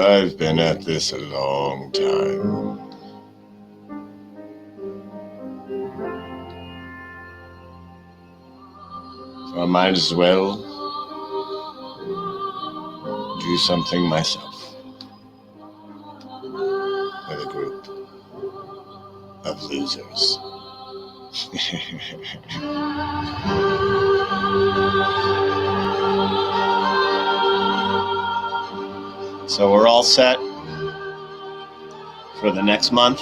I've been at this a long time. So I might as well do something myself with a group of losers. So we're all set for the next month.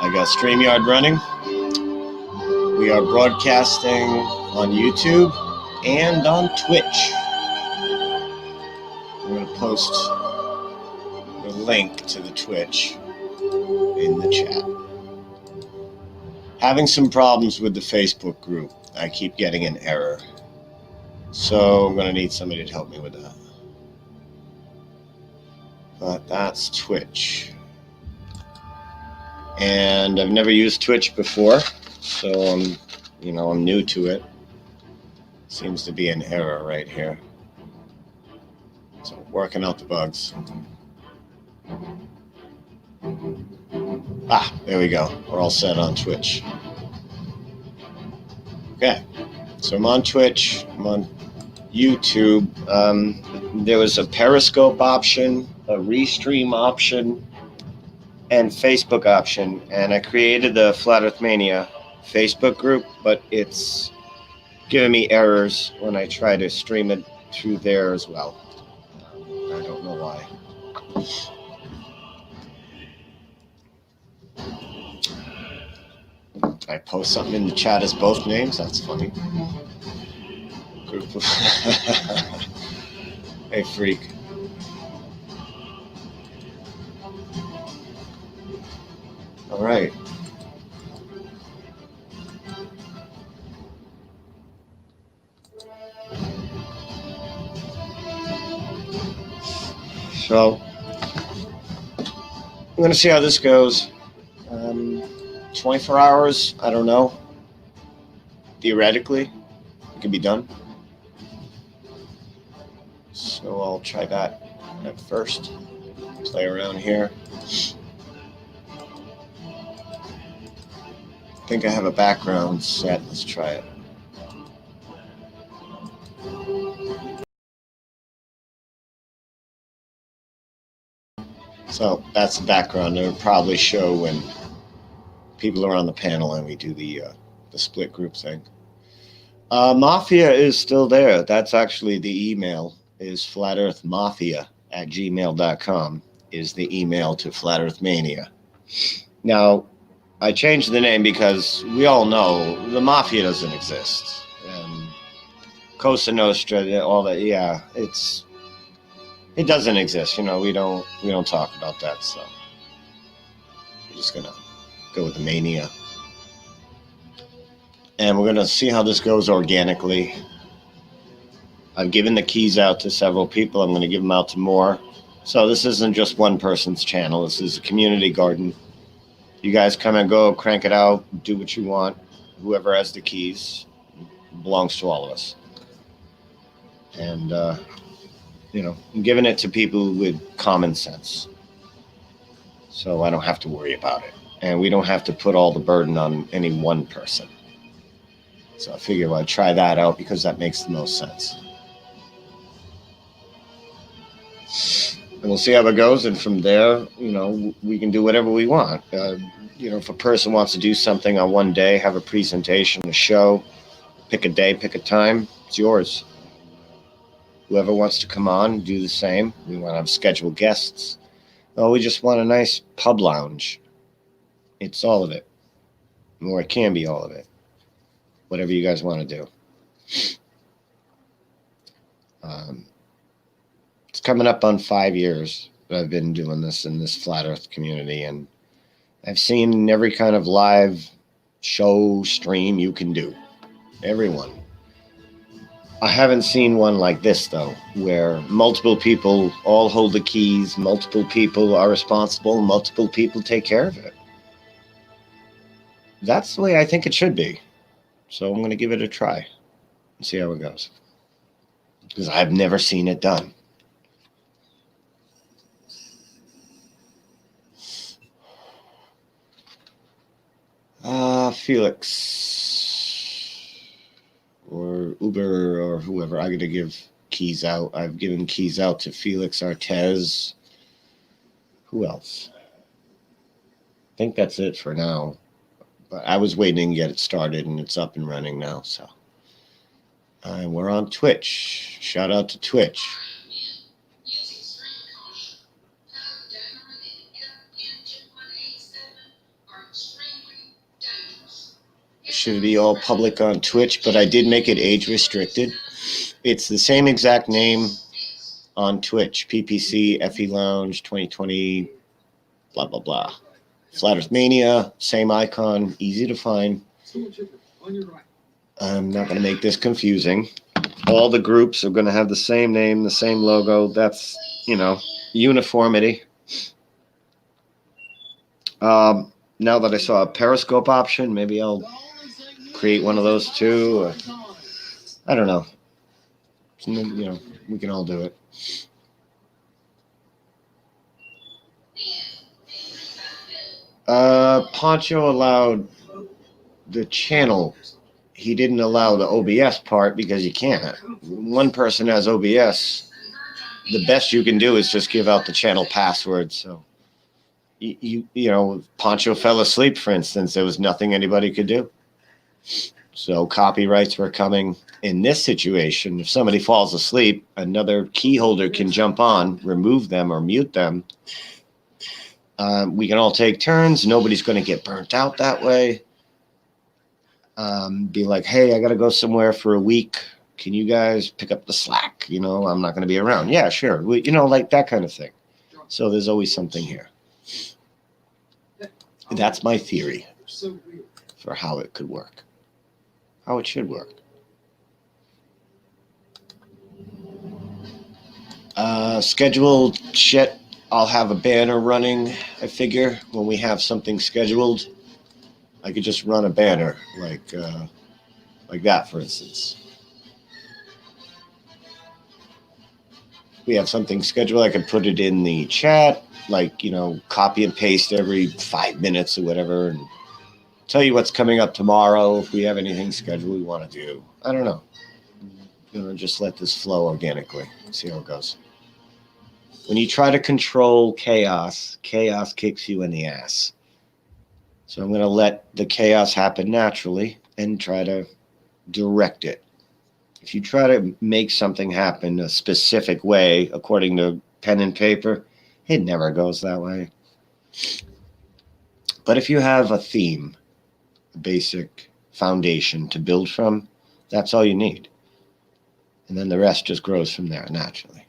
I got StreamYard running. We are broadcasting on YouTube and on Twitch. I'm going to post the link to the Twitch in the chat. Having some problems with the Facebook group. I keep getting an error. So I'm going to need somebody to help me with that. But that's Twitch. And I've never used Twitch before, so I'm new to it. Seems to be an error right here. So working out the bugs. There we go. We're all set on Twitch. Okay, so I'm on Twitch. I'm on YouTube. There was a Periscope option, a Restream option, and Facebook option, and I created the Flat Earth Mania Facebook group, but it's giving me errors when I try to stream it through there as well. I don't know why. Did I post something in the chat as both names? That's funny. Group of hey, freak. All right. So I'm going to see how this goes. 24 hours, I don't know. Theoretically, it could be done. So I'll try that at first. Play around here. I think I have a background set. Let's try it. So that's the background. It would probably show when people are on the panel and we do the split group thing. Mafia is still there. That's actually the email, is flatearthmafia@gmail.com is the email to Flat Earth Mania. Now, I changed the name because we all know the Mafia doesn't exist. And Cosa Nostra, all that, yeah, it doesn't exist. We don't talk about that, so we're just gonna go with the Mania. And we're gonna see how this goes organically. I've given the keys out to several people. I'm gonna give them out to more. So this isn't just one person's channel. This is a community garden. You guys come and go, crank it out, do what you want. Whoever has the keys belongs to all of us. And I'm giving it to people with common sense. So I don't have to worry about it. And we don't have to put all the burden on any one person. So I figure I'd try that out because that makes the most sense. And we'll see how it goes. And from there, we can do whatever we want. If a person wants to do something on one day, have a presentation, a show, pick a day, pick a time, it's yours. Whoever wants to come on, do the same. We want to have scheduled guests. Oh, we just want a nice pub lounge. It's all of it. Or it can be all of it. Whatever you guys want to do. It's coming up on 5 years that I've been doing this in this Flat Earth community, and I've seen every kind of live show, stream you can do. Everyone. I haven't seen one like this, though, where multiple people all hold the keys, multiple people are responsible, multiple people take care of it. That's the way I think it should be. So I'm going to give it a try and see how it goes. Because I've never seen it done. Felix or Uber or whoever. I got to give keys out. I've given keys out to Felix Artez. Who else? I think that's it for now. But I was waiting to get it started, and it's up and running now. So, and we're on Twitch. Shout out to Twitch. Should be all public on Twitch, but I did make it age restricted. It's the same exact name on Twitch. PPC, FE Lounge, 2020, blah, blah, blah. Flat Earth Mania, same icon, easy to find. I'm not going to make this confusing. All the groups are going to have the same name, the same logo. That's, uniformity. Now that I saw a Periscope option, maybe I'll create one of those too. I don't know. We can all do it. Poncho allowed the channel. He didn't allow the OBS part because you can't. One person has OBS. The best you can do is just give out the channel password. So, Poncho fell asleep, for instance. There was nothing anybody could do. So copyrights were coming. In this situation, if somebody falls asleep, another key holder can jump on, remove them or mute them. We can all take turns. Nobody's going to get burnt out that way. Be like, hey, I got to go somewhere for a week. Can you guys pick up the slack? I'm not going to be around. Yeah, sure. Like that kind of thing. So there's always something here. That's my theory for how it could work, how it should work. Scheduled shit. I'll have a banner running, I figure, when we have something scheduled. I could just run a banner like that, for instance. We have something scheduled. I could put it in the chat, copy and paste every 5 minutes or whatever, and tell you what's coming up tomorrow if we have anything scheduled we want to do. I don't know. Just let this flow organically. See how it goes. When you try to control chaos, chaos kicks you in the ass. So I'm going to let the chaos happen naturally and try to direct it. If you try to make something happen a specific way, according to pen and paper, it never goes that way. But if you have a theme, a basic foundation to build from, that's all you need. And then the rest just grows from there naturally.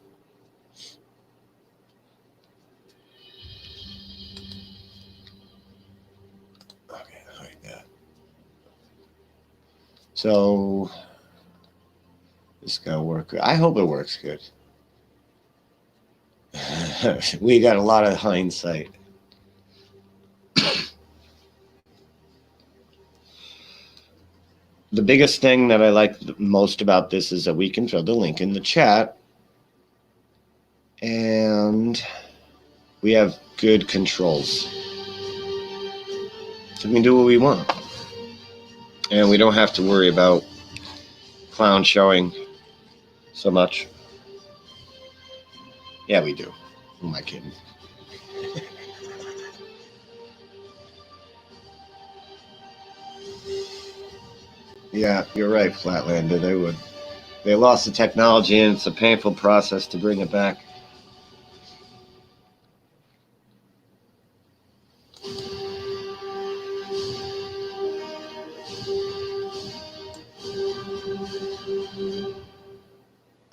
So this is going to work good. I hope it works good. We got a lot of hindsight. The biggest thing that I like most about this is that we can throw the link in the chat. And we have good controls. So we can do what we want. And we don't have to worry about clown showing so much. Yeah, we do. Who am I kidding? Yeah, you're right, Flatlander. They would. They lost the technology, and it's a painful process to bring it back.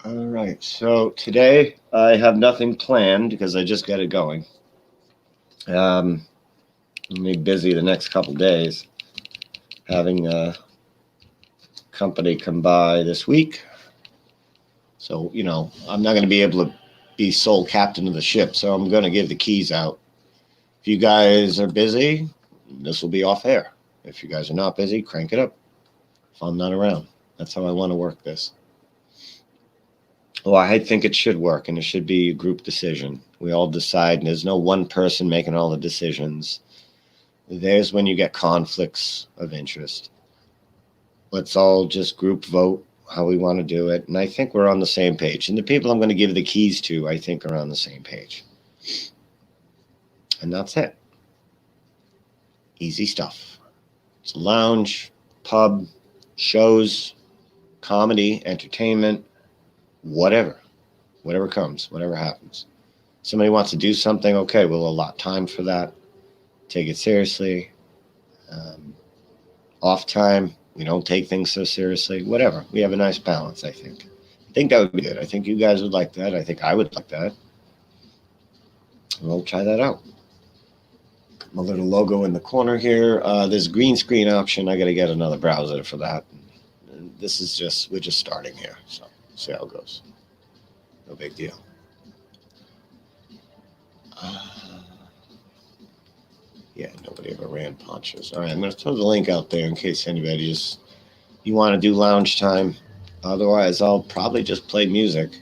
All right, so today I have nothing planned because I just got it going. I'm going to be busy the next couple days having a company come by this week. So, I'm not going to be able to be sole captain of the ship, so I'm going to give the keys out. If you guys are busy, this will be off air. If you guys are not busy, crank it up. If I'm not around, that's how I want to work this. Well, I think it should work, and it should be a group decision. We all decide, and there's no one person making all the decisions. there's when you get conflicts of interest. Let's all just group vote how we want to do it. And I think we're on the same page. And the people I'm going to give the keys to, I think, are on the same page. And that's it. Easy stuff. It's a lounge, pub, shows, comedy, entertainment, whatever. Whatever comes, whatever happens. Somebody wants to do something, okay, we'll allot time for that. Take it seriously. Off time, we don't take things so seriously. Whatever. We have a nice balance, I think. I think that would be good. I think you guys would like that. I think I would like that. We'll try that out. My little logo in the corner here. There's green screen option. I got to get another browser for that. And this is just, we're just starting here. So see how it goes. No big deal. Yeah, nobody ever ran ponchos. All right, I'm going to throw the link out there in case anybody is, you want to do lounge time. Otherwise, I'll probably just play music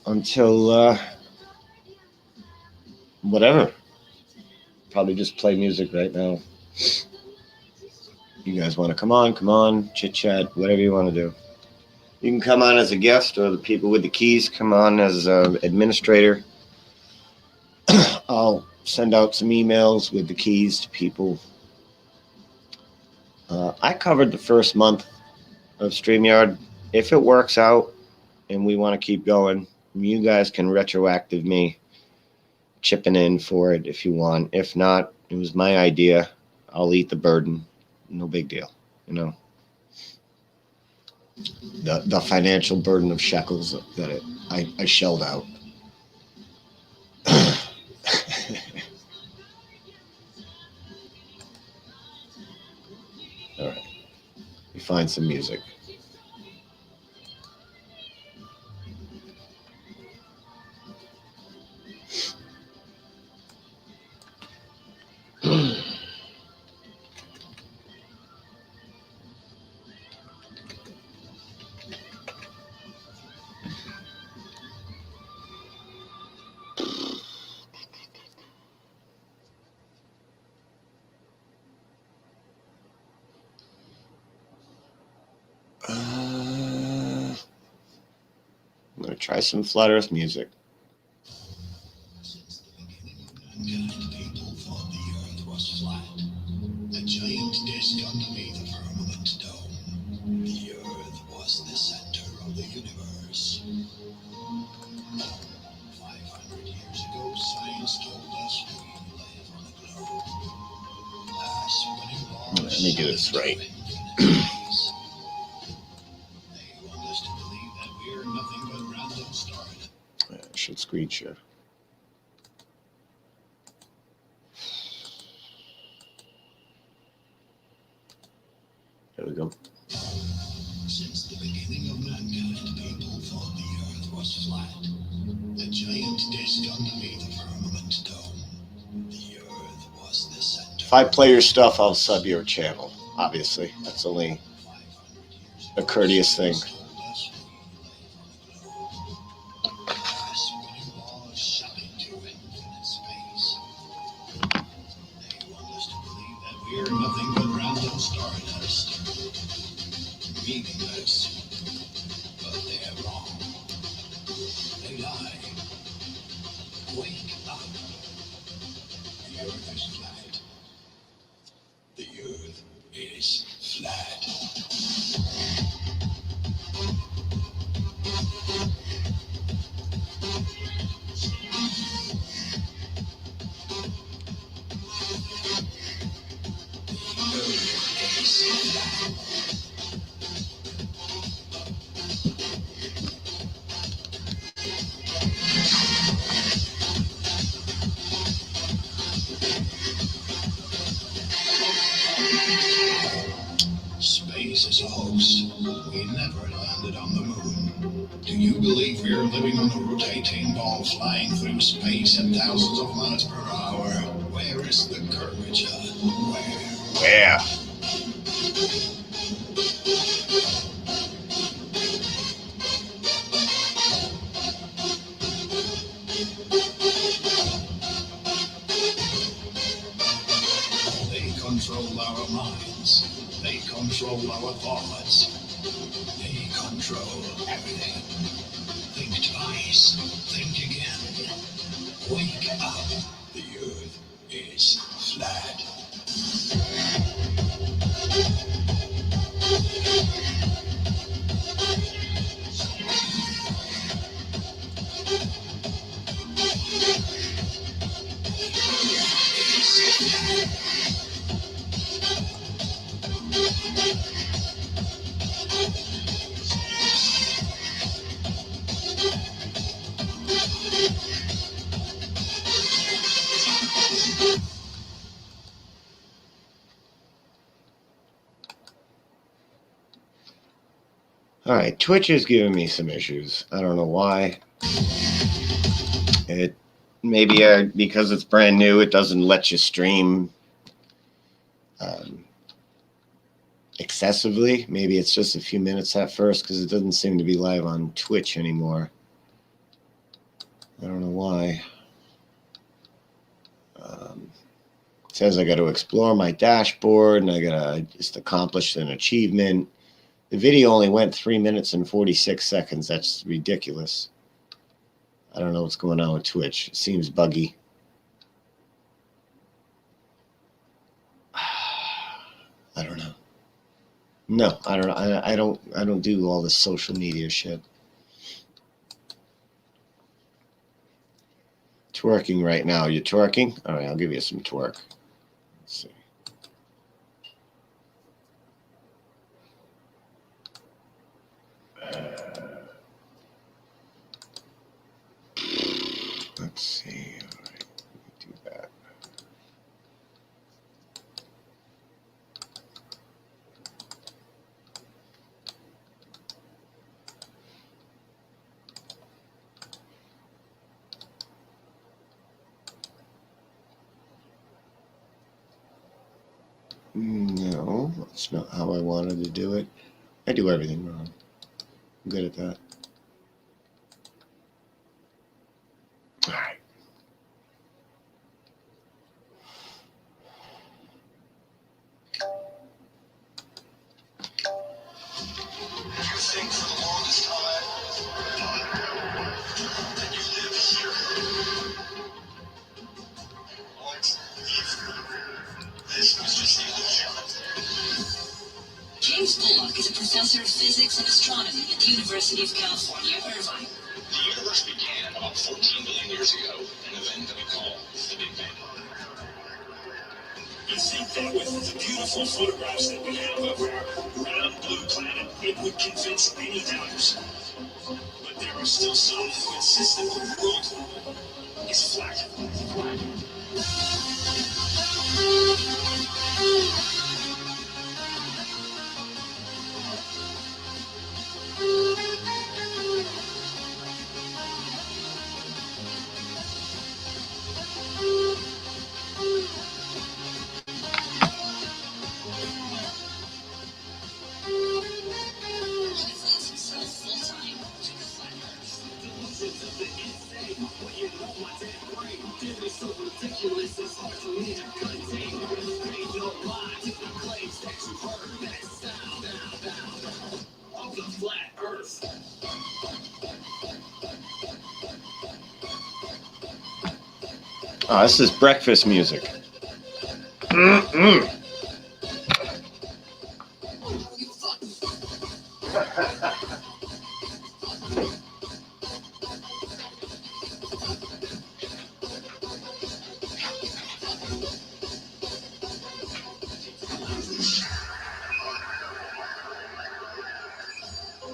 until whatever. Probably just play music right now. You guys want to come on, chit chat, whatever you want to do. You can come on as a guest, or the people with the keys come on as an administrator. I'll send out some emails with the keys to people. I covered the first month of StreamYard. If it works out and we want to keep going, you guys can retroactive me chipping in for it if you want. If not, it was my idea. I'll eat the burden. No big deal, you know. The financial burden of shekels that I shelled out. All right. We find some music. I'm going to try some Flat Earth music. Since the beginning of mankind, people thought the earth was flat. A giant disk underneath a firmament dome. The earth was the center of the universe. 500 years ago, science told us we live on a globe. A spinning ball. Let me do this right. They want us to believe that we're nothing but random stars. I should screen share. There we go. Since the beginning of mankind, people thought the earth was flat. A giant disk underneath a firmament dome. The earth was the center. If I play your stuff, I'll sub your channel. Obviously, that's only a courteous thing. We're nothing but random stardust. Meaningless. But they're wrong. They lie. Wake up. The earth is flat. The earth is flat. Space is a hoax. We never landed on the moon. Do you believe we're living on a rotating ball flying through space at thousands of miles per hour? Where is the curvature? Where? control our thoughts. They control everything. Think twice. Think again. Wake up. The earth is flat. All right, Twitch is giving me some issues. I don't know why. It maybe because it's brand new, it doesn't let you stream excessively. Maybe it's just a few minutes at first because it doesn't seem to be live on Twitch anymore. I don't know why. It says I got to explore my dashboard and I got to just accomplish an achievement. The video only went 3 minutes and 46 seconds. That's ridiculous. I don't know what's going on with Twitch. It seems buggy. I don't know. No, I don't. I don't do all this social media shit. Twerking right now. You twerking? All right, I'll give you some twerk. Let's see. Let's see. All right, let me do that. No, that's not how I wanted to do it. I do everything wrong. I'm good at that. All right. You think for the longest time that you live here? What if this was just the illusion? James Bullock is a professor of physics and astronomy at the University of California, Irvine. The universe began about 14 billion years ago, an event that we call the Big Bang. You think that with the beautiful photographs that we have of our round blue planet, it would convince any doubters. But there are still some who insist that the world is flat. Oh, this is breakfast music. Mm-mm.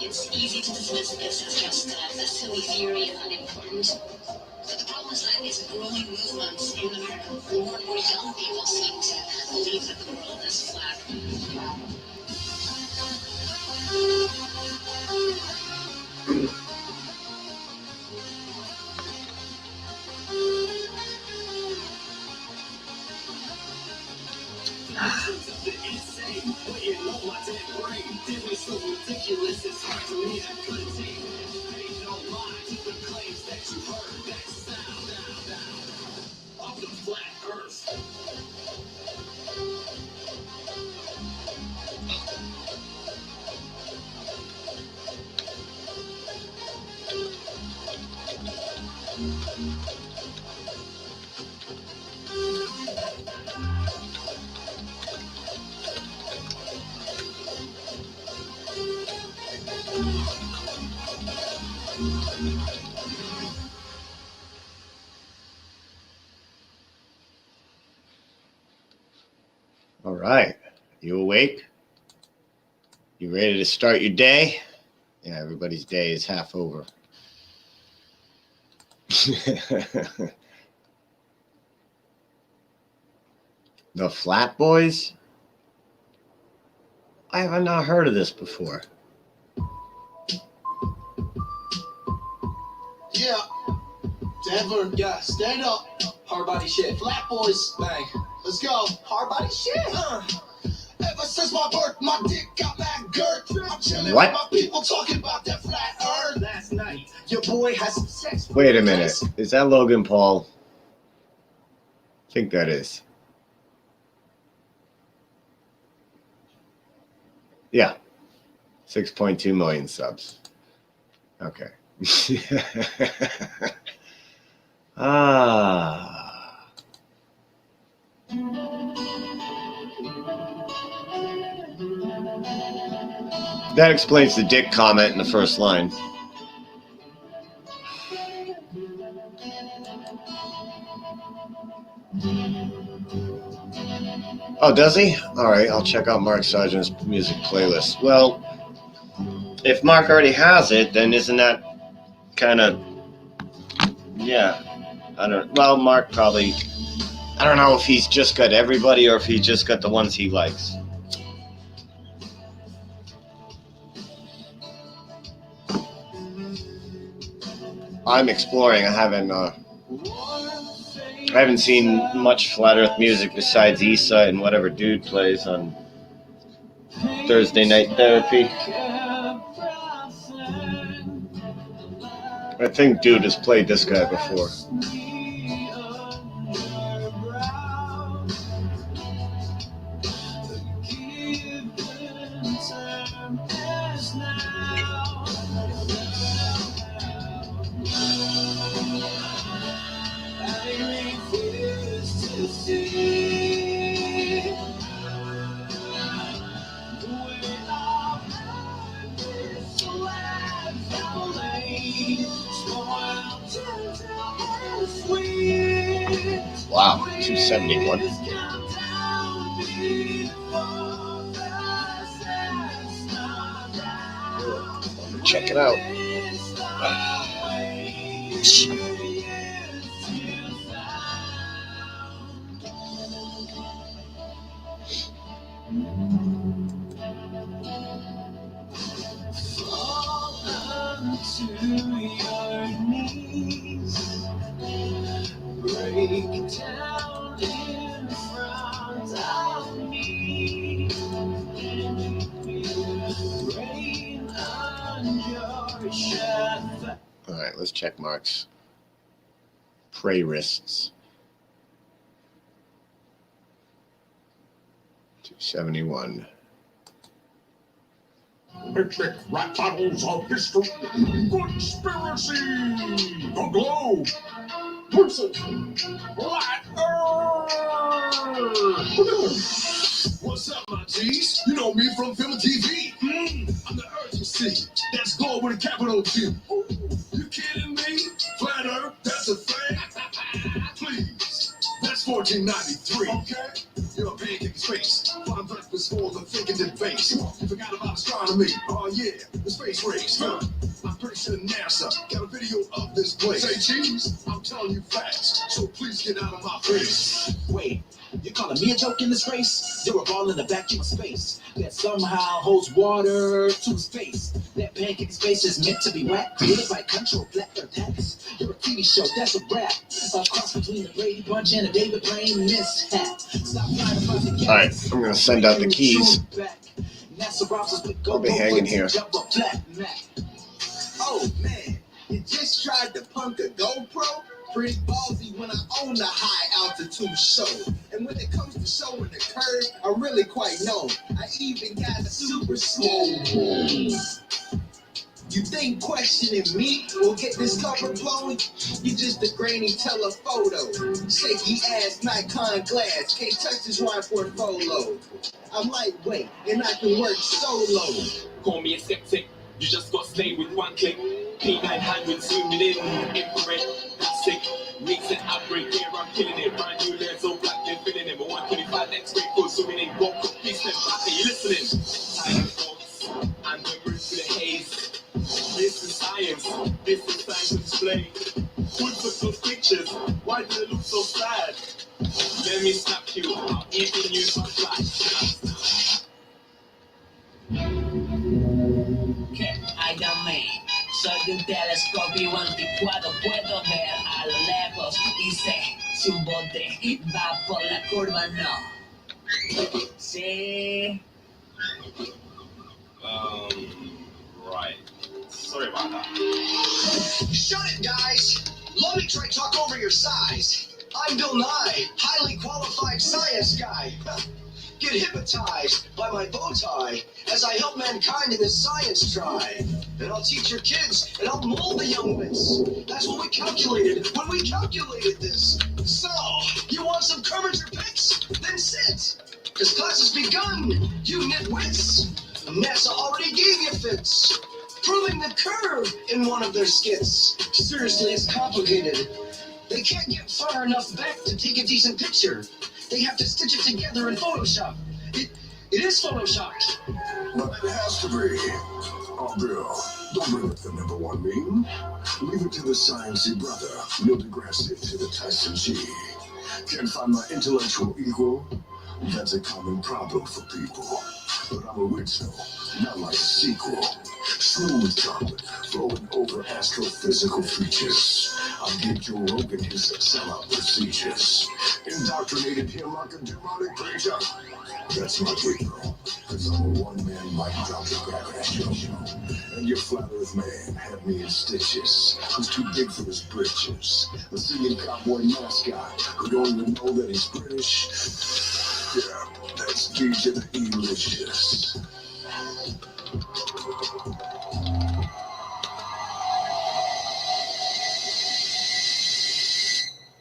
It's easy to dismiss this as just a silly theory and unimportant. But the problem is that it's a growing movement in America. More and more young people seem to believe that the world is flat. All right. You awake? You ready to start your day? Yeah, everybody's day is half over. The Flat Boys? I have not heard of this before. Yeah. Denver, yeah, stand up. Hard body shit. Flat Boys, bang. Let's go. Hard body shit. Ever since my birth, my dick got that girth. I'm chilling What? with my people talking about that flat earth. Last night, your boy has some sex with Wait a minute. Is that Logan Paul? I think that is. Yeah. 6.2 million subs. Okay. Ah. That explains the dick comment in the first line. Oh, does he? All right, I'll check out Mark Sargent's music playlist. Well, if Mark already has it, then isn't that kind of... Yeah. Well, Mark probably... I don't know if he's just got everybody or if he just got the ones he likes. I'm exploring. I haven't seen much Flat Earth music besides Issa and whatever dude plays on Thursday Night Therapy. I think dude has played this guy before. Wow, 271. Check it out. All right, let's check Mark's playlists. 271. Epic rap battles of history. Conspiracy. The Globe. Person. Flat Earth. What's up, my G's? You know me from film and TV. I'm the urgency. That's Globe with a capital G. Ooh, you kidding me? Flat Earth, that's a thing. Please. That's 1493. Okay. You're a pancake space. Flying breakfast for the thinking debate. You forgot about astronomy. Oh yeah, the space race. I'm pretty sure NASA got a video of this place. Say cheese, I'm telling you facts. So please get out of my face. Wait, you're calling me a joke in this race? You're a ball in the vacuum of space that somehow holds water to its face. That pancake space is meant to be wet. Created by control Flat Earth hacks. You're a TV show, that's a rap. A cross between the Brady Bunch and a David Blaine mishap. Stop lying about the gas. All right, I'm going to send out the keys. I'll be hanging here. Oh man, you just tried to punk a GoPro? Pretty ballsy when I own the high altitude show. And when it comes to showing the curve, I'm really quite known. I even got a super slow. You think questioning me will get this cover blown? You just a grainy telephoto. Shaky ass Nikon glass, can't touch this wide portfolio. I'm lightweight and I can work solo. Call me a septic, you just got slayed with one click. P900 zooming in, infrared, that's sick. Mix it, outbreak, here I'm killing it. Brand new layers, so black, they're filling it. But 125 next grade, full zooming in. step back, are you listening? Tiny thoughts and the roof through the haze. This is science display. Who took those pictures? Why do they look so sad? Let me snap you, I'm eating you some flash. Hágame, soy de un telescopio anticuado, puedo ver a lo lejos y sé si un bote va por la curva, no. Sí. Right. Sorry about that. Shut it, guys! Let me try talk over your size. I'm Bill Nye, highly qualified science guy. Get hypnotized by my bow tie as I help mankind in this science try. And I'll teach your kids, and I'll mold the young wits. That's what we calculated when we calculated this. So, you want some curvature pics? Then sit, cause class has begun, you nitwits. NASA already gave you fits, proving the curve in one of their skits. Seriously, it's complicated. They can't get far enough back to take a decent picture. They have to stitch it together in Photoshop. It is Photoshopped. But it has to be. Oh, Bill, don't bring up the #1 meme. Leave it to the sciencey brother, Neil deGrasse to the Tyson G. Can't find my intellectual equal? That's a common problem for people. But I'm original, not like a sequel. Smooth chocolate, flowing over astrophysical features. I'll give Joe Rogan his sellout procedures. Indoctrinated him like a demonic preacher. That's my people, cause I'm a one-man mic Dr. Gravity show. And your flat earth man had me in stitches. Who's too big for his britches. A singing cowboy mascot who don't even know that he's British. Yeah, that's DJ the E-licious.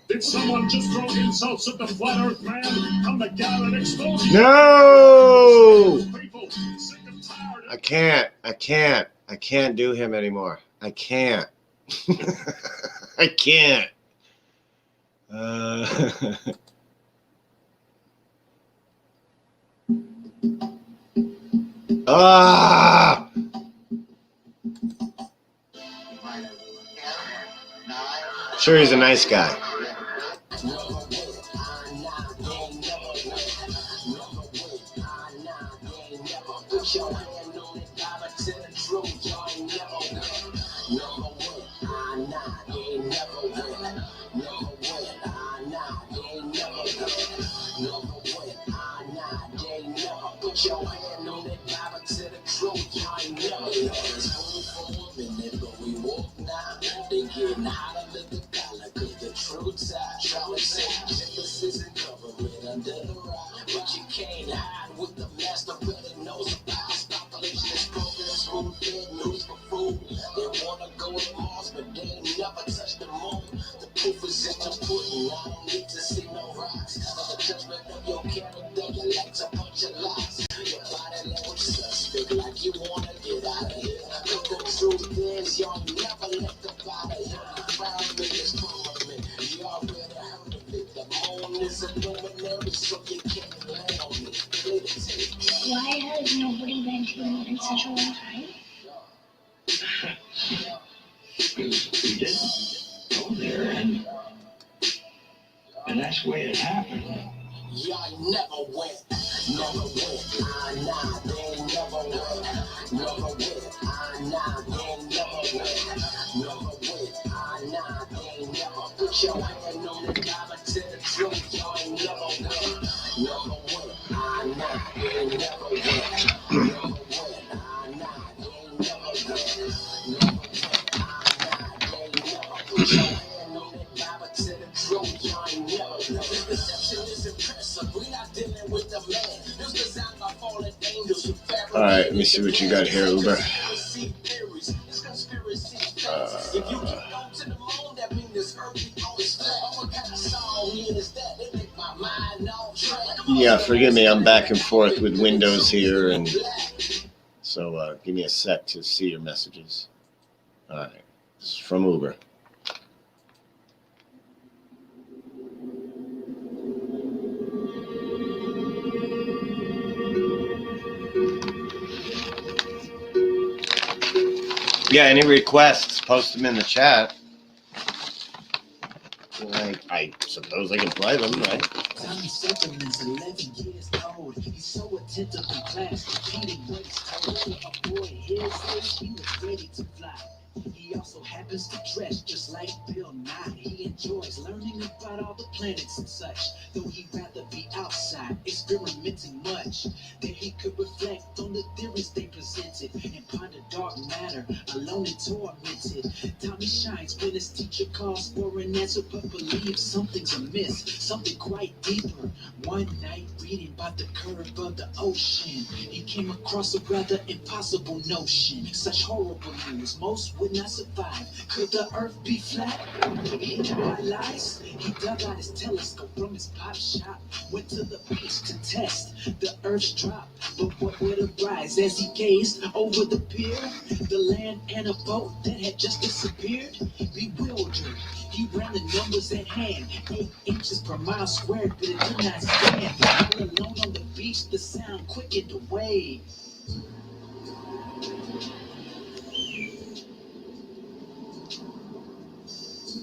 Did someone just throw insults at the flat earth man? I'm the guy that exposed you. No! People, sick and tired. I can't do him anymore. I can't. I can't. Sure, he's a nice guy. Why has nobody been to me in such a long time? Because we didn't go there, and that's the way it happened. Y'all never went, never went, nah, they never went, never went, nah, they never went, never went, nah, they never put your hand on the dial to the truth, y'all ain't never went, never went, nah, they never went, never went, nah, they never went, never went, nah, they never put your hand on the dial to the truth, y'all ain't never went. Deception is impressive. We're not dealing with the man. This designed by fallen angels. All right, let me see what you got here, Uber. Yeah, forgive me. I'm back and forth with Windows here, and so give me a sec to see your messages. All right, this is from Uber. Yeah, any requests, post them in the chat. Like, I suppose I can play them, right? Tommy Sutherland's 11 years old. He's so attentive in class, repeating what he's told. For a boy his age, he was ready to fly. He also happens to dress just like Bill Nye. He enjoys learning about all the planets and such, though he'd rather be outside, experimenting much. Then he could reflect on the theories they presented and ponder dark matter, alone and tormented. Tommy shines when his teacher calls for an answer, but believes something's amiss, something quite deeper. One night, reading about the curve of the ocean, he came across a rather impossible notion. Such horrible news, most would not survive. Could the earth be flat? Hidden by lies? He dug out his telescope from his pop shop, went to the beach to test the earth's drop. But what would arise as he gazed over the pier? The land and a boat that had just disappeared. Bewildered, he ran the numbers at hand. 8 inches per mile squared, but it did not stand. All alone on the beach, the sound quickened away.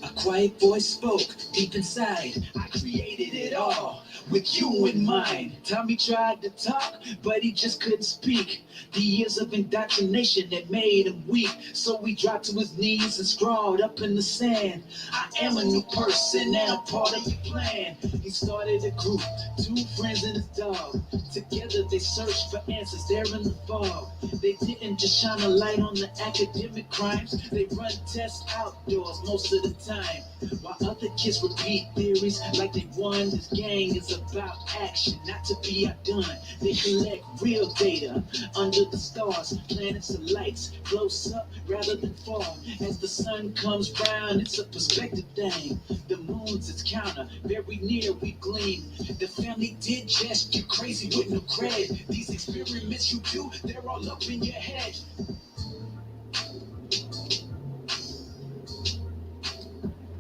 A quiet voice spoke deep inside. I created it all with you in mind. Tommy tried to talk, but he just couldn't speak. The years of indoctrination had made him weak, so he dropped to his knees and scrawled up in the sand. I am a new person and a part of your plan. He started a group, 2 friends and his dog. Together they searched for answers there in the fog. They didn't just shine a light on the academic crimes, they run tests outdoors most of the time. While other kids repeat theories like they won, this gang is about action, not to be outdone. They collect real data under the stars, planets and lights, close up rather than far. As the sun comes round, it's a perspective thing. The moon's its counter, very near we gleam. The family did just get crazy with no cred. These experiments you do, they're all up in your head.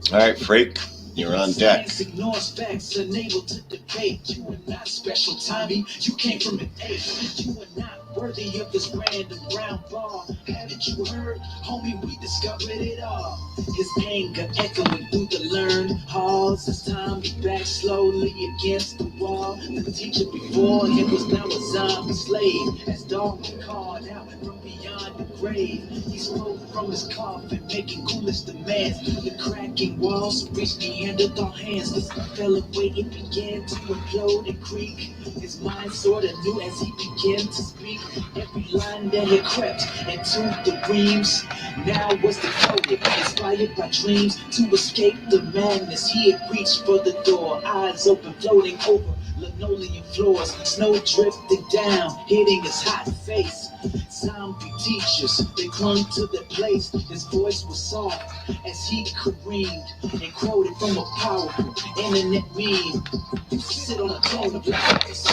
All right, freak, you're on deck. Science ignores facts, unable to debate. You are not special, Tommy. You came from an ape. You are not worthy of this random brown ball. Haven't you heard, homie? We discovered it all. His anger echoing through the learned halls as Tommy backed slowly against the wall. The teacher before him was now a zombie slave. As Darwin called out from beyond the grave, he spoke from his coffin, making ghoulish demands. The cracking walls reached Neanderthal hands. This fell away, it began to implode and creak. His mind sorta knew as he began to speak. Every line that had crept into the reams now was decoded, inspired by dreams to escape the madness. He had reached for the door, eyes open, floating over linoleum floors, snow drifting down, hitting his hot face. Zombie teachers, they clung to their place. His voice was soft as he careened and quoted from a powerful internet meme. You sit on a throne of lies.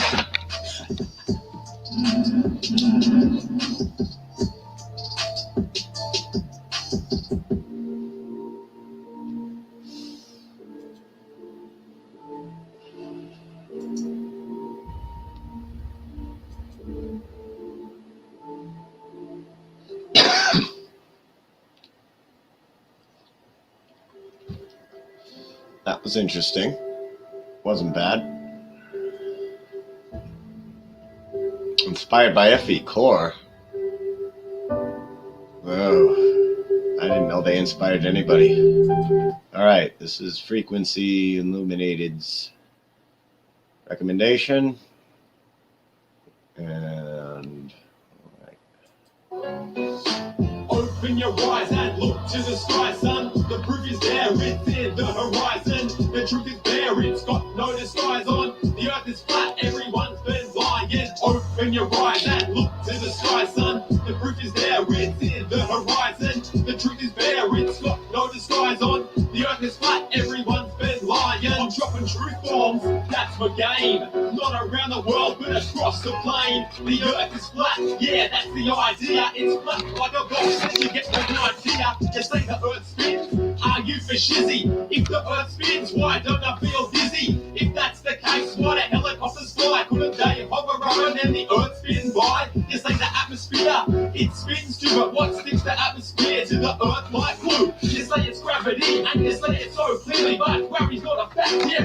That was interesting. Wasn't bad. Inspired by FE Core. Whoa. I didn't know they inspired anybody. All right, this is Frequency Illuminated's recommendation. And Open your eyes and look to the sky, son. The proof is there, it's in the horizon. The truth is bare, it's got no disguise on. The earth is flat, everyone's been lying. Open your eyes and look to the sky, son. The proof is there, it's in the horizon. The truth is bare, it's got no disguise on. The earth is flat, everyone's been lying. I'm dropping truth bombs, that's my game. Not around the world, but across the plane. The earth is flat, yeah, that's the idea. It's flat like a box, and you get no idea. You say the earth spins, are you for shizzy? If the earth spins, why don't I feel dizzy? If that's the case, why do helicopters fly? Couldn't they hover around and the earth spin by? You say the atmosphere, it spins too, but what sticks the atmosphere?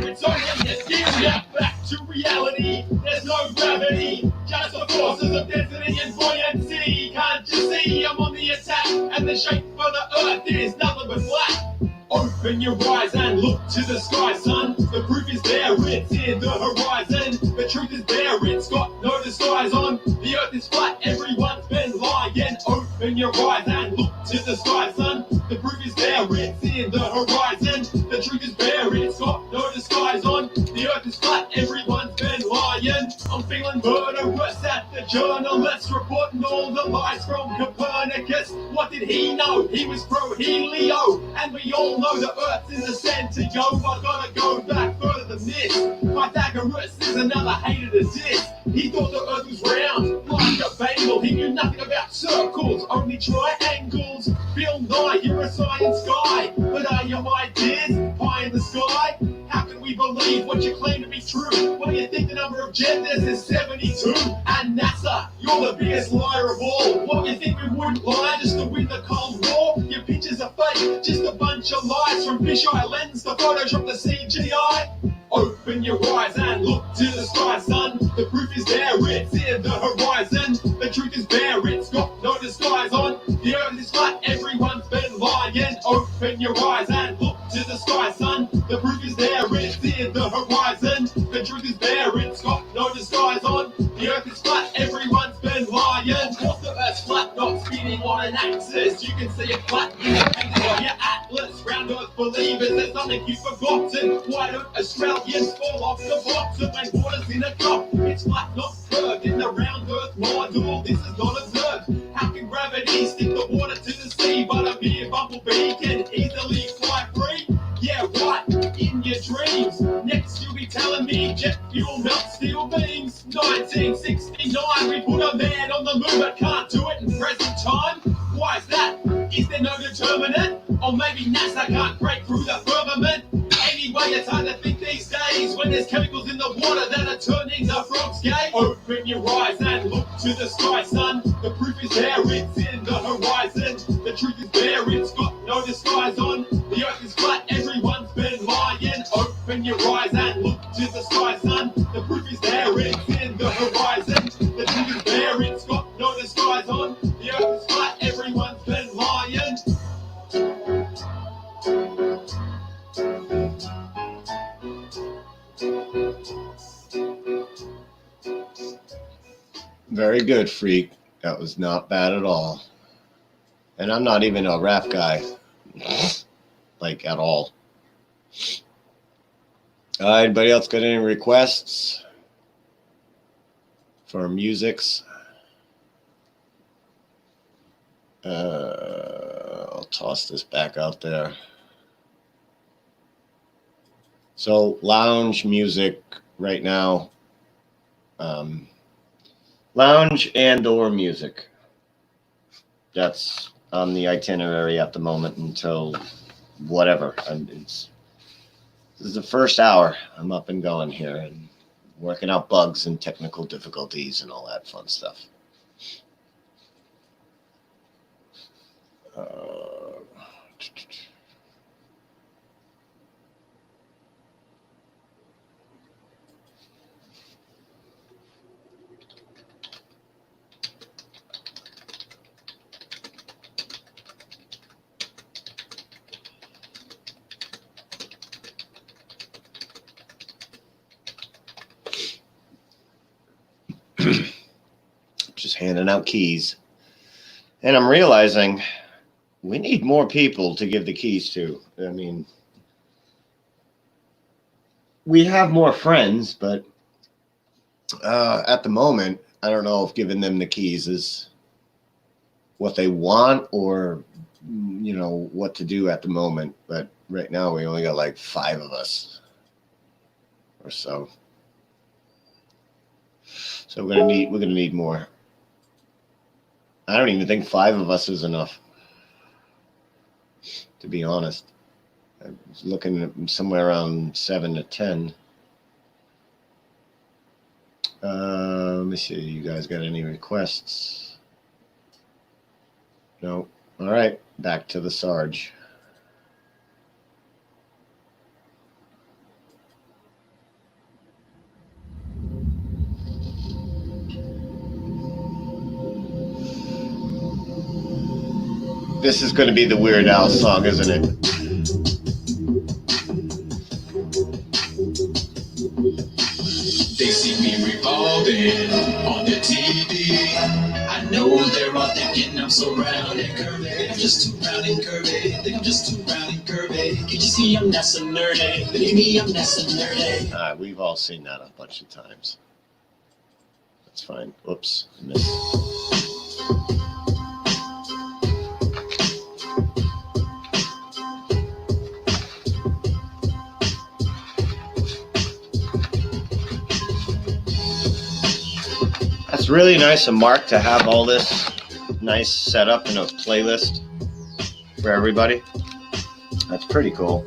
it's only a theory. Now back to reality. There's no gravity, just the forces of density and buoyancy. Can't you see I'm on the attack? And the shape of the earth is nothing but black. Open your eyes and look to the sky, son. The proof is there, it's in the horizon. The truth is there, it's got no disguise on. The earth is flat, everyone's been lying. Open your eyes and look to the sky, son. The proof is there, it's in the horizon. The truth is there, it's got no disguise on. The earth is flat, everyone's been lying. I'm feeling murderous at the journalists reporting all the lies from Copernicus. What did he know? He was pro-helio, and we all know the Earth's in the center, yo. I gotta go back further than this. Pythagoras is another hater to diss. He thought the Earth was round, like a bagel. He knew nothing about circles, only triangles. Bill Nye, you're a science guy, but are your ideas pie in the sky? How can we believe what you claim to be true? Well, you think the number of genders is 72? And NASA, you're the biggest liar of all. What, you think we wouldn't lie just to win the Cold War? Your pictures are fake, just a bunch of lies. From fisheye lens to Photoshop to CGI. Open your eyes and look to the sky, son. The proof is there, it's in the horizon. The truth is bare, it's got no disguise on. The earth is flat, everyone's been lying. Open your eyes and look to the sky, son. The proof is there, it's in the horizon. The truth is bare, it's got no disguise on. The earth is flat, everyone's been lying. Of course the earth's flat, not spinning on an axis. You can see it flat independent on your atlas. Round earth believers, there's something you've forgotten. Why don't Australians fall off the bottom when water's in a cup? It's flat, not curved in the round earth module. This is not observed. How can gravity stick the water to the sea? But a mere bumblebee can easily fly free. Yeah, right, in your dreams. Next you'll be telling me jet fuel melts steel beams. 1969, we put a man on the moon, but can't do it in present time. Why is that? Is there no determinant? Or maybe NASA can't break through the firmament? Anyway, it's hard to think these days when there's chemicals in the water that are turning the frogs gay. Open your eyes and look to the sky, son. The proof is there, it's in the horizon. The truth is there, it's got no disguise on. The earth is flat, everyone's been lying. Open your eyes and look to the sky, son. The proof is there, it's in the horizon. The truth is there, it's got no disguise on. The earth is flat, everyone's been lying. Very good, Freak. That was not bad at all. And I'm not even a rap guy, like at all. Anybody else got any requests for musics? I'll toss this back out there. So lounge music right now, lounge and or music. That's on the itinerary at the moment until whatever. This is the first hour. I'm up and going here and working out bugs and technical difficulties and all that fun stuff. Just handing out keys. And I'm realizing we need more people to give the keys to. I mean, we have more friends, but at the moment, I don't know if giving them the keys is what they want or, you know, what to do at the moment. But right now, we only got like 5 of us or so. So we're gonna need more. I don't even think 5 of us is enough, to be honest. I was looking at somewhere around 7 to 10. Let me see. You guys got any requests? No. All right. Back to the Sarge. This is going to be the Weird Al song, isn't it? They see me revolving on the TV. I know they're all thinking I'm so round and curvy. I'm just too round and curvy. Think I'm just too round and curvy. Can't you see I'm not so nerdy? Believe me, I'm not so nerdy. We've all seen that a bunch of times. That's fine. Oops, I missed. That's really nice of Mark to have all this nice setup in a playlist for everybody. That's pretty cool.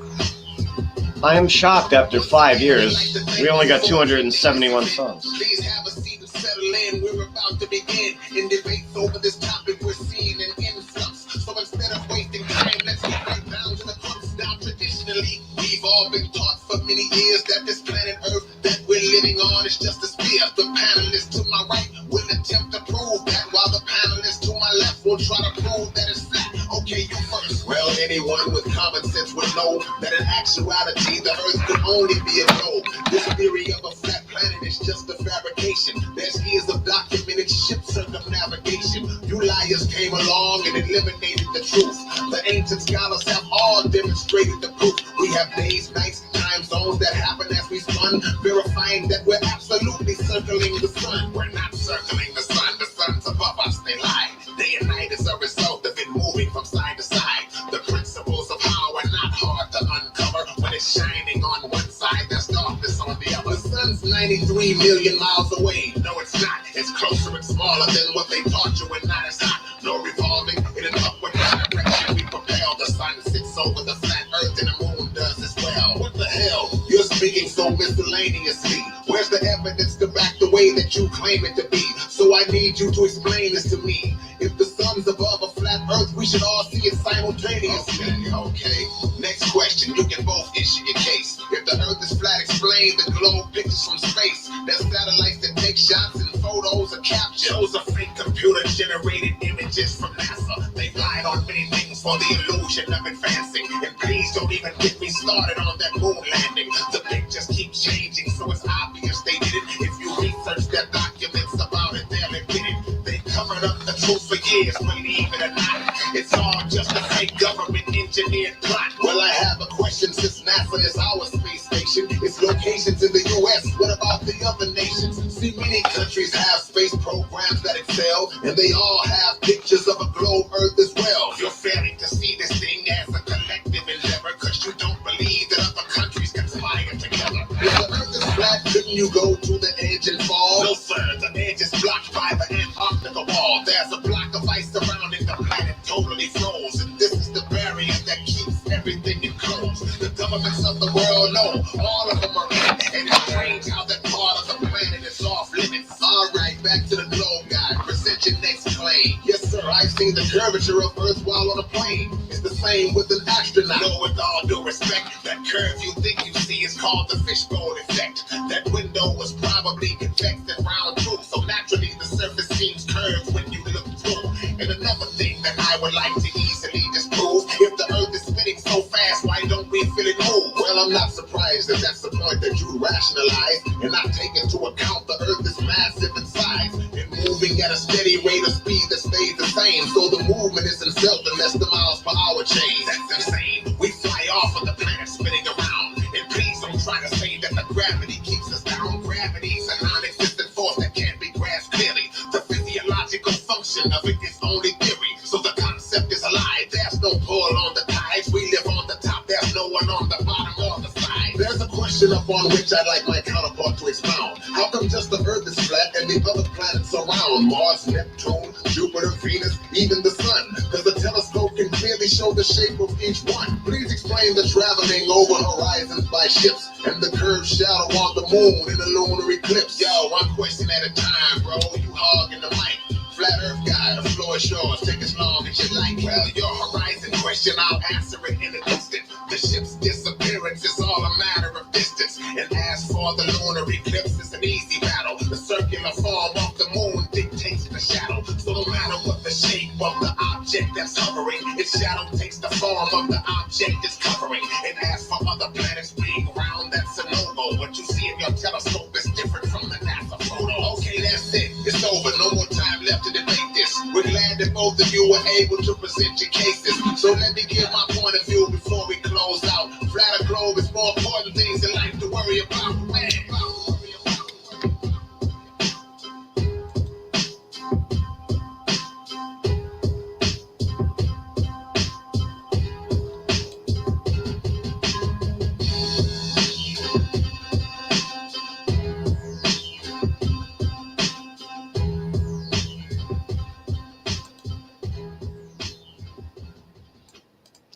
I am shocked after 5 years, we only got 271 songs. Please have a seat and settle in. We're about to begin in debates over this topic. We're seeing an influx. So instead of wasting time, let's get right down to the crux. Now, traditionally, we've all been taught for many years that this planet Earth that we're living on is just a sphere. The panelists to my right will attempt to prove that, while the panelists to my left will try to prove that it's flat. Okay, you first. Well, anyone with common sense would know that in actuality, the Earth could only be a globe. This theory of a flat planet is just a fabrication. There's years of documented ship circumnavigation. You liars came along and eliminated the truth. The ancient scholars have all demonstrated the proof. We have days, nights, time zones that happen as we spun, verifying that we're absolutely circling the sun. We're not circling the sun. The sun's above us. They lie. Day and night is a result of it moving from side to side. The principles of power are not hard to uncover. When it's shining on one side, there's darkness on the other. The sun's 93 million miles away. No, it's not. It's closer and smaller than what they taught you, and not as hot. No revolving in an upward direction. We propel. The sun sits over the flat earth, and the moon does as well. What the hell? You're speaking so miscellaneously. Where's the evidence to back the way that you claim it to be? So I need you to explain this to me. If the sun's above a flat earth, we should all see it simultaneously. Okay. Next question. You can both issue your case. If the earth is flat, explain the globe pictures from space. There's satellites that take shots and photos or capture. Those are fake computer-generated images from NASA. They lied on many things for the illusion of advancing. And please don't even get me started on that moon landing. The pictures keep changing, so it's obvious they did it. If you research their documents about it, they'll admit it. They covered up the truth for years, believe it or not. It's all just a fake government-engineered plot. Well, I have a question since NASA is our space station. Its locations in the U.S., what about the other nations? See, many countries have space programs that excel, and they all have pictures of a globe Earth as well. You're failing to see this thing as a collective endeavor, because you don't believe that other countries conspire together. If the Earth is flat, couldn't you go to the edge and fall? No, sir, the edge is blocked by the Antarctica wall. There's a block of ice surrounding the planet, totally frozen. This is the barrier that keeps everything enclosed. The governments of the world know all of them are in, and it's strange how that part of the planet is off limits. All right, back to the globe guy. Present your next claim. Yes, sir, I've seen the curvature of Earth while on a plane. It's the same with an astronaut. No, with all due respect, that curve you think you see is called the fishbowl effect. That window was probably convex and round too, so naturally the surface seems curved when you look through. And another thing that I would like to easily disprove, if the Earth is spinning so fast, why don't we feel it move? Well, I'm not surprised that that's the point that you rationalize and not take into account the Earth is massive in size and moving at a steady rate of speed that stays the same. So the movement isn't seldom less the miles per hour change. That's insane. We fly off of the planet spinning around. And please don't try to say that the gravity keeps us down. Gravity's a non-existent force that can't be grasped clearly. The physiological function of it is only theory. So the concept is a lie. There's no pull on the tides. We live on the top. There's no one on the bottom or the side. There's a question upon which I'd like my counterpart to expound. How come just the Earth is flat and the other planets around? Mars, Neptune, Jupiter, Venus, even the Sun. Because the telescope can clearly show the shape of each one. Please explain the traveling over horizons by ships and the curved shadow on the moon in a lunar eclipse. Yo, one question at a time, bro. You hogging the mic. Flat Earth guy, the floor is yours. Take as long as you like. Well, your horizon question, I'll answer it in an instant. The ship's disappearance is all a matter of distance. And as for the lunar eclipse, it's an easy battle. The circular form of the moon dictates the shadow. So no matter what the shape of the object that's hovering, its shadow takes the form of the object it's covering. And as for other planets being round, that's a no-go. What you see in your telescope is different from the NASA photo. Okay, that's it. It's over. No more time left to debate this. We're glad that both of you were able to present your cases. So let me give my point of view before we close out. Flatter globe is more important things in life to worry about. Man,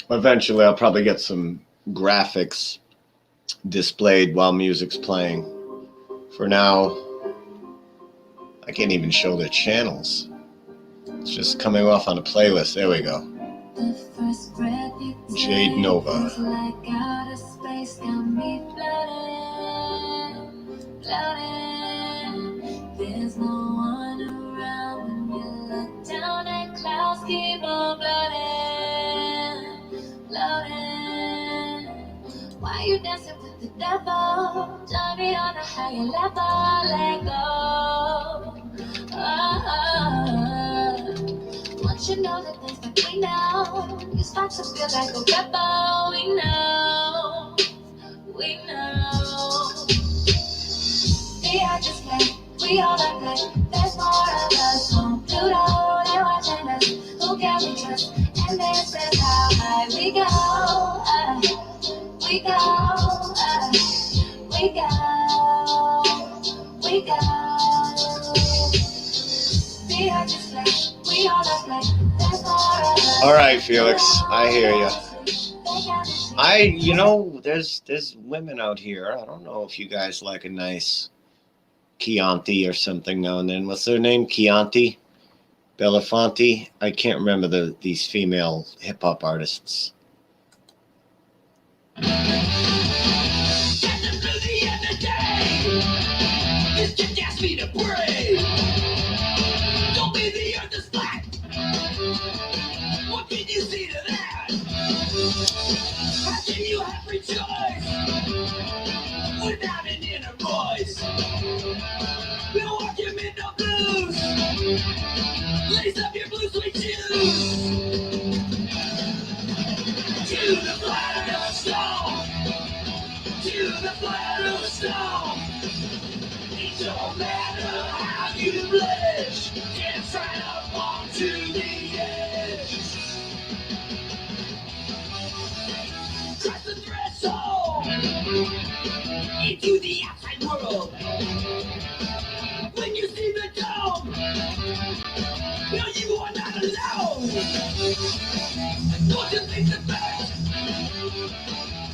Eventually, I'll probably get some graphics displayed while music's playing. For now, I can't even show the channels. It's just coming off on a playlist. There we go. Jade Nova. There's no one around when you look down and clouds keep on floating. Why you dancing with the devil? Join me on a higher level, let go. Once you know the things that we know, you start to feel like a rebel. We know. We are just play, we all are good. There's more of us on Pluto, they're watching us. Who can we trust? And this is how high we go. We go. We go. We go. We are just play, we all are play. There's more of us. All right, Felix, I hear you. There's women out here. I don't know if you guys like a nice Chianti or something now and then. What's their name? Chianti? Belafonte? I can't remember these female hip-hop artists. What can you see to that? How can you have rejoice without an inner voice? Milwaukee Midnight Blues, lace up your blue suede shoes. To the flat of stone, to the flat of stone. It don't matter how you blush, dance right up onto the edge. Cross the threshold into the outside world. When you see the dome, no, you are not alone. Don't you think the fact?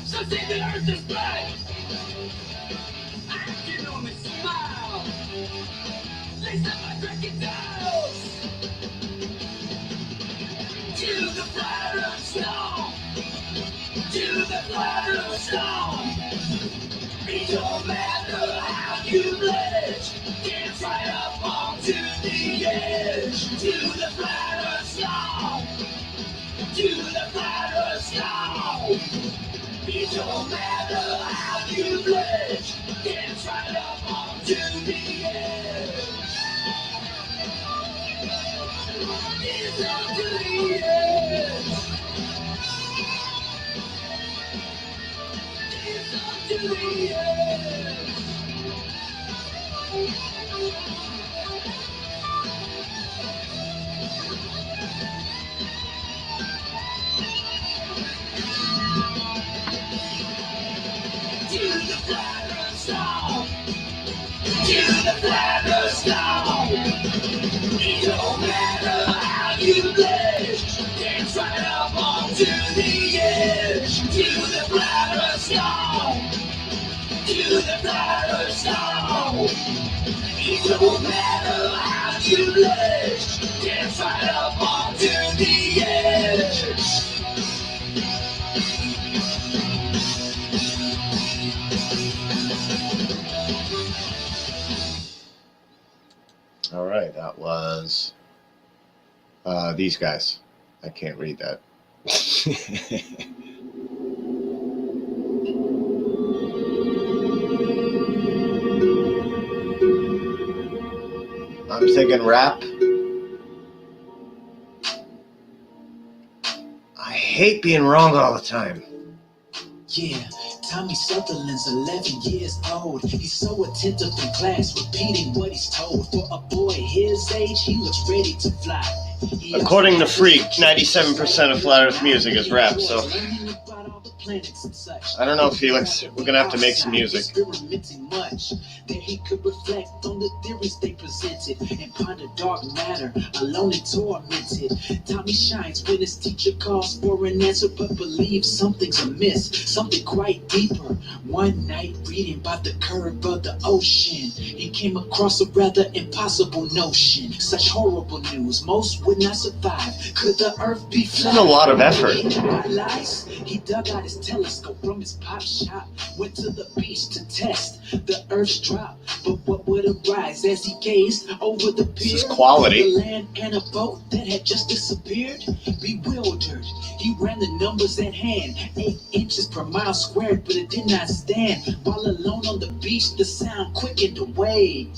So say the earth is black. I can only smile. Lace up my crocodiles. To the flat of stone. To the flat of stone. It don't matter how you blush. Dance right up onto the edge. To the flat of stone. To the flat of stone. It don't matter how you blush. Dance right up onto the edge. Dance up to the edge. Dance up to the edge. To the flat of stone. To the flat of stone. It don't matter how you blush. Dance right up onto the edge. To the flat of stone. To the flat of stone. It don't matter how you blush. Dance right up onto the edge. All right, that was these guys. I can't read that. I'm thinking rap. I hate being wrong all the time. Yeah, Tommy Sutherland's 11 years old. He's so attentive in class, repeating what he's told. For a boy his age, he looks ready to fly. According to Freak, 97% of Flat Earth music is rap, so I don't know, Felix. We're gonna have to make some music. Experimenting much that he could reflect on the theories they presented and ponder dark matter, alone and tormented. Tommy shines when his teacher calls for an answer, but believes something's amiss, something quite deeper. One night, reading about the curve of the ocean, he came across a rather impossible notion. Such horrible news, most would not survive. Could the earth be flat? This is a lot of effort. He dug out his telescope from his pop shop, went to the beach to test the earth's drop. But what would arise as he gazed over the pier? This is quality. The land and a boat that had just disappeared. Bewildered, he ran the numbers at hand. 8 inches per mile squared, but it did not stand. While alone on the beach, the sound quickened away.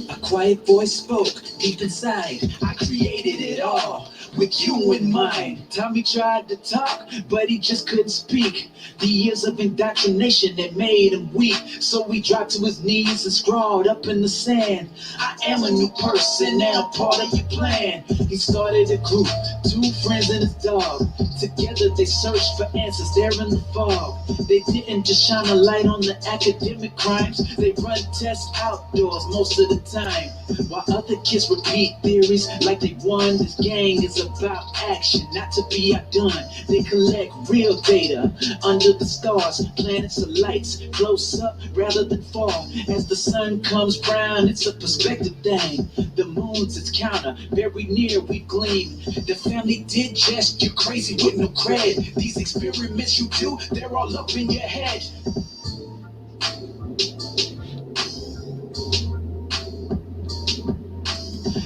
A quiet voice spoke deep inside. I created it all with you in mind. Tommy tried to talk, but he just couldn't speak. The years of indoctrination had made him weak, so he dropped to his knees and scrawled up in the sand. I am a new person, now part of your plan. He started a group, 2 friends and his dog. Together they searched for answers there in the fog. They didn't just shine a light on the academic crimes, they run tests outdoors most of the time. While other kids repeat theories like they won, this gang is about action, not to be outdone. They collect real data under the stars, planets and lights, close up rather than far. As the sun comes brown, it's a perspective thing. The moon's its counter, very near we gleam. The family did just, you're crazy with no cred. These experiments you do, they're all up in your head.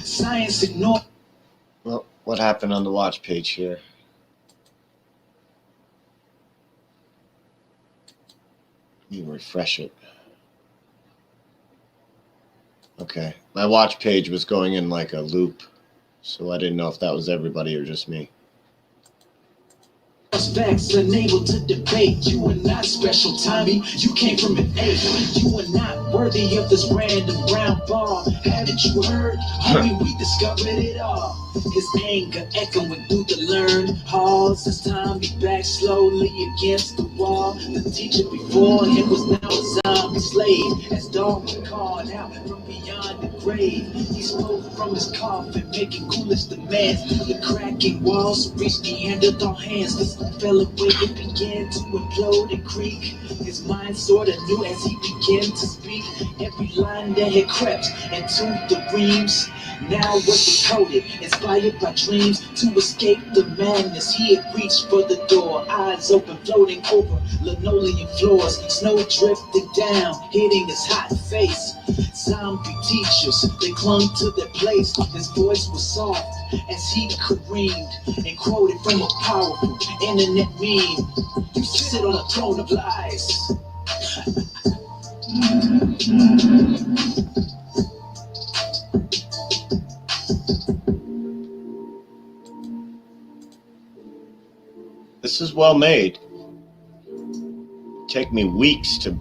Science ignore. Well, what happened on the watch page here? Let me refresh it. Okay, my watch page was going in like a loop, so I didn't know if that was everybody or just me. Facts unable to debate. You are not special, Tommy. You came from an 8. You are not worthy of this random brown ball. Haven't you heard? Homie, we discovered it all. His anger echoing through the learned halls as Tommy backed slowly against the wall. The teacher before him was now a zombie slave. As Darwin called out from beyond the grave, he spoke from his coffin, making ghoulish demands. The cracking walls reached Neanderthal hands. This fell away, it began to implode and creak. His mind sorta knew as he began to speak. Every line that had crept into the reams now was decoded, inspired by dreams to escape the madness. He had reached for the door, eyes open, floating over linoleum floors, snow drifting down, hitting his hot face. Zombie teachers, they clung to their place. His voice was soft as he careened and quoted from a powerful internet meme. You sit on a throne of lies. This is well made. Take me weeks to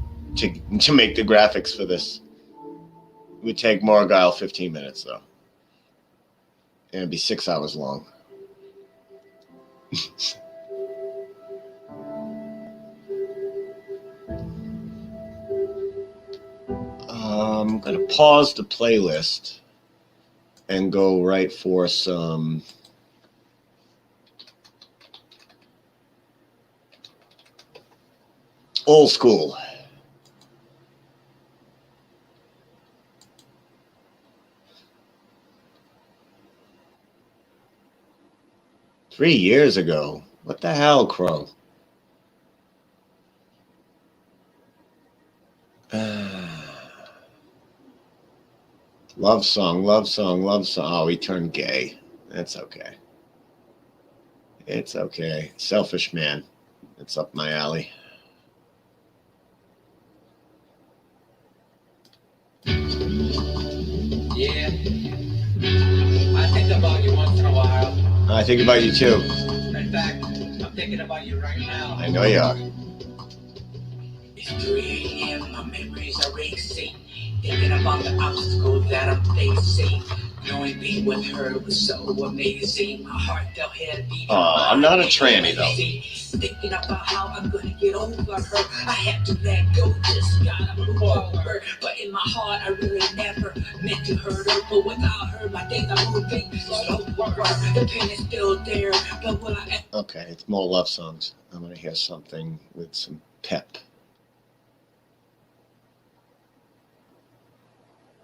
make the graphics for this. It would take Morgile 15 minutes though. And it'd be 6 hours long. I'm gonna pause the playlist and go right for some old school. Three years ago. What the hell, Crow? Love song, love song, love song. Oh, he turned gay. That's okay. It's okay. Selfish man. It's up my alley. Yeah. I think about you once in a while. I think about you too. In fact, I'm thinking about you right now. I know you are. It's 3 a.m. My memories are racing. Thinking about the obstacles that I'm facing. Knowing being with her was so amazing. My heart felt heavy. Oh, I'm not a tranny though. Thinking about how I'm gonna get over her. I had to let go, just gotta move over. But in my heart, I really never meant to hurt her. But without her, my days are moving slower. The pain is still there, but will I? Okay, it's more love songs. I'm gonna hear something with some pep.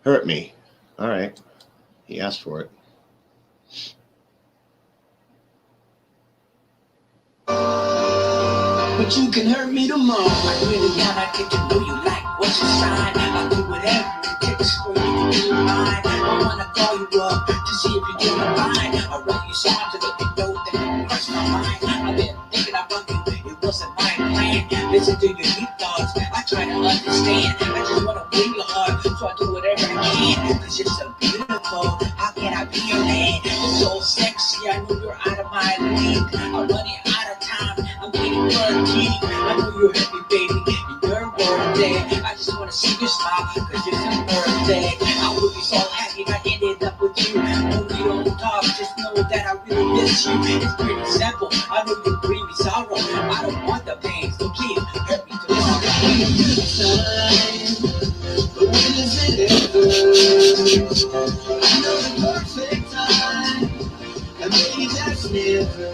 Hurt me. All right. He asked for it. But you can hurt me tomorrow. I really gotta get to know you like what you shine. I'll do whatever it takes for you to be mine. I wanna call you up to see if you're doing fine. I'll write you songs to let you know that you cross my mind. I've been thinking about you, it wasn't my plan. Listen to your deep thoughts, I try to understand. I just wanna win your heart, so I do whatever I can. Cause you're so beautiful, how can I be your man? You're so sexy, I know you're out of my league. I'm running out of time, I'm waiting for a key. I know you're happy, baby, and you're worth it. I just wanna see you smile, cause you're so perfect. I would be so happy if I ended up with you. When we don't talk, just know that I really miss you. It's pretty simple, I know you bring me sorrow. I don't want the pain, so please hurt me tomorrow. But when is it ever? I know the perfect time, and maybe that's never.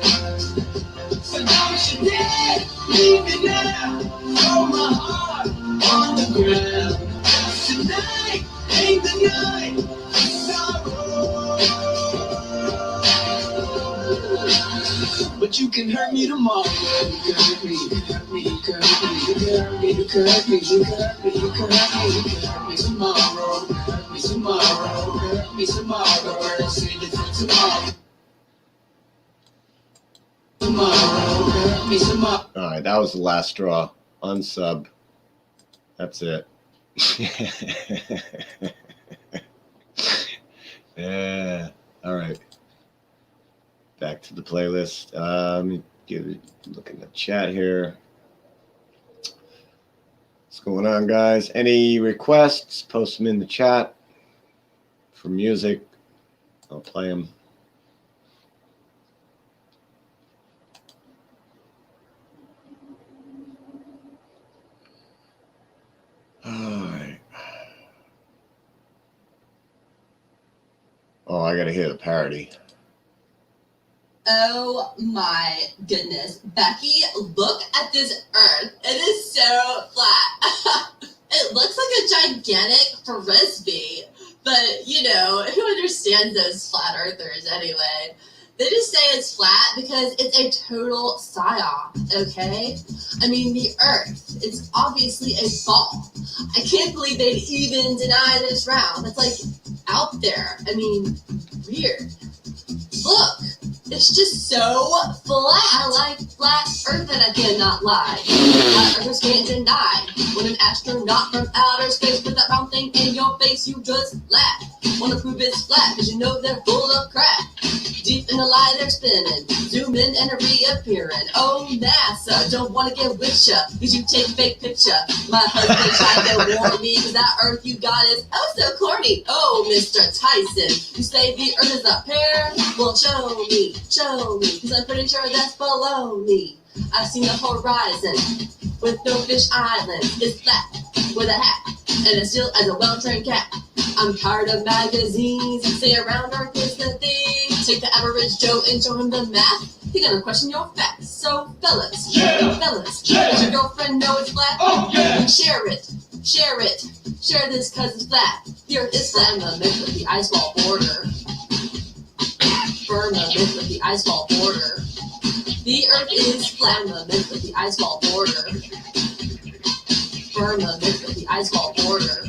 So don't you dare leave me now. Throw my heart on the ground. 'Cause tonight ain't the night for sorrow. But you can hurt me tomorrow. You can hurt me, you can hurt me, you can hurt me, you can hurt me, you can hurt me, you can hurt me, you can hurt me, you can hurt me tomorrow. Hurt me tomorrow, hurt me tomorrow. Let's see it tomorrow. All right, that was the last straw. Unsub. That's it. Yeah. All right. Back to the playlist. Let me look in the chat here. What's going on, guys? Any requests? Post them in the chat for music. I'll play them. All right. Oh, I gotta hear the parody. Oh my goodness. Becky, look at this earth. It is so flat. It looks like a gigantic frisbee. But, you know, who understands those flat earthers anyway? They just say it's flat because it's a total psyop, okay? I mean, the earth, it's obviously a ball. I can't believe they'd even deny that it's round. It's like out there. I mean, weird. Look, it's just so flat. I like flat earth and I cannot lie. Flat earthers can't deny. When an astronaut from outer space put that round thing in your face, you just laugh. Wanna prove it's flat, cause you know they're full of crap. Deep in the lie they're spinning, zoom in and reappearing. Oh, NASA, don't wanna get with ya, cause you take fake picture. My husband tried to warn me, cause that earth you got is oh so corny. Oh, Mr. Tyson, you say the earth is a pear? Well, show me, cause I'm pretty sure that's below me. I've seen the horizon with no fish islands. It's flat with a hat and as still as a well-trained cat. I'm tired of magazines that say around earth is the thing. Take the average Joe and show him the math. He's gonna question your facts. So fellas, does your girlfriend know it's flat? Oh yeah! Then share it. Share this cause it's flat. The earth is flat. Firmament with the ice wall border. Firmament with the ice wall border. The earth is flat. Firmament with the ice wall border. Firmament with the ice wall border.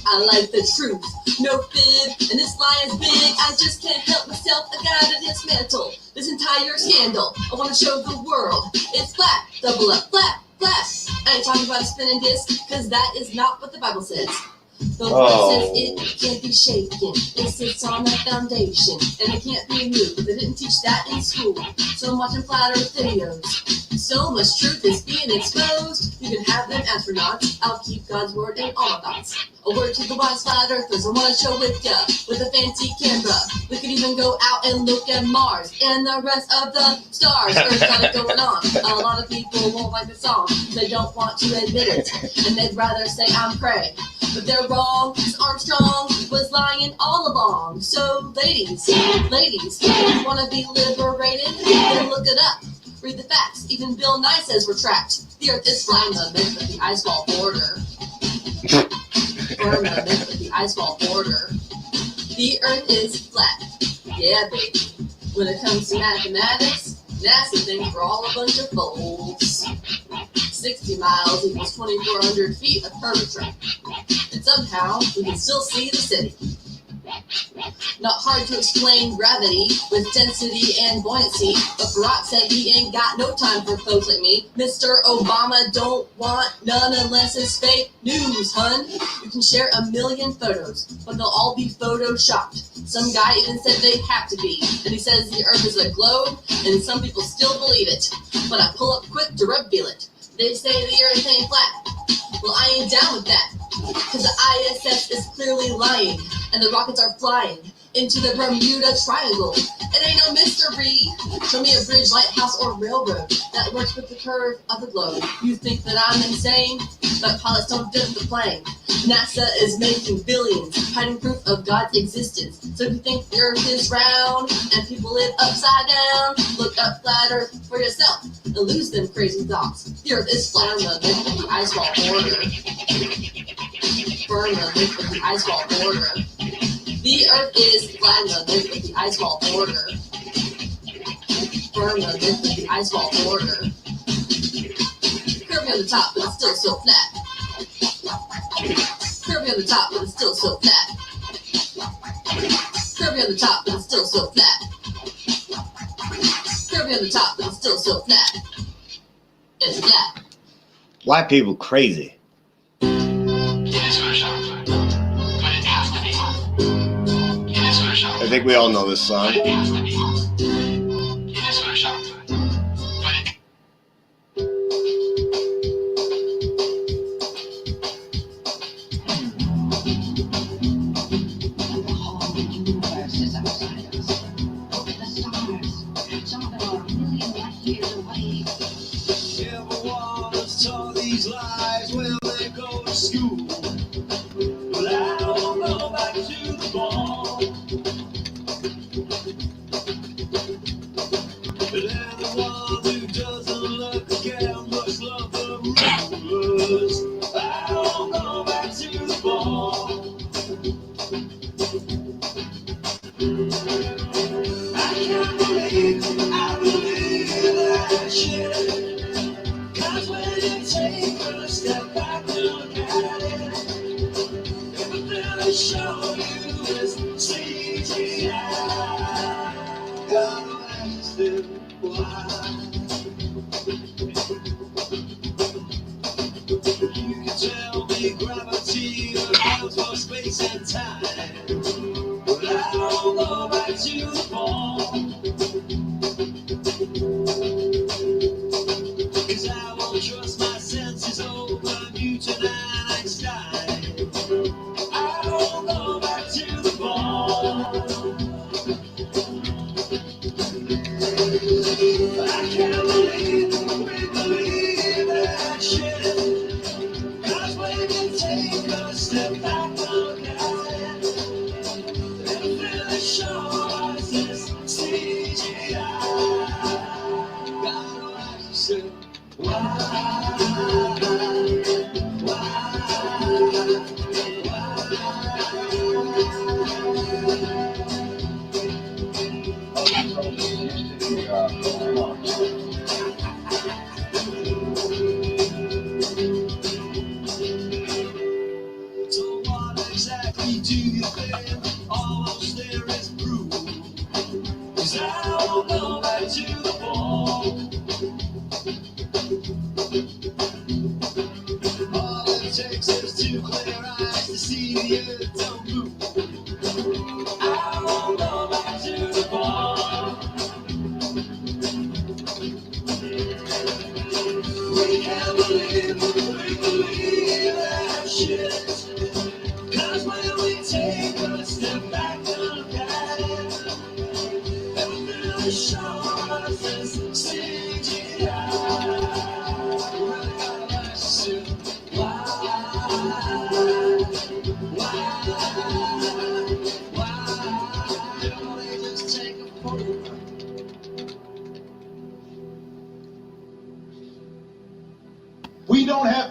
I I like the truth, no fib, and this lie is big. I just can't help myself. I gotta dismantle this entire scandal. I want to show the world it's flat, double up, flat, flat. I ain't talking about a spinning disc, because that is not what the Bible says. The Lord says it can't be shaken. It sits on a foundation, and it can't be moved. They didn't teach that in school, so I'm watching flat earth videos. So much truth is being exposed. You can have them astronauts. I'll keep God's word in all my thoughts. A word to the wise flat earthers. I want to show with ya with a fancy camera. We could even go out and look at Mars and the rest of the stars. Earth got it going on. A lot of people won't like the song. They don't want to admit it, and they'd rather say I'm cray. But they're wrong, 'cause Armstrong was lying all along. So ladies, if you want to be liberated, then look it up. Read the facts. Even Bill Nye says we're trapped. The earth is flat, the myth of the iceball border. Burn the myth of the iceball border. The earth is flat. Yeah, baby. When it comes to mathematics, NASA thinks we're all a bunch of fools. 60 miles equals 2,400 feet of curvature. And somehow, we can still see the city. Not hard to explain gravity with density and buoyancy, but Barack said he ain't got no time for folks like me. Mr. Obama don't want none unless it's fake news, hun. You can share 1,000,000 photos, but they'll all be photoshopped. Some guy even said they have to be, and he says the earth is a globe, and some people still believe it. But I pull up quick to reveal it. They say the earth ain't flat. Well, I ain't down with that, because the ISS is clearly lying, and the rockets are flying into the Bermuda Triangle. It ain't no mystery. Show me a bridge, lighthouse, or railroad that works with the curve of the globe. You think that I'm insane? But pilots don't dip the plane. NASA is making billions, hiding proof of God's existence. So if you think the earth is round and people live upside down, look up flat earth for yourself and lose them crazy thoughts. The earth is flat on the myth of the iceball border. Burn the myth of the iceball border. The earth is flat on the myth of the iceball border. Burn the myth of the iceball border. Curvy on the top, but it's still so flat. Curvy on the top, but it's still so flat. Curvy on the top, but it's still so flat. Curvy on the top, but it's still so flat. It's flat. White people crazy. It is Photoshop, but it has to be. It is Photoshop. I think we all know this song. But it has to be. It is Photoshop, but it The whole universe is outside us. Look at the stars. Some of them are a million light years away. Everyone has taught these lies when they go to school. But I don't go back to the ball. But anyone who doesn't look again must love the rulers. I don't go back to the ball. I can't believe that shit. 'Cause when you take a step back and look at it, everything I show you is CGI. Gotta ask them why. You can tell me gravity accounts for space and time, but I don't go back to the ball. 'Cause I won't trust my senses over Newton and Einstein. I don't go back to the ball. I can't believe we believe that shit. 'Cause when you take a step back and look at it,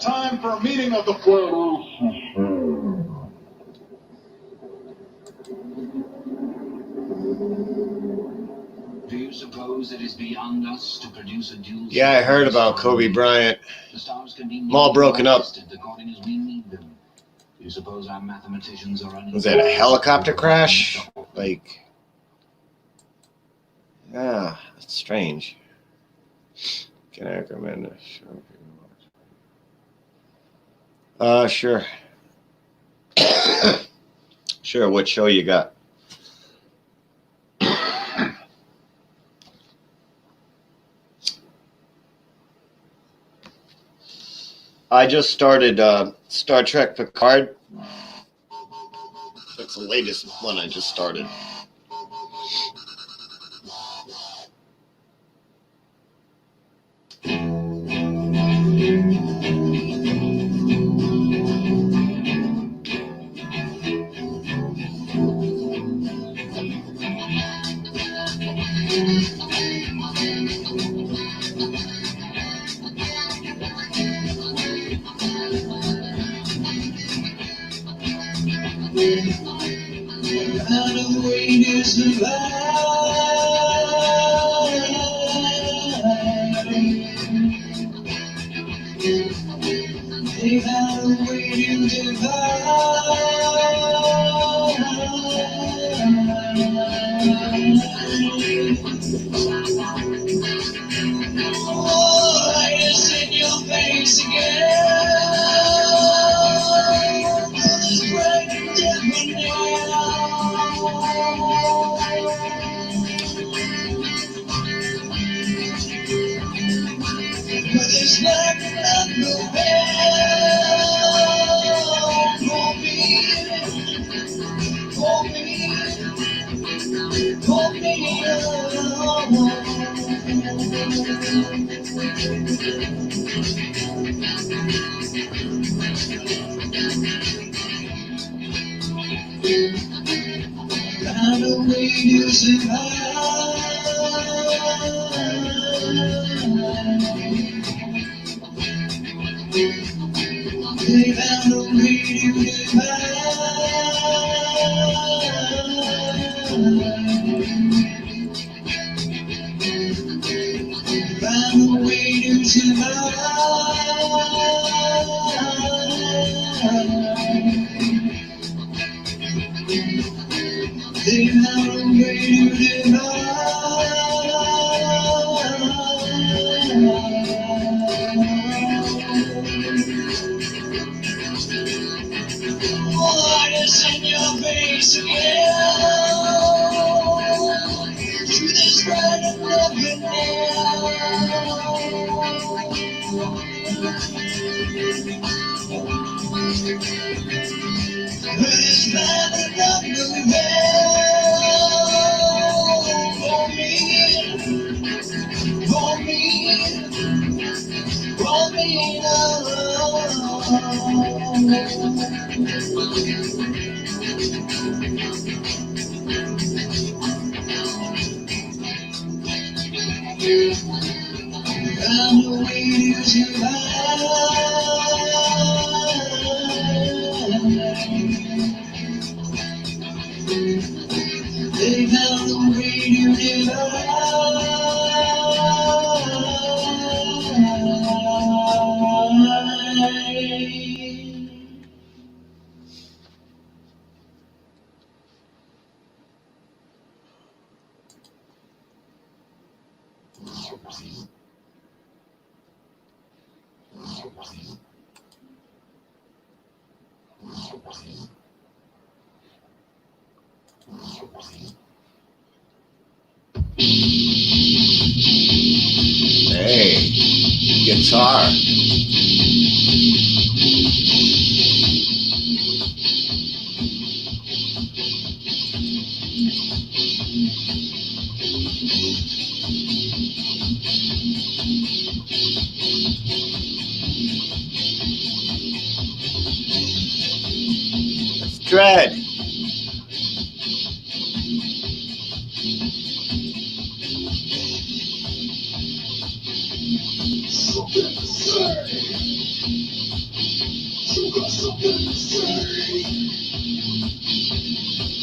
time for a meeting of the flat. Do you suppose it is beyond us to produce a dual? Yeah, I heard about Kobe Bryant. The stars can be I'm all broken up. according as we need them. Do you suppose our mathematicians are Was that a helicopter crash? Like, yeah, that's strange. Can I recommend a show? Sure. Sure, what show you got? I just started Star Trek Picard. That's the latest one I just started. Hey, guitar. That's Dread. something to say. You got something to say.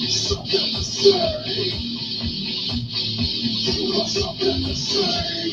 Something to say. You got something to say.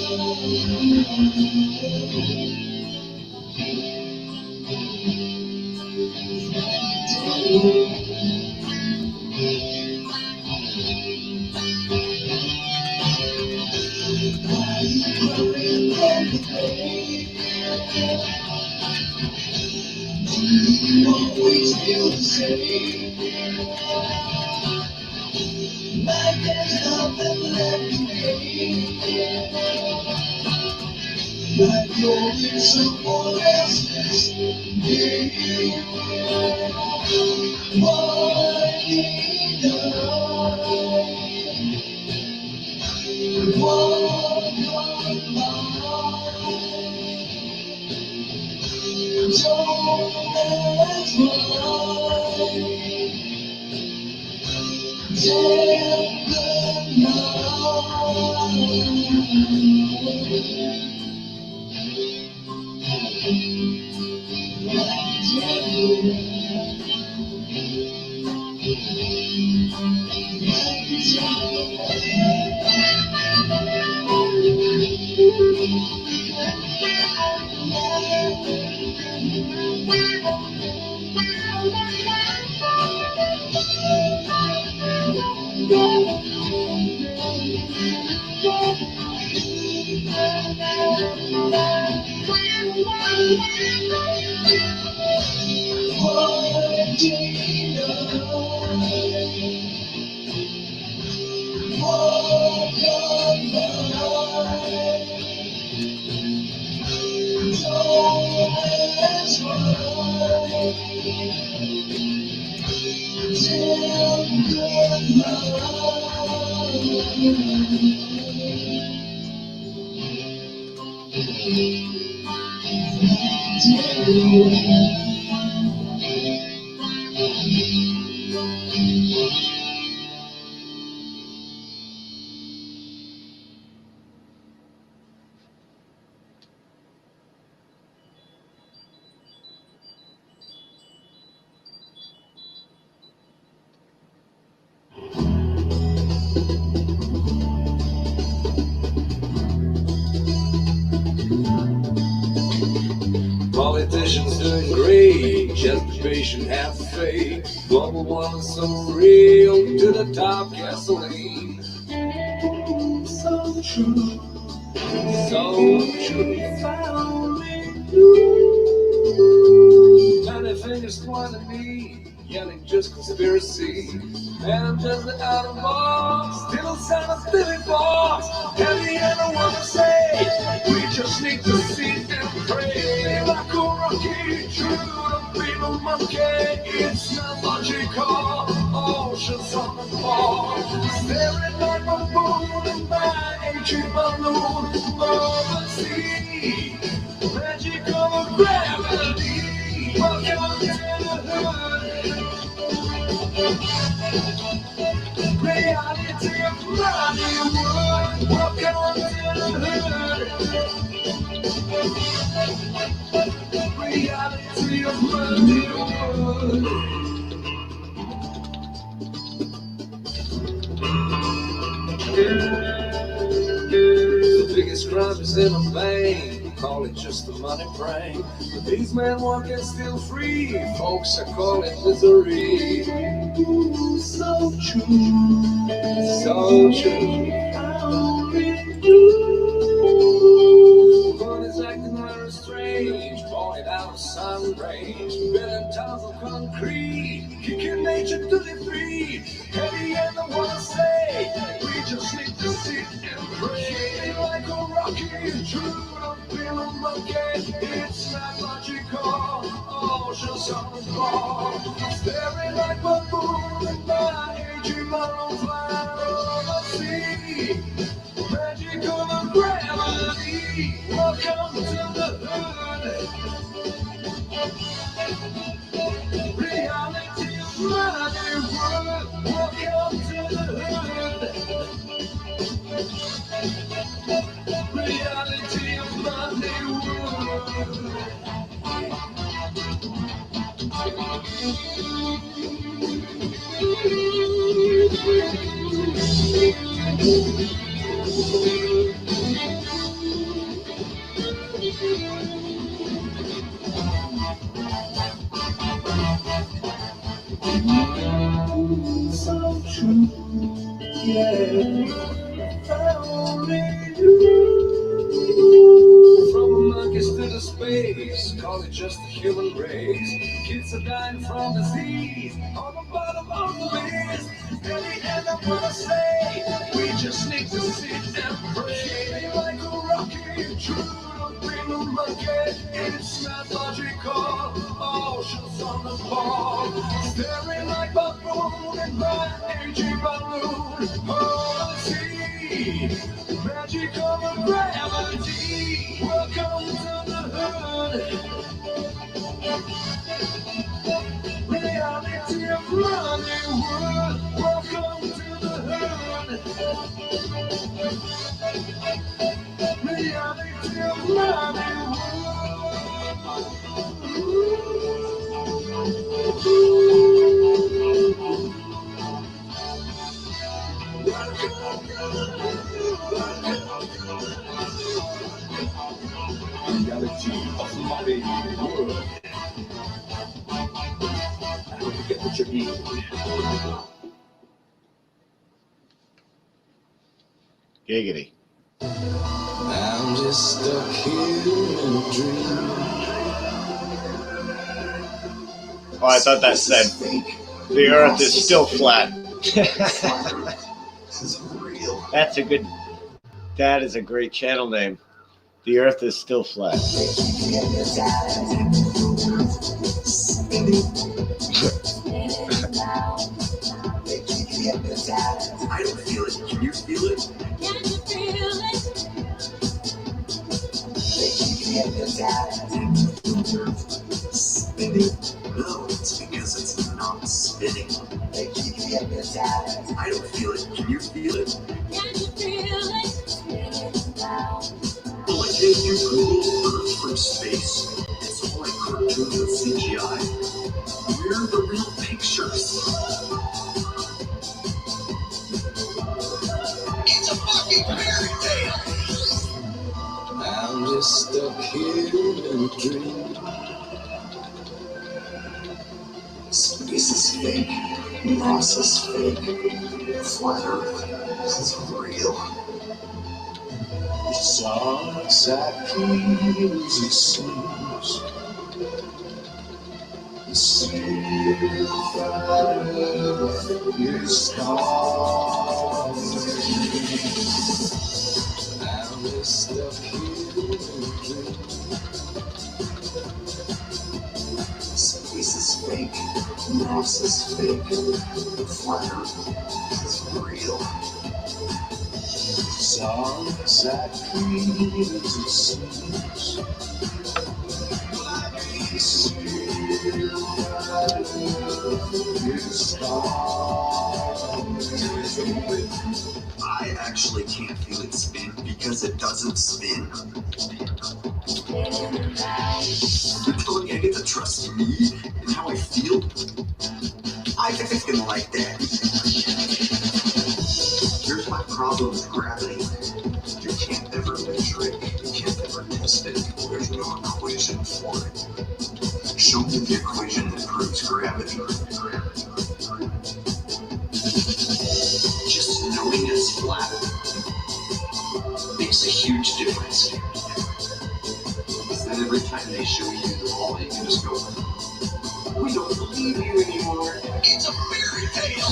Always feel the same. Like there's nothing left to gain. Like you're in someone else's game. What did I walk on by? Don't ask why. Take the Politicians doing great, just be patient, have faith. Global warming so real, to the top gasoline. So true, so true. Many fingers pointing at me, yelling just conspiracy. And I'm just out of box, still a scientific box. And the other one to say, we just need to sit and pray. Like a rocky, true to be a monkey. It's not logical, oceans on the floor. Staring like a moon in my ancient balloon over the sea. Magical gravity, welcome to the hood. Reality of Hollywood, welcome to the hood. Reality of Hollywood. The biggest crime is in a bank, call it just a money prank. But these men walking still free, folks are calling misery. So true, so true. One is acting very strange, pointed out of sun range. Building towns of concrete, kicking nature to the free. Heavy and the one to say, we just need to sit and pray. Like a rocky, true, don't feel a monkey. It's not logical, oceans on the floor. Staring like a moon in my aging model fly over the sea. Magical gravity, welcome to the hood. Reality of Hollywood, welcome to the hood. Reality of Hollywood. just a human race. Kids are dying from disease on the bottom of the list. In the end, I wanna say we just need to sit and pray like a rocket. True to be the rocket, it's not logical. Oceans on the ball, staring like buffoon and my aging balloon. Oh, see, magic over gravity. Welcome to the hood. Reality of Hollywood. Welcome to the hood. Reality of Reality of Hollywood. I hope you get what you need. Giggity. I'm just stuck here in a dream. Oh, I thought that said the earth is still flat. That is a great channel name. The earth is still flat. I don't feel it. Can you feel it? Can you feel it? No, it's because it's not spinning. I don't feel it. Can you feel it? Can you feel it? Well, I gave you Google Earth from space. It's all like cartoons and CGI. We're the real pictures. It's a fucking fairy tale. I'm just stuck here in a dream. Space is fake. NASA's fake. Flat Earth is real. It's all exactly as it seems. The sea of flat Earth is calm. I'm just stuck here in a dream. Space is fake. NASA's fake. Flat Earth is real. It's all exactly as it seems. The sea of flat Earth is calm. I actually can't feel it spin because it doesn't spin. You're telling me I get to trust me and how I feel? I fucking like that. Here's my problem with gravity. You can't ever measure it. You can't ever test it. There's no equation for it. Show me the equation that proves gravity. Just knowing it's flat makes a huge difference. Then every time they show you the ball, you can just go, we don't believe you anymore. It's a fairy tale.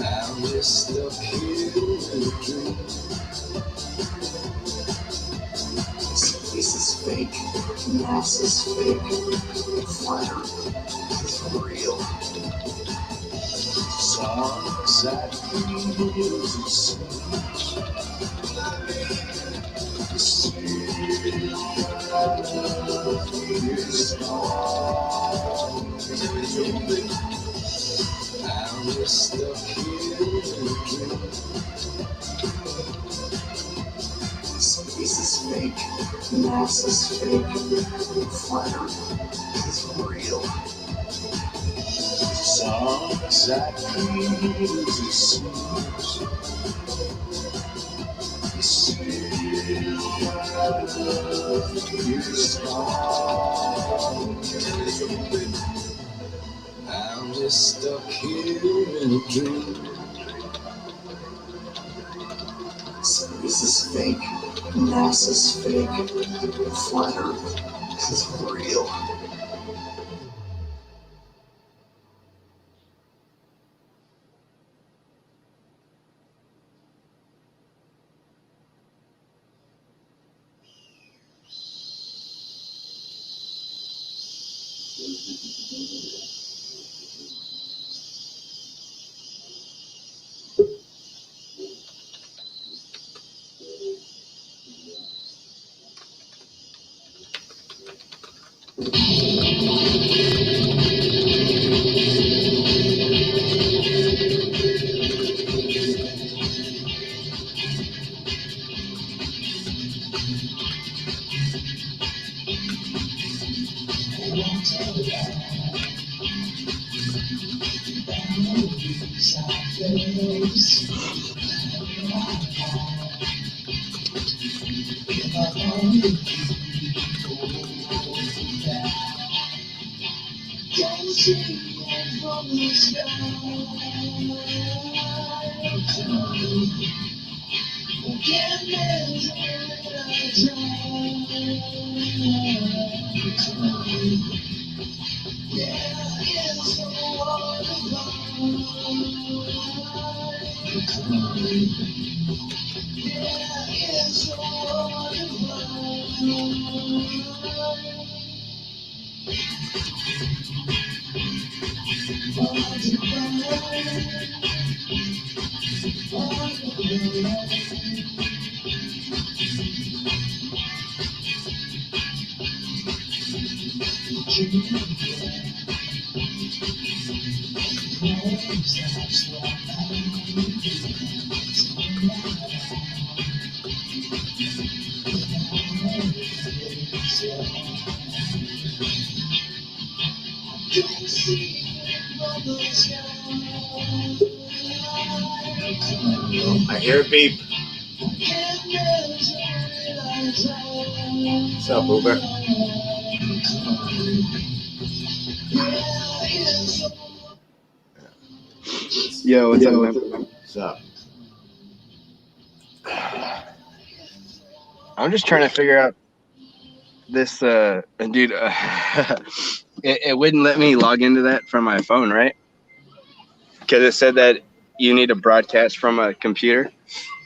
I'm just stuck here in a dream. Space is fake. NASA's fake. Flat Earth is real. It's all exactly as it seems. The sea of flat Earth is calm. I'm just stuck here in a dream. Space is fake. NASA's fake. Flat Earth is real. It's all exactly as it seems. The sea of flat Earth is calm. I'm just stuck here in a dream. Space is fake. NASA's fake. Flat Earth This is real. I hear a beep. What's up, Uber? Yo, what's up, man? What's up? I'm just trying to figure out this, dude. It wouldn't let me log into that from my phone, right? Because it said that you need to broadcast from a computer.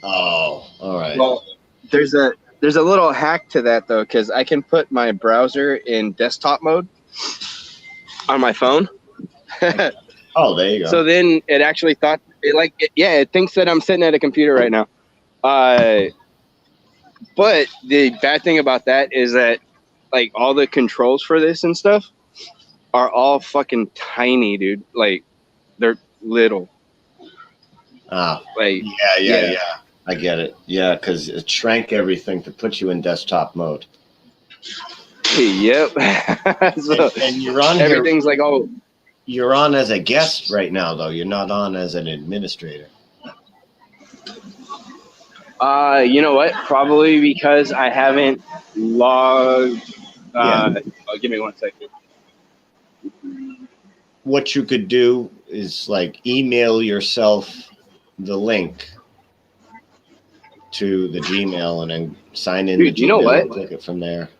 Oh, all right. Well, there's a little hack to that though, because I can put my browser in desktop mode on my phone. Oh, there you go. So then it actually thought it thinks that I'm sitting at a computer right now. But the bad thing about that is that like all the controls for this and stuff are all fucking tiny, dude. Like they're little. Like Yeah. I get it. Yeah, because it shrank everything to put you in desktop mode. Yep. So and you're on everything's here, like, oh, you're on as a guest right now, though. You're not on as an administrator. You know what? Probably because I haven't logged. Give me 1 second. What you could do is like email yourself the link to the Gmail and then sign in Dude, the Gmail you know what? and click it from there.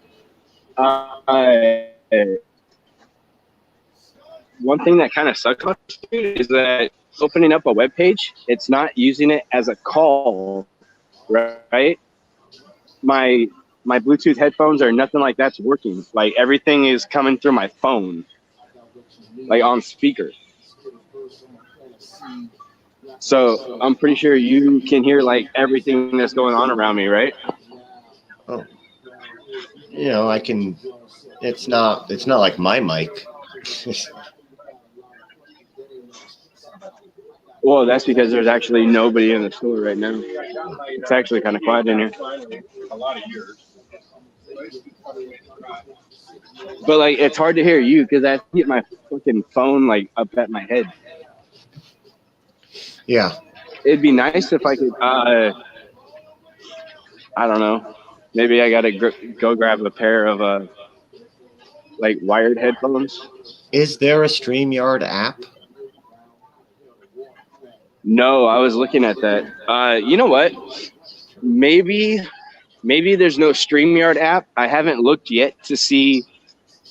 One thing that kind of sucks about this, dude, is that opening up a web page, it's not using it as a call, right? My Bluetooth headphones or nothing like that's working. Like everything is coming through my phone, like on speaker. So I'm pretty sure you can hear like everything that's going on around me, right? Oh, you know, I can. It's not like my mic. Well, that's because there's actually nobody in the store right now. It's actually kind of quiet in here. A lot of years. But like, it's hard to hear you because I get my fucking phone like up at my head. Yeah. It'd be nice if I could. I don't know. Maybe I gotta go grab a pair of like wired headphones. Is there a StreamYard app? No, I was looking at that. You know what? Maybe maybe there's no StreamYard app. I haven't looked yet to see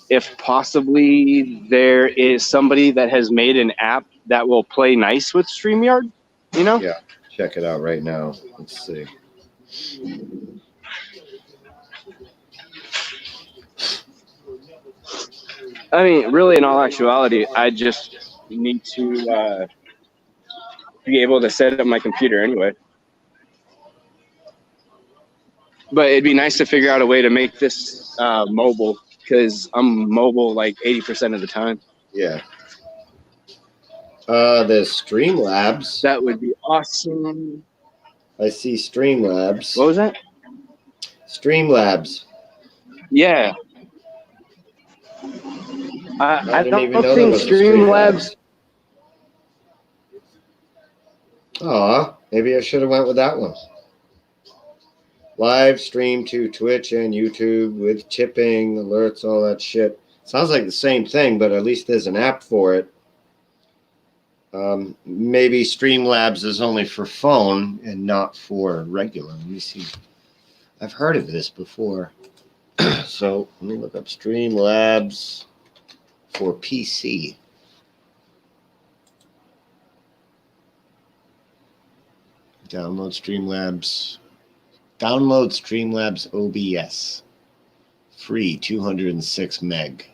if possibly there is somebody that has made an app that will play nice with StreamYard, you know? Yeah, check it out right now. Let's see. I mean, really, in all actuality, I just need to be able to set up my computer anyway. But it'd be nice to figure out a way to make this mobile, because I'm mobile like 80% of the time. Yeah. There's Streamlabs. That would be awesome. I see Streamlabs. What was that? Streamlabs. Yeah. I didn't don't even know there think was a Streamlabs. Aw, maybe I should have went with that one. Live stream to Twitch and YouTube with tipping, alerts, all that shit. Sounds like the same thing, but at least there's an app for it. Maybe Streamlabs is only for phone and not for regular. Let me see. I've heard of this before. So let me look up Streamlabs for PC. Download Streamlabs. Download Streamlabs OBS. Free 206 meg.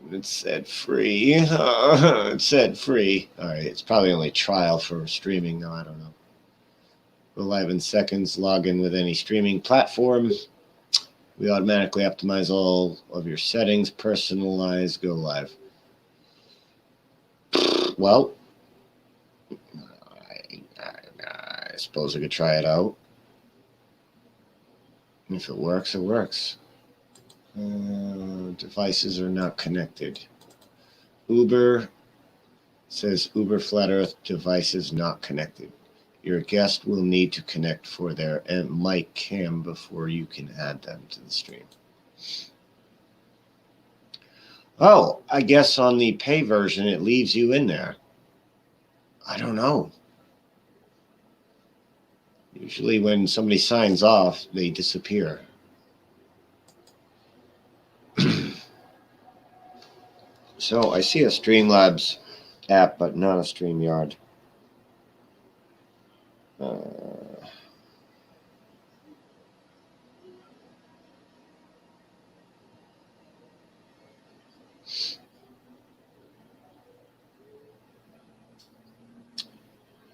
It said free. It said free. All right, it's probably only trial for streaming. No, I don't know. Go live in seconds. Log in with any streaming platform. We automatically optimize all of your settings. Personalize. Go live. Well, I suppose I could try it out. If it works, it works. Devices are not connected. Uber says Uber Flat Earth devices not connected. Your guest will need to connect for their mic cam before you can add them to the stream. Oh, I guess on the pay version it leaves you in there. I don't know. Usually when somebody signs off, they disappear. So I see a Streamlabs app, but not a StreamYard.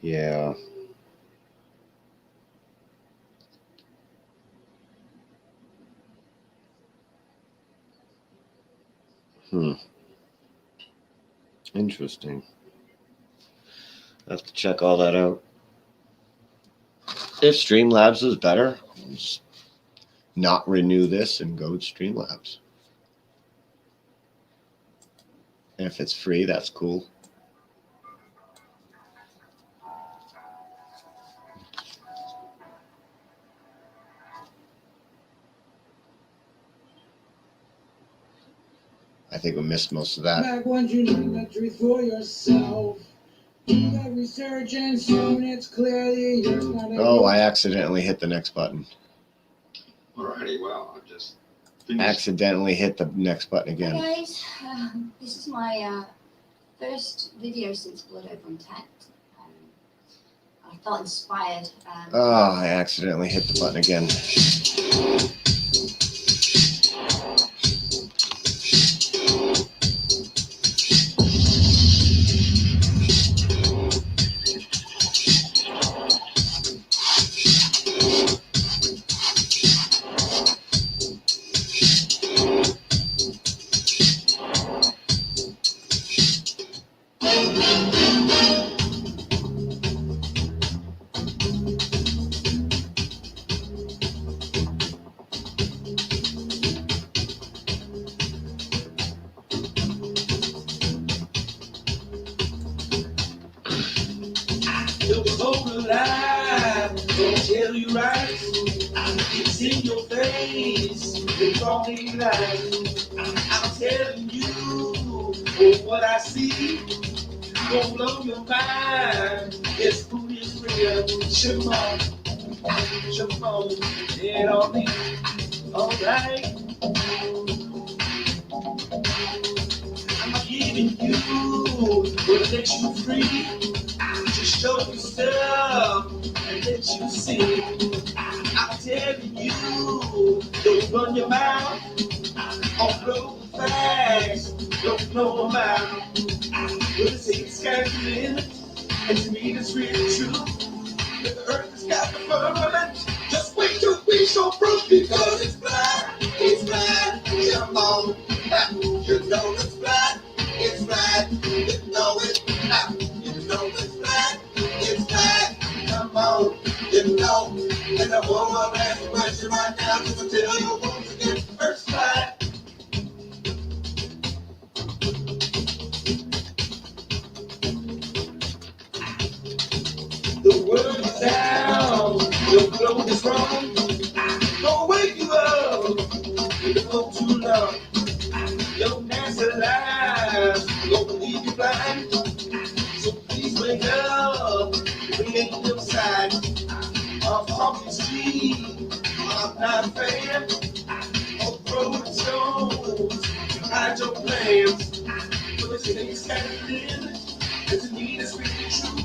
Yeah. Interesting. I have to check all that out. If Streamlabs is better, I'll just not renew this and go to Streamlabs. And if it's free, that's cool. I think we missed most of that. Back when you knew the truth for yourself. Do the research and soon it's clearly you're not a Oh, I accidentally hit the next button. Alrighty, well, I just Accidentally hit the next button again. Hey guys, this is my first video since Blood Over Intent. I felt inspired. Oh, I accidentally hit the button again. Look over live, don't tell you right. It's in your face, it's all me life. I'm telling you, what I see, gonna blow your mind. It's food is real. yeah, jump on, get on me, alright. I'm giving you what makes you free. Just show yourself and let you see. I'm telling you, don't run your mouth on blow fast, don't know about. Well, they say it's sky's the limit, and to me it's really true. The earth has got the firmament. Just wait till we show proof, because it's black, come on. You know it's black, you know it. You know it's black, come on. You know, and the whole world has a question right now, just to tell you once again, earth's black. The world is down, your globe is wrong. Don't wake you up, you go too long. Your nasty lies, don't believe you blind. So please wake up, we ain't your side. I'm talking street, I'm not a fan. Oh, throwing stones, hide your plans. But this thing's kind of limit, cause you need is really true.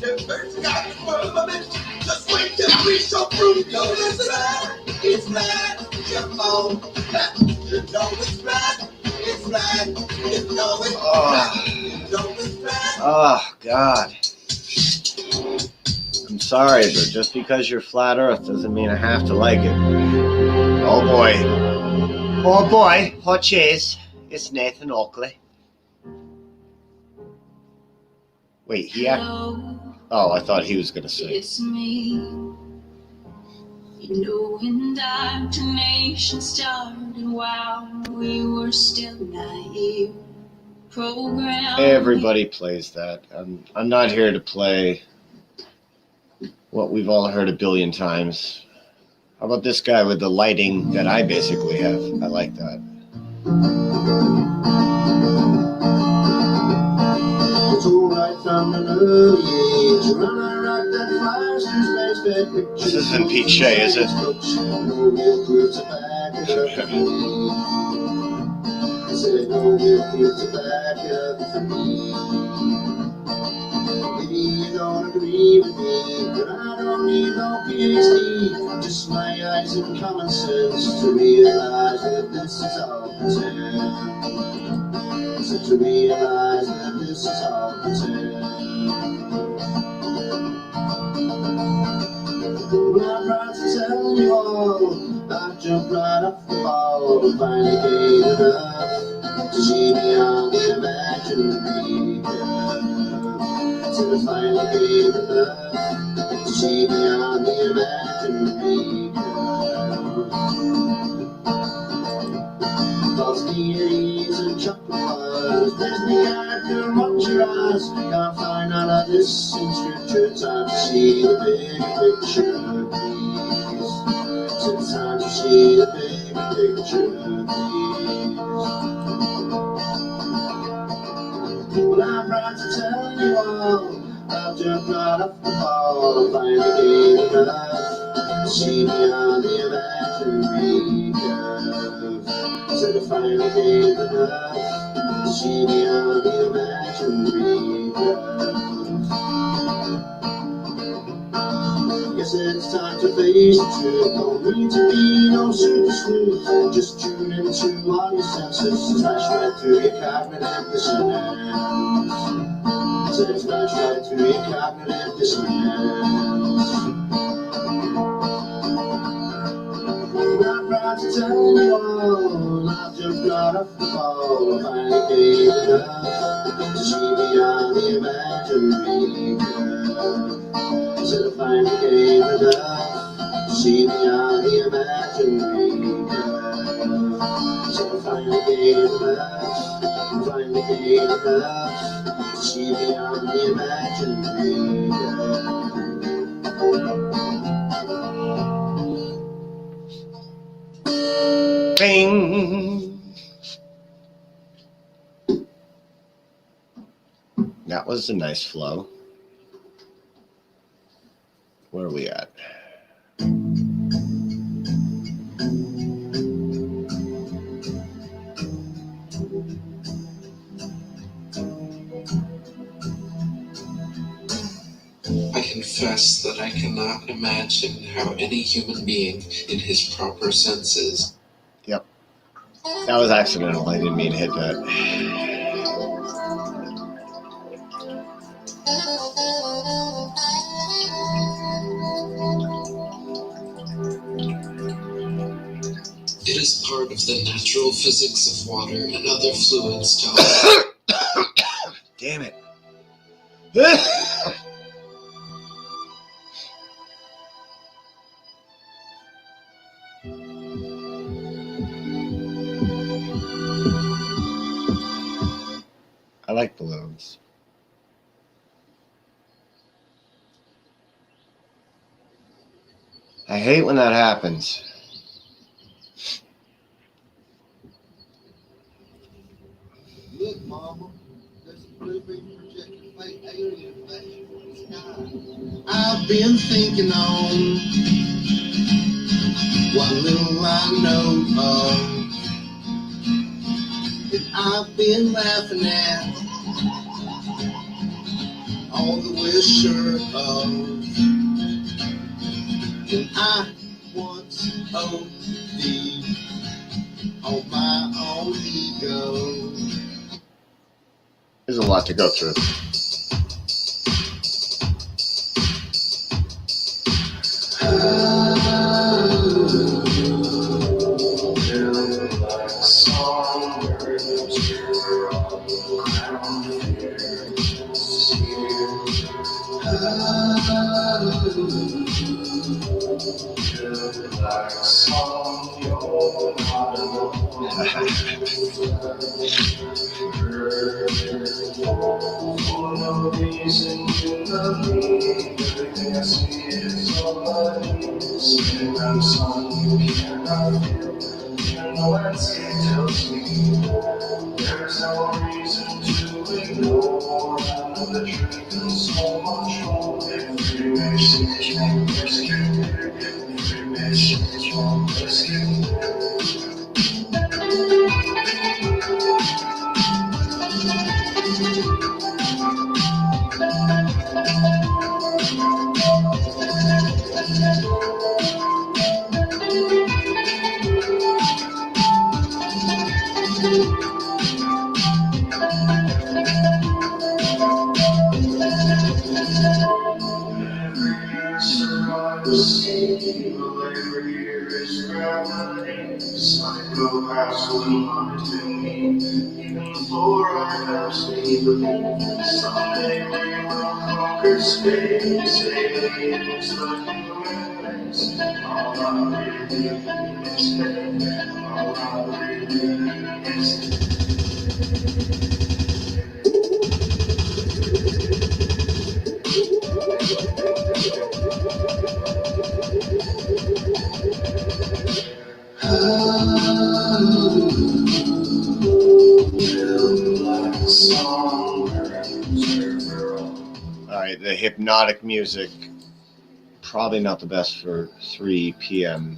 The earth's got the firmament. Just wait till we show proof. You know it's black, come on. You know it's black, you know it. You know it's black. Oh, God. I'm sorry, but just because you're flat Earth doesn't mean I have to like it. Oh, boy. Oh, boy. Hot cheese. It's Nathan Oakley. Wait, he Oh, I thought he was going to sing. It's me. You know, when indoctrination started while we were still naive. Program. Everybody plays that. I'm not here to play what we've all heard a billion times. How about this guy with the lighting that I basically have? I like that. It's alright from an early age. Run a rock that flies through space, bad pictures. This isn't Pete Shea, is it? No real proof to back it up for me. I said no real proof to back it up for me. Maybe you don't agree with me, but I don't need no PhD. Just my eyes and common sense to realize that this is all pretend. To realize that this is all pretend. Well, I'm proud to tell you all, I jumped right off the ball, finally gave it up to see beyond the imaginary curve. Till I finally gave it up to see beyond the imaginary curve. False deities and chocolate bars, Disney character, watch your eyes. Can't find none of this in scripture. Time to see the big picture, please. It's time to see the big picture, please. Well, I'm proud to tell you all, I've jumped right off the ball, finally gave it up to see beyond the imaginary curve. Said I finally gave it up to see beyond the imaginary curve. Guess it's time to face the truth. Don't need to be no super sleuth. Just tune into all your senses. Smash right through your cognitive dissonance. Said smash right through your cognitive dissonance. I'm proud to tell you all, I've jumped right off the ball, finally gave it up to see beyond the imaginary curve. Said I finally gave it up to see beyond the imaginary curve. Said I finally gave it up to see beyond the imaginary curve. Bing! That was a nice flow. Where are we at? I confess that I cannot imagine how any human being in his proper senses. Yep. That was accidental. I didn't mean to hit that. It is part of the natural physics of water and other fluids to Damn it. I like balloons. I hate when that happens. Look, Mama, there's a blue beam projecting fake alien flash from the sky. I've been thinking on what little I know of, and I've been laughing at all that we're sure of. And I once OD'd on my own ego. There's a lot to go through. There's no reason to ignore the truth and so much more. Information is wrong, rescue. Information is wrong, rescue. Psychopaths will lie to me, even before I have seen them. Someday we will conquer space, aliens, the human race. All I really need is heaven. All I really need is All right, the hypnotic music, probably not the best for 3 p.m.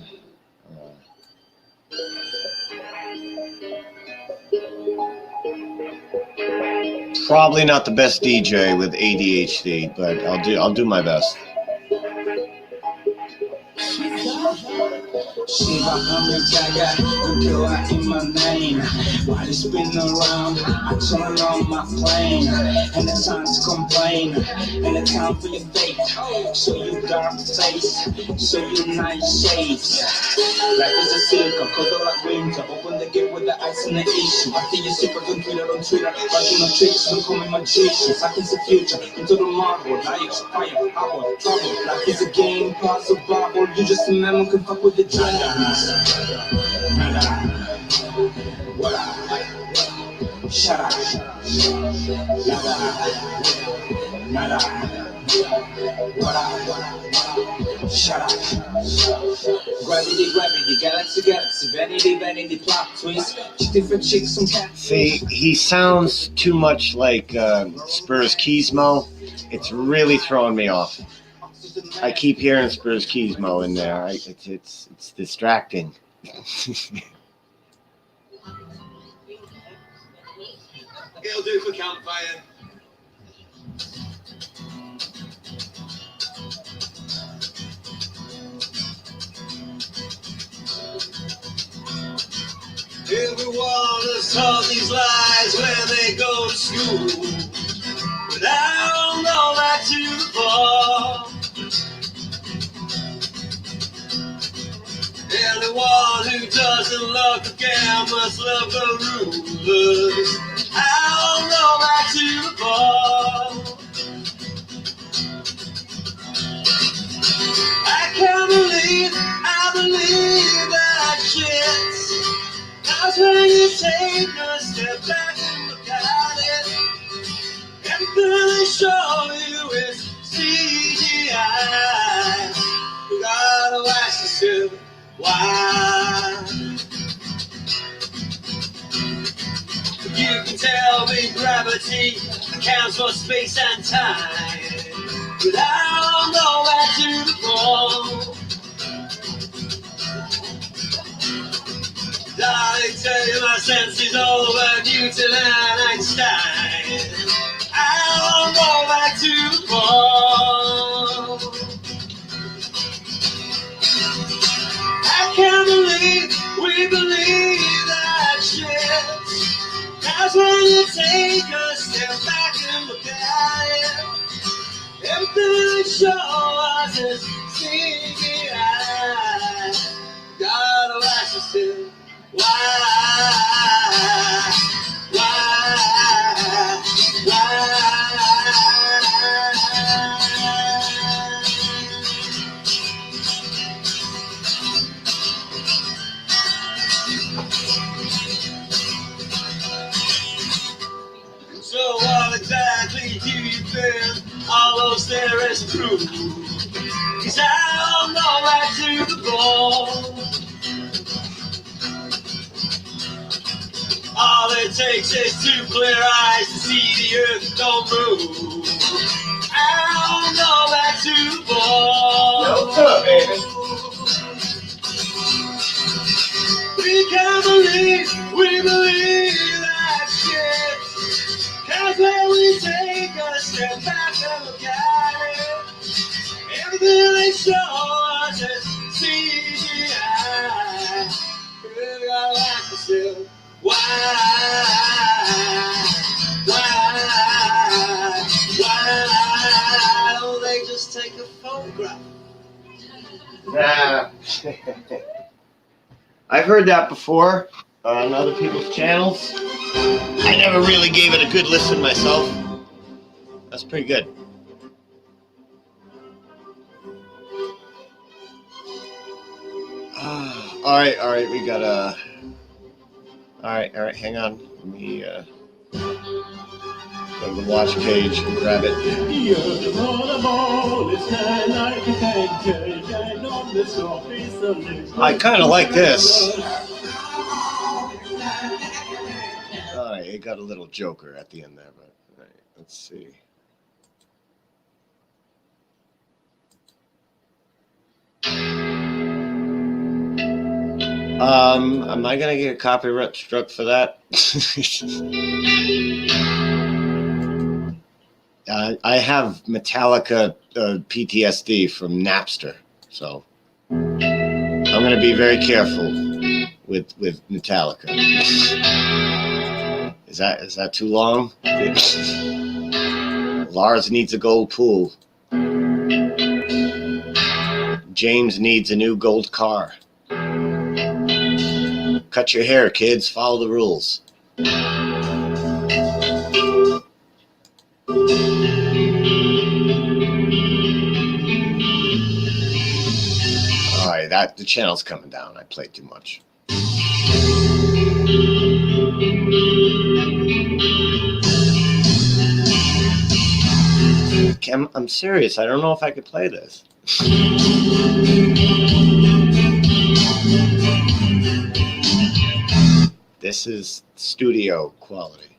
Probably not the best DJ with ADHD, but I'll do my best. Shiva, Gaga, the girl in my name. While you spin around, I turn on my plane. And the signs complain, and the time for your fate. So you dark face, so you nice shades. Life is a circle, cold like winter. Open the gate with the ice and the issue. I think you're super on Twitter, watching my tricks, don't call me magicians. I can see future into the marble. Lights, fire, power, trouble. Life is a game, pass a bubble. You just remember, can fuck with the dragons. Shut up. Nada. Shut up. Gravity, galaxy, vanity, plot twist. Different chicks and cats. See, he sounds too much like Spurs Keysmo. It's really throwing me off. I keep hearing Spurs Keysmo in there. It's distracting. Yeah, I'll do a quick campfire. Everyone is taught these lies when they go to school, but I don't know that to the ball. Anyone who doesn't love the game must love the rulers. I don't know that to the ball. I can't believe I believe that shit. That's when you take a step back and look at it. Everything they show you is CGI. You gotta ask yourself why. You can tell me gravity accounts for space and time, but I don't know where to go. Darling, tell you my sense is over Newton and Einstein. I don't know where to go. I can't believe we believe that shit. That's when you take a step back and look at it. Everything they show us is CGI. Gotta ask yourself why So what exactly do you feel all those theories prove? 'Cause I don't know where to go. All it takes is two clear eyes to see the earth don't move. I don't know where to go. What's up, baby? We can't believe we believe that shit. 'Cause when we take a step back and look at it, everything they show us is CGI. We gotta ask ourselves why don't they just take a photograph? Nah. I've heard that before on other people's channels. I never really gave it a good listen myself. That's pretty good. All right, we got a... All right, hang on. Let me go to the watch page and grab it. I kind of like this. All right, it got a little Joker at the end there, but all right, let's see. Am I gonna get copyright struck for that? I have Metallica PTSD from Napster, so I'm gonna be very careful with Metallica. Is that too long? Lars needs a gold pool. James needs a new gold car. Cut your hair, kids. Follow the rules. All right, the channel's coming down. I played too much. I'm serious. I don't know if I could play this. This is studio quality.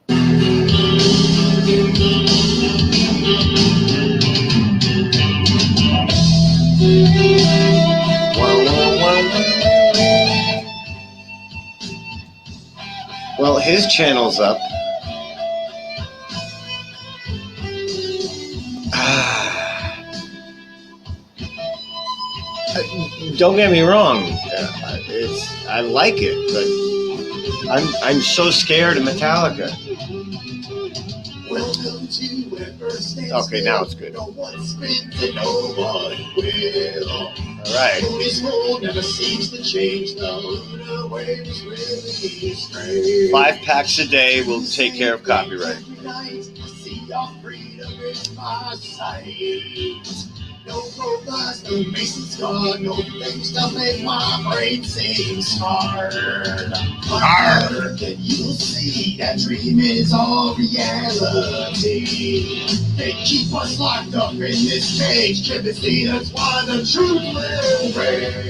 his channel's up. Don't get me wrong. I like it, but I'm so scared of Metallica. Welcome to where first stands Okay, now it's good. No one spins and no one will. All right. This world never seems to change. The lunar wave is really strange. 5 packs a day will take care of copyright. See your freedom in my sight. No robots, no Mason scar, no things to make my brain seem smart. Harder than you'll see, that dream is all reality. They keep us locked up in this cage, Timothy, that's why the truth will rage.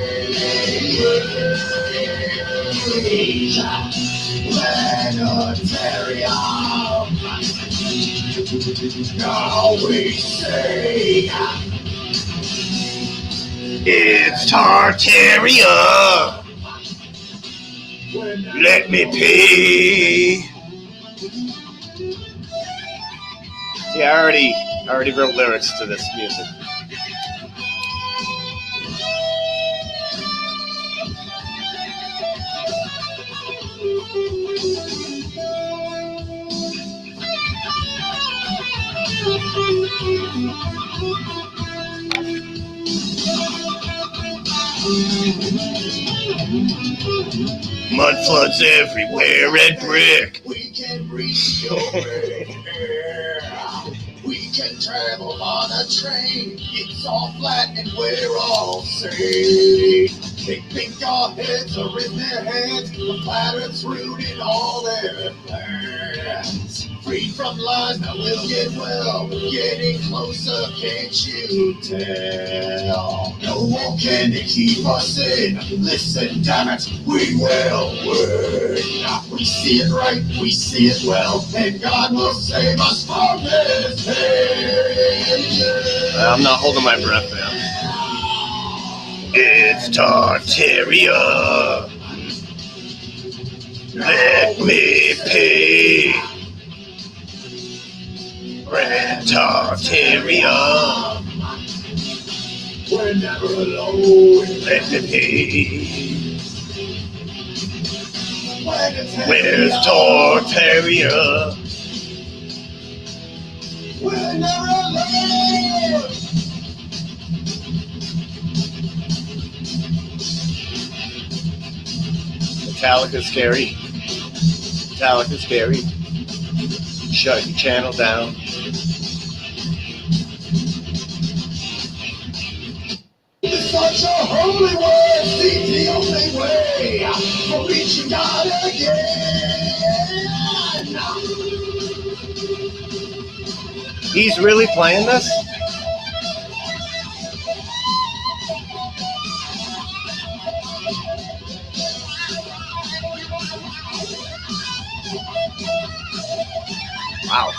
Planetarium. Now we say it's Tartaria. Let me pee. See, I already wrote lyrics to this music. Mud floods everywhere, red brick. We can reach your hair. We can travel on a train. It's all flat and we're all safe. They think our heads are in their hands. The planet's rooted all their plans. Free from lies, now we'll get well. We're getting closer, can't you tell? No one can keep us in. Listen, damn it, we will win. We see it right, we see it well, and God will save us from this hell. I'm not holding my breath, man. It's Tartaria. Let me pee. Red Tartaria. We're never alone. Let me pee. Where's Tartaria? We're never alone. Metallica's scary. Metallica's scary. Shut your channel down. It's such a holy word, see the only way for reaching God again. He's really playing this? Wow.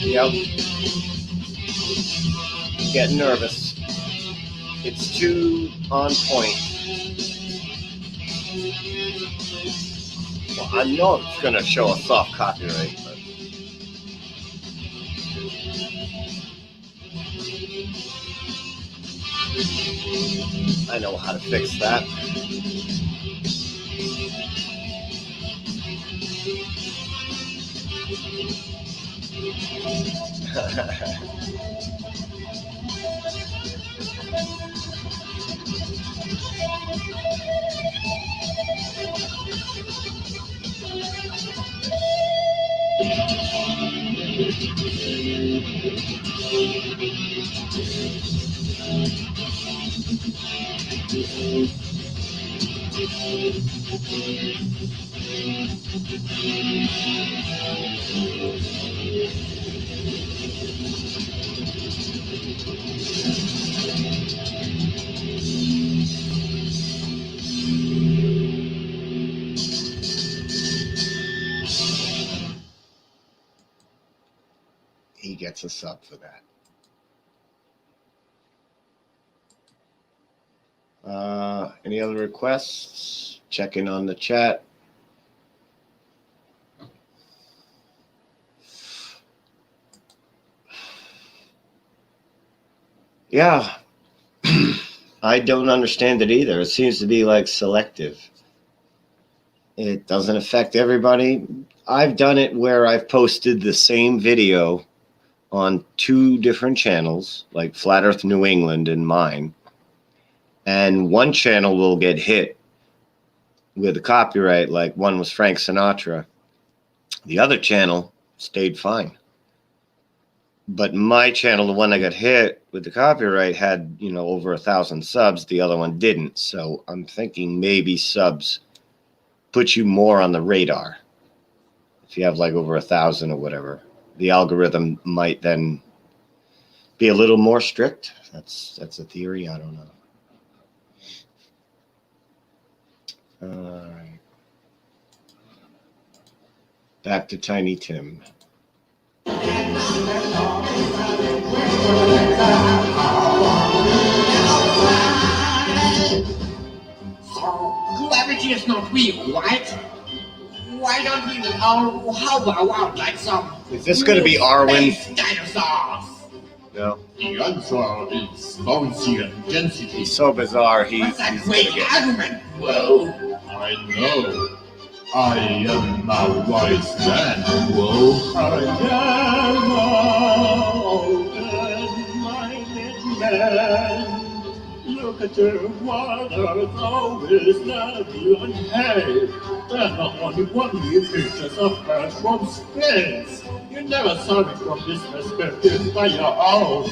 Yep. Getting nervous. It's too on point. Well, I know it's going to show a soft copyright, but I know how to fix that. He gets a sub for that. Any other requests? Check in on the chat. Yeah. I don't understand it either. It seems to be like selective. It doesn't affect everybody. I've done it where I've posted the same video on 2 different channels, like Flat Earth New England and mine. And one channel will get hit with a copyright, like one was Frank Sinatra. The other channel stayed fine. But my channel, the one that got hit with the copyright, had, over 1,000 subs. The other one didn't. So I'm thinking maybe subs put you more on the radar. If you have like over 1,000 or whatever, the algorithm might then be a little more strict. That's a theory. I don't know. All right. Back to Tiny Tim. So, gravity is not real, right? Why don't we all hover around like some... Is this going to be Arwen? Dinosaurs! No. The answer is bouncy and density. He's so bizarre, he's What's that going great to get... argument? Whoa! I know. I am a wise man. Whoa. I am open-minded man. Look at your water, always love you, and hey, there's not only one new pictures of Earth from space. You never saw it from this perspective by your own.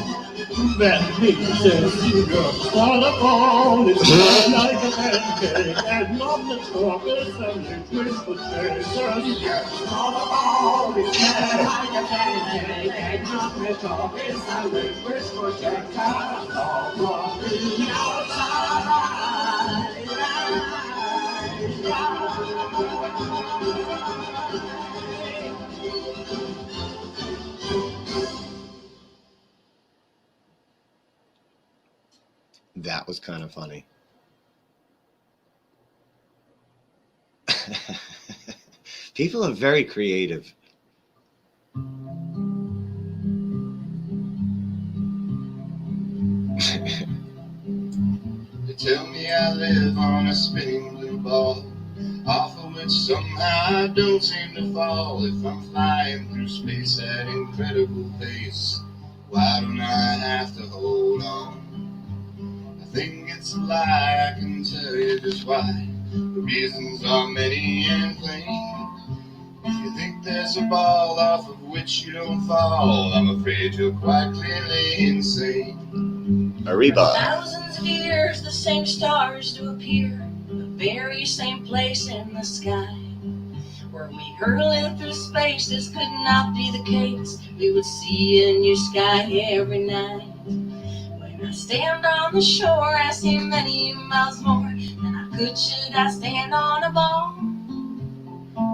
That means you're all alone. It's not like a pancake, and on the top is some liquid potatoes. You're all alone. It's not like a pancake, and on the top is some liquid potatoes. All the outside. That was kind of funny. People are very creative. They tell me I live on a spinning blue ball, off of which somehow I don't seem to fall. If I'm flying through space at incredible pace, why don't I have to hold on? I think it's a lie, I can tell you just why. The reasons are many and plain. If you think there's a ball off of which you don't fall, I'm afraid you're quite clearly insane. Arriba. Thousands of years, the same stars do appear, the very same place in the sky. Were we hurling through space, this could not be the case. We would see a new sky every night. When I stand on the shore, I see many miles more than I could should I stand on a ball.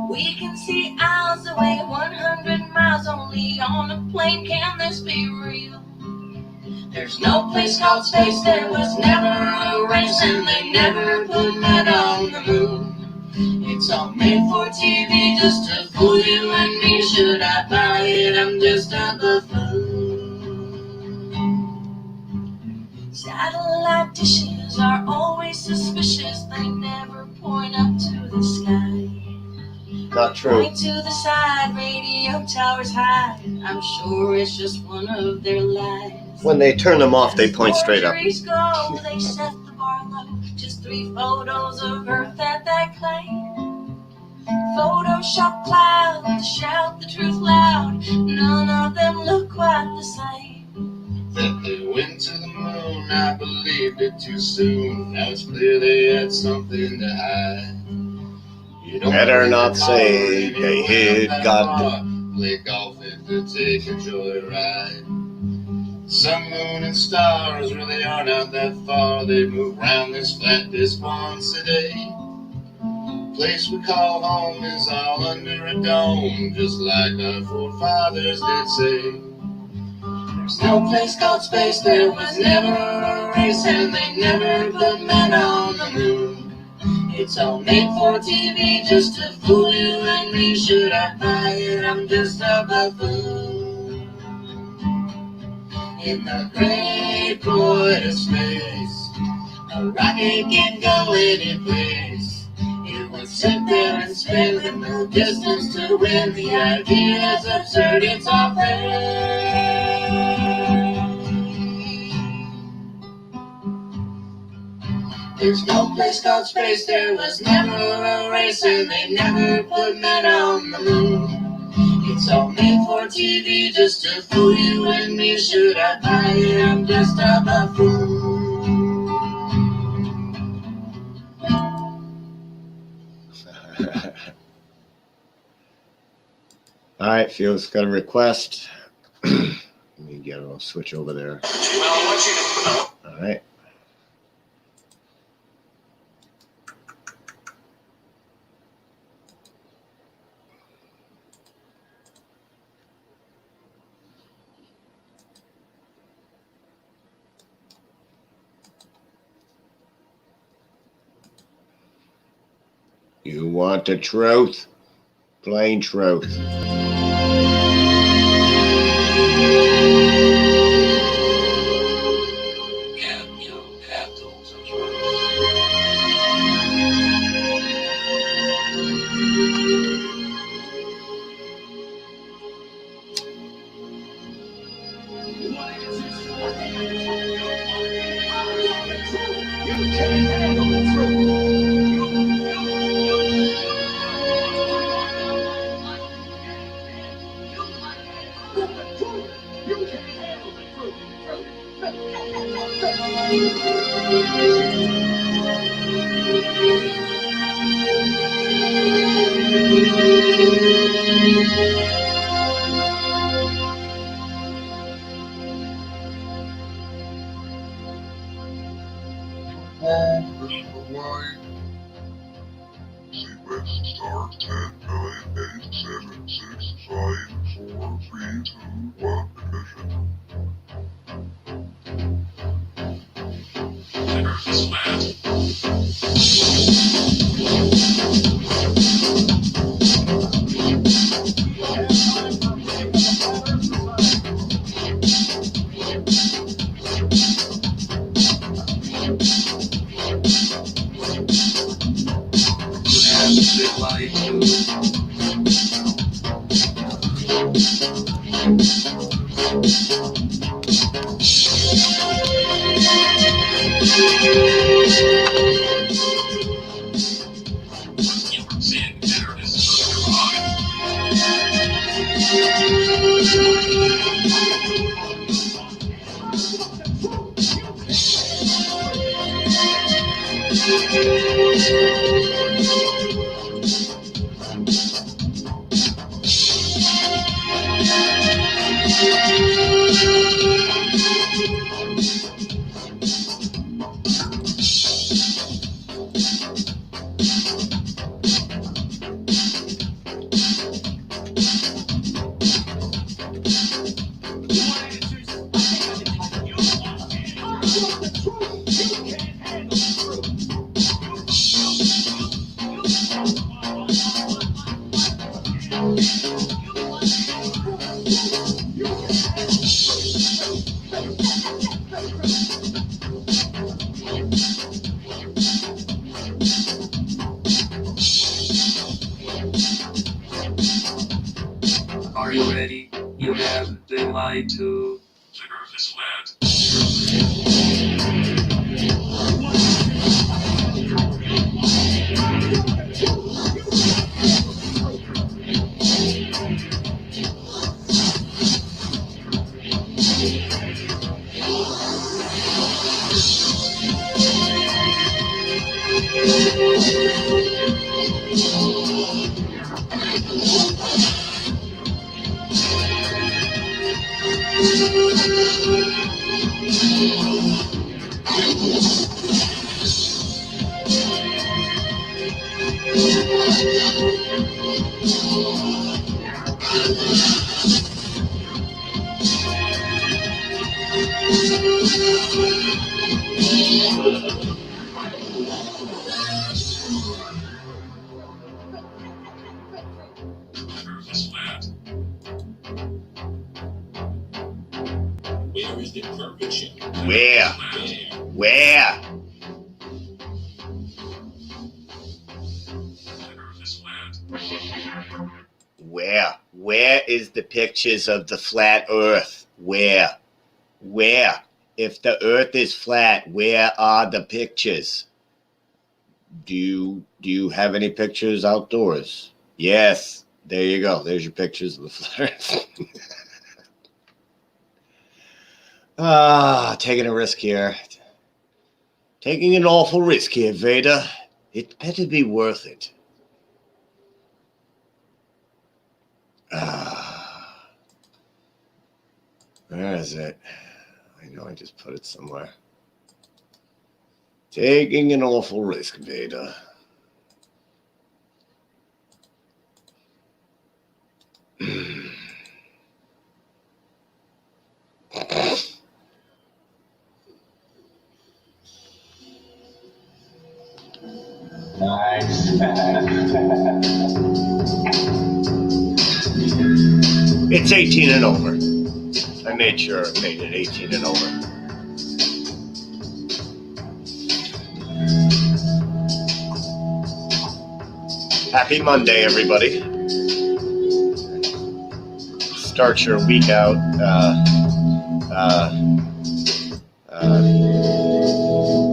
We can see miles away, 100 miles only on a plane. Can this be real? There's no place called space, there was never a race, and they never put that on the moon. It's all made for TV just to fool you and me. Should I buy it? I'm just a buffoon. Satellite dishes are always suspicious, they never point up to the sky. Not true. Point to the side, radio towers high. I'm sure it's just one of their lies. When they turn them off, they point straight up. Go, they set the bar low. Just 3 photos of Earth that they claim. Photoshop clouds, shout the truth loud. None of them look quite the same. That they went to the moon, I believed it too soon. Now it's clear they had something to hide. You don't better not say they hid God. Play golf if they take a joyride. Sun, moon, and stars really are not that far. They move round this flat disk once a day. Place we call home is all under a dome, just like our forefathers did say. There's no place called space, there was never a race, and they never put men on the moon. It's all made for TV just to fool you and me. Should I buy it? I'm just a buffoon. In the great void of space, a rocket can go any place. It will sit there and spin with no distance to win. The idea's absurd, it's all fake. There's no place called space, there was never a race, and they never put men on the moon. It's all made for TV just to fool you and me. Should I buy it? I'm just a buffoon. All right, Felix got a request. Let me get a switch over there. All right. You want the truth? Plain truth. Are you ready? You have been lied to. Where? Where? Where? Where is the pictures of the flat Earth? Where? Where? If the Earth is flat, where are the pictures? Do you have any pictures outdoors? Yes. There you go. There's your pictures of the flat Earth. Taking a risk here. Taking an awful risk here, Vader. It better be worth it. Where is it? I know I just put it somewhere. Taking an awful risk, Vader. Nice. It's 18 and over. I made sure I made it 18 and over. Happy Monday, everybody. Start your week out.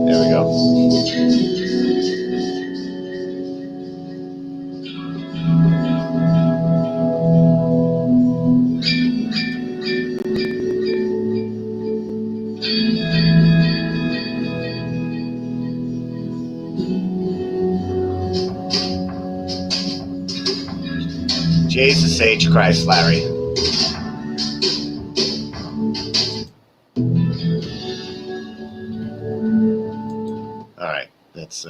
There we go. Jesus H. Christ, Larry. All right, that's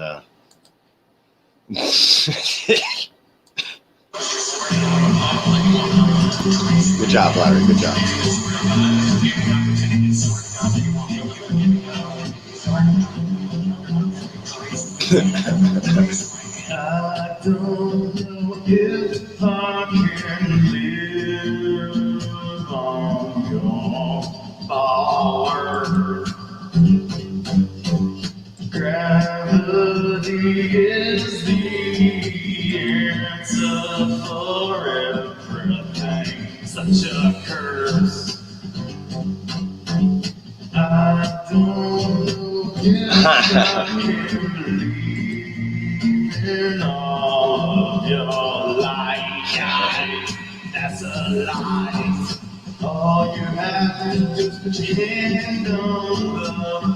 Good job, Larry. Good job. I don't know if I can live on your power. Gravity is the answer for everything. Such a curse. I don't know if I can believe in all of your lies. That's a lie. All you have to do is put your hand on the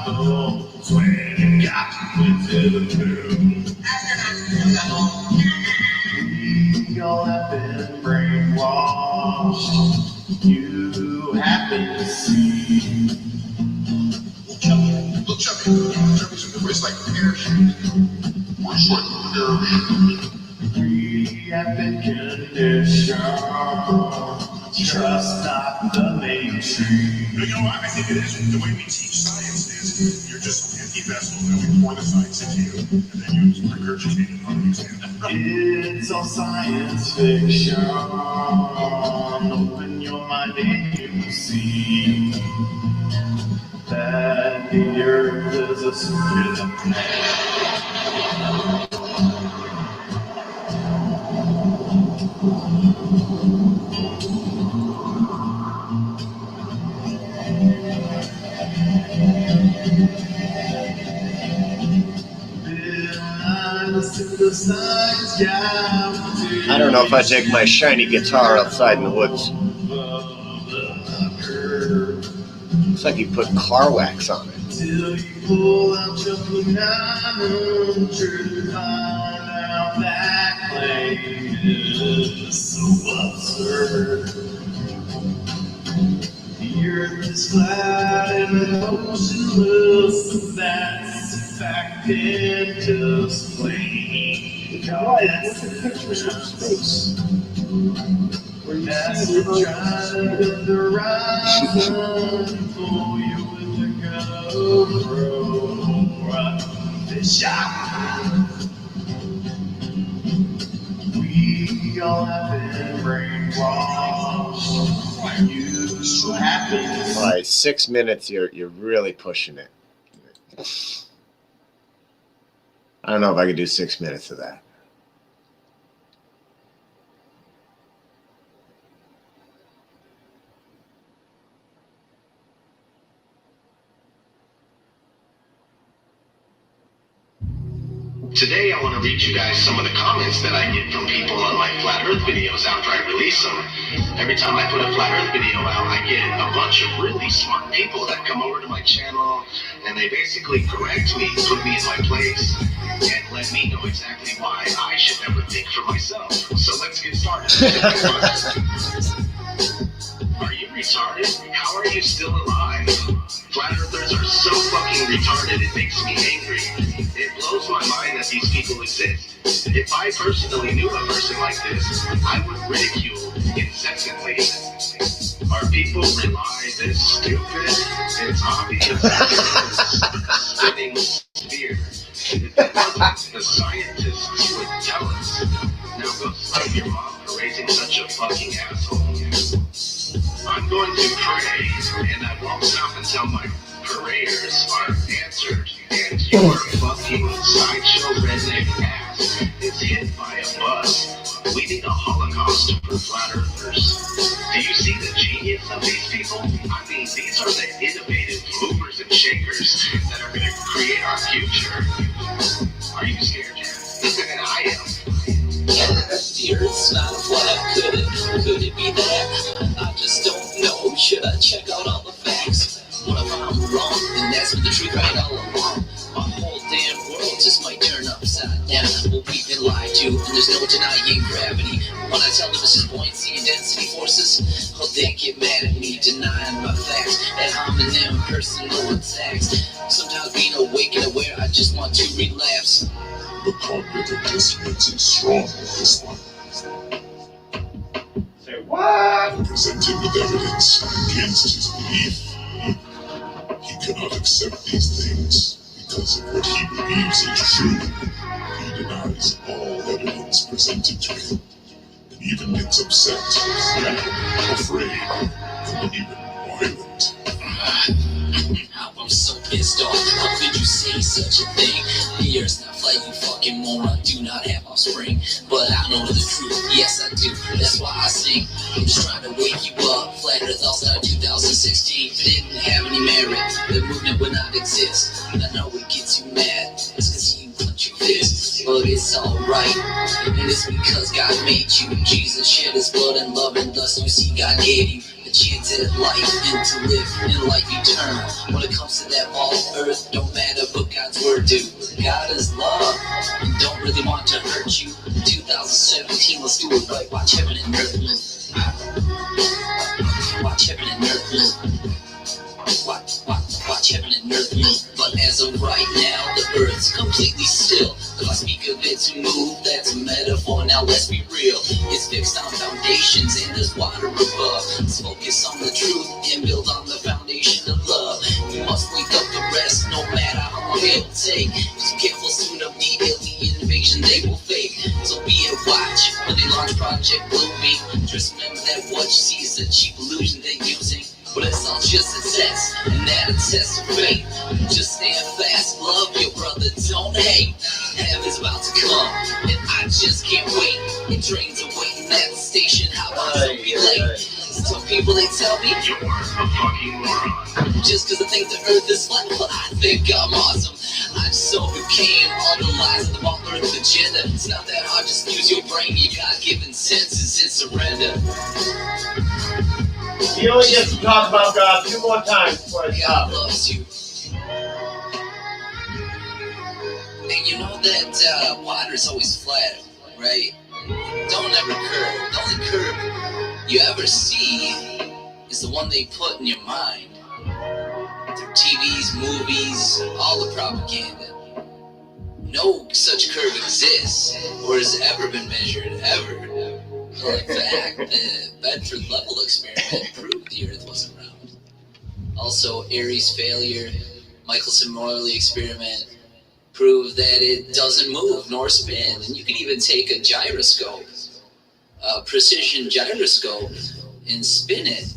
Bible. Swear to God, went to the moon. We all have been brainwashed. You happen to see. Look, Chubby. Chubby's in the wrist like a parachute. Wrist like a parachute. We have been conditioned. Trust not the mainstream. You know, I think it is. The way we teach science is you're just an empty vessel, and we pour the science into you, and then you regurgitate it on the exam. It's all science fiction. Open your mind and you see that the earth is a circuit. I don't know if I take my shiny guitar outside in the woods. Looks like you put car wax on it. Till you pull out your banana to find out that claim is so absurd. The earth is flat and the ocean looks. That's a fact and just plain. Look at pictures from space. Where you see the trying to the horizon for you with the GoPro. Fish eye. We all have been brainwashed. So happy. All right, 6 minutes. You're really pushing it. I don't know if I could do 6 minutes of that. Today I want to read you guys some of the comments that I get from people on my Flat Earth videos after I release them. Every time I put a Flat Earth video out, I get a bunch of really smart people that come over to my channel and they basically correct me, put me in my place, and let me know exactly why I should never think for myself. So let's get started. Are you retarded? How are you still alive? Flat Earthers are so fucking retarded, it makes me angry. It blows my mind that these people exist. If I personally knew a person like this, I would ridicule incessantly. Are people really this stupid? It's obvious. Spinning sphere. If it wasn't, the scientists would tell us. Now go slap your mom for raising such a fucking asshole. I'm going to pray, and I won't stop until my prayers are answered, and your fucking sideshow redneck ass is hit by a bus. We need a holocaust for flat earthers. Do you see the genius of these people? I mean, these are the innovative movers and shakers that are going to create our future. Are you scared yet? I am. The Earth's not flat, could it be that? I just don't know. Should I check out all the facts? What if I'm wrong? And that's been the truth right all along. My whole damn world just might turn upside down. Well, we've been lied to, and there's no denying gravity. When I tell them it's just buoyancy and density forces, oh, they get mad at me, denying my facts. That homonym personal attacks. Sometimes being awake and aware, I just want to relapse. The cognitive dissonance is strong with this one. Say what? Presented with evidence against his belief, he cannot accept these things because of what he believes is true. He denies all evidence presented to him, and even gets upset, mad, afraid, and even violent. I'm so pissed off. How could you say such a thing? The Earth's not flat, you fucking moron. Do not have offspring. But I know the truth. Yes, I do. That's why I sing. I'm just trying to wake you up. Flat Earth All Star 2016 didn't have any merit. The movement would not exist. I know it gets you mad. It's because you punch your fist. But it's alright. And it's because God made you. Jesus shed his blood and love, and thus you see God gave you a chance at life and to live in life eternal. When it comes to that ball of earth, don't matter what God's word do. God is love and don't really want to hurt you. 2017, let's do it right. Watch heaven and earth move. Watch heaven and earth move. Watch heaven and earth move. But as of right now, the earth's completely still. If I speak of it to move, that's a metaphor. Now let's be real. It's fixed on foundations and there's water above. Let's focus on the truth and build on the foundation of love. We must wake up the rest, no matter how long it'll take. Just be careful soon of the alien invasion they will fake. So be it watch when they launch Project Bluebeam. Just remember that what you see is a cheap illusion they're using. But it's all just a test, and that a test of faith. Just stand fast, love your brother, don't hate. Heaven's about to come, and I just can't wait. And trains are waiting at the station, how about to be late? Some people, they tell me, you're a fucking moron. Just cause I think the earth is flat, but I think I'm awesome. I just hope you can, all the lies of the ball earth agenda. It's not that hard, just use your brain, your God-given senses and surrender. He only gets to talk about God 2 more times before I stop. God loves you. And you know that water's always flat, right? Don't ever curve. The only curve you ever see is the one they put in your mind. Through TVs, movies, all the propaganda. No such curve exists, or has ever been measured, ever. Well, in fact, the Bedford level experiment proved the Earth wasn't round. Also, Airy's failure, Michelson-Morley experiment, proved that it doesn't move nor spin. And you can even take a gyroscope, a precision gyroscope, and spin it,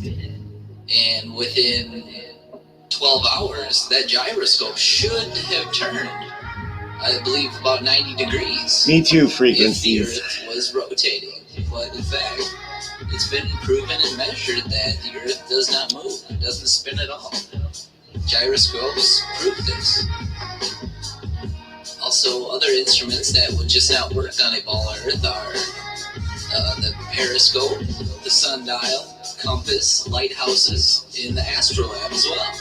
and within 12 hours, that gyroscope should have turned, I believe, about 90 degrees. Me too, If the frequencies. Earth was rotating. But in fact, it's been proven and measured that the Earth does not move. It doesn't spin at all. Gyroscopes prove this. Also, other instruments that would just not work on a ball Earth are the periscope, the sundial, compass, lighthouses, and the astrolabe as well.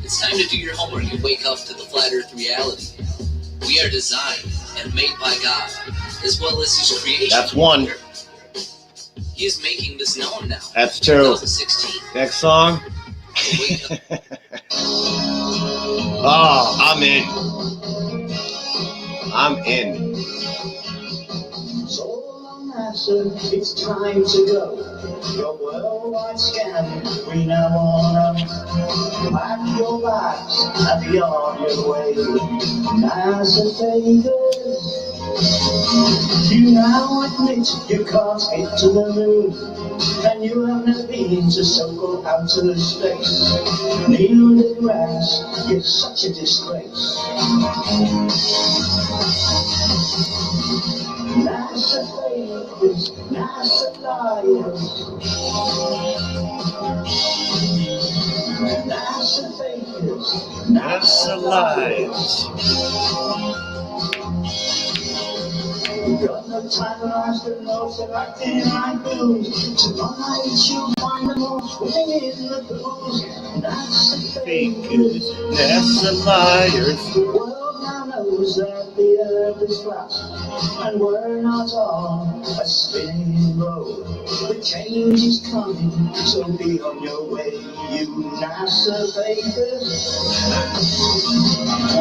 It's time to do your homework and wake up to the flat Earth reality. We are designed and made by God, as well as His creation. That's one. He is making this known now. That's two. 2016. Next song. Oh, I'm in. I'm in. So long, NASA, it's time to go. Your worldwide scan, we now all know. Pack your bags and be on your way. NASA favors. You now admit you can't get to the moon, and you have never been to so-called outer space. Neil deGrasse, you're such a disgrace. NASA fakers, NASA liars. NASA fakers, NASA liars. Got no time for astronauts and acting like fools. Tonight you'll find them all swimming in the pools. NASA fakers, NASA liars. The world now knows that the Earth is flat, and we're not on a spinning road. The change is coming, so be on your way, you NASA fakers.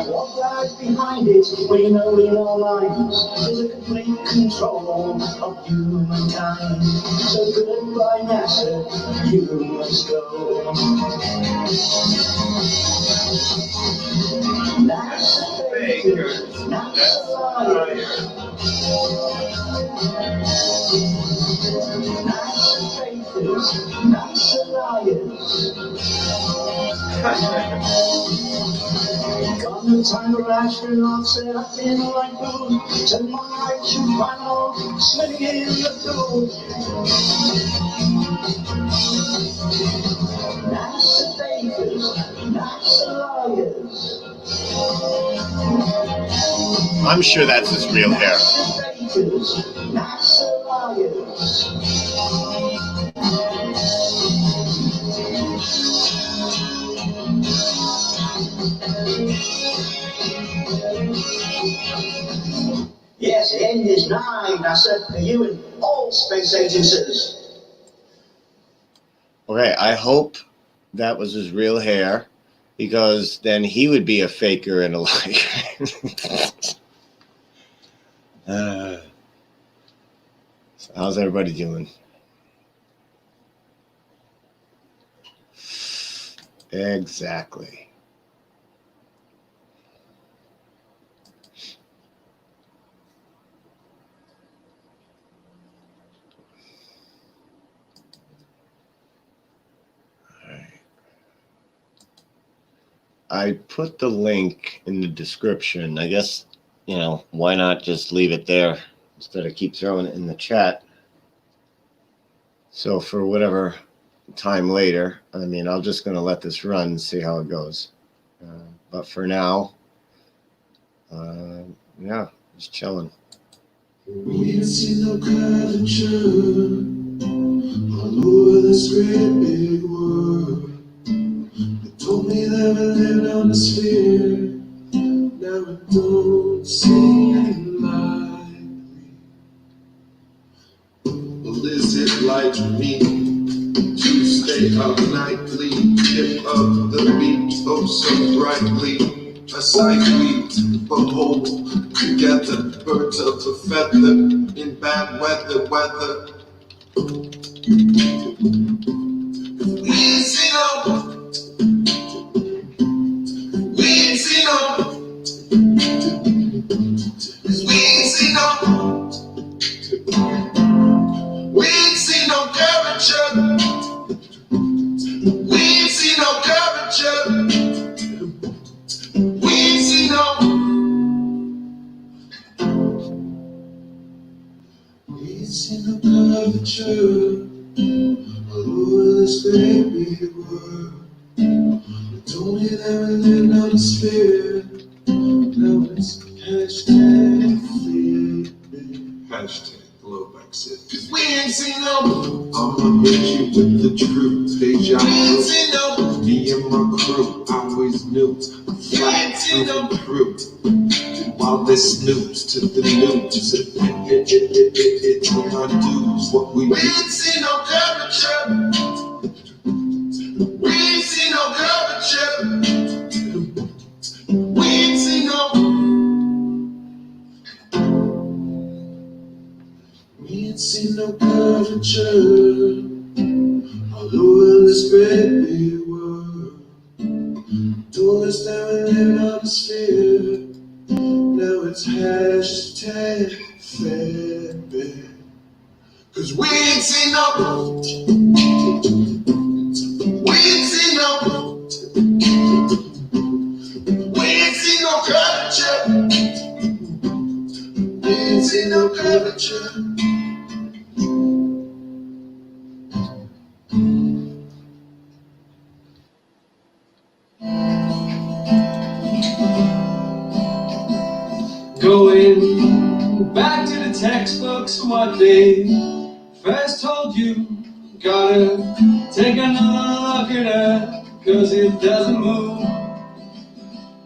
What lies behind it, we know in our minds, is a complete control of humankind. So goodbye NASA, you must go. NASA fakers, NASA liars. NASA fakers, NASA liars. Got no time for astronauts and acting like fools. Tonight you find all swimming in the pool. NASA fakers, NASA liars. I'm sure that's his real hair. NASA fakers, NASA liars. Yes, the end is nigh, NASA, for you and all space agencies. Okay, I hope that was his real hair, because then he would be a faker and a liar. So how's everybody doing? Exactly. I put the link in the description. I guess, why not just leave it there instead of keep throwing it in the chat. So for whatever time later, I'm just going to let this run and see how it goes. But for now, just chilling. We ain't seen no curvature all over this great big world. They told me that we lived on a sphere. Now it don't seem like me. Well, is it like me to stay up nightly, hip up the beat oh so brightly? A sight we behold together, birds of a feather in bad weather. We ain't seen no, we ain't seen no, we ain't seen no, we ain't seen no curvature ain't seen no curvature all over this great big world. They told me that we lived on a sphere. Now it's hashtag flipping. Hashtag glow back sit. Cause we ain't seen no. I'ma hit you with the truth. Deja vu. We ain't seen no. Me and my crew always knew. Fly through the crew. Do all this news to the news. It on our dues. What we ain't seen no curvature. We ain't seen no curvature. We ain't seen no. We ain't seen no curvature all over this great big world. Told us that we live on a sphere. Now it's hashtag flipping. Cause we ain't seen no. We ain't seen no. We ain't seen no curvature. We ain't seen no curvature. Going back to the textbooks, what they first told you. Gotta take another look at her, cause it doesn't move.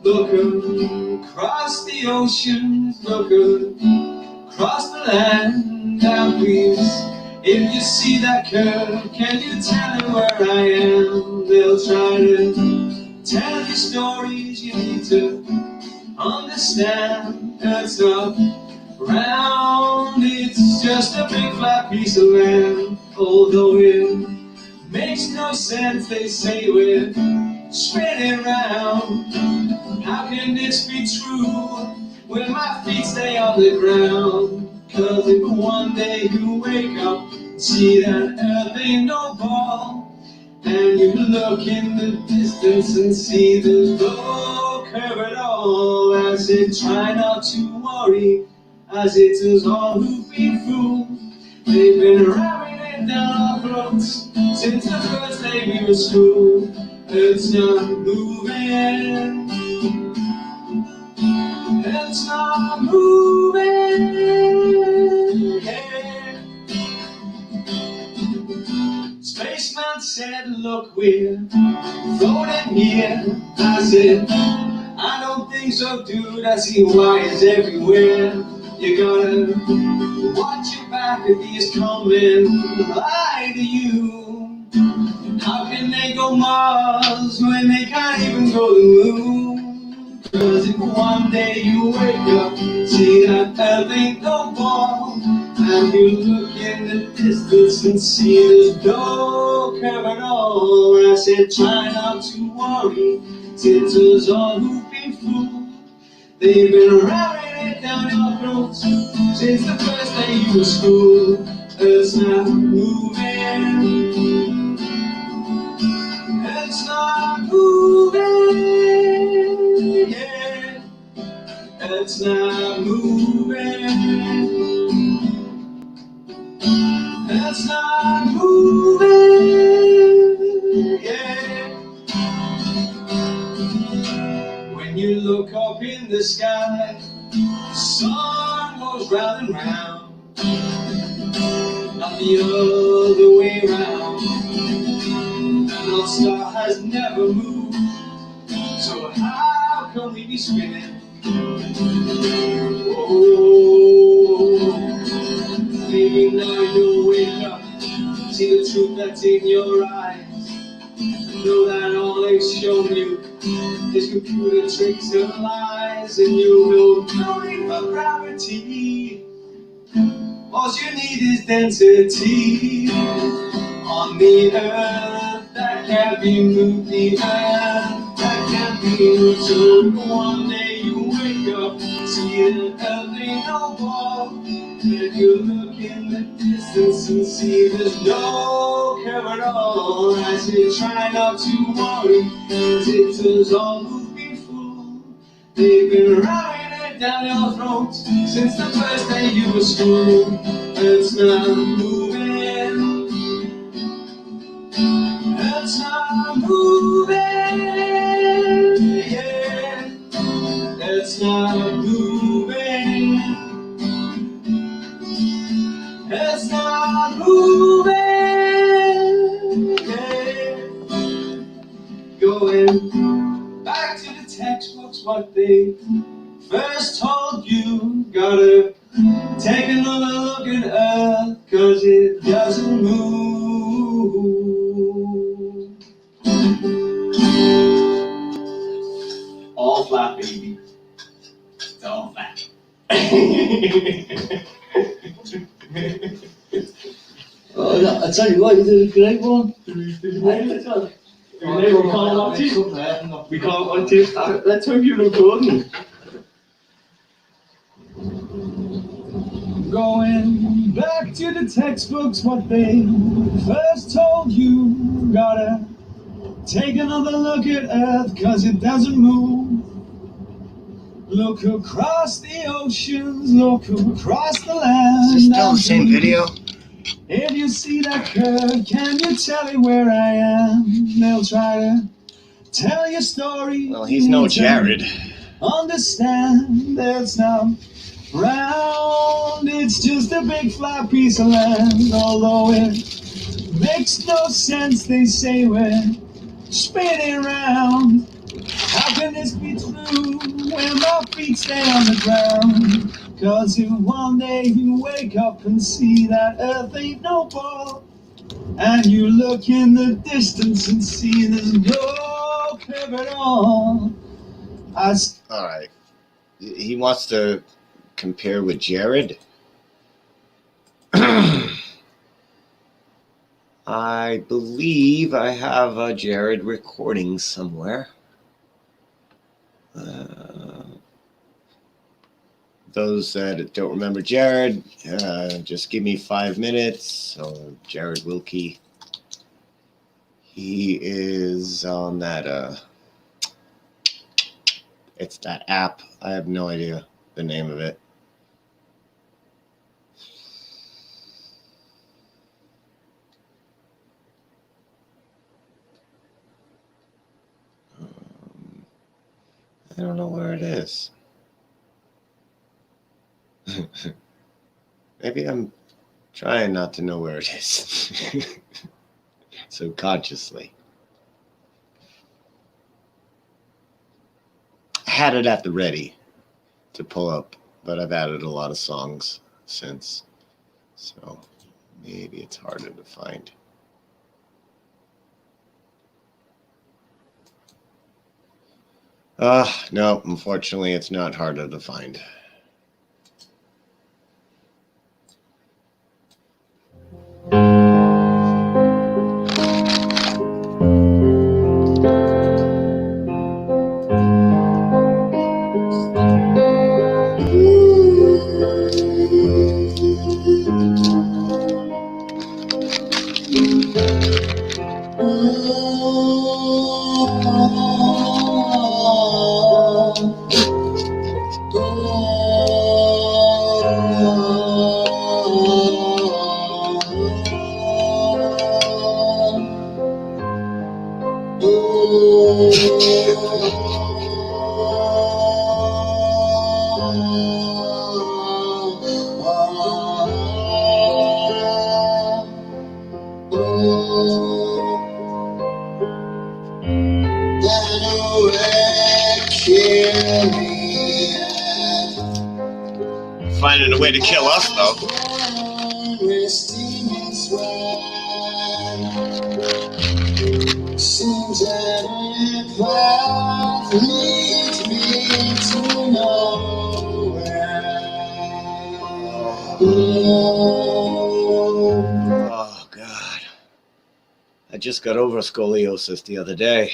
Look across the oceans, look across the land. Now please, if you see that curve, can you tell them where I am? They'll try to tell you stories you need to understand. It's not round, it's just a big flat piece of land. Although it makes no sense, they say we're spinning round. How can this be true when my feet stay on the ground? Cause if one day you wake up and see that earth ain't no ball, and you look in the distance and see there's no curve at all, I said try not to worry, as it is all who've been fooled. They've been ramming it down our throats since the first day we were school. It's not moving. It's not moving. Yeah. Spaceman said, look, we're floating here. I said, I don't think so, dude. I see wires everywhere. You gotta watch your back if these coming lie to you. How can they go Mars when they can't even go the moon? Cause if one day you wake up, see that earth ain't no ball, and you look in the distance and see there's no curve at all, I said try not to worry, since it's all who've been fooled. They've been ramming it down your throats since the first day you were school. It's not moving. It's not moving. Yeah. It's not moving. It's not moving. Yeah. When you look up in the sky, the sun goes round and round, not the other way round. The North Star has never moved, so how can we be spinning? Oh, maybe now you'll wake up, see the truth that's in your eyes. Know that all they've shown you is computer tricks and lies, and you know no need for gravity. All you need is density on the earth that can't be moved, the earth that can't be moved. So one day you wake up, see that earth ain't no ball, and you look in the distance and see there's no curve at all. I say try not to worry, cause it is all who've been fooled. They've been ramming it down your throats since the first day you were school. It's not moving. It's not moving. Yeah. It's not moving. It's not moving. Yeah. Going back to the textbooks, what they first told you. Gotta take another look at Earth, 'cause it doesn't move. All flat, baby. It's all flat. Oh, yeah, I tell you what, you did a great one. We can't watch it. We can't watch it. Let's hope you're recording. Going back to the textbooks, what they first told you. Gotta take another look at Earth, 'cause it doesn't move. Look across the oceans, look across the land. Is this still the same video? If you see that curve, can you tell me where I am? They'll try to tell your story. Well, he's no Jared. Understand it's not round, it's just a big flat piece of land. Although it makes no sense, they say we're spinning round. How can this be true when my feet stay on the ground? 'Cause if one day you wake up and see that Earth ain't no ball, and you look in the distance and see there's no curve at all. All right. He wants to compare with Jared. I believe I have a Jared recording somewhere. Those that don't remember Jared, just give me 5 minutes. So Jared Wilkie, he is on that. It's that app. I have no idea the name of it. I don't know where it is. Maybe I'm trying not to know where it is. Subconsciously. I had it at the ready to pull up, but I've added a lot of songs since. So maybe it's harder to find. No, unfortunately, it's not harder to find. Finding a way to kill us, though. Seems that it leads me to nowhere. Oh, God. I just got over scoliosis the other day.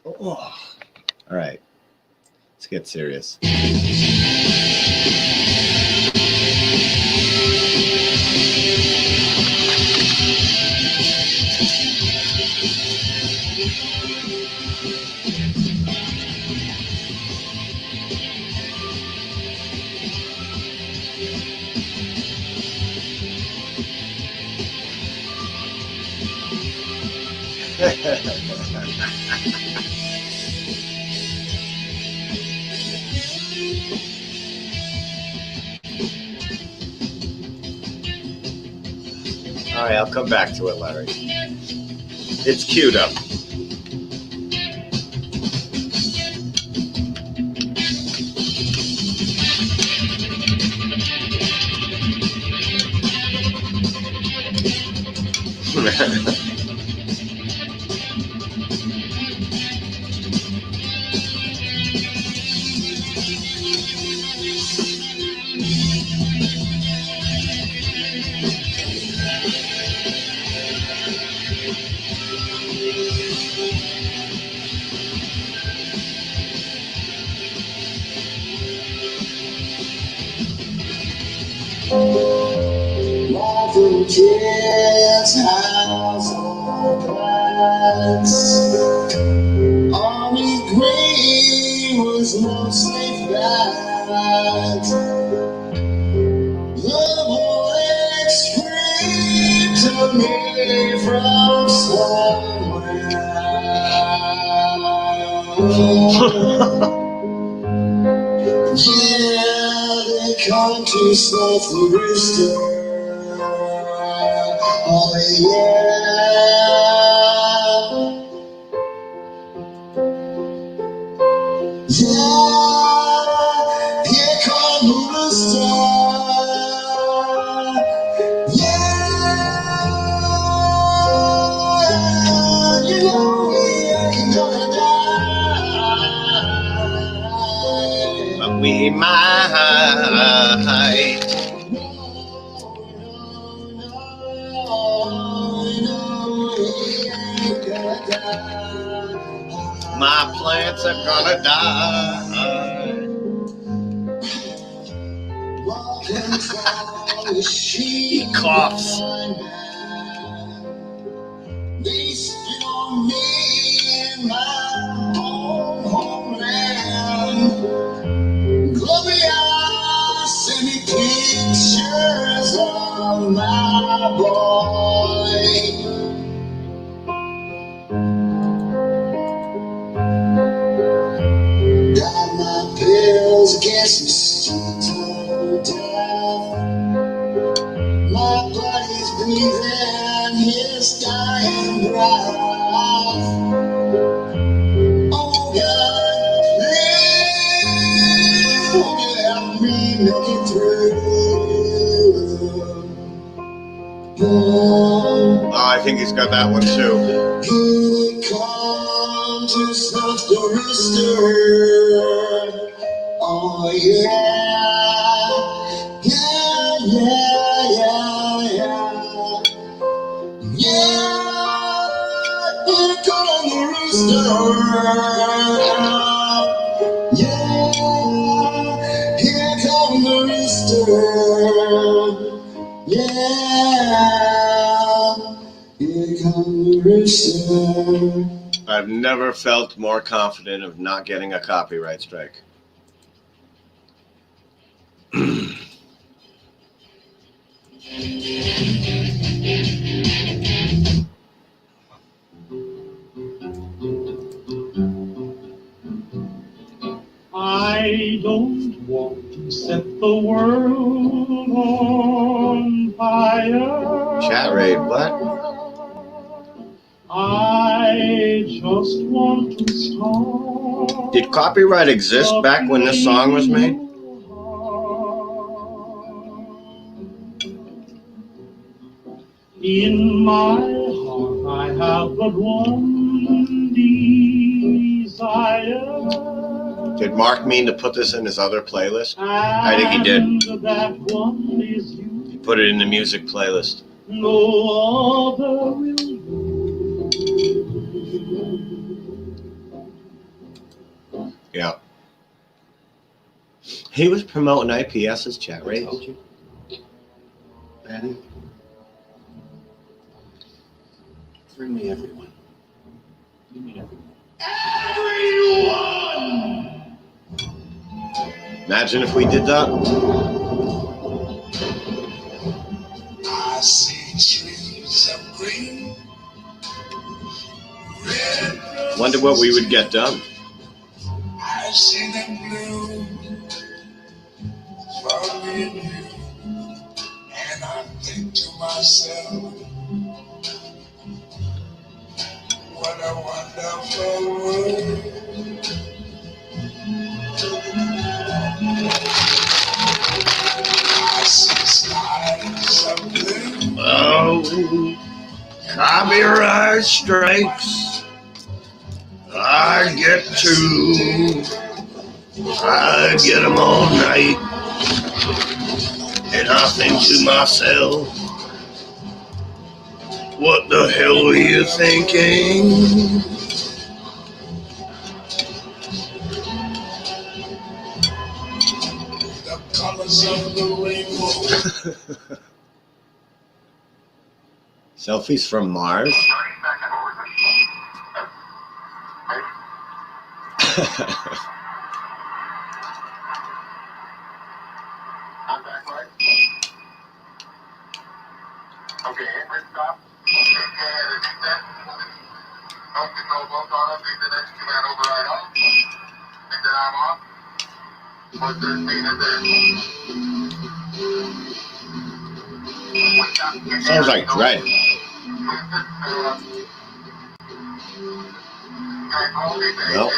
Oh. All right. Let's get serious. All right, I'll come back to it, Larry. It's queued up. Laughing kids, house on glass. Army green was mostly flat. The bullet screamed to me from somewhere. Yeah, they come to snuff the rooster. Oh yeah, yeah, here come the rooster. Yeah, you know we ain't gonna die, but we might. My plants are gonna die. He coughs. They spit on me in my own homeland. Gloria sent me pictures of my boy. Got my pills against mosquito death. My buddy's breathing his dying breath. Oh God, please help me make it through. Oh, I think he's got that one too. Here they come to snuff the rooster. Oh yeah, yeah, yeah, yeah, yeah. Yeah, here come the rooster. Yeah, here come the rooster. Yeah, here come the rooster. I've never felt more confident of not getting a copyright strike. I don't want to set the world on fire. Chat raid, what? I just want to start. Did copyright exist back when this song was made? In my heart I have but one desire. Did Mark mean to put this in his other playlist? I think he did. That one is you. He put it in the music playlist. No other will do. Yeah. He was promoting IPS's chat raid. Daddy, bring me everyone. Give me everyone. Everyone! Imagine if we did that. I see trees of green, Wonder what we would get done. I see them blue for me and you, and I think to myself, what a wonderful world. I see skies of blue. Oh, copyright strikes. I get two. I get them all night. And I think to myself, what the hell were you thinking? The colors of the rainbow. Selfies from Mars? Okay, hit stop. Take care of the that. Don't get no both on up. Take the next two man over right off. Take that arm off. 113 is there. Sounds like Dre. Nope.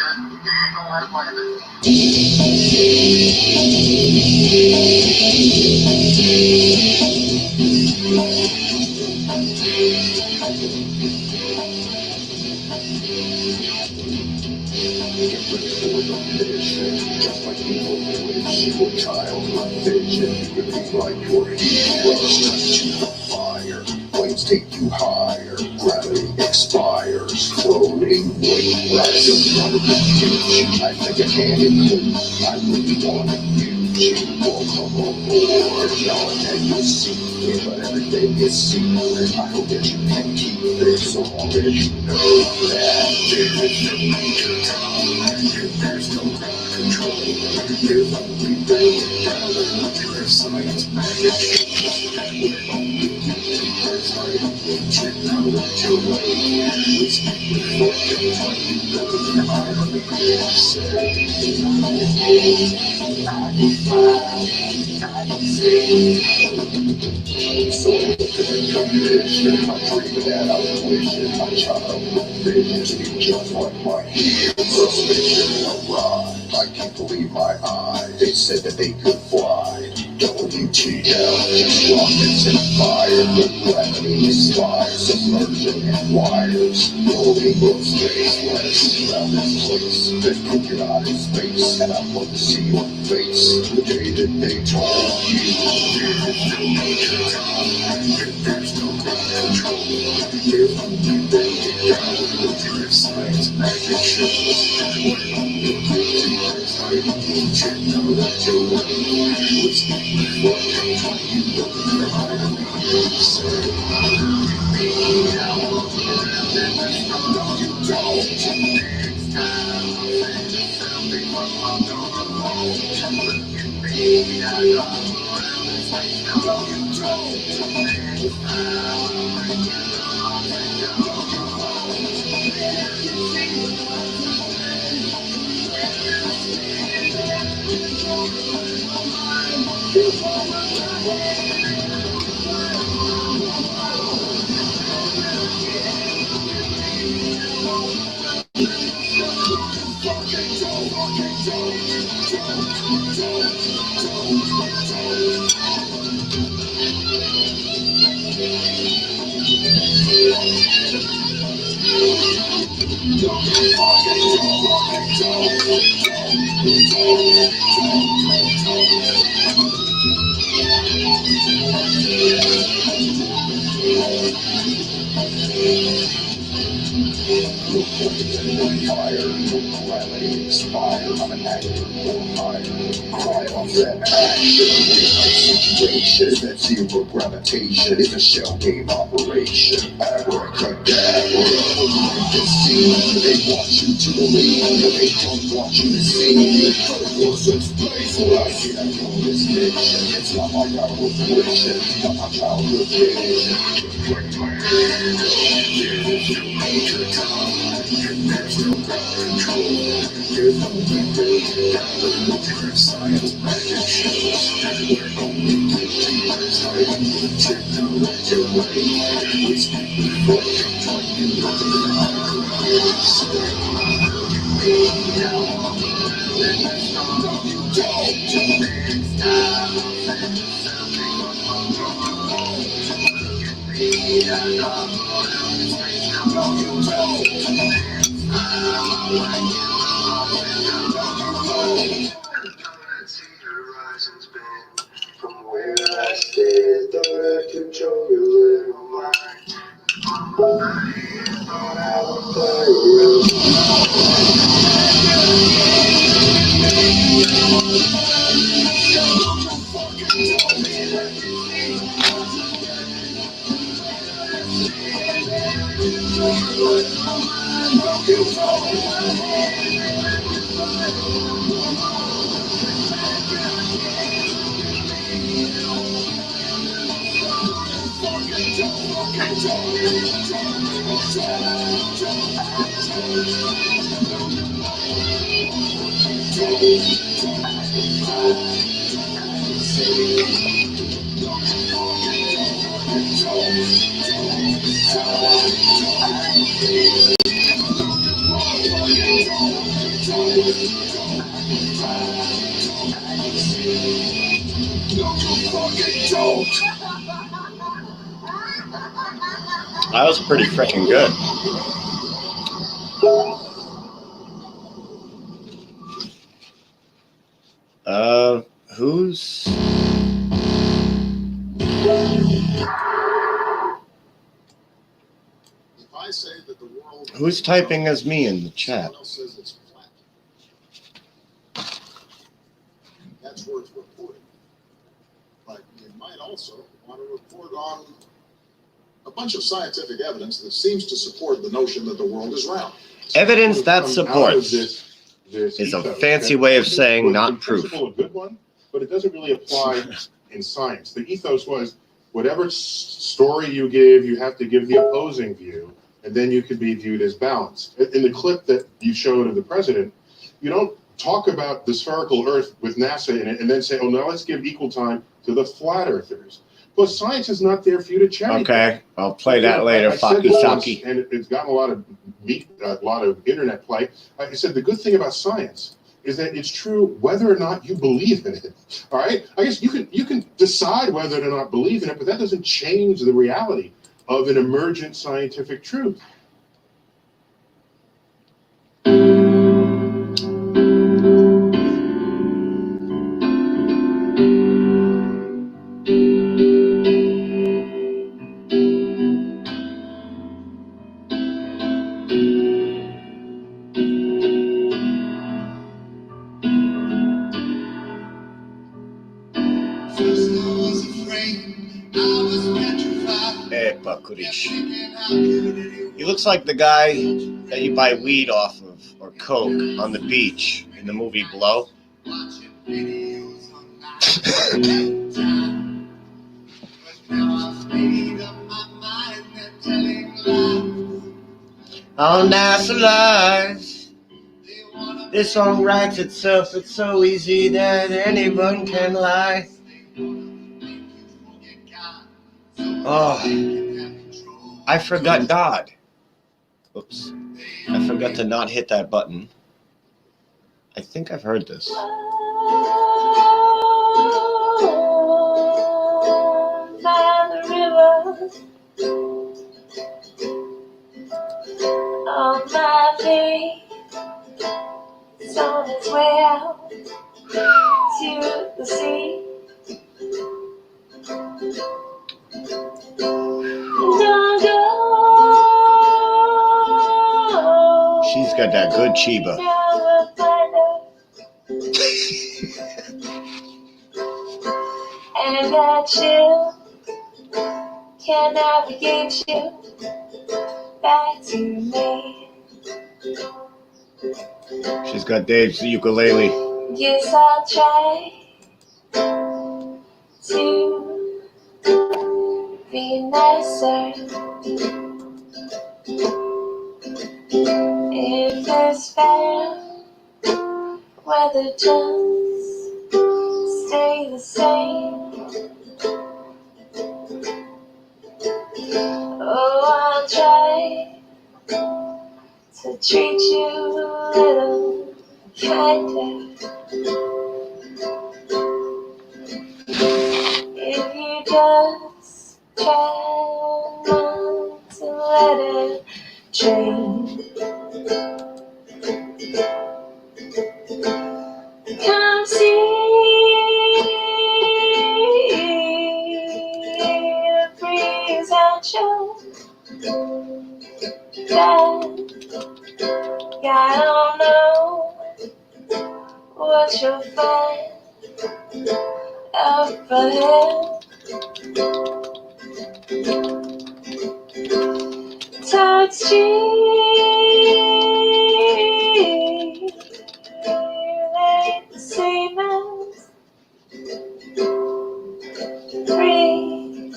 Just like evil wish, your childhood vision, you could be like your hero. Stretch to the fire, flames take you higher, gravity expires, floating weight, rising under the huge. I think I can include, I really want to use you. Welcome aboard, knowing that you'll see it, but everything is secret. I hope that you can keep it, so long as you know that there is no major time. There's no control. There's only breaking down the science magic. We're only universe, I ancient knowledge away. We speak with fortune, I believe say. So look at the condition, I'm dreaming that I was wishing my childhood vision to be just like my hero. Suspicion arrived, I can't believe my eyes. They said that they could fly. WTL, just rockets and fire. But gravity inspires, submersion and wires. Floating in space, let's around this place. Let's put your out in space, and I want to see your face. The day that they told you, there's no major time, there's no control. There's only breaking down the science magic shows. We're only universe, I ancient knowledge away. We speak with what they tell you, but I believe say. Me, I want to live in this world you don't. Next time, I'll say something from my door. Look at me, I know I'm space, no you don't. Next time, I'll bring you along and fire, gravity inspire. I'm an actor for hire. Cry off that action. Situation that zero gravitation is a shell game operation. Abracadabra. The scene they want you to believe, but they don't want you to see. What's its place? What I see, I know this mission. It's not like I was wishing, not my childhood vision. There is no major time. And there's no control. There's no debate. Where science magic shows. Where only believers are able to do it your way. We speak before you join you. From where I stand, thought I control your little mind. Thought I would fly around. That was pretty freaking good. Who's... If I say that the world Who's typing as me in the chat? someone else says it's flat. That's worth reporting. But you might also want to report on a bunch of scientific evidence that seems to support the notion that the world is round. Evidence that supports is a fancy way of saying not proof. A good one, but it doesn't really apply in science. The ethos was whatever story you give, you have to give the opposing view, and then you can be viewed as balanced. In the clip that you showed of the president, you don't talk about the spherical Earth with NASA in it and then say, oh, now let's give equal time to the flat earthers. Well, science is not there for you to cherry. Okay, I'll play that later, I said Faki this Saki. once, and it's gotten a lot of internet play. I said the good thing about science is that it's true whether or not you believe in it. All right, I guess you can decide whether to not believe in it, but that doesn't change the reality of an emergent scientific truth. He looks like the guy that you buy weed off of or coke on the beach in the movie Blow. All NASA lies. This song writes itself. It's so easy that anyone can lie. Oh, I forgot God. Oops. I forgot to not hit that button. I think I've heard this. By the river of my faith, it's on its way out to the sea. Don't go. She's got that good Chiba. And that chill can navigate you back to me. She's got Dave's ukulele. Guess I'll try to be nicer. weather just stay the same. Oh, I'll try to treat you a little kinder. If you just try not to let it drain. Come see the breeze at your back. I don't know what you'll find up ahead. Touch cheek, ain't the same as free.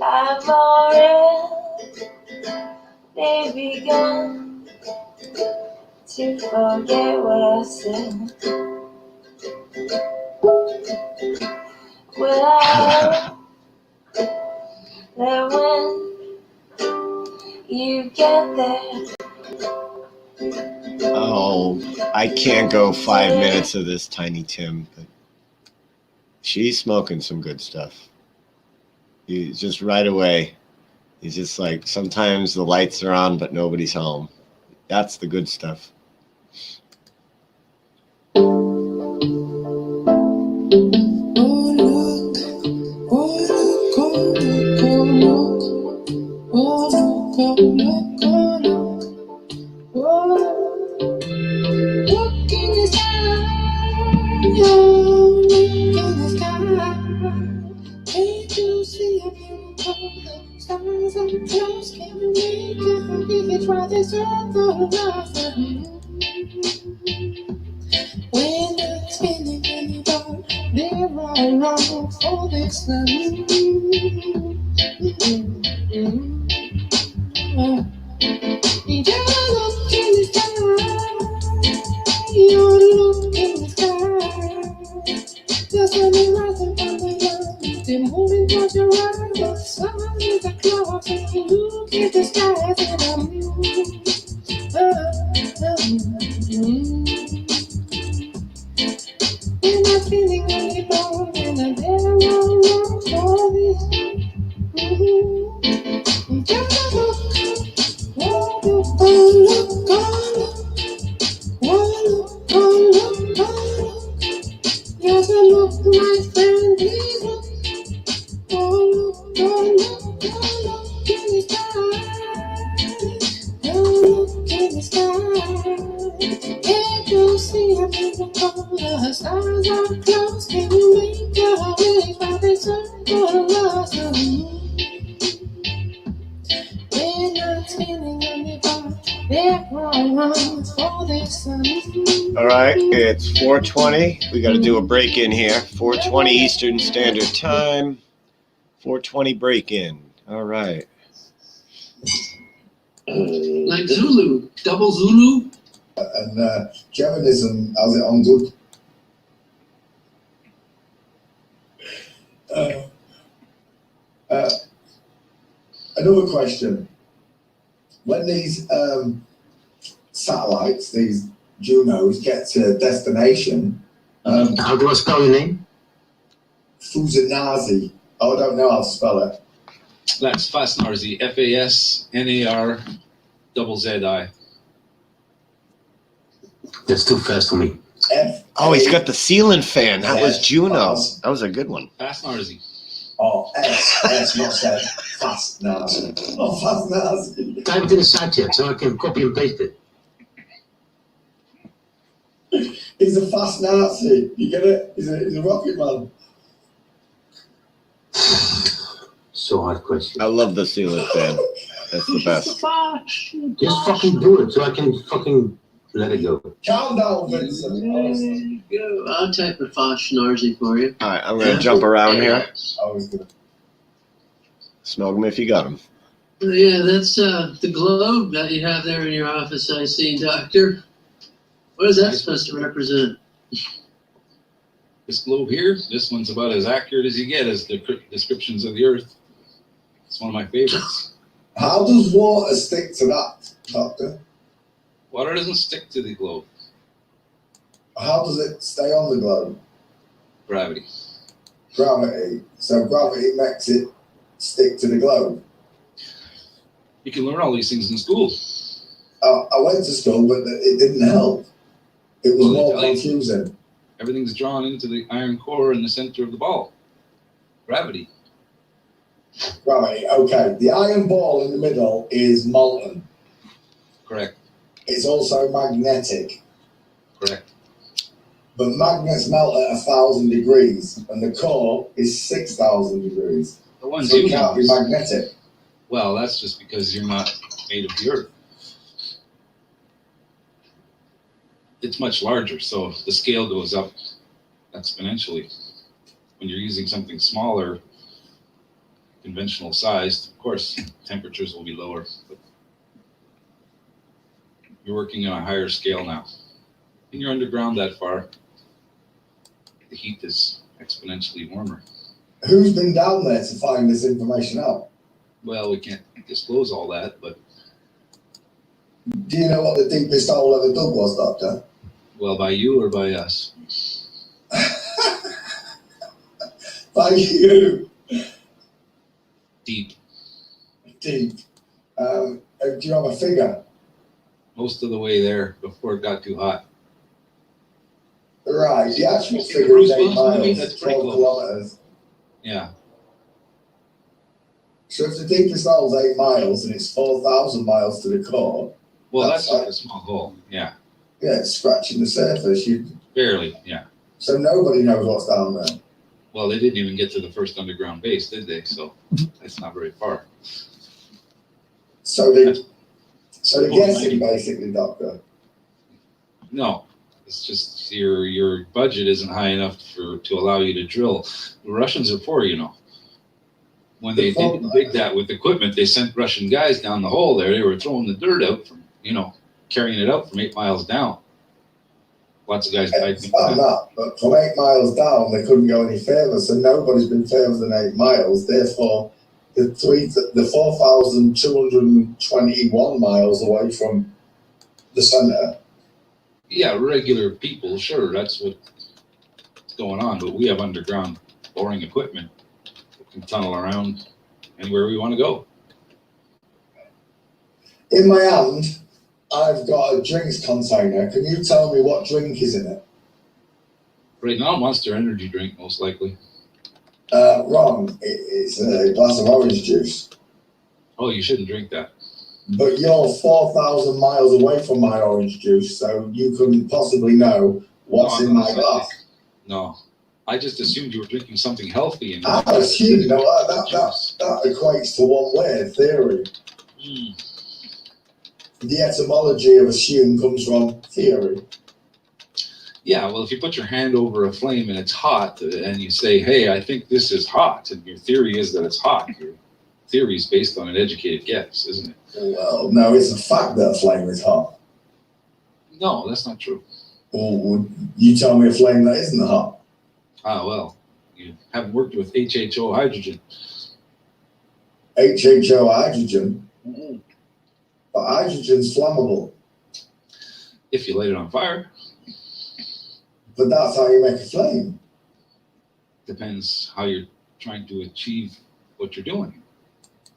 I've already begun to forget what I said. Will I that when you get there? Oh, I can't go 5 minutes of this Tiny Tim, but she's smoking some good stuff. You just right away, he's just like, sometimes the lights are on, but nobody's home. That's the good stuff. When I'm spinning in the dark, there are wrong for this love. You look in the sky, you look in the sky. There's only rising from the ground, they're moving towards your eyes. The sun is a clock, and you look at the skies, and I'm when I'm feeling on the bone, and I'm there alone for this. Just look, just look, my friend, please look. Look in the sky. Look in the sky. Can't you see I'm in the corner? The stars are close. Can you make your way by the circle of us? When I'm spinning on the bar, there are for the sun. All right, it's 4:20. We got to do a break in here. 4:20 Eastern Standard Time. 4:20 break in. All right. Like Zulu, double Zulu. And Javanism, how's it on good? Another question. When these satellites, these Junos, get to a destination, how do I spell your name? Fuzanazi. Oh, I don't know how to spell it. That's Fasnarzi. FASNARZZI. That's too fast for me. Oh, he's got the ceiling fan. That was Juno. That was a good one. Fasnarzi. Oh, S, not said. Fast Nazi. Oh, fast Nazi. Type it in the side chat so I can copy and paste it. He's a fast Nazi. You get it? He's a rocket man. So hard question. I love the ceiling fan. That's the best. Just fucking do it so I can fucking let it go. Calm down, Vincent. I'll type a Fasnarzi for you. All right, I'm going to jump around here. I was going to. Smoke them if you got them. Yeah, that's the globe that you have there in your office, I see, Doctor. What is that supposed to represent? This globe here, this one's about as accurate as you get as the descriptions of the Earth. It's one of my favorites. How does water stick to that, Doctor? Water doesn't stick to the globe. How does it stay on the globe? Gravity. Gravity. So gravity makes it stick to the globe. You can learn all these things in school. I went to school, but it didn't help. It was more confusing. Everything's drawn into the iron core in the center of the ball. Gravity. Gravity, okay. The iron ball in the middle is molten. Correct. It's also magnetic. Correct. But magnets melt at 1,000 degrees, and the core is 6,000 degrees. The ones so you it can't be use. magnetic. Well, that's just because you're not made of the Earth. It's much larger, so the scale goes up exponentially. When you're using something smaller, conventional sized, of course, temperatures will be lower. But you're working on a higher scale now. When you're underground that far, the heat is exponentially warmer. Who's been down there to find this information out? Well, we can't disclose all that, but... Do you know what the deepest hole ever dug was, Doctor? Well, by you or by us? By you. Deep. Deep. Do you have a figure? Most of the way there before it got too hot. Right, the actual figure is 8 miles, 12 kilometers. Yeah. So if the deepest hole is 8 miles and it's 4,000 miles to the core... Well, that's like a small hole, yeah. Yeah, it's scratching the surface. Barely, yeah. So nobody knows what's down there. Well, they didn't even get to the first underground base, did they? So that's not very far. So they're guessing, basically, Doctor. No, it's just your budget isn't high enough to allow you to drill. The Russians are poor, you know. When they didn't dig that with equipment, they sent Russian guys down the hole there. They were throwing the dirt out from, carrying it out from 8 miles down. Lots of guys died. But from 8 miles down, they couldn't go any further. So nobody's been further than 8 miles. Therefore, the 4,221 miles away from the center. Yeah, regular people, sure, that's what's going on. But we have underground boring equipment that can tunnel around anywhere we want to go. In my hand, I've got a drinks container. Can you tell me what drink is in it? Right now, Monster Energy drink, most likely. Wrong. It's a glass of orange juice. Oh, you shouldn't drink that. But you're 4,000 miles away from my orange juice, so you couldn't possibly know what's in my glass. No. I just assumed you were drinking something healthy. And I assumed that equates to one word, theory. The etymology of assume comes from theory. Yeah, well, if you put your hand over a flame and it's hot, and you say, hey, I think this is hot, and your theory is that it's hot, your theory is based on an educated guess, isn't it? Well, no, it's a fact that a flame is hot. No, that's not true. Well, you tell me a flame that isn't hot. Ah, well, you haven't worked with HHO hydrogen. HHO hydrogen? Mm-hmm. But hydrogen's flammable. If you light it on fire. But that's how you make a flame. Depends how you're trying to achieve what you're doing.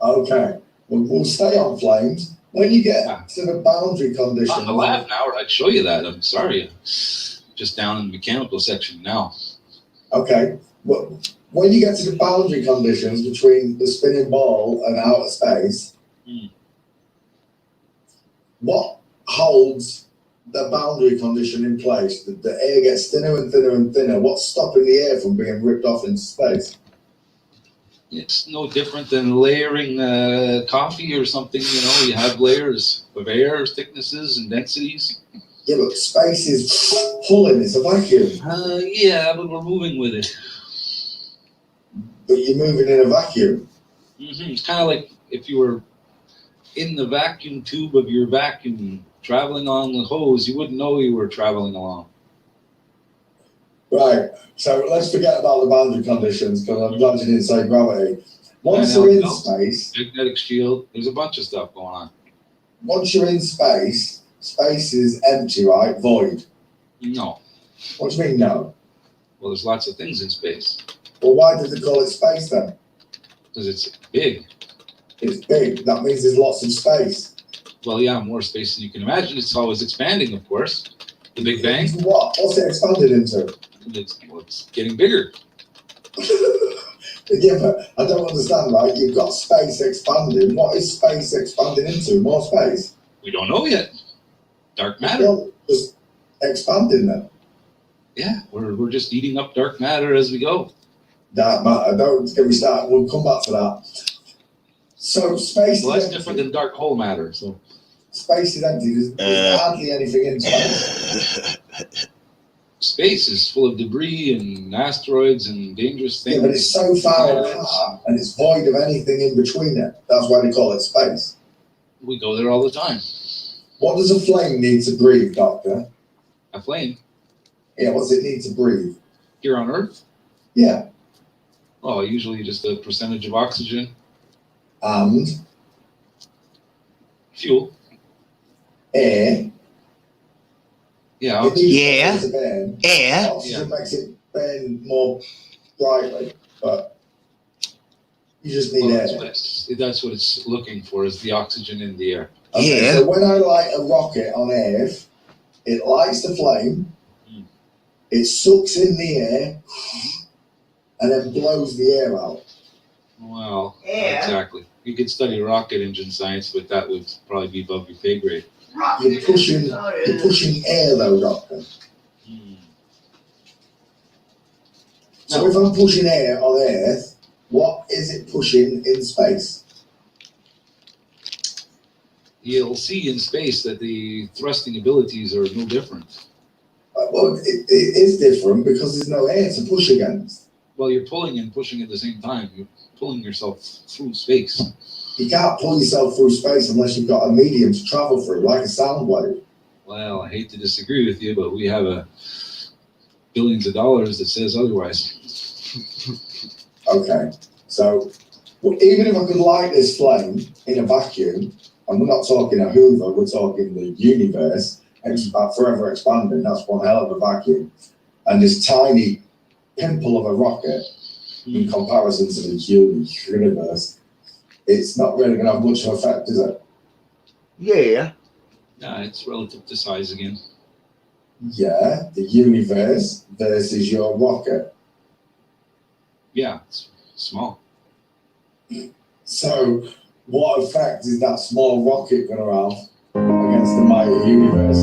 Okay. Well, we'll stay on flames. When you get to the boundary condition... On the lab now, I'd show you that. I'm sorry. Just down in the mechanical section now. Okay. Well, when you get to the boundary conditions between the spinning ball and outer space, what holds the boundary condition in place? The air gets thinner and thinner and thinner. What's stopping the air from being ripped off into space? It's no different than layering coffee or something. You have layers of air, thicknesses, and densities. Yeah, but space is pulling. It's a vacuum. Yeah, but we're moving with it. But you're moving in a vacuum. It's kind of like if you were in the vacuum tube of your vacuum traveling on the hose, you wouldn't know you were traveling along. Right. So let's forget about the boundary conditions because I'm glad you didn't say gravity. Once you're in space, magnetic shield, there's a bunch of stuff going on. Once you're in space, space is empty, right? Void. No. What do you mean no? Well, there's lots of things in space. Well, why did they call it space then? Because it's big. It's big. That means there's lots of space. Well, yeah, more space than you can imagine. It's always expanding, of course. The Big Bang. What? What's it expanded into? It's getting bigger. Yeah, but I don't understand, right? You've got space expanding. What is space expanding into? More space? We don't know yet. Dark matter. Well, just expanding then. Yeah, we're just eating up dark matter as we go. Dark matter. Don't get me started. We'll come back to that. So space. Well, that's different than dark hole matter. So space is empty. There's hardly anything in space. Space is full of debris and asteroids and dangerous things. Yeah, but it's so far apart and it's void of anything in between it. That's why they call it space. We go there all the time. What does a flame need to breathe, Doctor? A flame? Yeah, what does it need to breathe? Here on Earth? Yeah. Oh, usually just a percentage of oxygen. And? Fuel. Air. Yeah. Air. Oxygen makes it burn more brightly, but you just need air. That's what it's looking for, is the oxygen in the air. Okay, so when I light a rocket on Earth, it lights the flame, it sucks in the air, and then blows the air out. Well, exactly. You could study rocket engine science, but that would probably be above your pay grade. You're pushing air though, Doctor. So if I'm pushing air on Earth, what is it pushing in space? You'll see in space that the thrusting abilities are no different. Well, it is different because there's no air to push against. Well, you're pulling and pushing at the same time. You're pulling yourself through space. You can't pull yourself through space unless you've got a medium to travel through, like a sound wave. Well, I hate to disagree with you, but we have billions of dollars that says otherwise. Okay, so even if I could light this flame in a vacuum, and we're not talking a Hoover, we're talking the universe, it's about forever expanding, that's one hell of a vacuum. And this tiny pimple of a rocket, in comparison to the huge universe, it's not really going to have much of an effect, is it? Yeah. Yeah, it's relative to size again. Yeah, the universe versus your rocket. Yeah, it's small. So, what effect is that small rocket going to have against the mighty universe?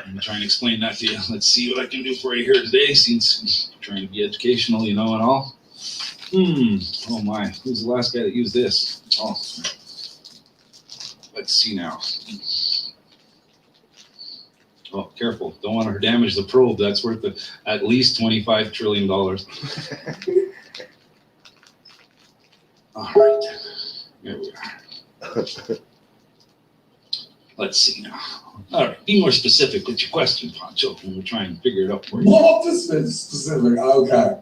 I'm trying to explain that to you. Let's see what I can do for you here today, since I'm trying to be educational, and all. Oh my, who's the last guy that used this? Oh, let's see now. Oh, careful. Don't want to damage the probe. That's worth at least $25 trillion. All right. There we are. Let's see now. All right. Be more specific with your question, Pancho, and we'll try and figure it out for you. More specific. Okay.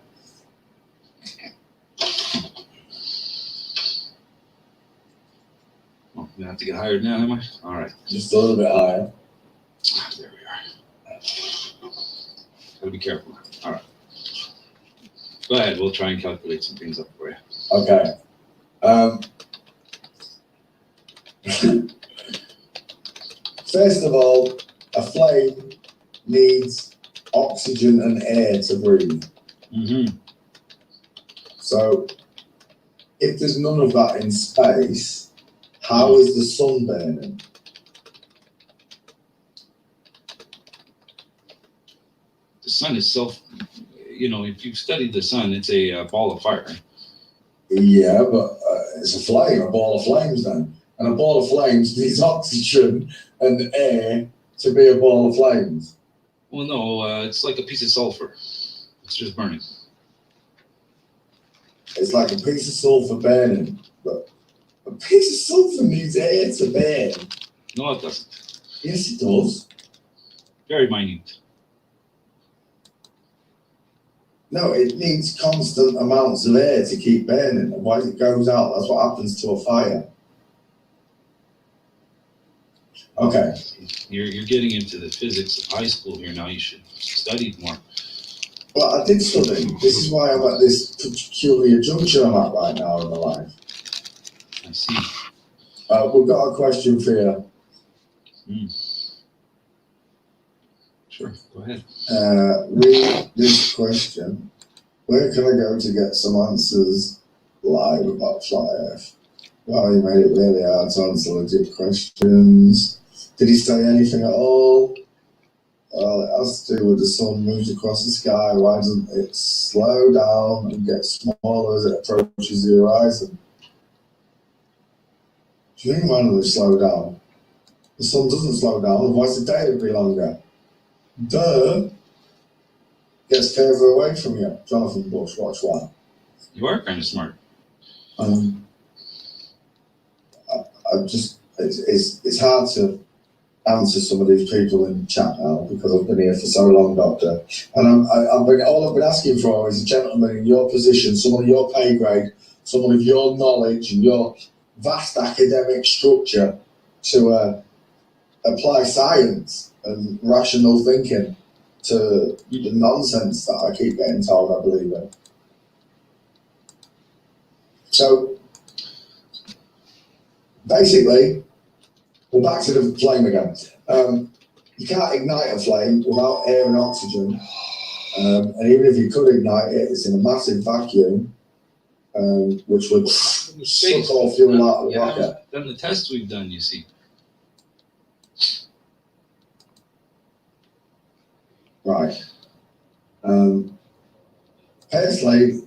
Oh, I'm going to have to get higher now, am I? All right. Just a little bit higher. There we are. Gotta be careful. All right. Go ahead. We'll try and calculate some things up for you. Okay. First of all, a flame needs oxygen and air to breathe. Mm-hmm. So, if there's none of that in space, how is the sun burning? The sun is if you've studied the sun, it's a ball of fire. Yeah, but it's a flame, a ball of flames then. And a ball of flames needs oxygen and air to be a ball of flames. Well, no, it's like a piece of sulfur. It's just burning. It's like a piece of sulfur burning, but a piece of sulfur needs air to burn. No, it doesn't. Yes, it does. Very minute. No, it needs constant amounts of air to keep burning. Otherwise, it goes out. That's what happens to a fire. Okay. You're getting into the physics of high school here now. You should have studied more. Well, I did study. This is why I'm at this peculiar juncture I'm at right now in my life. I see. We've got a question for you. Sure, go ahead. Read this question. Where can I go to get some answers live about flat Earth? Well, he made it really hard to answer legit questions. Did he say anything at all? Well, it has to do with the sun moves across the sky. Why doesn't it slow down and get smaller as it approaches the horizon? Do you think why does it slow down? The sun doesn't slow down, otherwise the day would be longer. Duh. Gets further away from you. Jonathan Bush, watch why. You are kind of smart. It's hard to answer some of these people in chat now because I've been here for so long, Doctor. And all I've been asking for is a gentleman in your position, someone of your pay grade, someone of your knowledge and your vast academic structure to apply science and rational thinking to the nonsense that I keep getting told I believe in. So, basically, we're back to the flame again. You can't ignite a flame without air and oxygen. And even if you could ignite it, it's in a massive vacuum, which would suck all fuel out of the rocket. Then the tests we've done, you see. Right. Personally,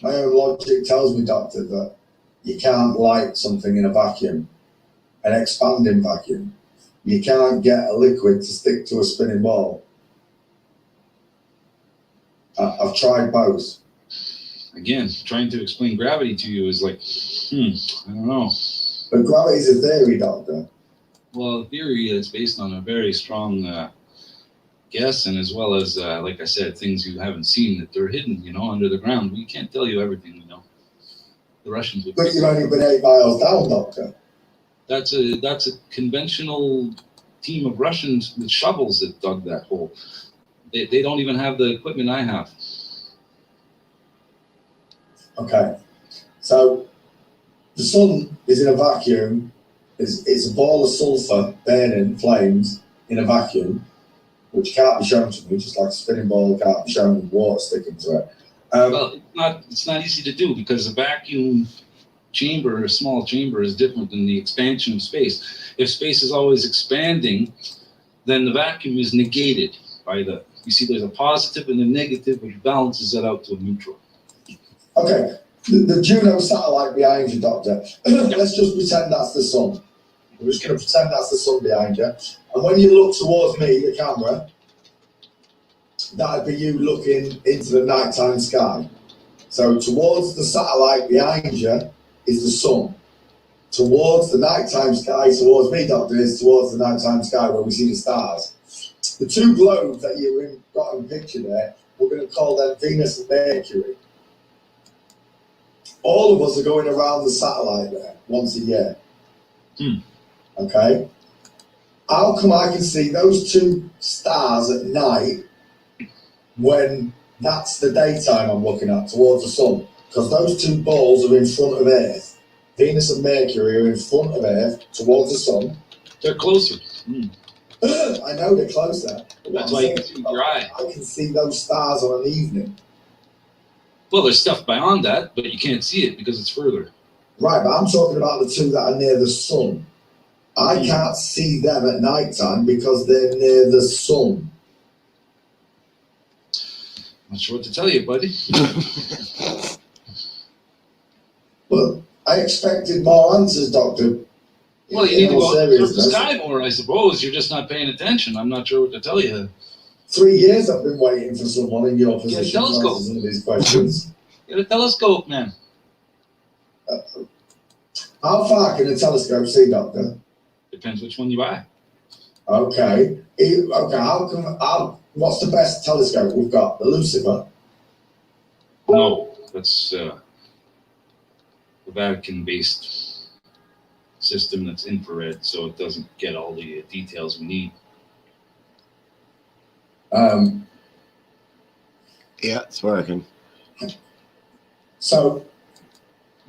my own logic tells me, Doctor, that you can't light something in a vacuum, an expanding vacuum. You can't get a liquid to stick to a spinning ball. I've tried both. Again, trying to explain gravity to you is like, I don't know. But gravity's a theory, Doctor. Well, a theory is based on a very strong guess, and as well as, like I said, things you haven't seen that they're hidden, under the ground. We can't tell you everything we know. The Russians would. But you've only been 8 miles down, Doctor. That's a conventional team of Russians with shovels that dug that hole. They don't even have the equipment I have. Okay, so the sun is in a vacuum. It's a ball of sulfur burning flames in a vacuum, which can't be shown to me, just like a spinning ball can't be shown with water sticking to it. Well, it's not easy to do because a vacuum chamber, a small chamber, is different than the expansion of space. If space is always expanding, then the vacuum is negated by you see there's a positive and a negative, which balances that out to a neutral. Okay, the Juno satellite behind you, Doctor, let's just pretend that's the sun. We're just going to pretend that's the sun behind you. And when you look towards me, the camera, that'd be you looking into the nighttime sky. So towards the satellite behind you is the sun. Towards the nighttime sky, towards me, Doctor, is towards the nighttime sky where we see the stars. The two globes that you've got in picture there, we're going to call them Venus and Mercury. All of us are going around the satellite there once a year. Okay? How come I can see those two stars at night when that's the daytime I'm looking at towards the sun? Because those two balls are in front of Earth. Venus and Mercury are in front of Earth towards the sun. They're closer. I know they're closer. That's why you can see with your eye. I can see those stars on an evening. Well, there's stuff beyond that, but you can't see it because it's further. Right, but I'm talking about the two that are near the sun. I can't see them at night time because they're near the sun. Not sure what to tell you, buddy. Well, I expected more answers, Doctor. Well, you need to go observe the sky more, I suppose. You're just not paying attention. I'm not sure what to tell you. 3 years I've been waiting for someone in your Get a position to answer telescope. some of these questions. Get a telescope, man. How far can a telescope see, Doctor? Depends which one you buy. Okay. What's the best telescope we've got? The Lucifer? No, that's the Vatican-based system that's infrared, so it doesn't get all the details we need. Yeah, it's working. So,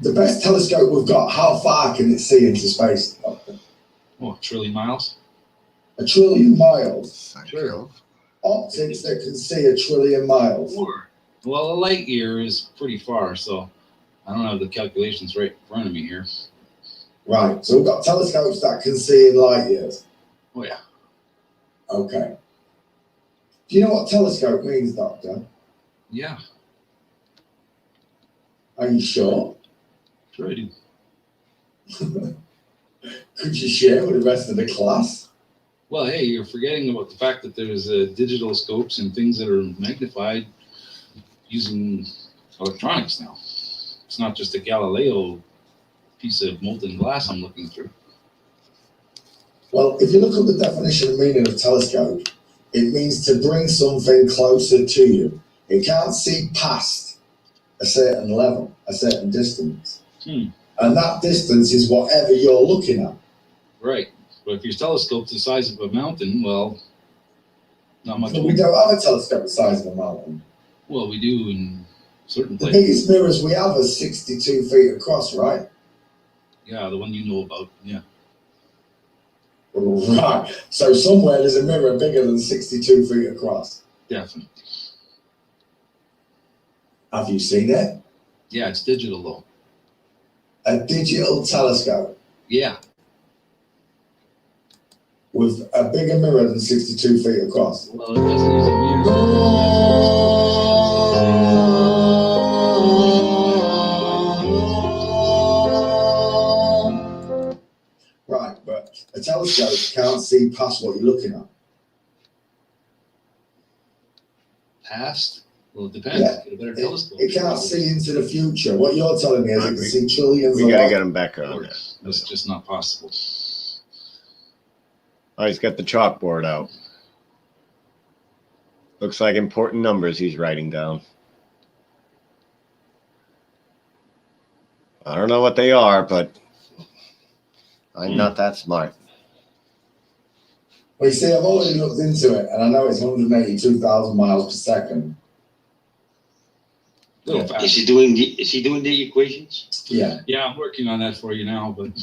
the best telescope we've got, how far can it see into space, Doctor? Oh, 1 trillion miles? 1 trillion miles. Sure. Optics that can see 1 trillion miles. Well, a light year is pretty far, so I don't have the calculations right in front of me here. Right, so we've got telescopes that can see in light years. Oh, yeah. Okay. Do you know what telescope means, Doctor? Yeah, Are you sure? sure I do. Could you share with the rest of the class? Well, hey, you're forgetting about the fact that there's digital scopes and things that are magnified using electronics now. It's not just a Galileo piece of molten glass I'm looking through. Well, if you look up the definition and meaning of telescope, it means to bring something closer to you. It can't see past a certain level, a certain distance. And that distance is whatever you're looking at. Right. But if your telescope's the size of a mountain, well, not much. But we don't have a telescope the size of a mountain. Well, we do in certain The places. biggest mirrors we have are 62 feet across, right? Yeah, the one you know about. Yeah. Right. So somewhere there's a mirror bigger than 62 feet across. Definitely. Have you seen it? Yeah, it's digital though. A digital telescope Yeah. with a bigger mirror than 62 feet across. Well, it doesn't use a mirror. Right, but a telescope can't see past what you're looking at. Past? Well, it depends. Yeah. Get a better telescope. It can't see into the future. What you're telling me is it can see trillions We of gotta light. get him back on there. That's just not possible. Oh, he's got the chalkboard out. Looks like important numbers he's writing down. I don't know what they are, but I'm not that smart. Well, you see, I've already looked into it, and I know it's 182,000 miles per second. Little fast. Is he doing the equations? Yeah. Yeah, I'm working on that for you now, but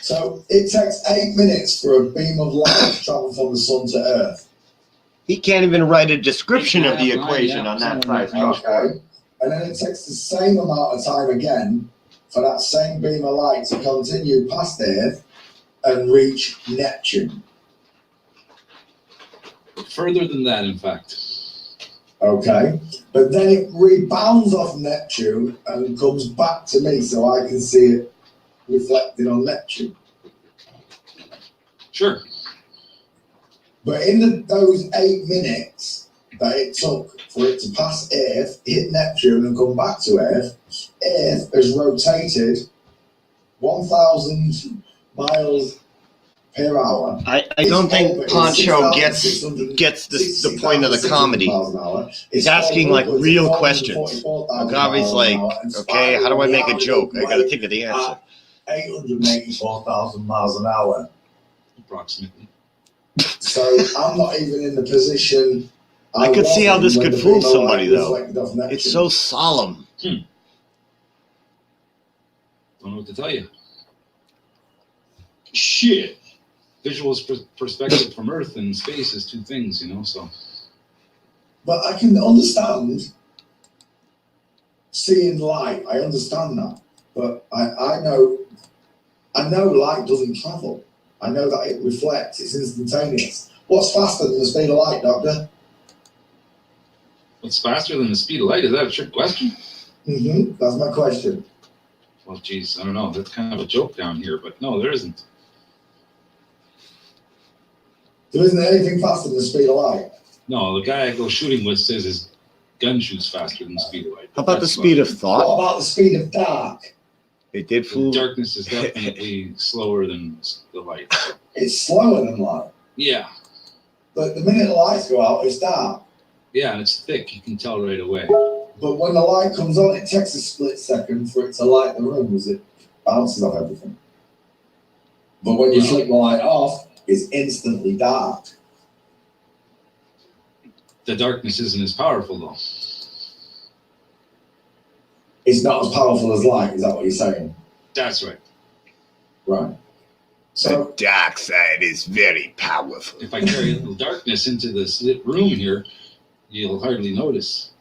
So it takes 8 minutes for a beam of light to travel from the sun to Earth. He can't even write a description of the equation on that size chalkboard. Okay. And then it takes the same amount of time again for that same beam of light to continue past Earth and reach Neptune. further than that, in fact. Okay. But then it rebounds off Neptune and comes back to me so I can see it reflected on Neptune. Sure. But in those 8 minutes that it took for it to pass Earth, hit Neptune and come back to Earth, Earth has rotated 1,000 miles per hour. I don't think Poncho gets the point of the comedy. He's asking like real questions. Agave's like, okay, how do I make a joke? I gotta think of the answer. 884,000 miles an hour. Approximately. So I'm not even in the position. I could see how this when could the fool beam of somebody light though. reflected off Neptune. It's so solemn. Don't know what to tell you. Shit. Visual perspective from Earth and space is two things, you know, so. But I can understand seeing light. I understand that. But I know light doesn't travel. I know that it reflects. It's instantaneous. What's faster than the speed of light, Doctor? What's faster than the speed of light? Is that a trick question? Mm-hmm. That's my question. Well, geez, I don't know. That's kind of a joke down here, but no, there isn't. There isn't anything faster than the speed of light. No, the guy I go shooting with says his gun shoots faster than the speed of light. How about the speed of What thought? about the speed of dark? It did The fool. darkness is definitely slower than the light. It's slower than light. Yeah, But the minute the lights go out, it's dark. yeah, and it's thick. You can tell right away. But when the light comes on, it takes a split second for it to light the room as it bounces off everything. But when you flick the light off, it's instantly dark. The darkness isn't as powerful though. It's not as powerful as light, is that what you're saying? That's right. Right. The dark side is very powerful. If I carry a little darkness into this lit room here, you'll hardly notice.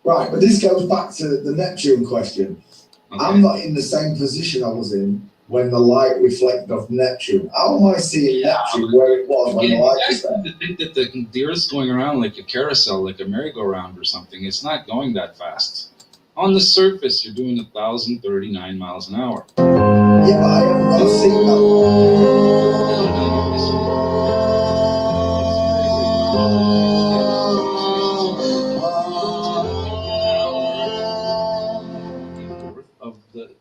Right, but this goes back to the Neptune question. Okay. I'm not in the same position I was in when the light reflected off Neptune. How am I seeing Neptune where it was when the light was there? To think that the Earth's going around like a carousel, like a merry-go-round or something. It's not going that fast. On the surface, you're doing 1,039 miles an hour. Yeah, but I haven't got a Of the,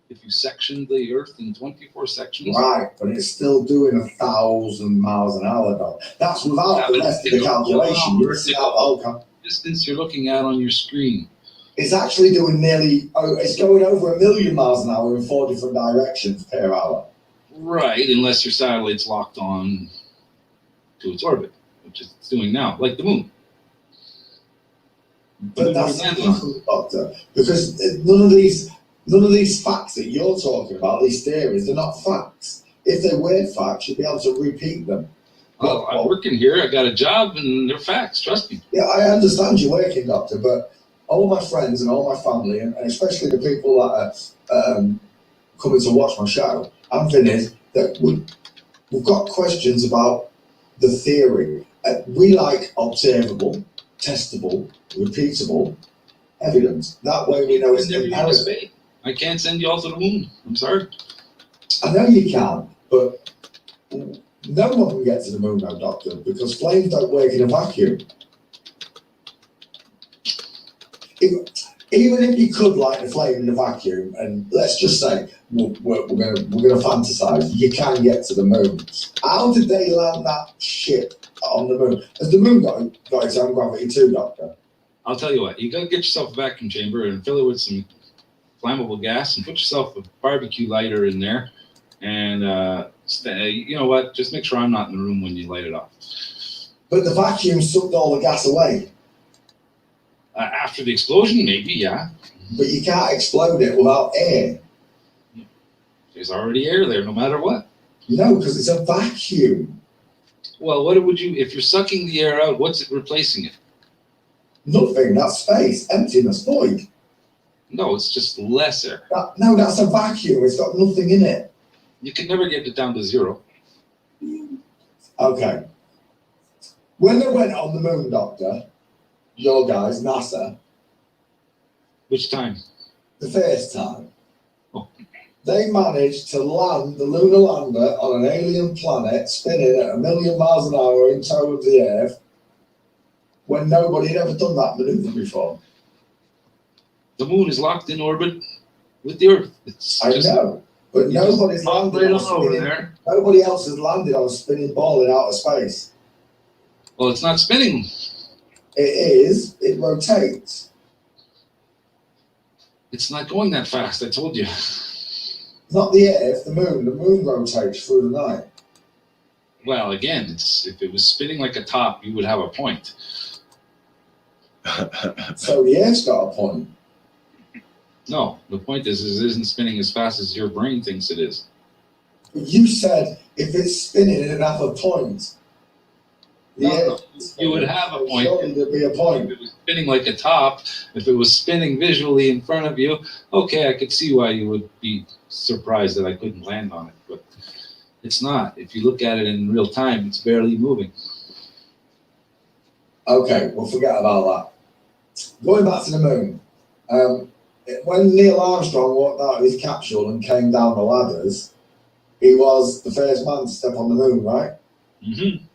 if you section the Earth in 24 sections. Right, but it's still doing 1,000 miles an hour though. That's without the rest of the calculation. You're missing out the whole distance you're looking at on your screen. It's actually doing it's going over 1 million miles an hour in 4 different directions per hour. Right, unless your satellite's locked on to its orbit, which it's doing now, like the moon. But that's different, Doctor, because none of these facts that you're talking about, these theories, they're not facts. If they were facts, you'd be able to repeat them. Well, I'm working here. I got a job, and they're facts. Trust me. Yeah, I understand you're working, Doctor, but all my friends and all my family, and especially the people that are coming to watch my show, and thing is that we've got questions about the theory. We like observable, testable, repeatable evidence. That way we know it's imperative. I can't send you all to the moon. I'm sorry. I know you can, but no one can get to the moon now, Doctor, because flames don't work in a vacuum. Even if you could light a flame in a vacuum, and let's just say we're gonna fantasize, you can get to the moon. How did they land that ship on the moon? Has the moon got its own gravity too, Doctor? I'll tell you what. You gotta get yourself a vacuum chamber and fill it with some flammable gas, and put yourself a barbecue lighter in there. And you know what? Just make sure I'm not in the room when you light it off. But the vacuum sucked all the gas away. After the explosion, maybe, yeah. But you can't explode it without air. There's already air there, no matter what. No, because it's a vacuum. Well, what would you, if you're sucking the air out, what's it replacing it? Nothing. That's space, emptiness, void. No, it's just less air. No, that's a vacuum. It's got nothing in it. You can never get it down to zero. Okay. When they went on the moon, Doctor, your guys, NASA. Which time? The first time. Oh. They managed to land the lunar lander on an alien planet spinning at 1 million miles an hour in tow of the Earth when nobody had ever done that maneuver before. The moon is locked in orbit with the Earth. I know, but nobody's landed on over there. Nobody else has landed on a spinning ball in outer space. Well, it's not spinning. It is. It rotates. It's not going that fast, I told you. Not the Earth, the moon. The moon rotates through the night. Well, again, if it was spinning like a top, you would have a point. So the Earth's got a point. No, the point is it isn't spinning as fast as your brain thinks it is. But you said if it's spinning, it'd have a point. No, you would have a point. Surely there'd be a point. If it was spinning like a top, if it was spinning visually in front of you, okay, I could see why you would be surprised that I couldn't land on it, but it's not. If you look at it in real time, it's barely moving. Okay, we'll forget about that. Going back to the moon, when Neil Armstrong walked out of his capsule and came down the ladders, he was the first man to step on the moon, right? Mm-hmm.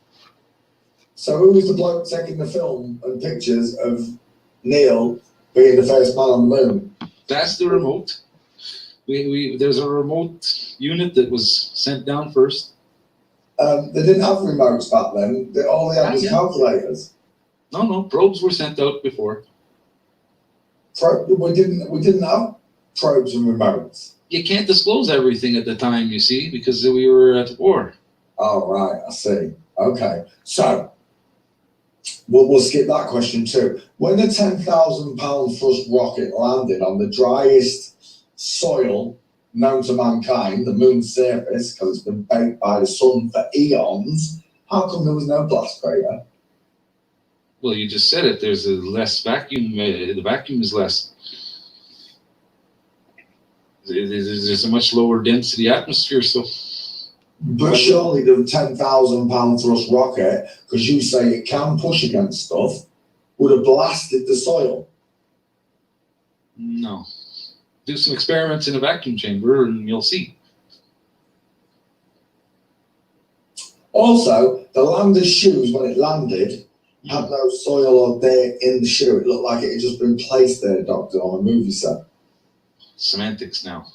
So who was the bloke taking the film and pictures of Neil being the first man on the moon? That's the remote. There's a remote unit that was sent down first. They didn't have remotes back then. All they had was calculators. No, probes were sent out before. We didn't have probes and remotes. You can't disclose everything at the time, you see, because we were at war. Oh, right, I see. Okay, so we'll skip that question too. When the 10,000-pound thrust rocket landed on the driest soil known to mankind, the moon's surface, because it's been baked by the sun for eons, how come there was no blast crater? Well, you just said it. There's a less vacuum. The vacuum is less. There's a much lower density atmosphere, so. But surely the 10,000-pound thrust rocket, because you say it can push against stuff, would have blasted the soil. No. Do some experiments in a vacuum chamber and you'll see. Also, the lander's shoes, when it landed, had no soil or dirt in the shoe. It looked like it had just been placed there, Doctor, on a movie set. Semantics now.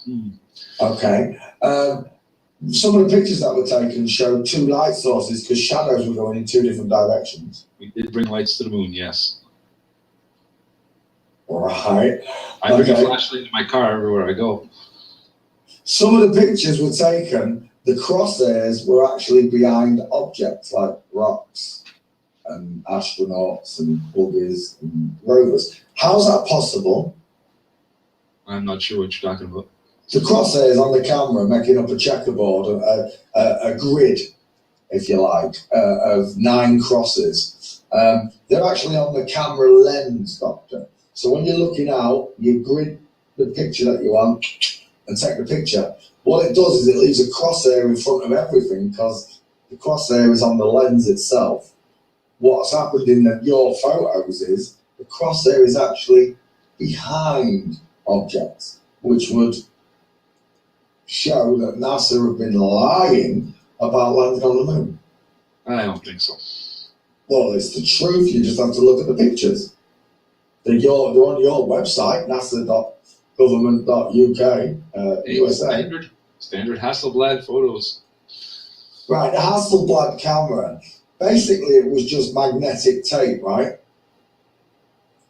Okay. Some of the pictures that were taken showed two light sources because shadows were going in two different directions. We did bring lights to the moon, yes. Right. I bring a flashlight in my car everywhere I go. Some of the pictures were taken, the crosshairs were actually behind objects like rocks and astronauts and buggers and rovers. How's that possible? I'm not sure what you're talking about. The crosshairs on the camera making up a checkerboard, a grid, if you like, of 9 crosses. They're actually on the camera lens, Doctor. So when you're looking out, you grid the picture that you want and take the picture. What it does is it leaves a crosshair in front of everything because the crosshair is on the lens itself. What's happened in your photos is the crosshair is actually behind objects, which would show that NASA have been lying about landing on the moon. I don't think so. Well, it's the truth. You just have to look at the pictures. They're on your website, nasa.government.uk, USA. Standard Hasselblad photos. Right, the Hasselblad camera. Basically, it was just magnetic tape, right?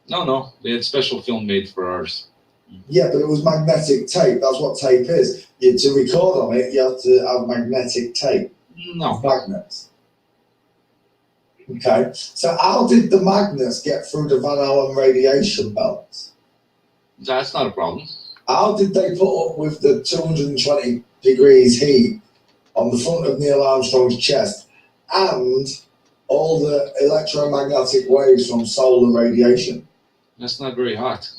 No. They had special film made for ours. Yeah, but it was magnetic tape. That's what tape is. To record on it, you have to have magnetic tape. No. Magnets. Okay, so how did the magnets get through the Van Allen radiation belts? That's not a problem. How did they put up with the 220 degrees heat on the front of Neil Armstrong's chest and all the electromagnetic waves from solar radiation? That's not very hot.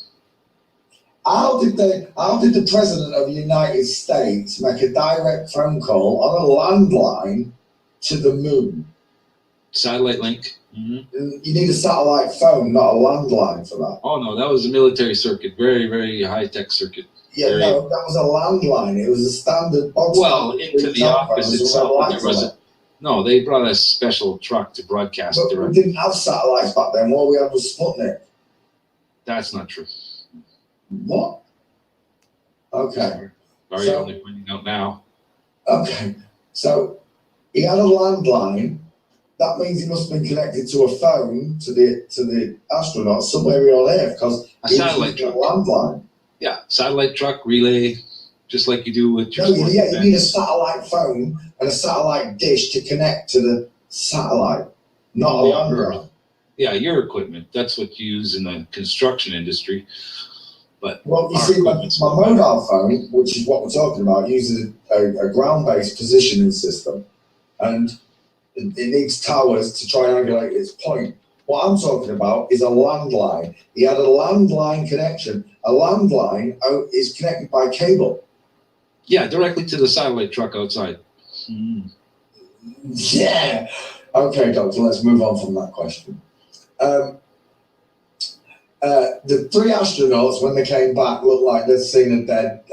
How did the President of the United States make a direct phone call on a landline to the moon? Satellite link. You need a satellite phone, not a landline for that. Oh no, that was a military circuit. Very, very high-tech circuit. Yeah, no, that was a landline. It was a standard box. Well, into the office itself. No, they brought a special truck to broadcast. But we didn't have satellites back then. All we had was Sputnik. That's not true. What? Okay. Sorry, you're only pointing out now. Okay, so he had a landline. That means he must have been connected to a phone to the astronaut somewhere on Earth because a satellite truck. A landline. Yeah, satellite truck relay, just like you do with your. No, yeah, you need a satellite phone and a satellite dish to connect to the satellite, not a landline. Yeah, your equipment. That's what you use in the construction industry. But well, you see, my mobile phone, which is what we're talking about, uses a ground-based positioning system, and it needs towers to triangulate its point. What I'm talking about is a landline. He had a landline connection. A landline is connected by cable. Yeah, directly to the satellite truck outside. Yeah. Okay, Doctor, let's move on from that question. The 3 astronauts, when they came back, looked like they'd seen a dead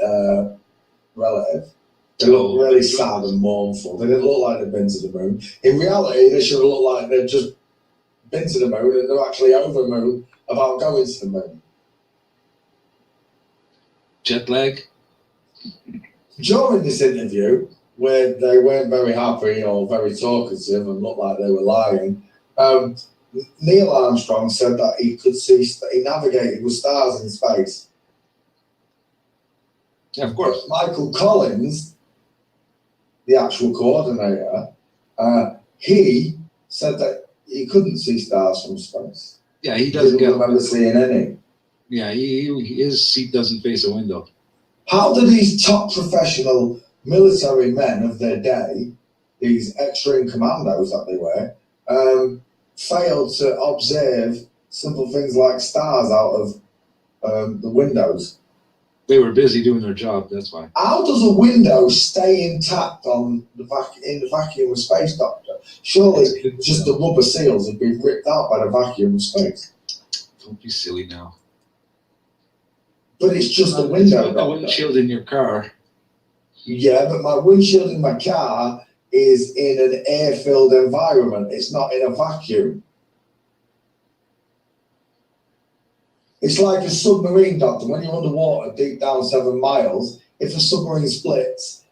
relative. They looked really sad and mournful. They didn't look like they'd been to the moon. In reality, they should have looked like they'd just been to the moon and they're actually over the moon about going to the moon. Jet lag? During this interview, where they weren't very happy or very talkative and looked like they were lying, Neil Armstrong said that he could see, he navigated with stars in space. Yeah, of course. Michael Collins, the actual coordinator, he said that he couldn't see stars from space. Yeah, he doesn't Didn't remember seeing any. Yeah, his seat doesn't face a window. How do these top professional military men of their day, these extreme commandos that they were, fail to observe simple things like stars out of the windows? They were busy doing their job, that's why. How does a window stay intact on in the vacuum of space, Doctor? Surely just the rubber seals have been ripped out by the vacuum of space. Don't be silly now. But it's just a window, The Doctor. windshield in your car. Yeah, but my windshield in my car is in an air-filled environment. It's not in a vacuum. It's like a submarine, Doctor. When you're underwater, deep down 7 miles, if a submarine splits,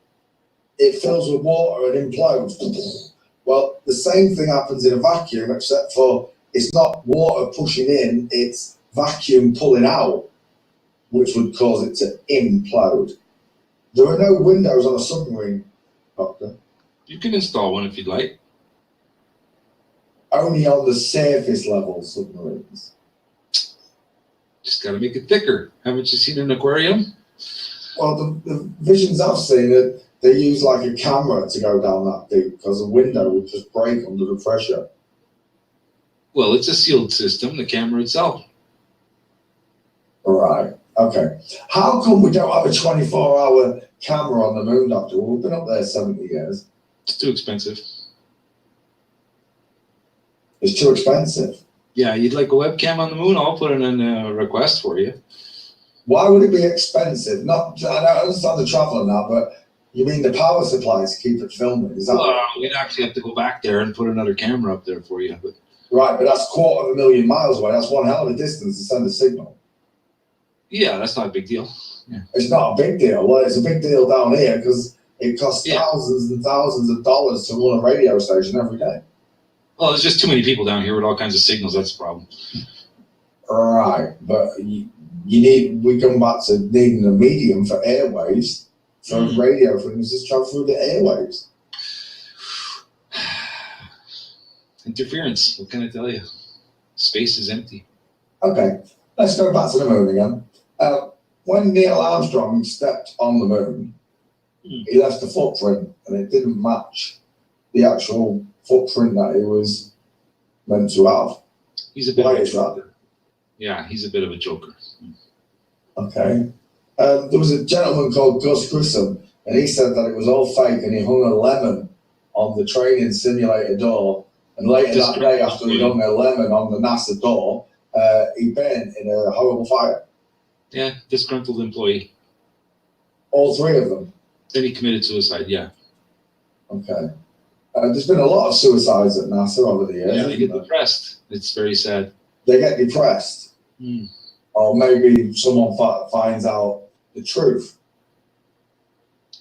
it fills with water and implodes. Well, the same thing happens in a vacuum, except for it's not water pushing in, it's vacuum pulling out, which would cause it to implode. There are no windows on a submarine, Doctor. You can install one if you'd like. Only on the surface level submarines. Just got to make it thicker. Haven't you seen an aquarium? Well, the visions I've seen, they use like a camera to go down that deep because the window would just break under the pressure. Well, it's a sealed system, the camera itself. All right. Okay. How come we don't have a 24-hour camera on the moon, Doctor? Well, we've been up there 70 years. It's too expensive. It's too expensive. Yeah, you'd like a webcam on the moon? I'll put in a request for you. Why would it be expensive? Not, I understand the traveling now, but you mean the power supply to keep it filming? Is that Well, we'd actually have to go back there and put another camera up there for you. But right? But that's 250,000 miles away. That's one hell of a distance to send a signal. yeah, that's not a big deal. Yeah. It's not a big deal. Well, it's a big deal down here because it costs thousands and thousands of dollars to run a radio station every day. Well, there's just too many people down here with all kinds of signals. That's the problem. Right, but we come back to needing a medium for airwaves, for radio frequencies to travel through the airwaves. Interference, what can I tell you? Space is empty. Okay, let's go back to the moon again. When Neil Armstrong stepped on the moon, he left a footprint, and it didn't match the actual footprint that he was meant to have. He's a bit of a joker. joker. Yeah, he's a bit of a joker. Okay. There was a gentleman called Gus Grissom, and he said that it was all fake, and he hung a lemon on the training simulator door. And later that day, after he hung a lemon on the NASA door, he burned in a horrible fire. Yeah, disgruntled employee. All 3 of them. Then he committed suicide, yeah. Okay. There's been a lot of suicides at NASA over the years. Yeah, they get depressed. It's very sad. They get depressed. Or maybe someone finds out the truth.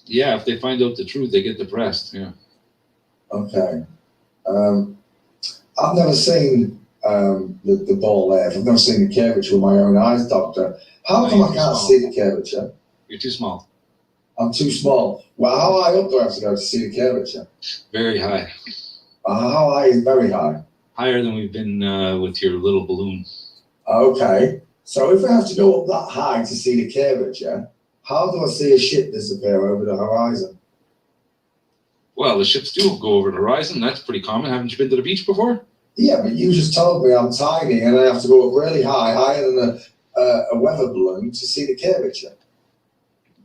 Yeah, if they find out the truth, they get depressed, yeah. Okay. I've never seen the ball there. I've never seen the curvature with my own eyes, Doctor. How come I can't see the curvature? You're too small. I'm too small. Well, how high up do I have to go to see the curvature? Very high. How high is very high? Higher than we've been with your little balloon. Okay. So if I have to go up that high to see the curvature, how do I see a ship disappear over the horizon? Well, the ships do go over the horizon. That's pretty common. Haven't you been to the beach before? Yeah, but you just told me I'm tiny and I have to go up really high, higher than a weather balloon to see the curvature.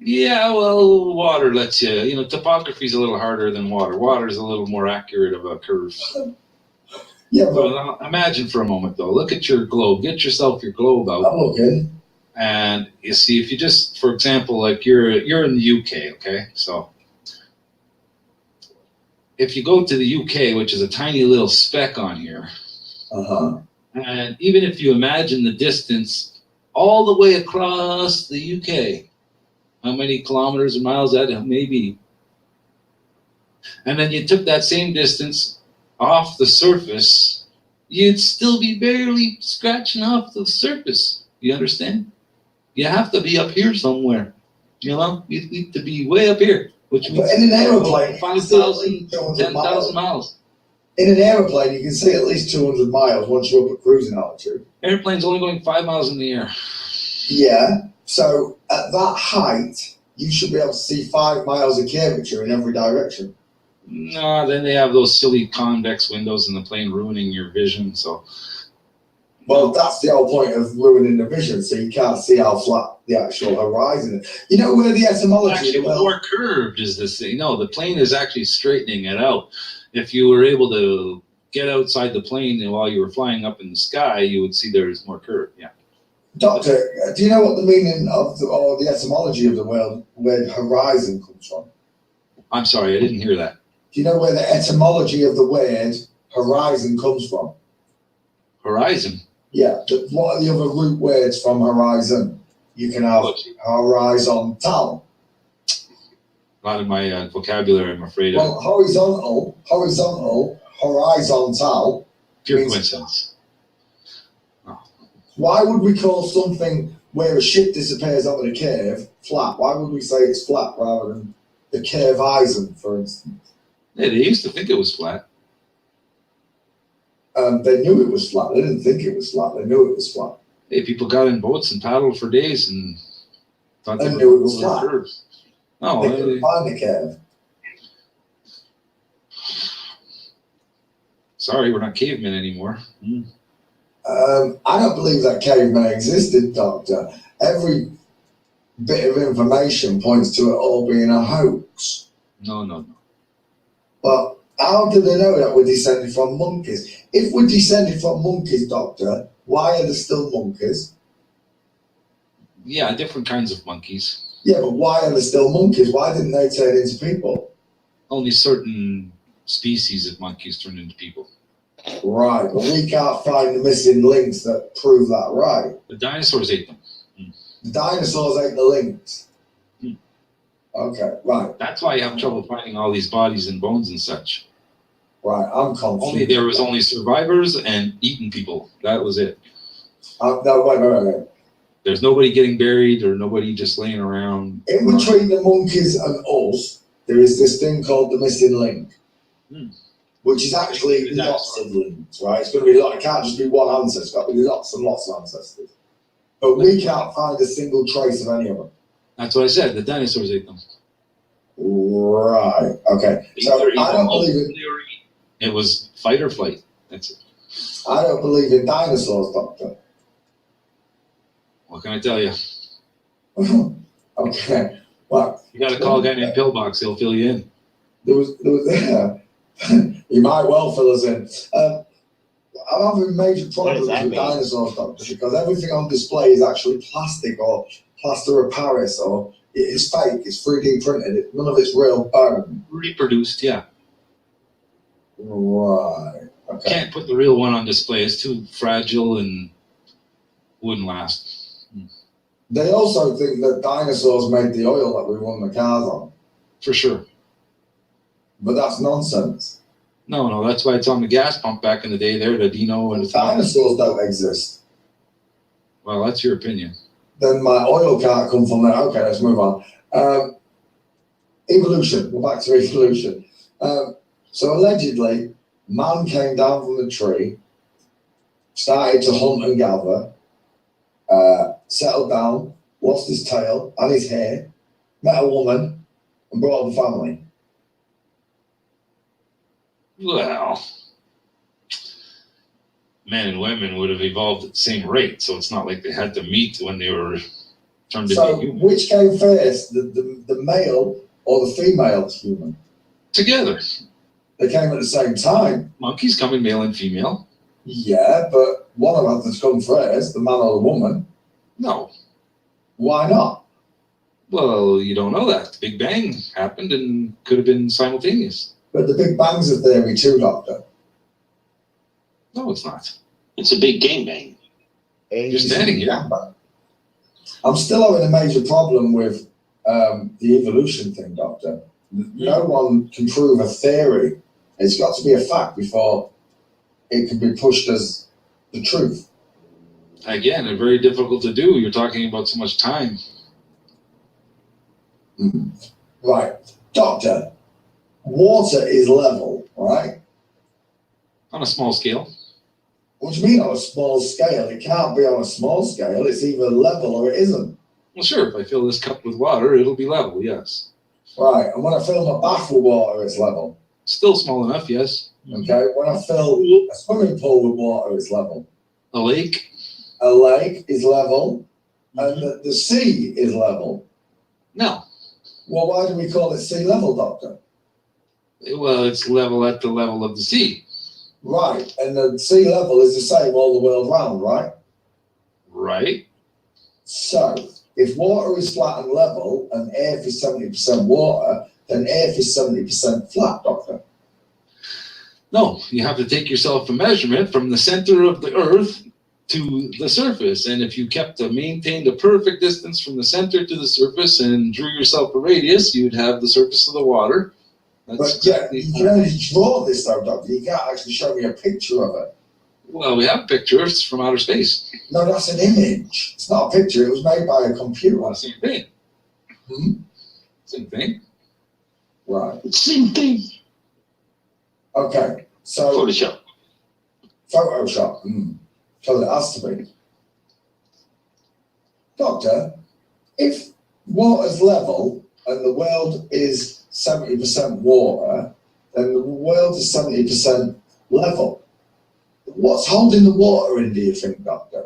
Yeah, well, water lets you, topography's a little harder than water. Water's a little more accurate of a curve. Yeah, but so imagine for a moment, though. Look at your globe. Get yourself your globe out. I'm looking. And you see, if you just, for example, like you're in the UK, okay? So if you go to the UK, which is a tiny little speck on here, And even if you imagine the distance all the way across the UK, how many kilometers or miles that may be, and then you took that same distance off the surface, you'd still be barely scratching off the surface. You understand? You have to be up here somewhere. You know, you need to be way up here, which means in an aeroplane, 5,000, 10,000 miles. In an aeroplane, you can see at least 200 miles once you're up at cruising altitude. Airplane's only going 5 miles in the air. Yeah, so at that height, you should be able to see 5 miles of curvature in every direction. No, then they have those silly convex windows in the plane ruining your vision. So, well, that's the whole point of ruining the vision, so you can't see how flat the actual horizon is. You know where the etymology actually of the more curved is this thing. No, the plane is actually straightening it out. If you were able to get outside the plane and while you were flying up in the sky, you would see there's more curve. Yeah. Doctor, do you know what the meaning of or the etymology of the word horizon comes from? I'm sorry, I didn't hear that. Do you know where the etymology of the word horizon comes from? Horizon? Yeah, what are the other root words from horizon? You can have horizontal. Not in my vocabulary, I'm afraid. Well, horizontal, horizontal. Pure coincidence. Why would we call something where a ship disappears over the curve flat? Why would we say it's flat rather than the curve horizon, for instance? Yeah, they used to think it was flat. They knew it was flat. They didn't think it was flat. They knew it was flat. Hey, people got in boats and paddled for days and thought they knew it was flat. Curves. No, they couldn't find the curve. Sorry, we're not cavemen anymore. I don't believe that cavemen existed, Doctor. Every bit of information points to it all being a hoax. No. But how do they know that we're descended from monkeys? If we're descended from monkeys, Doctor, why are there still monkeys? Yeah, different kinds of monkeys. Yeah, but why are there still monkeys? Why didn't they turn into people? Only certain species of monkeys turn into people. Right, but we can't find the missing links that prove that right. The dinosaurs ate them. The dinosaurs ate the links. Okay, right. That's why you have trouble finding all these bodies and bones and such. Right, I'm confused. There was only survivors and eaten people. That was it. No, wait. There's nobody getting buried or nobody just laying around. In between the monkeys and us, there is this thing called the missing link, which is actually lots of links, right? It's going to be it can't just be one ancestor. It's got to be lots and lots of ancestors. But we can't find a single trace of any of them. That's what I said. The dinosaurs ate them. Right. Okay. So I don't believe in. It was fight or flight. That's it. I don't believe in dinosaurs, Doctor. What can I tell you? Okay. Well, you got to call a guy named Pillbox. He'll fill you in. There was you might well fill us in. I'm having major problems with dinosaurs, Doctor, because everything on display is actually plastic or plaster of Paris, or it's fake. It's 3D printed. None of it's real bone. Reproduced, yeah. Right. Okay. Can't put the real one on display. It's too fragile and wouldn't last. They also think that dinosaurs made the oil that we run the cars on. For sure. But that's nonsense. No, that's why it's on the gas pump back in the day there, the Dino and the dinosaurs don't exist. Well, that's your opinion. Then my oil can't come from there. Okay, let's move on. Evolution. We're back to evolution. So allegedly, man came down from the tree, started to hunt and gather, settled down, lost his tail and his hair, met a woman, and brought up a family. Well, men and women would have evolved at the same rate, so it's not like they had to meet when they were turned into human. Which came first, the male or the female human? Together. They came at the same time. Monkeys come in male and female. Yeah, but one of them has come first, the man or the woman. No. Why not? Well, you don't know that. The Big Bang happened and could have been simultaneous. But the Big Bang's a theory too, Doctor. No, it's not. It's a big gangbang. You're standing here. I'm still having a major problem with the evolution thing, Doctor. No one can prove a theory. It's got to be a fact before it can be pushed as the truth. Again, it's very difficult to do. You're talking about so much time. Right. Doctor, water is level, right? On a small scale. What do you mean on a small scale? It can't be on a small scale. It's either level or it isn't. Well, sure. If I fill this cup with water, it'll be level, yes. Right. And when I fill my bath with water, it's level. Still small enough, yes. Okay. When I fill a swimming pool with water, it's level. A lake? A lake is level. And the sea is level. No. Well, why do we call it sea level, Doctor? Well, it's level at the level of the sea. Right. And the sea level is the same all the world round, right? Right. So, if water is flat and level, and earth is 70% water, then earth is 70% flat, Doctor. No, you have to take yourself a measurement from the center of the earth to the surface. And if you maintained a perfect distance from the center to the surface and drew yourself a radius, you'd have the surface of the water. But yeah, you can only draw this though, Doctor. You can't actually show me a picture of it. Well, we have pictures from outer space. No, that's an image. It's not a picture. It was made by a computer. Same thing. Same thing. Right. Same thing. Okay. So Photoshop. Photoshop. So it has to be. Doctor, if water's level and the world is 70% water, then the world is 70% level. What's holding the water in, do you think, Doctor?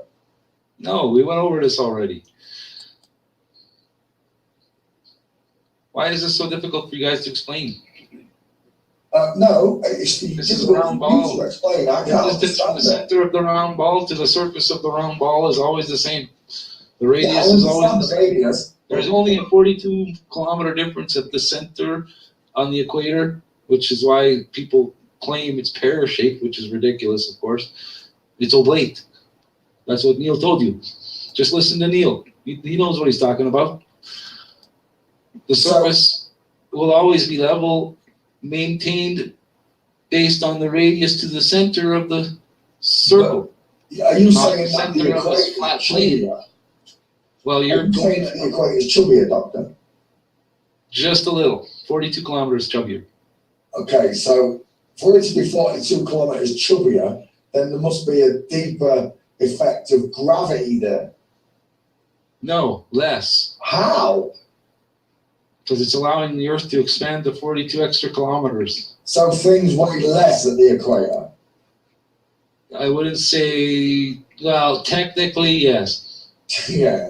No, we went over this already. Why is this so difficult for you guys to explain? No, it's this is a round ball. To explain. I can't the distance from the center of the round ball to the surface of the round ball is always the same. The radius is always the same. There's only a 42-kilometer difference at the center on the equator, which is why people claim it's pear-shaped, which is ridiculous, of course. It's oblate. That's what Neil told you. Just listen to Neil. He knows what he's talking about. The surface will always be level, maintained based on the radius to the center of the circle. Are you saying that the equator is flat plane? Well, you're saying that the equator is chubbier, Doctor? Just a little. 42 kilometers chubbier. Okay, so for it to be 42 kilometers chubbier, then there must be a deeper effect of gravity there. No, less. How? Because it's allowing the Earth to expand to 42 extra kilometers. So things weigh less at the equator? I wouldn't say, well, technically, yes. Yeah.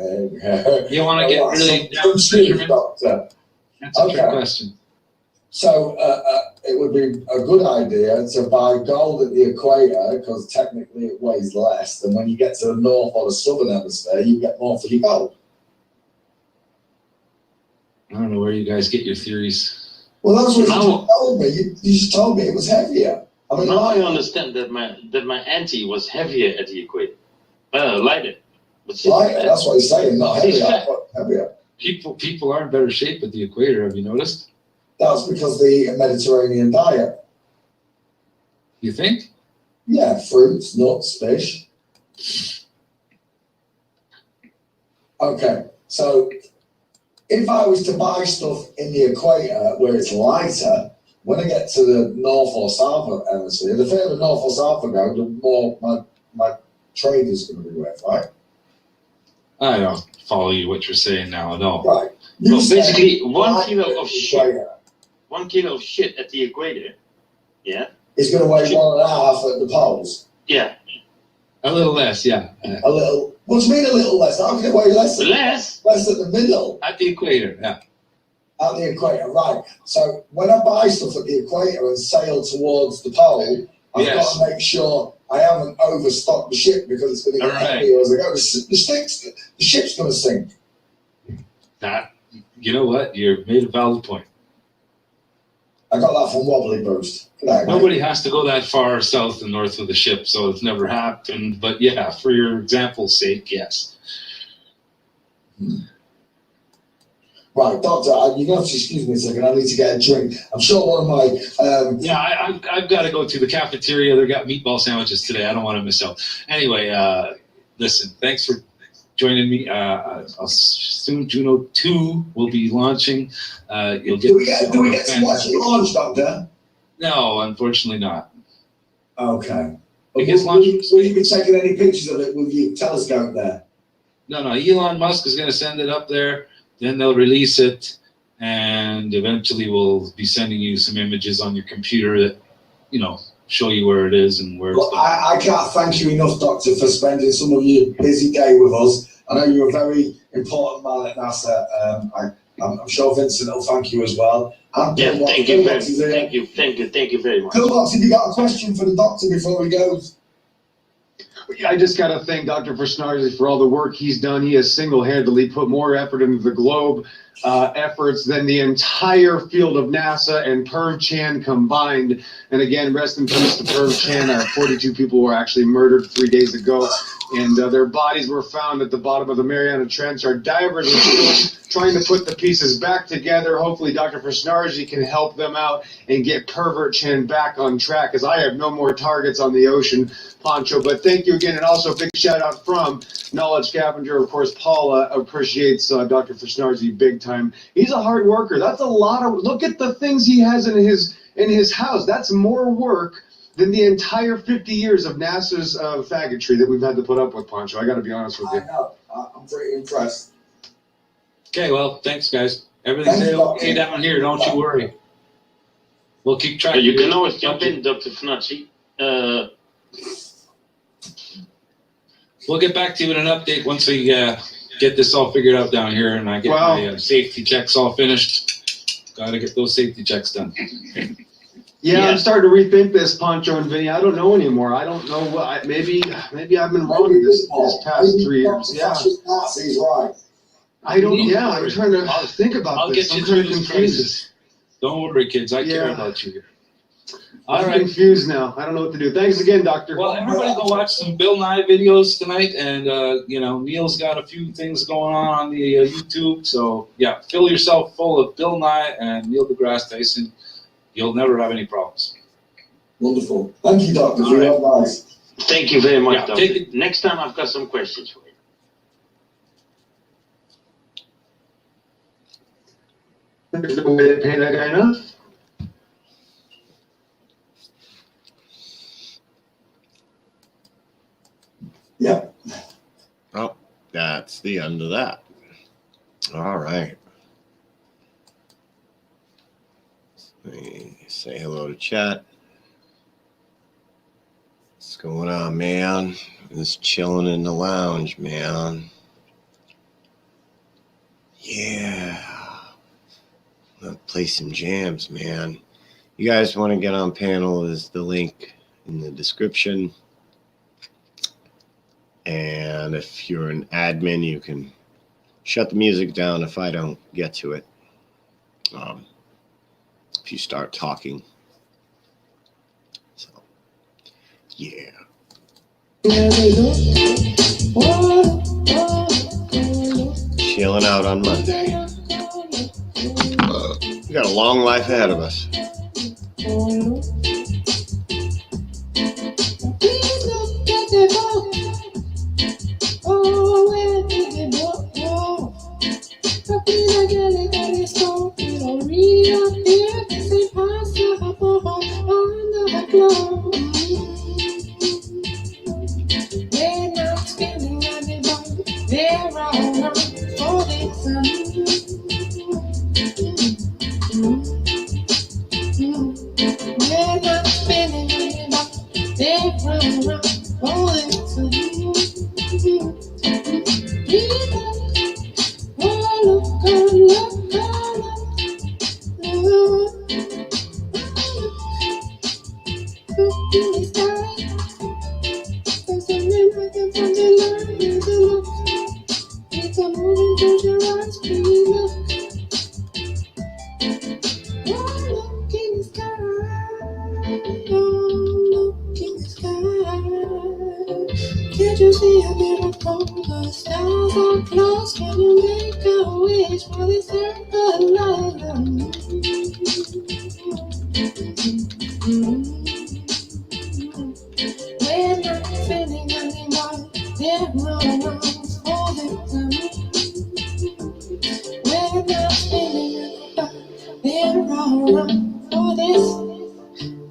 You want to get really down to measurement? Doctor. That's a trick question. So it would be a good idea to buy gold at the equator because technically it weighs less. And when you get to the north or the southern hemisphere, you get more for your gold. I don't know where you guys get your theories. Well, that's what you just told me. You just told me it was heavier. I mean, now I understand that my anti was heavier at the equator. Lighter. Lighter, that's what he's saying, not heavier. Heavier. People are in better shape at the equator, have you noticed? That's because they eat a Mediterranean diet. You think? Yeah, fruits, nuts, fish. Okay, so if I was to buy stuff in the equator where it's lighter, when I get to the north or south hemisphere, the further north or south I go, the more my trade is going to be worth, right? I don't follow you what you're saying now, no. Right. So basically, 1 kilo of shit. 1 kilo of shit at the equator, yeah, it's going to weigh 1.5 at the poles. Yeah. A little less, yeah. A little. What do you mean a little less? How can it weigh less? Less at the middle. At the equator, yeah. At the equator, right. So when I buy stuff at the equator and sail towards the pole, I've got to make sure I haven't overstocked the ship because it's going to get heavier as I go. The ship's going to sink. You know what? You made a valid point. I got that from Wobbly Boost. Nobody has to go that far south and north with a ship, so it's never happened. But yeah, for your example's sake, yes. Right, Doctor, you're going to have to excuse me a second. I need to get a drink. I'm sure one of my... I've got to go to the cafeteria. They got meatball sandwiches today. I don't want to miss out. Anyway, listen, thanks for joining me. Soon Juno 2 will be launching. You'll get. Do we get to watch it launch, Doctor? No, unfortunately not. Okay. It gets launched. Will you be taking any pictures of it with your telescope there? No. Elon Musk is going to send it up there. Then they'll release it, and eventually we'll be sending you some images on your computer that, show you where it is and where it's going. I can't thank you enough, Doctor, for spending some of your busy day with us. I know you're a very important man at NASA. I'm sure Vincent will thank you as well. And Yeah, thank you very much. Pillbox, have you got a question for the Doctor before he goes? I just got to thank Dr. Versnarzi for all the work he's done. He has single-handedly put more effort into the globe efforts than the entire field of NASA and Perv Chan combined. And again, rest in peace to Perv Chan. 42 people were actually murdered 3 days ago, and their bodies were found at the bottom of the Mariana Trench. Our divers are still trying to put the pieces back together. Hopefully Dr. Versnarzi can help them out and get Pervert Chan back on track, as I have no more targets on the ocean, Pancho. But thank you again, and also a big shout out from Knowledge Scavenger. Of course, Paula appreciates Dr. Versnarzi big time. He's a hard worker. That's a lot of, look at the things he has in his house. That's more work than the entire 50 years of NASA's faggotry that we've had to put up with, Pancho. I got to be honest with you. I know. I'm pretty impressed. Okay, well, thanks, guys. Everything's okay down here. Don't you worry. We'll keep trying. You can always jump in, Dr. Fnazzi. We'll get back to you with an update once we get this all figured out down here and I get my safety checks all finished. Got to get those safety checks done. Yeah, I'm starting to rethink this, Pancho and Vinny. I don't know anymore. I don't know what. Maybe I've been wrong this past 3 years. Yeah. He's right. I don't. Yeah, I'm trying to think about I'll this. get you I'm through kind of this confused. crisis. Don't worry, kids. I care about you here. I'm confused now. I don't know what to do. Thanks again, Doctor. Well, everybody go watch some Bill Nye videos tonight, and Neil's got a few things going on the YouTube. So yeah, fill yourself full of Bill Nye and Neil deGrasse Tyson. You'll never have any problems. Wonderful. Thank you, Doctor, for your advice. Thank you very much, Yeah, Doctor. Next time I've got some questions for you. There's no way to pay that guy enough. Yeah. Oh, that's the end of that. All right. Let me say hello to chat. What's going on, man? Just chilling in the lounge, man. Yeah. I'm gonna play some jams, man. You guys want to get on panel, is the link in the description. And if you're an admin, you can shut the music down if I don't get to it. If you start talking. So, yeah. Chilling out on Monday. We got a long life ahead of us. look in the sky. Can't you see a miracle? The stars are close. Can you make a wish for this earth alive? We're not spending anymore. There are rules for victory. We're not spending anymore. There are rules for this,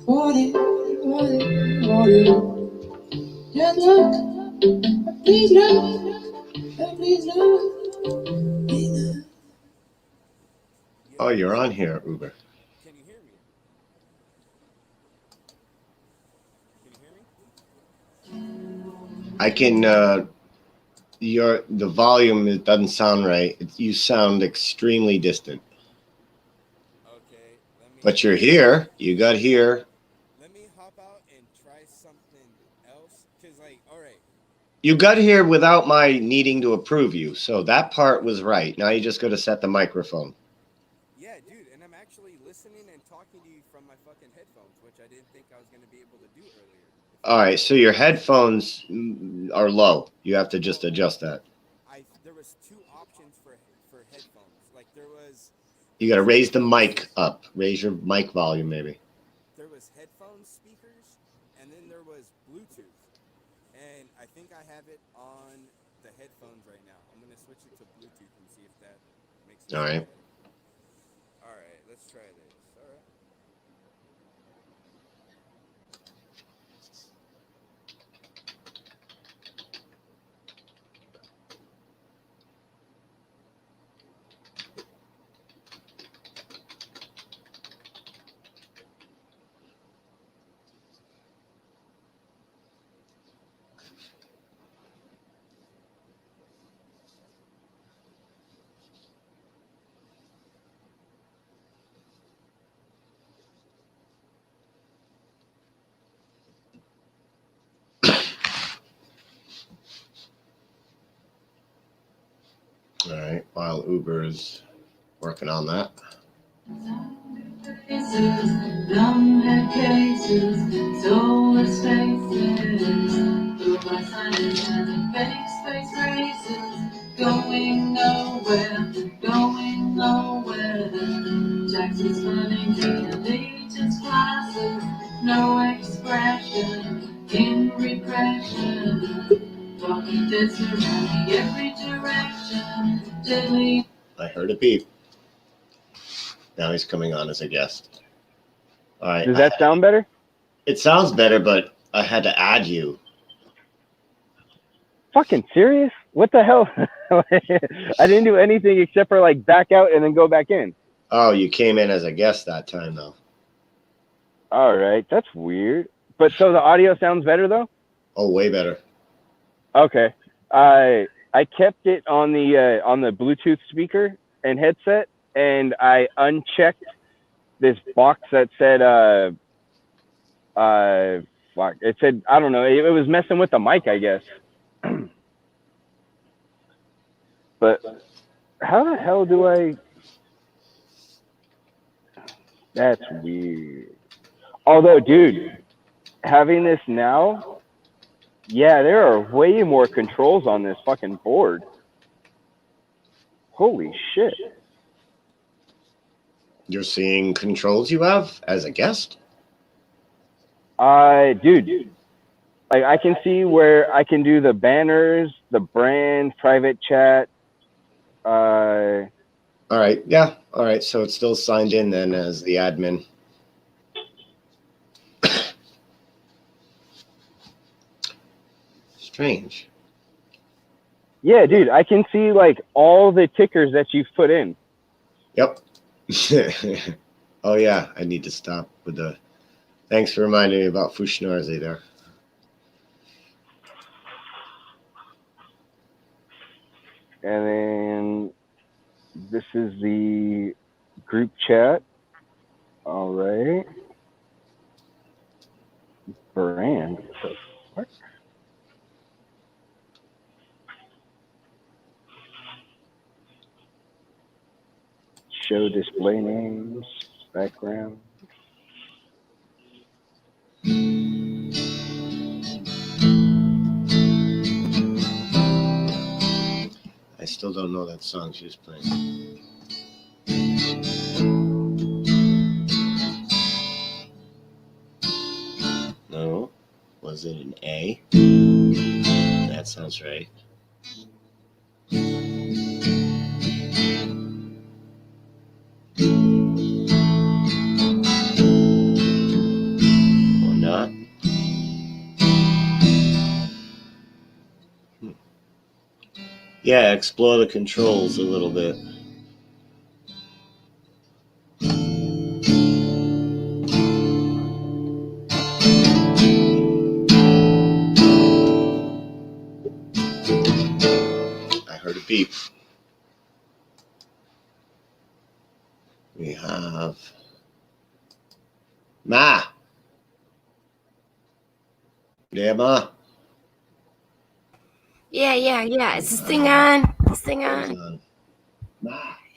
for this, for this, for this. Just look, please look, please look, please look. Oh, you're on here, Uber. Can you hear me? Can you hear me? I can. The volume, it doesn't sound right. You sound extremely distant. Okay, let me. But you're here. You got here. Let me hop out and try something else. Cause like, all right. You got here without my needing to approve you, so that part was right. Now you just got to set the microphone. Yeah, dude, and I'm actually listening and talking to you from my fucking headphones, which I didn't think I was gonna be able to do earlier. All right, so your headphones are low. You have to just adjust that. There was two options for headphones. Like there was. You got to raise the mic up. Raise your mic volume, maybe. There was headphone speakers, and then there was Bluetooth. And I think I have it on the headphones right now. I'm gonna switch it to Bluetooth and see if that makes it. All right. All right, let's try this. All right. All right. While Uber is working on that. Dumb head cases, soulless faces, through my silence and face races, going nowhere, going nowhere. Jackson's running the allegiance classes, no expression in repression. Walking dead surrounding every direction, deadly. I heard a beep. Now he's coming on as a guest. All right. Does that sound better? It sounds better, but I had to add you. Fucking serious? What the hell? I didn't do anything except for like back out and then go back in. Oh, you came in as a guest that time, though. All right, that's weird. But so the audio sounds better though? Oh, way better. Okay. I kept it on the Bluetooth speaker and headset, and I unchecked this box that said fuck. It said, I don't know, it was messing with the mic, I guess. But how the hell do I? That's weird. Although, dude, having this now, yeah, there are way more controls on this fucking board. Holy shit. You're seeing controls you have as a guest? Dude, like I can see where I can do the banners, the brand, private chat. All right. Yeah. All right. So it's still signed in then as the admin. Strange. Yeah, dude, I can see like all the tickers that you've put in. Yep. Oh yeah, I need to stop with the. Thanks for reminding me about Fushnarzi there. And then this is the group chat. All right. Brand. What? Show display names, background. still don't know that song she was playing. No. Was it an A? That sounds right. Or not? Yeah, explore the controls a little bit. I heard a beep. We have Ma. Yeah, Ma. Yeah. Is this thing on? This thing on?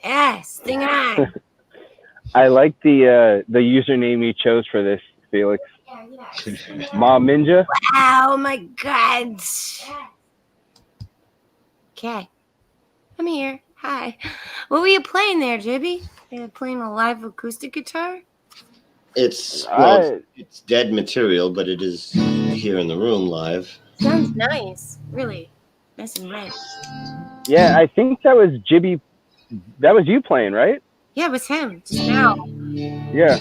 Yes, thing on. I like the username you chose for this, Felix. Mom Ninja. Oh my God. Okay. I'm here. Hi. What were you playing there, Jibby? You playing a live acoustic guitar? It's dead material, but it is here in the room live. Sounds nice. Really. Nice and red. Yeah, I think that was Jibby. That was you playing, right? Yeah, it was him just now. Yeah.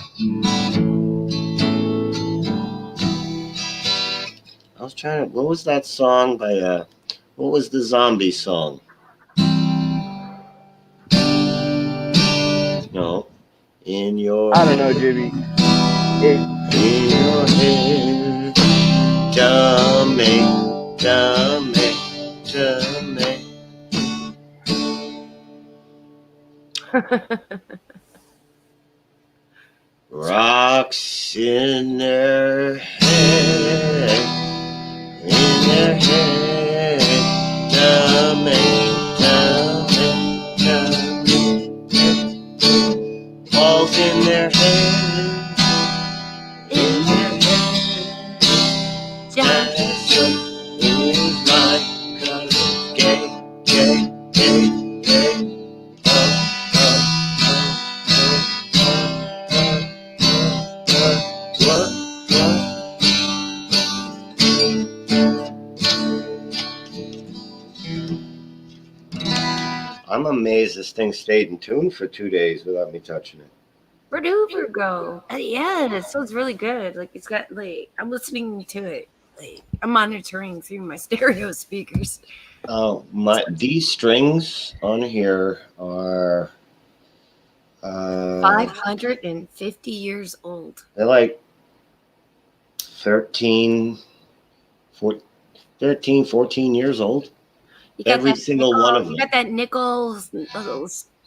I was trying to. What was that song by? What was the zombie song? No. In your. I don't know, Jibby. In your head, dummy. Rocks in their head, dummy. Balls in their head, Jackson is mine, 'cause it's gay. I'm amazed this thing stayed in tune for 2 days without me touching it. Where'd Uber go? Yeah, it sounds really good. Like it's got I'm listening to it. I'm monitoring through my stereo speakers. Oh, these strings on here are 550 years old. They're like 13, 14 years old. You got Every single one of them. You got that nickel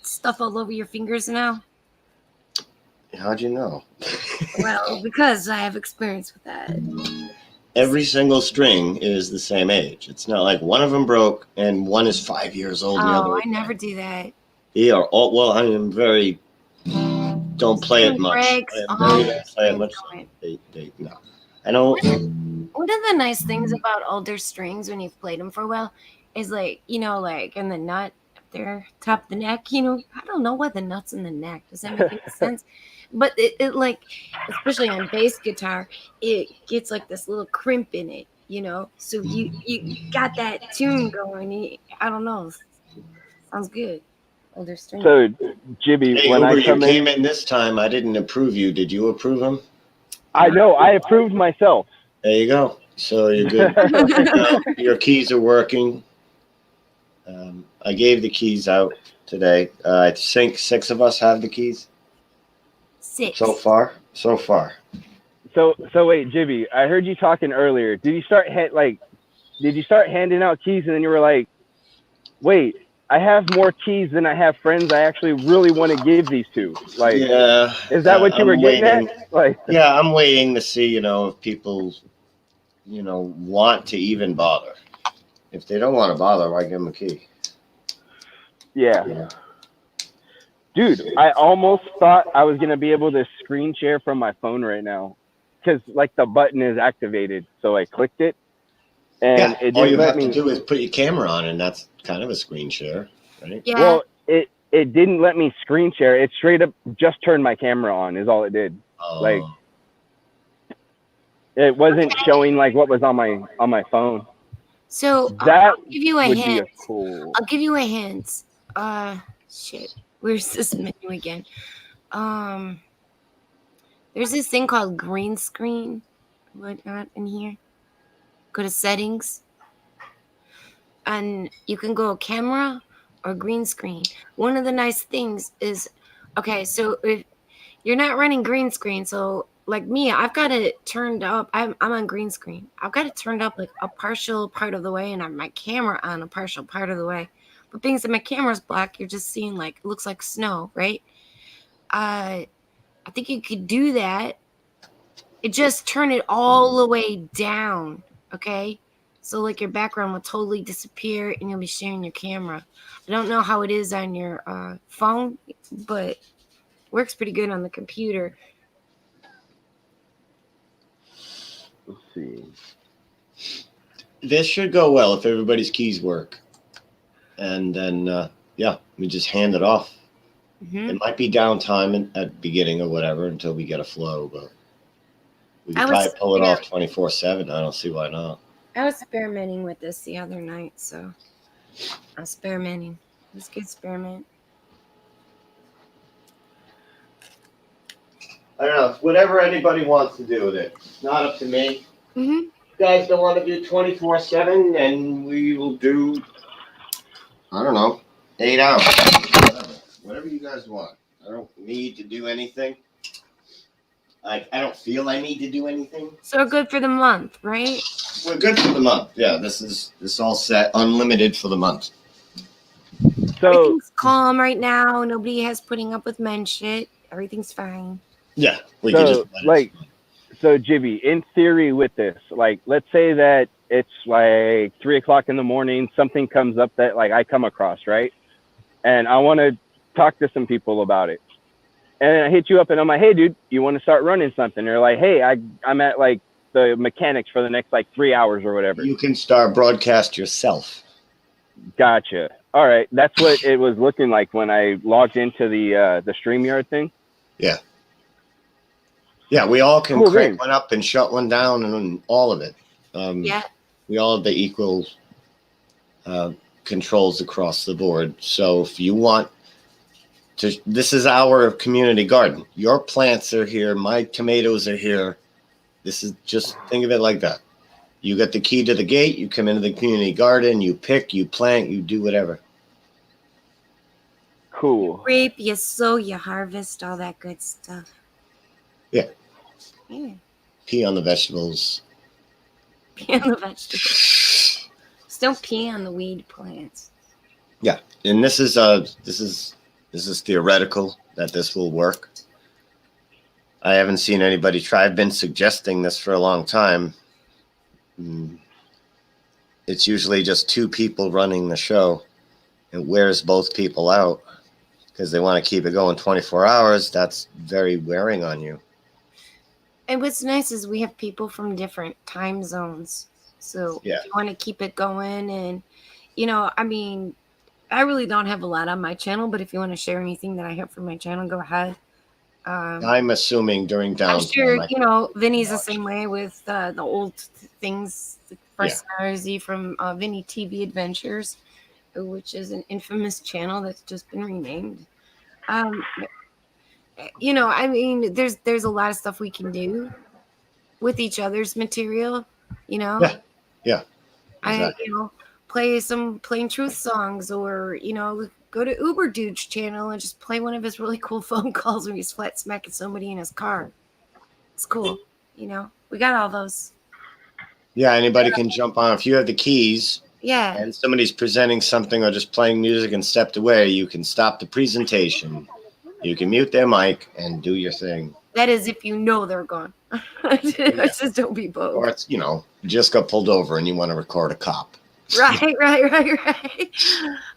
stuff all over your fingers now? How'd you know? Well, because I have experience with that. Every single string is the same age. It's not like one of them broke and one is 5 years old. Oh, I never do that. They are all, well, I am very, don't play it much. No. I don't. One of the nice things about older strings when you've played them for a while is like in the nut up there, top of the neck, I don't know why the nut's in the neck. Does that make any sense? But it like, especially on bass guitar, it gets like this little crimp in it, so you got that tune going. I don't know. Sounds good. Older string. So, Jibby, when Uber, I come you came in this time, I didn't approve you. Did you approve him? I know. I approved myself. There you go. So you're good. Your keys are working. I gave the keys out today. I think 6 of us have the keys. 6. So far. So wait, Jibby, I heard you talking earlier. Did you start handing out keys and then you were like, wait, I have more keys than I have friends I actually really want to give these to? Like, yeah. Is that what you were getting at? Like, yeah, I'm waiting to see, if people, want to even bother. If they don't want to bother, why give them a key? Yeah. Dude, I almost thought I was going to be able to screen share from my phone right now because, the button is activated. So I clicked it, and it all didn't you let have to do is put your camera on, and that's kind of a screen share. right? Yeah. Well, it didn't let me screen share. It straight up just turned my camera on. Is all it did. Like it wasn't showing like what was on my phone. So That I'll give you a would hint. be a cool. I'll give you a hint. Shit. Where's this menu again? There's this thing called green screen. Whatnot in here. Go to settings. And you can go camera or green screen. One of the nice things is, okay, so if you're not running green screen, so like me, I've got it turned up. I'm on green screen. I've got it turned up like a partial part of the way, and I have my camera on a partial part of the way. But being that my camera's black, you're just seeing like it looks like snow, right? I think you could do that. It just turn it all the way down, okay? So like your background will totally disappear, and you'll be sharing your camera. I don't know how it is on your phone, but works pretty good on the computer. Let's see. This should go well if everybody's keys work. And then, we just hand it off. Mm-hmm. It might be downtime at the beginning or whatever until we get a flow, but we can probably pull it off 24/7. I don't see why not. I was experimenting with this the other night, so I'm experimenting. Let's get experiment. I don't know. Whatever anybody wants to do with it. It's not up to me. Mm-hmm. You guys don't want to do 24/7, and we will do, I don't know, 8 hours. Whatever you guys want. I don't need to do anything. I don't feel I need to do anything. So good for the month, right? We're good for the month. Yeah, this all set, unlimited for the month. So everything's calm right now. Nobody has putting up with men shit. Everything's fine. Yeah, we can just like, so Jibby, in theory, with this, like, let's say that it's like 3 o'clock in the morning, something comes up that like I come across, right? And I want to talk to some people about it. And I hit you up and I'm like, hey, dude, you want to start running something? They're like, hey, I'm at like the mechanics for the next like 3 hours or whatever. You can start broadcast yourself. Gotcha. All right. That's what it was looking like when I logged into the StreamYard thing. Yeah. Yeah, we all can Cool crank thing. one up and shut one down and all of it. Yeah. We all have the equal controls across the board. So if you want to, this is our community garden. Your plants are here. My tomatoes are here. This is just, think of it like that. You got the key to the gate. You come into the community garden. You pick, you plant, you do whatever. Cool. You reap, you sow, you harvest, all that good stuff. Yeah. Yeah. Pee on the vegetables. Pee on the vegetables. Just don't pee on the weed plants. Yeah, and this is theoretical that this will work. I haven't seen anybody try. I've been suggesting this for a long time. It's usually just 2 people running the show. It wears both people out because they want to keep it going 24 hours. That's very wearing on you. And what's nice is we have people from different time zones. So Yeah. if you want to keep it going, and, I mean, I really don't have a lot on my channel, but if you want to share anything that I have from my channel, go ahead. I'm assuming during downtime. I'm sure, Vinny's the same way with the old things. The first RZ from Vinny TV Adventures, which is an infamous channel that's just been renamed. I mean, there's a lot of stuff we can do with each other's material, Yeah. Exactly. play some Plain Truth songs, or, go to Uber Dude's channel and just play one of his really cool phone calls where he's flat smacking somebody in his car. It's cool. We got all those. Yeah, anybody can jump on. If you have the keys Yeah. and somebody's presenting something or just playing music and stepped away, you can stop the presentation. You can mute their mic and do your thing. That is if they're gone. Just don't be both. Or it's, you just got pulled over and you want to record a cop. Right.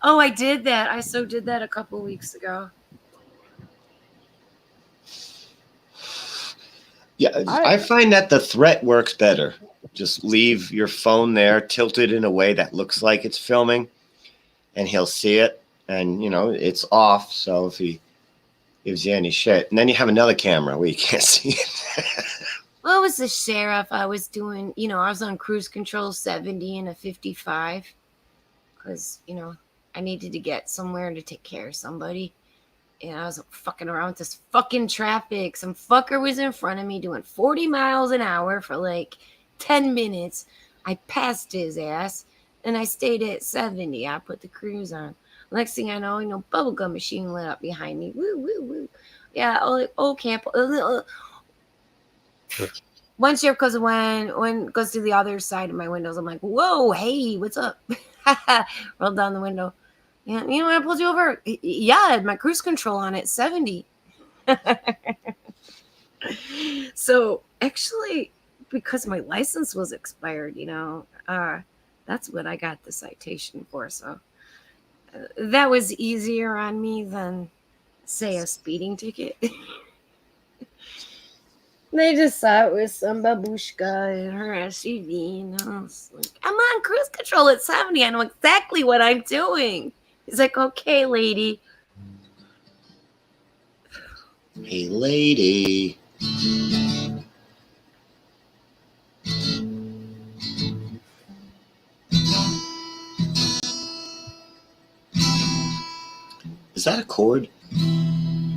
Oh, I did that. I did that a couple weeks ago. Yeah, I find that the threat works better. Just leave your phone there, tilted in a way that looks like it's filming, and he'll see it. and it's off. So if he gives you any shit, and then you have another camera where you can't see it. Well, it was the sheriff. I was doing, I was on cruise control 70 and a 55 because, I needed to get somewhere to take care of somebody. And I was fucking around with this fucking traffic. Some fucker was in front of me doing 40 miles an hour for like 10 minutes. I passed his ass and I stayed at 70. I put the cruise on. Next thing I know, bubblegum machine lit up behind me. Woo, woo, woo. Yeah, camp. One sheriff goes goes to the other side of my windows. I'm like, whoa, hey, what's up? Rolled down the window. Yeah, I pulled you over. Yeah, I had my cruise control on at 70. So actually, because my license was expired, that's what I got the citation for. So that was easier on me than, say, a speeding ticket. They just saw it with some babushka in her SUV, I was like, I'm on cruise control at 70. I know exactly what I'm doing. He's like, okay, lady. Hey, lady. Is that a chord?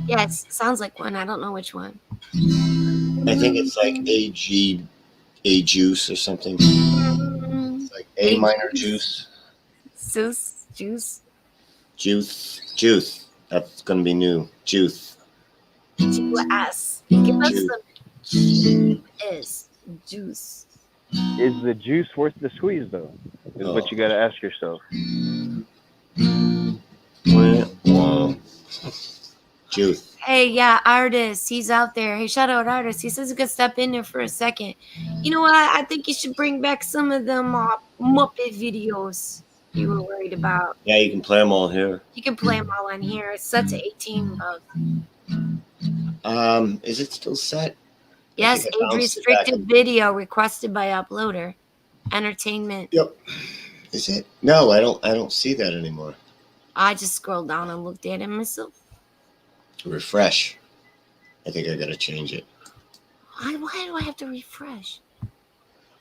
Yes, sounds like one. I don't know which one. I think it's like A juice or something. It's like A minor juice. Juice. That's going to be new. Juice. Juice. Give us some juice. Juice. Is the juice worth the squeeze, though? Is what you got to ask yourself. Juice. Hey, yeah, Artist. He's out there. Hey, shout out Artist. He says he could step in there for a second. You know what? I think you should bring back some of them Muppet videos you were worried about. Yeah, you can play them all here. You can play them all on here. It's set to 18 bucks. Is it still set? Yes, age restricted video requested by uploader. Entertainment. Yep. Is it? No, I don't see that anymore. I just scrolled down and looked at it myself. Refresh. I think I gotta change it. Why do I have to refresh?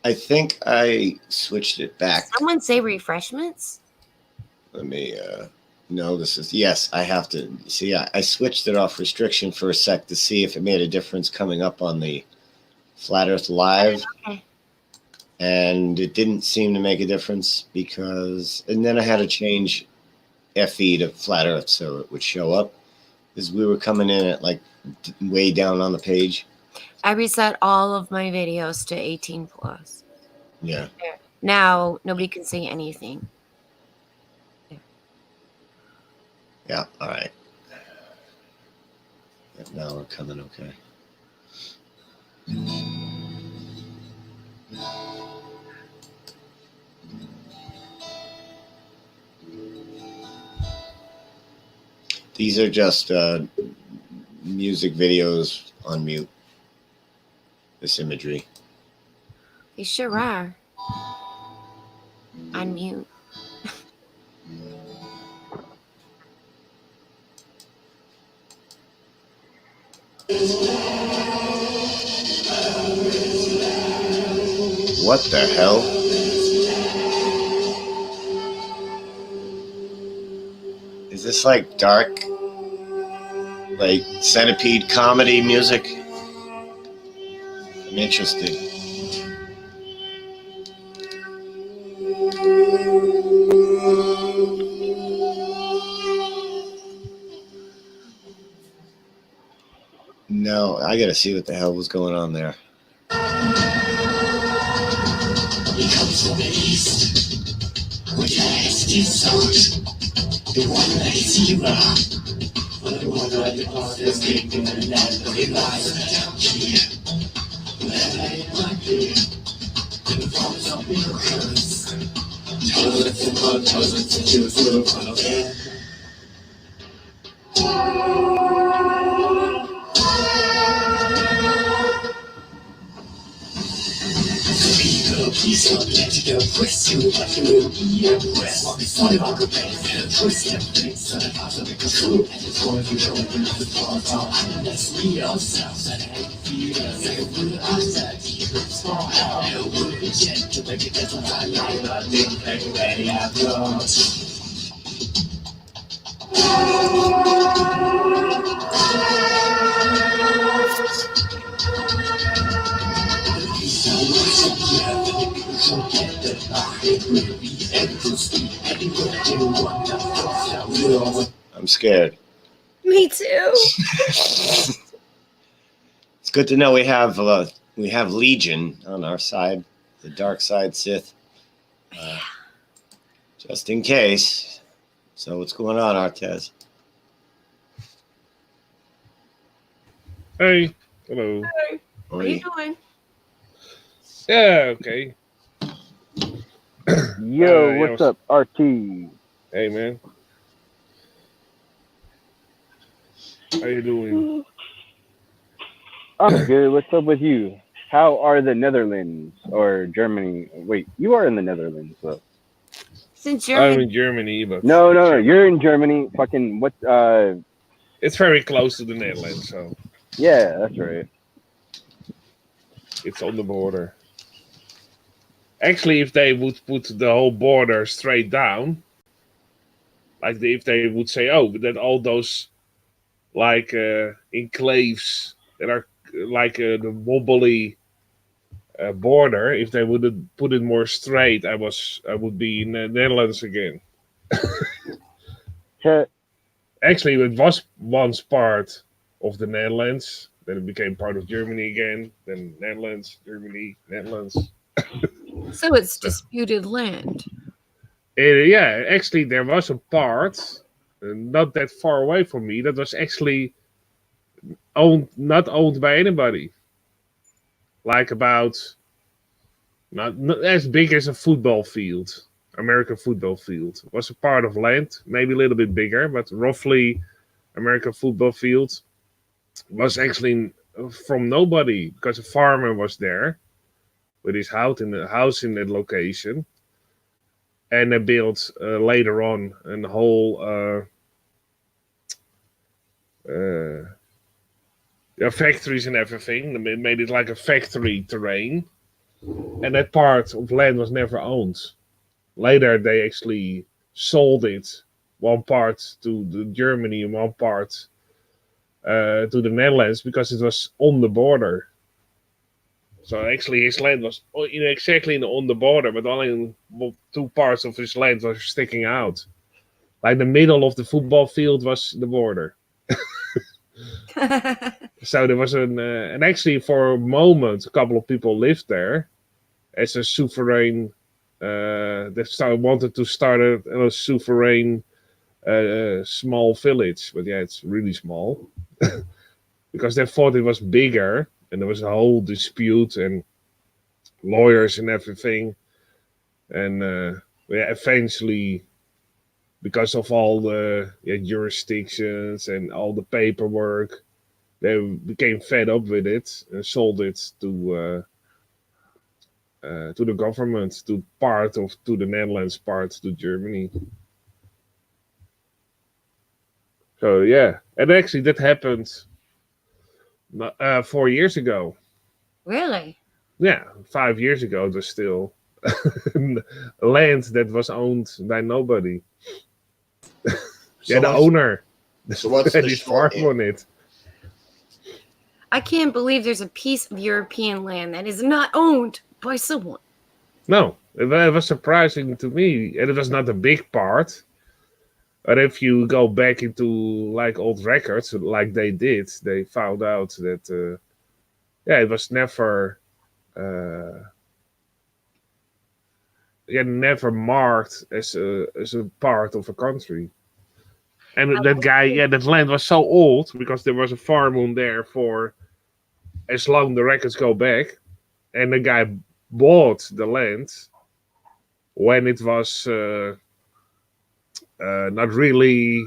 I think I switched it back. Someone say refreshments? Let me no, yes, I have to see. I switched it off restriction for a sec to see if it made a difference coming up on the Flat Earth Live. Okay. And it didn't seem to make a difference and then I had to change FE to Flat Earth so it would show up, because we were coming in at like way down on the page. I reset all of my videos to 18 plus. Yeah. There. Now nobody can say anything. Yeah, all right. Yep, now we're coming okay. These are just music videos on mute. This imagery. They sure are. On mute. What the hell? Is this like dark, like centipede comedy music? I'm interested. No, I gotta see what the hell was going on there. He comes from the east, which has his sword, the one that is hero. For the one that departed escaped in the land of lies and anarchy. Wherever it might be, in the forms of miracles, thousands and more thousands of Jews will follow him. The people Please don't let it go. Press you, but you will be impressed. What is funny about the base? Twist and fix and a part of it true. And it's going to show up in the portal. Unless we ourselves and feel like a good after deep small hell. It will be gentle, but it doesn't hide like a big thing ready I've got. I'm scared. Me too. It's good to know we have Legion on our side, the dark side Sith, just in case. So what's going on, Artez? Hey, hello. Hey, how you doing? Yeah, okay. Yo, what's up, RT? Hey, man. How you doing? I'm good. What's up with you? How are the Netherlands or Germany? Wait, you are in the Netherlands, so. Since I'm in Germany, but No, you're in Germany. Fucking what? It's very close to the Netherlands, so. Yeah, that's right. It's on the border. Actually, if they would put the whole border straight down, like if they would say, oh, that all those like enclaves that are like the wobbly border, if they would put it more straight, I would be in the Netherlands again. Actually, it was once part of the Netherlands, then it became part of Germany again, then Netherlands, Germany, Netherlands. So it's disputed land. Yeah, actually, there was a part not that far away from me that was actually not owned by anybody. Like about not as big as a football field, American football field. It was a part of land, maybe a little bit bigger, but roughly American football field was actually from nobody because a farmer was there with his house in that location. And they built later on a whole factories and everything. They made it like a factory terrain. And that part of land was never owned. Later, they actually sold it, one part to Germany and one part to the Netherlands because it was on the border. So actually, his land was exactly on the border, but only two parts of his land were sticking out. Like the middle of the football field was the border. So there was and actually for a moment, a couple of people lived there as a sovereign. They wanted to start a sovereign small village, but yeah, it's really small because they thought it was bigger, and there was a whole dispute and lawyers and everything, and eventually, because of all the jurisdictions and all the paperwork, they became fed up with it and sold it to the government, to the Netherlands, part to Germany. So yeah, and actually that happened 4 years ago. Really? Yeah, 5 years ago it was still land that was owned by nobody. So the owner. So what's the farm on it? I can't believe there's a piece of European land that is not owned by someone. No, it was surprising to me, and it was not a big part. But if you go back into like old records, like they did, they found out that it was never never marked as a part of a country. And that guy, that land was so old because there was a farm on there for as long the records go back, and the guy bought the land when it was not really.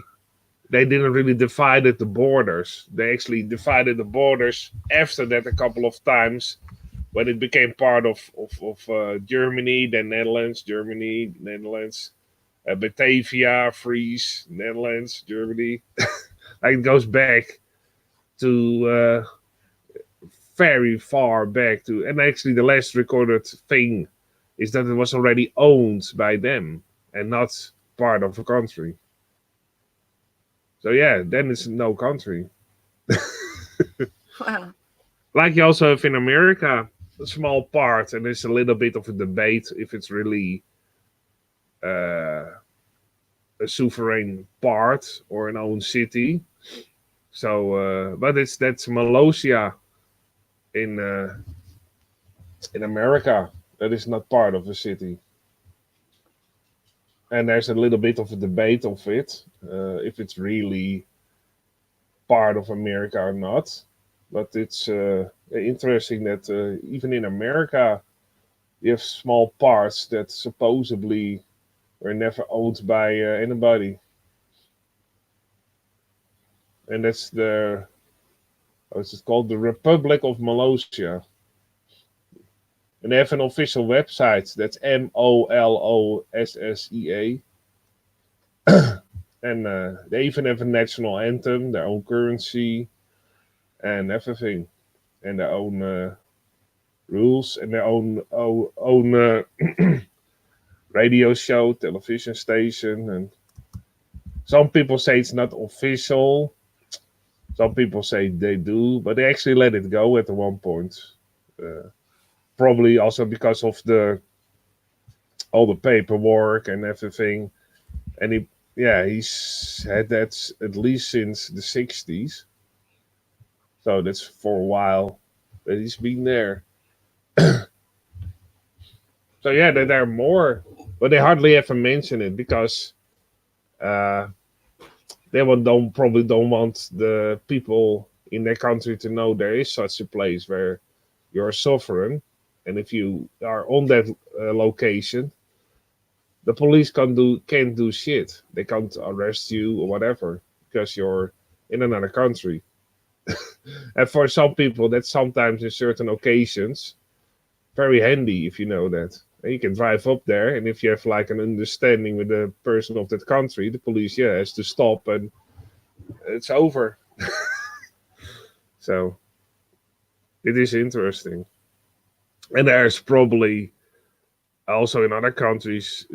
They didn't really divide the borders. They actually divided the borders after that a couple of times when it became part of Germany, then Netherlands, Germany, Netherlands, Batavia, Fries, Netherlands, Germany. Like it goes back to very far back to, and actually the last recorded thing is that it was already owned by them and not part of a country. So yeah, then it's no country. Wow. Like you also have in America, a small part, and there's a little bit of a debate if it's really a sovereign part or an own city. So, but that's Malaysia in America. That is not part of a city, and there's a little bit of a debate of it if it's really part of America or not. But it's interesting that even in America, you have small parts that supposedly were never owned by anybody. And that's what's it called? The Republic of Malaysia. And they have an official website. That's MOLOSSEA. And they even have a national anthem, their own currency, and everything. And their own rules, and their own radio show, television station. And some people say it's not official. Some people say they do, but they actually let it go at one point. Probably also because of all the paperwork and everything. And he's had that at least since the 60s. So that's for a while that he's been there. So yeah, there are more, but they hardly ever mention it because they probably don't want the people in their country to know there is such a place where you're sovereign, and if you are on that location, the police can't do shit. They can't arrest you or whatever because you're in another country. And for some people, that's sometimes in certain occasions very handy if you know that. And you can drive up there, and if you have like an understanding with the person of that country, the police has to stop, and it's over. So it is interesting. And there's probably also in other countries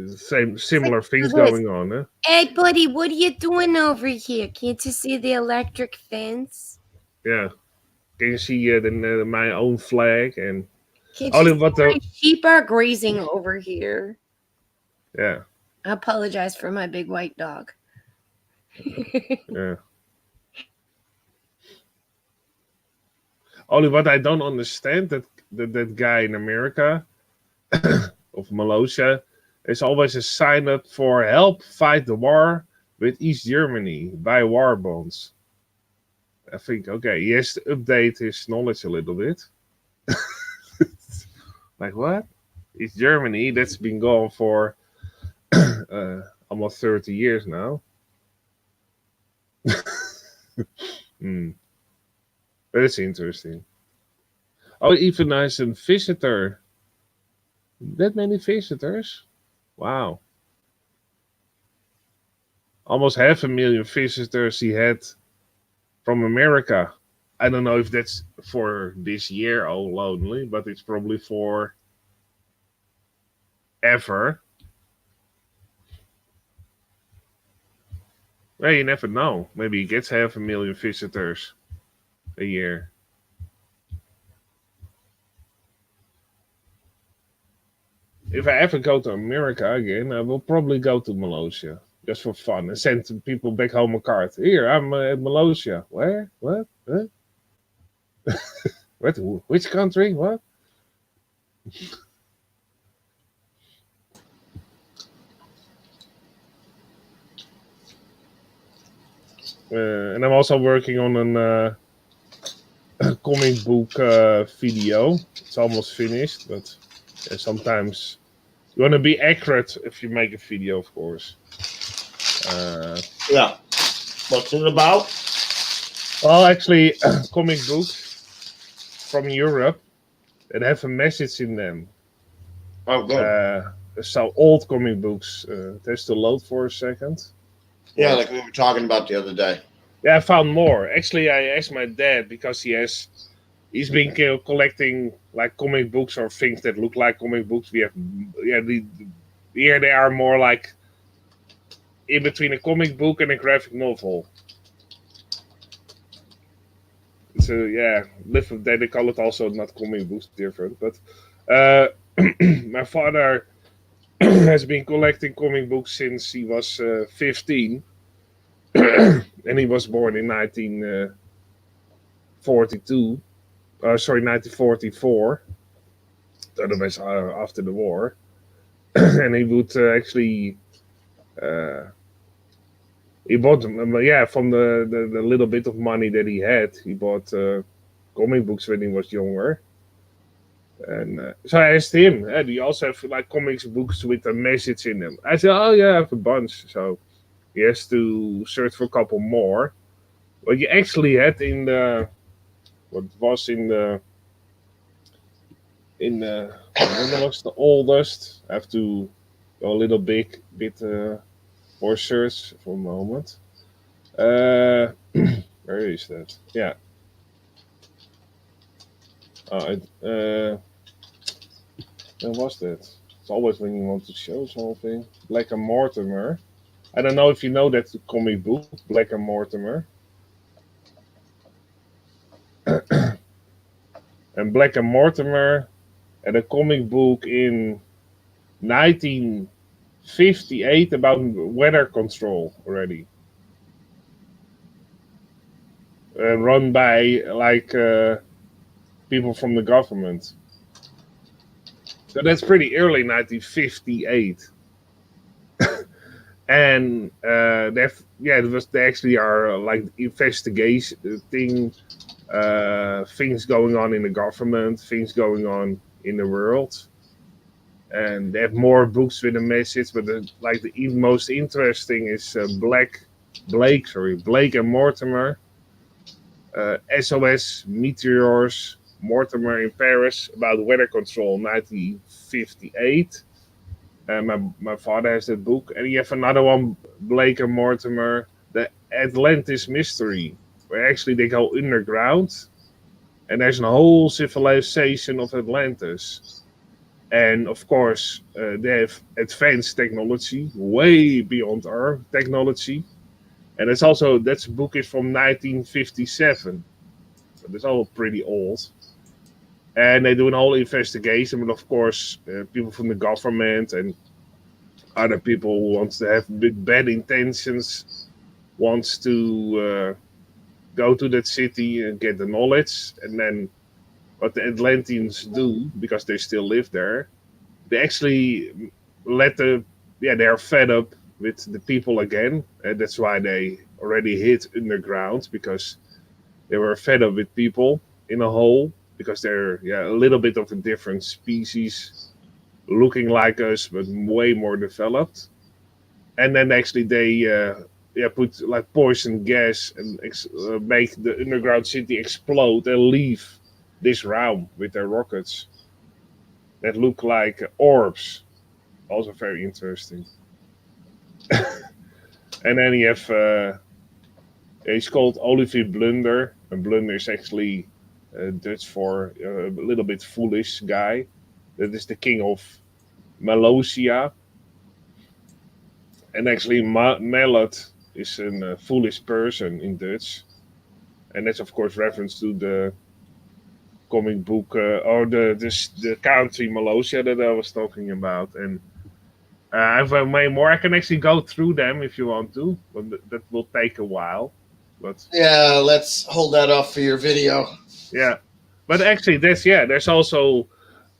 similar things going on. Huh? Hey, buddy, what are you doing over here? Can't you see the electric fence? Yeah. Can you see my own flag? And can't you see my sheep are grazing over here? Yeah. I apologize for my big white dog. Yeah. Only what I don't understand that guy in America of Malaysia is always a sign up for help fight the war with East Germany, buy war bonds. I think, okay, he has to update his knowledge a little bit. Like what? East Germany, that's been gone for almost 30 years now. That's interesting. Oh, even as a visitor. That many visitors? Wow. Almost 500,000 visitors he had from America. I don't know if that's for this year only, but it's probably for ever. Well, you never know. Maybe he gets 500,000 visitors a year. If I ever go to America again, I will probably go to Malaysia just for fun and send people back home a card. Here, I'm at Malaysia. Where? What? Huh? What? Which country? What? And I'm also working on a comic book video. It's almost finished, but sometimes you want to be accurate if you make a video, of course. Yeah. What's it about? Well, actually, comic books from Europe. that have a message in them. Oh, good. So old comic books. It has to load for a second. Yeah, like we were talking about the other day. Yeah, I found more. Actually, I asked my dad because he's been collecting like comic books or things that look like comic books. We have, here they are more like in between a comic book and a graphic novel. So yeah, live with that. They call it also not comic books, different. But my father has been collecting comic books since he was 15, and he was born in 1942. Sorry, 1944. Otherwise, after the war, and he would actually. He bought them, from the little bit of money that he had. He bought comic books when he was younger. And so I asked him, do you also have like comics books with a message in them? I said, oh yeah, I have a bunch. So he has to search for a couple more. What you actually had in the, what was in the, when was the oldest? I have to go a little bit for search for a moment. Where is that? Yeah. Where was that? It's always when you want to show something. Black and Mortimer. I don't know if you know that comic book, Black and Mortimer. And Black and Mortimer had a comic book in 1958 about weather control already. Run by like people from the government. So that's pretty early, 1958. And they actually are like investigation things going on in the government, things going on in the world. And they have more books with a message, but the most interesting is Blake and Mortimer. SOS Meteors, Mortimer in Paris, about weather control, 1958. My father has that book. And you have another one, Blake and Mortimer, The Atlantis Mystery, where actually they go underground. And there's a whole civilization of Atlantis. And of course, they have advanced technology, way beyond our technology. And that book is from 1957. So it's all pretty old. And they do a whole investigation, but of course, people from the government and other people who want to have bad intentions wants to go to that city and get the knowledge. And then what the Atlanteans do, because they still live there, they actually they are fed up with the people again. And that's why they already hid underground, because they were fed up with people in a hole, because they're a little bit of a different species, looking like us but way more developed. And then actually they put like poison gas and make the underground city explode and leave this realm with their rockets that look like orbs. Also very interesting. And then you have he's called Olivier Blunder, and Blunder is actually Dutch for a little bit foolish guy. That is the king of Malosia. And actually, Mallet is a foolish person in Dutch. And that's, of course, reference to the comic book or the country Malosia that I was talking about. And I have many more. I can actually go through them if you want to, but that will take a while. But yeah, let's hold that off for your video. Yeah, but actually, there's also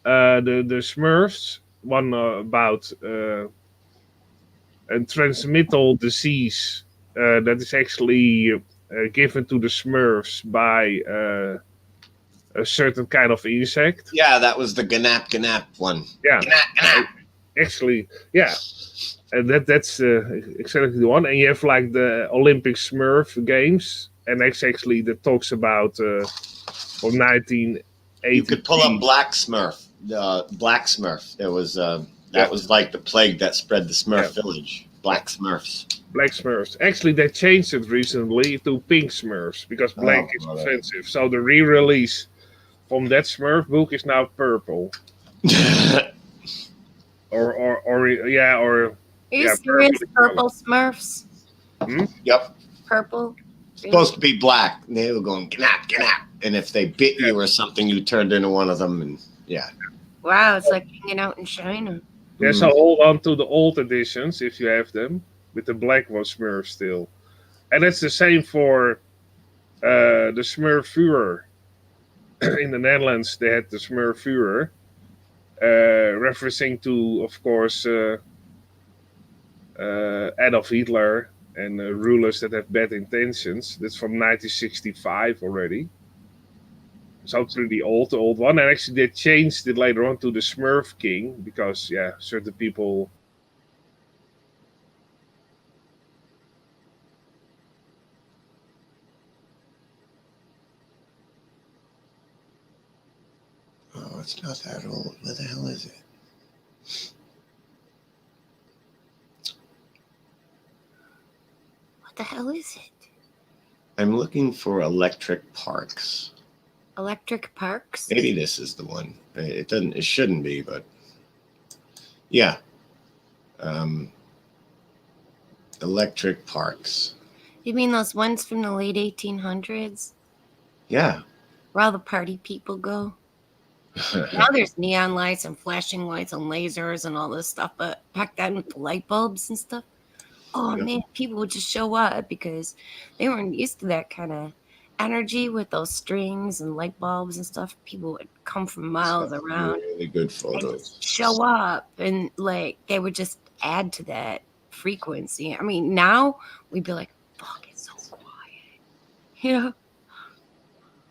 the Smurfs one about a transmittal disease that is actually given to the Smurfs by a certain kind of insect. Yeah, that was the Ganap one. Yeah, Ganap. Actually, yeah. That's exactly the one. And you have like the Olympic Smurf games, and that's actually that talks about from 19 You could pull up Black Smurf. Black Smurf. There was that was like the plague that spread the Smurf village. Black Smurfs. Black Smurfs. Actually, they changed it recently to Pink Smurfs because black is brother. offensive. So the re-release from that Smurf book is now purple. or yeah, or Are you serious? Purple Smurfs? Yep. Purple? Supposed to be black. And they were going gnap, gnap. And if they bit you or something, you turned into one of them. And yeah. Wow, it's like hanging out in China. Yeah, so hold on to the old editions if you have them, with the black one Smurf still. And that's the same for the Smurf Führer. In the Netherlands, they had the Smurf Führer, referencing to, of course, Adolf Hitler and rulers that have bad intentions. That's from 1965 already. So it's really the old one. And actually they changed it later on to the Smurf King because, yeah, certain people... Oh, it's not that old. Where the hell is it? What the hell is it? I'm looking for Electric Parks. Electric Parks? Maybe this is the one. It doesn't. It shouldn't be, but yeah. Electric Parks. You mean those ones from the late 1800s? Yeah. Where all the party people go? Now there's neon lights and flashing lights and lasers and all this stuff, but back then with the light bulbs and stuff, oh man, people would just show up because they weren't used to that kind of energy with those strings and light bulbs and stuff. People would come from miles around. Really good photos. Show up and like they would just add to that frequency. I mean, now we'd be like, fuck, it's so quiet. You know?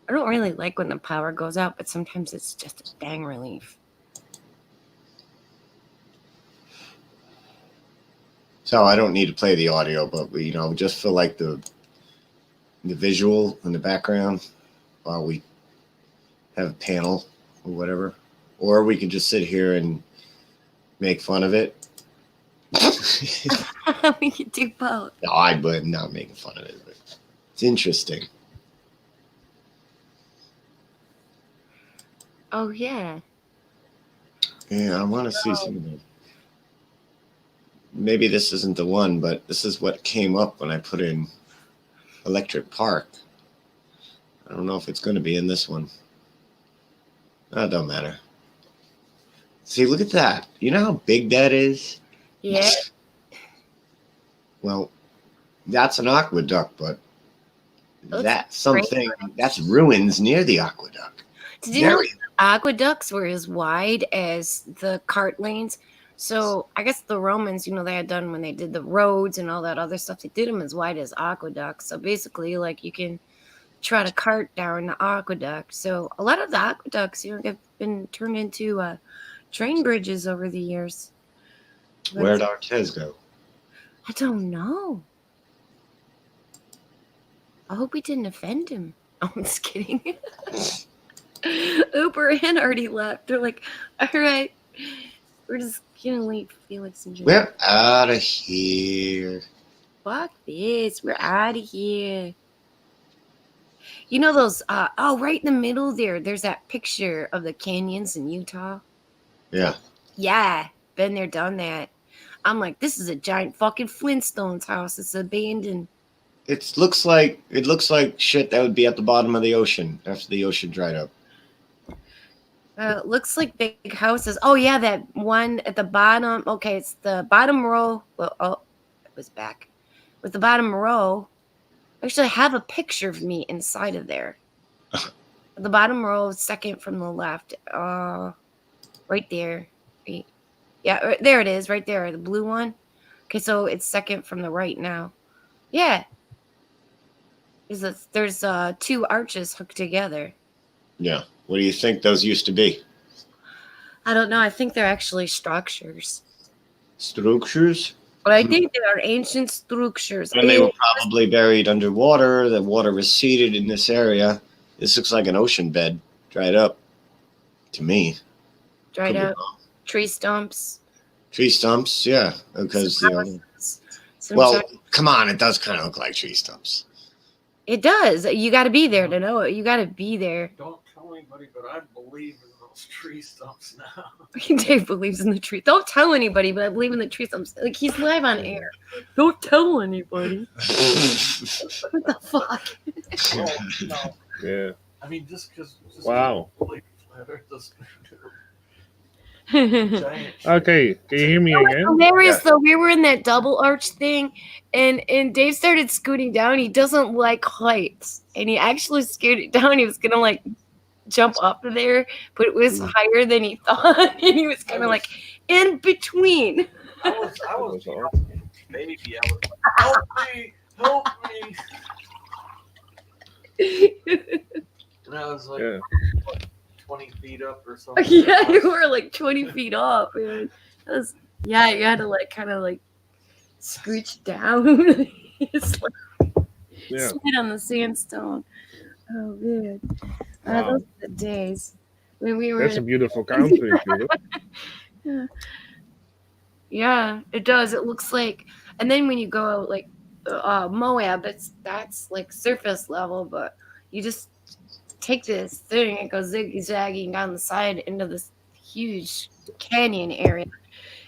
I don't really like when the power goes out, but sometimes it's just a dang relief. So I don't need to play the audio, but we, just feel like the visual in the background while we have a panel or whatever, or we can just sit here and make fun of it. We could do both. No, I'm not making fun of it, but it's interesting. Oh yeah. Yeah, I want to see some of them. Maybe this isn't the one, but this is what came up when I put in Electric Park. I don't know if it's going to be in this one. Oh, it don't matter. See, look at that. You know how big that is? Yeah. Well, that's an aqueduct, but that's something, great. that's ruins near the aqueduct. Did you know aqueducts were as wide as the cart lanes? So I guess the Romans, they had done when they did the roads and all that other stuff, they did them as wide as aqueducts. So basically, like, you can trot a cart down the aqueduct. So a lot of the aqueducts, have been turned into train bridges over the years. Where'd Artez go? I don't know. I hope we didn't offend him. Oh, I'm just kidding. Uber and already left. They're like, all right, we're just gonna leave Felix and Joe. We're out of here. Fuck this. We're out of here. You know those, right in the middle there's that picture of the canyons in Utah. Yeah. Yeah. Been there, done that. I'm like, this is a giant fucking Flintstones house. It's abandoned. It looks like shit that would be at the bottom of the ocean after the ocean dried up. Looks like big houses. Oh yeah, that one at the bottom. Okay, it's the bottom row. Well, it was back. With the bottom row, actually I have a picture of me inside of there. The bottom row, second from the left. Right there. Yeah, there it is, right there, the blue one. Okay, so it's second from the right now. Yeah. There's two arches hooked together. Yeah. What do you think those used to be? I don't know. I think they're actually structures. Structures? But I think they are ancient structures. And they were probably buried underwater. The water receded in this area. This looks like an ocean bed, dried up. To me, Dried Could be out tree stumps. tree stumps, yeah, because Some you know. houses, some Well, giant- come on, it does kind of look like tree stumps. It does. You got to be there to know it. You got to be there. Don't tell anybody, but I believe in those tree stumps now. Dave believes in the tree. Don't tell anybody, but I believe in the tree stumps. Like he's live on air. Don't tell anybody. What the fuck? Well, no. Yeah. I mean, just because. Wow. Flat Earth doesn't. Okay, can you hear me again? Hilarious though. We were in that double arch thing, and Dave started scooting down. He doesn't like heights, and he actually scooted down. He was gonna like jump up there, but it was higher than he thought, and he was kind of like in between. I was baby. I was like, help me. And I was like, what, 20 feet up or something. Yeah, you were like 20 feet off, man. That was, yeah, you had to like kind of like scooch down. It's like slid on the sandstone. Oh man, Wow. those are the days when we were. That's a beautiful country. Yeah. Yeah, it does. It looks like, and then when you go out like Moab, that's like surface level, but you just take this thing, it goes zigzagging down the side into this huge canyon area,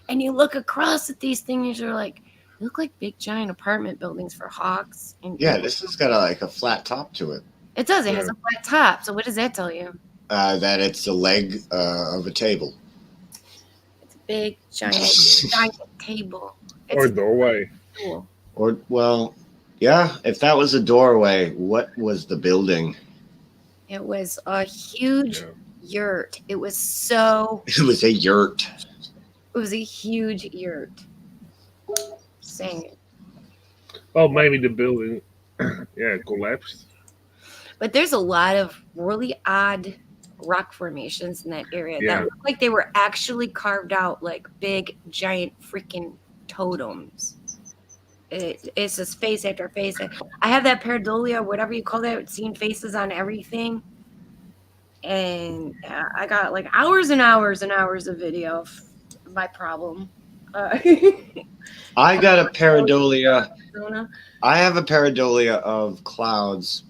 and you look across at these things. You're like, they look like big giant apartment buildings for hawks. And Yeah, this has got like a flat top to it. it does. It has a flat top. So what does that tell you? That it's the leg of a table. It's a big giant giant table. Or doorway. Cool. Or, well, yeah, if that was a doorway, what was the building? It was a huge yurt. It was so. It was a yurt. It was a huge yurt. Saying it. Well, maybe the building, collapsed. But there's a lot of really odd rock formations in that area that look like they were actually carved out like big, giant freaking totems. It's just face after face. I have that pareidolia, whatever you call that, seeing faces on everything. And I got like hours and hours and hours of video of my problem. I got a pareidolia. I have a pareidolia of clouds.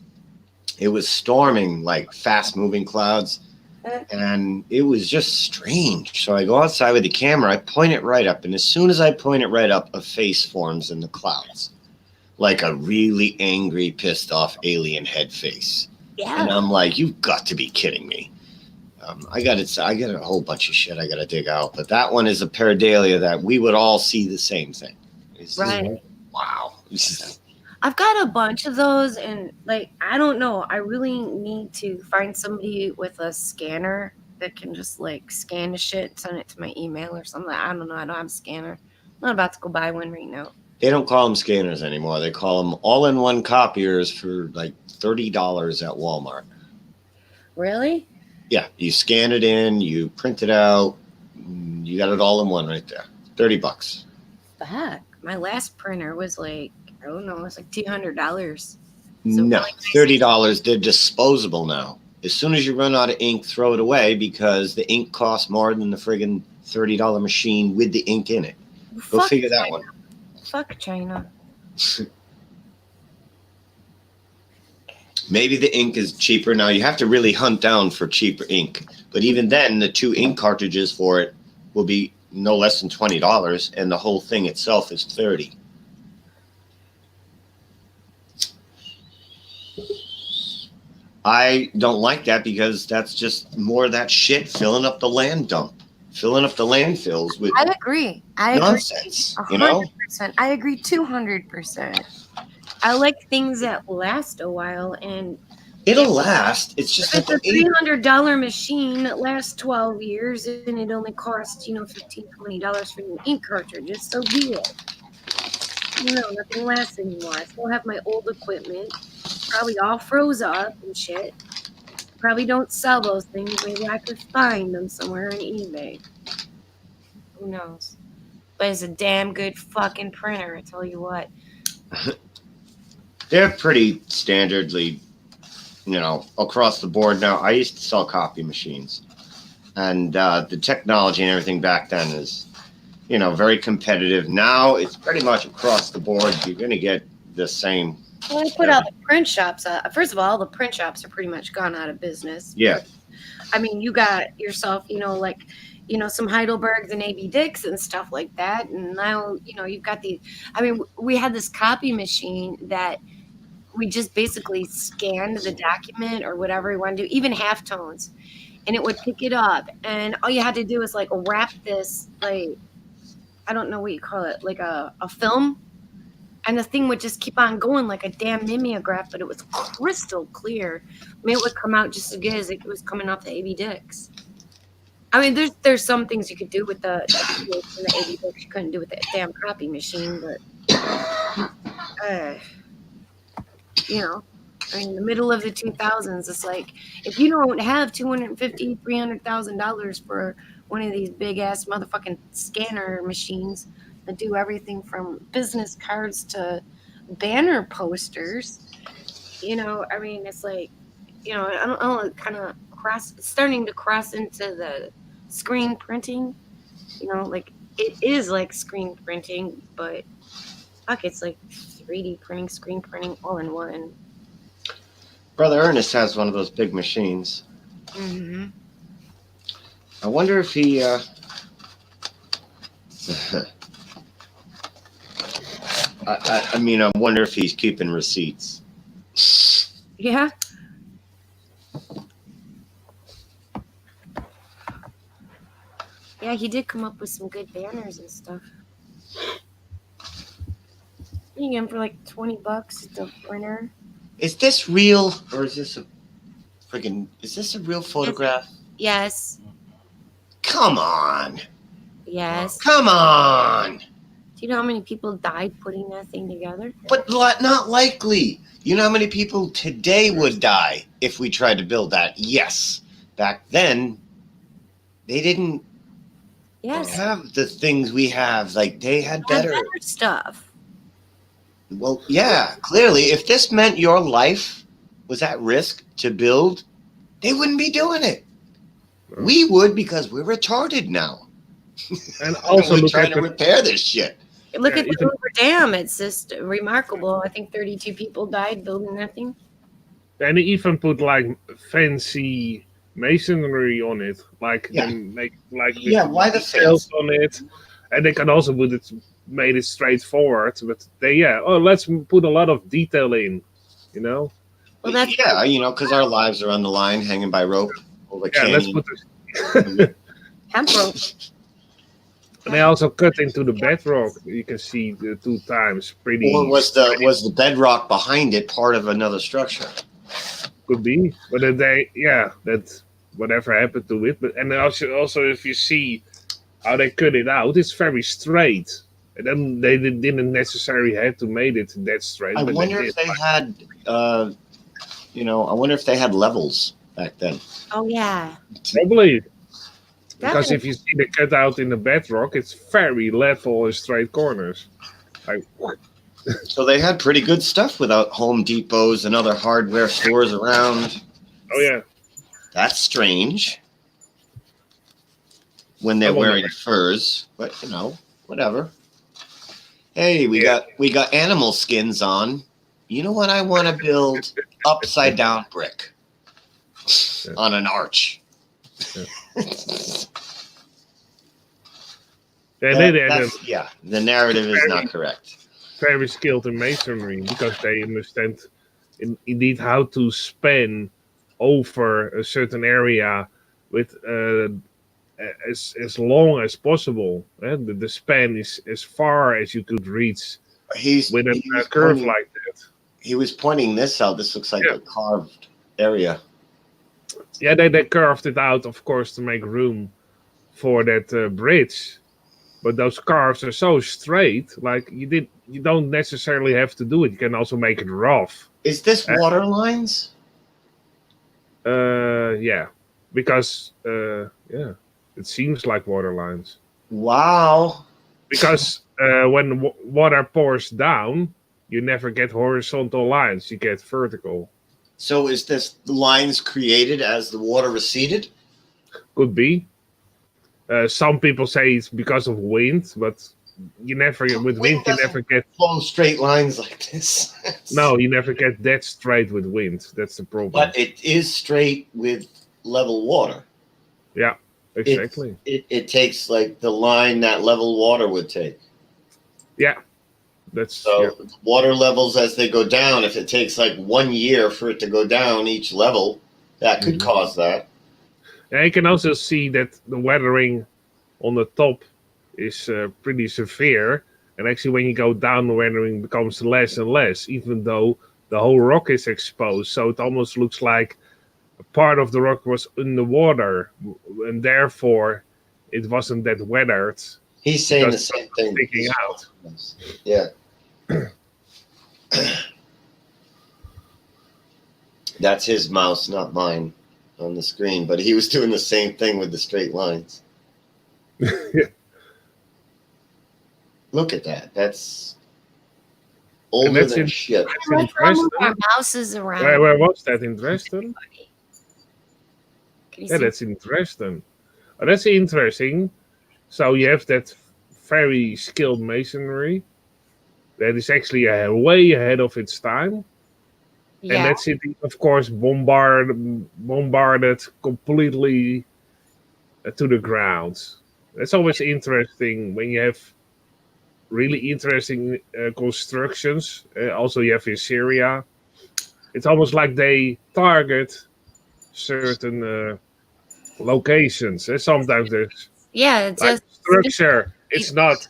It was storming, like fast moving clouds. And it was just strange. So I go outside with the camera, I point it right up. And as soon as I point it right up, a face forms in the clouds. Like a really angry, pissed off alien head face. Yeah. And I'm like, you've got to be kidding me. I got a whole bunch of shit I got to dig out. But that one is a pareidolia that we would all see the same thing. It's Right. Wow. I've got a bunch of those, and like, I don't know. I really need to find somebody with a scanner that can just like scan the shit, send it to my email or something. I don't know. I don't have a scanner. I'm not about to go buy one right now. They don't call them scanners anymore. They call them all-in-one copiers for like $30 at Walmart. Really? Yeah, you scan it in, you print it out, you got it all in one right there. $30. Fuck. My last printer was like, I don't know, it was like $200. No, $30. They're disposable now. As soon as you run out of ink, throw it away because the ink costs more than the friggin' $30 machine with the ink in it. Go Fuck figure that China. one. Fuck China. Maybe the ink is cheaper now. You have to really hunt down for cheaper ink. But even then, the 2 ink cartridges for it will be no less than $20, and the whole thing itself is $30. I don't like that because that's just more of that shit filling up the land dump, filling up the landfills with I agree. nonsense. Agree. You know, 100%. I agree 200%. I like things that last a while, and it'll last. It's just it's like a $300 machine that lasts 12 years, and it only costs $15, $20 for an ink cartridge. So be it. Nothing lasts anymore. I still have my old equipment. Probably all froze up and shit. Probably don't sell those things. Maybe I could find them somewhere on eBay. Who knows? But it's a damn good fucking printer, I tell you what. they're pretty standardly, across the board now. I used to sell copy machines, And the technology and everything back then is, very competitive. Now it's pretty much across the board. You're going to get the same. Well, they put all the print shops. First of all the print shops are pretty much gone out of business. Yeah. I mean, you got yourself, some Heidelbergs and A.B. Dicks and stuff like that. And now, you've got these. I mean, we had this copy machine that we just basically scanned the document or whatever we want to do, even halftones, and it would pick it up. And all you had to do is like wrap this, like, I don't know what you call it, like a film. And the thing would just keep on going like a damn mimeograph, but it was crystal clear. I mean, it would come out just as good as it was coming off the A.B. Dicks. I mean, there's some things you could do with the A.B. Dicks you couldn't do with the damn copy machine, but in the middle of the 2000s, it's like, if you don't have $250,000, $300,000 for one of these big ass motherfucking scanner machines that do everything from business cards to banner posters, I mean, it's like, I don't know, kind of starting to cross into the screen printing, like it is like screen printing, but fuck, it's like 3D printing, screen printing, all in one. Brother Ernest has one of those big machines. Mm-hmm. I wonder if he. I mean, I wonder if he's keeping receipts. Yeah. Yeah, he did come up with some good banners and stuff. You get them for like $20 at the printer. Is this real, or is this a friggin'? Is this a real photograph? Yes. Come on. Yes. Come on. Do you know how many people died putting that thing together? But not likely. You know how many people today would die if we tried to build that? Yes. Back then, they didn't have the things we have. Like, they had better stuff. Well, yeah, clearly, if this meant your life was at risk to build, they wouldn't be doing it. We would, because we're retarded now. And also we're trying to repair this shit. Look at the Hoover Dam. It's just remarkable. I think 32 people died building that thing. And they even put like fancy masonry on it, like make like why the details on it, and they can also made it straightforward. But let's put a lot of detail in, Well, that's because our lives are on the line, hanging by rope over canyon. Let's put hemp rope. And they also cut into the bedrock. You can see the 2 times. Pretty. Or was the bedrock behind it part of another structure? Could be, but that whatever happened to it. But and also if you see how they cut it out, it's very straight. And then they didn't necessarily have to make it that straight. I wonder if they had, I wonder if they had levels back then. Oh yeah. Probably. Because if you see the cutout in the bedrock, it's very level and straight corners. So they had pretty good stuff without Home Depots and other hardware stores around. Oh yeah. That's strange. When they're wearing furs, but whatever. Hey, we got animal skins on. You know what I want to build? Upside down brick on an arch. The narrative is not correct. Very skilled in masonry because they understand indeed how to span over a certain area with as long as possible. The span is as far as you could reach with a curve like that. He was pointing this out. This looks like a carved area. Yeah, they carved it out, of course, to make room for that bridge. But those carves are so straight, like you don't necessarily have to do it. You can also make it rough. Is this water lines? Yeah, because it seems like water lines. Wow. Because when water pours down, you never get horizontal lines. You get vertical. So is this lines created as the water receded? Could be. Some people say it's because of wind, but you never with wind you never get flow straight lines like this. no, you never get that straight with wind. That's the problem. But it is straight with level water. Yeah, exactly. It takes like the line that level water would take. Yeah, that's so water levels as they go down. If it takes like 1 year for it to go down each level, that could cause that. And you can also see that the weathering on the top is pretty severe. And actually, when you go down, the weathering becomes less and less, even though the whole rock is exposed. So it almost looks like a part of the rock was underwater, and therefore it wasn't that weathered. He's saying the same thing. Sticking out. Yeah. That's his mouse, not mine, on the screen. But he was doing the same thing with the straight lines. Look at that. That's older than shit. That's in Dresden. Our mouses around. Where was that, in Dresden? Yeah, see? that's in Dresden. Oh, that's interesting. So you have that very skilled masonry that is actually way ahead of its time. Yeah. And that city, of course, bombarded completely to the ground. That's always interesting when you have really interesting constructions. Also, you have in Syria. It's almost like they target certain locations. Sometimes there's it's like just structure. It's not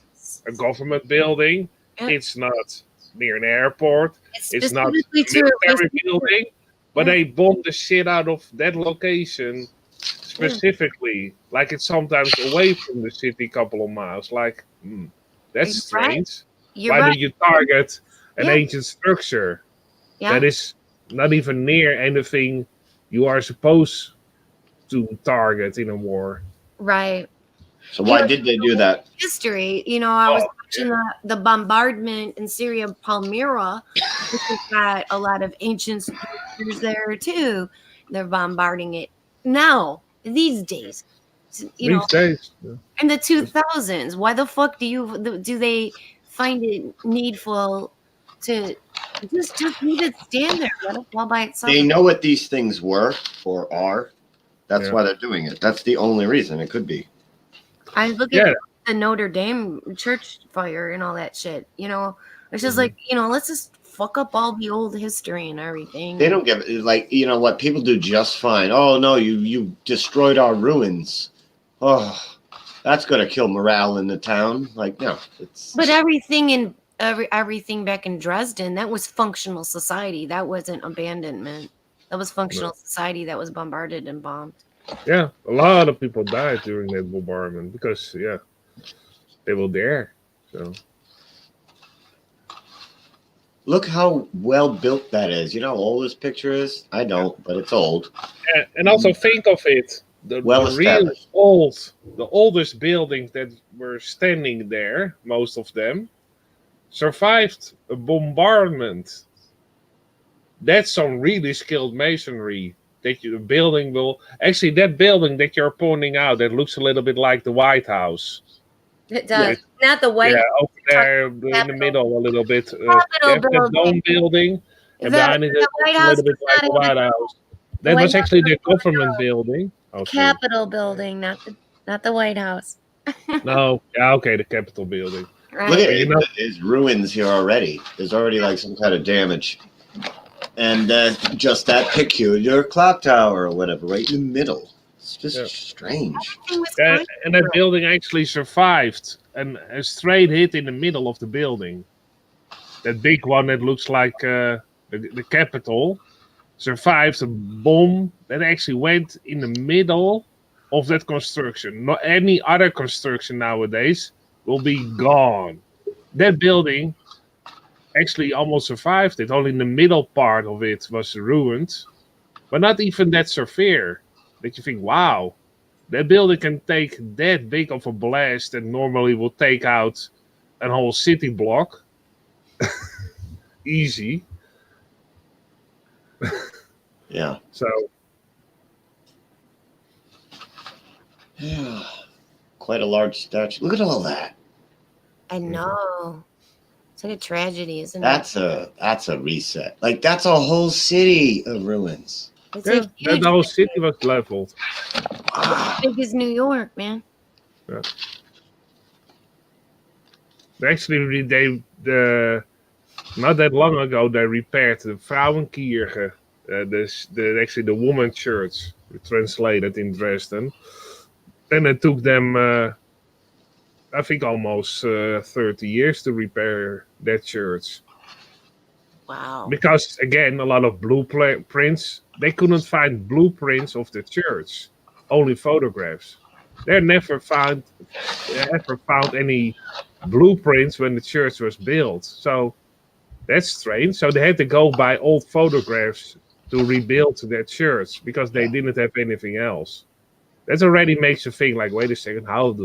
a government building. Yeah. It's not near an airport. It's not a specifically to military building. But they bomb the shit out of that location specifically. Like it's sometimes away from the city, a couple of miles. Like, that's strange. Why do you target an ancient structure that is not even near anything you are supposed to target in a war? Right. So why did they do that? History. I was watching the bombardment in Syria, Palmyra, which has got a lot of ancient structures there too. They're bombarding it now, these days. These days. In the 2000s. Why the fuck do they find it needful to just leave it stand there, let it fall by itself? They know what these things were or are. That's why they're doing it. That's the only reason. It could be. I look at the Notre Dame church fire and all that shit. It's just like, let's just fuck up all the old history and everything. They don't give it, like, what people do just fine. Oh no, you destroyed our ruins. Oh, that's gonna kill morale in the town. Like, no, it's. But everything back in Dresden, that was functional society. That wasn't abandonment. That was functional society that was bombarded and bombed. Yeah, a lot of people died during that bombardment because, they were there. So look how well built that is. You know how old this picture is? I don't, but it's old. And also think of it. The oldest buildings that were standing there, most of them, survived a bombardment. That's some really skilled masonry. That that building that you're pointing out, that looks a little bit like the White House. It does. Not the White House. House. Over there in the middle a little bit. Capitol dome building. And behind it, the White House? a little bit like the White House. That was actually the government building. Capitol building, not the White House. No, okay, the Capitol building. Right. Look at it. There's ruins here already. There's already like some kind of damage. And just that peculiar clock tower or whatever, right in the middle. It's just strange. And that building actually survived. And a straight hit in the middle of the building. That big one that looks like the Capitol survived a bomb that actually went in the middle of that construction. Not any other construction nowadays will be gone. That building actually almost survived it. Only the middle part of it was ruined. But not even that severe. That you think, wow, that building can take that big of a blast that normally will take out a whole city block. Easy. Yeah. So Yeah. Quite a large statue. Look at all that. I know. It's like a tragedy, isn't That's a reset. Like that's a whole city of ruins. it? It's Yeah, a huge. the whole city was leveled. Wow. Big as New York, man. Yeah. Actually, not that long ago they repaired the Frauenkirche, actually the woman church, translated in Dresden. Then it took them, I think, almost 30 years to repair that church. Wow. Because again, a lot of blueprints, they couldn't find blueprints of the church, only photographs. They never found any blueprints when the church was built. So that's strange. So they had to go by old photographs to rebuild that church because they didn't have anything else. That already makes you think, like, wait a second, how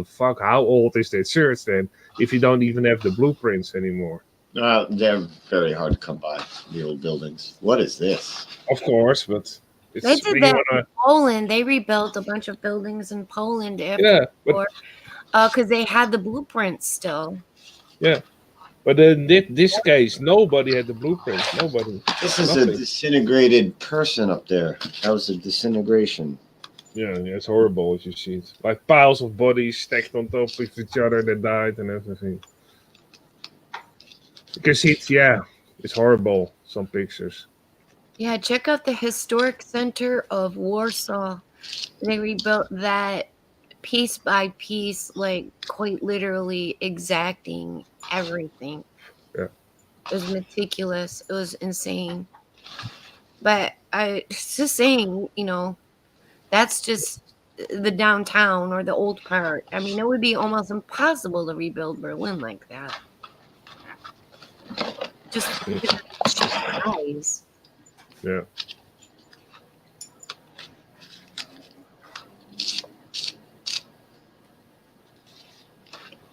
old is that church then if you don't even have the blueprints anymore? They're very hard to come by, the old buildings. What is this? Of course, but They it's did when that you in wanna, Poland. They rebuilt a bunch of buildings in Poland after yeah, the but war, because they had the blueprints still. yeah. But in this case, nobody had the blueprints. Nobody. This is Nothing. a disintegrated person up there. That was a disintegration. Yeah, it's horrible as you see it. Like piles of bodies stacked on top of each other that died and everything. You can see it, it's horrible, some pictures. Yeah, check out the historic center of Warsaw. They rebuilt that piece by piece, like quite literally exacting everything. Yeah. It was meticulous. It was insane. But it's just saying, that's just the downtown or the old part. I mean, it would be almost impossible to rebuild Berlin like that. Just because of the size. Yeah.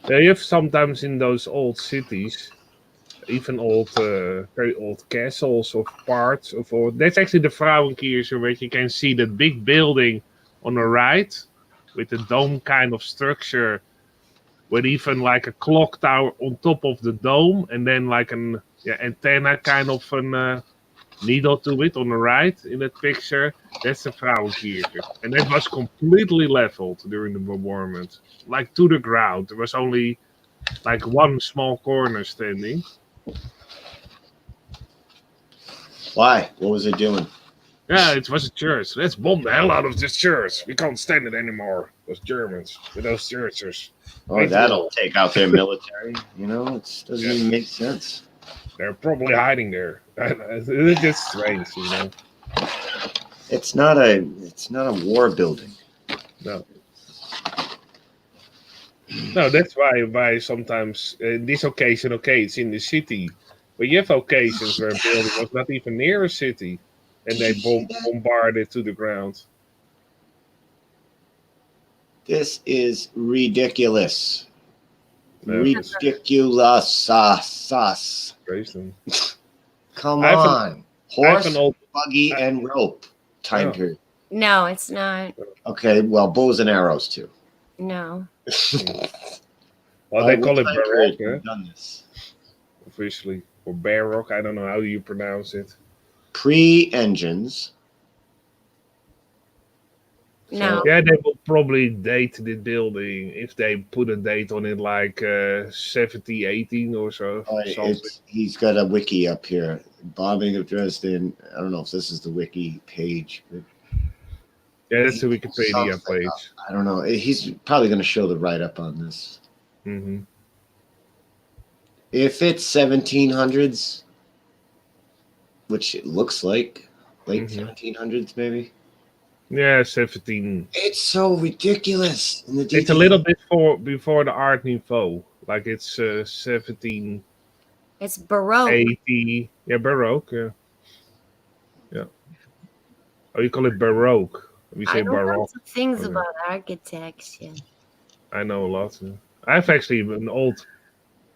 Yeah, you have sometimes in those old cities, even very old castles of parts of all. That's actually the Frauenkirche, where you can see that big building on the right with the dome kind of structure, with even like a clock tower on top of the dome, and then like an antenna kind of an needle to it on the right in that picture. That's the Frauenkirche, and that was completely leveled during the bombardment, like to the ground. There was only like one small corner standing. Why? What was it doing? Yeah, it was a church. Let's bomb the hell out of this church. We can't stand it anymore. Those Germans with those churches. Oh, that'll take out their military. It doesn't even make sense. They're probably hiding there. It's just strange, It's not a war building. No. No, that's why sometimes in this occasion, it's in the city. But you have occasions where a building was not even near a city, and they bombard it to the ground. This is ridiculous. Yeah. Ridiculous. Come on. Horse, buggy, and rope time period. No, it's not. Okay, well, bows and arrows too. No. Well, they call it What time Baroque, period have you done this? Officially. Or Baroque, I don't know how you pronounce it. Pre-engines. No. Yeah, they will probably date the building if they put a date on it, like 1718 or so. He's got a wiki up here. Bombing of Dresden. I don't know if this is the wiki page. But yeah, that's the Wikipedia page. I don't know. He's probably going to show the write-up on this. Mm-hmm. If it's 1700s, which it looks like, late 1700s maybe. Yeah, 17. It's so ridiculous. It's a little bit before the Art Nouveau. Like it's 17. It's Baroque. 80. Yeah, Baroque. Yeah. Oh, you call it Baroque. We say I know Baroque. lots of things about architects. Yeah. I know a lot. Yeah. I have actually an old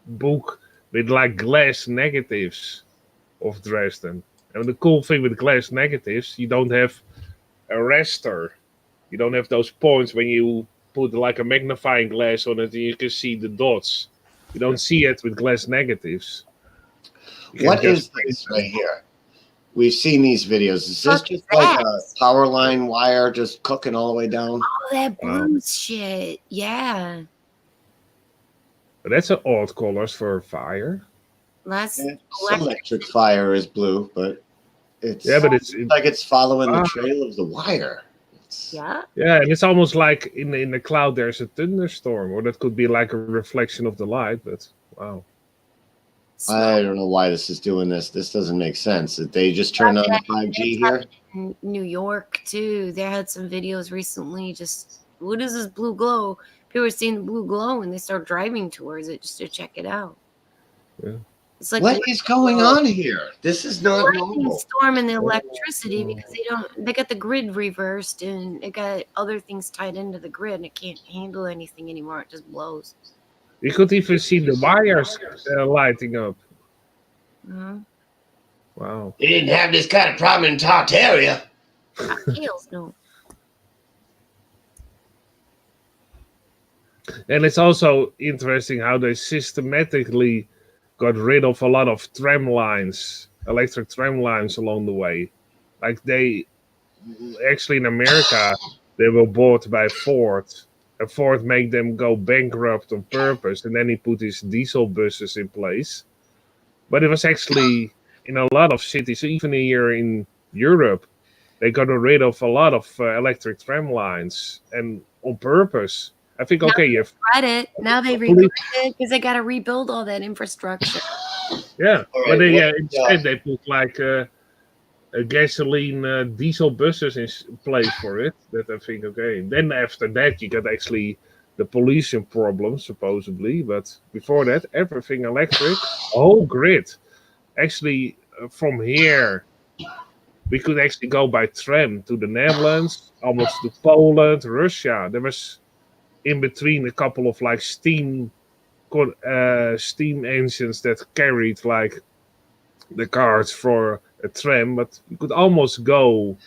book with like glass negatives of Dresden. And the cool thing with glass negatives, you don't have a raster. You don't have those points when you put like a magnifying glass on it and you can see the dots. You don't see it with glass negatives. You What can is just this right here? We've seen these videos. Is this just like a power line wire just cooking all the way down? Oh, that blue shit. Yeah. But that's an odd colors for fire. That's Some electric fire is blue, but it's but it's like it's following the trail of the wire. Yeah. Yeah, and it's almost like in the cloud there's a thunderstorm, or that could be like a reflection of the light. But wow, I don't know why this is doing this. This doesn't make sense. Did they just turn on the 5G here? In New York too. They had some videos recently. Just what is this blue glow? People were seeing the blue glow and they start driving towards it just to check it out. Yeah. It's like What is going on here? This is not lightning normal. storm and the electricity because they got the grid reversed and it got other things tied into the grid and it can't handle anything anymore. It just blows. You could even see the wires lighting up. Wow. You didn't have this kind of problem in Tartaria. Hills, no. And it's also interesting how they systematically got rid of a lot of tram lines, electric tram lines along the way. Like they, actually in America, they were bought by Ford. And Ford made them go bankrupt on purpose. And then he put these diesel buses in place. But it was actually in a lot of cities, even here in Europe, they got rid of a lot of electric tram lines. And on purpose. I think, okay, you have Now they regret it because they got to rebuild all that infrastructure. Yeah, All but right, instead they put like a gasoline diesel buses in place for it. That I think, okay. Then after that you got actually the pollution problem supposedly, but before that everything electric, whole grid. Actually, from here we could actually go by tram to the Netherlands, almost to Poland, Russia. There was in between a couple of like steam engines that carried like the cars for a tram, but you could almost go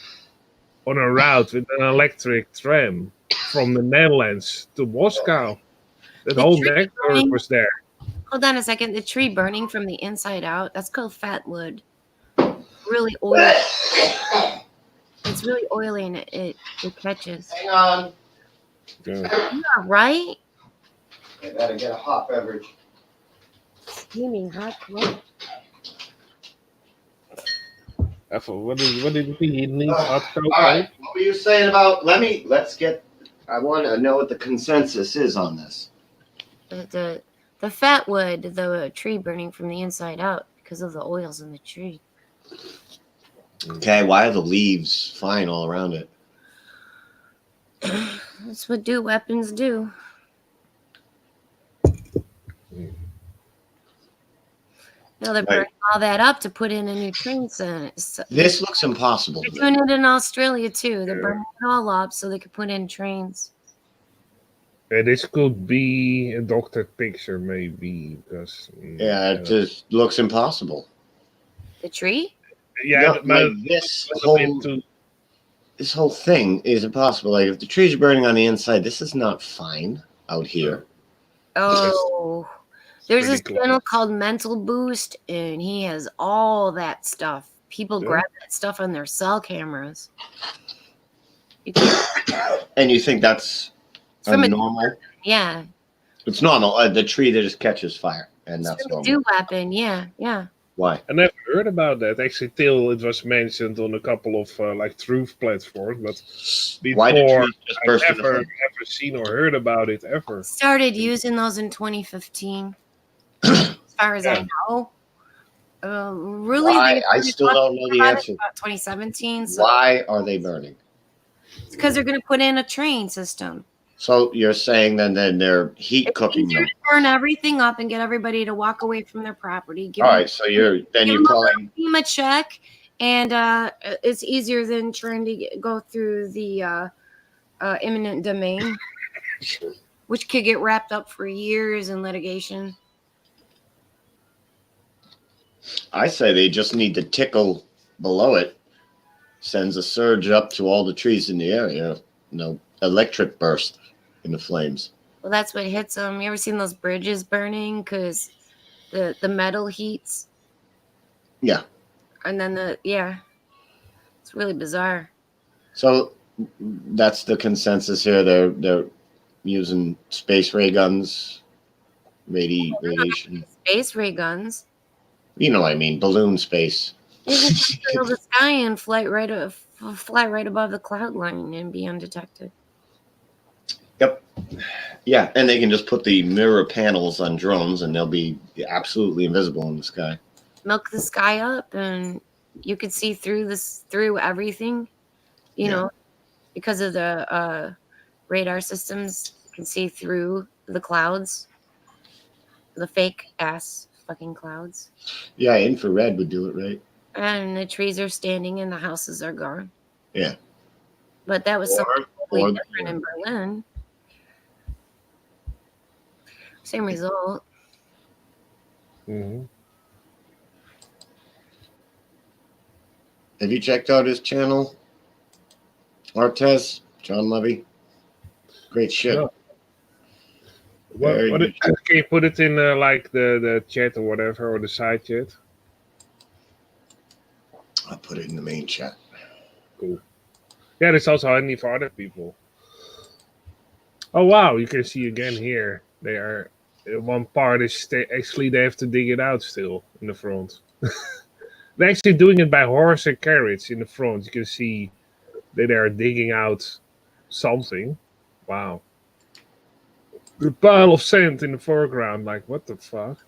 on a route with an electric tram from the Netherlands to Moscow. That whole network was there. Hold on a second. The tree burning from the inside out, that's called fat wood. Really oily. It's really oily and it catches. Hang on. Yeah, right? I gotta get a hot beverage. Steaming hot coffee. What did he need? Hot cocoa? All right. What were you saying about? I want to know what the consensus is on this. The fat wood, the tree burning from the inside out because of the oils in the tree. Okay, why are the leaves fine all around it? That's what weapons do. Now they're burning all that up to put in a new train center. This looks impossible. They're doing it in Australia too. They're burning it all up so they could put in trains. This could be a doctored picture, maybe, because it just looks impossible. The tree? Yeah, no, this whole thing is impossible. Like if the trees are burning on the inside, this is not fine out here. Oh, there's this channel called Mental Boost, and he has all that stuff. People grab that stuff on their cell cameras. And you think that's normal? Yeah. It's normal. The tree that just catches fire, and that's normal. Do weapon, yeah. Why? I never heard about that actually till it was mentioned on a couple of like truth platforms, but before I've never seen or heard about it ever. Started using those in 2015, as far as I know. Really, I still don't know the answer. About 2017. So why are they burning? It's because they're going to put in a train system. So you're saying then they're heat cooking them? Burn everything up and get everybody to walk away from their property. All right, so you're calling a check, and it's easier than trying to go through the eminent domain, which could get wrapped up for years in litigation. I say they just need to tickle below it. Sends a surge up to all the trees in the area. No electric burst. in the flames. Well, that's what hits them. You ever seen those bridges burning? Because the metal heats. Yeah. And then it's really bizarre. So that's the consensus here. They're using space ray guns, radiation. Space ray guns. You know what I mean? Balloon space. You can just fill the sky and fly right above the cloud line and be undetected. Yep. Yeah, and they can just put the mirror panels on drones, and they'll be absolutely invisible in the sky. Milk the sky up, and you could see through everything. You know, because of the radar systems, you can see through the clouds, the fake ass fucking clouds. Yeah, infrared would do it, right? And the trees are standing, and the houses are gone. Yeah. But that was something completely different in Berlin. Same result. Mm-hmm. Have you checked out his channel? Artez, John Levy. Great shit. No. Can you put it in like the chat or whatever, or the side chat? I'll put it in the main chat. Cool. Yeah, it's also handy for other people. Oh wow, you can see again here. They are one part is actually they have to dig it out still in the front. They're actually doing it by horse and carriage in the front. You can see that they are digging out something. Wow. The pile of sand in the foreground, like what the fuck?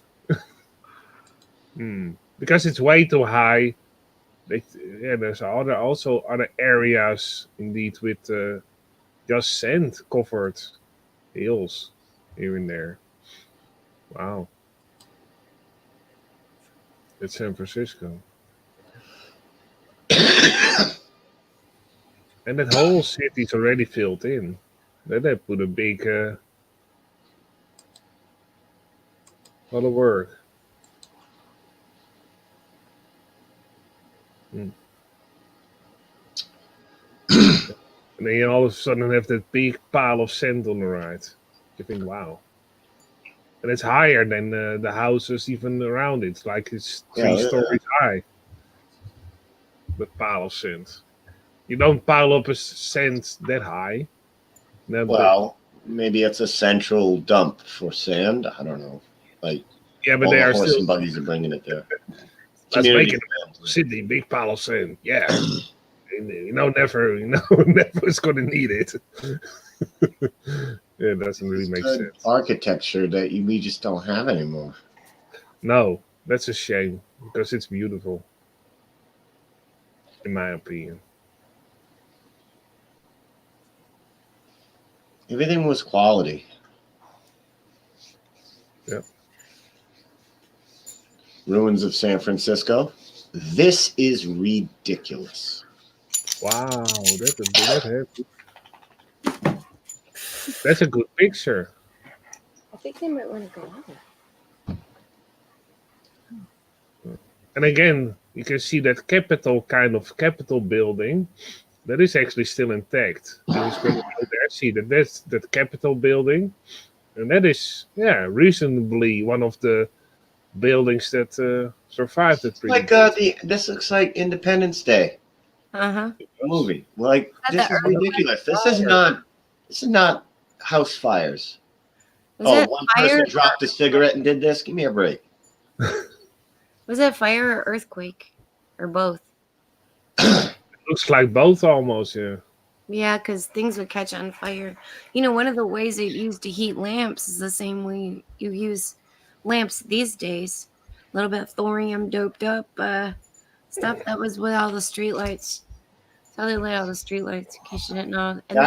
Because it's way too high. There's also other areas indeed with just sand covered hills here and there. Wow. It's San Francisco. And that whole city's already filled in. Then they put a big lot of work. And then you all of a sudden have that big pile of sand on the right. You think, wow. And it's higher than the houses even around it. Like it's 3 stories high. The pile of sand. You don't pile up a sand that high. Well, maybe it's a central dump for sand. I don't know. Like, yeah, but all they the are horse still and buggies are bringing it there. Let's make it a city, big pile of sand. Yeah. Never is going to need it. Yeah, it doesn't really make sense. Architecture that we just don't have anymore. No, that's a shame because it's beautiful, in my opinion. Everything was quality. Yep. Ruins of San Francisco. This is ridiculous. Wow, that's a good picture. I think they might want to go out. And again, you can see that Capitol building that is actually still intact. You just go there, see that's that Capitol building, and that is reasonably one of the buildings that survived it. Like this looks like Independence Day. Movie. Like this is ridiculous. This is not house fires. One person dropped a cigarette and did this. Give me a break. Was that fire or earthquake? Or both? Looks like both almost, yeah. Yeah, because things would catch on fire. One of the ways they used to heat lamps is the same way you use lamps these days. A little bit of thorium doped up stuff that was with all the streetlights. That's how they lit all the streetlights, in case you didn't know. And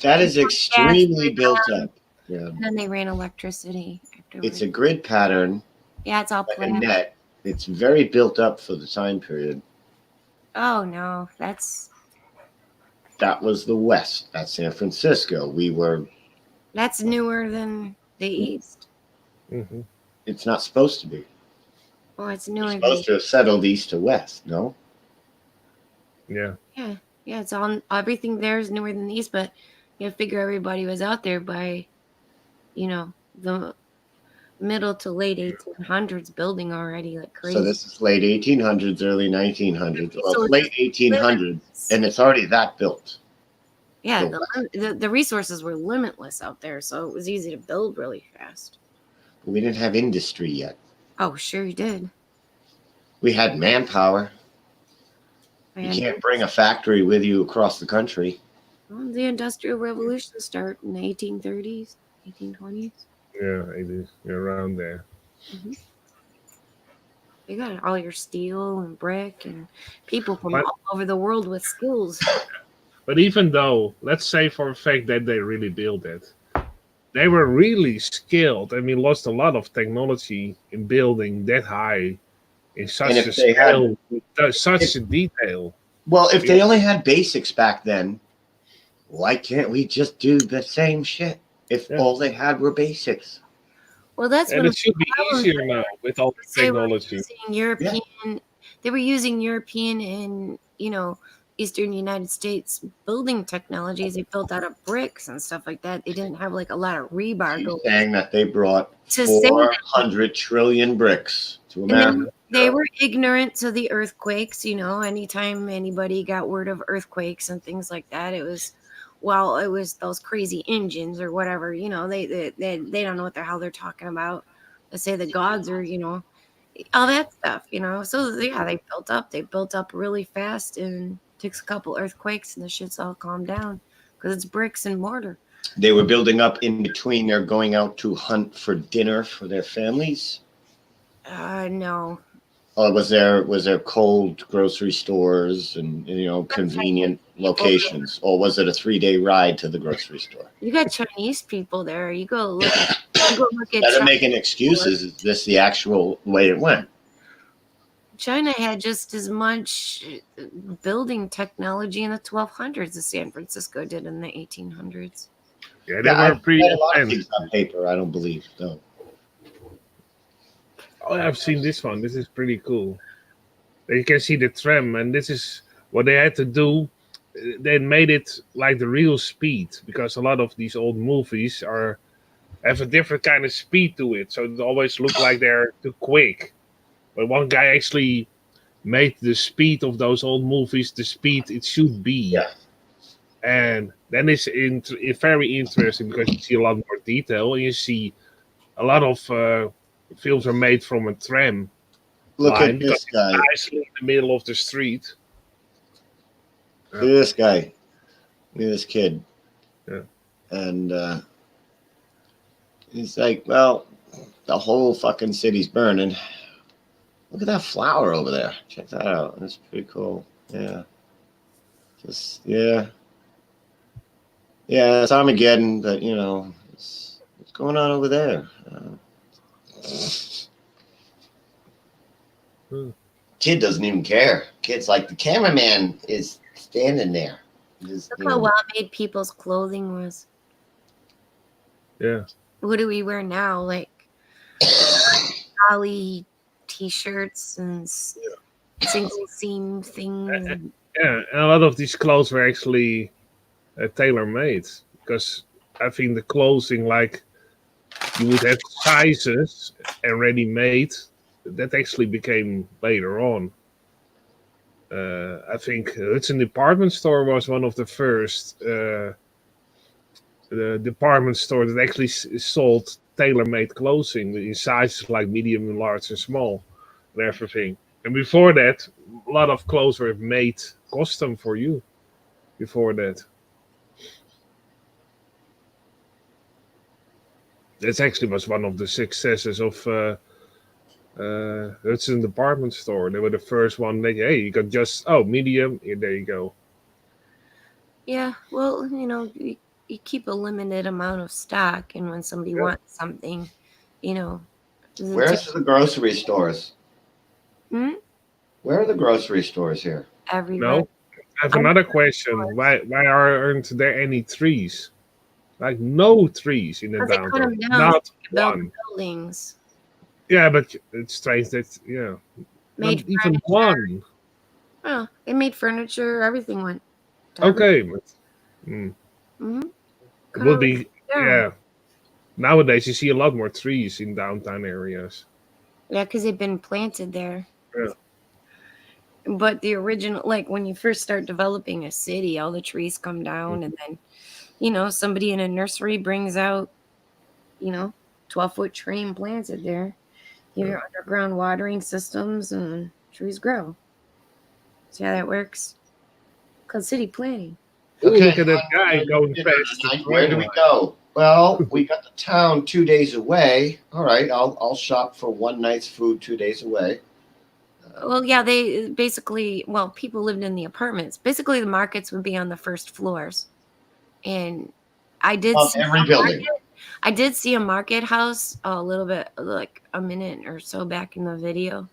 that is extremely built up. Yeah. And then they ran electricity afterwards. It's a grid pattern. Yeah, it's all like planned. a net. It's very built up for the time period. Oh no, that was the West. That's San Francisco. That's newer than the East. Mm-hmm. It's not supposed to be. Well, it's newer. It's supposed to have settled east to west, no? Yeah. Yeah, it's on. Everything there is newer than the East, but You figure everybody was out there by, the middle to late 1800s building already like crazy. So this is late 1800s, early 1900s. Well, So it's late 1800s, and it's already that built. Yeah, So- the resources were limitless out there, so it was easy to build really fast. We didn't have industry yet. Oh, sure you did. We had manpower. You can't bring a factory with you across the country. Well, the Industrial Revolution started in the 1830s, 1820s. Yeah, it is. You're around there. Mm-hmm. You got all your steel and brick and people from But- all over the world with skills. But even though, let's say for a fact that they really built it, they were really skilled, and we lost a lot of technology in building that high in such And if a they had- scale, with such a detail. Well, if they only had basics back then, why can't we just do the same shit if all they had were basics? Well, that's And one of it should the be problems easier now with all the they were technology. using European. They were using European and Eastern United States building technologies. They built out of bricks and stuff like that. They didn't have like a lot of rebar. She's saying that they brought To say that- 400 trillion bricks to And America. then they were ignorant to the earthquakes. Anytime anybody got word of earthquakes and things like that, it was those crazy engines or whatever. They don't know what the hell they're talking about. They say the gods are, all that stuff. So yeah, they built up really fast, and takes a couple earthquakes and the shit's all calmed down because it's bricks and mortar. They were building up in between. They're going out to hunt for dinner for their families. No. Or was there cold grocery stores and convenient locations, or was it a 3-day ride to the grocery store? You got Chinese people there. You go look at. Instead of making excuses, is this the actual way it went? China had just as much building technology in the 1200s as San Francisco did in the 1800s. Yeah, they were pretty read a lot of advanced. things on paper. I don't believe no. Oh, I've seen this one. This is pretty cool. You can see the tram, and this is what they had to do. They made it like the real speed, because a lot of these old movies have a different kind of speed to it, so it always look like they're too quick. But one guy actually made the speed of those old movies the speed it should be. Yeah. And then it's very interesting because you see a lot more detail, and you see a lot of films are made from a tram. Look line at this because guy. it's nicely in the middle of the street. Look at this guy. Look at this kid. Yeah. And he's like, well, the whole fucking city's burning. Look at that flower over there. Check that out. That's pretty cool. Yeah. Yeah, it's Armageddon, but what's going on over there? Kid doesn't even care. Kid's like, the cameraman is standing there. Just, Look how well made people's clothing was. Yeah. What do we wear now? Like Ollie t-shirts and single seam things. Yeah, and a lot of these clothes were actually tailor-made, because I think the clothing, like you would have sizes and ready-made, that actually became later on. I think Hudson Department Store was one of the first department stores that actually sold tailor-made clothing in sizes like medium, large, and small, and everything. And before that, a lot of clothes were made custom for you. Before that, that actually was one of the successes of Hudson Department Store. They were the first one that, hey, you got just medium. Here, there you go. Yeah, well, you keep a limited amount of stock, and when somebody wants something, Where's the grocery stores? Where are the grocery stores here? Everywhere. No, I have another question. Why aren't there any trees? Like no trees in the Because they cut downtown. them down Not to build one. buildings. Yeah, but it's strange that Made not even furniture. one. Oh, they made furniture. Everything went. to Okay, but hmm It would be, yeah. Nowadays, you see a lot more trees in downtown areas. Yeah, because they've been planted there. Yeah. But the original, like when you first start developing a city, all the trees come down, and then, you know, somebody in a nursery brings out, you know, 12-foot tree and plants it there. Your underground watering systems, and trees grow. See how that works? Called city planning. Oh, Okay, look at that guy going dinner past the tonight. train Where do we line. go? Well, we got the town 2 days away. All right, I'll shop for one night's food 2 days away. Well, yeah, they basically, well, people lived in the apartments. Basically, the markets would be on the first floors. And I did Of see every a building. I did see a market house a little bit, like a minute or so back in the video.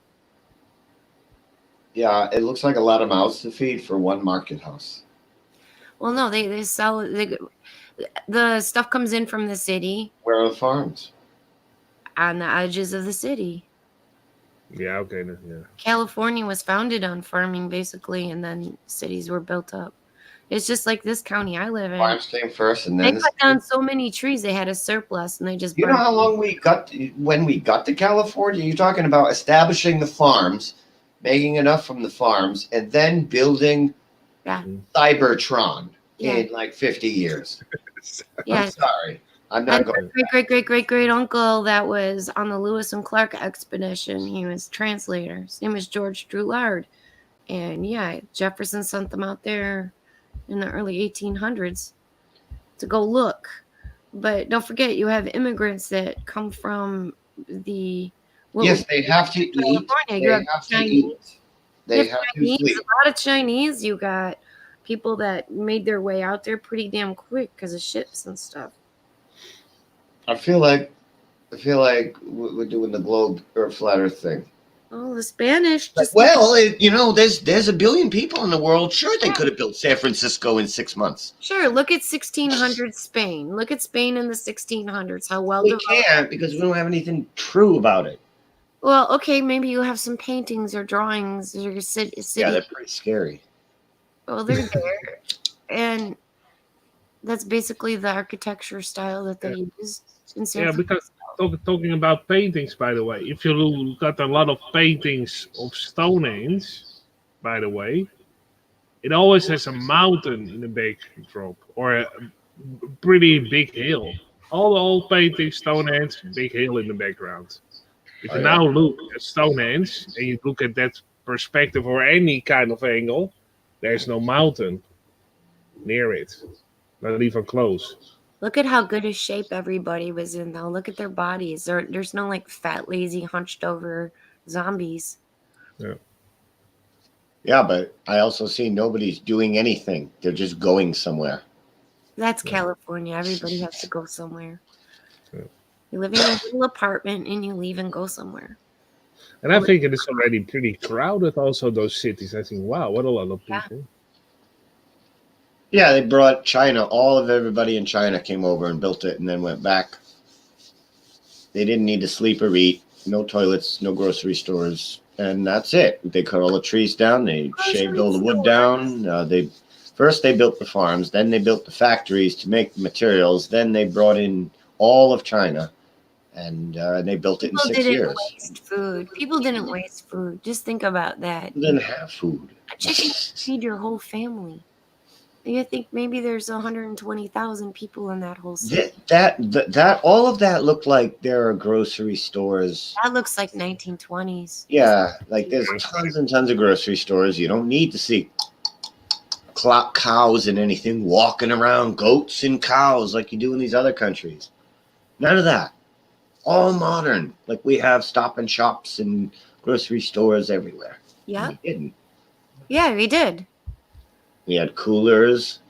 Yeah, it looks like a lot of mouths to feed for one market house. Well, no, they sell the stuff comes in from the city Where are the farms? on the edges of the city. Yeah, okay, then, yeah. California was founded on farming, basically, and then cities were built up. It's just like this county I live in. Farms came first, and They then cut down so many trees, they had a surplus, and they just you know burned how them. long we got when we got to California? You're talking about establishing the farms, making enough from the farms, and then building Cybertron in like 50 years. Yeah. I'm sorry. I'm My not going. great uncle that was on the Lewis and Clark expedition. He was translator. His name was George Drouillard. And yeah, Jefferson sent them out there in the early 1800s to go look. But don't forget, you have immigrants that come from the Yes, they have to eat. California. You They have have to Chinese. eat. They You have have to Chinese, sleep. a lot of Chinese. You got people that made their way out there pretty damn quick because of ships and stuff. I feel like we're doing the globe or flat Earth thing. Oh, the Spanish. Just Well, there's a billion people in the world. Sure, they could have built San Francisco in 6 months. Sure, look at 1600 Spain. Look at Spain in the 1600s. How well We developed. can't because we don't have anything true about it. Well, okay, maybe you have some paintings or drawings or city. Yeah, they're pretty scary. Well, they're there, and that's basically the architecture style that they use in San Yeah, Francisco. because talking about paintings, by the way, if you look at a lot of paintings of Stonehenge, by the way, it always has a mountain in the backdrop or a pretty big hill. All the old paintings, Stonehenge, big hill in the background. If you now look at Stonehenge and you look at that perspective or any kind of angle, there's no mountain near it, not even close. Look at how good a shape everybody was in, though. Look at their bodies. There's no like fat, lazy, hunched over zombies. Yeah. Yeah, but I also see nobody's doing anything. They're just going somewhere. That's California. Everybody has to go somewhere. You live in a little apartment and you leave and go somewhere. And I think it is already pretty crowded, also, those cities. I think, wow, what a lot of people. Yeah, they brought China. All of everybody in China came over and built it and then went back. They didn't need to sleep or eat. No toilets, no grocery stores. And that's it. They cut all the trees down. They shaved all the wood down. First they built the farms. Then they built the factories to make the materials. Then they brought in all of China. And they built it in 6 years. Waste food. People didn't waste food. Just think about that. They didn't have food. A chicken feed your whole family. You think maybe there's 120,000 people in that whole city. That all of that looked like there are grocery stores. That looks like 1920s. Yeah, like there's tons and tons of grocery stores. You don't need to see cows and anything walking around, goats and cows like you do in these other countries. None of that. All modern. Like we have Stop and Shops and grocery stores everywhere. Yeah. We didn't. Yeah, we did. We had coolers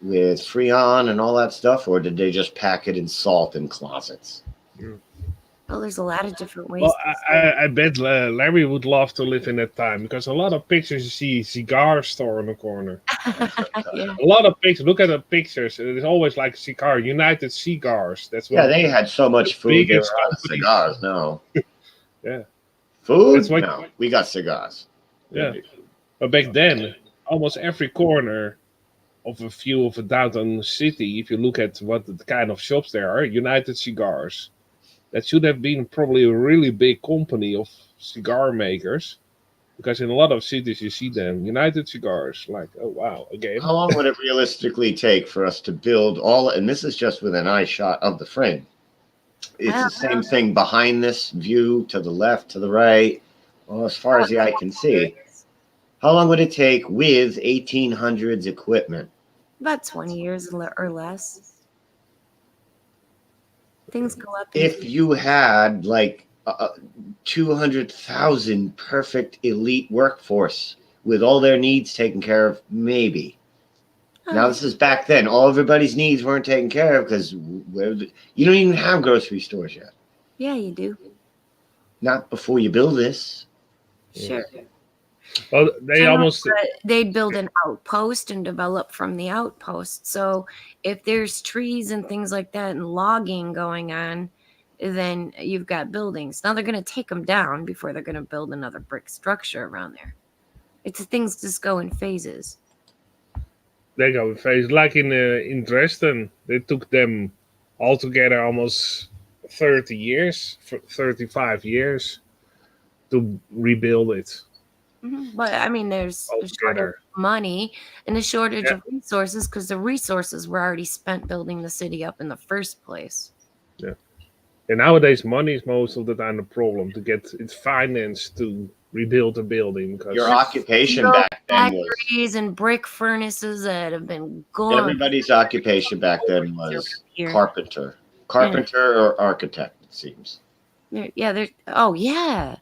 with Freon and all that stuff, or did they just pack it in salt in closets? Oh, there's a lot of different ways. Well, I bet Larry would love to live in that time because a lot of pictures you see cigar store in the corner. Yeah. A lot of pictures. Look at the pictures. It's always like cigar. United Cigars. That's what. Yeah, they had so much food. They were biggest out of cigars. No. Yeah. Food? That's why- No. We got cigars. Yeah. But back then, almost every corner of a view of a downtown city, if you look at what the kind of shops there are, United Cigars, that should have been probably a really big company of cigar makers, because in a lot of cities you see them, United Cigars, like, oh wow, again. How long would it realistically take for us to build all, and this is just with an eye shot of the frame. It's the same thing behind this view, to the left, to the right, well, as far as the eye can see. How long would it take with 1800s equipment? About 20 years or less. Things go up. If you had like 200,000 perfect elite workforce with all their needs taken care of, maybe. Now this is back then. All everybody's needs weren't taken care of because you don't even have grocery stores yet. Yeah, you do. Not before you build this. Sure. Well, they'd build an outpost and develop from the outpost. So if there's trees and things like that and logging going on, then you've got buildings. Now they're going to take them down before they're going to build another brick structure around there. It's things just go in phases. They go in phases. Like in Dresden, they took them altogether almost 30 years, 35 years to rebuild it. Mm-hmm. But I mean, there's a shortage of money and a shortage of resources because the resources were already spent building the city up in the first place. Yeah. And nowadays, money is most of the time the problem to get it financed to rebuild a building. Because your occupation back then was factories and brick furnaces that have been gone. Everybody's occupation back then was carpenter or architect. It seems. Yeah. There's. Oh yeah.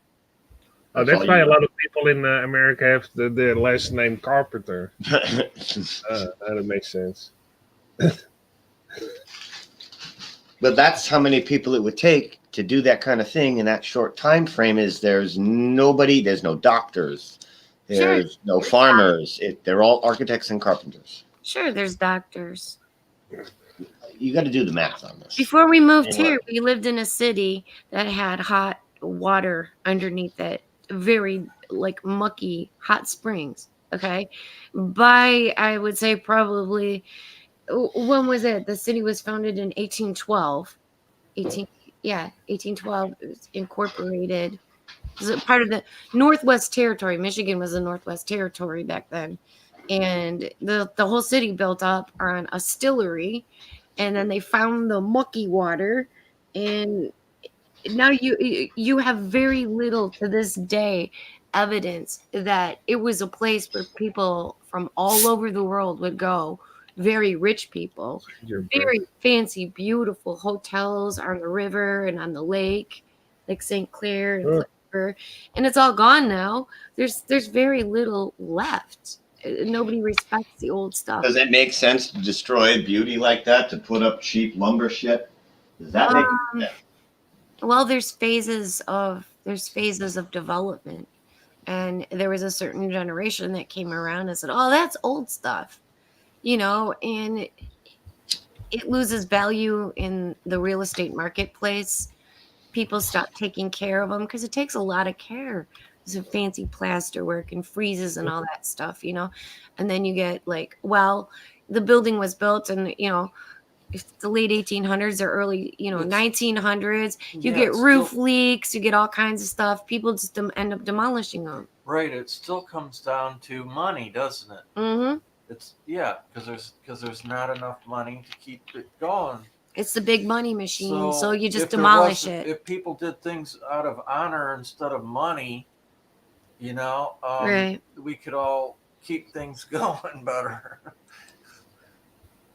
Oh, that's why a lot of people in America have the last name Carpenter. That makes sense. But that's how many people it would take to do that kind of thing in that short time frame. There's nobody, there's no doctors, there's no farmers. They're all architects and carpenters. Sure, there's doctors. You got to do the math on this. Before we moved here, we lived in a city that had hot water underneath it. Very like mucky hot springs. Okay. By I would say probably when was it? The city was founded in 1812. 1812. It was incorporated. It was a part of the Northwest Territory. Michigan was the Northwest Territory back then. And the whole city built up on a distillery, and then they found the mucky water, and now you have very little to this day evidence that it was a place where people from all over the world would go. Very rich people, very fancy, beautiful hotels on the river and on the lake, like St. Clair and Clipper, and it's all gone now. There's very little left. Nobody respects the old stuff. Does it make sense to destroy beauty like that, to put up cheap lumber shit? Does that make sense? Well, there's phases of development, and there was a certain generation that came around and said, "Oh, that's old stuff," and it loses value in the real estate marketplace. People stop taking care of them because it takes a lot of care. There's a fancy plaster work and freezes and all that stuff, and then you get like, well, the building was built and it's the late 1800s or early 1900s. You get roof leaks, you get all kinds of stuff. People just end up demolishing them. Right. It still comes down to money, doesn't it? Mm-hmm. It's because there's not enough money to keep it going. It's the big money machine, so you just demolish it. If people did things out of honor instead of money, right, we could all keep things going better.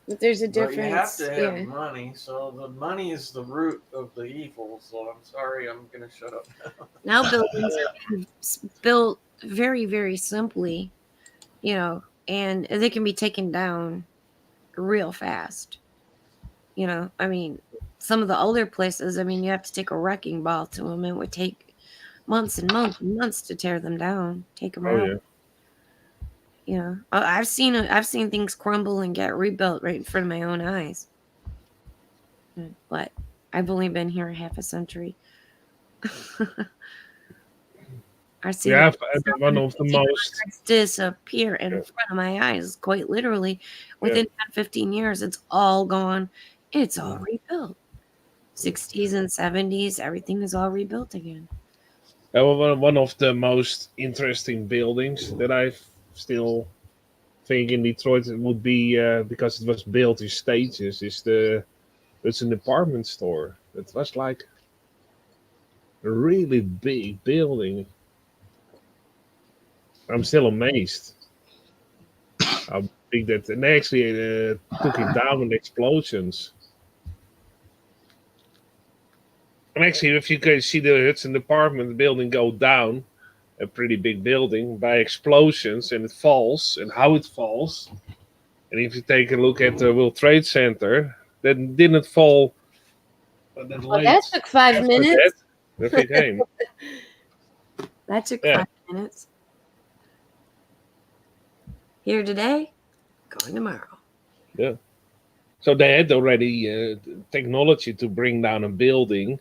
But there's a difference. But you have to have money, so the money is the root of the evil. So I'm sorry, I'm going to shut up now. Now buildings are built very, very simply, and they can be taken down real fast. I mean, some of the older places, you have to take a wrecking ball to them. It would take months and months and months to tear them down, take them out. Yeah. I've seen things crumble and get rebuilt right in front of my own eyes. But I've only been here half a century. I see Yeah, the one of the most. 1700s disappear in Yeah. front of my eyes, quite literally. Within Yeah. 10, 15 years, it's all gone. It's all Mm. rebuilt. 60s and 70s, everything is all rebuilt again. One of the most interesting buildings that I still think in Detroit it would be because it was built in stages. It's an department store. It was like a really big building. I'm still amazed how big that. And they actually took it down in explosions. And actually, if you can see the Hudson Department building go down, a pretty big building, by explosions, and it falls, and how it falls. And if you take a look at the World Trade Center, that didn't fall that Well, that late took 5 after that. minutes. That they came. That took Yeah. 5 minutes. Here today, going tomorrow. Yeah. So they had already technology to bring down a building.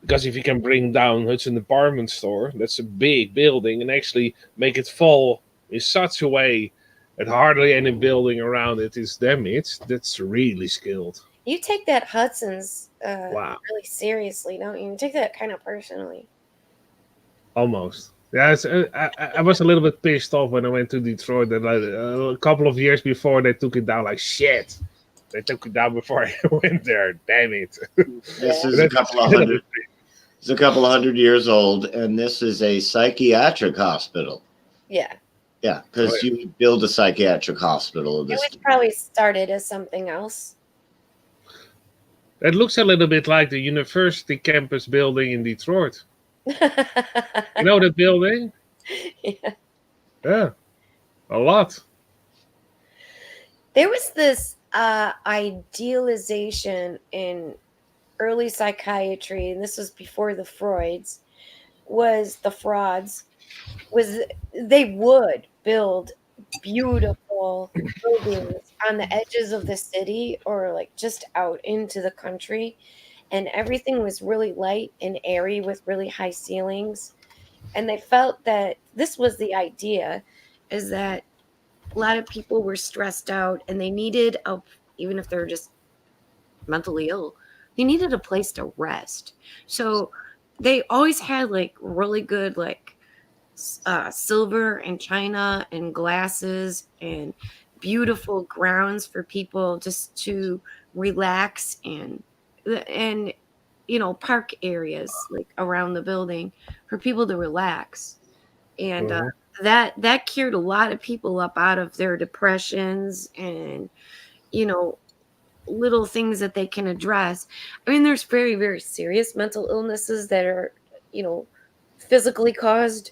Because if you can bring down Hudson Department Store, that's a big building, and actually make it fall in such a way that hardly any building around it is damaged, that's really skilled. You take that Hudson's Wow. really seriously, don't you? You take that kind of personally. Almost. Yeah, I was a little bit pissed off when I went to Detroit. That a couple of years before they took it down, like shit. They took it down before I went there. Damn it! This is a couple of hundred. It's a couple of 100 years old, and this is a psychiatric hospital. Yeah. Yeah, because you would build a psychiatric hospital of It this. was probably started as something else. It looks a little bit like the university campus building in Detroit. You know that building? Yeah. Yeah, a lot. There was this idealization in early psychiatry, and this was before the Freuds, was they would build beautiful buildings on the edges of the city or like just out into the country, and everything was really light and airy with really high ceilings, and they felt that this was the idea, is that a lot of people were stressed out and they needed even if they're just mentally ill, they needed a place to rest. So they always had like really good like silver and china and glasses and beautiful grounds for people just to relax, and park areas like around the building for people to relax. And that cured a lot of people up out of their depressions and little things that they can address. I mean, there's very, very serious mental illnesses that are, physically caused.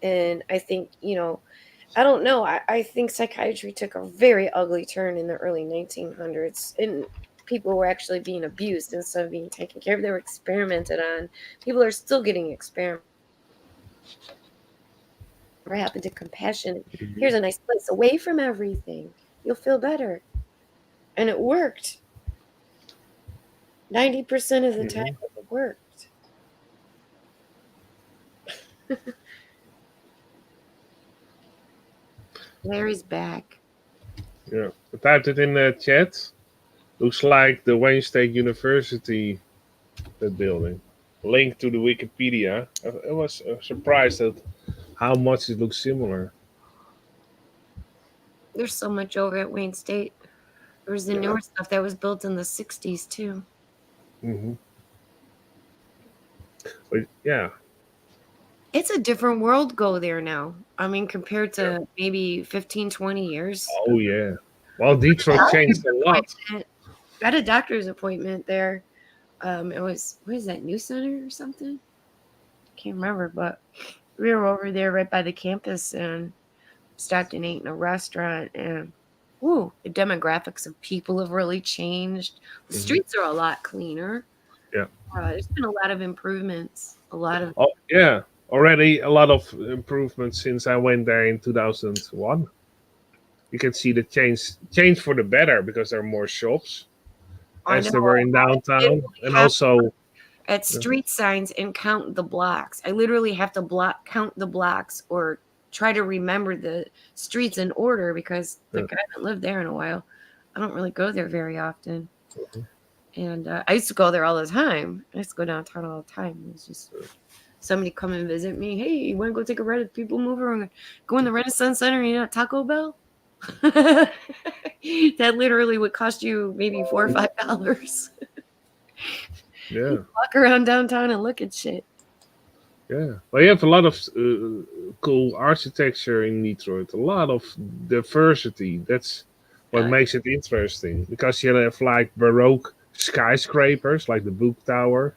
And I think, I don't know. I think psychiatry took a very ugly turn in the early 1900s. And people were actually being abused instead of being taken care of. They were experimented on. People are still getting experimented. What happened to compassion? Here's a nice place away from everything. You'll feel better. And it worked. 90% of the time it worked. Larry's back. Yeah, I typed it in the chat. Looks like the Wayne State University, that building. Link to the Wikipedia. I was surprised at how much it looks similar. There's so much over at Wayne State. There's the newer stuff that was built in the 60s too. But yeah. It's a different world go there now. I mean, compared to maybe 15, 20 years. Oh, yeah. Well, Detroit changed a lot. I had a doctor's appointment there. It was, what is that, New Center or something? Can't remember, but we were over there right by the campus and stopped and ate in a restaurant, and the demographics of people have really changed. The streets are a lot cleaner. Yeah. There's been a lot of improvements. Oh, yeah. Already a lot of improvements since I went there in 2001. You can see the change for the better because there are more shops as there were in downtown, and also at street signs and count the blocks. I literally have to count the blocks or try to remember the streets in order because like I haven't lived there in a while. I don't really go there very often. And I used to go there all the time. I used to go downtown all the time. It was just somebody come and visit me. Hey, you want to go take a ride at People Mover and go in the Renaissance Center and eat at Taco Bell? That literally would cost you maybe $4 or $5. Yeah. Walk around downtown and look at shit. Yeah. Well, you have a lot of cool architecture in Detroit. A lot of diversity. That's what makes it interesting. Because you have like Baroque skyscrapers, like the Book Tower.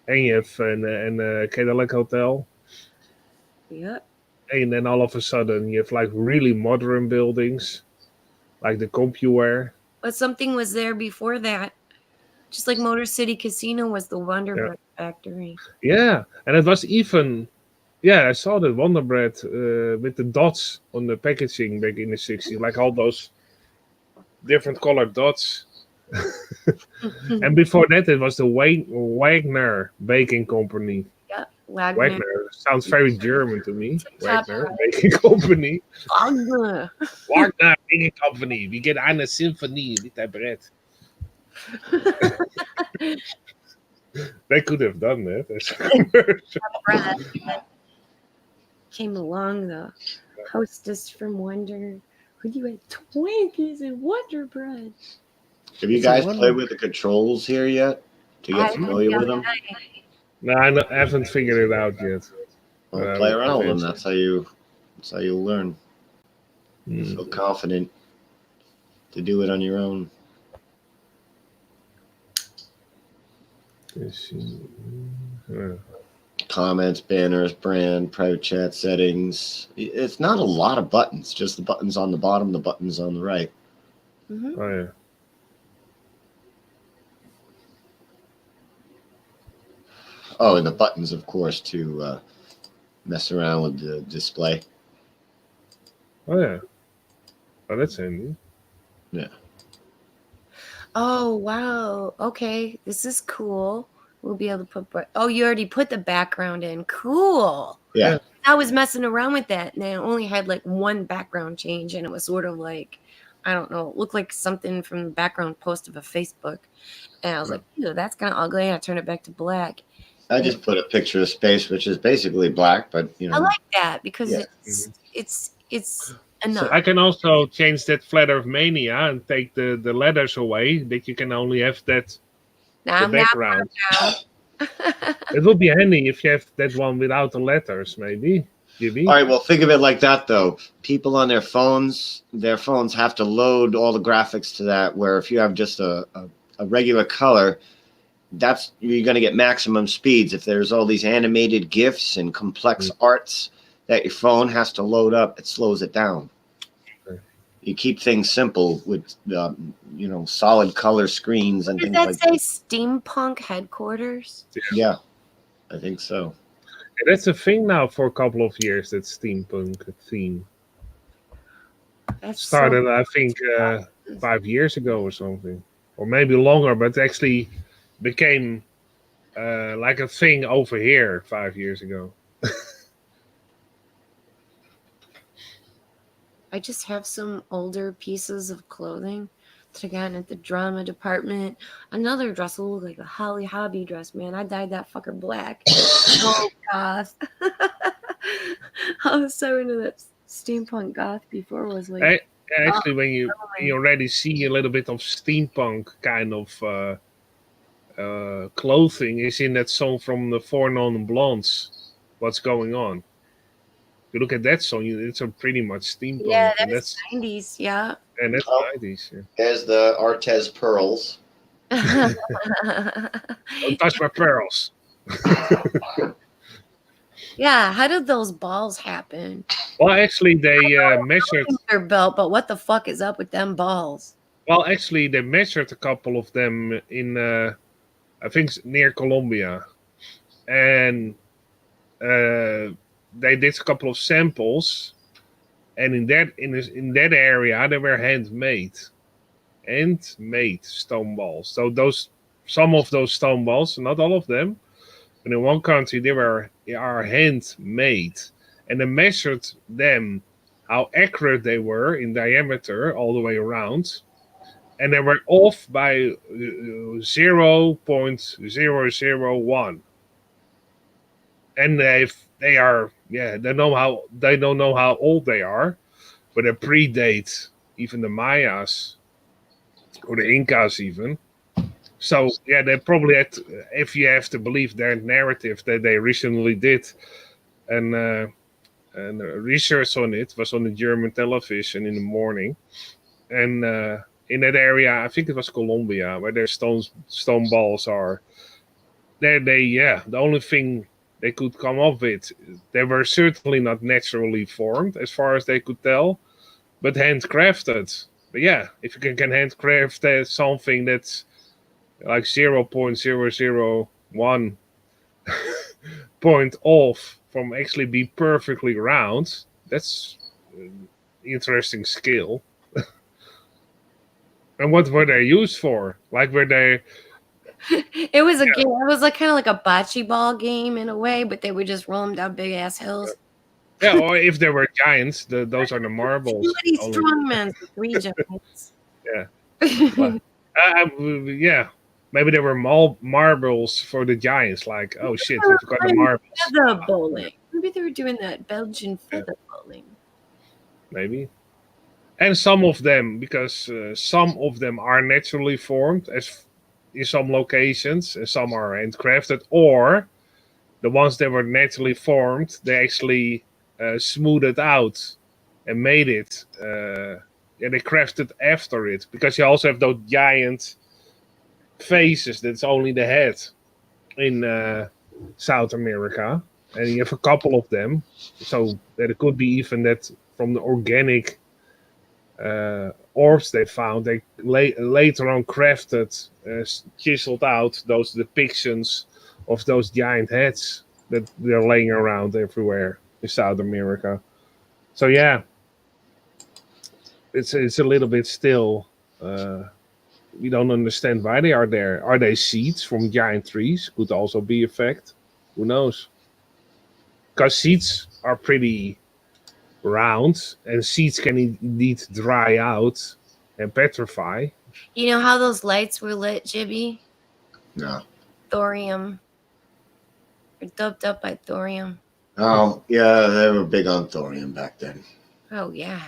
And you have an Cadillac Hotel. Yep. And then all of a sudden you have like really modern buildings, like the CompuWare. But something was there before that. Just like Motor City Casino was the Wonder Bread factory. Yeah, and it was even... Yeah, I saw the Wonder Bread with the dots on the packaging back in the 60s. Like all those different colored dots. And before that, it was the Wagner Baking Company. Yeah, Wagner. Sounds very German to me. Wagner Baking Company. Wagner. Wagner Baking Company. We get eine Symphonie with that bread. They could have done that. Came along the hostess from Wonder. Who do you have? Twinkies and Wonder Bread. Have you guys played with the controls here yet to get familiar with them? No, I haven't figured it out yet. Well, play around with them. That's how you learn. You feel confident to do it on your own. Comments, banners, brand, private chat settings. It's not a lot of buttons, just the buttons on the bottom, the buttons on the right. Mm-hmm. Oh, yeah. Oh, and the buttons, of course, to mess around with the display. Oh, yeah. Oh, that's handy. Yeah. Oh, wow. Okay. This is cool. We'll be able to put... Oh, you already put the background in. Cool. Yeah. I was messing around with that, and I only had like one background change, and it was sort of like, I don't know, it looked like something from the background post of a Facebook. And I was like, ew, that's kind of ugly. And I turned it back to black. I just put a picture of space, which is basically black, but you know. I like that because it's enough. So I can also change that flat of Mania and take the letters away, that you can only have that the background. It would be handy if you have that one without the letters, maybe. Jimmy? All right, well, think of it like that, though. People on their phones have to load all the graphics to that, where if you have just a regular color, you're going to get maximum speeds. If there's all these animated GIFs and complex arts that your phone has to load up, it slows it down. Okay. You keep things simple with, solid color screens and things like that. Does that say Steampunk Headquarters? Yeah, I think so. Yeah, that's a thing now for a couple of years, that steampunk theme. That's started, I think, 5 years ago or something. Or maybe longer, but actually became like a thing over here 5 years ago. I just have some older pieces of clothing that I got at the drama department. Another dress will look like a Holly Hobby dress, man. I dyed that fucker black. Oh, goth. I was so into that steampunk goth before. Was like, actually, when you already see a little bit of steampunk kind of clothing is in that song from the Four Non Blondes, What's Going On. If you look at that song, it's a pretty much steampunk. Yeah, that's 90s, yeah. And that's 90s, yeah. There's the Artez pearls. Don't touch my pearls. Yeah, how did those balls happen? Well, actually, they measured their belt, but what the fuck is up with them balls? Well, actually, they measured a couple of them in, I think, near Colombia, and they did a couple of samples, and in that area they were handmade stone balls. So those some of those stone balls, not all of them. But in one country, they are handmade, and they measured them, how accurate they were in diameter all the way around, and they were off by 0.001. And they don't know how old they are, but they predate even the Mayas or the Incas even. So yeah, they probably had, if you have to believe their narrative, that they recently did and research on it was on the German television in the morning, and in that area, I think it was Colombia, where their stone balls are. The only thing they could come up with, they were certainly not naturally formed, as far as they could tell, but handcrafted. But yeah, if you can handcraft something that's like 0.001 point off from actually be perfectly round, that's interesting skill. And what were they used for? Like, were they... It was a game. It was like kind of like a bocce ball game in a way, but they would just roll them down big ass hills. Yeah, or if there were giants, those are the marbles. Too many strongmen, 3 giants. Yeah. Yeah. Maybe there were marbles for the giants. Like, oh shit, we forgot the marbles. Feather bowling. Maybe they were doing that Belgian feather bowling. Maybe. And some of them, because some of them are naturally formed as in some locations, and some are handcrafted, or the ones that were naturally formed, they actually smoothed it out and made it. They crafted after it, because you also have those giant faces that's only the head in South America, and you have a couple of them, so that it could be even that from the organic orbs they found, they later on crafted, chiseled out those depictions of those giant heads that they're laying around everywhere in South America. So yeah, it's a little bit still. We don't understand why they are there. Are they seeds from giant trees? Could also be a fact. Who knows? Because seeds are pretty round, and seeds can indeed dry out and petrify. You know how those lights were lit, Jibby? No. Thorium. They're dubbed up by thorium. Oh, yeah, they were big on thorium back then. Oh, yeah.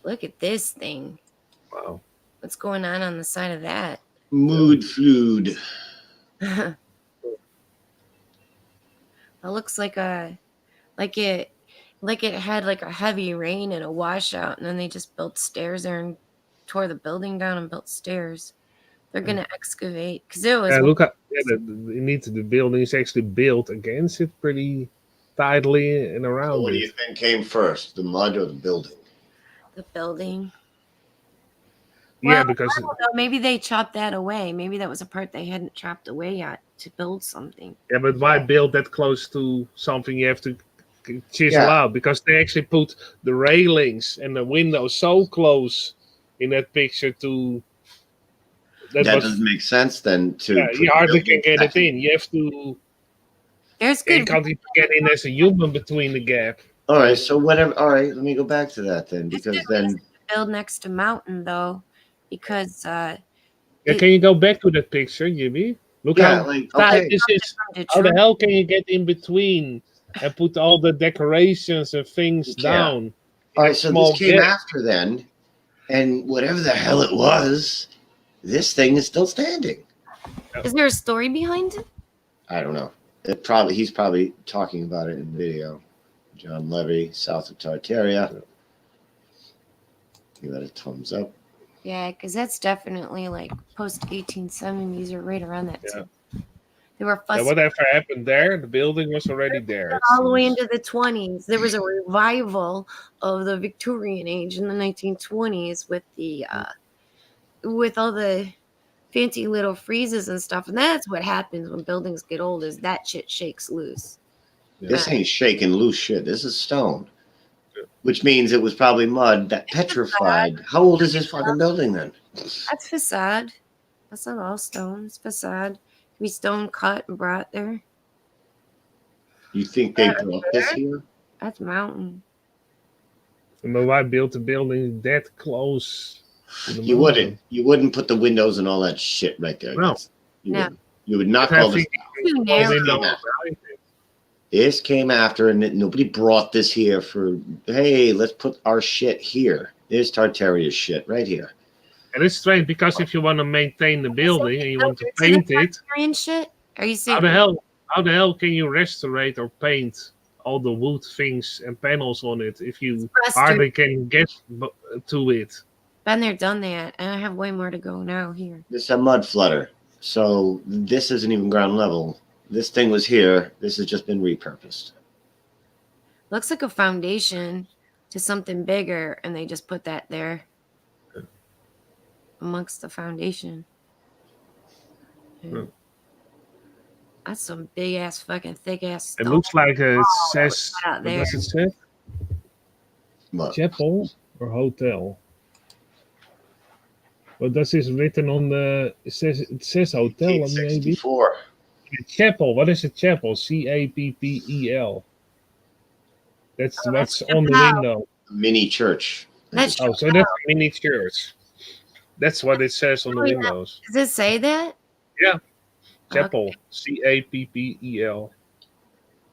Look at this thing. Wow. What's going on the side of that? Mood fluid. It looks like it had like a heavy rain and a washout, and then they just built stairs there and tore the building down and built stairs. They're gonna excavate because it was. Yeah, look at the building is actually built against it pretty tightly and around. So what do you think came first, the mud or the building? The building. Yeah, Well, because I don't know, maybe they chopped that away. Maybe that was a part they hadn't chopped away yet to build something. yeah, but why build that close to something you have to chisel out? Because they actually put the railings and the windows so close in that picture to. That doesn't make sense then. You hardly can get it in. You have to. There's good. You can't even get in as a human between the gap. All right, so whatever. All right, let me go back to that then, because then build next to mountain though, because can you go back to that picture, Jimmy? Look how tight this is. How the hell can you get in between and put all the decorations and things down? All right, so this came after then, and whatever the hell it was, this thing is still standing. Is there a story behind it? I don't know. He's probably talking about it in the video. John Levy, south of Tartaria. Give that a thumbs up. Yeah, because that's definitely like post 1870s or right around that time. They were fussing. Whatever happened there, the building was already there. All the way into the 20s. There was a revival of the Victorian age in the 1920s with the with all the fancy little friezes and stuff. And that's what happens when buildings get old, is that shit shakes loose. This ain't shaking loose shit. This is stone. Which means it was probably mud that petrified. How old is this fucking building then? That's facade. That's not all stone. It's facade. Can be stone cut and brought there. You think they brought this here? That's mountain. But why build a building that close to the You mountain? wouldn't. You wouldn't put the windows and all that shit right there. No. You No. wouldn't. You would knock But I all this think down. Too all narrow. windows behind it. This came after, and nobody brought this here for. Hey, let's put our shit here. There's Tartaria's shit right here. And it's strange because if you want to maintain the building and you want to paint it, Tartarian shit? Are you how saying the hell can you restore or paint all the wood things and panels on it if you hardly can get to it? Been there, done that, and I have way more to go now here. This is a mud flutter. So this isn't even ground level. This thing was here. This has just been repurposed. Looks like a foundation to something bigger, and they just put that there amongst the foundation. Yeah. That's some big ass, fucking thick ass It stone. looks like it says. out What there. does it say? What? Chapel or hotel? What does this written on the? It says hotel. Maybe. 64. Chapel. What is a chapel? CAPPEL. That's what's on the window. Mini church. That's so that's a mini church. That's what it says on the windows. Does it say that? Yeah. Chapel. CAPPEL.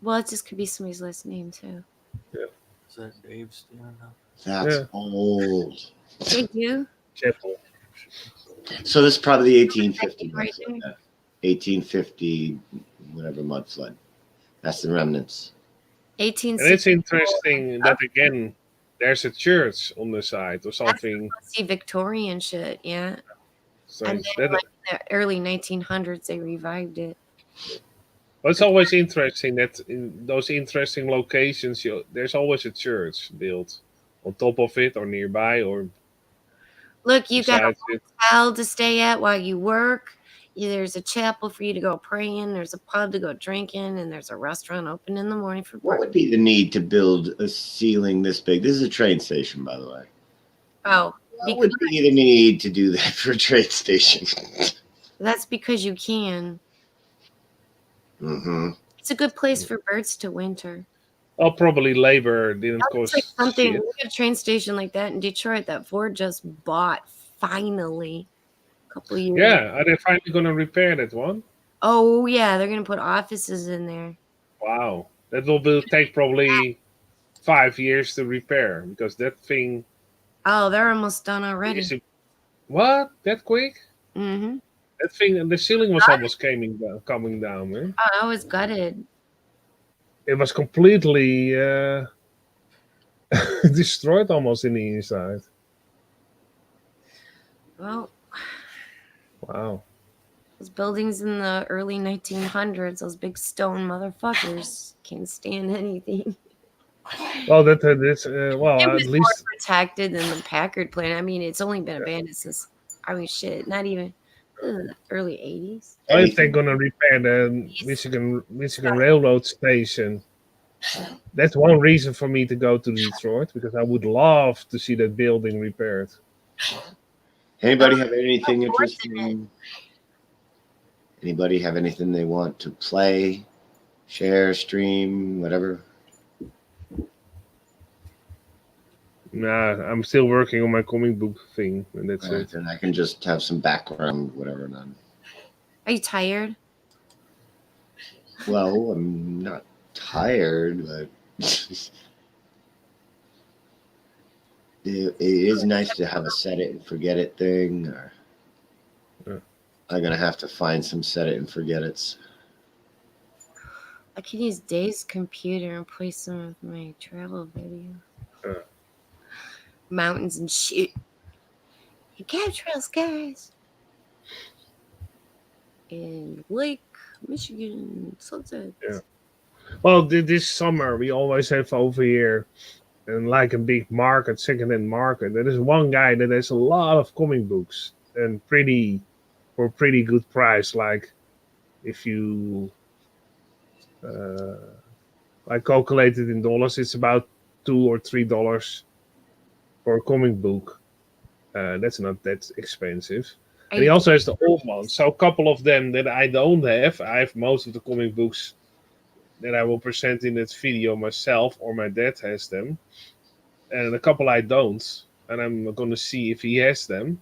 Well, it just could be somebody's last name too. Yeah. Is that Dave standing up? That's old. Thank you. Chapel. So this is probably the 1850 Right mud flood. 1850, whatever mud flood. That's the remnants. 1860. And it's interesting that again, there's a church on the side or something. See Victorian shit, yeah. So And then, like, in the early 1900s, they revived it. Well, it's always interesting that in those interesting locations, there's always a church built on top of it or nearby or. Look, you got a besides it. hotel to stay at while you work. There's a chapel for you to go pray in. There's a pub to go drink in, and there's a restaurant open in the morning for What breakfast. would be the need to build a ceiling this big? This is a train station, by the way. Oh, What would be the need to do that for a train station? that's because you can. Mm-hmm. It's a good place for birds to winter. Oh, probably labor didn't It's cost like something. shit. We have a train station like that in Detroit that Ford just bought finally a couple years. Yeah, are they finally going to repair that one? Oh yeah, they're gonna put offices in there. Wow, that will take probably 5 years to repair because that thing. Oh, they're almost done already. What? That quick? Mm-hmm. That thing, the ceiling was almost coming down, man. Oh, I was gutted. It was completely destroyed almost in the inside. Well, Wow. those buildings in the early 1900s, those big stone motherfuckers, can't stand anything. Well, that's well, It at was more least protected than the Packard plant. I mean, it's only been abandoned since, I mean, shit, not even early 80s. if they're gonna repair the Michigan Railroad station. That's one reason for me to go to Detroit because I would love to see that building repaired. Anybody have anything interesting? Anybody have anything they want to play, share, stream, whatever? Nah, I'm still working on my comic book thing, and that's it. And I can just have some background, whatever. None. Are you tired? Well, I'm not tired, but it is nice to have a set it and forget it thing. Or I'm gonna have to find some set it and forget it's. I can use Dave's computer and play some of my travel videos. Mountains and shit. And chemtrails, guys. In Lake Michigan, sunset. Yeah. Well, this summer we always have over here, and like a big market, second-hand market. There is one guy that has a lot of comic books and for pretty good price. Like if you like calculate it in dollars, it's about $2 or $3 for a comic book. That's not that expensive. And he also has the old ones. So a couple of them that I don't have. I have most of the comic books that I will present in this video myself, or my dad has them. And a couple I don't. And I'm going to see if he has them.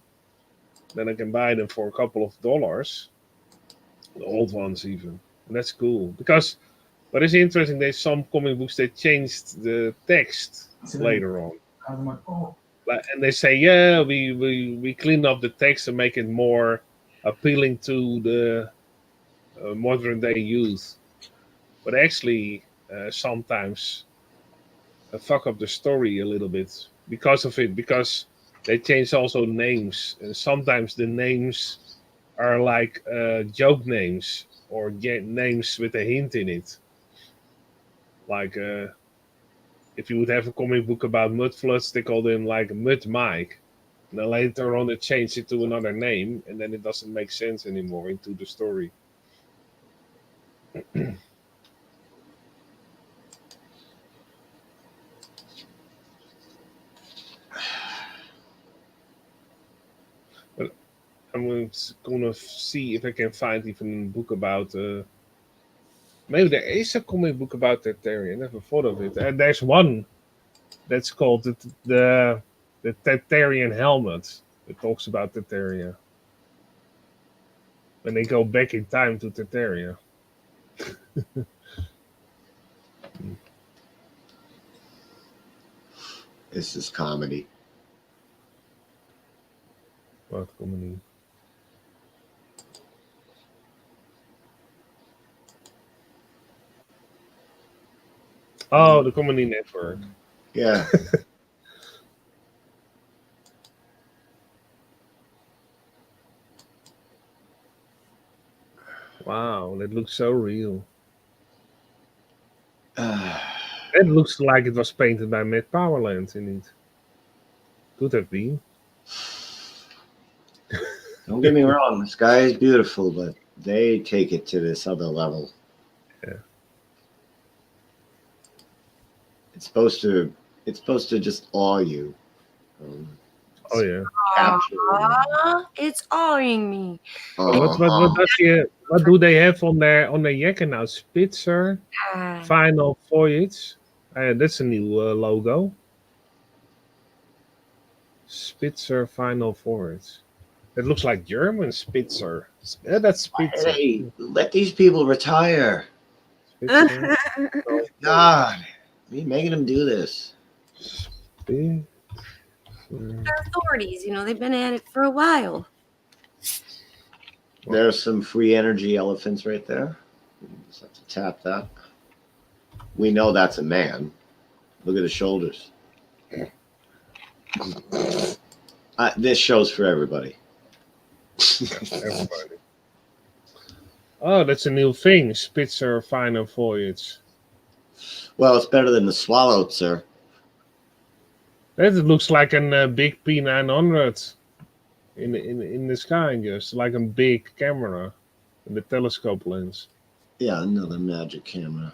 Then I can buy them for a couple of dollars. The old ones even. And that's cool. Because what is interesting, there's some comic books that changed the text later on. And they say, yeah, we clean up the text and make it more appealing to the modern day youth. But actually, sometimes fuck up the story a little bit because of it, because they change also names. And sometimes the names are like joke names or names with a hint in it. Like if you would have a comic book about mud floods, they call them like Mud Mike. And then later on, they change it to another name, and then it doesn't make sense anymore into the story. But I'm gonna see if I can find even a book about. Maybe there is a comic book about Tartarian. I never thought of it. And there's one that's called the Tartarian helmet. It talks about Tartaria. When they go back in time to Tartaria. This is comedy. What comedy? Oh, the Comedy Network. Yeah. Wow, that looks so real. It looks like it was painted by Matt Powerland in it. Could have been. Don't get me wrong, the sky is beautiful, but they take it to this other level. Yeah. It's supposed to just awe you. Oh yeah. It's awing me. What do they have on their jacket now? Spitzer Final Voyage. That's a new logo. Spitzer Final Voyage. It looks like German Spitzer. Yeah, that's Spitzer. Hey, let these people retire. Spitzer. God, are you making them do this? They're authorities, they've been at it for a while. There's some free energy elephants right there. Just have to tap that. We know that's a man. Look at the shoulders. This show's for everybody. Everybody. Oh, that's a new thing. Spitzer Final Voyage. Well, it's better than the Swallowitzer. That looks like a big P900 in the sky, just like a big camera in the telescope lens. Yeah, another magic camera.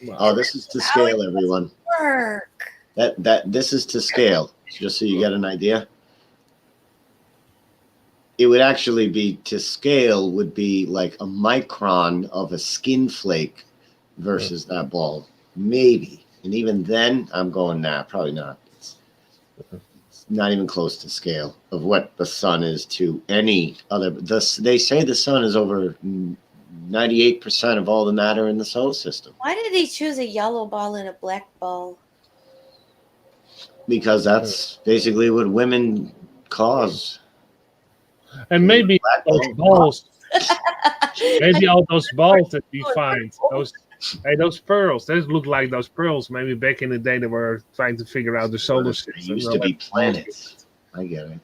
Wow. Oh, this is to scale, everyone. Work. This is to scale, just so you get an idea. It would actually be to scale would be like a micron of a skin flake versus that ball, maybe. And even then, I'm going probably not. It's not even close to scale of what the sun is to any other. They say the sun is over 98% of all the matter in the solar system. Why did they choose a yellow ball and a black ball? Because that's basically what women cause. And maybe those balls, maybe all those balls that we find, those pearls, those look like those pearls. Maybe back in the day they were trying to figure out the solar system. They used to be planets. I get it.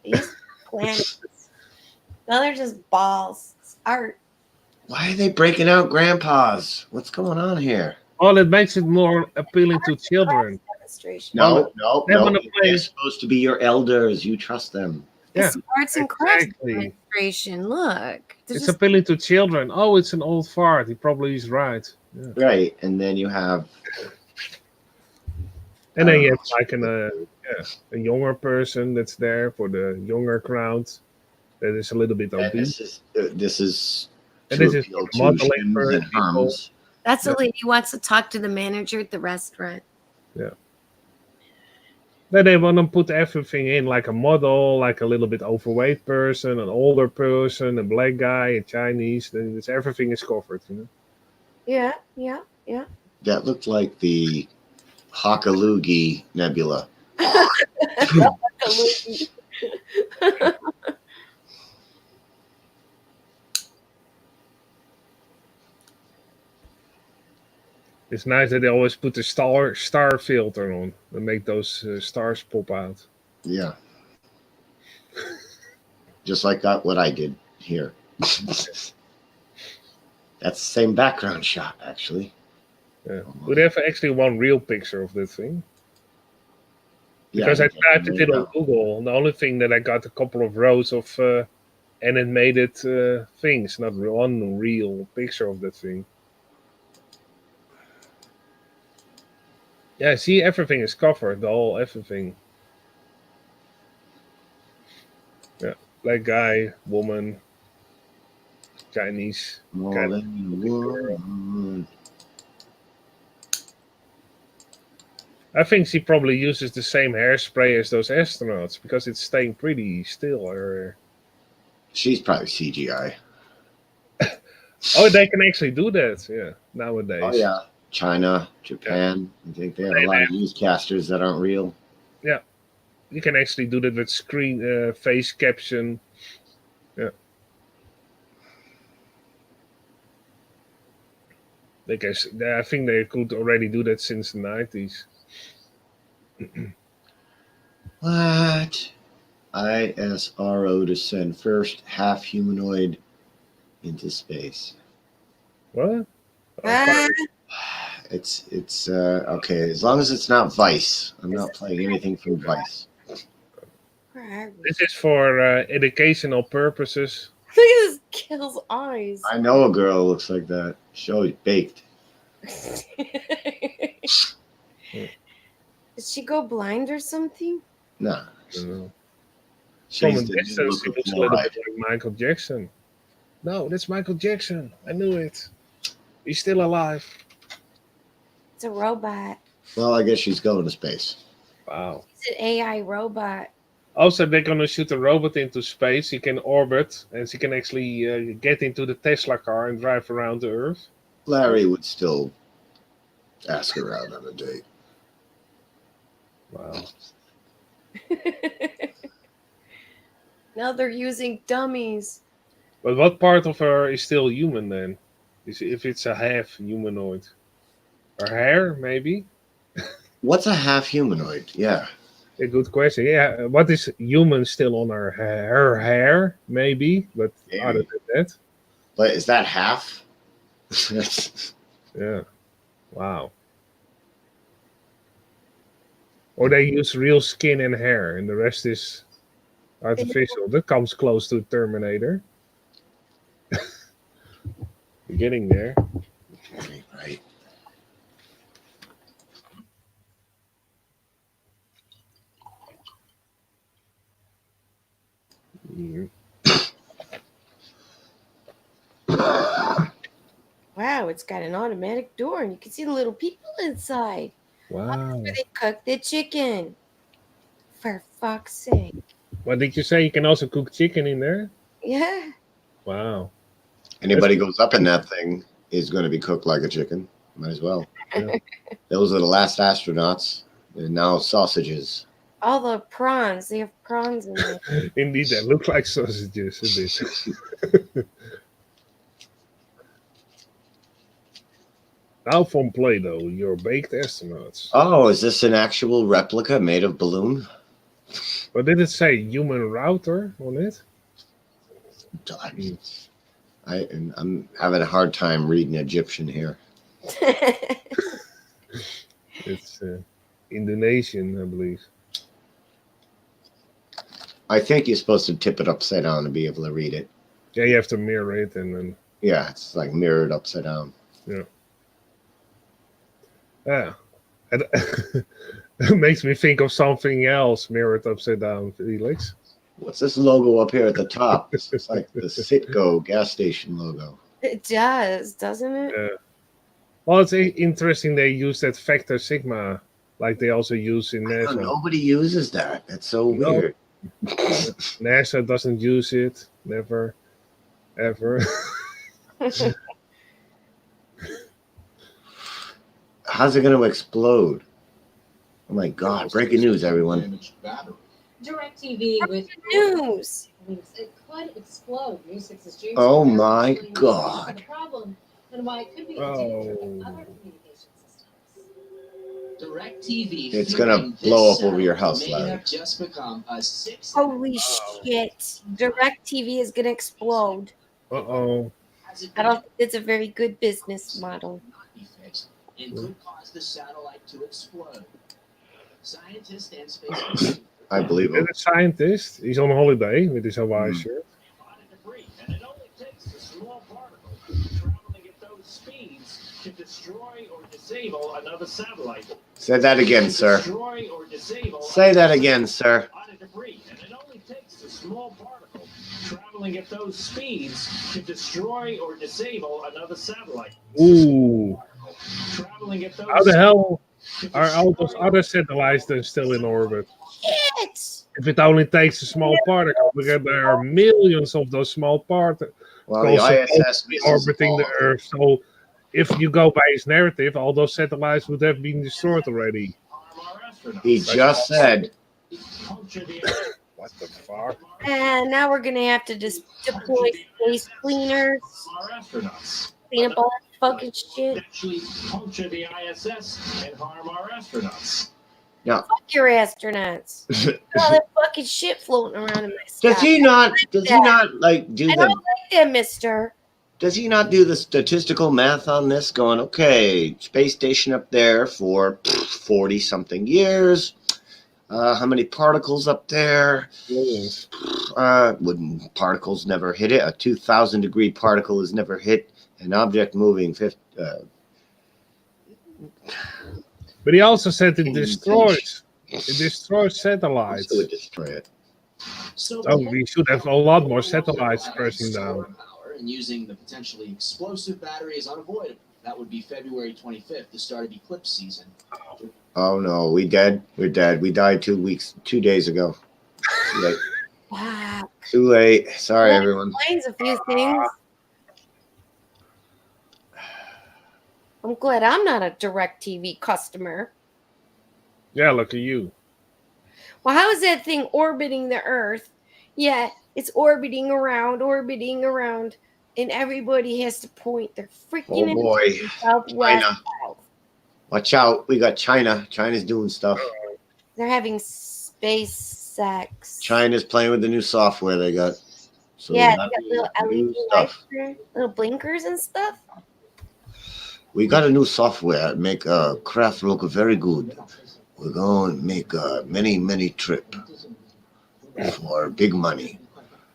These planets. Now they're just balls. It's art. Why are they breaking out grandpas? What's going on here? Oh, it makes it more appealing to children. No. They're supposed to be your elders. You trust them. Yeah, It's arts and crafts demonstration. Look. It's appealing to children. Oh, it's an old fart. He probably is right. Yeah. Right, and then you have... And then you have like a younger person that's there for the younger crowd. that is a little bit And obese. this is And to this is appeal to modeling shims for and people. herms. That's the lady who wants to talk to the manager at the restaurant. Yeah. Then they want to put everything in, like a model, like a little bit overweight person, an older person, a black guy, a Chinese. Then everything is covered, you know. Yeah. That looked like the Hakalugi Nebula. It's nice that they always put the star filter on and make those stars pop out. Yeah. Just like what I did here. That's the same background shot, actually. Yeah. We have actually one real picture of that thing. Yeah, Because I there typed you it on go. Google, and the only thing that I got a couple of rows of animated things, not one real picture of that thing. Yeah, see, everything is covered, the whole everything. Yeah, black guy, woman, Chinese. More than one. I think she probably uses the same hairspray as those astronauts because it's staying pretty still. She's probably CGI. Oh, they can actually do that, yeah, nowadays. Oh, yeah. China, Japan. I think they have a lot of newscasters that aren't real. Yeah, you can actually do that with screen face caption. Yeah. I think they could already do that since the 90s. What? ISRO to send first half humanoid into space. What? It's okay, as long as it's not Vice. I'm not playing anything from Vice. This is for educational purposes. Look at this kill's eyes. I know a girl who looks like that. She's baked. Did she go blind or something? Nah. From She's a the new distance, look he of looks a little bit fluoride. like Michael Jackson. No, that's Michael Jackson. I knew it. He's still alive. It's a robot. Well, I guess she's going to space. Wow. It's an AI robot. Also, they're going to shoot a robot into space. He can orbit, and she can actually get into the Tesla car and drive around the Earth. Larry would still ask her out on a date. Wow. Now they're using dummies. But what part of her is still human then? If it's a half humanoid? Her hair, maybe? What's a half humanoid? Yeah. A good question. Yeah, what is human still on her hair? Her hair, maybe, but other than that. But is that half? Yeah. Wow. Or they use real skin and hair, and the rest is artificial. That comes close to Terminator. You're getting there. Right. Wow, it's got an automatic door, and you can see the little people inside. Wow. That's where they cook the chicken. For fuck's sake. What did you say? You can also cook chicken in there? Yeah. Wow. Anybody goes up in that thing is going to be cooked like a chicken. Might as well. Yeah. Those are the last astronauts. They're now sausages. All the prawns. They have prawns in there. Indeed, they look like sausages a bit. Now from Play-Doh, your baked astronauts. Oh, is this an actual replica made of balloon? What did it say? Human router on it? I'm having a hard time reading Egyptian here. It's Indonesian, I believe. I think you're supposed to tip it upside down to be able to read it. Yeah, you have to mirror it and then. Yeah, it's like mirrored upside down. Yeah. Yeah. It makes me think of something else mirrored upside down, Felix. What's this logo up here at the top? It's like the Citgo gas station logo. It does, doesn't it? Yeah. Well, it's interesting they use that Vector Sigma, like they also use in I know, NASA. nobody uses that. That's so weird. NASA doesn't use it. Never, ever. How's it going to explode? Oh my God! Breaking news, everyone. DirecTV with news. It could explode. News 6's James. Oh my God! The problem and why it could be Oh. other communication systems. DirecTV. It's going to blow up over your house, may Larry. have just become a six. Holy shit! DirecTV is gonna explode. Uh-oh. I don't think it's a very good business model. And could cause the satellite to explode. Scientists and space. I believe him. A scientist. He's on holiday with his Hawaii shirt. And it only takes a small particle traveling at those speeds to destroy or disable another satellite. Say that again, sir. Destroy or disable Say that again, sir. debris. And it only takes a small particle traveling at those speeds to destroy or disable another satellite. Ooh. Traveling at those How the hell are all those other satellites then still in orbit? Shit! If it only takes a small particle, because there are millions of those small particles Well, the ISS missiles orbiting the Earth. So if you go by his narrative, all those satellites would have been destroyed already. He just said. What the fuck? And now we're gonna have to just deploy space cleaners, clean up all that fucking shit. Actually puncture the ISS and harm our astronauts. No. Fuck your astronauts. All that fucking shit floating around in my sky. Does he not? Does he not like do I don't the? like that, Mister. Does he not do the statistical math on this? Going, okay, space station up there for 40-something years. How many particles up there? Millions. Wouldn't particles never hit it? A 2,000-degree particle has never hit an object moving. But he also said it destroys satellites. It would destroy it. So we should have a lot more satellites crashing down. and using the potentially explosive battery is unavoidable. That would be February 25th, the start of eclipse season. Oh no, we dead. We're dead. We died 2 days ago. Too late. Wow. Too late. Sorry, everyone. Explains a few things. I'm glad I'm not a DirecTV customer. Yeah, look at you. Well, how is that thing orbiting the Earth? Yeah, it's orbiting around, and everybody has to point their freaking Oh boy, southwest. China. Watch out. We got China. China's doing stuff. They're having space sex. China's playing with the new software they got. So Yeah, we they got little new LED stuff. lights there, little blinkers and stuff. We got a new software make craft look very good. We're going to make many trip for big money.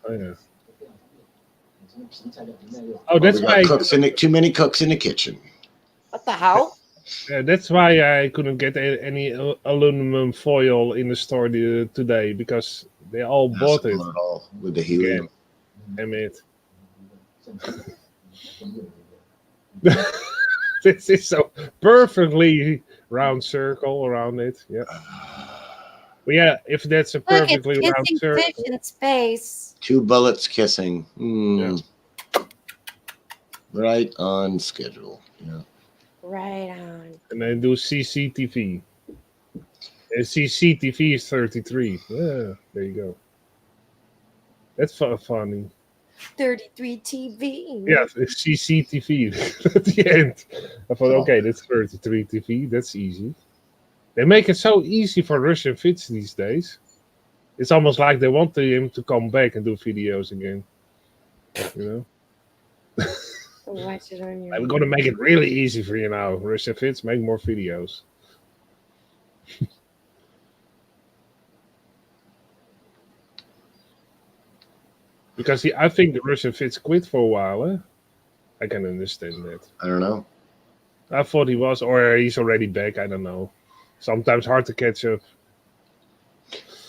Oh, yeah. Oh, that's we got why cooks too many cooks in the kitchen. What the hell? Yeah, that's why I couldn't get any aluminum foil in the store today, because they all bought it. All with the helium. Damn it. This is so perfectly round circle around it. Yeah. Well, yeah, if that's a Look, it's perfectly round kissing circle. fish in space. 2 bullets kissing. Right on schedule. Yeah. Right on. And then do CCTV. And CCTV is 33. Yeah, there you go. That's funny. 33 TV. Yeah, it's CCTV at the end. I thought, okay, that's 33 TV. That's easy. They make it so easy for Russian Fits these days. It's almost like they want him to come back and do videos again. You know? Watch it on your. I'm going to make it really easy for you now. Russian Fits, make more videos. Because I think the Russian Fits quit for a while. Eh? I can understand that. I don't know. I thought he was, or he's already back. I don't know. Sometimes hard to catch up.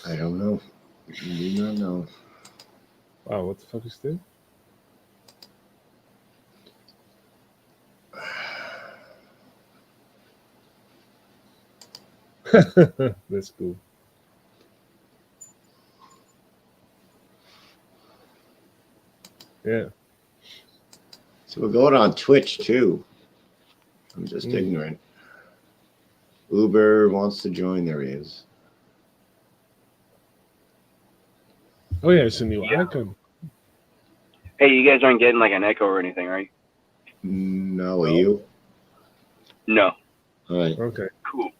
I don't know. Do not know. Wow, what the fuck is this? That's cool. Yeah. So we're going on Twitch too. I'm just ignorant. Uber wants to join. There he is. Oh yeah, it's a new icon. Hey, you guys aren't getting like an echo or anything, right? No, are you? No. All right. Okay. Cool.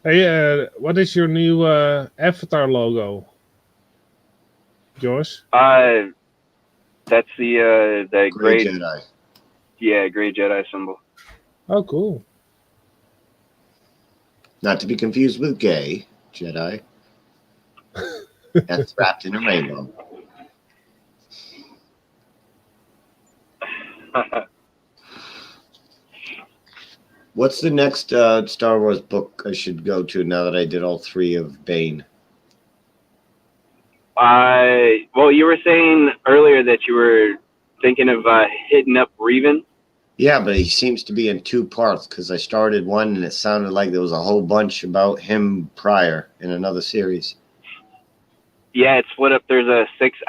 Hey, what is your new avatar logo, Josh? That's the Gray gray Jedi. Yeah, gray Jedi symbol. Oh, cool. Not to be confused with gay Jedi. That's wrapped in a rainbow. What's the next Star Wars book I should go to now that I did all 3 of Bane? Well, you were saying earlier that you were thinking of hitting up Reven. Yeah, but he seems to be in 2 parts because I started one and it sounded like there was a whole bunch about him prior in another series. Yeah, it's split up. I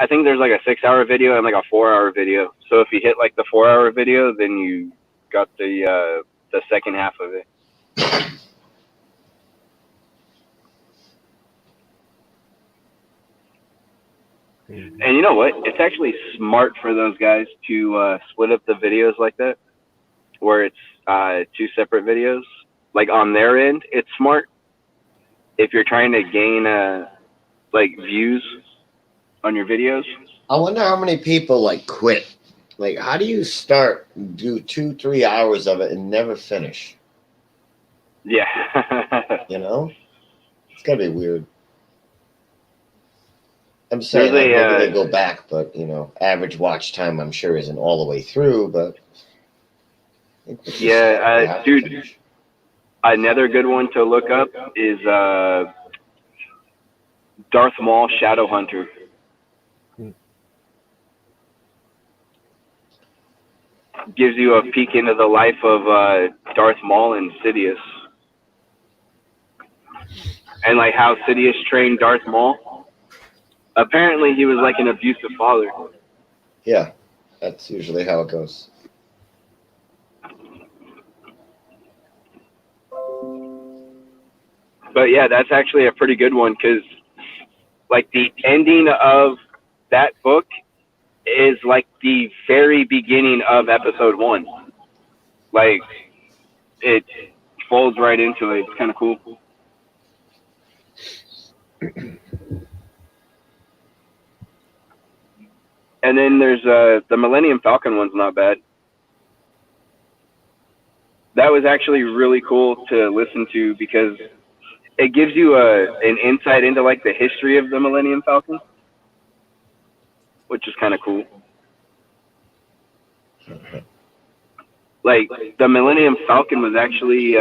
think there's like a 6-hour video and like a 4-hour video. So if you hit like the 4-hour video, then you got the second half of it. And you know what? It's actually smart for those guys to split up the videos like that, where it's 2 separate videos. Like on their end, it's smart. If you're trying to gain like views on your videos. I wonder how many people like quit. Like, how do you start, do 2-3 hours of it and never finish? Yeah. You know? It's gotta be weird. I'm saying There's like, maybe they go back, but you know, average watch time I'm sure isn't all the way through, but yeah, dude. Another good one to look up is Darth Maul Shadow Hunter. Gives you a peek into the life of Darth Maul and Sidious, and like how Sidious trained Darth Maul. Apparently, he was like an abusive father. Yeah, that's usually how it goes. But yeah, that's actually a pretty good one because, like, the ending of that book is like the very beginning of episode 1. Like, it folds right into it. It's kind of cool. And then there's the Millennium Falcon one's not bad. That was actually really cool to listen to because it gives you an insight into like the history of the Millennium Falcon, which is kind of cool. Like the Millennium Falcon was actually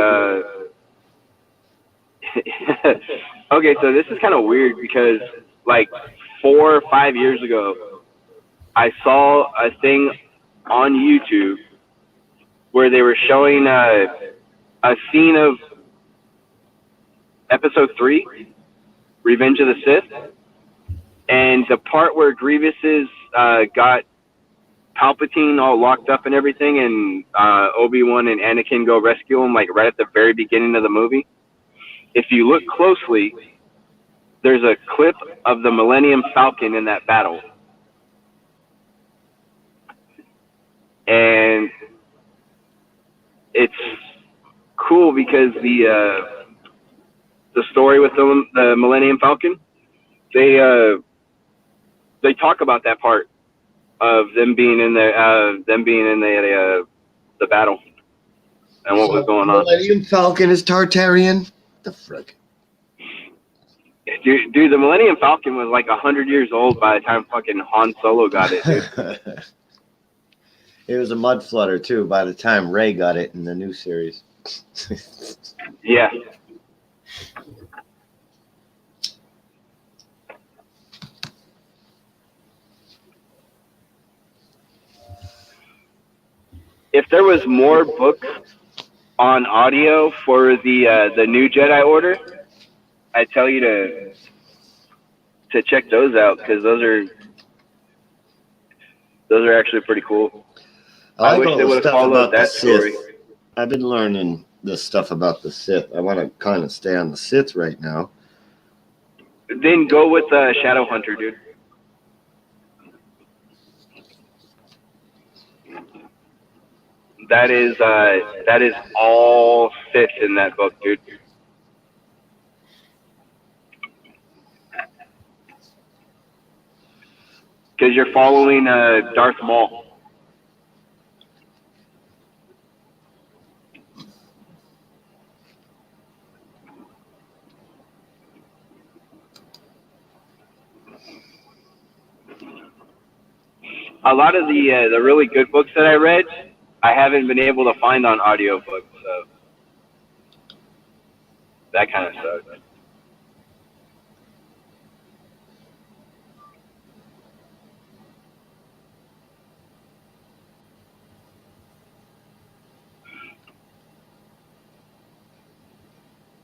okay, so this is kind of weird because like 4 or 5 years ago, I saw a thing on YouTube where they were showing a scene of episode 3, Revenge of the Sith, and the part where Grievous's got Palpatine all locked up and everything, and Obi-Wan and Anakin go rescue him, like right at the very beginning of the movie. If you look closely, there's a clip of the Millennium Falcon in that battle. And it's cool because the story with the Millennium Falcon, they talk about that part of them being in the battle and what was going on. Millennium Falcon is Tartarian? The frick? Dude, the Millennium Falcon was like 100 years old by the time fucking Han Solo got it, dude. It was a mud flutter too by the time Rey got it in the new series. Yeah. if there was more books on audio for the new Jedi Order, I'd tell you to check those out because those are actually pretty cool. I like wish all they the would have stuff followed about the that story. Sith. I've been learning this stuff about the Sith. I want to kind of stay on the Sith right now. Then go with Shadowhunter, dude. That is all Sith in that book, dude. Because you're following Darth Maul. A lot of the really good books that I read, I haven't been able to find on audiobooks, so that kind of sucks.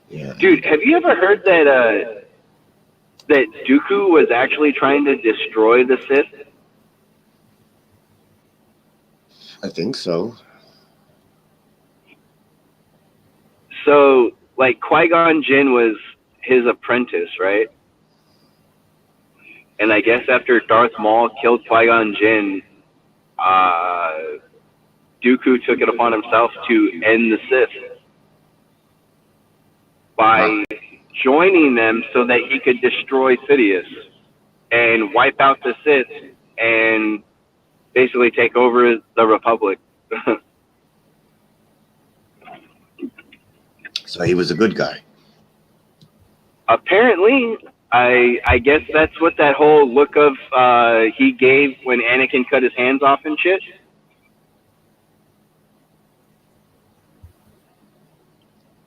Yeah. Dude, have you ever heard that that Dooku was actually trying to destroy the Sith? I think so. So, like, Qui-Gon Jinn was his apprentice, right? And I guess after Darth Maul killed Qui-Gon Jinn, Dooku took it upon himself to end the Sith by joining them so that he could destroy Sidious and wipe out the Sith and basically take over the Republic. So he was a good guy. Apparently, I guess that's what that whole look of he gave when Anakin cut his hands off and shit.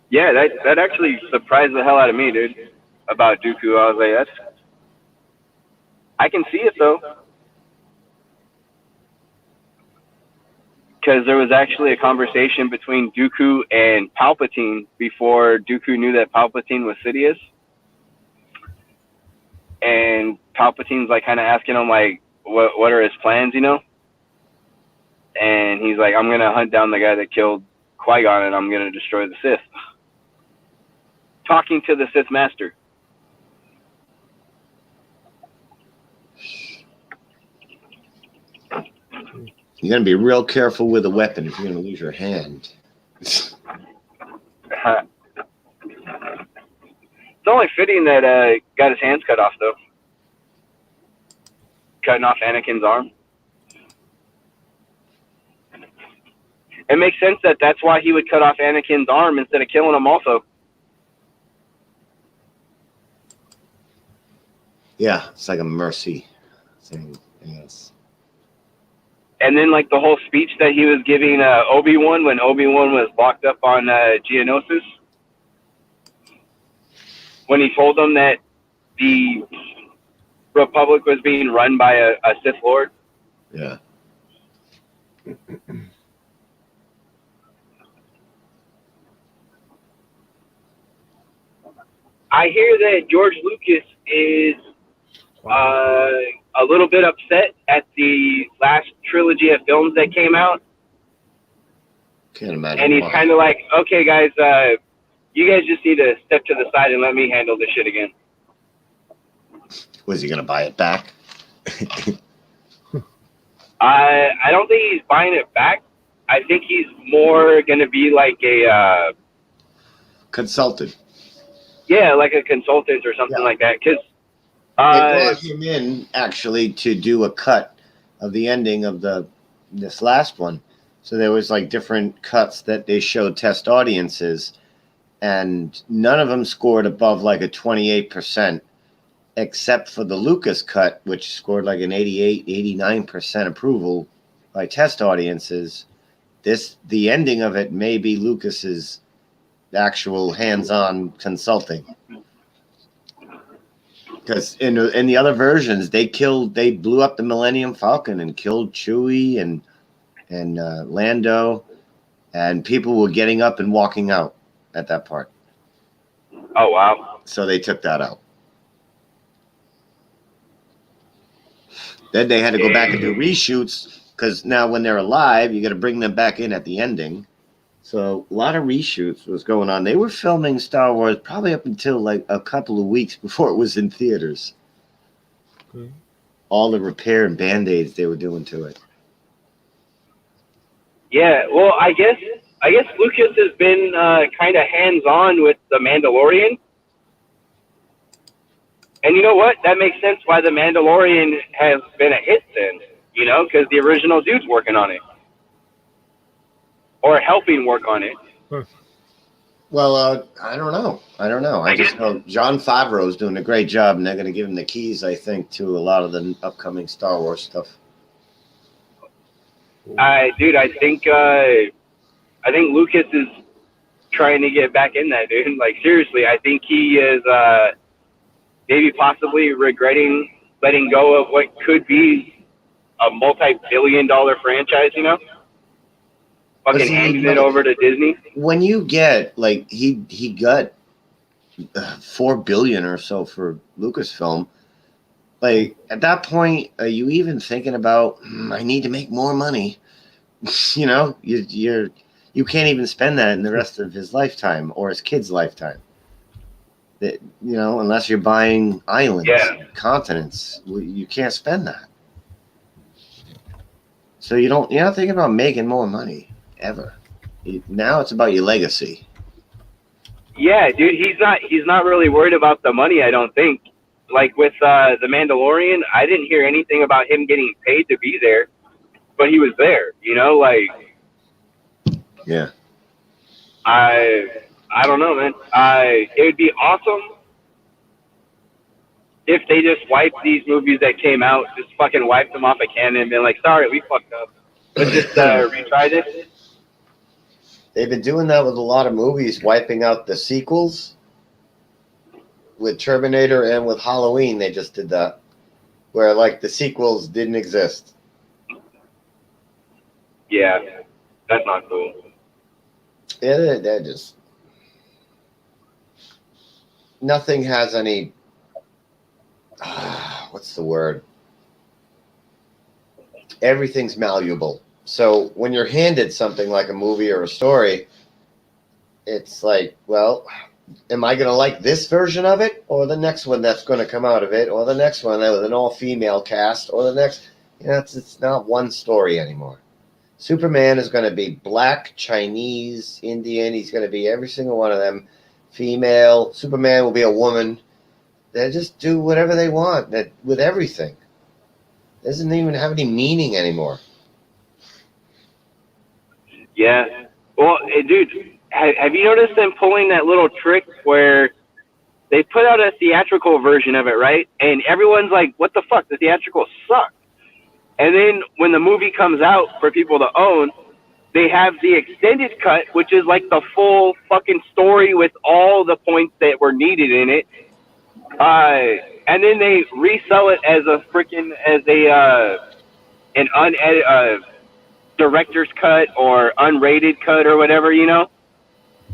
Yeah, that actually surprised the hell out of me, dude, about Dooku. I was like, I can see it, though. Because there was actually a conversation between Dooku and Palpatine before Dooku knew that Palpatine was Sidious. And Palpatine's like kind of asking him like, what are his plans, you know? And he's like, I'm going to hunt down the guy that killed Qui-Gon and I'm going to destroy the Sith. Talking to the Sith Master. You're going to be real careful with a weapon if you're going to lose your hand. It's only fitting that got his hands cut off, though. Cutting off Anakin's arm. It makes sense that that's why he would cut off Anakin's arm instead of killing him also. Yeah, it's like a mercy thing, yes. And then, like, the whole speech that he was giving Obi-Wan when Obi-Wan was locked up on Geonosis. When he told them that the Republic was being run by a Sith Lord. Yeah. I hear that George Lucas is a little bit upset at the last trilogy of films that came out. Can't imagine. And he's why. kind of like, okay, guys, you guys just need to step to the side and let me handle this shit again. Was he going to buy it back? I don't think he's buying it back. I think he's more going to be like a... Consultant. Yeah, like a consultant or something like that. Because they brought him in, actually, to do a cut of the ending of this last one. So there was like different cuts that they showed test audiences, and none of them scored above like a 28%, except for the Lucas cut, which scored like an 88, 89% approval by test audiences. The ending of it may be Lucas's actual hands-on consulting. Because in the other versions, they blew up the Millennium Falcon and killed Chewie and and Lando, and people were getting up and walking out at that part. Oh wow. So they took that out. Then they had to go back and do reshoots because now when they're alive, you got to bring them back in at the ending. So a lot of reshoots was going on. They were filming Star Wars probably up until like a couple of weeks before it was in theaters. Okay. All the repair and band-aids they were doing to it. Yeah, well, I guess Lucas has been kind of hands-on with The Mandalorian. And you know what? That makes sense why The Mandalorian has been a hit then, you know, because the original dude's working on it. Or helping work on it. Well, I don't know. I just know Jon Favreau's doing a great job, and they're going to give him the keys, I think, to a lot of the upcoming Star Wars stuff. Dude, I think Lucas is trying to get back in that, dude. Like, seriously, I think he is maybe possibly regretting letting go of what could be a multi-billion-dollar franchise, you know? Fucking handing it over to Disney. When you get, like, he got $4 billion or so for Lucasfilm, like, at that point, are you even thinking about, I need to make more money? You know, you can't even spend that in the rest of his lifetime or his kid's lifetime. That, you know, unless you're buying islands, continents, you can't spend that. So you're not thinking about making more money ever. Now it's about your legacy. Yeah, dude, he's not really worried about the money, I don't think. Like with The Mandalorian, I didn't hear anything about him getting paid to be there, but he was there, you know, like. Yeah. I don't know, man. It would be awesome if they just wiped these movies that came out, just fucking wiped them off a canon and been like, sorry, we fucked up. Let's just retry this. They've been doing that with a lot of movies, wiping out the sequels. With Terminator and with Halloween, they just did that. Where, like, the sequels didn't exist. Yeah, that's not cool. Yeah, they're just... Nothing has any... what's the word? Everything's malleable. So when you're handed something like a movie or a story, it's like, well, am I going to like this version of it or the next one that's going to come out of it or the next one with an all-female cast or the next... You know, it's not one story anymore. Superman is going to be black, Chinese, Indian. He's going to be every single one of them. Female. Superman will be a woman. They just do whatever they want with everything. It doesn't even have any meaning anymore. Yeah. Well, dude, have you noticed them pulling that little trick where they put out a theatrical version of it, right? And everyone's like, what the fuck? The theatrical sucks. And then when the movie comes out for people to own, they have the extended cut, which is like the full fucking story with all the points that were needed in it. And then they resell it as an unedited director's cut or unrated cut or whatever, you know.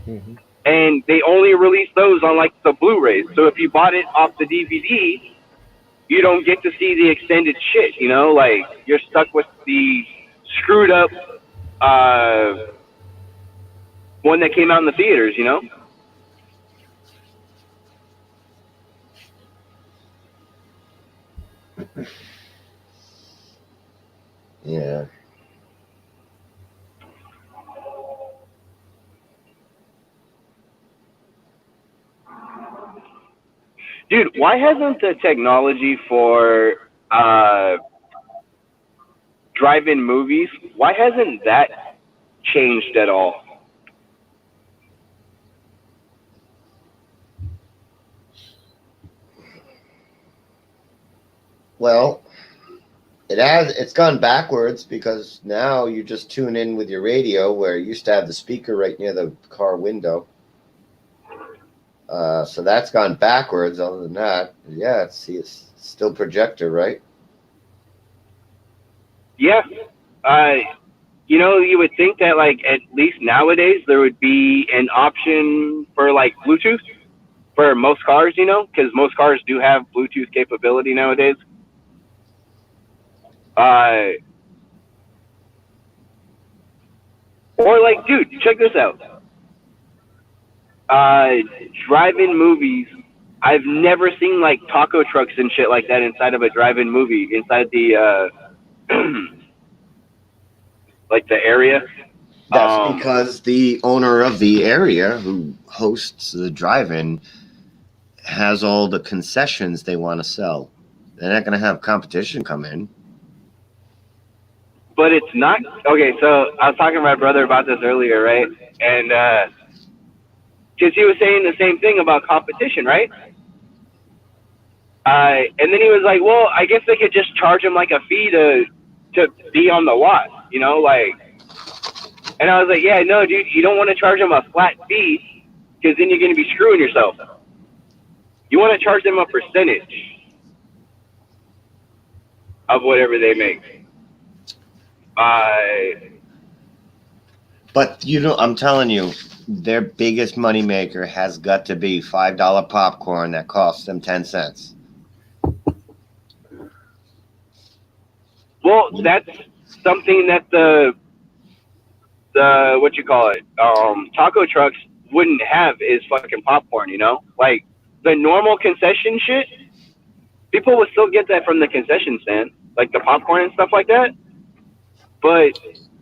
Mm-hmm. And they only release those on like the Blu-rays. So if you bought it off the DVD, you don't get to see the extended shit, you know. Like, you're stuck with the screwed up one that came out in the theaters, you know. Yeah. Dude, why hasn't the technology for drive-in movies, why hasn't that changed at all? Well, it's gone backwards because now you just tune in with your radio where you used to have the speaker right near the car window. So that's gone backwards. Other than that, yeah, it's still projector, right? Yeah. you know, you would think that like at least nowadays there would be an option for like Bluetooth for most cars, you know, because most cars do have Bluetooth capability nowadays. Or like, dude, check this out. Drive-in movies. I've never seen like taco trucks and shit like that inside of a drive-in movie, inside the like the area. That's because the owner of the area who hosts the drive-in has all the concessions they want to sell. They're not going to have competition come in. But it's not okay. So I was talking to my brother about this earlier, right? And because he was saying the same thing about competition, right? And then he was like, "Well, I guess they could just charge him like a fee to be on the lot, you know, like." And I was like, "Yeah, no, dude, you don't want to charge them a flat fee because then you're going to be screwing yourself. You want to charge them a percentage of whatever they make." But you know, I'm telling you, their biggest moneymaker has got to be $5 popcorn that costs them 10 cents. Well, that's something that the what you call it, taco trucks wouldn't have is fucking popcorn, you know? Like the normal concession shit, people would still get that from the concession stand, like the popcorn and stuff like that. But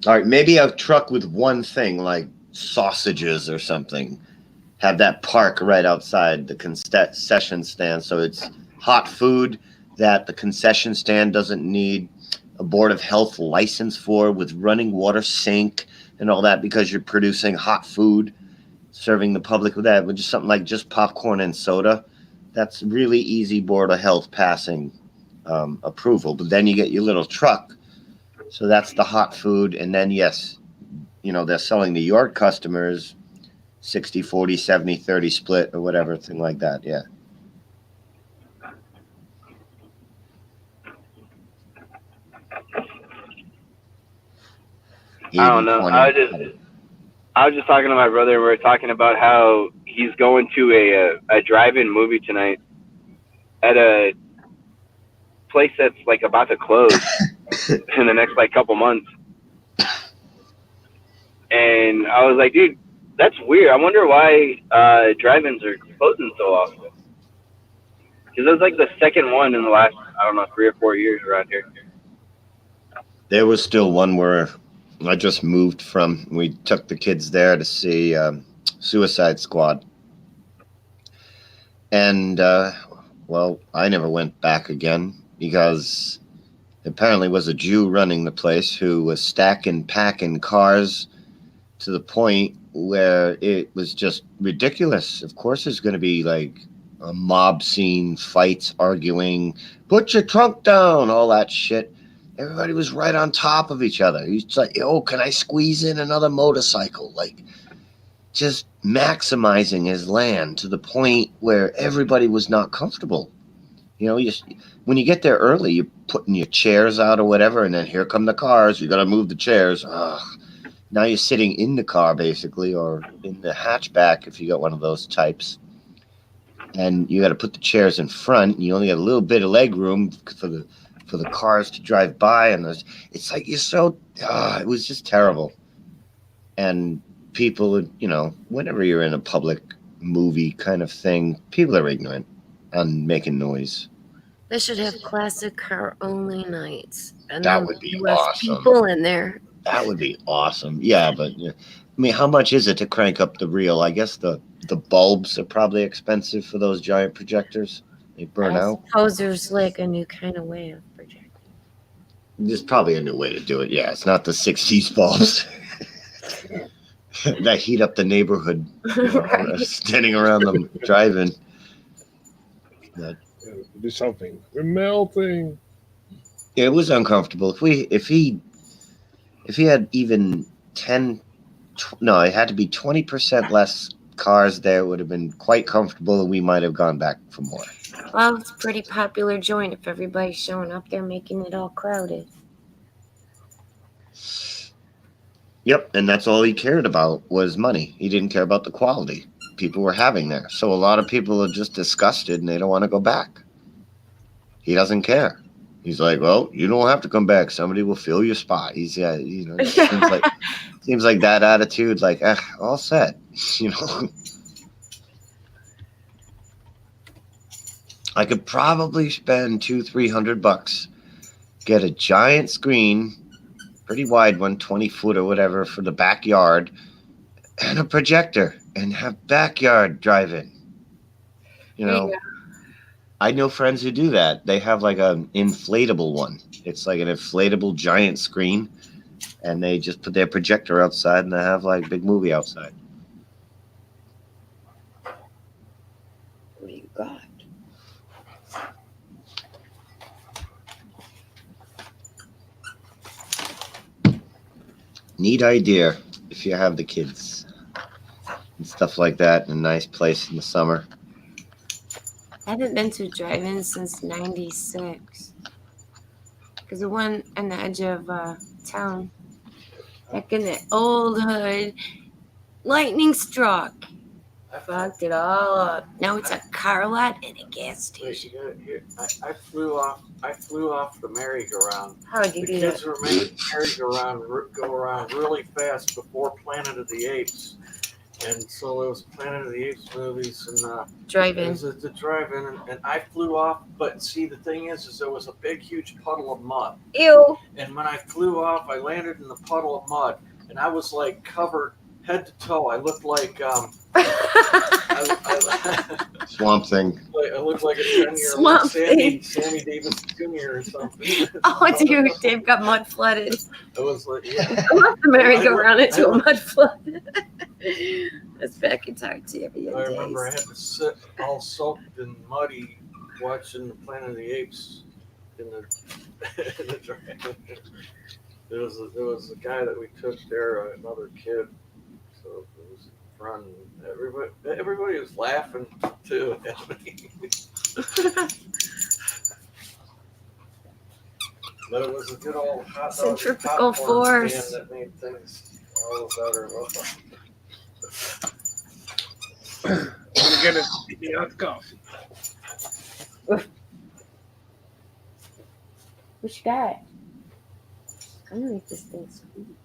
all right, maybe a truck with one thing like sausages or something. Have that park right outside the concession stand, so it's hot food that the concession stand doesn't need a Board of Health license for, with running water sink and all that, because you're producing hot food, serving the public with that. With just something like just popcorn and soda, that's really easy Board of Health passing approval. But then you get your little truck, so that's the hot food, and then yes, you know, they're selling to your customers 60, 40, 70, 30 split or whatever, thing like that. Yeah. I don't know. I was just talking to my brother. We were talking about how he's going to a drive-in movie tonight at a place that's like about to close in the next like couple months. And I was like, dude, that's weird. I wonder why drive-ins are closing so often. Because it was like the second one in the last, I don't know, 3 or 4 years around here. There was still one where I just moved from. We took the kids there to see Suicide Squad. And, well, I never went back again because apparently was a Jew running the place who was stacking, packing cars to the point where it was just ridiculous. Of course there's going to be like a mob scene, fights, arguing, put your trunk down, all that shit. Everybody was right on top of each other. He's like, oh, can I squeeze in another motorcycle? Like, just maximizing his land to the point where everybody was not comfortable. You know, when you get there early, you're putting your chairs out or whatever, and then here come the cars. You got to move the chairs. Ugh. Now you're sitting in the car, basically, or in the hatchback if you got one of those types. And you got to put the chairs in front, and you only got a little bit of leg room for the cars to drive by. And it's like you're so... it was just terrible. And people, you know, whenever you're in a public movie kind of thing, people are ignorant and making noise. They should have classic car only nights. And that would be awesome. People in there. That would be awesome. Yeah, but I mean, how much is it to crank up the reel? I guess the bulbs are probably expensive for those giant projectors. They burn out. I suppose there's like a new kind of way of projecting. There's probably a new way to do it. Yeah, it's not the 60s bulbs that heat up the neighborhood, you know, right. Standing around them driving. Do something. We're melting. Yeah, it was uncomfortable. If he had even it had to be 20% less cars there, would have been quite comfortable, and we might have gone back for more. Well, it's a pretty popular joint if everybody's showing up there making it all crowded. Yep, and that's all he cared about was money. He didn't care about the quality people were having there. So a lot of people are just disgusted and they don't want to go back. He doesn't care. He's like, well, you don't have to come back. Somebody will fill your spot. He's it seems like that attitude, like, all set, you know. I could probably spend $200-300, get a giant screen, pretty wide one, 20-foot or whatever, for the backyard, and a projector, and have backyard drive-in. You know, I know friends who do that. They have like an inflatable one. It's like an inflatable giant screen, and they just put their projector outside, and they have like big movie outside. What do you got? Neat idea if you have the kids and stuff like that in a nice place in the summer. I haven't been to a drive-in since '96. Because the one on the edge of town, back in the old hood, lightning struck. Fucked it all up. Now it's a car lot and a gas station. I flew off the merry-go-round. How'd you the do kids that? were making merry-go-round go around really fast before Planet of the Apes. And so it was Planet of the Apes movies and Drive-in. It was the drive-in, and I flew off. But see, the thing is there was a big, huge puddle of mud. Ew. And when I flew off, I landed in the puddle of mud, and I was like covered head to toe. I looked like Swamp Thing. I looked like a 10-year-old Swamp Thing. Sammy Davis Jr. or something. Oh, dude, Dave got mud flooded. It was like, yeah. I love the merry-go-round into a mud flood. That's back in time to every I remember I had to sit all soaked and muddy watching Planet of the Apes in the drive-in. There was a guy that we took there, another kid. So it was fun. Everybody was laughing too at me. But it was a good old hot dog centrifugal popcorn force stand that made things all better. I'm gonna get a hot coffee. What you got? I'm gonna make this thing sweet.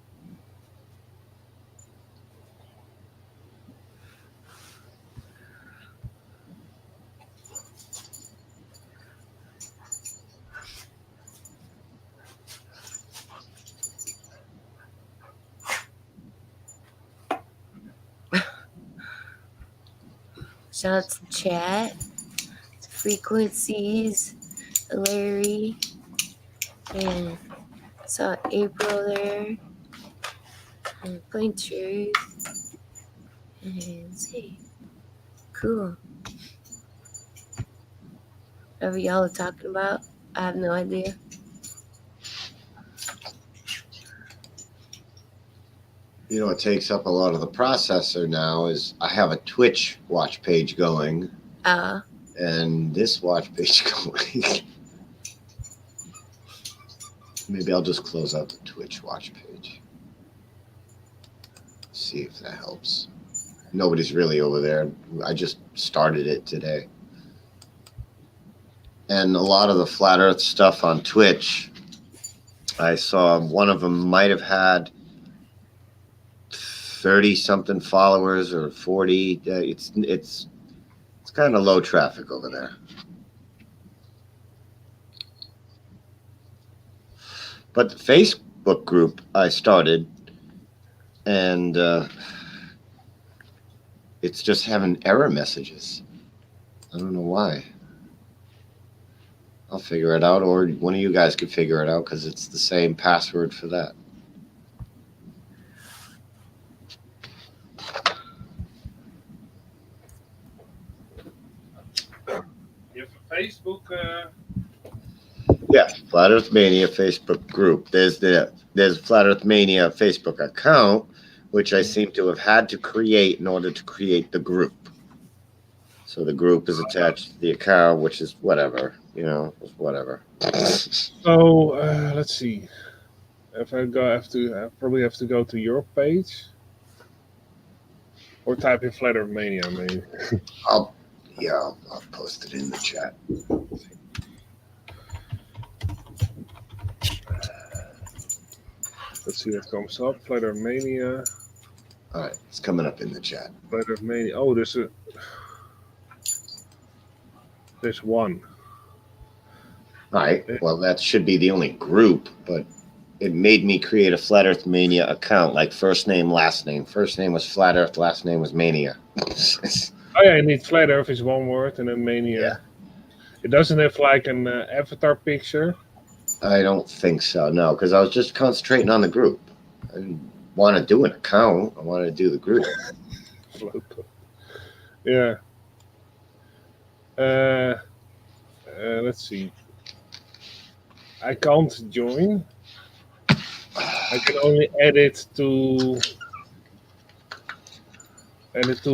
Shout out to chat, to frequencies, Larry, and saw April there, and Plain Truth, and see, cool. Whatever y'all are talking about, I have no idea. You know, what takes up a lot of the processor now is I have a Twitch watch page going. And this watch page going. Maybe I'll just close out the Twitch watch page. See if that helps. Nobody's really over there. I just started it today. And a lot of the Flat Earth stuff on Twitch, I saw one of them might have had 30-something followers or 40. It's kind of low traffic over there. But the Facebook group I started, and it's just having error messages. I don't know why. I'll figure it out, or one of you guys could figure it out because it's the same password for that. You have a Facebook. Yeah, Flat Earth Mania Facebook group. There's Flat Earth Mania Facebook account, which I seem to have had to create in order to create the group. So the group is attached to the account, which is whatever, whatever. So let's see. If I go, I probably have to go to your page or type in Flat Earth Mania, maybe. I'll post it in the chat. Let's see what comes up. Flat Earth Mania. All right, it's coming up in the chat. Flat Earth Mania. Oh, there's one. All right. Well, that should be the only group, but it made me create a Flat Earth Mania account, like first name, last name. First name was Flat Earth, last name was Mania. Oh yeah, you need Flat Earth is one word, and then Mania. Yeah. It doesn't have like an avatar picture. I don't think so, no, because I was just concentrating on the group. I didn't want to do an account. I wanted to do the group. Yeah. Let's see. I can't join. I can only add it to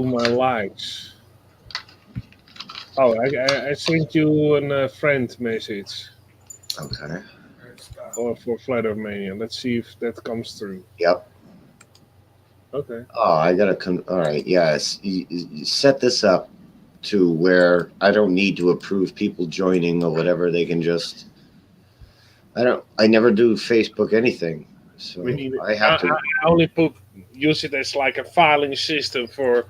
my likes. Oh, I sent you a friend message. Okay. Or for Flat Earth Mania. Let's see if that comes through. Yep. Okay. Oh, I gotta come. All right. Yes. You set this up to where I don't need to approve people joining or whatever. They can just. I never do Facebook anything, so We need. I have to. I only use it as like a filing system for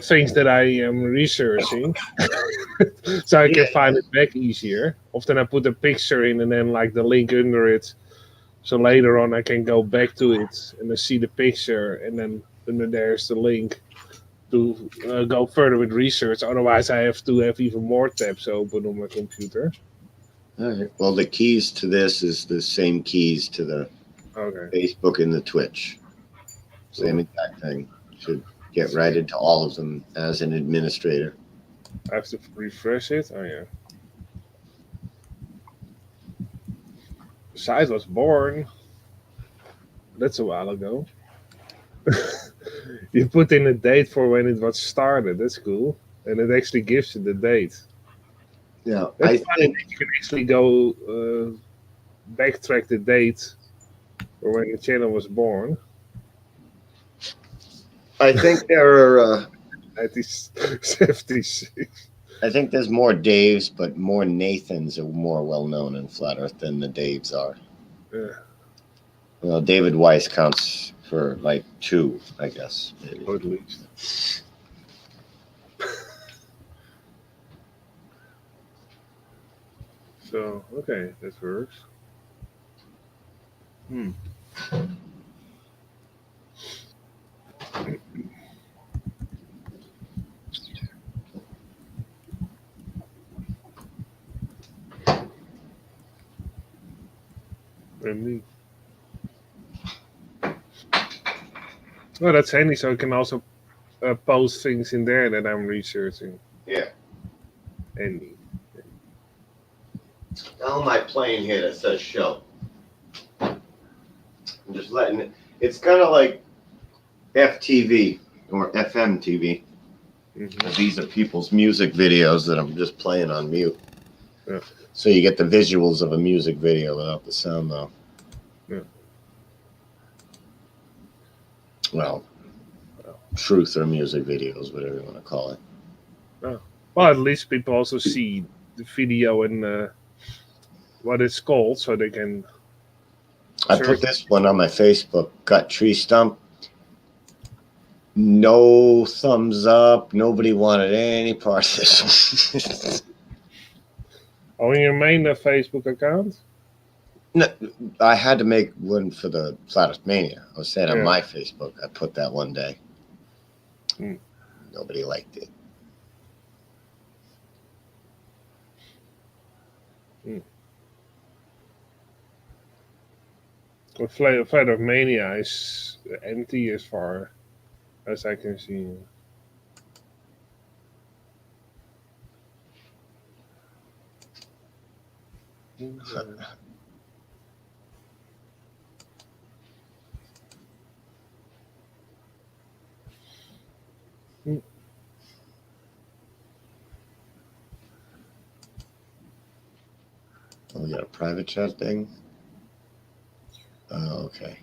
things that I am researching, so I can find it back easier. Often I put a picture in and then like the link under it, so later on I can go back to it and then see the picture, and then there's the link to go further with research. Otherwise, I have to have even more tabs open on my computer. All right. Well, the keys to this is the same keys to the Facebook and the Twitch. Same exact thing. Should get right into all of them as an administrator. I have to refresh it. Oh yeah. The site was born. That's a while ago. You put in a date for when it was started. That's cool, and it actually gives you the date. Yeah, That's funny that you can actually go backtrack the date for when the channel was born. I think there are 1976. I think there's more Daves, but more Nathans are more well known in Flat Earth than the Daves are. Yeah. Well, David Weiss counts for like 2, I guess. Maybe. At least. So okay, that works. Indeed. Well, that's handy, so I can also post things in there that I'm researching. Yeah. Handy. How am I playing here that says show? I'm just letting it. It's kind of like FTV or FM TV. These are people's music videos that I'm just playing on mute. Yeah. So you get the visuals of a music video without the sound, though. Yeah. Well, truth or music videos, whatever you want to call it. Oh. Well, at least people also see the video and what it's called, so they can. I put this one on my Facebook. Got tree stump. No thumbs up. Nobody wanted any part of this. On your main Facebook account? No, I had to make one for the Flat Earth Mania. I was saying on Yeah. my Facebook, I put that one day. Hmm. Nobody liked it. Well, Flat Earth Mania is empty as far as I can see. Oh, we got a private chat thing. Okay.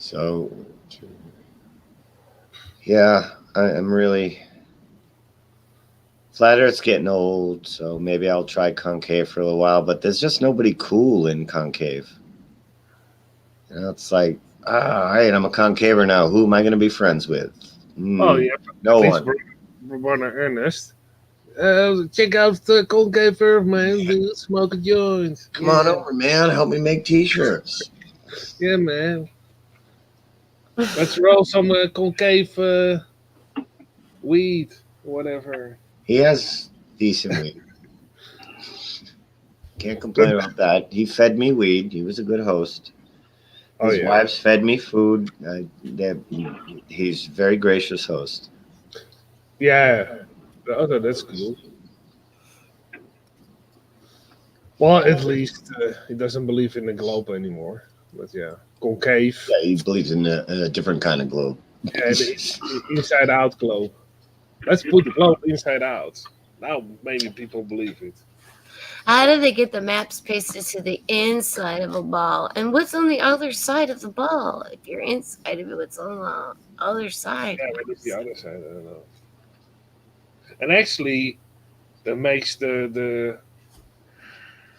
So, yeah, I'm really. Flat Earth's getting old, so maybe I'll try concave for a little while, but there's just nobody cool in concave. You know, it's like, all right, I'm a concaver now. Who am I going to be friends with? Oh yeah, No at least one. we're earnest. Check out the concave Earth, man. Dude, smoke a joint. Come on over, man. Help me make t-shirts. Yeah, man. Let's roll some concave weed, whatever. He has decent weed. Can't complain about that. He fed me weed. He was a good host. Oh, His yeah. wives fed me food. He's a very gracious host. Yeah. Oh, that's cool. Well, at least he doesn't believe in the globe anymore. But yeah, concave. Yeah, he believes in a different kind of globe. Yeah, the inside out globe. Let's put the globe inside out. Now maybe people believe it. How do they get the maps pasted to the inside of a ball? And what's on the other side of the ball? If you're inside of it, what's on the other side? Yeah, what is the other side? I don't know. And actually, that makes the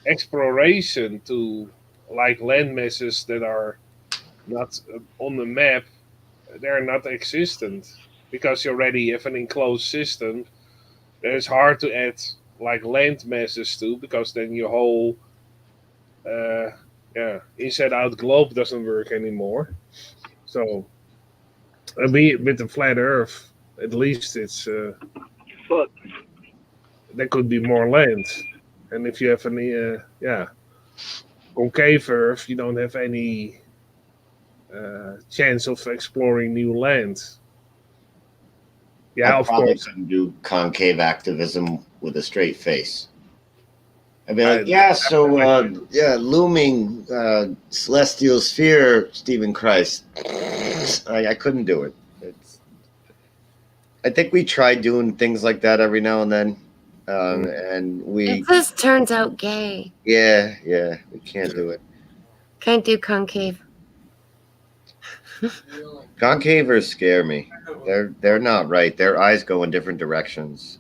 exploration to like land masses that are not on the map, they're not existent because you already have an enclosed system. It's hard to add like land masses to because then your whole inside out globe doesn't work anymore. So with the flat Earth, at least it's there could be more land, and if you have any concave Earth, you don't have any chance of exploring new land. Yeah, I of probably course. couldn't do concave activism with a straight face. I'd be like, looming celestial sphere, Stephen Christ. I couldn't do it. I think we try doing things like that every now and then, and we. It just turns out gay. Yeah, we can't do it. Can't do concave. Concavers scare me. They're not right. Their eyes go in different directions.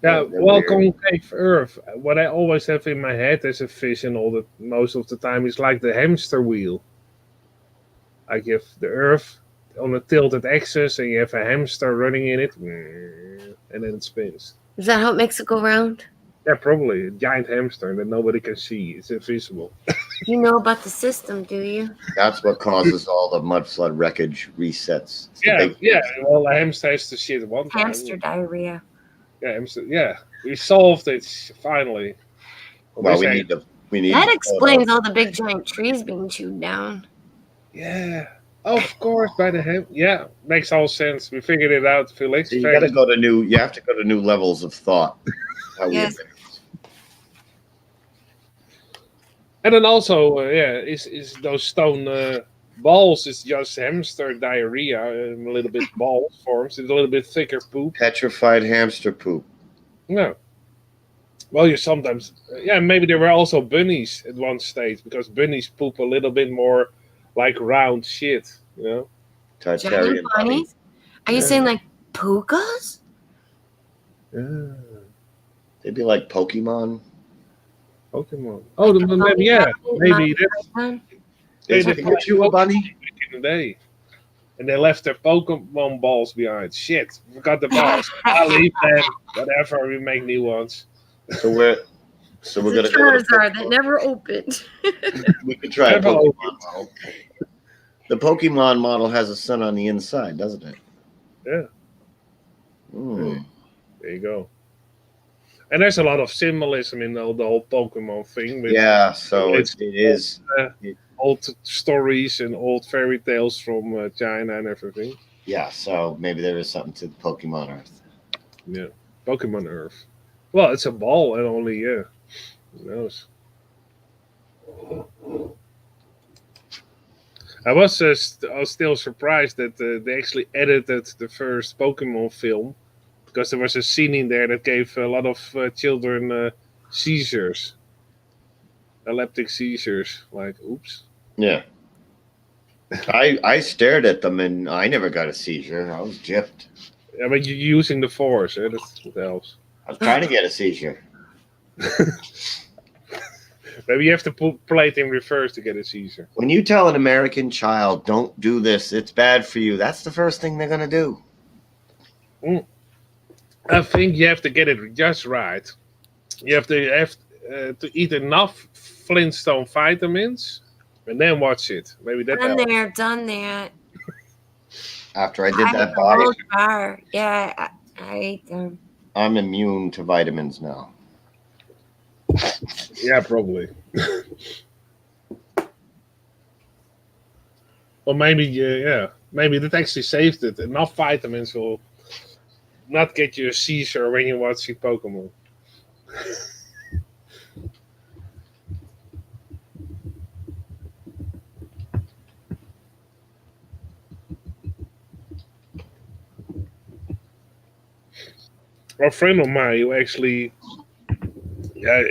Yeah, They're well, weird. concave Earth. What I always have in my head as a vision most of the time is like the hamster wheel. Like you have the Earth on a tilted axis, and you have a hamster running in it, and then it spins. Is that how it makes it go round? Yeah, probably a giant hamster that nobody can see. It's invisible. You know about the system, do you? That's what causes all the mud flood wreckage resets. Yeah. Well, the hamster has to shit one time. Hamster diarrhea. Yeah, hamster. Yeah, we solved it finally. Well, we need That explains all the big giant trees being chewed down. Yeah, of course. By the ham. Yeah, makes all sense. We figured it out, Felix. So you have to go to new levels of thought. Yes. And then also, is those stone balls is just hamster diarrhea, a little bit ball forms, it's a little bit thicker poop. Petrified hamster poop. No. Well, you sometimes, maybe there were also bunnies at one stage because bunnies poop a little bit more like round shit, you know? Tartarian bunnies? Are you saying like pukas? Yeah. They'd be like Pokemon. Pokemon. Oh, maybe Is Pikachu a bunny? In the day. And they left their Pokemon balls behind. Shit, forgot the balls. I'll leave them. Whatever, we make new ones. So we're gonna go. Charizard that never opened. We could try a Pokemon model. The Pokemon model has a sun on the inside, doesn't it? Yeah. Mm. There you go. And there's a lot of symbolism in the whole Pokemon thing. So it is old stories and old fairy tales from China and everything. Yeah, so maybe there is something to the Pokemon Earth. Yeah, Pokemon Earth. Well, it's a ball and only, who knows? I was still surprised that they actually edited the first Pokemon film, because there was a scene in there that gave a lot of children seizures, epileptic seizures. Like, oops. Yeah. I stared at them and I never got a seizure. I was gypped. Yeah, but you're using the force. That's what helps. I was trying to get a seizure. Maybe you have to play it in reverse to get a seizure. When you tell an American child, don't do this, it's bad for you, that's the first thing they're going to do. I think you have to get it just right. You have to eat enough Flintstone vitamins and then watch it. Maybe that helps. Done that. After I did that the body, whole jar. Yeah, I ate them. I'm immune to vitamins now. Yeah, probably. Or maybe, maybe that actually saved it. Enough vitamins will not get you a seizure when you're watching Pokemon. A friend of mine who actually,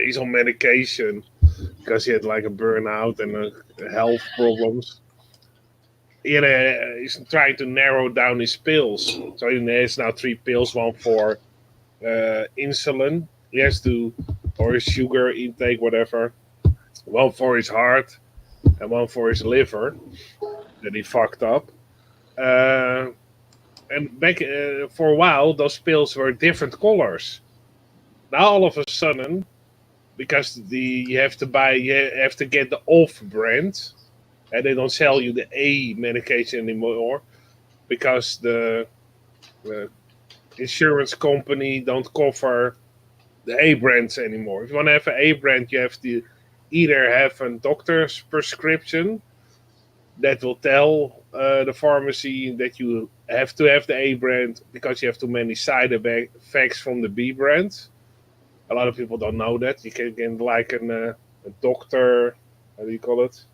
he's on medication because he had like a burnout and health problems. He's trying to narrow down his pills. So he has now 3 pills, one for insulin, he has to, or his sugar intake, whatever. One for his heart and one for his liver that he fucked up. And back for a while, those pills were different colors. Now all of a sudden, because you have to get the off brand, and they don't sell you the A medication anymore because the insurance company don't cover the A brands anymore. If you want to have an A brand, you have to either have a doctor's prescription that will tell the pharmacy that you have to have the A brand because you have too many side effects from the B brand. A lot of people don't know that. You can get like a doctor, how do you call it?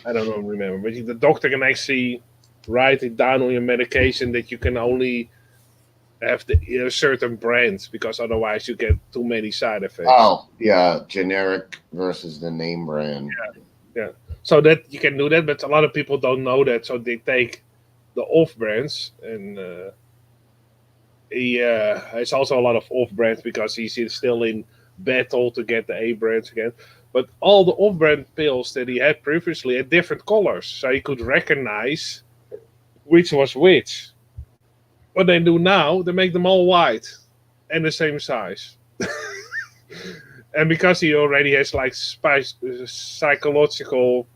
I don't remember. But the doctor can actually write it down on your medication that you can only have the certain brands because otherwise you get too many side effects. Oh, yeah, generic versus the name brand. Yeah. So that you can do that, but a lot of people don't know that, so they take the off brands, and there's also a lot of off brands because he's still in battle to get the A brands again. But all the off brand pills that he had previously had different colors, so he could recognize which was which. What they do now, they make them all white and the same size. And because he already has like psychological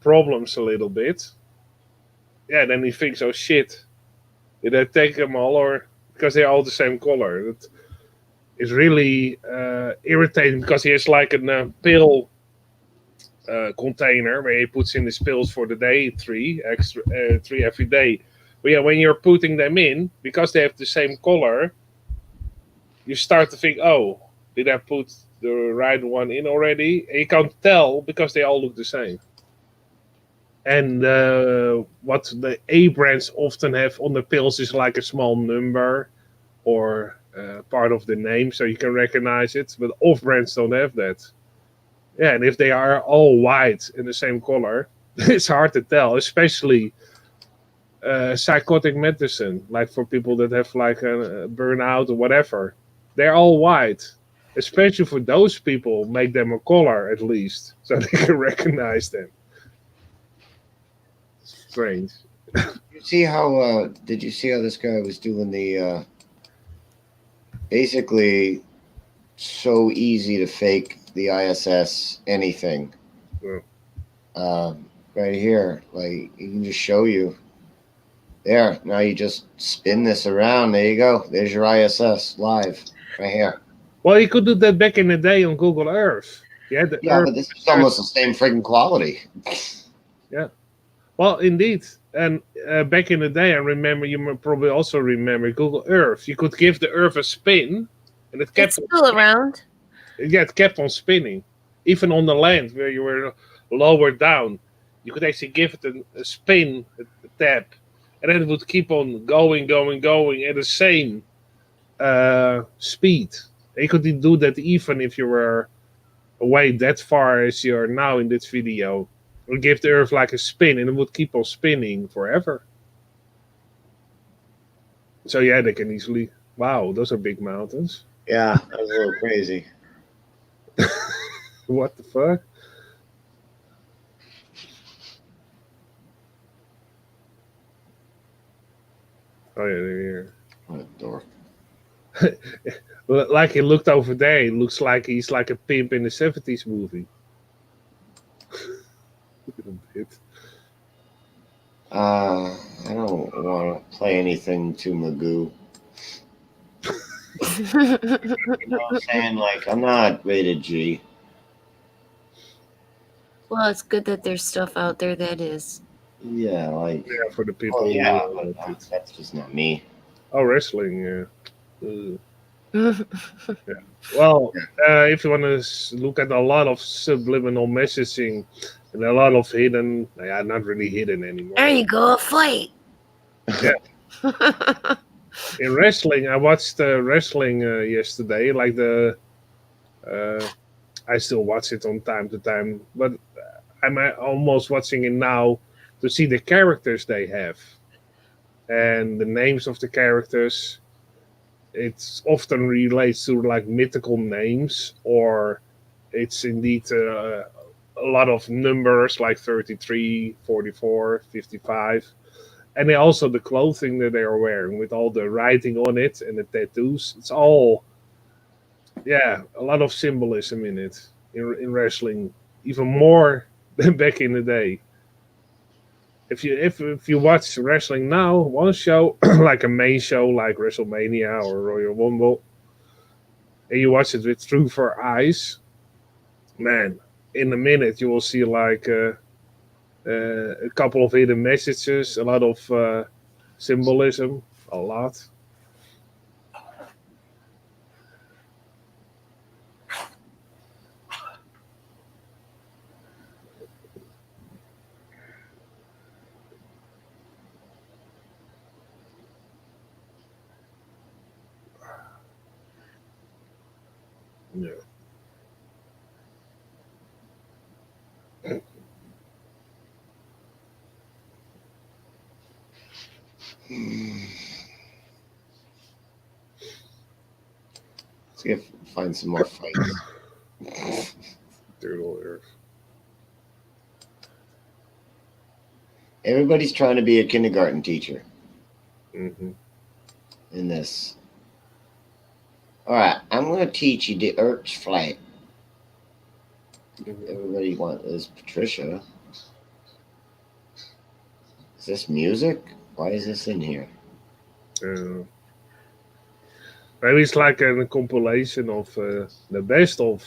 problems a little bit, then he thinks, oh shit, did I take them all, or because they're all the same color? That is really irritating because he has like a pill container where he puts in his pills for the day, 3 every day. But yeah, when you're putting them in, because they have the same color, you start to think, oh, did I put the right one in already? And you can't tell because they all look the same. And what the A brands often have on the pills is like a small number or part of the name, so you can recognize it. But off brands don't have that. Yeah, and if they are all white in the same color, it's hard to tell, especially psychotic medicine, like for people that have like a burnout or whatever. They're all white. Especially for those people, make them a color at least, so they can recognize them. Strange. You see how? Did you see how this guy was doing the? Basically, so easy to fake the ISS anything. Yeah. Right here, like he can just show you. There, now you just spin this around. There you go. There's your ISS live right here. Well, you could do that back in the day on Google Earth. Yeah, but this is almost the same freaking quality. Yeah. Well, indeed. And back in the day, I remember, you probably also remember Google Earth. You could give the Earth a spin, and it kept still around. Yeah, it kept on spinning, even on the land where you were lower down, you could actually give it a spin, a tap, and then it would keep on going at the same speed. And you could do that even if you were away that far as you are now in this video. It would give the Earth like a spin, and it would keep on spinning forever. So yeah, they can easily. Wow, those are big mountains. Yeah, that was a little crazy. What the fuck? Oh yeah, they're here. What a dork. Like he looked over there, it looks like he's like a pimp in the 70s movie. Look at him, bit. I don't want to play anything to Magoo. You know what I'm saying? Like, I'm not rated G. Well, it's good that there's stuff out there that is. Yeah, like. Yeah, for the people. Oh, who yeah, want but it. that's just not me. Oh, wrestling, yeah. Yeah. Well, if you want to look at a lot of subliminal messaging and a lot of hidden, not really hidden anymore. There you go, a fight. Yeah. In wrestling, I watched wrestling yesterday. Like I still watch it on time to time, but I'm almost watching it now to see the characters they have and the names of the characters. It's often relates to like mythical names, or it's indeed a lot of numbers like 33, 44, 55. And then also the clothing that they are wearing with all the writing on it and the tattoos. It's all, a lot of symbolism in it in wrestling, even more than back in the day. If you watch wrestling now, one show like a main show like WrestleMania or Royal Rumble, and you watch it with through for eyes, man, in a minute you will see like a couple of hidden messages, a lot of symbolism, a lot. Yeah. Let's find some more fights. Doodle Earth. Everybody's trying to be a kindergarten teacher. Mm-hmm. In this. All right, I'm going to teach you the Earth's flat. Everybody is Patricia. Is this music? Why is this in here? Maybe it's like a compilation of the best of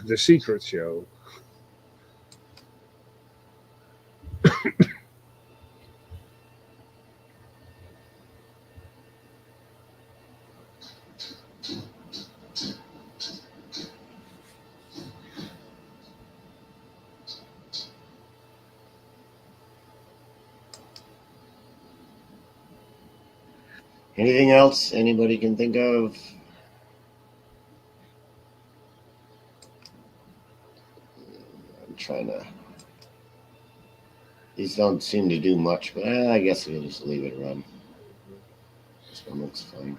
the Secret Show. Anything else anybody can think of? I'm trying to. These don't seem to do much, but I guess we'll just leave it run. This one looks fine.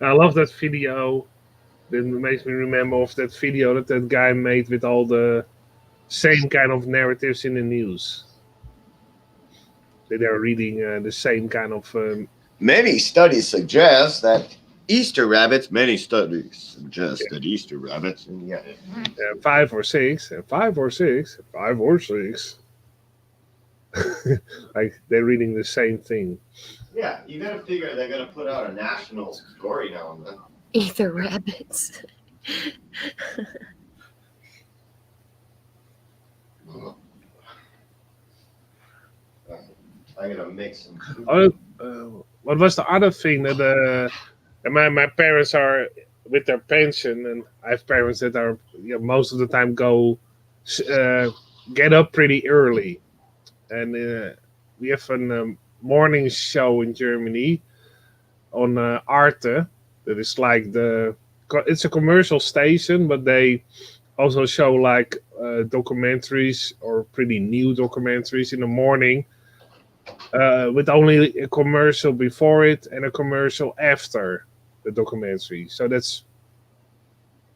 I love that video. That makes me remember of that video that guy made with all the same kind of narratives in the news. They are reading the same kind of. Many studies suggest that Easter rabbits. Many studies suggest that Easter rabbits. Yeah. 5 or 6, and 5 or 6, 5 or 6. Like they're reading the same thing. Yeah, you gotta figure they're gonna put out a national story now and then. Ether rabbits. I gotta mix them. What was the other thing that my parents are with their pension, and I have parents that are most of the time go get up pretty early, and we have a morning show in Germany on Arte that is like it's a commercial station, but they also show like documentaries or pretty new documentaries in the morning with only a commercial before it and a commercial after the documentary. So that's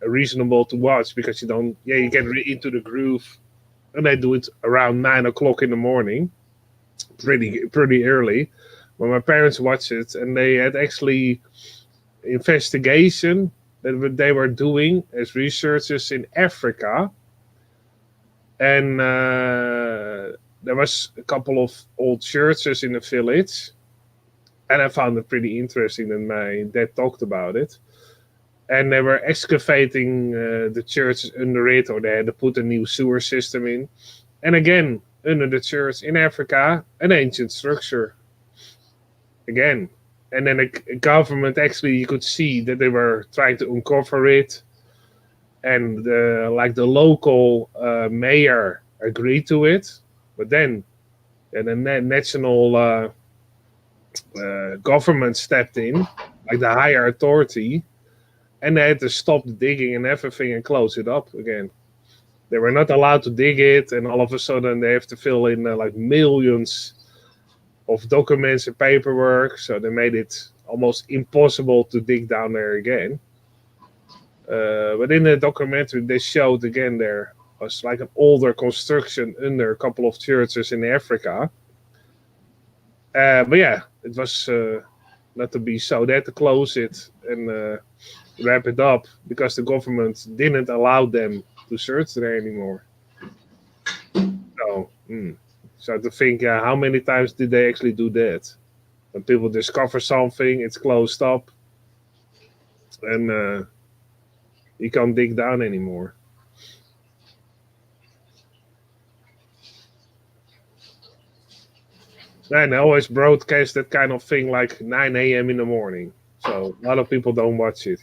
reasonable to watch because you get into the groove, and they do it around 9 o'clock in the morning, pretty early. When my parents watched it, and they had actually investigation that they were doing as researchers in Africa, and there was a couple of old churches in the village, and I found it pretty interesting that my dad talked about it. And they were excavating the church under it, or they had to put a new sewer system in. And again, under the church in Africa, an ancient structure. Again. And then the government actually, you could see that they were trying to uncover it. And the local mayor agreed to it. But then the national government stepped in, like the higher authority, and they had to stop the digging and everything and close it up again. They were not allowed to dig it, and all of a sudden they have to fill in like millions of documents and paperwork. So they made it almost impossible to dig down there again. But in the documentary, they showed again there was like an older construction under a couple of churches in Africa. But yeah, it was not to be so. They had to close it and wrap it up because the government didn't allow them to search there anymore. So to think, how many times did they actually do that? When people discover something, it's closed up, and you can't dig down anymore. And they always broadcast that kind of thing like 9 a.m. in the morning. So a lot of people don't watch it,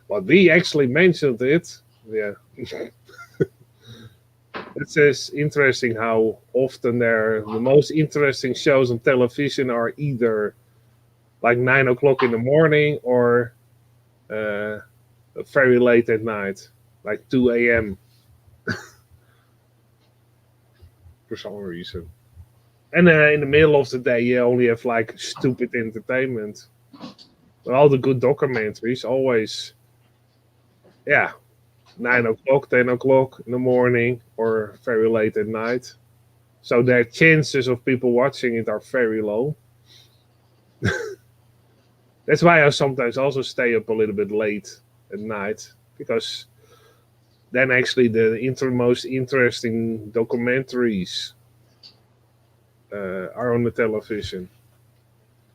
But we actually mentioned it. Yeah. It's just interesting how often the most interesting shows on television are either like 9 o'clock in the morning or very late at night, like 2 a.m. for some reason. And in the middle of the day, you only have like stupid entertainment. But all the good documentaries always, 9 o'clock, 10 o'clock in the morning, or very late at night. So the chances of people watching it are very low. That's why I sometimes also stay up a little bit late at night, because then actually the most interesting documentaries are on the television.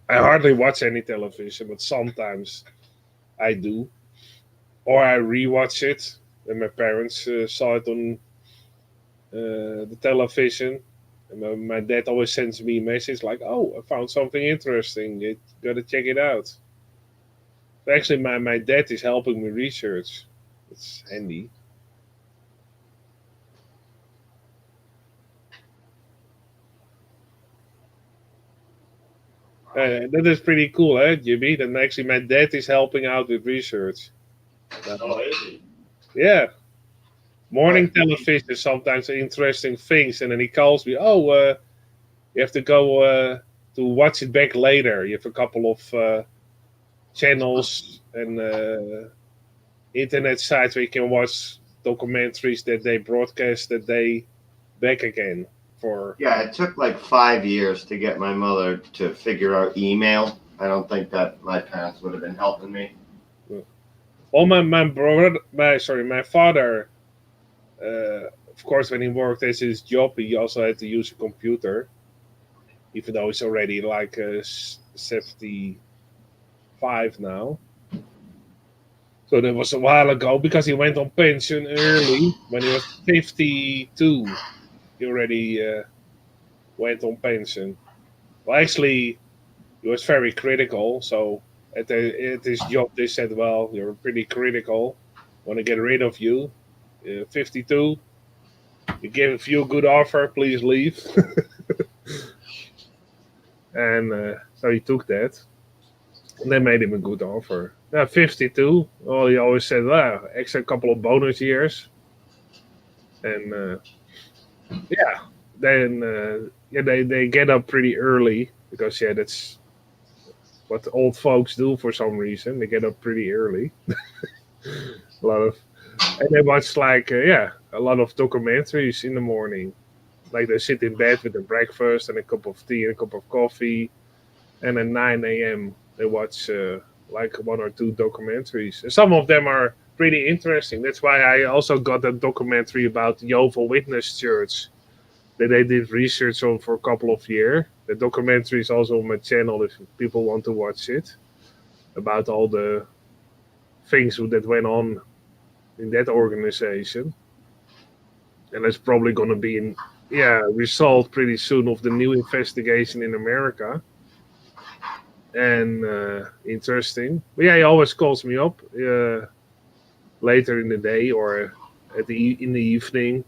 I hardly watch any television, but sometimes I do. Or I rewatch it. And my parents saw it on the television. And my dad always sends me a message like, "Oh, I found something interesting. You gotta check it out." So actually, my dad is helping me research. It's handy. That is pretty cool, eh, Jimmy? Then actually, my dad is helping out with research. Oh, is he? Yeah. Morning television sometimes interesting things, and then he calls me. Oh, you have to go to watch it back later. You have a couple of channels and internet sites where you can watch documentaries that they broadcast that day back again. Yeah, it took like 5 years to get my mother to figure out email. I don't think that my parents would have been helping me. Well, my father, of course, when he worked as his job, he also had to use a computer, even though he's already like 75 now. So that was a while ago because he went on pension early when he was 52. He already went on pension. Well, actually, he was very critical, so at this job, they said, "Well, you're pretty critical. Want to get rid of you. 52. We gave you a good offer. Please leave." And so he took that. And they made him a good offer. 52. Well, he always said, "Well, extra couple of bonus years." And yeah, then they get up pretty early because that's what old folks do for some reason. They get up pretty early. a lot of, and they watch a lot of documentaries in the morning. Like they sit in bed with a breakfast and a cup of tea and a cup of coffee, and at 9 a.m. they watch like one or two documentaries. And some of them are pretty interesting. That's why I also got a documentary about Jehovah's Witness Church that they did research on for a couple of years. The documentary is also on my channel if people want to watch it, about all the things that went on in that organization. And it's probably going to be result pretty soon of the new investigation in America. And interesting. But yeah, he always calls me up later in the day or in the evening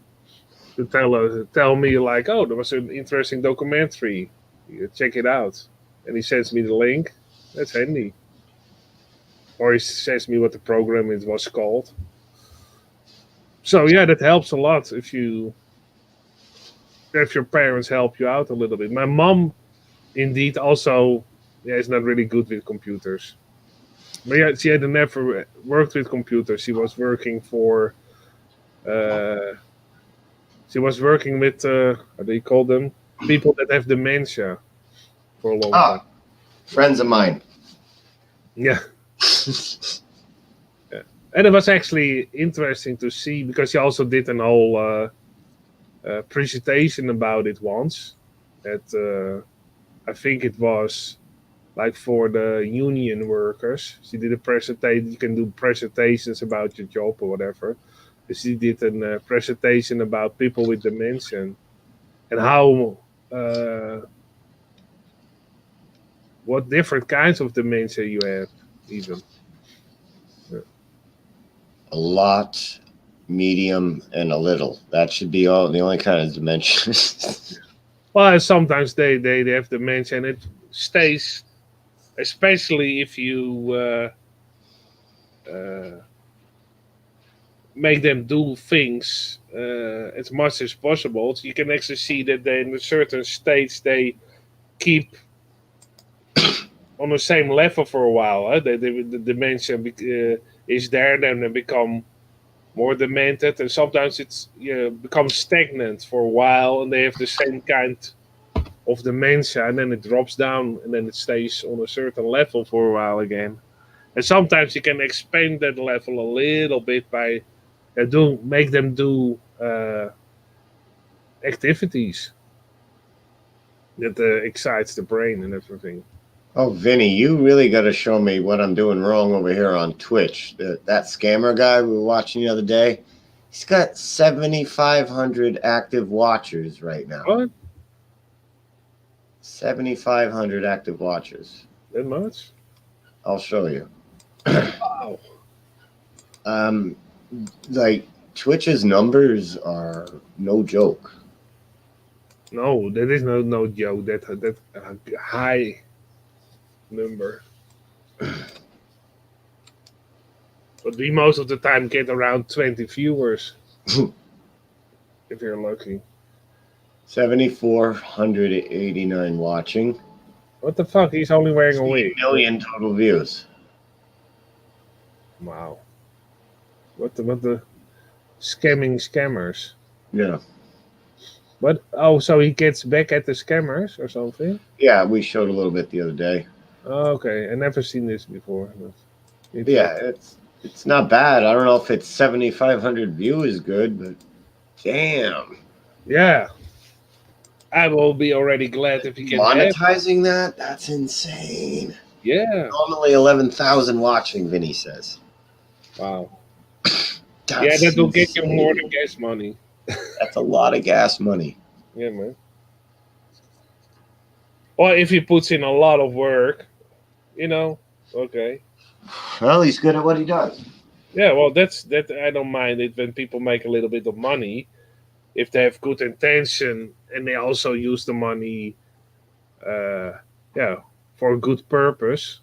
to tell me like, "Oh, there was an interesting documentary. Check it out." And he sends me the link. That's handy. Or he sends me what the program it was called. So yeah, that helps a lot if your parents help you out a little bit. My mom, indeed, also is not really good with computers. But yeah, she had never worked with computers. She was working for. She was working with how do you call them? People that have dementia for a long time. Friends of mine. Yeah. Yeah. And it was actually interesting to see because she also did an whole presentation about it once. At I think it was like for the union workers. She did a presentation. You can do presentations about your job or whatever. She did a presentation about people with dementia and how what different kinds of dementia you have, even. Yeah. A lot, medium, and a little. That should be the only kind of dementia. Well, sometimes they have dementia and it stays, especially if you make them do things as much as possible. So you can actually see that they, in certain states, they keep on the same level for a while. The dementia is there, then they become more demented, and sometimes it's becomes stagnant for a while, and they have the same kind of dementia, and then it drops down, and then it stays on a certain level for a while again. And sometimes you can expand that level a little bit by make them do activities that excites the brain and everything. Oh, Vinny, you really got to show me what I'm doing wrong over here on Twitch. That scammer guy we were watching the other day, he's got 7,500 active watchers right now. What? 7,500 active watchers. That much? I'll show you. Wow. Like Twitch's numbers are no joke. No, that is no joke. That high number. But we most of the time get around 20 viewers. If you're lucky. 7,489 watching. What the fuck? He's only wearing a wig. 3 million total views. Wow. What the scammers? Yeah. But so he gets back at the scammers or something? Yeah, we showed a little bit the other day. Oh, okay, I never seen this before. Yeah, it's not bad. I don't know if it's 7,500 views is good, but damn. Yeah. I will be already glad if you can monetizing that. That's insane. Yeah. Normally 11,000 watching, Vinny says. Wow. That's that will get you insane. more than gas money. That's a lot of gas money. Yeah, man. Well, if he puts in a lot of work, Okay. Well, he's good at what he does. Yeah, well, that. I don't mind it when people make a little bit of money if they have good intention and they also use the money, uh, yeah, for a good purpose.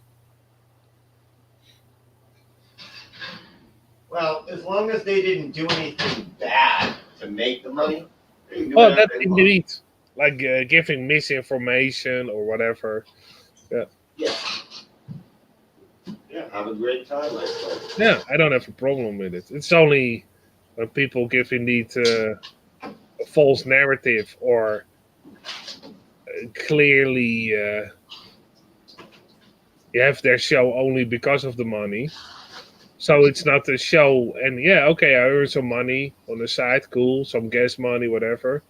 Well, as long as they didn't do anything bad to make the money, they can do Well, whatever that's they want. indeed like giving misinformation or whatever. Yeah, Yeah. Yeah. Have a great time, I suppose. yeah, I don't have a problem with it. It's only when people give indeed a false narrative or clearly you have their show only because of the money. So it's not a show, and yeah, okay, I earn some money on the side, cool, some gas money, whatever,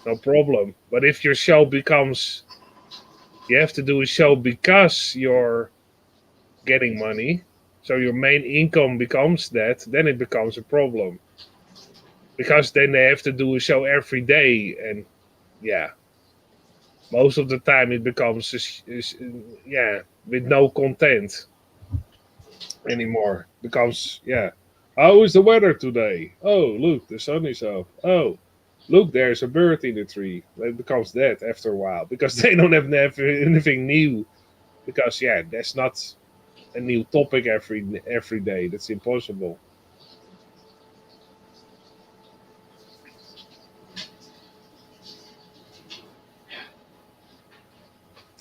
no problem. But if your show becomes, you have to do a show because you're getting money, so your main income becomes that, then it becomes a problem. Because then they have to do a show every day, and yeah, most of the time it becomes, yeah, with no content anymore. Becomes, yeah, how is the weather today? Oh, look, the sun is up. Oh, look, there's a bird in the tree. It becomes that after a while because they don't have anything new. Because yeah, there's not a new topic every day. That's impossible.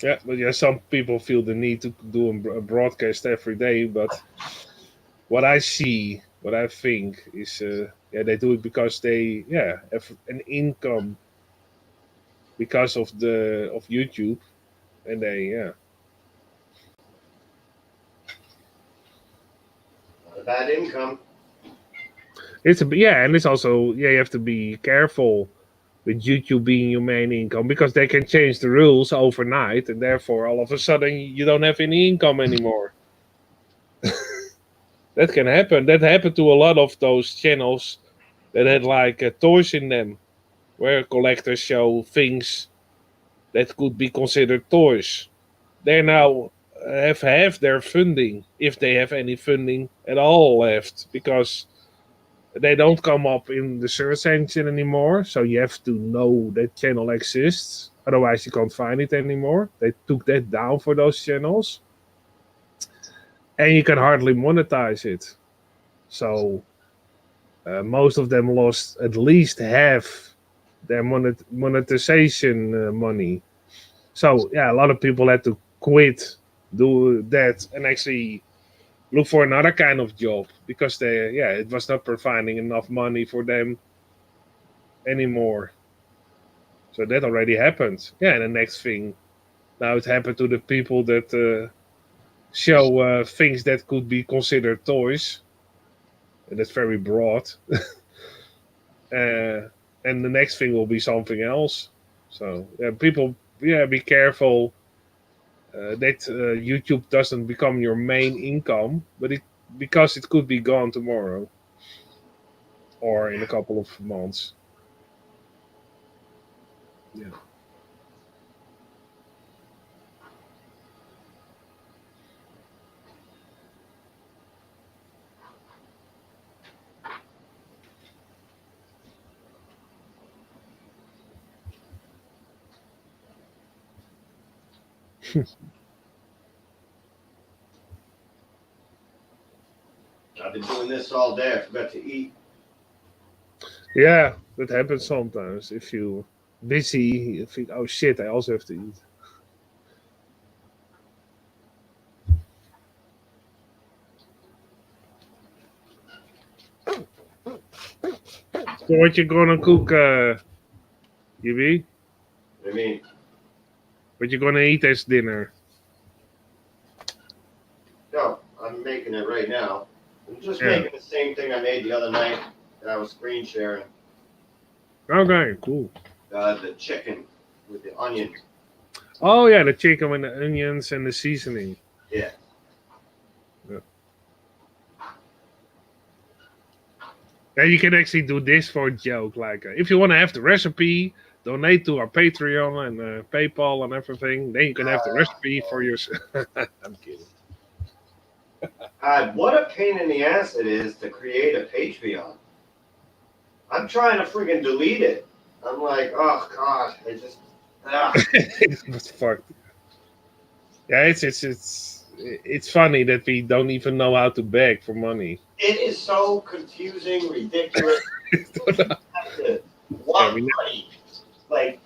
Yeah, but yeah, some people feel the need to do a broadcast every day. But what I see, what I think is, yeah, they do it because they, yeah, have an income because of YouTube, and they, yeah, Not a bad income. it's a, yeah, and it's also, yeah, you have to be careful with YouTube being your main income because they can change the rules overnight, and therefore all of a sudden you don't have any income anymore. That can happen. That happened to a lot of those channels that had like toys in them, where collectors show things that could be considered toys. They now have half their funding, if they have any funding at all left, because they don't come up in the search engine anymore. So you have to know that channel exists. Otherwise, you can't find it anymore. They took that down for those channels, and you can hardly monetize it. So most of them lost at least half their monetization money. So yeah, a lot of people had to quit, do that, and actually look for another kind of job because they, yeah, it was not providing enough money for them anymore. So that already happened. Yeah, and the next thing now it happened to the people that show things that could be considered toys, and that's very broad. And the next thing will be something else. So yeah, people, yeah, be careful that YouTube doesn't become your main income, but it because it could be gone tomorrow or in a couple of months. Yeah. I've been doing this all day. I forgot to eat. Yeah, that happens sometimes. If you busy, you think, oh shit, I also have to eat. So what you gonna cook, Yibi? I mean, What you gonna eat as dinner? no, I'm making it right now. I'm just Yeah. making the same thing I made the other night that I was screen sharing. Okay, cool. The chicken with the onion. Oh yeah, the chicken with the onions and the seasoning. Yeah. Yeah. Yeah, you can actually do this for a joke. Like, if you want to have the recipe, donate to our Patreon and PayPal and everything. Then you can have the recipe for your. I'm kidding. God, what a pain in the ass it is to create a Patreon. I'm trying to friggin' delete it. I'm like, oh God, I just. It's fucked. Yeah, it's funny that we don't even know how to beg for money. It is so confusing, ridiculous. You have to want money. Like,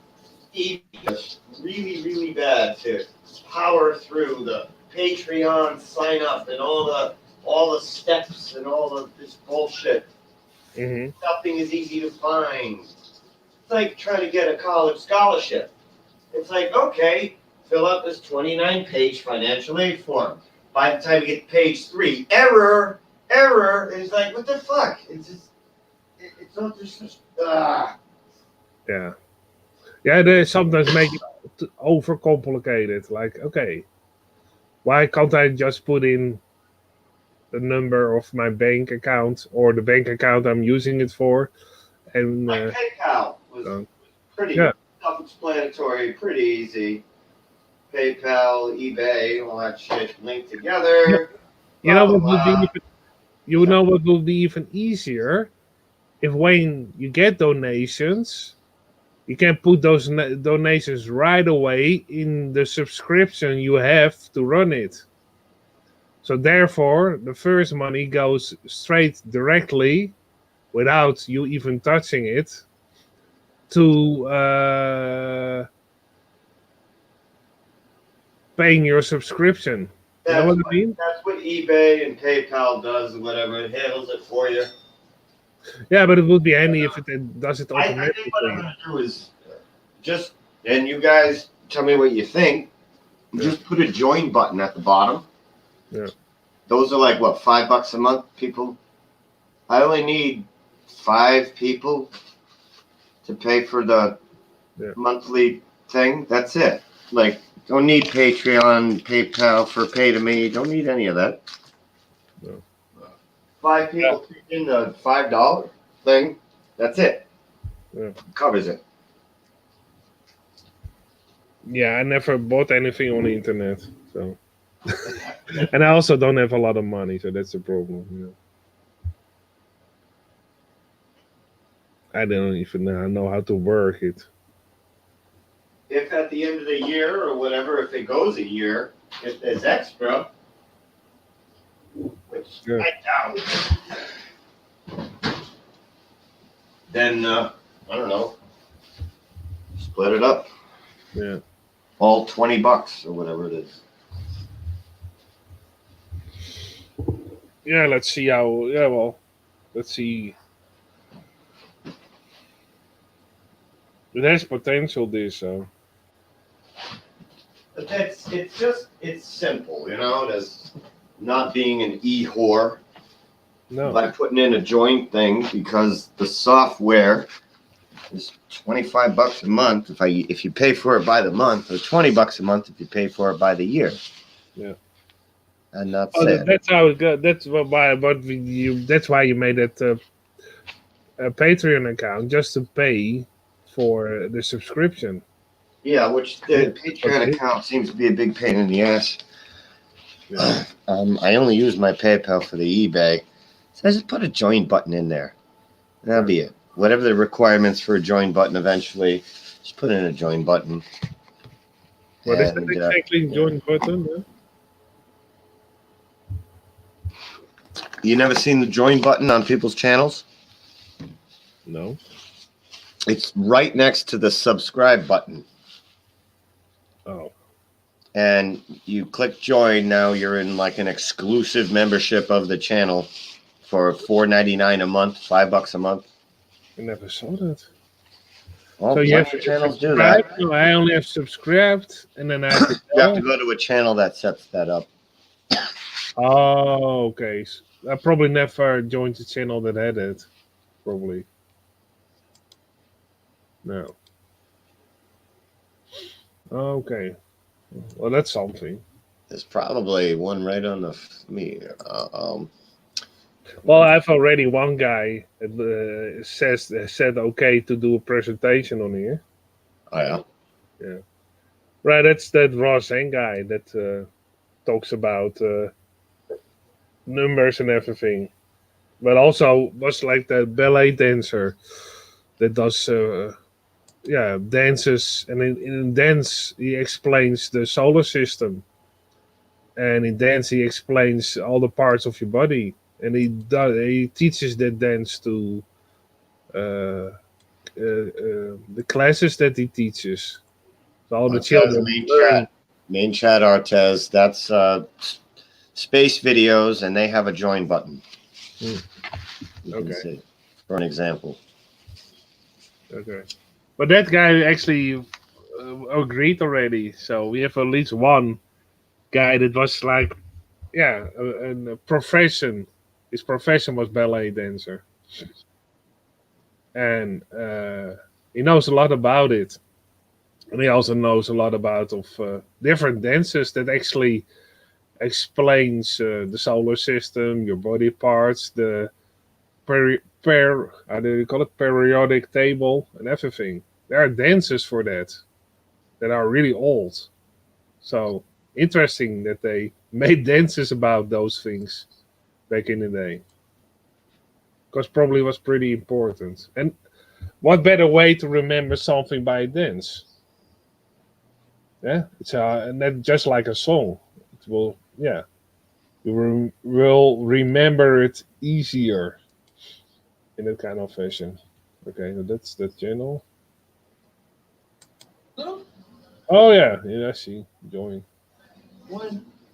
it's really, really bad to power through the Patreon sign up and all the steps and all of this bullshit. Mm-hmm. Nothing is easy to find. It's like trying to get a college scholarship. It's like, okay, fill out this 29-page financial aid form. By the time you get to page 3, error. And it's like, what the fuck? It's just, it's not just, Yeah. Yeah, they sometimes make it overcomplicated. Like, okay, why can't I just put in the number of my bank account or the bank account I'm using it for? And PayPal was pretty yeah. self-explanatory, pretty easy. PayPal, eBay, all that shit linked together. You know what Blah, would be blah, even, you know what would be even easier? If when you get donations, you can put those donations right away in the subscription you have to run it. So therefore, the first money goes straight directly, without you even touching it, to paying your subscription. You know what I mean? That's what eBay and PayPal does, or whatever. It handles it for you. Yeah, but it would be handy if it does it I automatically. think what I'm going to do is just, and you guys tell me what you think, just put a join button at the bottom. Yeah. Those are like, what, $5 a month, people? I only need 5 people to pay for the monthly thing. That's it. Like, don't need Patreon, PayPal for pay to me. Don't need any of that. No. 5 people kick in the $5 thing. That's it. Yeah. Covers it. Yeah, I never bought anything on the internet, so. And I also don't have a lot of money, so that's the problem. I don't even know how to work it. If at the end of the year or whatever, if it goes a year, if there's extra, which I doubt, then I don't know, split it up. Yeah. All $20 or whatever it is. Yeah, let's see how. Yeah, well, let's see. It has potential, this, so. But it's simple, you know, there's not being an e-whore. No. By putting in a joint thing, because the software is $25 a month if you pay for it by the month, or $20 a month if you pay for it by the year. Yeah. And that's it. That's how it goes. That's why. That's why you made that a Patreon account, just to pay for the subscription. Yeah, which the Patreon account seems to be a big pain in the ass. Yeah. I only use my PayPal for the eBay, so I just put a join button in there. That'll be it. Whatever the requirements for a join button eventually, just put in a join button. What is that exactly? Join button? Yeah? You never seen the join button on people's channels? No. It's right next to the subscribe button. Oh. And you click join. Now you're in like an exclusive membership of the channel for $4.99 a month, $5 a month. I never saw that. Well, so you have to channels do that. No, I only have subscribed, and then I have to you have to go to a channel that sets that up. Oh, okay. I probably never joined the channel that had it. Probably. No. Okay. Well, that's something. There's probably one right on the Well, I've already one guy that said okay to do a presentation on here. Oh yeah. Yeah. Right. That's that Ross guy that talks about numbers and everything. But also was like the ballet dancer that does dances, and in dance he explains the solar system, and in dance he explains all the parts of your body, and he teaches that dance to the classes that he teaches. So all the Artez, children learn. main chat, Artez. That's space videos, and they have a join button. You can see, for an example. Okay. But that guy actually agreed already. So we have at least one guy that was like, a profession. His profession was ballet dancer. And he knows a lot about it. And he also knows a lot about different dances that actually explains the solar system, your body parts, the how do you call it, periodic table, and everything. There are dances for that are really old. So interesting that they made dances about those things back in the day, because probably was pretty important. And what better way to remember something by a dance? Yeah, it's and that just like a song. It will, you will remember it easier in that kind of fashion. Okay, so that's the channel. Oh yeah, I see. Join.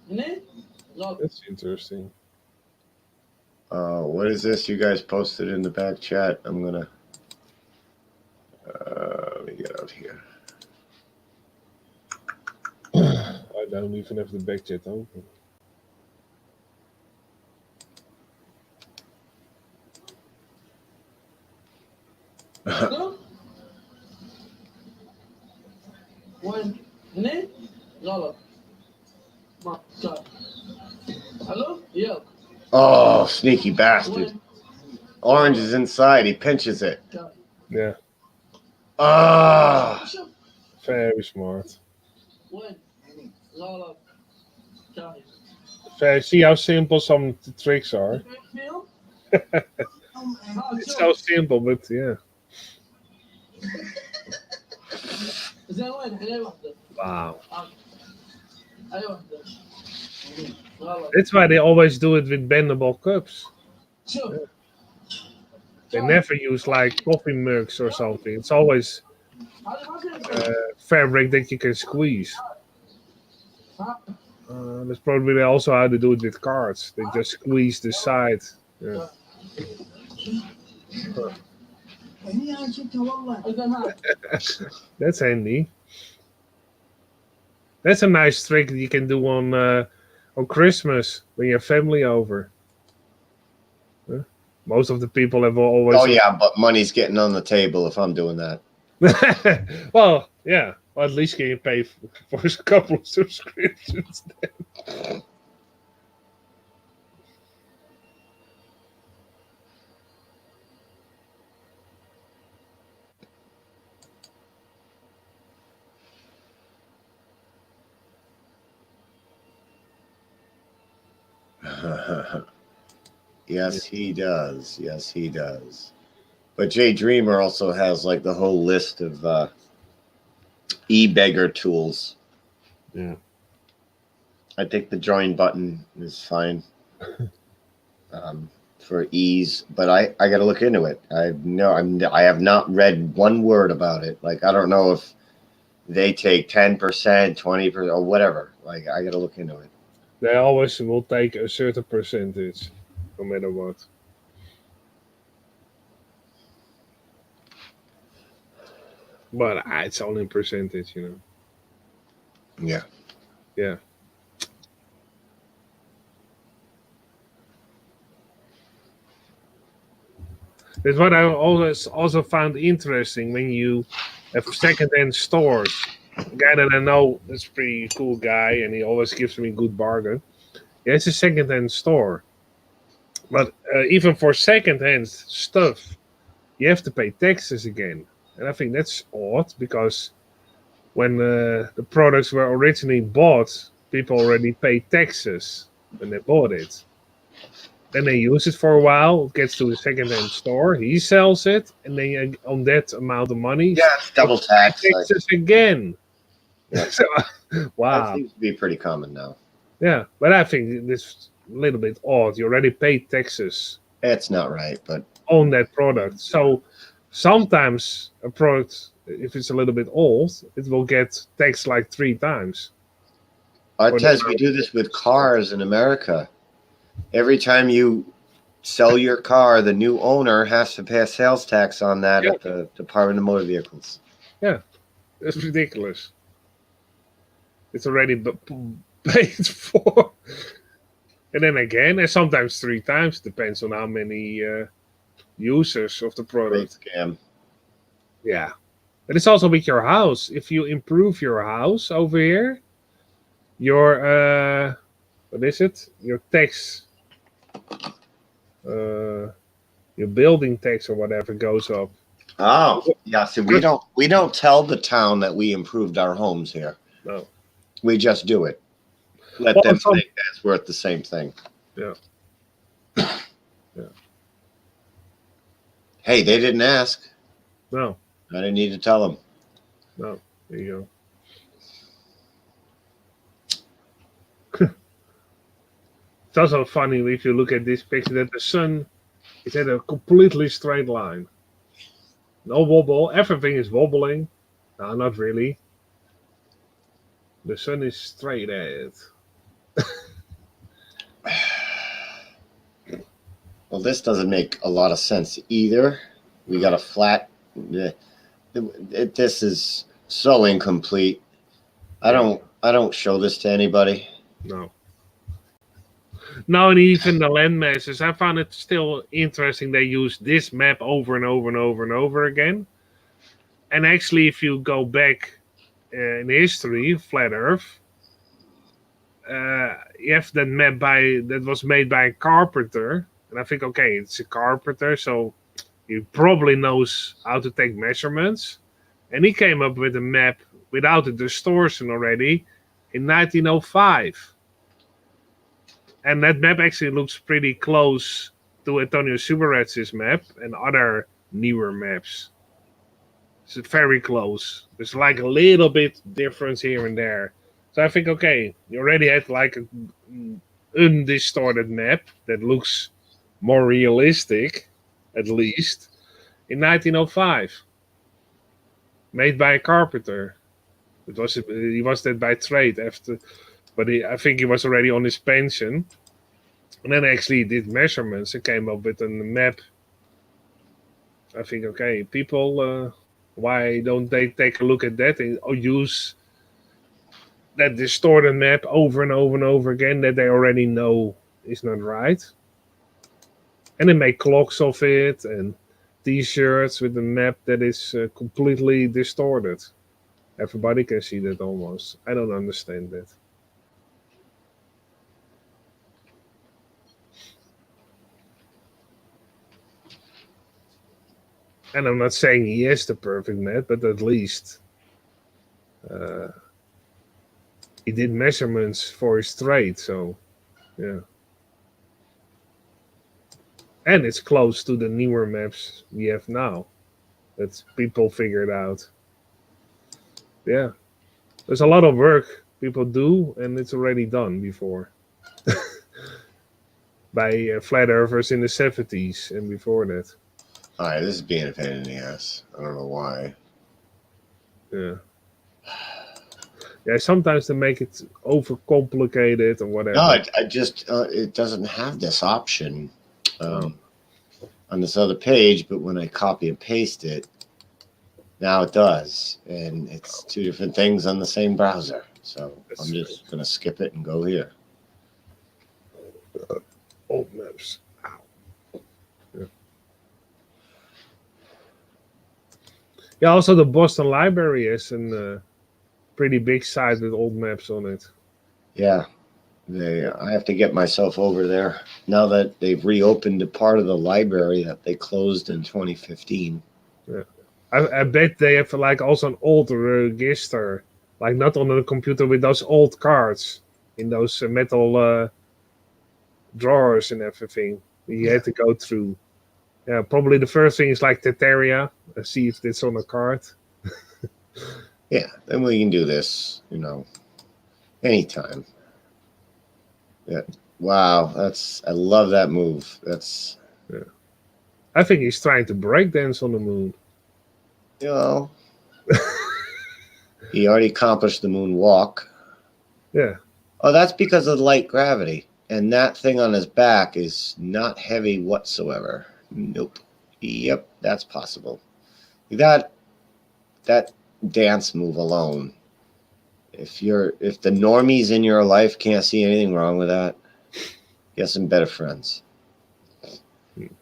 That's interesting. What is this you guys posted in the back chat? I'm gonna let me get out here. I don't even have the back chat open. Oh, sneaky bastard. Orange is inside. He pinches it. Yeah. Ah. Very smart. See how simple some of the tricks are. It's so simple, but yeah. Wow. That's why they always do it with bendable cups. Yeah. They never use like coffee mugs or something. It's always fabric that you can squeeze. That's probably also how they do it with cards. They just squeeze the side. Yeah. That's handy. That's a nice trick that you can do on Christmas when you have family over. Most of the people have always. Oh yeah, but money's getting on the table if I'm doing that. Well, yeah. Well, at least can you pay for a couple of subscriptions then. Yes, he does. Yes, he does. But Jay Dreamer also has like the whole list of e-beggar tools. Yeah. I think the join button is fine for ease, but I got to look into it. I have not read one word about it. Like, I don't know if they take 10%, 20%, or whatever. Like, I got to look into it. They always will take a certain percentage, no matter what. But it's only a percentage, Yeah. Yeah. That's what I always also found interesting when you have second-hand stores. A guy that I know is a pretty cool guy, and he always gives me a good bargain. Yeah, it's a second-hand store. But even for second-hand stuff, you have to pay taxes again. And I think that's odd, because when the products were originally bought, people already paid taxes when they bought it. Then they use it for a while. It gets to a second-hand store. He sells it, and then on that amount of money, Yeah, it's double tax. taxes again. Yeah. So, That wow. seems to be pretty common now. Yeah, but I think this is a little bit odd. You already paid taxes It's not right, but on that product. So sometimes a product, if it's a little bit old, it will get taxed like 3 times. Artez, we do this with cars in America. Every time you sell your car, the new owner has to pay a sales tax on that at the Department of Motor Vehicles. Yeah, it's ridiculous. It's already paid for. And then again, and sometimes 3 times, depends on how many users of the product. Great scam. Yeah. But it's also with your house. If you improve your house over here, your what is it? Your tax, your building tax or whatever goes up. Oh, yeah. So we don't tell the town that we improved our homes here. No. We just do it. Let them think that's worth the same thing. Yeah. Yeah. Hey, they didn't ask. No. I didn't need to tell them. No. There you go. It's also funny if you look at this picture that the sun is at a completely straight line. No wobble. Everything is wobbling. No, not really. The sun is straight ahead. Well, this doesn't make a lot of sense either. We got a flat. This is so incomplete. I don't show this to anybody. No. No, and even the land masses, I found it still interesting. They use this map over and over and over and over again. And actually, if you go back in history, Flat Earth, you have that map that was made by a carpenter. And I think, okay, it's a carpenter, so he probably knows how to take measurements. And he came up with a map without the distortion already in 1905. And that map actually looks pretty close to Antonio Subaratz's map and other newer maps. It's very close. There's like a little bit difference here and there. So I think, okay, you already had like an undistorted map that looks more realistic, at least, in 1905. Made by a carpenter. He was that by trade after, but I think he was already on his pension. And then actually he did measurements and came up with a map. I think, okay, people, why don't they take a look at that and use that distorted map over and over and over again that they already know is not right? And they make clocks of it and t-shirts with a map that is completely distorted. Everybody can see that almost. I don't understand that. And I'm not saying he is the perfect map, but at least he did measurements for his trade, so yeah. And it's close to the newer maps we have now that people figured out. Yeah. There's a lot of work people do, and it's already done before. By flat earthers in the 70s and before that. All right, this is being a pain in the ass. I don't know why. Yeah. Yeah, sometimes they make it overcomplicated or whatever. No, I just, it doesn't have this option on this other page, but when I copy and paste it, now it does. And it's 2 different things on the same browser. So I'm just going to skip it and go here. Old maps. Yeah. Yeah, also the Boston Library is a pretty big site with old maps on it. Yeah. I have to get myself over there now that they've reopened a part of the library that they closed in 2015. Yeah. I bet they have like also an old register, like not on the computer with those old cards in those metal drawers and everything. You had to go through. Yeah, probably the first thing is like Teteria. See if it's on a card. Yeah, then we can do this, anytime. Yeah. Wow, I love that move. That's I think he's trying to breakdance on the moon. He already accomplished the moonwalk. Yeah. Oh, that's because of light gravity. And that thing on his back is not heavy whatsoever. Nope. Yep, that's possible. That dance move alone. If the normies in your life can't see anything wrong with that, get some better friends.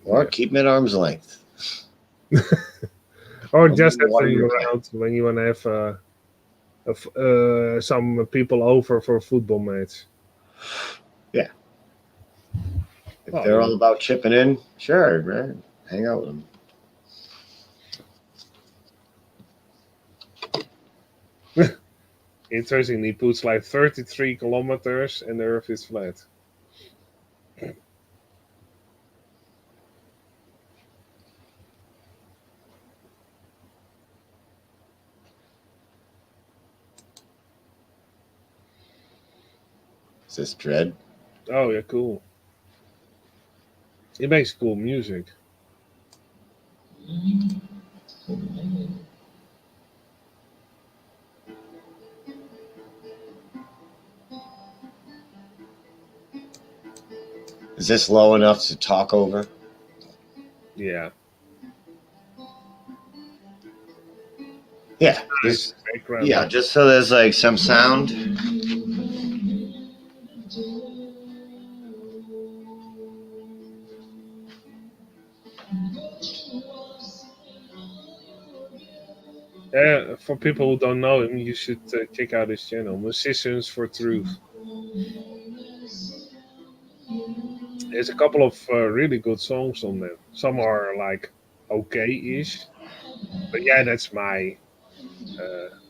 Or keep them at arm's length. Or just have them around when you want to have some people over for a football match. Yeah. If they're all about chipping in, sure, man. Hang out with them. Interesting, he puts like 33 kilometers and the Earth is flat. Is this Dread? Oh, yeah, cool. He makes cool music. Is this low enough to talk over? Yeah. Yeah. Just so there's like some sound. For people who don't know him, you should check out his channel, Musicians for Truth. There's a couple of really good songs on there. Some are like okay-ish, but yeah, that's my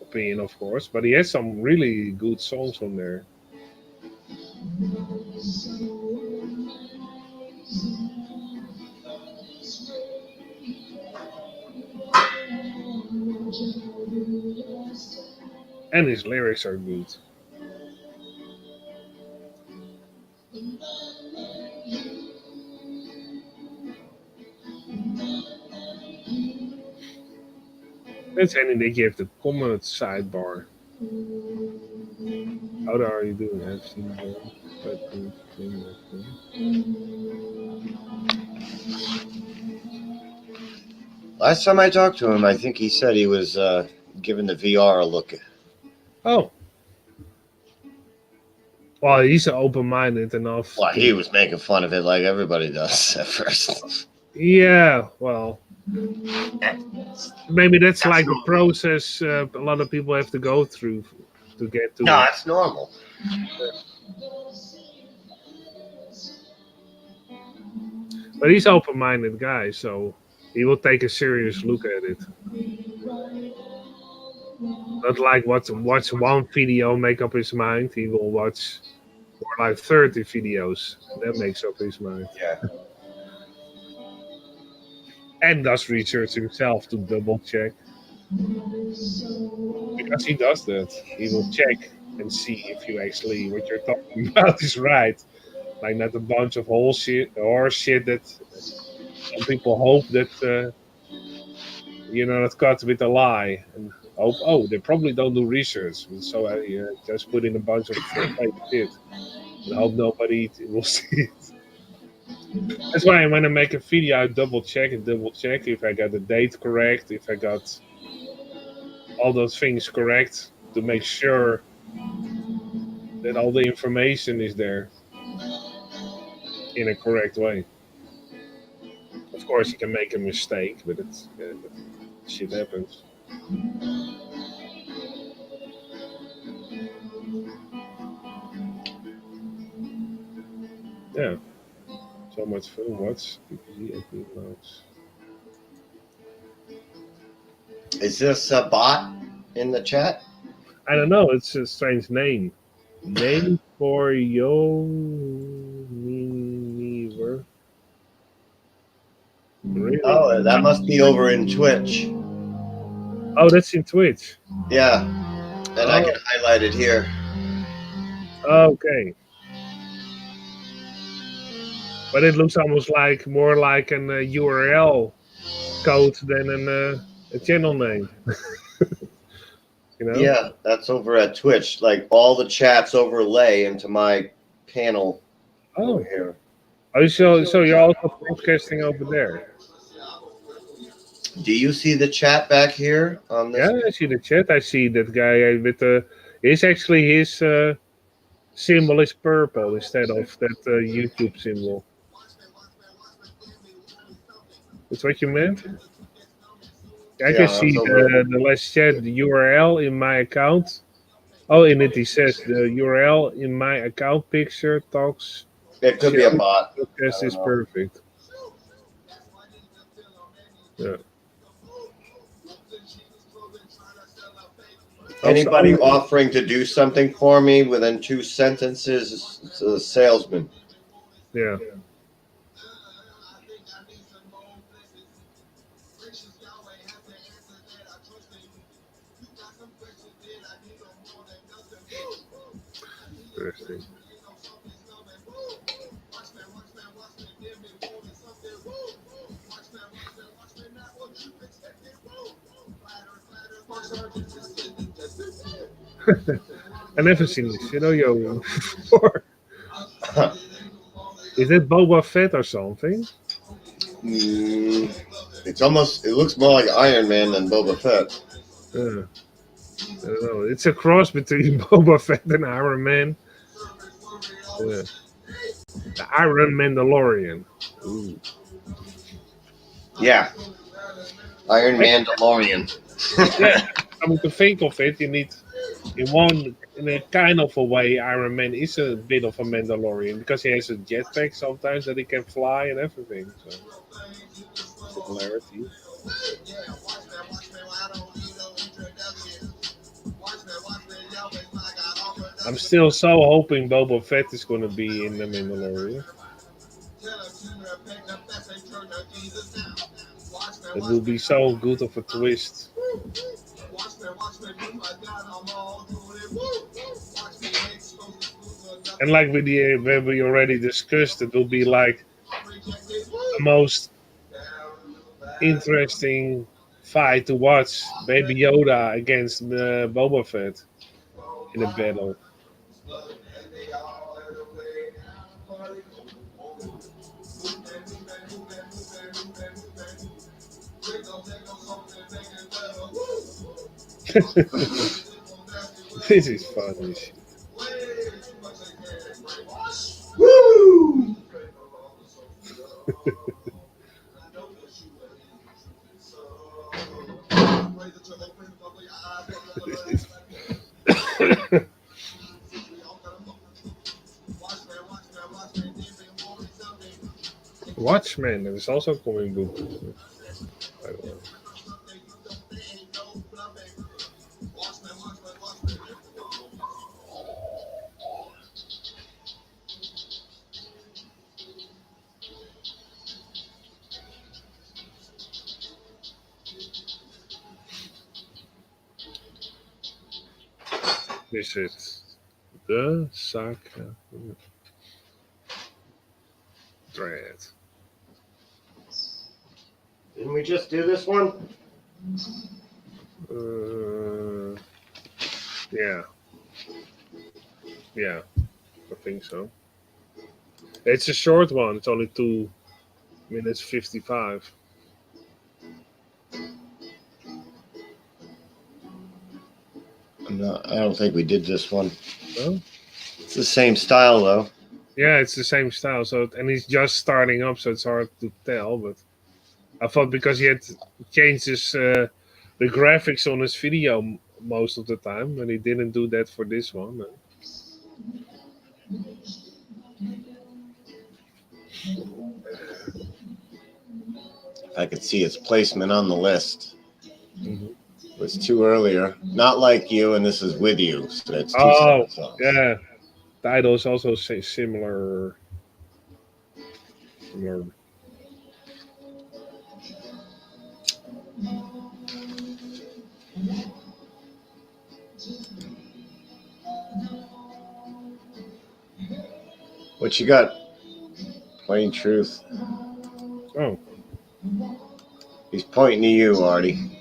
opinion, of course. But he has some really good songs on there. And his lyrics are good. Let's end they gave the comment sidebar. How are you doing? I've seen Last time I talked to him, I think he said he was giving the VR a look. Oh. Well, he's open-minded enough. Well, he was making fun of it like everybody does at first. Yeah, well, maybe that's like the process a lot of people have to go through to get to. No, it's normal. But he's open-minded guy, so he will take a serious look at it. Not like watch one video, make up his mind. He will watch more like 30 videos. That makes up his mind. Yeah. And does research himself to double check. Because he does that. He will check and see if you actually what you're talking about is right. Like not a bunch of whole shit or shit that some people hope that that's caught with a lie and hope they probably don't do research, so I just put in a bunch of fake shit and hope nobody will see it. That's why when I make a video, I double check if I got the date correct, if I got all those things correct, to make sure that all the information is there in a correct way. Of course, you can make a mistake, but shit happens. Yeah. So much fun. What's PPC 18 modes? Is this a bot in the chat? I don't know. It's a strange name. Name for yo. Really? Oh, that must be over in Twitch. Oh, that's in Twitch. Yeah, and I Oh, can highlight it here. okay. But it looks almost like more like an URL code than a channel name. You know? Yeah, that's over at Twitch. Like all the chats overlay into my panel over Oh. here. Oh, so you're also broadcasting over there? Do you see the chat back here on this? Yeah, I see the chat. I see that guy with the. His actually his symbol is purple instead of that YouTube symbol. That's what you meant? I can Yeah, see that's over. the last chat, the URL in my account. Oh, in it says the URL in my account picture talks. It could be a bot. Podcast is perfect. Yeah. Anybody offering to do something for me within 2 sentences is a salesman. Yeah. Interesting. I never seen this, yo before. Is it Boba Fett or something? It looks more like Iron Man than Boba Fett. I don't know. It's a cross between Boba Fett and Iron Man. Yeah. The Iron Mandalorian. Ooh. Yeah. Iron Mandalorian. Yeah. Coming to think of it, you need in a kind of a way, Iron Man is a bit of a Mandalorian because he has a jetpack sometimes that he can fly and everything. So similarity. I'm still so hoping Boba Fett is going to be in the Mandalorian. It will be so good of a twist. And like when we already discussed, it will be like the most interesting fight to watch. Baby Yoda against Boba Fett in a battle. This is funny shit. Woo! Watchmen, that is also a comic book. By the way. Is it the Saga Dread? Didn't we just do this one? Yeah. Yeah, I think so. It's a short one. It's only 2 minutes 55. No, I don't think we did this one. No? It's the same style though. Yeah, it's the same style. So and he's just starting up, so it's hard to tell. But I thought because he had changed the graphics on his video most of the time, and he didn't do that for this one. I could see its placement on the list. Mm-hmm. It was too earlier. Not like you, and this is with you. So it's 2 Oh, seconds off. yeah. Titles also say similar. What you got? Plain truth. Oh. He's pointing to you, Artie.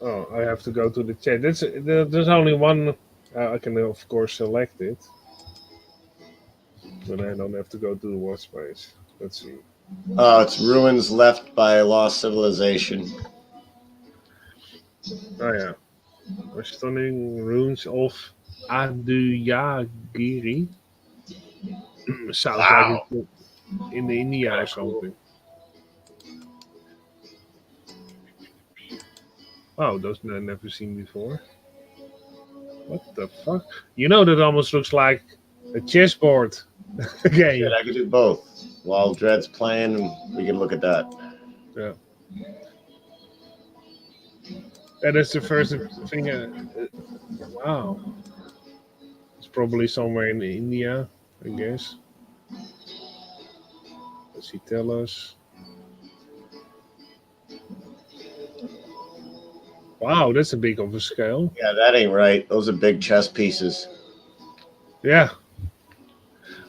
Oh, I have to go to the chat. There's only one. I can of course select it, but I don't have to go to the watch space. Let's see. It's ruins left by a lost civilization. Oh yeah, stunning ruins of Aduyagiri. Sounds like it's in India or something. Oh, those I've never seen before. What the fuck? You know, that almost looks like a chessboard game. Shit, I could do both. While Dred's playing, we can look at that. Yeah. That is the first thing. Wow. It's probably somewhere in India, I guess. Does he tell us? Wow, that's a big of a scale. Yeah, that ain't right. Those are big chess pieces. Yeah.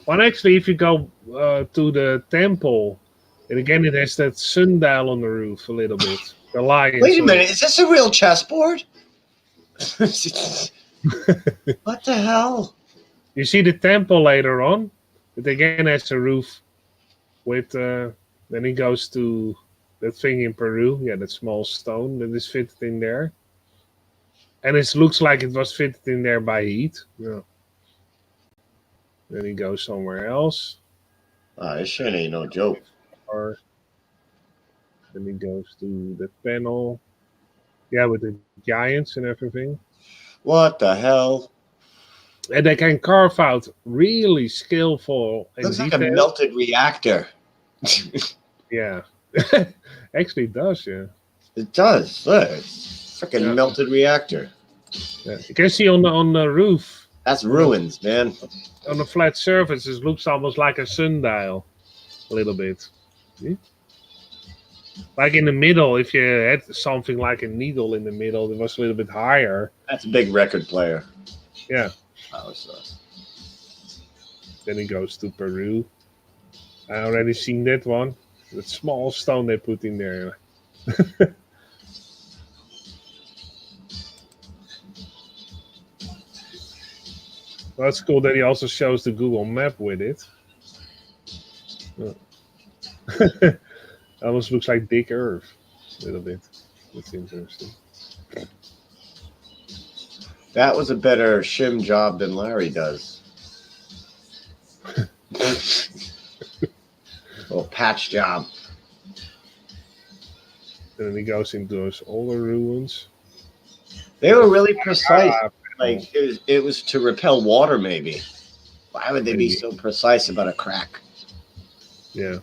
Well, actually, if you go to the temple, and again, it has that sundial on the roof a little bit. The lion. Wait a minute, is this a real chessboard? What the hell? You see the temple later on. It again has a roof with. Then he goes to that thing in Peru. Yeah, that small stone that is fitted in there. And it looks like it was fitted in there by heat. Yeah. Then he goes somewhere else. This shit ain't no joke. Or then he goes to the panel. Yeah, with the giants and everything. What the hell? And they can carve out really skillful and Looks like detailed. a melted reactor. Yeah. Actually, it does, yeah. It does. Look, it's a freaking melted reactor. Yeah. You can see on the roof. That's ruins, man. On the flat surface, it looks almost like a sundial. A little bit. See? Like in the middle, if you had something like a needle in the middle, it was a little bit higher. That's a big record player. Yeah. Oh, so. Then he goes to Peru. I already seen that one. That small stone they put in there. Well, that's cool that he also shows the Google map with it. Almost looks like Dick Earth a little bit. That's interesting. That was a better shim job than Larry does. Little patch job. And then he goes into those older ruins. They were really precise. Like it was to repel water, maybe. Why would they be so precise about a crack? Yeah.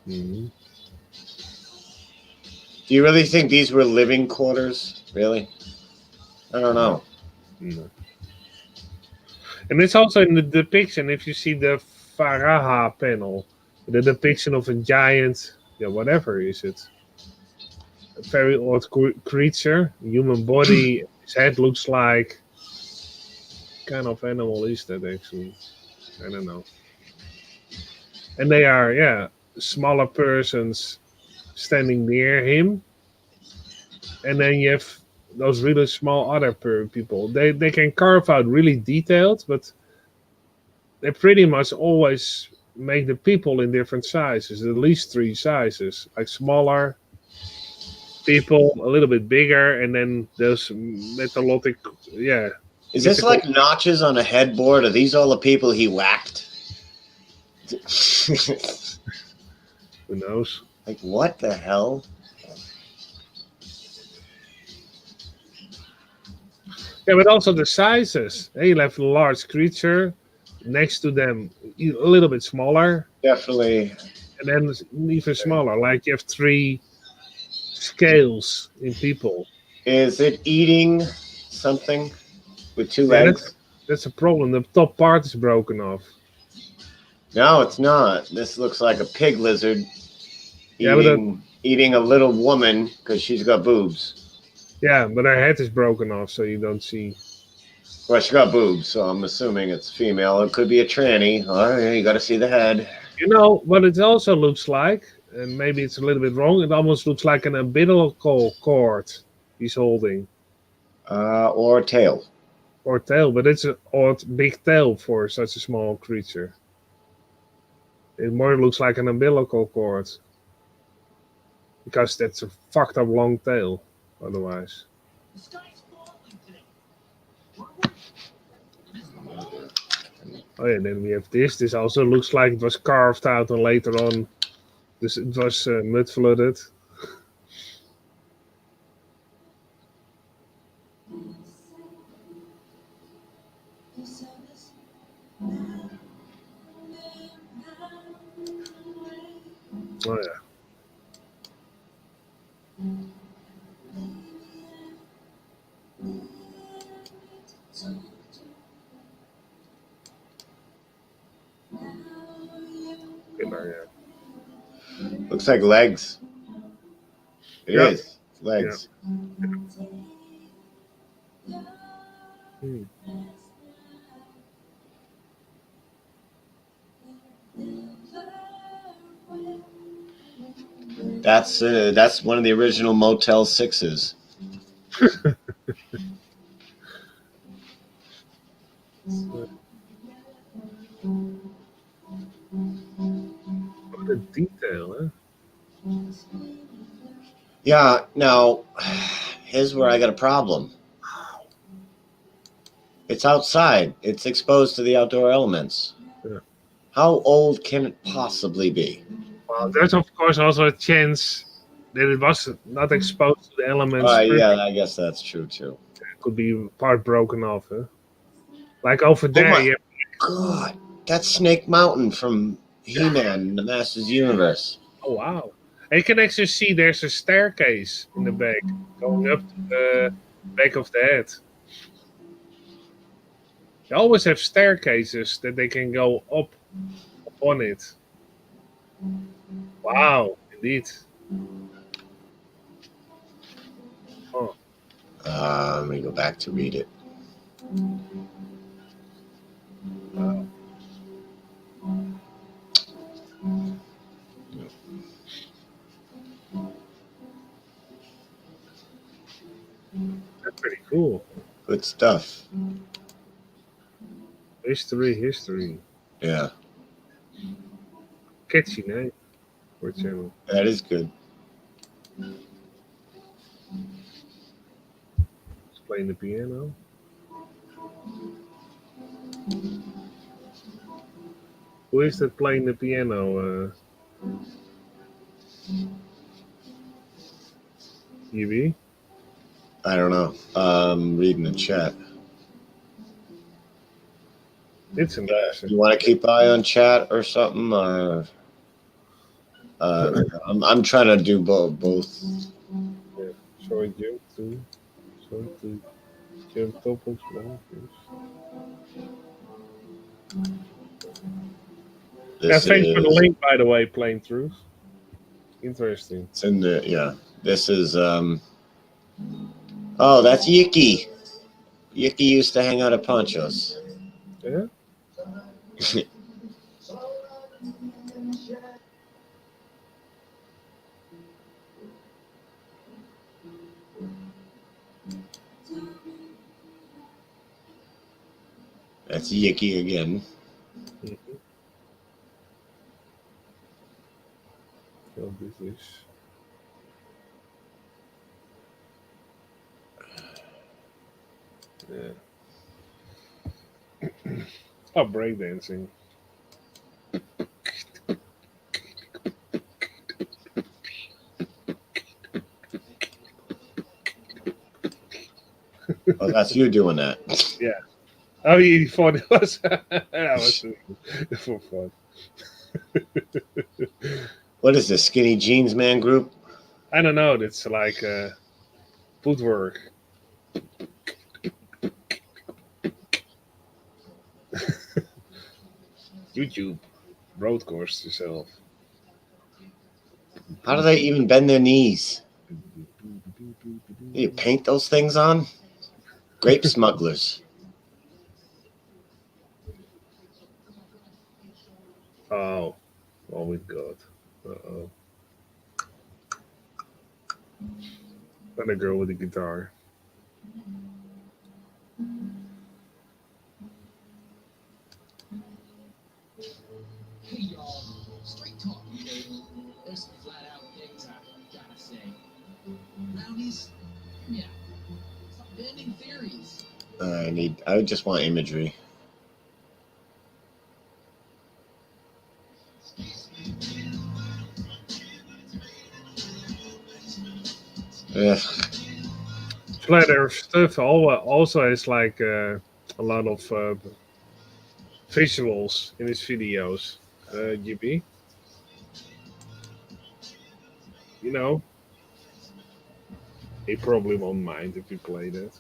Mm-hmm. Do you really think these were living quarters? Really? I don't know. No. And it's also in the depiction, if you see the Faraha panel, the depiction of a giant, whatever is it? A very odd creature, human body, his head looks like. What kind of animal is that actually? I don't know. And they are, smaller persons standing near him. And then you have those really small other people. They can carve out really detailed, but they pretty much always make the people in different sizes, at least 3 sizes, like smaller people, a little bit bigger, and then those metallic, Is this like notches on a headboard? Are these all the people he whacked? Who knows? Like, what the hell? Yeah, but also the sizes. You have a large creature next to them, a little bit smaller. Definitely. And then even smaller. Like you have 3 scales in people. Is it eating something with 2 legs? That's a problem. The top part is broken off. No, it's not. This looks like a pig lizard Yeah, but eating a little woman because she's got boobs. yeah, but her head is broken off, so you don't see. Well, she got boobs, so I'm assuming it's female. It could be a tranny. All right, you got to see the head. You know what it also looks like, and maybe it's a little bit wrong. It almost looks like an umbilical cord he's holding, Or tail. or tail, but it's an odd big tail for such a small creature. It more looks like an umbilical cord because that's a fucked up long tail. Otherwise, oh yeah, then we have this. This also looks like it was carved out, and later on, this it was mud flooded. Oh yeah. Okay, now, yeah. Looks like legs. It Yep. is. It's legs. Hmm. That's one of the original Motel 6s. What a detail, huh? Yeah, now, here's where I got a problem. It's outside. It's exposed to the outdoor elements. Yeah. How old can it possibly be? Well, there's of course also a chance that it was not exposed to the elements. Yeah, I guess that's true too. It could be part broken off, huh? Like over there, my yeah. God, that's Snake Mountain from He-Man, the Masters Universe. Oh wow! And you can actually see there's a staircase in the back going up to the back of the head. They always have staircases that they can go up on it. Wow, indeed. Oh. Let me go back to read it. Wow. That's pretty cool. Good stuff. History. Yeah. Catchy name for a channel. That is good. He's playing the piano. Who is that playing the piano? EV? I don't know. Reading the chat. It's interesting. You want to keep eye on chat or something? I'm trying to do both. Yeah. Shall I jump to jump top of Yeah, thanks for the link, by the way, playing through. Interesting. It's in the, yeah. This is, oh, that's Yicky. Yicky used to hang out at Poncho's. Yeah? That's Yicky again. Mm-hmm. So this is... Yeah. Oh, breakdancing. Oh, that's you doing that. Yeah. Oh, you thought it was... that was for fun. What is this, Skinny Jeans Man group? I don't know. It's like footwork. YouTube. road course yourself. How do they even bend their knees? You paint those things on? Grape smugglers. Oh my God. Uh-oh. And a girl with a guitar. Hey y'all, straight talk, baby. There's some flat out things I gotta say. Brownies, hear me out. Stop bending theories. I just want imagery. Ugh. Flat Earth stuff also has like a lot of visuals in his videos. GB, you know, he probably won't mind if you play that.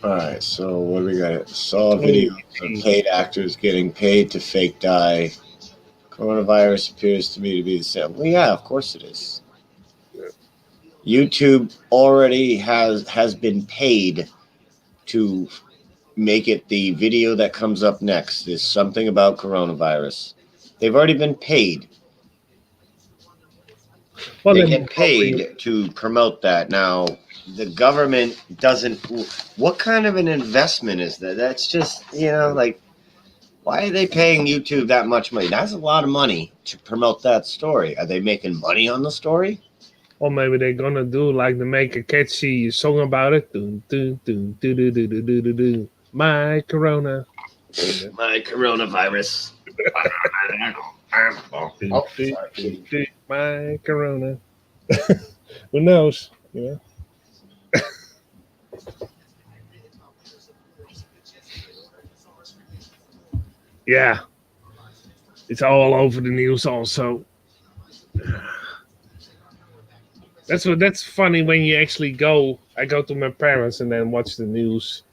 Alright, so what do we got? Saw videos of paid actors getting paid to fake die. Coronavirus appears to me to be the same. Well, yeah, of course it is. YouTube already has been paid to make it the video that comes up next. There's something about coronavirus. They've already been paid. Well, they then get paid to promote that. Now, the government doesn't. What kind of an investment is that? That's just, like, why are they paying YouTube that much money? That's a lot of money to promote that story. Are they making money on the story? Or maybe they're gonna do like to make a catchy song about it. Dun, dun, dun, dun, dun, dun, dun, dun, dun, dun. My corona. My coronavirus. Oh, sorry. My corona. Who knows? Yeah. It's all over the news also. That's funny when you actually go. I go to my parents and then watch the news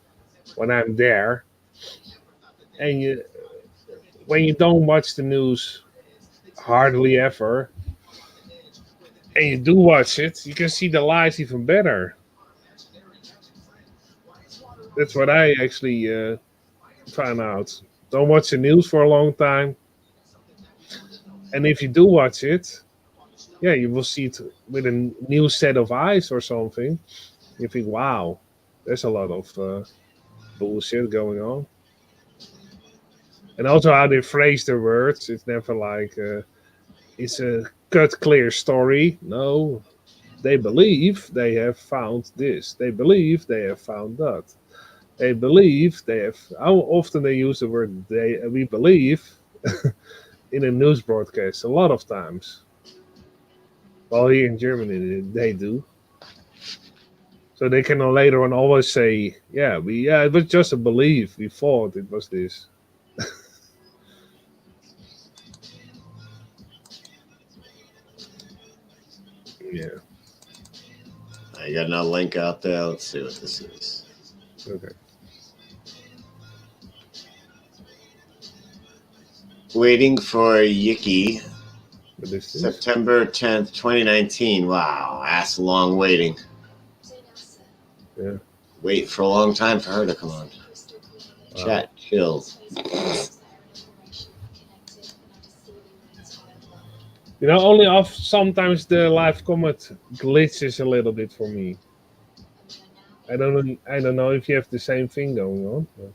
when I'm there. And when you don't watch the news hardly ever, and you do watch it, you can see the lies even better. That's what I actually found out. Don't watch the news for a long time. And if you do watch it, yeah, you will see it with a new set of eyes or something. You think, wow, there's a lot of bullshit going on. And also how they phrase their words. It's never like it's a cut clear story. No, they believe they have found this. They believe they have found that. They believe they have. How often they use the word "they"? We believe in a news broadcast a lot of times. Well, here in Germany, they do. So they can later on always say, "Yeah, it was just a belief. We thought it was this." Yeah. I got another link out there. Let's see what this is. Okay. Waiting for Yiki. What is this? September 10th, 2019. Wow, that's a long waiting. Yeah. Wait for a long time for her to come on. Chat, chill. Only off sometimes the live comment glitches a little bit for me. I don't know if you have the same thing going on. But...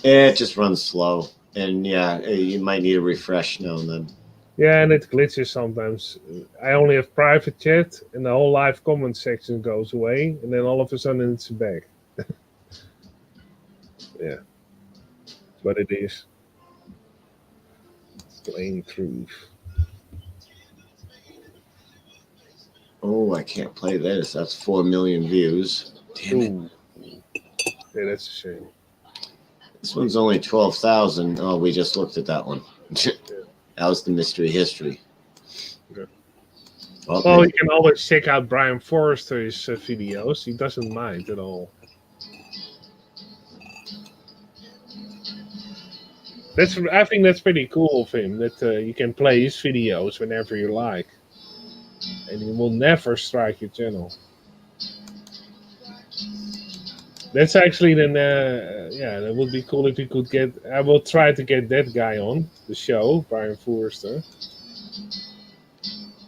Yeah, it just runs slow. And yeah, you might need a refresh now and then. Yeah, and it glitches sometimes. I only have private chat, and the whole live comment section goes away, and then all of a sudden it's back. Yeah, that's what it is. Plain truth. Oh, I can't play this. That's 4 million views. Damn it. Yeah, that's a shame. This one's only 12,000. Oh, we just looked at that one. That was the mystery history. Okay. Well, you can always check out Brian Forrester's videos. He doesn't mind at all. I think that's pretty cool of him that you can play his videos whenever you like, and he will never strike your channel. That's actually then, yeah, that would be cool if you could get. I will try to get that guy on the show, Brian Forrester.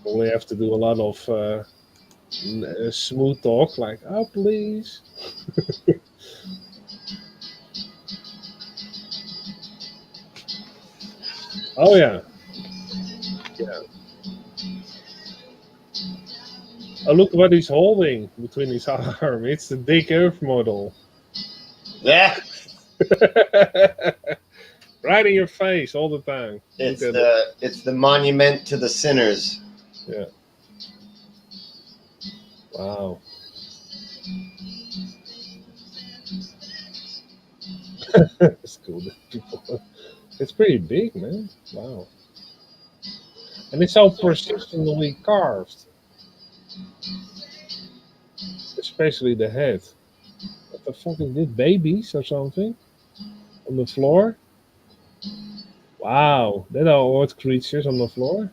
Only have to do a lot of smooth talk, like, oh please. Oh yeah. Yeah. Oh, look what he's holding between his arm. It's the Dick Earth model. Yeah. Right in your face all the time. It's the monument to the sinners. Yeah. Wow. It's cool. It's pretty big, man. Wow. And it's all persistently carved. Especially the head. What the fuck is this? Babies or something? On the floor? Wow. That are odd creatures on the floor.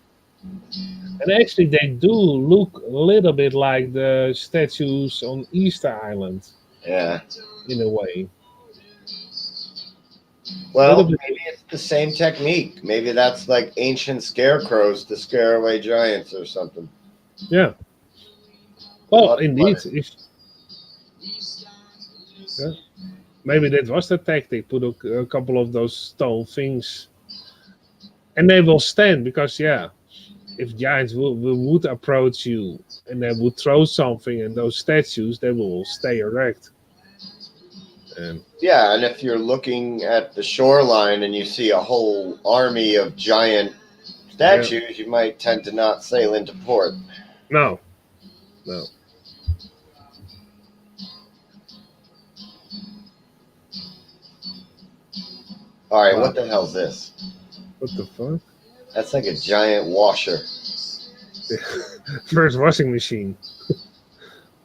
And actually they do look a little bit like the statues on Easter Island. Yeah. In a way. Well, maybe it's the same technique. Maybe that's like ancient scarecrows to scare away giants or something. Yeah. Well, indeed. If yeah. Maybe that was the tactic. Put a couple of those stone things. And they will stand because, yeah, if giants would approach you and they would throw something and those statues, they will stay erect. And yeah, and if you're looking at the shoreline and you see a whole army of giant statues, you might tend to not sail into port. No. No. All right, Wow. what the hell's this? What the fuck? That's like a giant washer. First washing machine.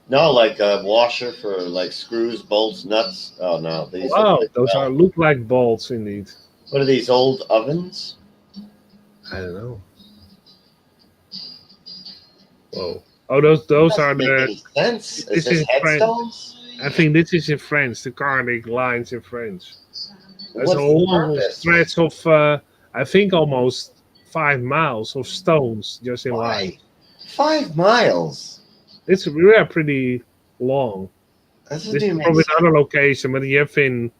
No, like a washer for like screws, bolts, nuts. Oh no, these. Wow, like those look like bolts indeed. What are these, old ovens? I don't know. Whoa. Oh, those are the. Sense? This is French. I think this is in French. The Cardiac lines in French. There's What's a the long purpose? stretch of, I think, almost 5 miles of stones just in line. 5 miles. It's really pretty long. This This is probably another location, but you have in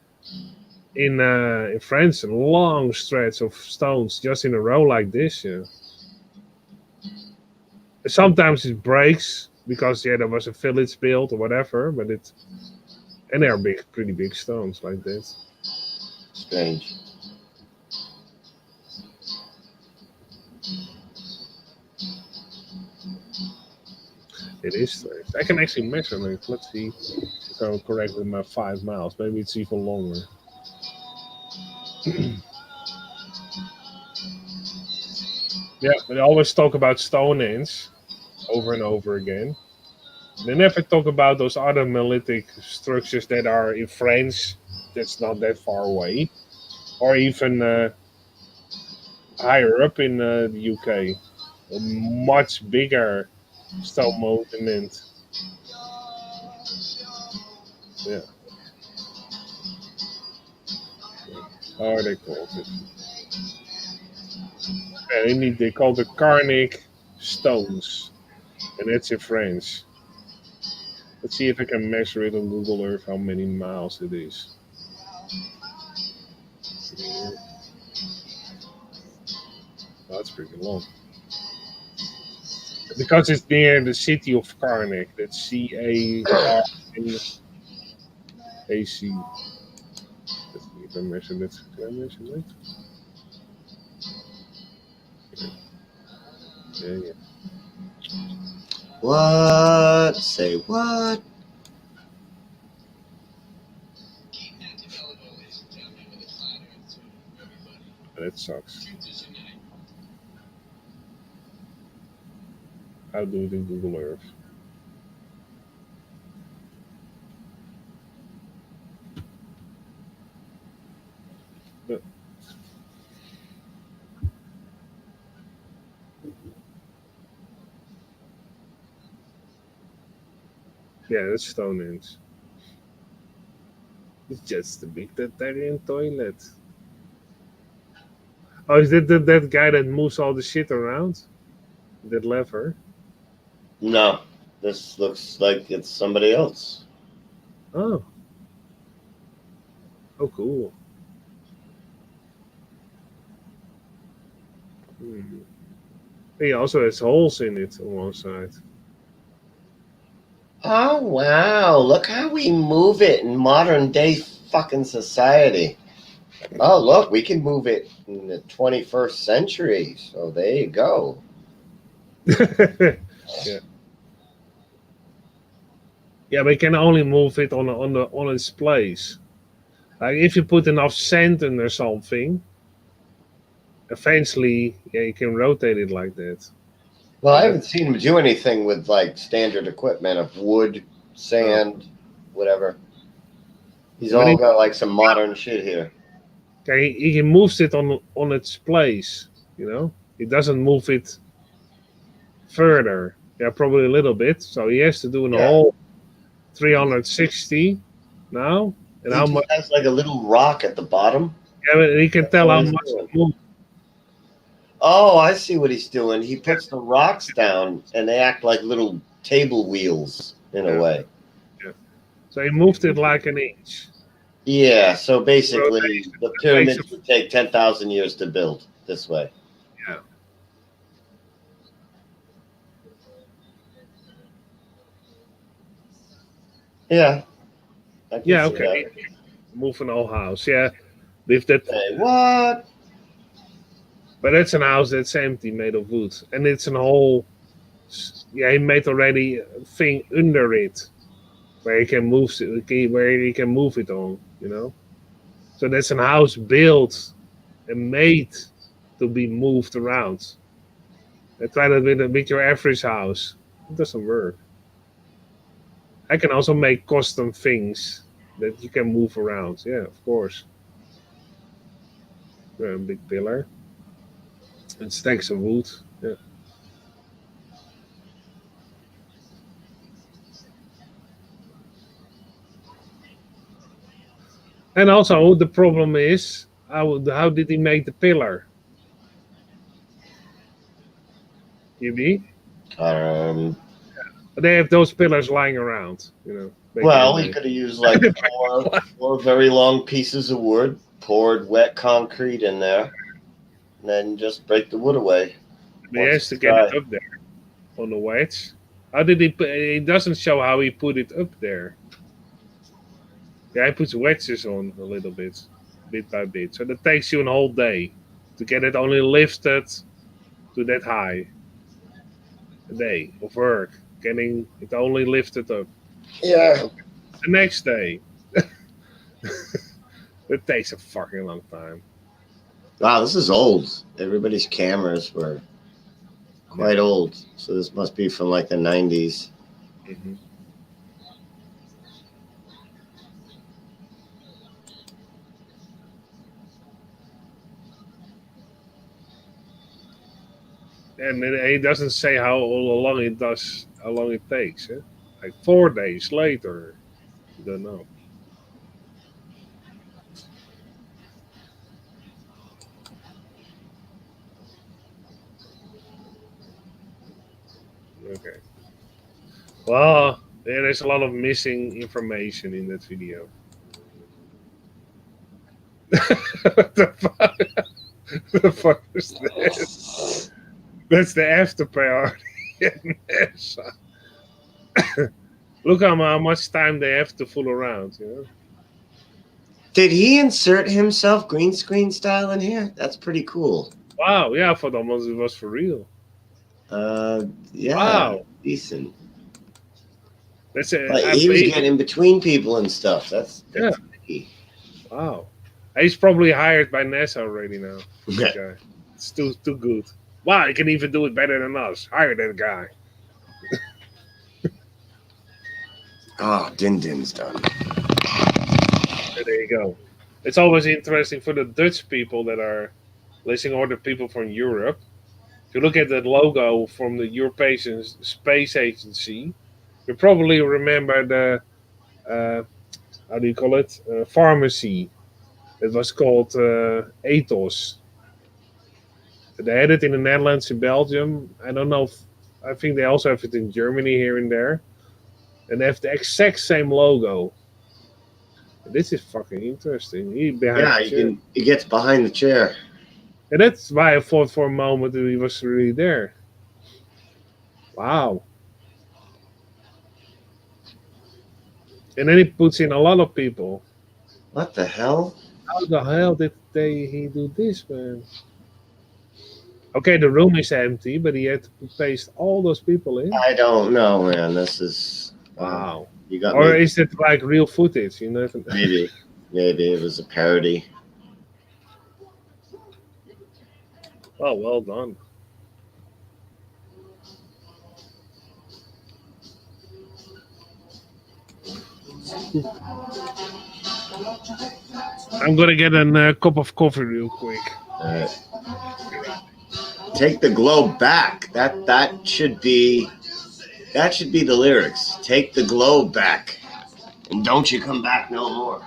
France a long stretch of stones just in a row like this. Yeah. Sometimes it breaks because there was a village built or whatever, but and they are pretty big stones like this. Strange. It is strange. I can actually measure it. Let's see if I'm correct with my 5 miles. Maybe it's even longer. Yeah, but they always talk about Stonehenge over and over again. They never talk about those other monolithic structures that are in France. That's not that far away, or even higher up in the UK, a much bigger stone monument. Yeah. How are they called it? Yeah, they call the Carnic stones, and it's in French. Let's see if I can measure it on Google Earth how many miles it is. Oh, that's pretty long. Because it's near the city of Carnic. That's C-A-R-N-A-C. Let's see if I measure it. Can I measure it? Yeah. What? Say what? That sucks. I'll do it in Google Earth. But Yeah, that's Stonehenge. It's just a big Tartarian toilet. Oh, is that guy that moves all the shit around? That lever? No, this looks like it's somebody else. Oh. Oh, cool. Hmm. He also has holes in it on one side. Oh wow! Look how we move it in modern day fucking society. Oh look, we can move it in the 21st century. So there you go. Yeah. Yeah, we can only move it on its place. Like if you put enough sand under something, eventually, yeah, you can rotate it like that. Well, I haven't seen him do anything with like standard equipment of wood, sand, whatever. He's When all he, got like some modern shit here. okay, he moves it on its place. You know, he doesn't move it further. Yeah, probably a little bit. So he has to do an Yeah. whole 360 now. And He how just much? has like a little rock at the bottom. Yeah, but he can tell all how he's much doing. it moves. Oh, I see what he's doing. He puts the rocks down and they act like little table wheels in a way. Yeah. So he moved it like an inch. Yeah, so basically the Rotation. pyramids would take 10,000 years to build this way. Yeah. Yeah. I can Yeah, see okay. that. Move an old house. Yeah. With that. Hey, what? But that's an house that's empty, made of wood. And it's an whole. Yeah, he made already a thing under it where he can move it on, you know? So that's an house built and made to be moved around. I try that with your average house. It doesn't work. I can also make custom things that you can move around. Yeah, of course. A big pillar. And stacks of wood. Yeah. And also the problem is how did he make the pillar? You They have those pillars lying around, you know. Well, he could have used like four very long pieces of wood, poured wet concrete in there, and then just break the wood away. He has to get it up there on the wedge. How did he put it? Doesn't show how he put it up there. Yeah, he puts wedges on a little bit by bit. So that takes you a whole day to get it only lifted to that high. A day of work getting it only lifted up. Yeah. The next day. It takes a fucking long time. Wow, this is old. Everybody's cameras were quite old. So this must be from like the 90s. Mm-hmm. And he doesn't say how long it takes. Eh? Like 4 days later. You don't know. Okay. Well, there is a lot of missing information in that video. What the fuck? The fuck is that? That's the after party. Look how much time they have to fool around, you know? Did he insert himself green screen style in here? That's pretty cool. Wow, yeah, I thought almost it was for real. Yeah, wow. Decent. That's it. Like, he was getting in between people and stuff. That's yeah. Tricky. Wow. He's probably hired by NASA already now. Okay. That guy. It's too good. Wow, he can even do it better than us. Hire that guy. Oh, Din Din's done. There you go. It's always interesting for the Dutch people that are listening, or the people from Europe. If you look at that logo from the European Space Agency, You probably remember the how do you call it? Pharmacy. It was called Ethos. They had it in the Netherlands, in Belgium. I don't know. I think they also have it in Germany here and there, and they have the exact same logo. This is fucking interesting. He behind Yeah, the chair. he gets behind the chair. And that's why I thought for a moment that he was really there. Wow. And then he puts in a lot of people. What the hell? How the hell did he do this, man? Okay, the room is empty, but he had to paste all those people in. I don't know, man. This is Wow. You got Or me. is it like real footage? You know? Maybe it was a parody. Oh, well done. I'm gonna get a cup of coffee real quick. Take the globe back. That should be the lyrics. Take the globe back, and don't you come back no more.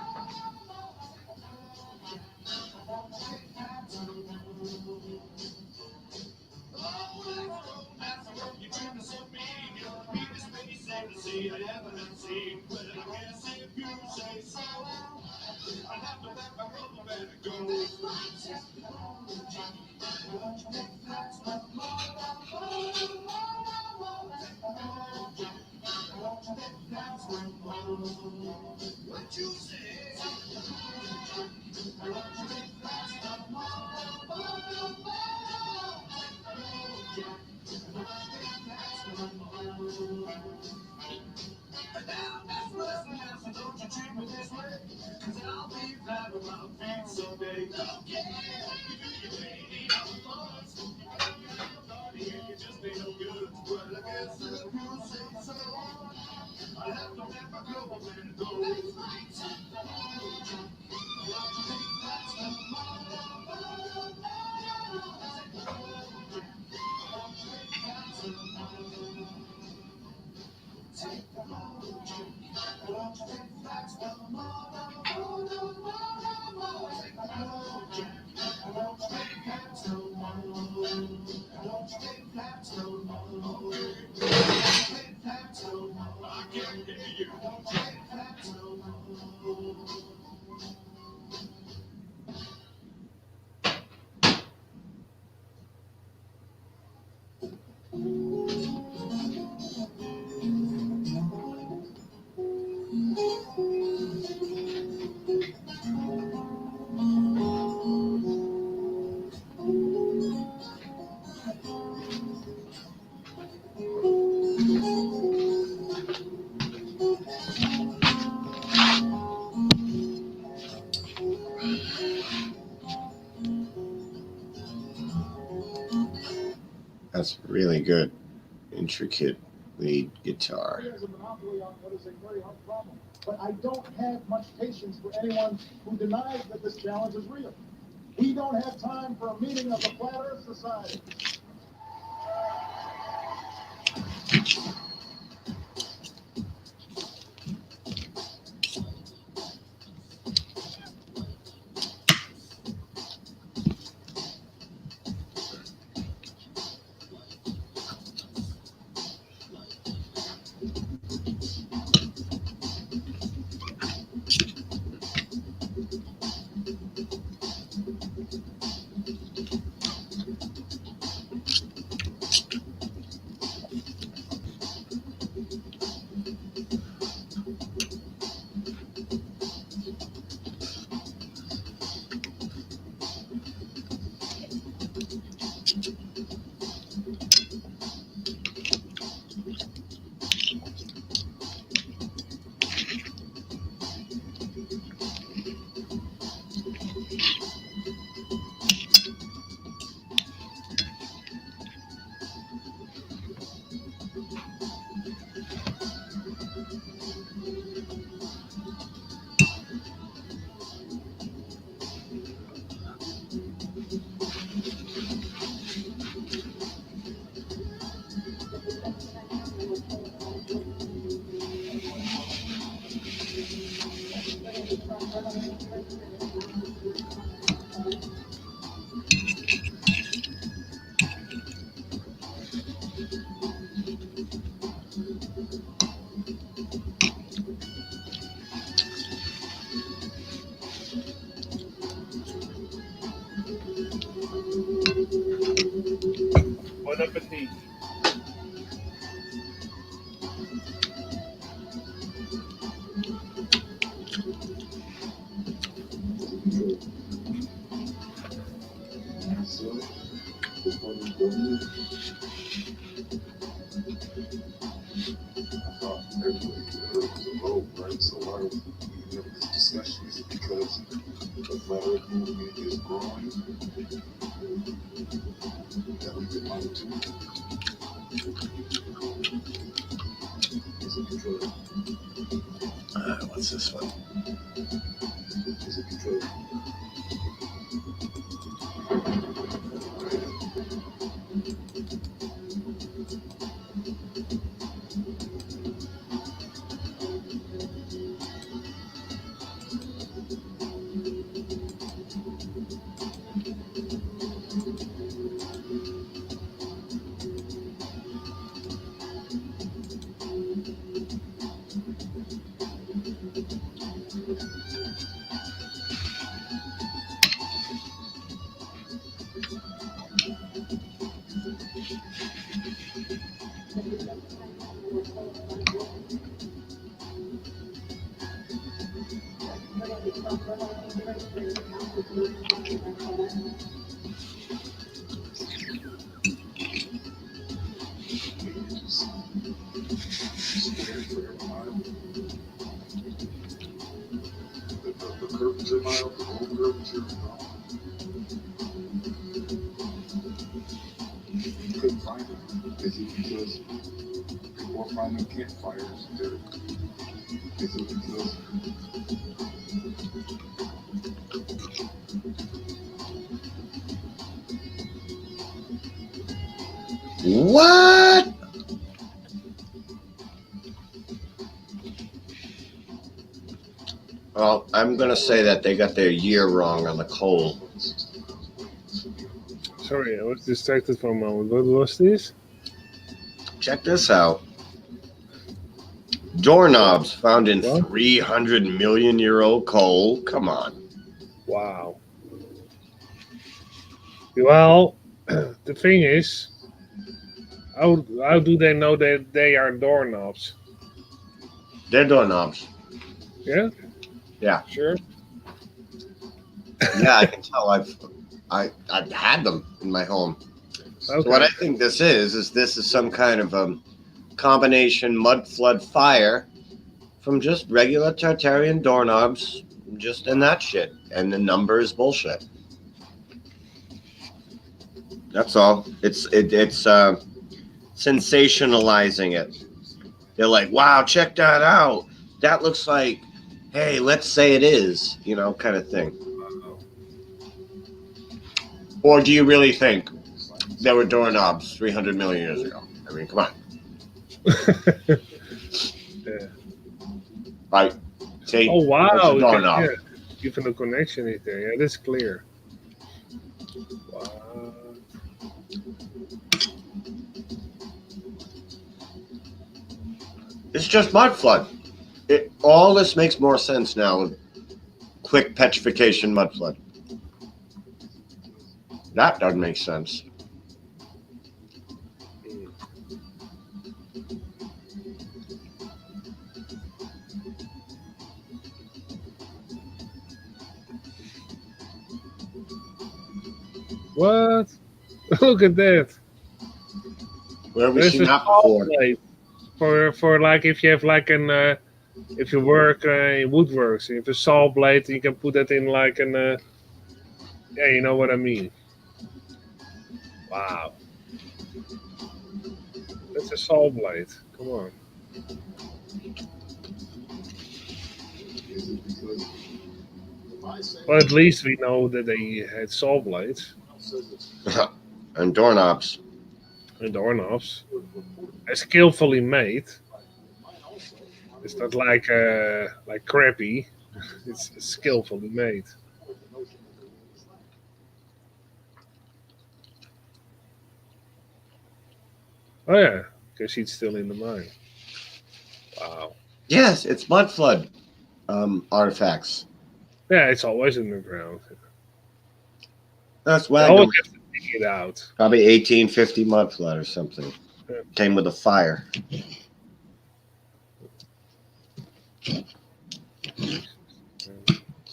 That's really good, intricate lead guitar. He has a monopoly on what is a very hard problem. But I don't have much patience for anyone who denies that this challenge is real. We don't have time for a meeting of the Flat Earth Society. Right? So why are we having this discussion? Is it because the flat earth movement is growing that we can monitor? Is it because What's this one? is it because square for every mile? The curvature mile, the whole curvature mile. You couldn't find it. Is it because people are finding campfires? Is it because What? Well, I'm going to say that they got their year wrong on the coal. Sorry, I was distracted for a moment. What was this? Check this out. Doorknobs found in What? 300 million year old coal. Come on. Wow. Well, the thing is, how do they know that they are doorknobs? They're doorknobs. Yeah? Yeah. Sure. Yeah, I can tell. I've had them in my home. Okay. So what I think this is this is some kind of combination mud flood fire from just regular Tartarian doorknobs, just in that shit. And the number is bullshit. That's all. It's sensationalizing it. They're like, wow, check that out. That looks like, hey, let's say it is, kind of thing. Or do you really think there were doorknobs 300 million years ago? I mean, come on. Yeah. Right. See? Oh, wow. There's a doorknob. Yeah. Even the connection is there. Yeah, that's clear. Wow. It's just mud flood. All this makes more sense now with quick petrification mud flood. That doesn't make sense. What? Look at that. Where have we There's seen a that saw before? blade for like if you have like an if you work in woodworks, you have a saw blade, you can put that in like an yeah, you know what I mean. Wow. That's a saw blade. Come on. is it because Well, at least we know that they had saw blades And doorknobs. and doorknobs. Skillfully made. It's not like crappy. It's skillfully made. Oh yeah, because he's still in the mine. Wow. Yes, it's mud flood artifacts. Yeah, it's always underground. That's They why always have to dig it out. probably 1850 mud flood or something. Came with a fire.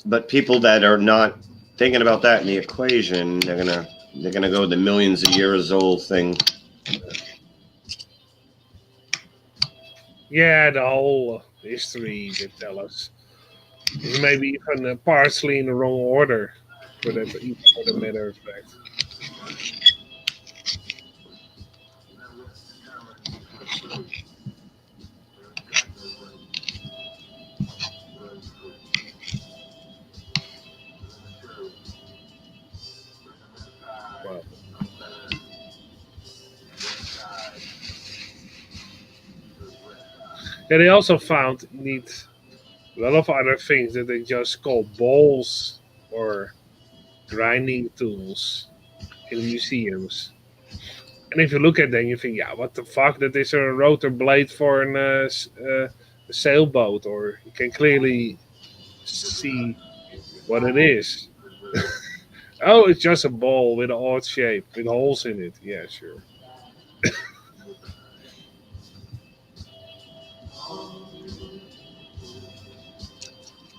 But people that are not thinking about that in the equation, they're gonna go with the millions of years old thing. Yeah, the whole history they tell us is maybe even partially in the wrong order for that, even for the matter of fact. Well, yeah, they also found need a lot of other things that they just call balls or grinding tools in museums. And if you look at them, you think, yeah, what the fuck? That is a rotor blade for a sailboat, or you can clearly see what it is. Oh, it's just a ball with an odd shape with holes in it. Yeah, sure.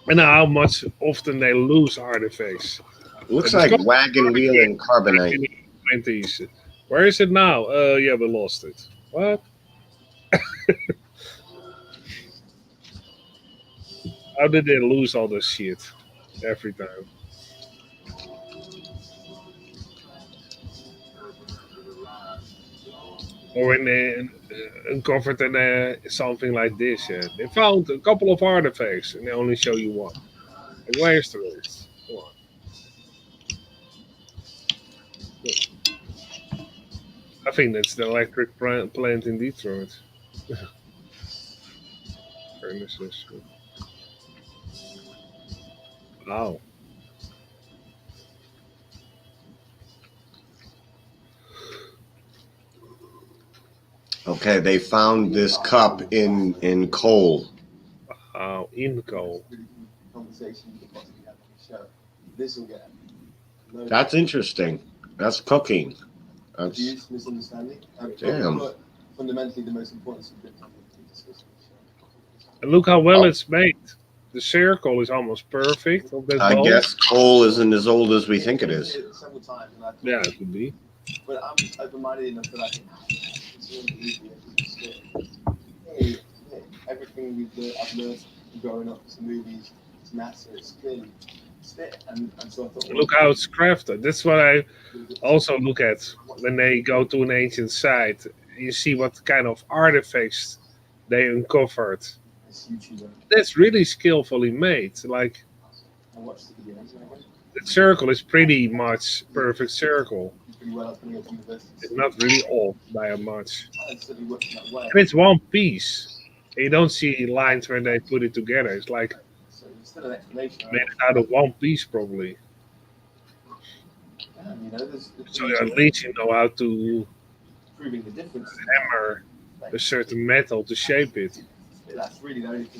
And how much often they lose artifacts. Looks like wagon wheel and carbonite. 20s. Where is it now? Yeah, we lost it. What? How did they lose all this shit every time? Or when they uncovered something like this, yeah. They found a couple of artifacts and they only show you one. Like, where's the rest? Come on. I think that's the electric plant in Detroit. Furnaces. Wow. Okay, they found this cup in coal. Oh, in coal. That's interesting. That's cooking. That's misunderstanding. damn. Fundamentally, the most important subject of the discussion. And look how well it's made. The circle is almost perfect of that I bowl. guess coal isn't as old as we think it is. Several times, and I thought, Yeah, it could be. but I'm open-minded enough that I can. It's really easy. Hey, everything I've learned from growing up to movies to NASA, it's clearly fit. And so I thought, Look how it's crafted. That's what I also look at when they go to an ancient site. You see what kind of artifacts they uncovered. That's really skillfully made. Like the circle is pretty much perfect circle. It's not really off by a much. And it's one piece. You don't see lines when they put it together. It's like made out of one piece probably. So at least you know how to hammer a certain metal to shape it.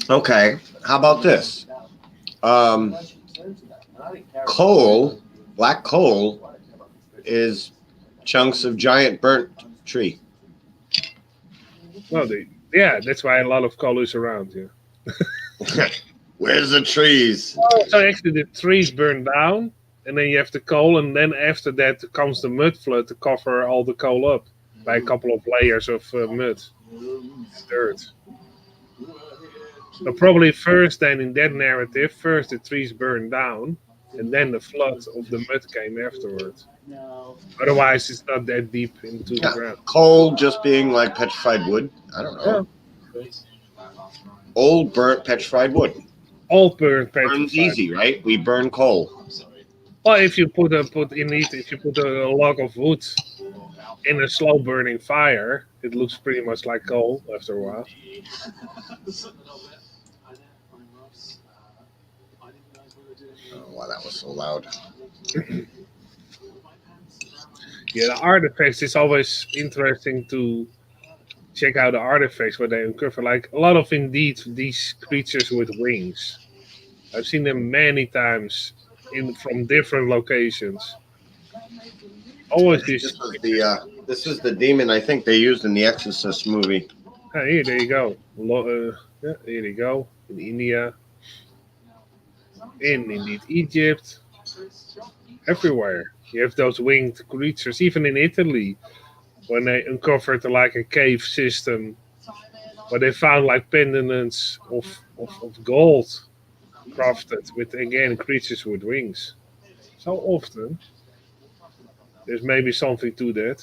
Okay, how about this? Coal, black coal, is chunks of giant burnt tree. Well, yeah, that's why a lot of coal is around here. Where's the trees? So actually, the trees burn down, and then you have the coal, and then after that comes the mud flood to cover all the coal up by a couple of layers of mud, dirt. So probably first, then in that narrative, first the trees burned down, and then the flood of the mud came afterwards. Otherwise, it's not that deep into the ground. Coal just being like petrified wood. I don't know. Yeah. Old burnt petrified wood. Old burnt petrified. Burns easy, right? We burn coal. Well, if you put a log of wood in a slow burning fire, it looks pretty much like coal after a while. Oh, wow, that was so loud. Yeah, the artifacts is always interesting to check out the artifacts where they uncover. Like a lot of indeed these creatures with wings. I've seen them many times from different locations. Always This was the This is the demon I think they used in the Exorcist movie. Here, there you go. Yeah, here you go. In India. In indeed Egypt. Everywhere. You have those winged creatures. Even in Italy, when they uncovered like a cave system, where they found like pendants of gold crafted with again creatures with wings. So often. There's maybe something to that.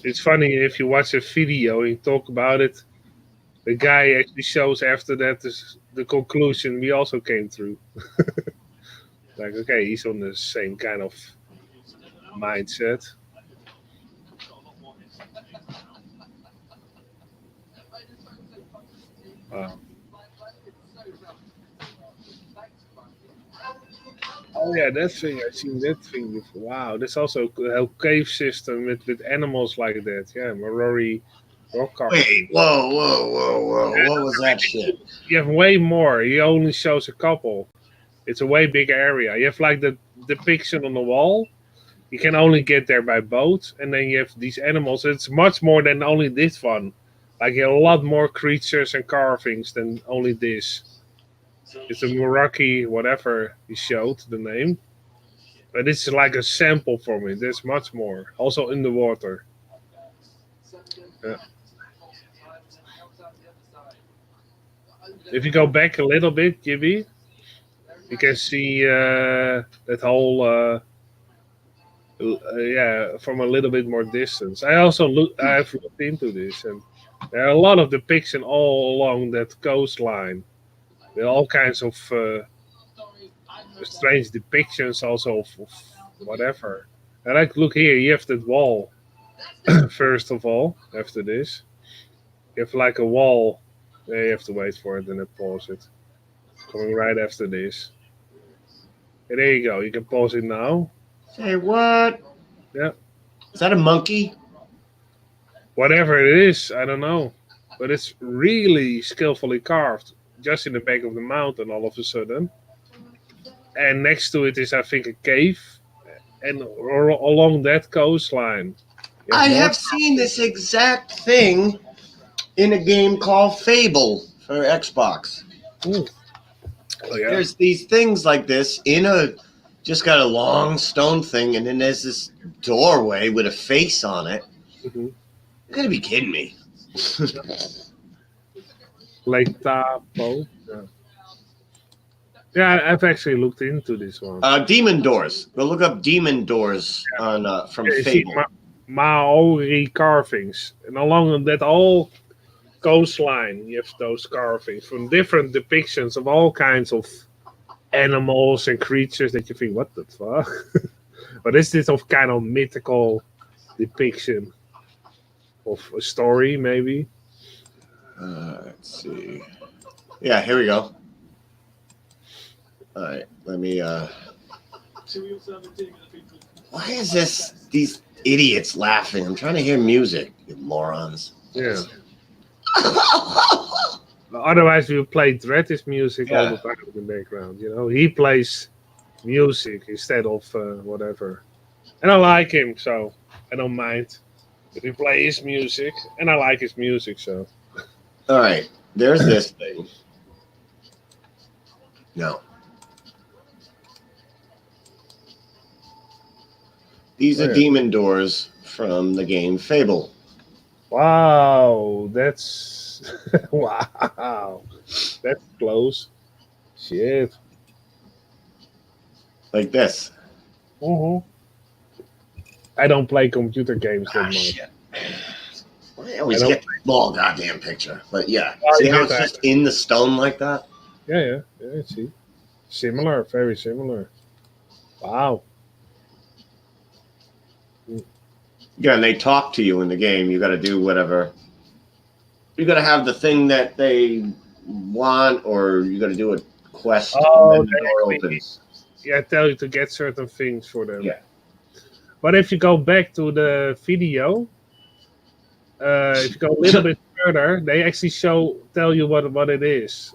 It's funny if you watch a video and talk about it, the guy actually shows after that the conclusion we also came through. Like, okay, he's on the same kind of mindset. Wow. Oh yeah, that thing. I've seen that thing before. Wow, there's also a whole cave system with animals like that. Yeah, Marori rock Wait, carving. whoa. What was that shit? You have way more. He only shows a couple. It's a way bigger area. You have like the depiction on the wall. You can only get there by boat, and then you have these animals. It's much more than only this one. Like a lot more creatures and carvings than only this. It's a Meraki, whatever he showed the name. But this is like a sample for me. There's much more. Also in the water. Yeah. If you go back a little bit, Gibby, you can see that whole yeah, from a little bit more distance. I've looked into this, and there are a lot of depiction all along that coastline. There are all kinds of strange depictions, also of whatever. And like, look here, you have that wall. First of all, after this, you have like a wall. Yeah, you have to wait for it and then pause it. Coming right after this. And there you go. You can pause it now. Say what? Yeah. Is that a monkey? Whatever it is, I don't know. But it's really skillfully carved. Just in the back of the mountain all of a sudden. And next to it is, I think, a cave. And along that coastline. I have seen this exact thing in a game called Fable for Xbox. Ooh. Oh, yeah. There's these things like this in just got a long stone thing, and then there's this doorway with a face on it. Mm-hmm. You're gonna be kidding me. Lake Tahoe. Yeah, I've actually looked into this one. Demon Doors. Go look up Demon Doors on from Fable. Maori carvings, and along that whole coastline, you have those carvings from different depictions of all kinds of animals and creatures that you think, what the fuck? But is this of kind of mythical depiction of a story, maybe? Let's see. Yeah, here we go. All right, let me. Why is these idiots laughing? I'm trying to hear music, you morons. Yeah. Otherwise, we would play Dread's music all the time in the background. You know, he plays music instead of whatever. And I like him, so I don't mind. If he plays his music, and I like his music, so. All right, there's this thing. No. These are demon doors from the game Fable. Wow, that's wow, that's close. Shit. Like this. Mm-hmm. I don't play computer games that much. Shit. I always get the small goddamn picture, but yeah. See how it's that. just in the stone like that? Yeah. See, similar, very similar. Wow. Yeah, and they talk to you in the game. You got to do whatever. You got to have the thing that they want, or you got to do a quest. Oh, and then the door opens. Yeah, I tell you to get certain things for them. Yeah. But if you go back to the video, if you go a little bit further, they actually tell you what it is.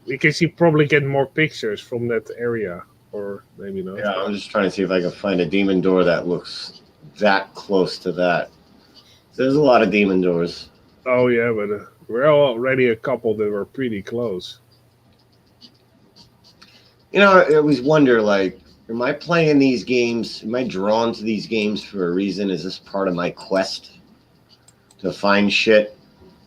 We can see probably get more pictures from that area, or maybe not. Yeah, I'm just trying to see if I can find a demon door that looks that close to that. There's a lot of demon doors. Oh yeah, but we're already a couple that were pretty close. You know, I always wonder, like, am I playing these games? Am I drawn to these games for a reason? Is this part of my quest to find shit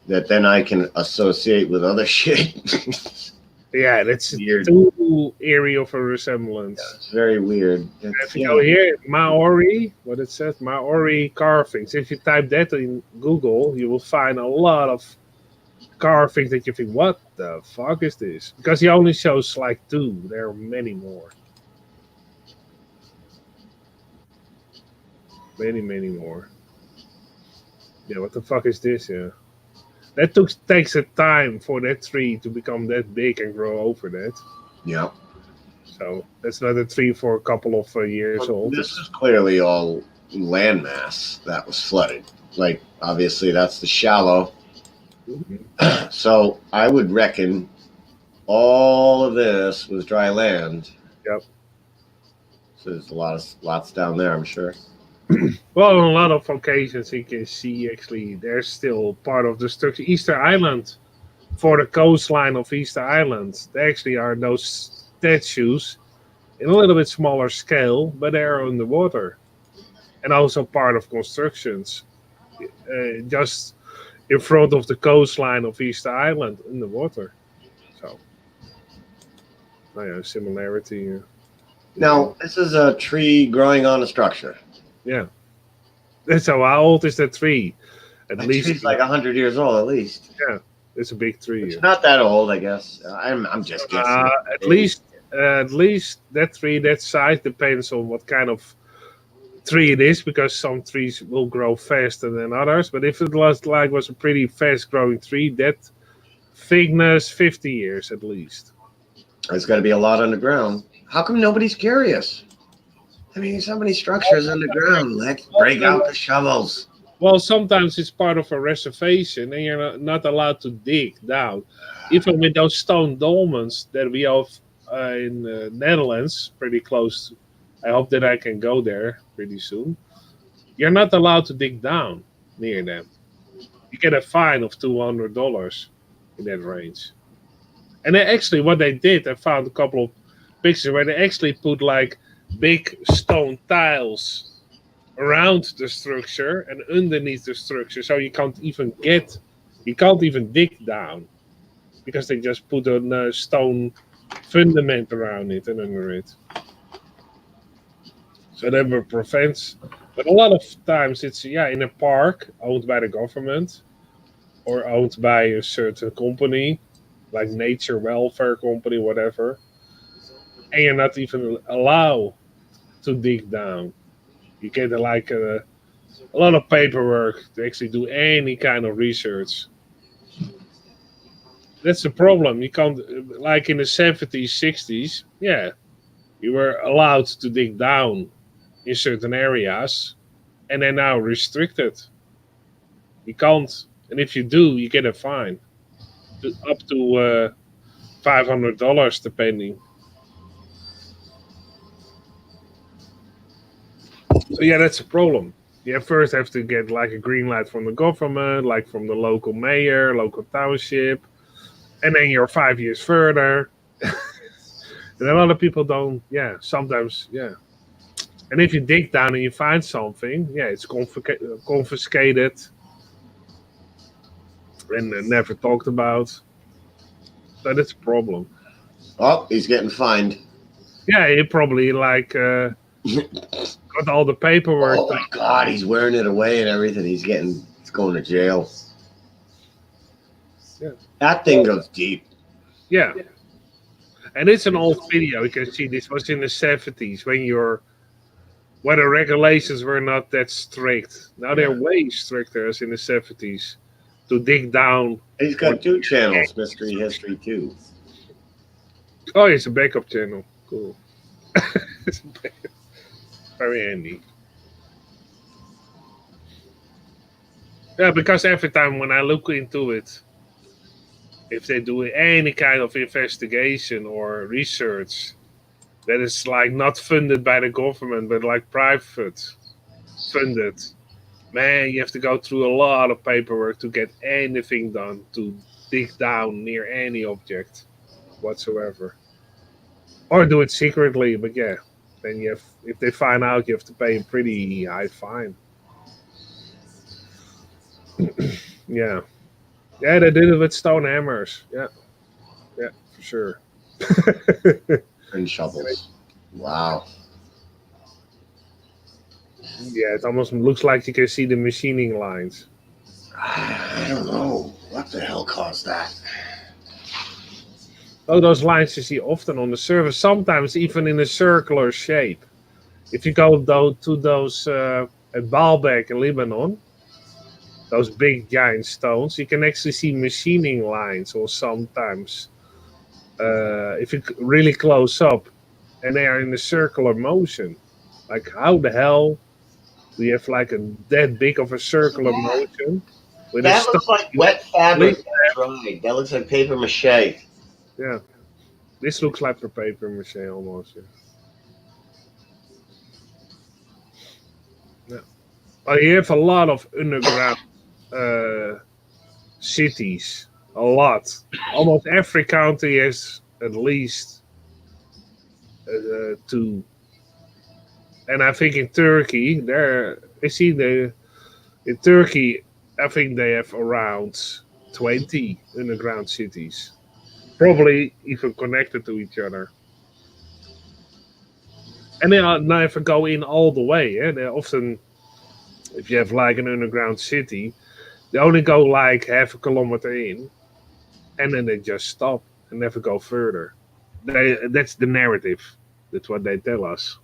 that then I can associate with other shit? Yeah, that's weird. Too area of a resemblance. Yeah, it's very weird. If you go here, Maori, what it says, Maori carvings. If you type that in Google, you will find a lot of carvings that you think, what the fuck is this? Because he only shows like 2. There are many more. Many more. Yeah, what the fuck is this? Yeah. That takes a time for that tree to become that big and grow over that. Yeah. So that's not a tree for a couple of years old. This is clearly all landmass that was flooded. Like, obviously, that's the shallow. Mm-hmm. So I would reckon all of this was dry land. Yep. So there's lots down there, I'm sure. Well, on a lot of occasions, you can see actually there's still part of the structure. Easter Island, for the coastline of Easter Island, there actually are those statues in a little bit smaller scale, but they're on the water. And also part of constructions just in front of the coastline of Easter Island in the water. So, similarity here. Now, this is a tree growing on a structure. Yeah. So how old is that tree? At least tree's like 100 years old, at least. Yeah, it's a big tree. It's not that old, I guess. I'm just guessing. At least that tree, that size, depends on what kind of tree it is, because some trees will grow faster than others. But if it was a pretty fast growing tree, that thickness 50 years at least. There's got to be a lot underground. How come nobody's curious? I mean, so many structures underground. Let's break out the shovels. Well, sometimes it's part of a reservation and you're not allowed to dig down. Even with those stone dolmens that we have in the Netherlands, pretty close. I hope that I can go there pretty soon. You're not allowed to dig down near them. You get a fine of $200 in that range. And then actually what they did, I found a couple of pictures where they actually put like big stone tiles around the structure and underneath the structure, so you can't even dig down, because they just put a stone fundament around it and under it. So that prevents. But a lot of times it's in a park owned by the government or owned by a certain company, like Nature Welfare Company, whatever, and you're not even allowed to dig down. You get a lot of paperwork to actually do any kind of research. That's the problem. You can't, like in the 70s, 60s, you were allowed to dig down in certain areas, and they're now restricted. You can't, and if you do, you get a fine up to $500 depending. So that's a problem. You first have to get like a green light from the government, like from the local mayor, local township, and then you're 5 years further. And a lot of people don't, sometimes. And if you dig down and you find something, it's confiscated and never talked about. So that's a problem. Oh, he's getting fined. Yeah, he probably got all the paperwork. Oh my God, he's wearing it away and everything. He's going to jail. Yeah. That thing goes deep. Yeah. And it's an old video. You can see this was in the 70s when the regulations were not that strict. Now they're way stricter as in the 70s to dig down. He's got 2 channels, Mystery History 2. Oh, it's a backup channel. Cool. Very handy. Yeah, because every time when I look into it, if they do any kind of investigation or research that is like not funded by the government but like private funded, man, you have to go through a lot of paperwork to get anything done to dig down near any object whatsoever, or do it secretly. But yeah, then you have, if they find out, you have to pay a pretty high fine. Yeah, yeah, they did it with stone hammers. Yeah, yeah, for sure. And shovels. Wow. Yeah, it almost looks like you can see the machining lines. I don't know what the hell caused that. Oh, those lines you see often on the surface, sometimes even in a circular shape. If you go to those at Baalbek in Lebanon, those big giant stones, you can actually see machining lines, or sometimes if you really close up, and they are in a circular motion. Like, how the hell do you have like that big of a circular motion with a That stone? looks like wet fabric that dried. That looks like paper mache. Yeah, this looks like a paper mache almost. Yeah. Yeah. But you have a lot of underground cities. A lot. Almost every country has at least two. And I think in Turkey, in Turkey, I think they have around 20 underground cities, probably even connected to each other. And they never go in all the way. Eh? They often, if you have like an underground city, they only go like half a kilometer in, and then they just stop and never go further. That's the narrative. That's what they tell us.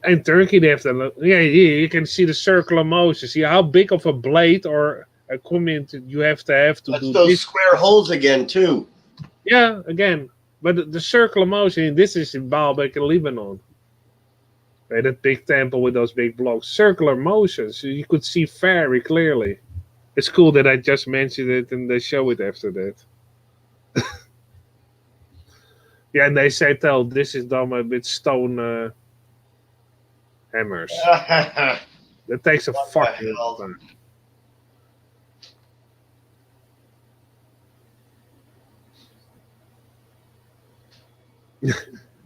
In Turkey, they have the you can see the circular motion. See how big of a blade or a comment you have to That's do those this. square holes again too. Yeah, again, but the circular motion. This is in Baalbek in Lebanon. Right, that big temple with those big blocks, circular motion, so you could see very clearly. It's cool that I just mentioned it and they show it after that. Yeah, and they say, "Tell this is done with stone hammers." That takes a fucking long time.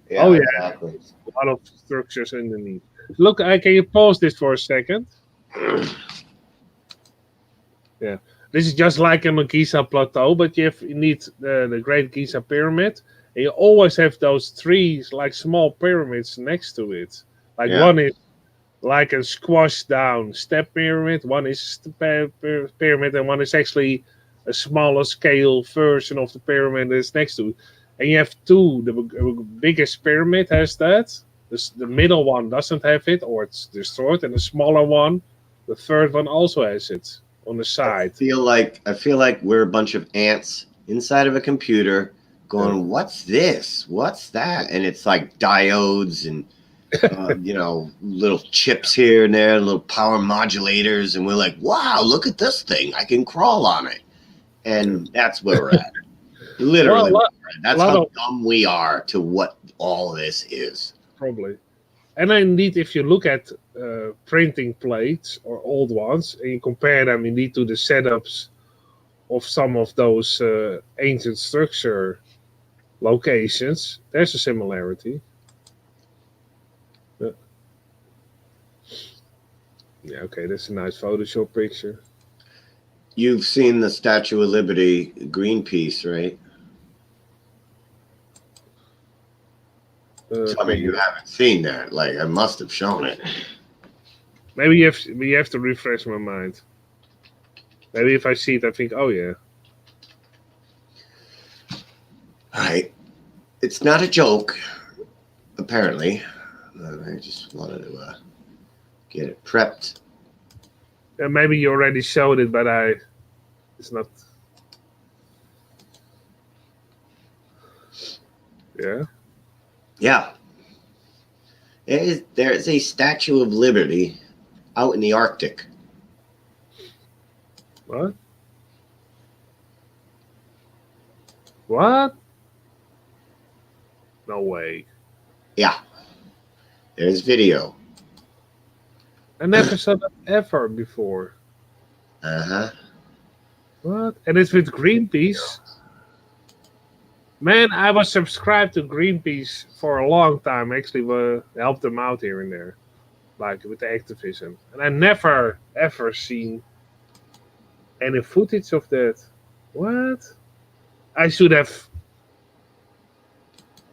Yeah, Oh yeah, exactly. a lot of structures underneath. Look, can you pause this for a second? Yeah, this is just like in the Giza Plateau, but you need the Great Giza Pyramid, and you always have those three like small pyramids next to it. Like one is like a squashed down step pyramid, one is pyramid, and one is actually a smaller scale version of the pyramid that's next to it. And you have two. The biggest pyramid has that. The middle one doesn't have it, or it's destroyed, and the smaller one, the third one, also has it on the side. I feel like we're a bunch of ants inside of a computer going, "What's this? What's that?" And it's like diodes and little chips here and there, little power modulators, and we're like, "Wow, look at this thing! I can crawl on it." And that's where we're at. Literally, that's how dumb we are to what all this is. Probably. And indeed, if you look at printing plates or old ones, and you compare them indeed to the setups of some of those ancient structure locations, there's a similarity. Yeah, okay, that's a nice Photoshop picture. You've seen the Statue of Liberty Greenpeace, right? Tell me you haven't seen that. Like, I must have shown it. Maybe you have to refresh my mind. Maybe if I see it, I think, oh yeah. Right. It's not a joke, apparently. I just wanted to get it prepped. Yeah, maybe you already showed it, but it's not. Yeah. Yeah. There is a Statue of Liberty out in the Arctic. What? What? No way. Yeah. There's video. I never saw that ever before. Uh-huh. What? And it's with Greenpeace? Man, I was subscribed to Greenpeace for a long time. Actually, helped them out here and there, like with the activism. And I never, ever seen any footage of that. What? I should have.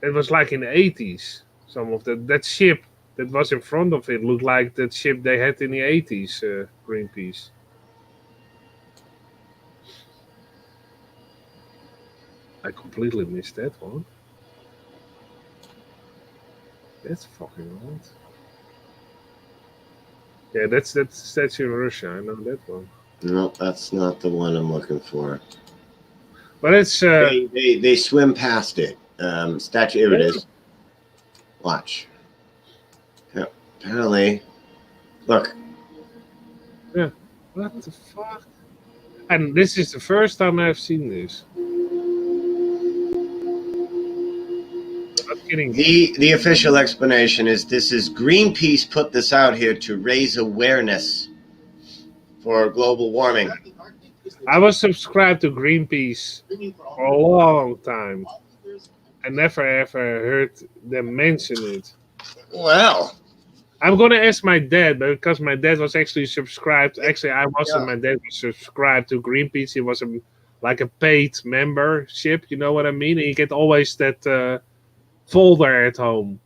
It was like in the 80s. Some of that ship that was in front of it looked like that ship they had in the 80s, Greenpeace. I completely missed that one. That's fucking old. Yeah, that's in Russia. I know that one. No, that's not the one I'm looking for. But it's they swim past it. Statue. Here it is. Watch. Yeah, apparently, look. Yeah. What the fuck? And this is the first time I've seen this. I'm not kidding. The official explanation is this is Greenpeace put this out here to raise awareness for global warming. I was subscribed to Greenpeace for a long time. I never ever heard them mention it. Well, I'm gonna ask my dad because my dad was actually subscribed. Actually, I wasn't. My dad was subscribed to Greenpeace. He was like a paid membership. You know what I mean? And you get always that folder at home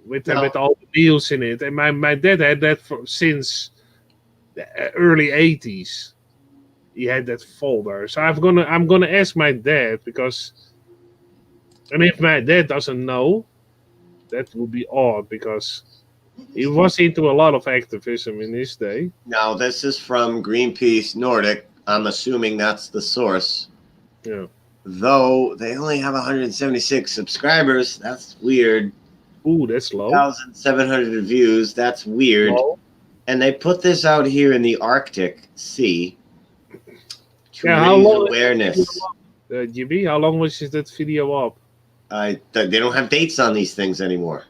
with all the deals in it. And my dad had that since the early 80s. He had that folder. So I'm gonna ask my dad because, and if my dad doesn't know, that would be odd because he was into a lot of activism in his day. Now this is from Greenpeace Nordic. I'm assuming that's the source. Yeah. Though they only have 176 subscribers, that's weird. Ooh, that's low. 1,700 views, that's weird. Low. And they put this out here in the Arctic Sea to how raise long awareness. GB, how long was that video up? They don't have dates on these things anymore.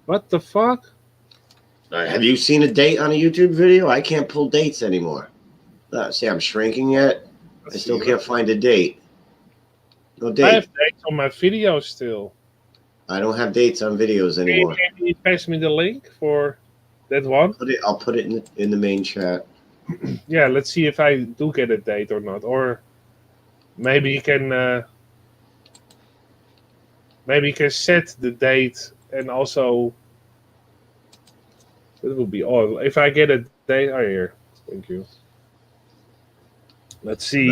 What the fuck? Have you seen a date on a YouTube video? I can't pull dates anymore. See, I'm shrinking it. I still can't find a date. No date. I have dates on my videos still. I don't have dates on videos anymore. Can you pass me the link for that one? I'll put it in the main chat. Yeah, let's see if I do get a date or not. Or maybe you can set the date and also it would be odd. If I get a date, here. Thank you. Let's see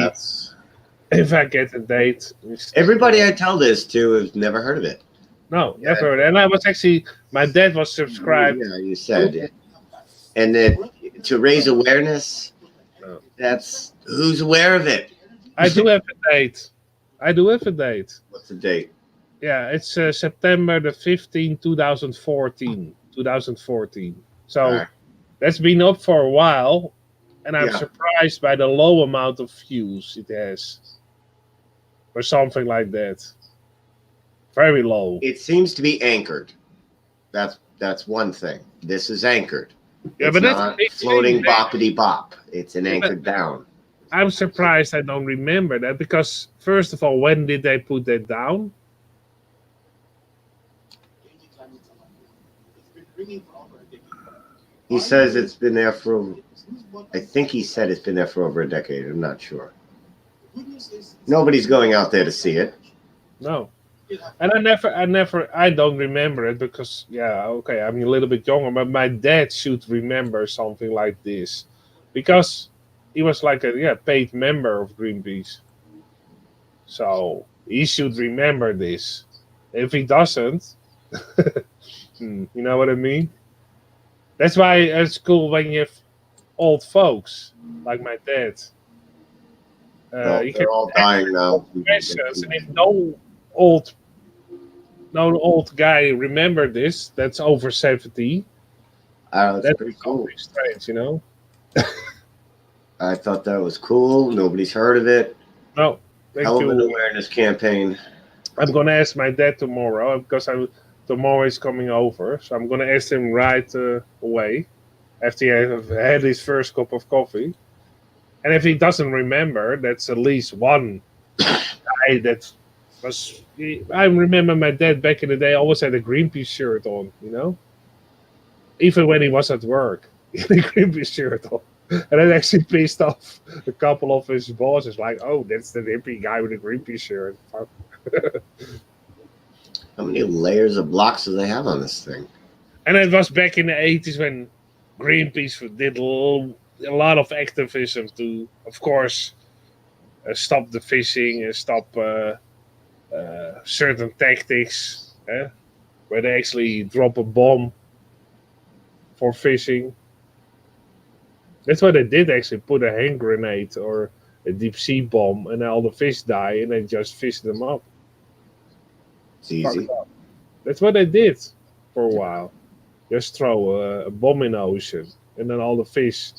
if I get a date. Everybody I tell this to has never heard of it. No, never heard. And I was actually, my dad was subscribed. Yeah, you said it. And then to raise awareness, that's who's aware of it. I do have a date. What's the date? Yeah, it's September the 15th, 2014. 2014. So that's been up for a while, and I'm surprised by the low amount of views it has. Or something like that. Very low. It seems to be anchored. That's one thing. This is anchored. Yeah, it's but that's not floating boppity bop. It's an anchored down. I'm surprised I don't remember that because, first of all, when did they put that down? He says it's been there for, I think he said it's been there for over a decade. I'm not sure. Nobody's going out there to see it. No. And I don't remember it because, okay, I'm a little bit younger, but my dad should remember something like this because he was like a paid member of Greenpeace. So he should remember this. If he doesn't, you know what I mean? That's why it's cool when you have old folks like my dad. They're all dying now. Questions, and if no old guy remember this, that's over 70. That's pretty cool. Strange, you know. I thought that was cool. Nobody's heard of it. No, thank Hell of an you. awareness campaign. I'm gonna ask my dad tomorrow because tomorrow is coming over, so I'm gonna ask him right away after he have had his first cup of coffee. And if he doesn't remember, that's at least one guy that was. I remember my dad back in the day always had a Greenpeace shirt on, you know, even when he was at work, he had a Greenpeace shirt on. And that actually pissed off a couple of his bosses, like, "Oh, that's the hippie guy with a Greenpeace shirt." Fuck. How many layers of blocks do they have on this thing? And it was back in the 80s when Greenpeace did a lot of activism to, of course, stop the fishing and stop certain tactics, where they actually drop a bomb for fishing. That's what they did, actually, put a hand grenade or a deep sea bomb, and all the fish die, and they just fish them up. It's easy. That's what they did for a while. Just throw a bomb in the ocean, and then all the fish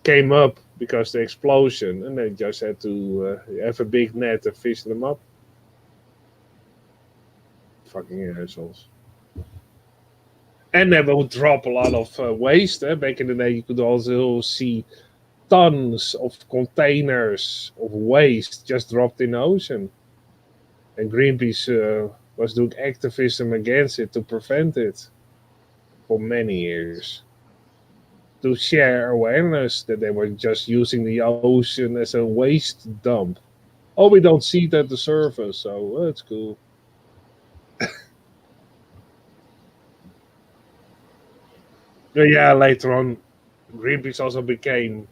came up because the explosion, and they just had to have a big net and fish them up. Fucking assholes. And they will drop a lot of waste. Back in the day, you could also see tons of containers of waste just dropped in the ocean. And Greenpeace was doing activism against it to prevent it for many years. To share awareness that they were just using the ocean as a waste dump. Oh, we don't see it at the surface, so that's cool. But yeah, later on, Greenpeace also became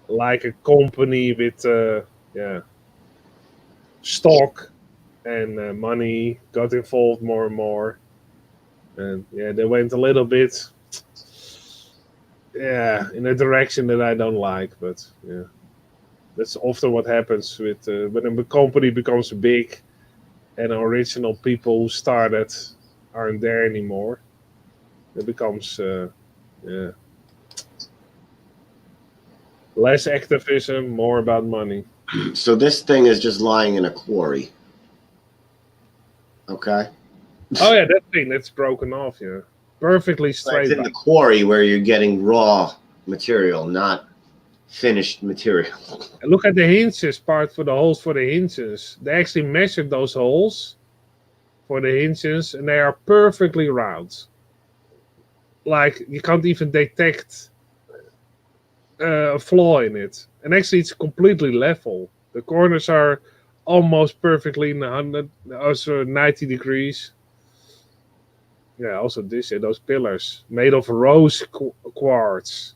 like a company with stock and money, got involved more and more. And yeah, they went a little bit in a direction that I don't like, but yeah. That's often what happens with when a company becomes big and original people who started aren't there anymore. It becomes less activism, more about money. So this thing is just lying in a quarry. Okay. Oh yeah, that thing that's broken off, yeah. Perfectly straight. It's in the quarry where you're getting raw material, not finished material. Look at the hinges part for the holes for the hinges. They actually measured those holes for the hinges, and they are perfectly round. Like you can't even detect a flaw in it. And actually, it's completely level. The corners are almost perfectly in 90 degrees. Yeah, also those pillars made of rose quartz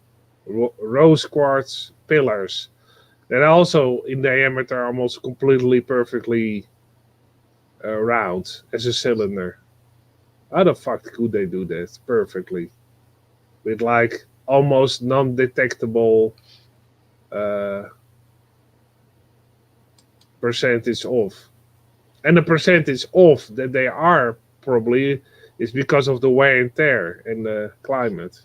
pillars that are also in diameter almost completely perfectly round as a cylinder. How the fuck could they do that perfectly with like almost non-detectable percentage off? And the percentage off that they are probably is because of the wear and tear and the climate.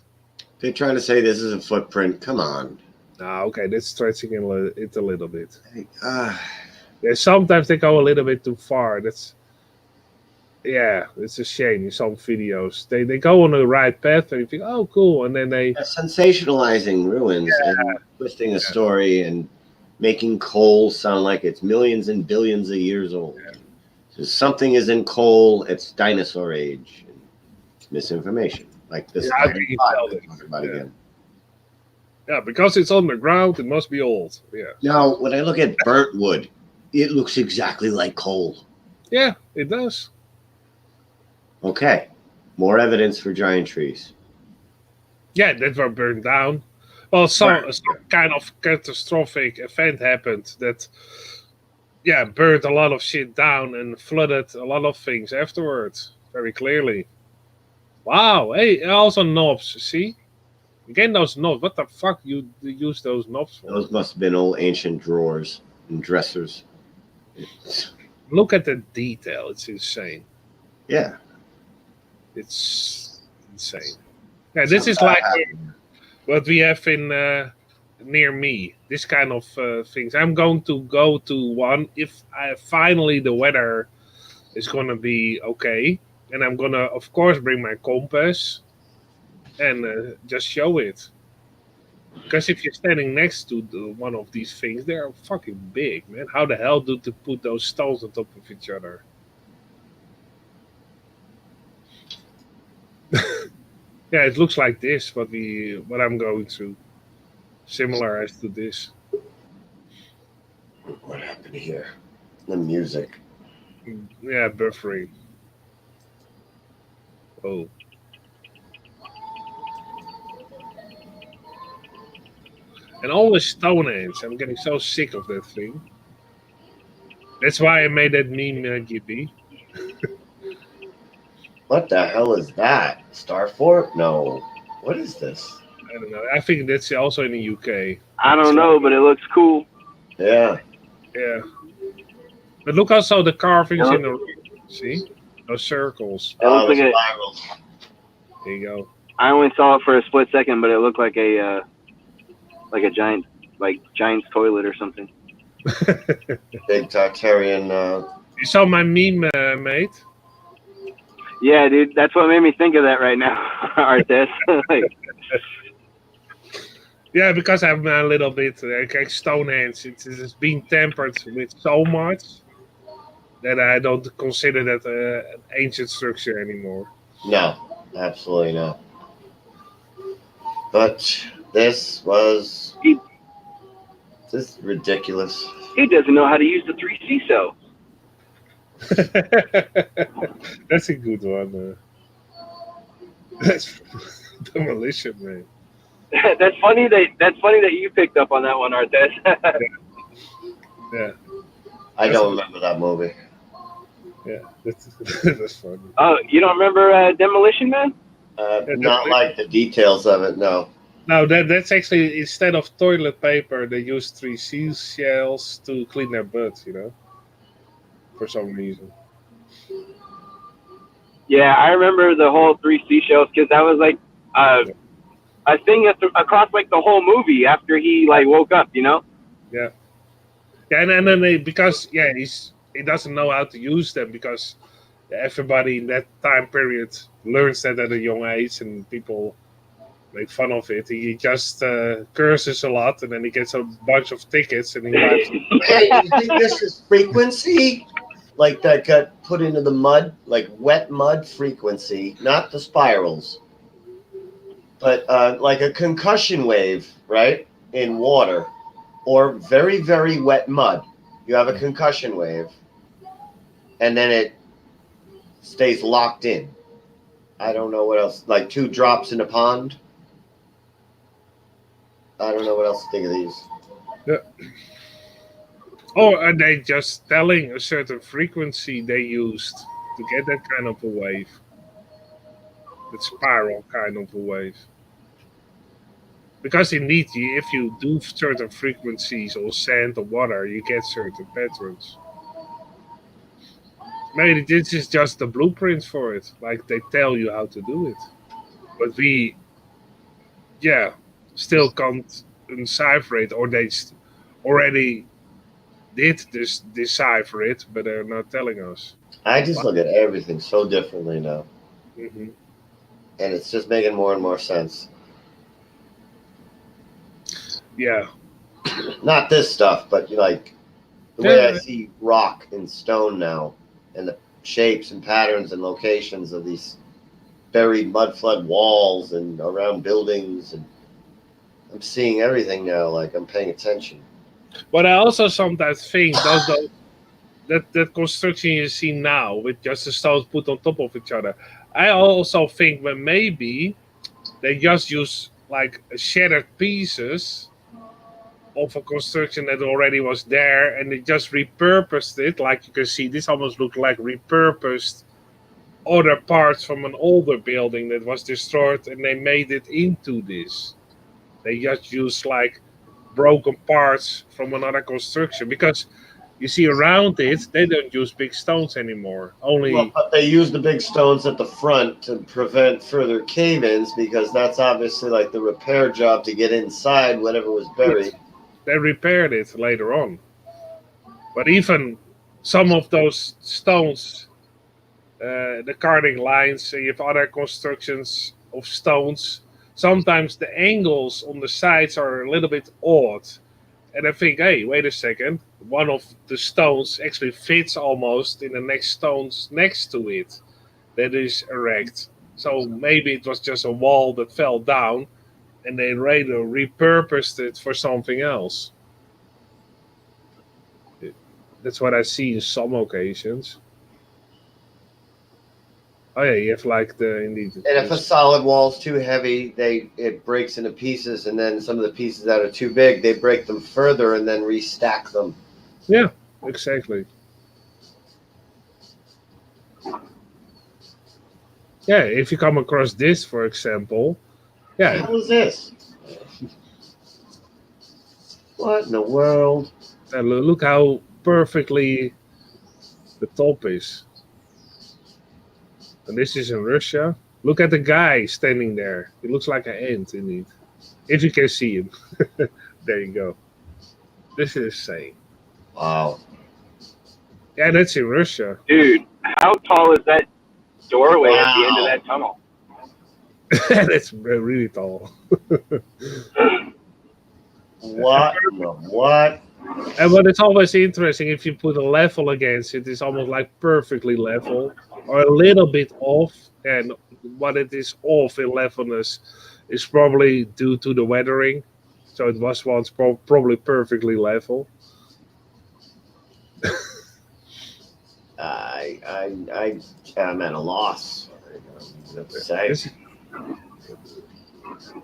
They're trying to say this is a footprint. Come on. Okay, that's stretching it a little bit. Sometimes they go a little bit too far. It's a shame in some videos. They go on the right path and you think, oh, cool. And then they... sensationalizing ruins and twisting a story and making coal sound like it's millions and billions of years old. So something is in coal, it's dinosaur age. It's misinformation. Like this again. Yeah, because it's underground, it must be old. Yeah. Now, when I look at burnt wood, it looks exactly like coal. Yeah, it does. Okay. More evidence for giant trees. Yeah, that were burned down. Well, some kind of catastrophic event happened that, burned a lot of shit down and flooded a lot of things afterwards, very clearly. Wow, hey, also knobs, see? Again, those knobs, what the fuck you use those knobs for? Those must have been old ancient drawers and dressers. Look at the detail, it's insane. Yeah. It's insane. Yeah, this is like what we have in near me. This kind of things. I'm going to go to one if finally the weather is gonna be okay, and I'm gonna of course bring my compass and just show it. Because if you're standing next to one of these things, they're fucking big, man. How the hell do they put those stones on top of each other? Yeah, it looks like this. What I'm going through, similar as to this. What happened here? The music. Yeah, buffering. Oh. And always Stonehenge. I'm getting so sick of that thing. That's why I made that meme, Gibby. What the hell is that? Starfort? No. What is this? I don't know. I think that's also in the UK. I don't know, but it looks cool. Yeah. Yeah. But look also the carvings Yep. in the see? Those circles. It looks like spirals. There you go. I only saw it for a split second, but it looked like a giant's toilet or something. Big Tartarian. You saw my meme, mate? Yeah, dude, that's what made me think of that right now, Artes. Yeah, because I'm a little bit like Stonehenge. It's being tempered with so much that I don't consider that an ancient structure anymore. No, absolutely not. But this was just ridiculous. He doesn't know how to use the 3C cell. That's a good one. That's demolition, man. That's funny that you picked up on that one, Artes. Yeah. I don't remember that movie. Yeah, that's funny. Oh, you don't remember Demolition Man? Not like the details of it, no. No, that's actually, instead of toilet paper, they use 3 seashells to clean their butts, for some reason. Yeah, I remember the whole 3 seashells because that was like a thing across like the whole movie after he like woke up, Yeah. Yeah, and then because he doesn't know how to use them because everybody in that time period learns that at a young age and people make fun of it. He just curses a lot and then he gets a bunch of tickets and he wipes. Hey, you think this is frequency? Like that got put into the mud, like wet mud frequency, not the spirals, but like a concussion wave, right? In water or very, very wet mud. You have a concussion wave and then it stays locked in. I don't know what else, like 2 drops in a pond. I don't know what else to think of these. Yeah. Or are they just telling a certain frequency they used to get that kind of a wave? That spiral kind of a wave. Because indeed, if you do certain frequencies or sand or water, you get certain patterns. Maybe this is just the blueprint for it. Like they tell you how to do it. But we, still can't decipher it, or they already did decipher it, but they're not telling us. I just look at everything so differently now. Mm-hmm. And it's just making more and more sense. Yeah. Not this stuff, but like the way I see rock and stone now, and the shapes and patterns and locations of these buried mud flood walls and around buildings, and I'm seeing everything now. Like I'm paying attention. But I also sometimes think that construction you see now with just the stones put on top of each other. I also think that maybe they just use like shattered pieces of a construction that already was there, and they just repurposed it. Like you can see, this almost looked like repurposed other parts from an older building that was destroyed, and they made it into this. They just used like broken parts from another construction because You see around it, they don't use big stones anymore. Only Well, but they use the big stones at the front to prevent further cave-ins because that's obviously like the repair job to get inside whatever was buried. they repaired it later on. But even some of those stones, the carving lines, you have other constructions of stones. Sometimes the angles on the sides are a little bit odd. And I think, hey, wait a second. One of the stones actually fits almost in the next stones next to it that is erect. So maybe it was just a wall that fell down and they later repurposed it for something else. That's what I see in some occasions. Oh yeah, you have like the indeed. And if a solid wall's too heavy, it breaks into pieces, and then some of the pieces that are too big, they break them further and then restack them. Yeah, exactly. Yeah, if you come across this, for example, yeah. What is this? What in the world? Look how perfectly the top is. And this is in Russia. Look at the guy standing there. He looks like an ant, indeed. If you can see him. There you go. This is insane. Wow. Yeah, that's in Russia. Dude, how tall is that doorway at the end of that tunnel? That's really tall. What? And but it's always interesting if you put a level against it, it's almost like perfectly level or a little bit off. And what it is off in levelness is probably due to the weathering. So it was once probably perfectly level. I'm at a loss. Say.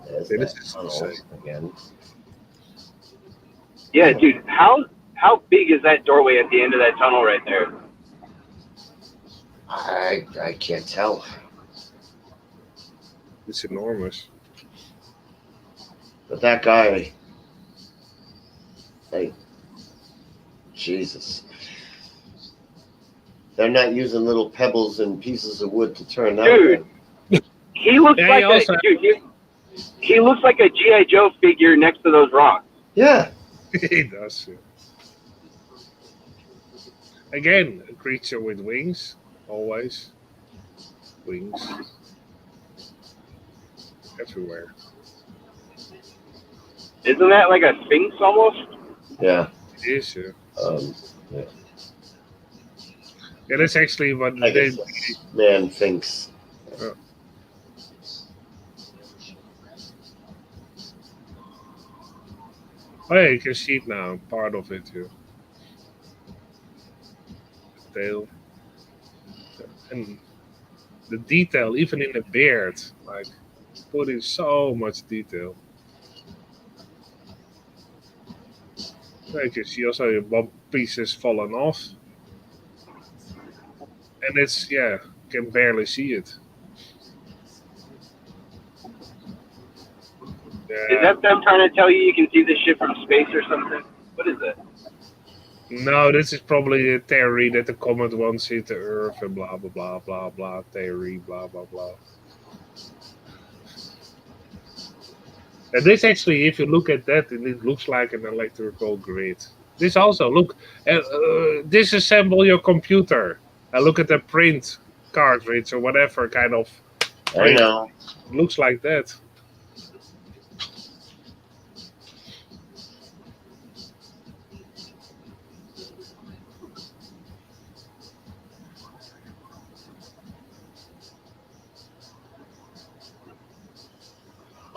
There's that tunnel again. Yeah, dude, how big is that doorway at the end of that tunnel right there? I can't tell. It's enormous. But that guy, hey, Jesus. They're not using little pebbles and pieces of wood to turn that. Dude, he looks like he looks like a G.I. Joe figure next to those rocks. Yeah. He does. Yeah. Again, a creature with wings, always. Wings. Everywhere. Isn't that like a sphinx almost? Yeah. It is, yeah. Yeah. Yeah, that's actually what man thinks. Oh yeah, you can see it now, part of it too. The tail. And the detail, even in the beard, like put in so much detail. You can see also your bump pieces fallen off. And it's, yeah, you can barely see it. Is that them trying to tell you can see this shit from space or something? What is that? No, this is probably a theory that the comet won't hit the Earth and blah, blah, blah, blah, blah, theory, blah, blah, blah. And this actually, if you look at that, it looks like an electrical grid. This also, look, disassemble your computer and look at the print cartridge or whatever kind of print. I know. It looks like that.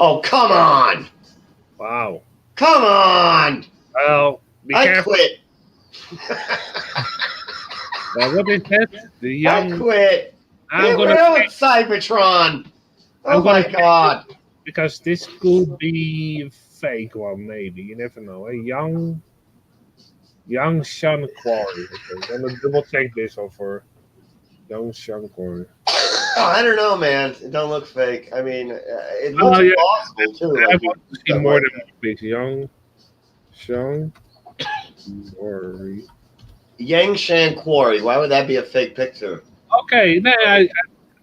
Oh, come on! Wow. Come on! Well, be I careful. quit. What is that? The young. I quit. I'm Get gonna rid of Cybertron. Oh I'm my gonna God! Because this could be a fake one, maybe. You never know. A young Sean Quarry. Okay, I'm gonna double check this over. Young Sean Quarry. Oh, I don't know, man. It don't look fake. I mean, it looks plausible too. I Like want to see more than this. Young Sean Quarry. Yangshan Quarry. Why would that be a fake picture? Okay,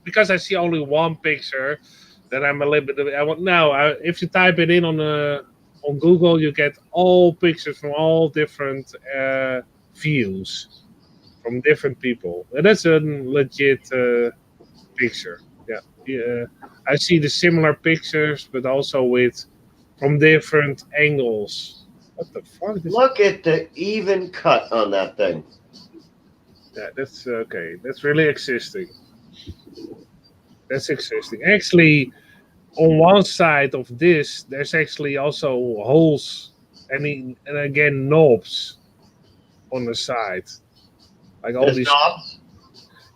because I see only one picture, then I'm a little bit. If you type it in on Google, you get all pictures from all different views from different people. And that's a legit picture. Yeah. I see the similar pictures, but also from different angles. What the fuck? Look at the even cut on that thing. Yeah, that's okay. That's really existing. That's existing. Actually, on one side of this, there's actually also holes and again knobs on the side, like all There's these. knobs.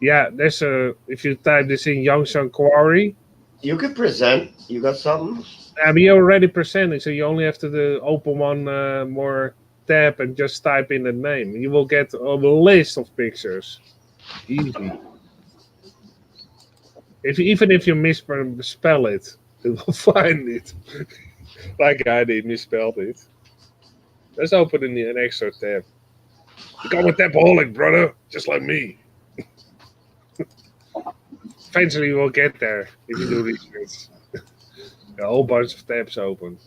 Yeah, there's a. If you type this in Yangshan Quarry, You could present. You got something? we already presented, so you only have to open one more tab and just type in the name. You will get a list of pictures. Easy. Even if you misspell it, it will find it. Like I did, misspelled it. Let's open an extra tab. Become a tapaholic, brother, just like me. Eventually, you will get there if you do research. A whole bunch of tabs open.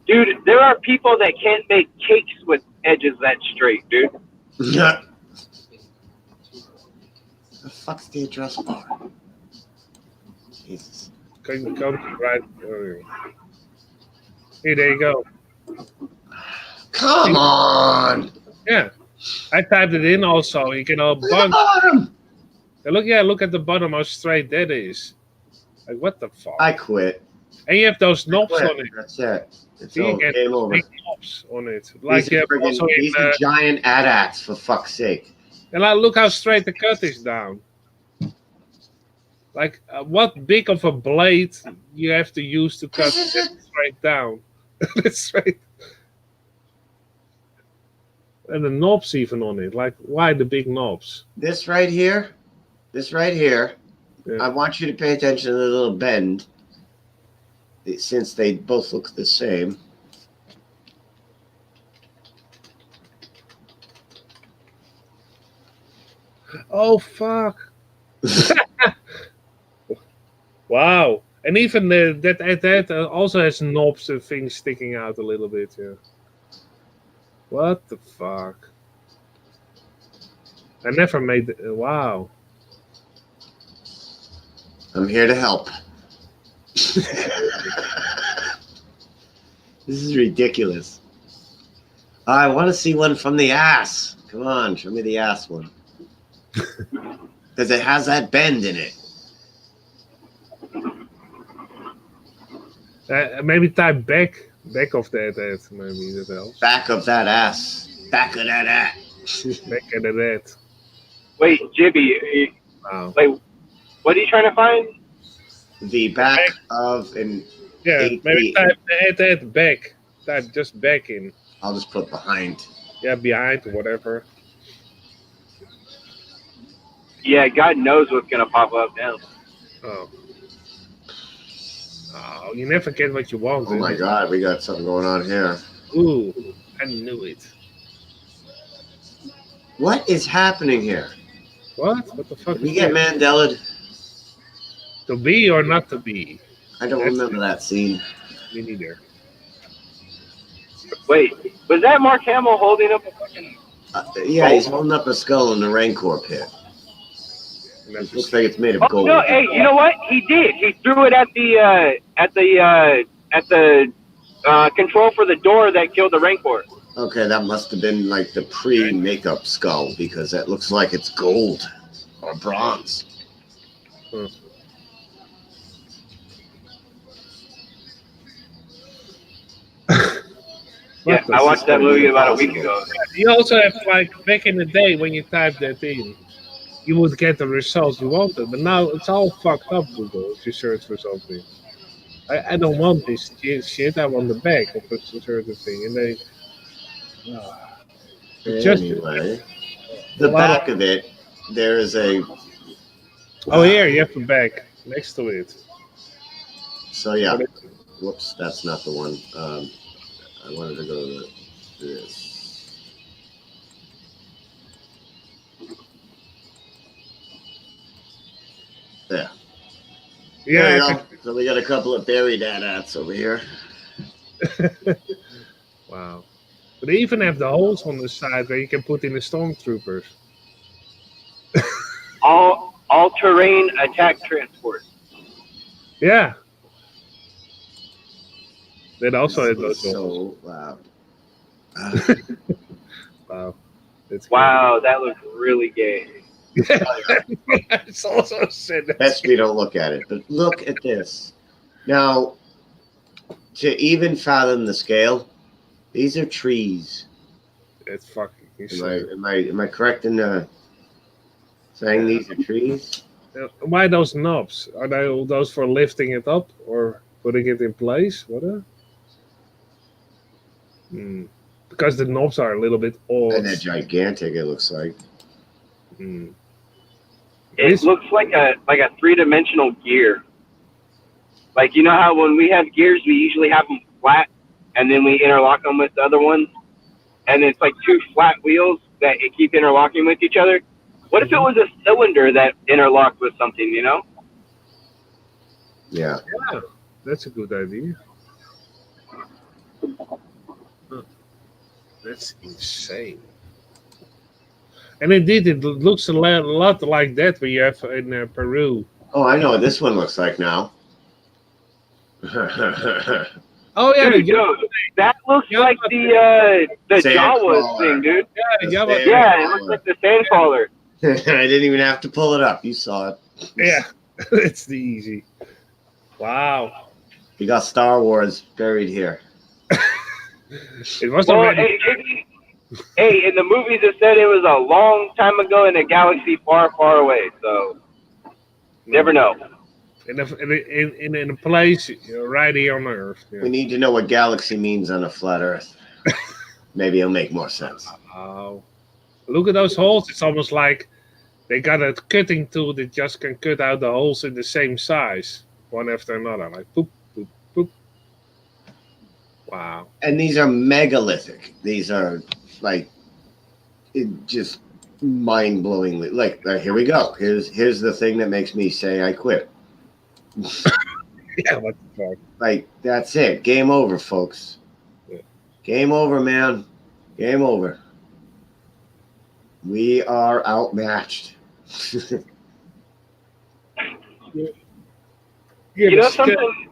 Dude, there are people that can't make cakes with edges that straight, dude. Yeah. The fuck's the address bar? Jesus. Come right. Here, there you go. Come on. Yeah, I typed it in also. You can all bunch. Look at the bottom how straight that is. Like what the fuck? I quit. And you have those knobs on it. That's it. It's You over. get Game over. big knobs on it. Like These are, also in, these are giant AT-ATs, for fuck's sake. and like, look how straight the cut is down. Like what big of a blade you have to use to cut it straight down. It's straight. And the knobs even on it. Like why the big knobs? This right here. Yeah. I want you to pay attention to the little bend. Since they both look the same. Oh fuck! Wow! And even that also has knobs and things sticking out a little bit. Yeah. What the fuck? I never made. Wow. I'm here to help. This is ridiculous. I want to see one from the ass. Come on, show me the ass one. Because it has that bend in it. Maybe type back of that. Maybe that helps. Back of that ass. Back of that ass. Back of that. Wait, Jibby. Wow. Wait, what are you trying to find? The back of an. Yeah, maybe type that back. Type just back in. I'll just put behind. Yeah, behind, whatever. Yeah, God knows what's gonna pop up now. Oh, you never get what you want. Oh my God, we got something going on here. Ooh, I knew it. What is happening here? What? What the fuck? Did we get Mandela? To be or not to be? I don't remember that scene. Me neither. Wait, was that Mark Hamill holding up a fucking? Yeah, he's holding up a skull in the Rancor pit. It looks like it's made of gold. No, hey, you know what? He did. He threw it at the control for the door that killed the Rancor. Okay, that must have been like the pre-makeup skull because that looks like it's gold or bronze. Yeah, I watched that movie about a week ago. You also have, like, back in the day when you typed that in, you would get the results you wanted. But now it's all fucked up, Google, if you search for something. I don't want this shit. I want the back of a certain thing. And they... Anyway, the back of it, there is a... Oh, here, you have the back next to it. So, yeah. Whoops, that's not the one. I wanted to go to this. There. Yeah. There we go. So we got a couple of buried AT-ATs over here. Wow. But they even have the holes on the side where you can put in the stormtroopers. All-terrain attack transport. Yeah. That also had This those is holes. so loud. Wow. That's Wow, that looks really gay. It's also said that. Best we don't look at it, but look at this. Now, to even fathom the scale, these are trees. It's fucking Am I correct in saying these are trees? Why those knobs? Are they all those for lifting it up or putting it in place? What? Because the knobs are a little bit odd. And they're gigantic, it looks like. It looks like a three-dimensional gear. Like, you know how when we have gears, we usually have them flat, and then we interlock them with the other one, and it's like two flat wheels that keep interlocking with each other. What if it was a cylinder that interlocked with something, you know? Yeah. Yeah, that's a good idea. That's insane. And indeed, it looks a lot like that we have in Peru. Oh, I know what this one looks like now. Oh yeah, dude, that looks like the Jawas thing, dude. Yeah, it looks like the sand crawler. I didn't even have to pull it up. You saw it. Yeah, it's the easy. Wow. You got Star Wars buried here. It was Well, already. Hey, in the movies it said it was a long time ago in a galaxy far, far away. So, never know. In a place right here on Earth. Yeah. We need to know what galaxy means on a flat Earth. Maybe it'll make more sense. Oh, look at those holes. It's almost like they got a cutting tool that just can cut out the holes in the same size, one after another. Like poop, poop, poop. Wow. And these are megalithic. These are like just mind-blowingly. Like here we go. Here's the thing that makes me say I quit. Yeah, what the fuck? Like that's it. Game over, folks. Yeah. Game over, man. Game over. We are outmatched. You know something?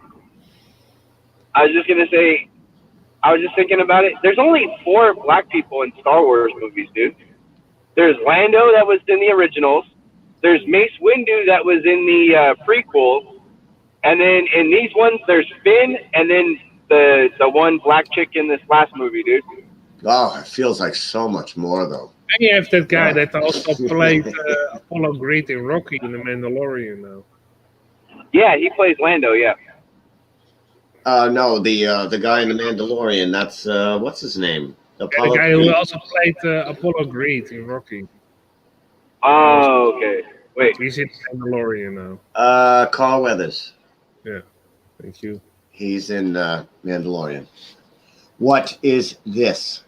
I was just gonna say. I was just thinking about it. There's only 4 black people in Star Wars movies, dude. There's Lando that was in the originals. There's Mace Windu that was in the prequel. And then in these ones, there's Finn, and then the one black chick in this last movie, dude. Oh, it feels like so much more, though. And you have that guy that also played Apollo Creed in Rocky in The Mandalorian now. Yeah, he plays Lando, yeah. No, the guy in The Mandalorian, that's, what's his name? The guy who also played Apollo Creed in Rocky. Oh, okay. Wait. He's in Mandalorian now. Carl Weathers. Yeah, thank you. He's in Mandalorian. What is this?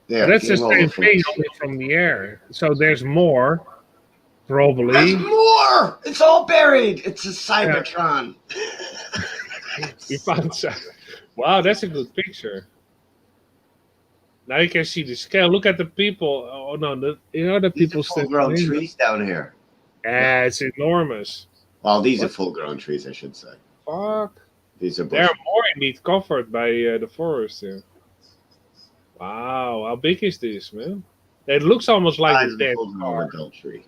There, that's the game over, same thing, folks. only from the air. So there's more, probably. There's more! It's all buried! It's a Cybertron. We found some. Wow, that's a good picture. Now you can see the scale. Look at the people. Oh no, the people still full-grown trees down here. Yeah, it's enormous. Well, these are full-grown trees, I should say. Fuck. These are They're bushes. more indeed covered by the forest here. Wow, how big is this, man? It looks almost like a dead star. Tree.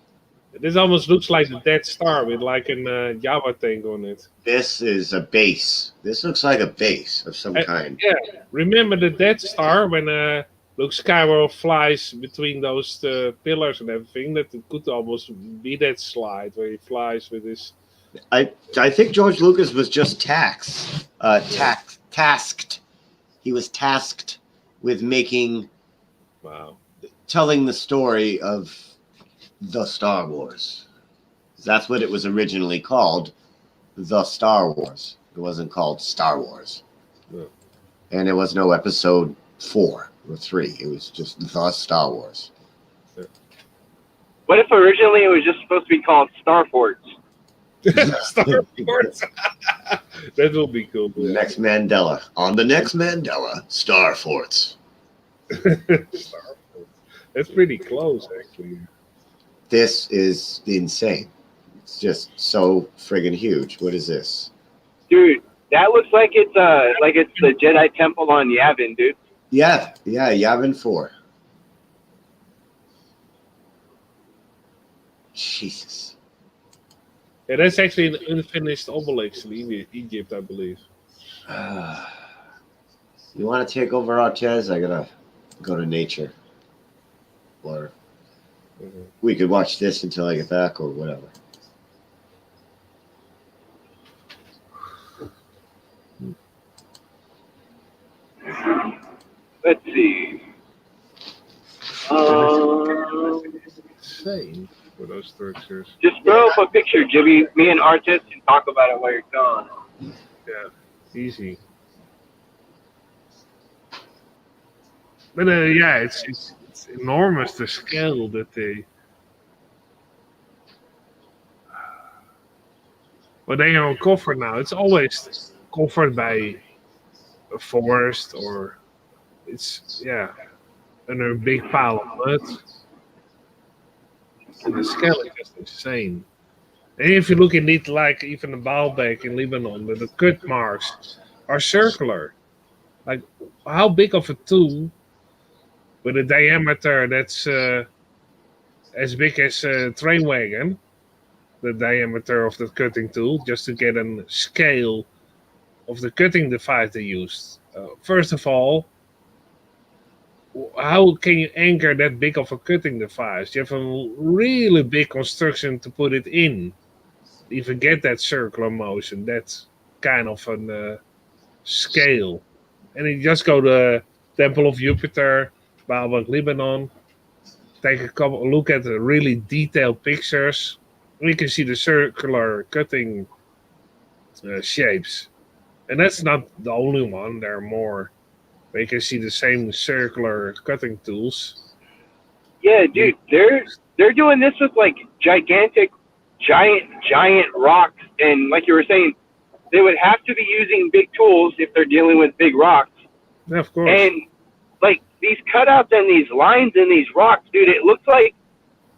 This almost looks like the Dead Star with like a Java tank on it. This is a base. This looks like a base of some kind. Yeah, remember the Dead Star when Luke Skywalker flies between those pillars and everything? That it could almost be that slide where he flies with his. I think George Lucas was just tasked. He was tasked with making, telling the story of the Star Wars. That's what it was originally called, the Star Wars. It wasn't called Star Wars. Yeah. And there was no episode 4 or 3. It was just the Star Wars. What if originally it was just supposed to be called Star Forts? Star Force. That will be cool. Yeah. Next Mandela. On the next Mandela, Star Force. Star Force. That's pretty close, actually. This is insane. It's just so friggin' huge. What is this? Dude, that looks like it's the Jedi Temple on Yavin, dude. Yeah, Yavin 4. Jesus. Yeah, that's actually an unfinished obelisk in Egypt, I believe. You want to take over Artez? I gotta go to nature. Or we could watch this until I get back or whatever. Let's see. Same for those structures. Just throw up a picture, Jimmy. Me and Artist can talk about it while you're gone. Yeah, easy. But yeah, it's enormous, the scale that they. But they are covered now. It's always covered by a forest or it's under a big pile of mud. And the scale is just insane. And if you look indeed like even the Baalbek in Lebanon, the cut marks are circular. Like how big of a tool with a diameter that's as big as a train wagon, the diameter of the cutting tool, just to get a scale of the cutting device they used. First of all, how can you anchor that big of a cutting device? You have a really big construction to put it in. Even get that circular motion, that's kind of a scale. And you just go to Temple of Jupiter, Baalbek, Lebanon, take a look at the really detailed pictures. We can see the circular cutting shapes. And that's not the only one, there are more. We can see the same circular cutting tools. Yeah, dude, they're doing this with like giant rocks, and like you were saying, they would have to be using big tools if they're dealing with big rocks. Yeah, of course. And like these cutouts and these lines in these rocks, dude, it looks like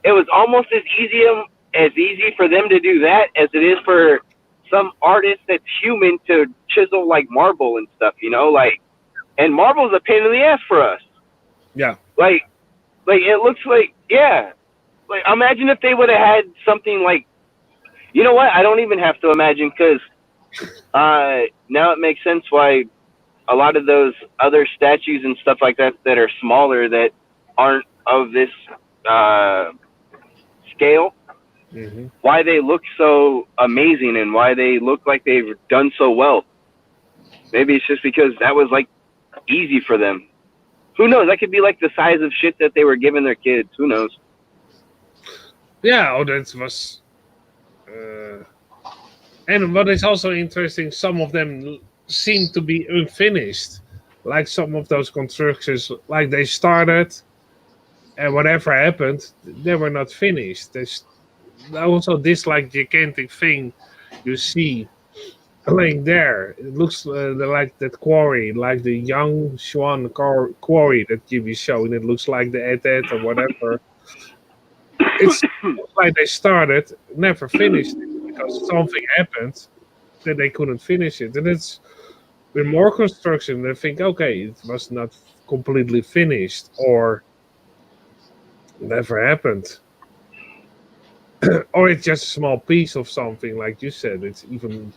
it was almost as easy for them to do that as it is for some artist that's human to chisel like marble and stuff, you know, like. And marble's a pain in the ass for us. Yeah. Like it looks like, yeah. Like imagine if they would have had something like, you know what? I don't even have to imagine because now it makes sense why a lot of those other statues and stuff like that that are smaller that aren't of this scale, why they look so amazing and why they look like they've done so well. Maybe it's just because that was like easy for them. Who knows? That could be like the size of shit that they were giving their kids. Who knows? Yeah, that was. And what is also interesting, some of them seem to be unfinished. Like some of those constructions, like they started, and whatever happened, they were not finished. Also, this like gigantic thing you see laying there, it looks like that quarry, like the Young Swan quarry that Jimmy showed. It looks like the Etet or whatever. It's like they started, never finished it because something happened that they couldn't finish it. And it's with more construction, they think, okay, it was not completely finished or never happened. Or it's just a small piece of something, like you said. It's even,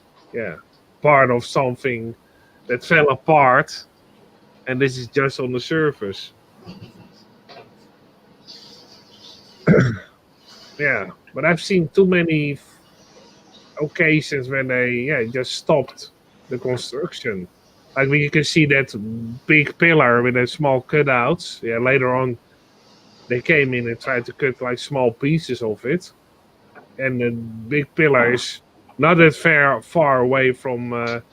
part of something that fell apart, and this is just on the surface. Yeah, but I've seen too many occasions when they just stopped the construction. Like when you can see that big pillar with the small cutouts. Yeah, later on they came in and tried to cut like small pieces of it, and the big pillar is not that far away from the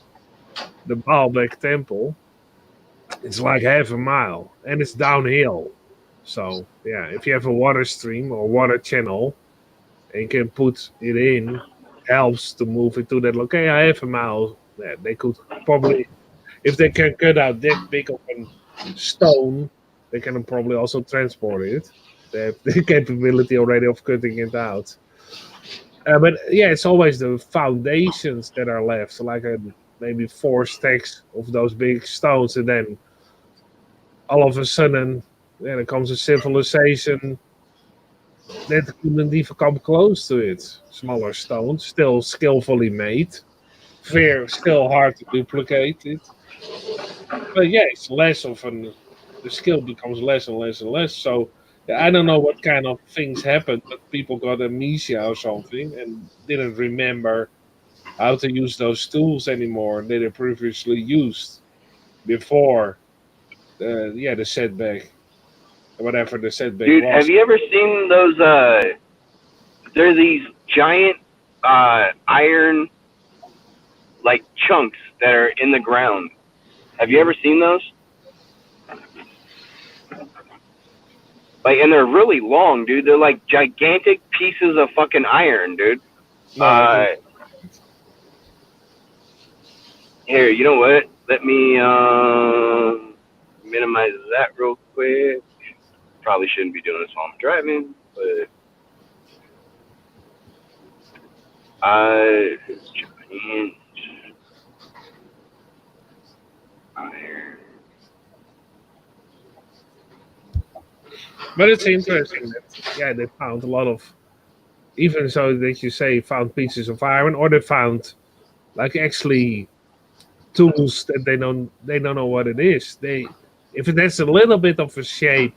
Baalbek temple. It's like half a mile, and it's downhill. So yeah, if you have a water stream or water channel, and you can put it in, helps to move it to that location. I have a mile. Yeah, they could probably, if they can cut out that big of a stone, they can probably also transport it. They have the capability already of cutting it out. But yeah, it's always the foundations that are left, so like maybe 4 stacks of those big stones, and then all of a sudden, there comes a civilization that couldn't even come close to it. Smaller stones, still skillfully made, still hard to duplicate it. But yeah, it's less of the skill becomes less and less and less. So yeah, I don't know what kind of things happened, but people got amnesia or something and didn't remember how to use those tools anymore that they previously used before the setback, whatever the setback Dude, have was. you ever seen those? There are these giant iron like chunks that are in the ground. Have you ever seen those? Like, and they're really long, dude. They're like gigantic pieces of fucking iron, dude. No, Here, you know what? Let me minimize that real quick. Probably shouldn't be doing this while I'm driving, but giant iron. but it's interesting that they found a lot of, even so that you say found pieces of iron, or they found like actually tools that they don't know what it is. If it has a little bit of a shape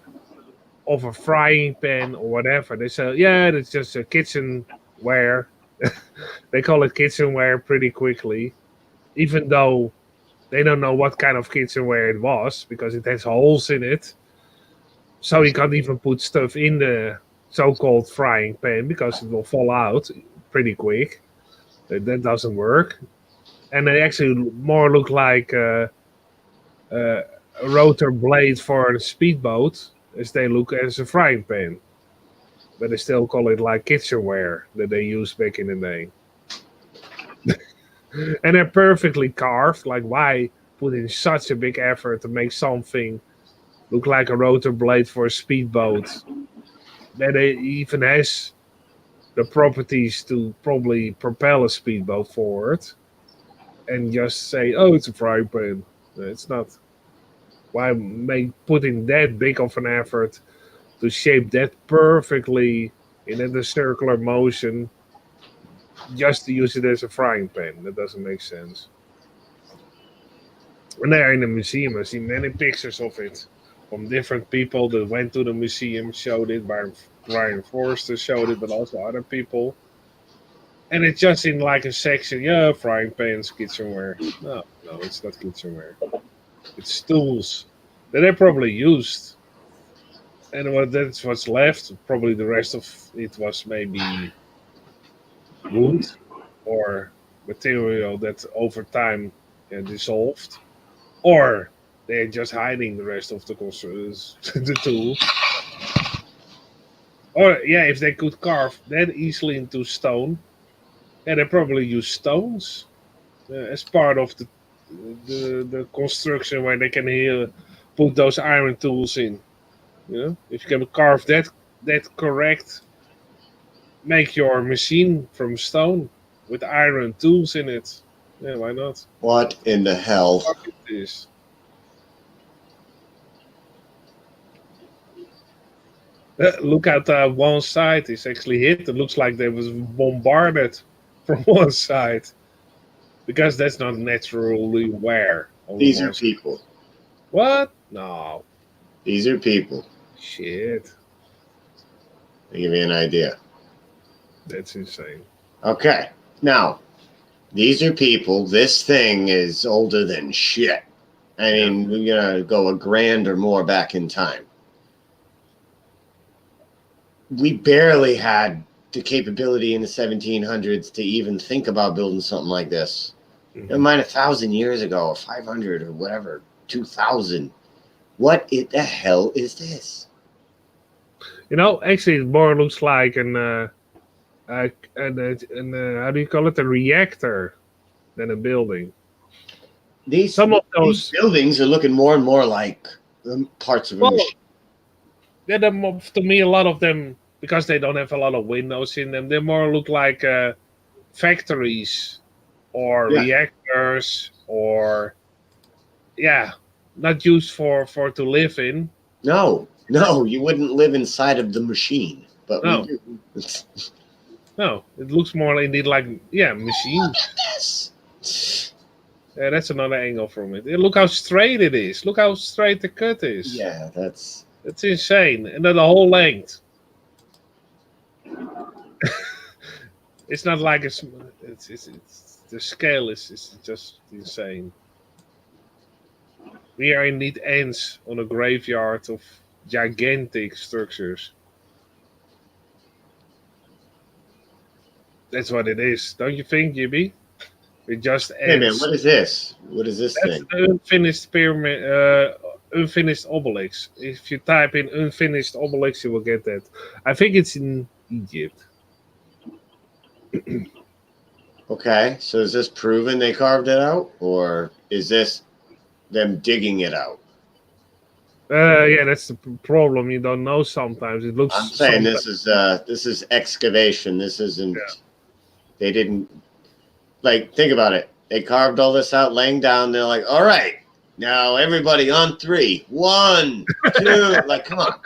of a frying pan or whatever, they say, yeah, it's just a kitchenware. They call it kitchenware pretty quickly, even though they don't know what kind of kitchenware it was because it has holes in it. So you can't even put stuff in the so-called frying pan because it will fall out pretty quick. That doesn't work. And they actually more look like a rotor blade for a speedboat as they look as a frying pan. But they still call it like kitchenware that they used back in the day. And they're perfectly carved. Like, why put in such a big effort to make something look like a rotor blade for a speedboat that it even has the properties to probably propel a speedboat forward, and just say, oh, it's a frying pan. It's not. Why put in that big of an effort to shape that perfectly in a circular motion just to use it as a frying pan? That doesn't make sense. When they're in the museum, I see many pictures of it from different people that went to the museum, showed it. Brian Forrester showed it, but also other people. And it's just in like a section, yeah, frying pans, kitchenware. No, it's not kitchenware. It's tools that they probably used. And that's what's left. Probably the rest of it was maybe wood or material that over time dissolved. Or they're just hiding the rest of the tool. Or yeah, if they could carve that easily into stone, they probably use stones as part of the construction where they can put those iron tools in. If you can carve that correct, make your machine from stone with iron tools in it. Yeah, why not? What in the hell? Fuck it is. Look at one side. It's actually hit. It looks like they was bombarded from one side. Because that's not naturally wear. These are people. What? No. These are people. Shit. To give you an idea. That's insane. Okay. Now, these are people. This thing is older than shit. I mean, we're going to go a grand or more back in time. We barely had the capability in the 1700s to even think about building something like this. Never mind 1,000 years ago, or 500 or whatever, 2,000. What the hell is this? Actually, it more looks like a How do you call it? A reactor than a building. These Some of these those buildings are looking more and more like parts of a well, machine. to me, a lot of them because they don't have a lot of windows in them. They more look like factories or Yeah. reactors or not used for to live in. No, you wouldn't live inside of the machine, but we No. do. No, it looks more indeed like machines. Yeah, that's another angle from it. Look how straight it is. Look how straight the cut is. Yeah, that's insane, and then the whole length. It's not like it's the scale is just insane. We are indeed ants on a graveyard of gigantic structures. That's what it is, don't you think, Gibby? We're just ants. Hey man, what is this? What is this That's thing? the unfinished pyramid, unfinished obelisk. If you type in unfinished obelisk, you will get that. I think it's in Egypt. Okay, so is this proven they carved it out, or is this them digging it out? Yeah, that's the problem. You don't know sometimes. It looks. I'm saying this is excavation. This isn't. Yeah. They didn't think about it. They carved all this out, laying down. They're like, all right, now everybody on 3. 1, 2. Come on.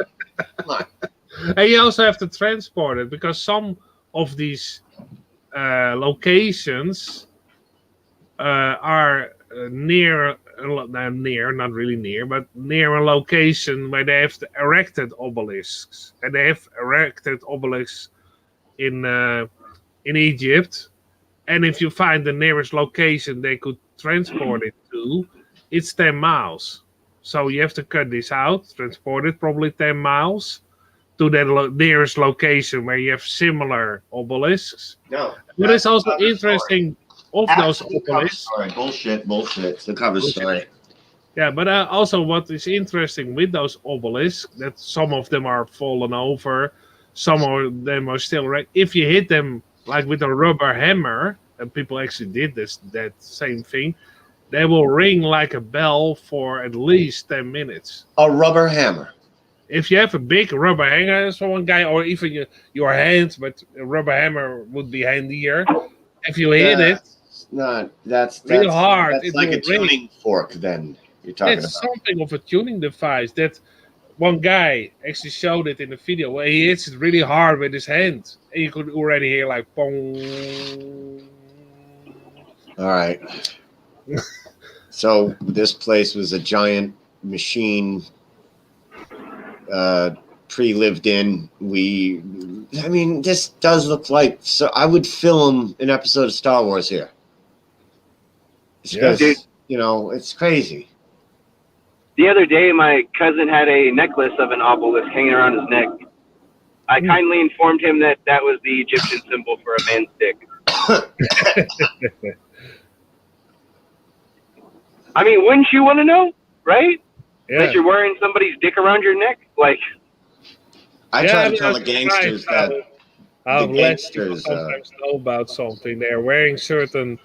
And you also have to transport it because some of these locations are near, not really near, but near a location where they have erected obelisks, and they have erected obelisks in Egypt. And if you find the nearest location they could transport it to, it's 10 miles. So you have to cut this out, transport it probably 10 miles to the nearest location where you have similar obelisks. No. What is also interesting of those obelisks. Bullshit. It's the cover story. Yeah, but also what is interesting with those obelisks, that some of them are fallen over, some of them are still right. If you hit them like with a rubber hammer, and people actually did that same thing, they will ring like a bell for at least 10 minutes. A rubber hammer. If you have a big rubber hammer, so one guy, or even your hands, but a rubber hammer would be handier. If you hit it, that's real hard. That's like a tuning fork. Then you're talking it's about something of a tuning device that one guy actually showed it in the video where he hits it really hard with his hand, and you could already hear like pong. All right. So this place was a giant machine, pre-lived in. This does look like. So I would film an episode of Star Wars here. Because it's crazy. The other day, my cousin had a necklace of an obelisk hanging around his neck. I kindly informed him that was the Egyptian symbol for a man's dick. I mean, wouldn't you want to know, right? Yeah. That you're wearing somebody's dick around your neck? I try to tell the gangsters that how the less people gangsters sometimes know about something. They're wearing certain,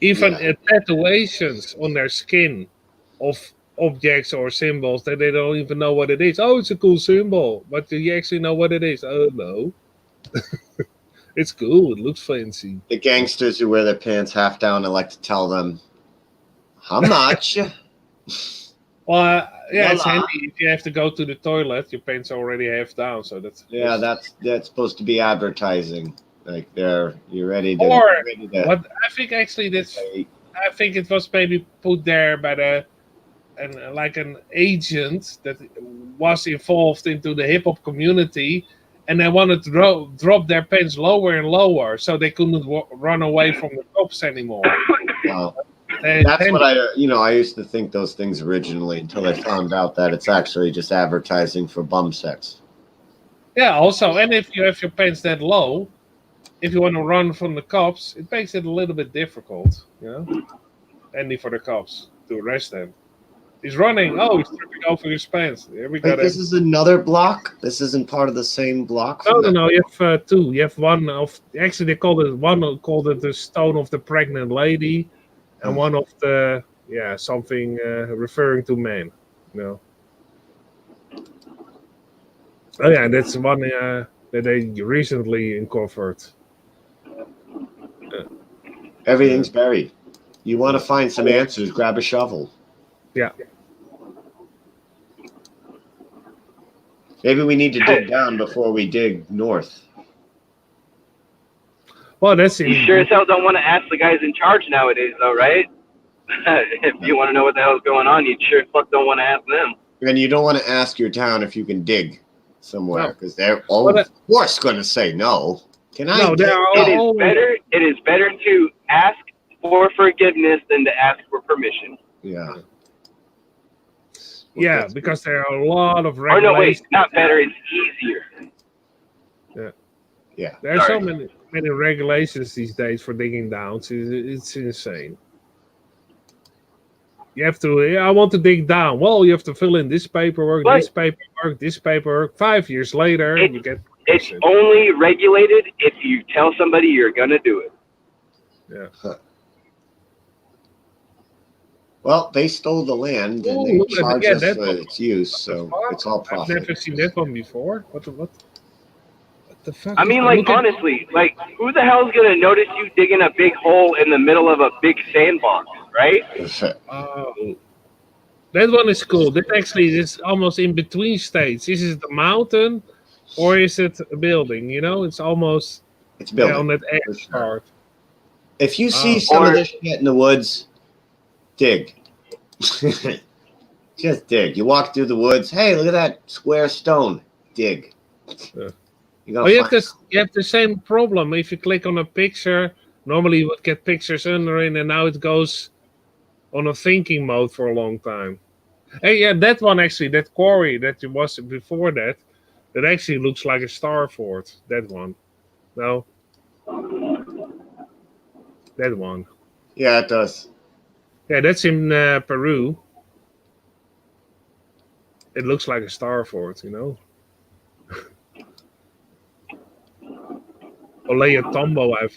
even tattooations on their skin of objects or symbols that they don't even know what it is. Oh, it's a cool symbol, but do you actually know what it is? Oh, no. It's cool. It looks fancy. the gangsters who wear their pants half down, I like to tell them how much. Well, it's Voila. handy if you have to go to the toilet. Your pants are already half down, so that's that's supposed to be advertising. Like you're ready to. Or ready to what I think actually I think it was maybe put there by an agent that was involved into the hip hop community, and they wanted to drop their pants lower and lower so they couldn't run away from the cops anymore. Wow. That's what I used to think those things originally until I found out that it's actually just advertising for bum sex. Yeah, also, and if you have your pants that low, if you want to run from the cops, it makes it a little bit difficult, handy for the cops to arrest them. He's running. Oh, he's tripping over his pants. Here we Wait, got this him. is another block? This isn't part of the same block? No, from no, that- no. You have two. You have one of. Actually, they called it one called it the stone of the pregnant lady, and one of the something referring to man. No. Oh yeah, that's one that they recently uncovered. Everything's buried. You want to find some answers, grab a shovel. Yeah. Maybe we need to dig down before we dig north. Well, that's You sure as hell don't want to ask the guys in charge nowadays, though, right? If you want to know what the hell's going on, you sure as fuck don't want to ask them. And you don't want to ask your town if you can dig somewhere No. because they're of course going to say no. Can I? No, dig? It is better to ask for forgiveness than to ask for permission. Yeah. Yeah, because there are a lot of Or regulations. no, wait, not better. It's easier. Yeah. Yeah. There are so many regulations these days for digging down. It's insane. You have to. I want to dig down. Well, you have to fill in this paperwork, this paperwork, this paperwork. 5 years later, you get. It's only regulated if you tell somebody you're gonna do it. Yeah. Huh. Well, they stole the land and they charge us for its use, so it's all I've profit. never seen that one before. What the fuck? I mean, like, honestly, like, who the hell's gonna notice you digging a big hole in the middle of a big sandbox, right? Oh, that one is cool. That actually is almost in between states. Is it a mountain or is it a building? You know, it's almost building, on that edge part. If you see some of this shit in the woods, dig. Just dig. You walk through the woods. Hey, look at that square stone. Dig. Oh, you have the same problem. If you click on a picture, normally you would get pictures under it, and now it goes on a thinking mode for a long time. Hey, yeah, that one actually, that quarry that was before that actually looks like a star fort. That one. No. That one. Yeah, it does. Yeah, that's in Peru. It looks like a star fort, you know. Olea Tombo, I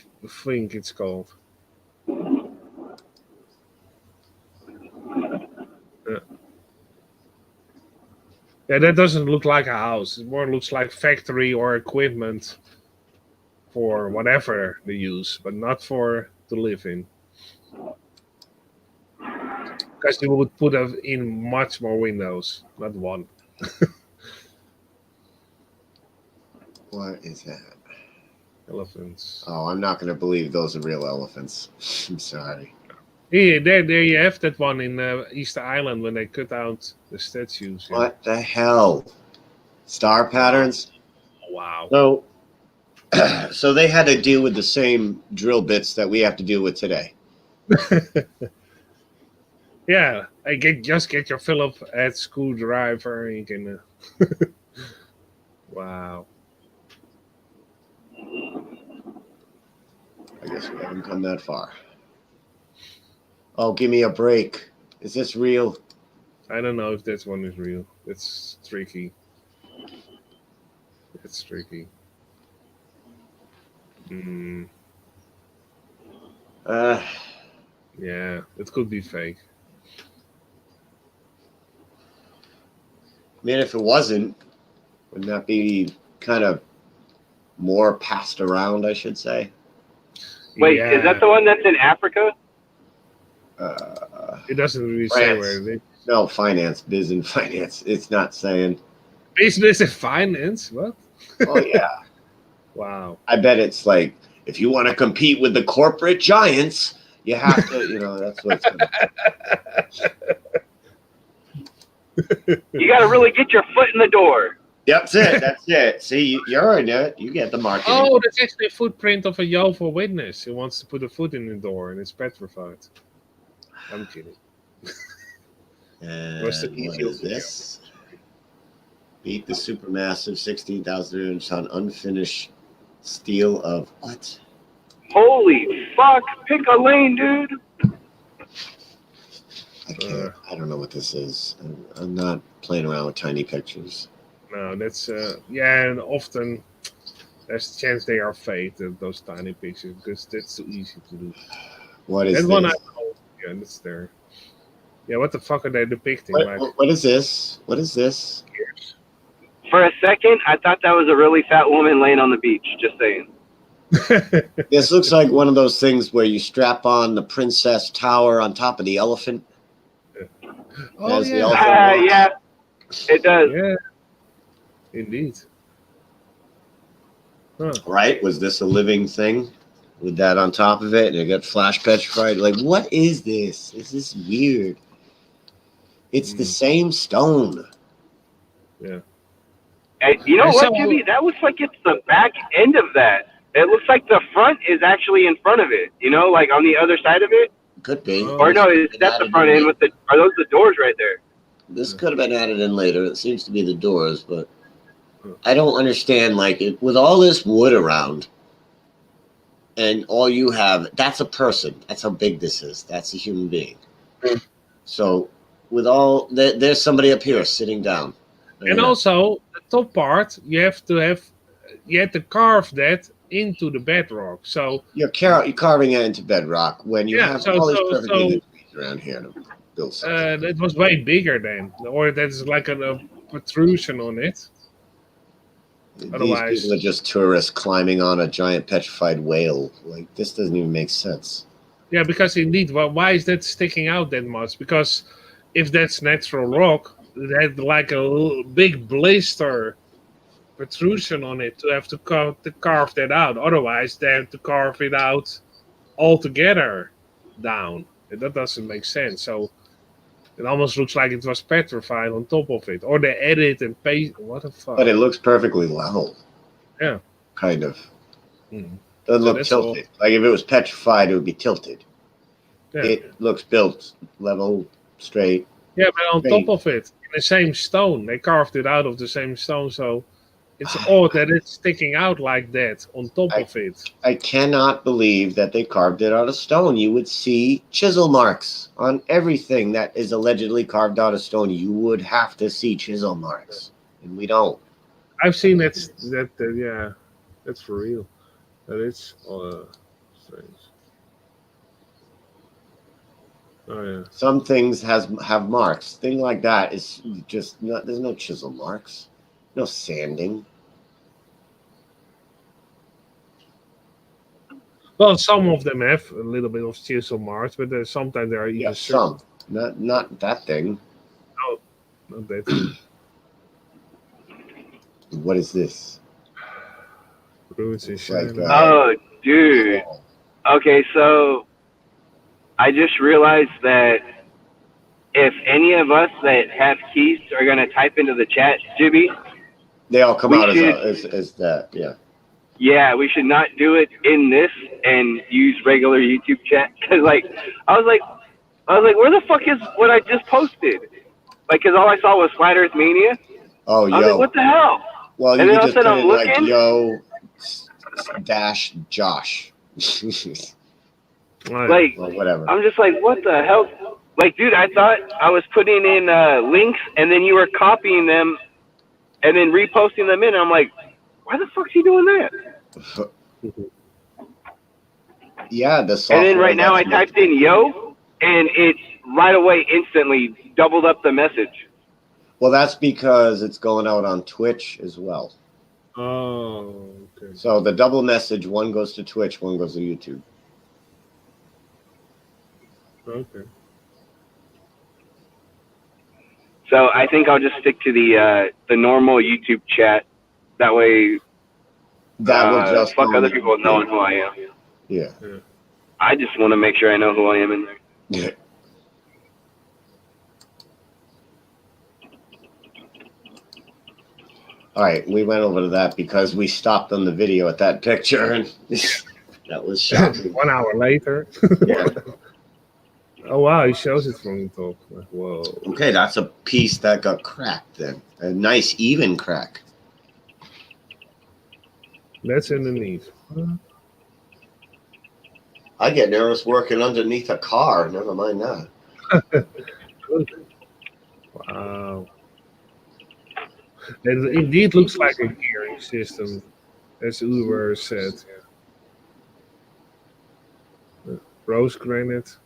think it's called. Yeah, that doesn't look like a house. It more looks like factory or equipment for whatever they use, but not for to live in. Because you would put in much more windows, not one. What is that? Elephants. Oh, I'm not going to believe those are real elephants. I'm sorry. Yeah, there you have that one in Easter Island when they cut out the statues. Yeah. What the hell? Star patterns? Wow. So, so they had to deal with the same drill bits that we have to deal with today. Yeah, just get your Philip at screwdriver and you can. Wow. I guess we haven't come that far. Oh, give me a break. Is this real? I don't know if this one is real. It's tricky. It's tricky. Yeah, it could be fake. I mean, if it wasn't, wouldn't that be kind of more passed around, I should say? Wait, is that the one that's in Africa? It doesn't really say where it is. No, finance, biz and finance. It's not saying. Business and finance? What? Oh, yeah. Wow. I bet it's like, if you want to compete with the corporate giants, you have to, you know, that's what it's You got to really get your foot in the door. That's it. That's it. See, you're in it. You get the marketing. Oh, that's actually a footprint of a Jehovah's Witness who wants to put a foot in the door and it's petrified. I'm kidding. And what is this? Beat the supermassive 16,000 inch on unfinished steel of what? Holy fuck! Pick a lane, dude. I can't. I don't know what this is. I'm not playing around with tiny pictures. No, that's yeah, and often there's a chance they are fake, those tiny pictures, because that's too easy to do. What is that one I this? know. Yeah, that's there. Yeah, what the fuck are they depicting? What is this? What is this? For a second, I thought that was a really fat woman laying on the beach. Just saying. This looks like one of those things where you strap on the princess tower on top of the elephant. Oh As the yeah. elephant walks. Yeah, it does. Yeah, indeed. Huh. Right? Was this a living thing with that on top of it? And it got flash petrified. Like, what is this? This is weird. It's the same stone. Yeah. Hey, you know I what, saw- Jimmy? That looks like it's the back end of that. It looks like the front is actually in front of it. You know, like on the other side of it. Could be. Or no, is that the front end with the? Are those the doors right there? This could have been added in later. It seems to be the doors, but I don't understand. Like, with all this wood around, and all you have, that's a person. That's how big this is. That's a human being. So, with all, there's somebody up here sitting down. And also the top part, you have to carve that into the bedrock. So you're carving it into bedrock when you have all these perfectly good trees around here to build something. it was way bigger then, or that's like a protrusion on it. Otherwise, These people are just tourists climbing on a giant petrified whale. Like, this doesn't even make sense. yeah, because indeed, why is that sticking out that much? Because if that's natural rock, it had like a big blister protrusion on it to have to carve that out. Otherwise, they have to carve it out altogether down. And that doesn't make sense. So it almost looks like it was petrified on top of it, or they edit and paste. What the fuck? But it looks perfectly level. Yeah. Kind of. Mm. Doesn't So look that's tilted. Like, if it was petrified, it would be tilted. Yeah. It looks built level, straight. Yeah, but on straight. top of it, in the same stone, they carved it out of the same stone. So it's odd that it's sticking out like that on top of it. I cannot believe that they carved it out of stone. You would see chisel marks on everything that is allegedly carved out of stone. You would have to see chisel marks, and we don't. I've seen that. Yeah, that's for real. That is strange. Oh yeah. Some things have marks. Thing like that is just not. There's no chisel marks, no sanding. Well, some of them have a little bit of chisel marks, but sometimes there are even Some, not that thing. No, not that. What is this? Ruins and Like, Oh, dude. Okay, so I just realized that if any of us that have keys are gonna type into the chat, Jibby, they all come we out should- as that. Yeah. yeah, we should not do it in this and use regular YouTube chat. Cause like, I was like, where the fuck is what I just posted? Like, cause all I saw was Flat Earth Mania. Oh, I was like, what the hell? Well, you And then can all just of a put sudden in I'm like looking. yo dash Josh. Like, or whatever. I'm just like, what the hell? Like, dude, I thought I was putting in links and then you were copying them and then reposting them in. I'm like, why the fuck's he doing that? Yeah, the And software. then right now I that's typed in yo, and it right away instantly doubled up the message. Well, that's because it's going out on Twitch as well. Oh, okay. So the double message, one goes to Twitch, one goes to YouTube. Okay. So I think I'll just stick to the normal YouTube chat. That way, That will just fuck only other people knowing who I am. Yeah. I just want to make sure I know who I am in there. All right, we went over to that because we stopped on the video at that picture, and that was shocking. 1 hour later. Yeah. Oh wow, he shows it from the top. Like, whoa. Okay, that's a piece that got cracked then. A nice even crack. That's underneath. I get nervous working underneath a car. Never mind that. Wow. It indeed looks like a gearing system, as Uber said. Yeah. Rose granite.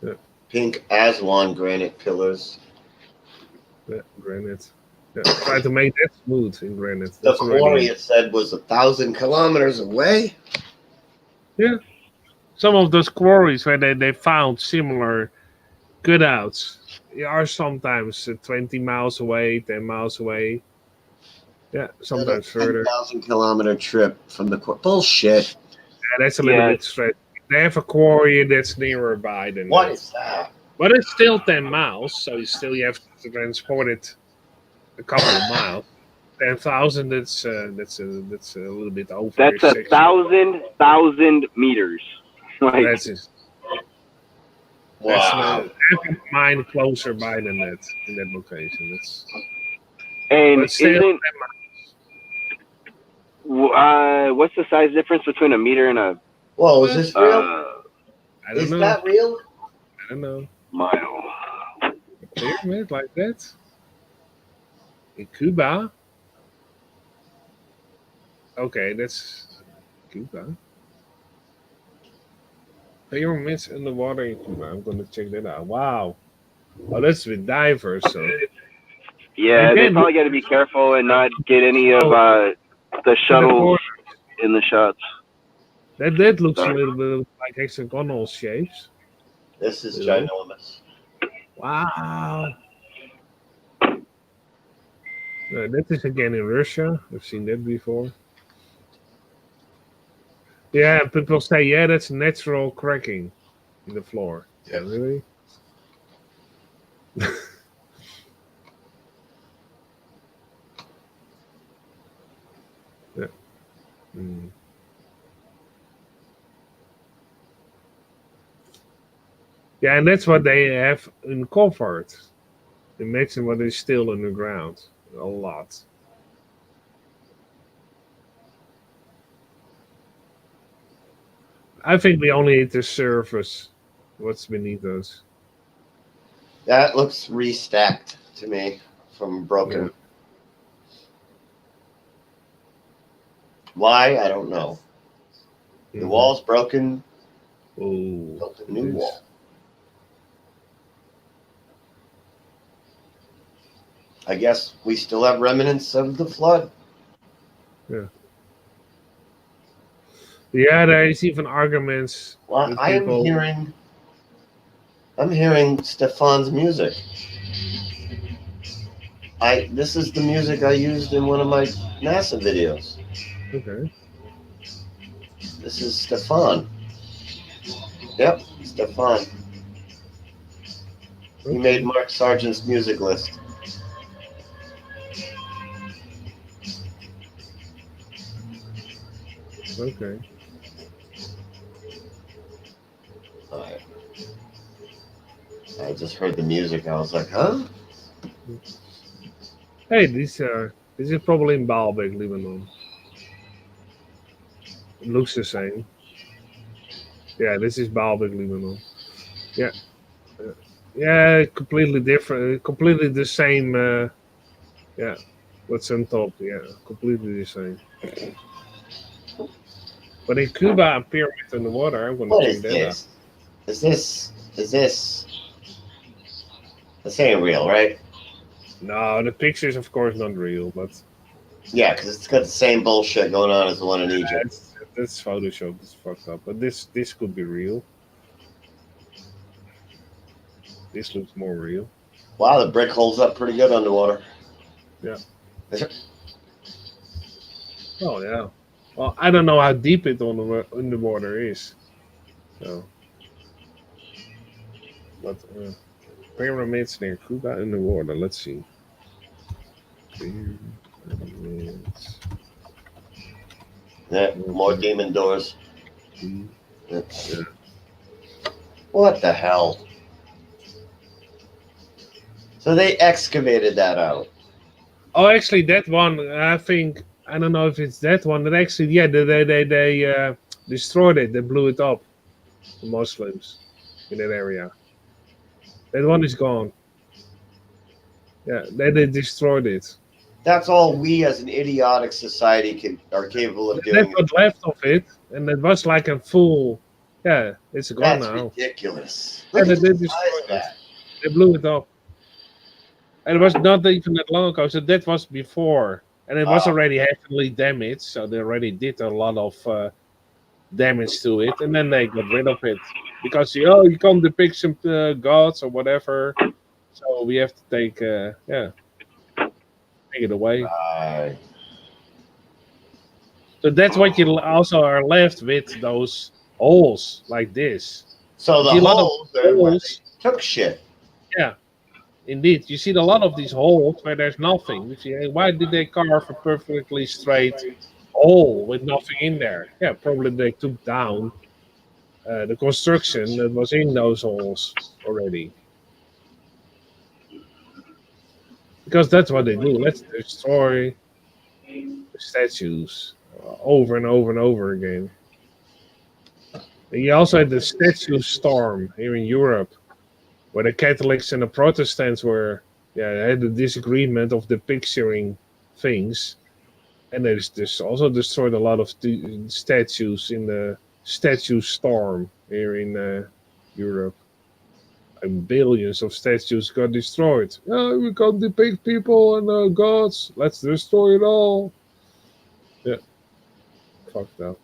Yeah, Pink Aswan granite pillars. yeah, granite. Yeah, try to make that smooth in granite. The That's quarry, already. it said, was 1,000 kilometers away. Yeah. Some of those quarries where they found similar cutouts are sometimes 20 miles away, 10 miles away. Yeah, Said a sometimes further. 10,000-kilometer trip from the quarry. Bullshit. Yeah, that's a little bit stretchy. They have a quarry that's nearer by than What that. is that? But it's still 10 miles, so you have to transport it a couple of miles. 10,000, that's a little bit over. That's a thousand meters. Like, That's it. Wow. That's mine closer by than that in that location. and But still, isn't what's the size difference between a meter and a Whoa, is this real? I don't Is know. that real? I don't know. mile? Pyramid like that in Cuba. Okay, that's Cuba. Pyramids underwater in Cuba. I'm gonna check that out. Wow. Oh, that's with divers. So Yeah, they again, probably got to be careful and not get any of the the shuttles corner, in the shots. that looks a little bit like hexagonal shapes. This is Little. ginormous. Wow. That is again in Russia. I've seen that before. Yeah, people say, yeah, that's natural cracking in the floor. Yeah, really? Yeah. Mm. Yeah, and that's what they have uncovered. Imagine what is still underground. A lot. I think we only hit the surface. What's beneath us? That looks restacked to me from broken. Yeah. Why? I don't know. The wall's broken. Oh, Built a new wall. I guess we still have remnants of the flood. Yeah. Yeah, there is even arguments. Well, with I'm people. hearing Stefan's music. This is the music I used in one of my NASA videos. Okay. This is Stefan. Yep, Stefan. He made Mark Sargent's music list. Okay. Alright. I just heard the music. I was like, huh? Hey, this is probably in Baalbek, Lebanon. It looks the same. Yeah, this is Baalbek, Lebanon. Yeah. Yeah, completely different. Completely the same. Yeah. What's on top? Yeah, completely the same. But in Cuba, a pyramid in the water, I'm going What to is check that out. this? Is this? This ain't real, right? No, the picture's of course not real, but Yeah, because it's got the same bullshit going on as the one in Egypt. that's Photoshop. It's fucked up. But this could be real. This looks more real. Wow, the brick holds up pretty good underwater. Yeah. Oh yeah. Well, I don't know how deep it in the water is. So, but pyramids near Cuba in the water. Let's see. Pyramids. Yeah, more demon doors. Yeah. What the hell? So they excavated that out. Oh, actually, that one. I think I don't know if it's that one. But actually, yeah, they destroyed it. They blew it up. The Muslims in that area. That one is gone. Yeah, they destroyed it. That's all we as an idiotic society are capable of That's doing. what left of it, and it was like a full. Yeah, it's gone That's now. ridiculous. Yeah, Look at they the size destroyed of it. that. They blew it up, and it was not even that long ago. So that was before, and it was already heavily damaged. So they already did a lot of damage to it, and then they got rid of it because you can't depict some gods or whatever. So we have to take take it away. Right. So that's what you also are left with, those holes like this. So You the see a lot of holes are where holes. they took shit. Yeah, indeed. You see a lot of these holes where there's nothing. You see, hey, why did they carve a perfectly straight hole with nothing in there? Yeah, probably they took down the construction that was in those holes already. Because that's what they do. Let's destroy the statues over and over and over again. And you also had the statue storm here in Europe, where the Catholics and the Protestants had a disagreement of the picturing things, and they just also destroyed a lot of the statues in the statue storm here in Europe. And billions of statues got destroyed. Oh, we can't depict people and gods. Let's destroy it all. Yeah, fucked up.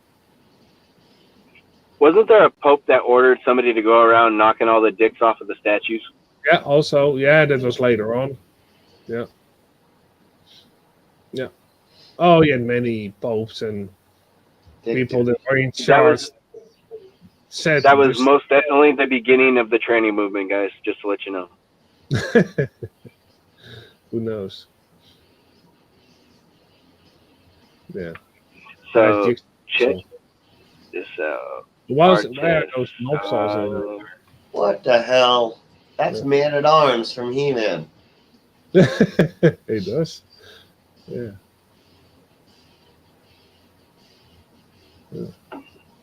Wasn't there a pope that ordered somebody to go around knocking all the dicks off of the statues? Yeah, also, that was later on. Yeah. Yeah. Oh, he had many popes and people that were in charge. That was most definitely the beginning of the tranny movement, guys, just to let you know. Who knows? Yeah. So, check this out. Why are those mobs also? What the hell? That's Man at Arms from He-Man. It does. Yeah.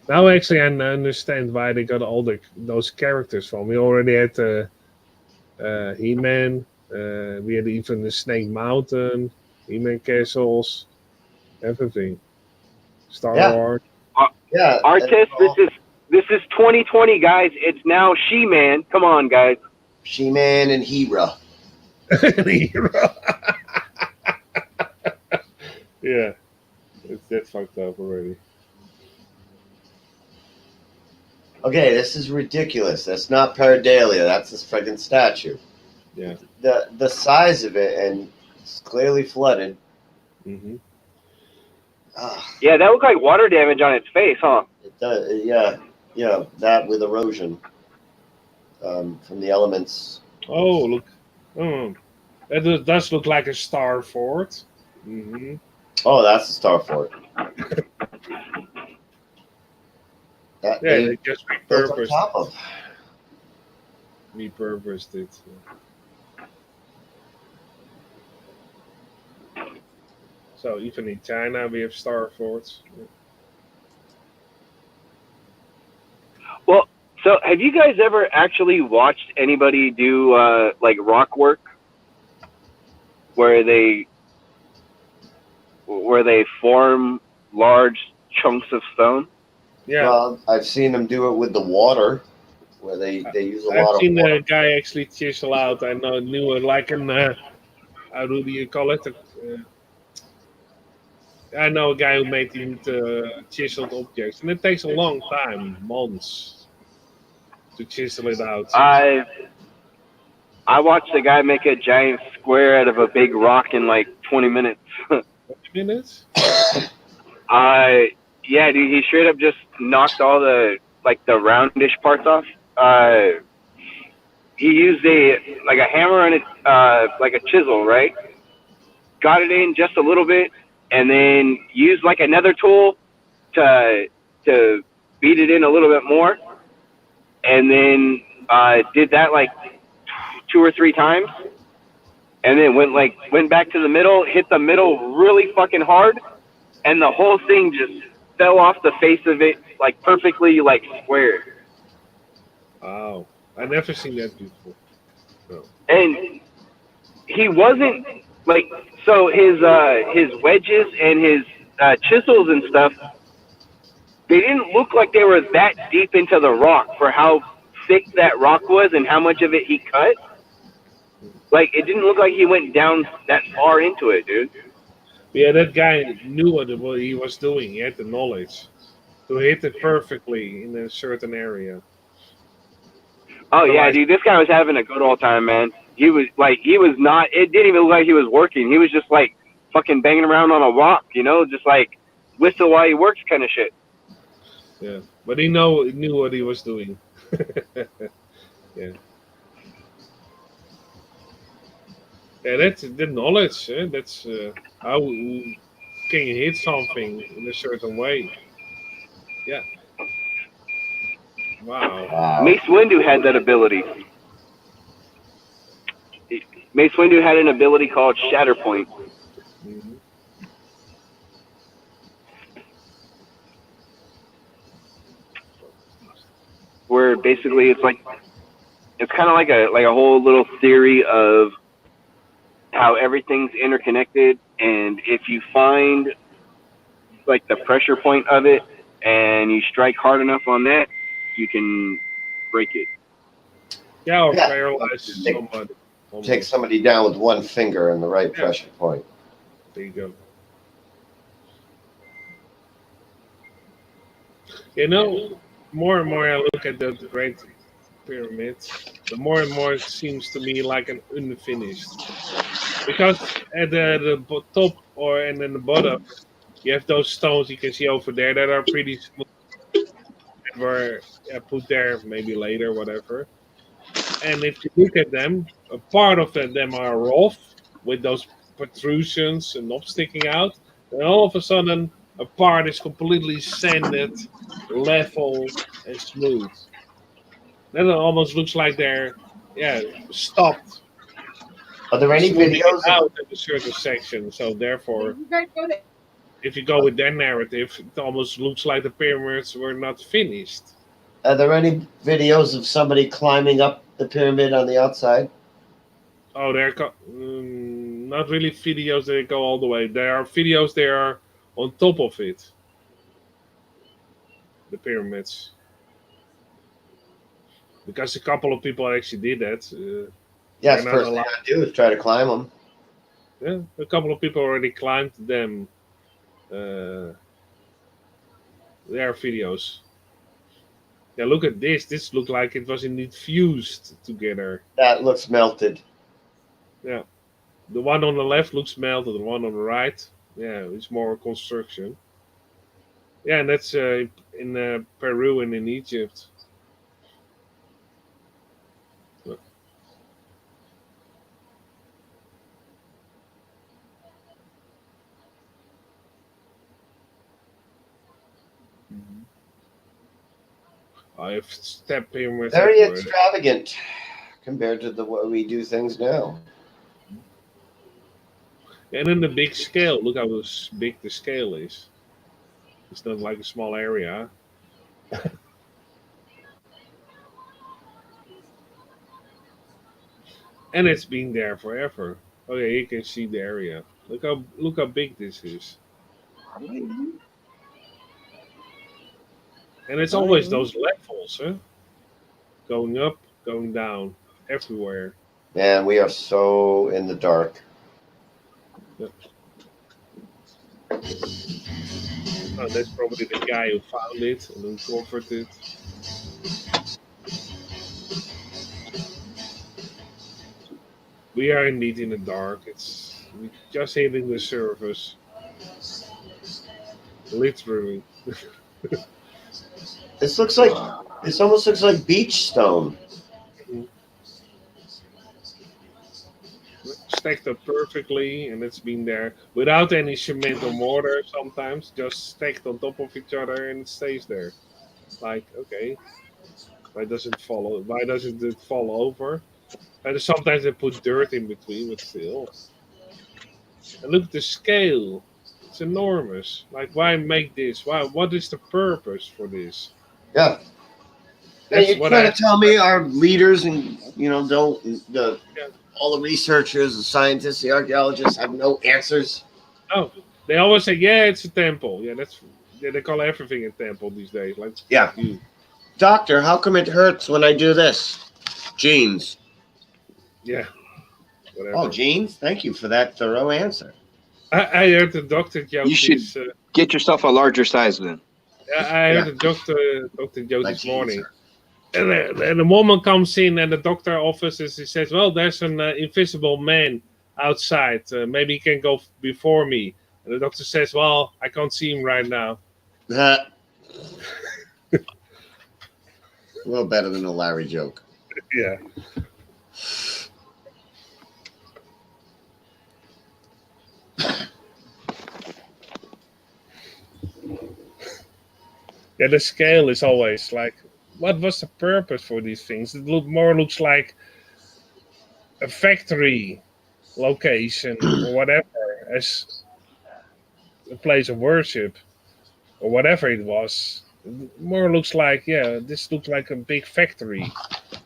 Now, actually, I understand why they got all those characters from. We already had He-Man. We had even the Snake Mountain, He-Man castles, everything. Star Wars. Yeah. Artist, this is 2020, guys. It's now She-Man. Come on, guys. She-Man and Hera. Yeah. That's fucked up already. Okay, this is ridiculous. That's not Pareidalia. That's this friggin' statue. Yeah. The size of it, and it's clearly flooded. Mm-hmm. Yeah, that looked like water damage on its face, huh? It does. Yeah. That with erosion from the elements. Oh, look. Oh, that does look like a star fort. Mm-hmm. Oh, that's a star fort. They just built on repurposed top of. Repurposed it. So even in China, we have star forts. Well, so have you guys ever actually watched anybody do like rock work, where they form large chunks of stone? Yeah. Well, I've seen them do it with the water, where they use a lot of water. I've seen a guy actually chisel out. I knew it like an how do you call it? I know a guy who made into chiseled objects, and it takes a long time, months, to chisel it out. I watched a guy make a giant square out of a big rock in like 20 minutes. 20 minutes? Yeah, dude, he straight up just knocked all the roundish parts off. He used a hammer and a chisel, right? Got it in just a little bit, and then used like another tool to beat it in a little bit more, and then did that like 2 or 3 times, and then went back to the middle, hit the middle really fucking hard, and the whole thing just fell off the face of it like perfectly like square. Wow, I never seen that before. and he wasn't like, so his wedges and his chisels and stuff, they didn't look like they were that deep into the rock for how thick that rock was and how much of it he cut. Like, it didn't look like he went down that far into it, dude. Yeah, that guy knew what he was doing. He had the knowledge to hit it perfectly in a certain area. Oh yeah, Otherwise, dude, this guy was having a good old time, man. He was not. It didn't even look like he was working. He was just like fucking banging around on a rock, you know, just like whistle while he works kind of shit. yeah, but he knew what he was doing. Yeah. Yeah, that's the knowledge. That's how can you hit something in a certain way. Yeah. Wow. Mace Windu had that ability. Mace Windu had an ability called Shatterpoint. Mhm. Where basically it's kind of like a whole little theory of how everything's interconnected, and if you find like the pressure point of it and you strike hard enough on that, you can break it. Yeah, or Yeah. paralyze somebody. Take somebody down with one finger in the right Yeah. pressure point. There you go. You know, more and more I look at the Great Pyramid, the more and more it seems to me like an unfinished. Because at the top or and then the bottom, you have those stones you can see over there that are pretty smooth. That were put there maybe later, whatever. And if you look at them, a part of them are rough with those protrusions and knobs sticking out. And all of a sudden, a part is completely sanded, level, and smooth. Then it almost looks like they're, stopped Are there any smoothing it videos of out in a certain section. So therefore, if you go with their narrative, it almost looks like the pyramids were not finished. Are there any videos of somebody climbing up the pyramid on the outside? Oh, not really videos that go all the way. There are videos that are on top of it. The pyramids. Because a couple of people actually did that. Yeah, they're not first thing allowed. I do is try to climb them. Yeah, a couple of people already climbed them. There are videos. Yeah, look at this. This looked like it was indeed fused together. That looks melted. Yeah. The one on the left looks melted. The one on the right, it's more construction. Yeah, and that's in Peru and in Egypt. I have step pyramids Very everywhere. extravagant compared to the way we do things now. And then the big scale. Look how big the scale is. It's not like a small area. And it's been there forever. Oh yeah, you can see the area. Look how big this is. And it's always those levels, huh? Going up, going down, everywhere. Man, we are so in the dark. Yep. Oh, that's probably the guy who found it and uncovered it. We are indeed in the dark. We just hitting the surface. Literally. This almost looks like beach stone. Stacked up perfectly, and it's been there without any cement or mortar sometimes, just stacked on top of each other and it stays there. Like, okay, why doesn't it fall over? And sometimes they put dirt in between, but still. And look at the scale. It's enormous. Like, why make this? What is the purpose for this? Yeah. That's you're what trying I. to tell me our leaders and all the researchers, the scientists, the archaeologists have no answers. Oh, they always say, yeah, it's a temple. Yeah, they call everything a temple these days. Like, Yeah. fuck you. Doctor, how come it hurts when I do this? Genes. Yeah. Whatever. Oh, genes? Thank you for that thorough answer. I heard the doctor joke. You should get yourself a larger size then. I heard Yeah. the doctor joke My this genes morning. are- And the woman comes in and the doctor office and he says, well, there's an invisible man outside. Maybe he can go before me. And the doctor says, well, I can't see him right now. A little better than a Larry joke. Yeah. Yeah, the scale is always like, what was the purpose for these things? It looks like a factory location or whatever as a place of worship or whatever it was. It more looks like, yeah, this looks like a big factory.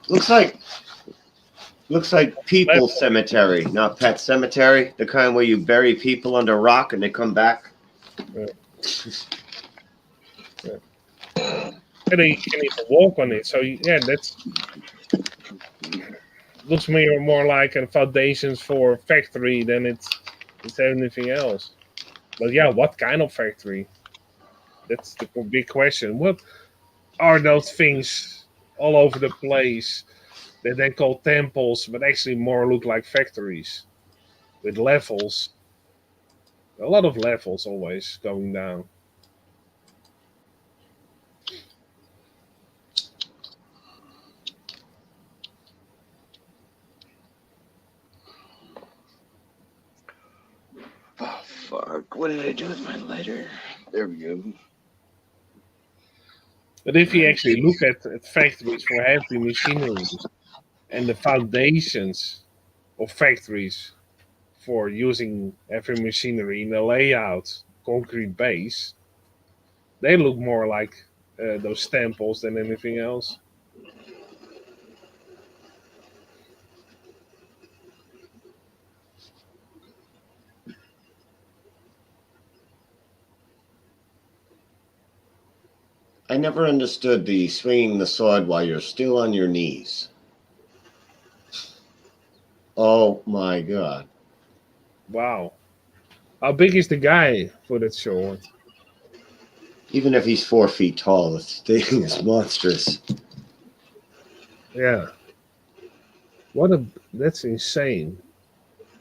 Looks like people cemetery, not pet cemetery. The kind where you bury people under a rock and they come back. Yeah. And they can even walk on it. So yeah, that's looks more like a foundations for a factory than it's anything else. But yeah, what kind of factory? That's the big question. What are those things all over the place that they call temples, but actually more look like factories with levels? A lot of levels always going down. Oh, fuck. What did I do with my lighter? There we go. But if you actually look at factories for heavy machinery and the foundations of factories for using heavy machinery in a layout, concrete base, they look more like those temples than anything else. I never understood the swinging the sword while you're still on your knees. Oh my God. Wow. How big is the guy for that sword? Even if he's 4 feet tall, this thing is monstrous. Yeah. That's insane.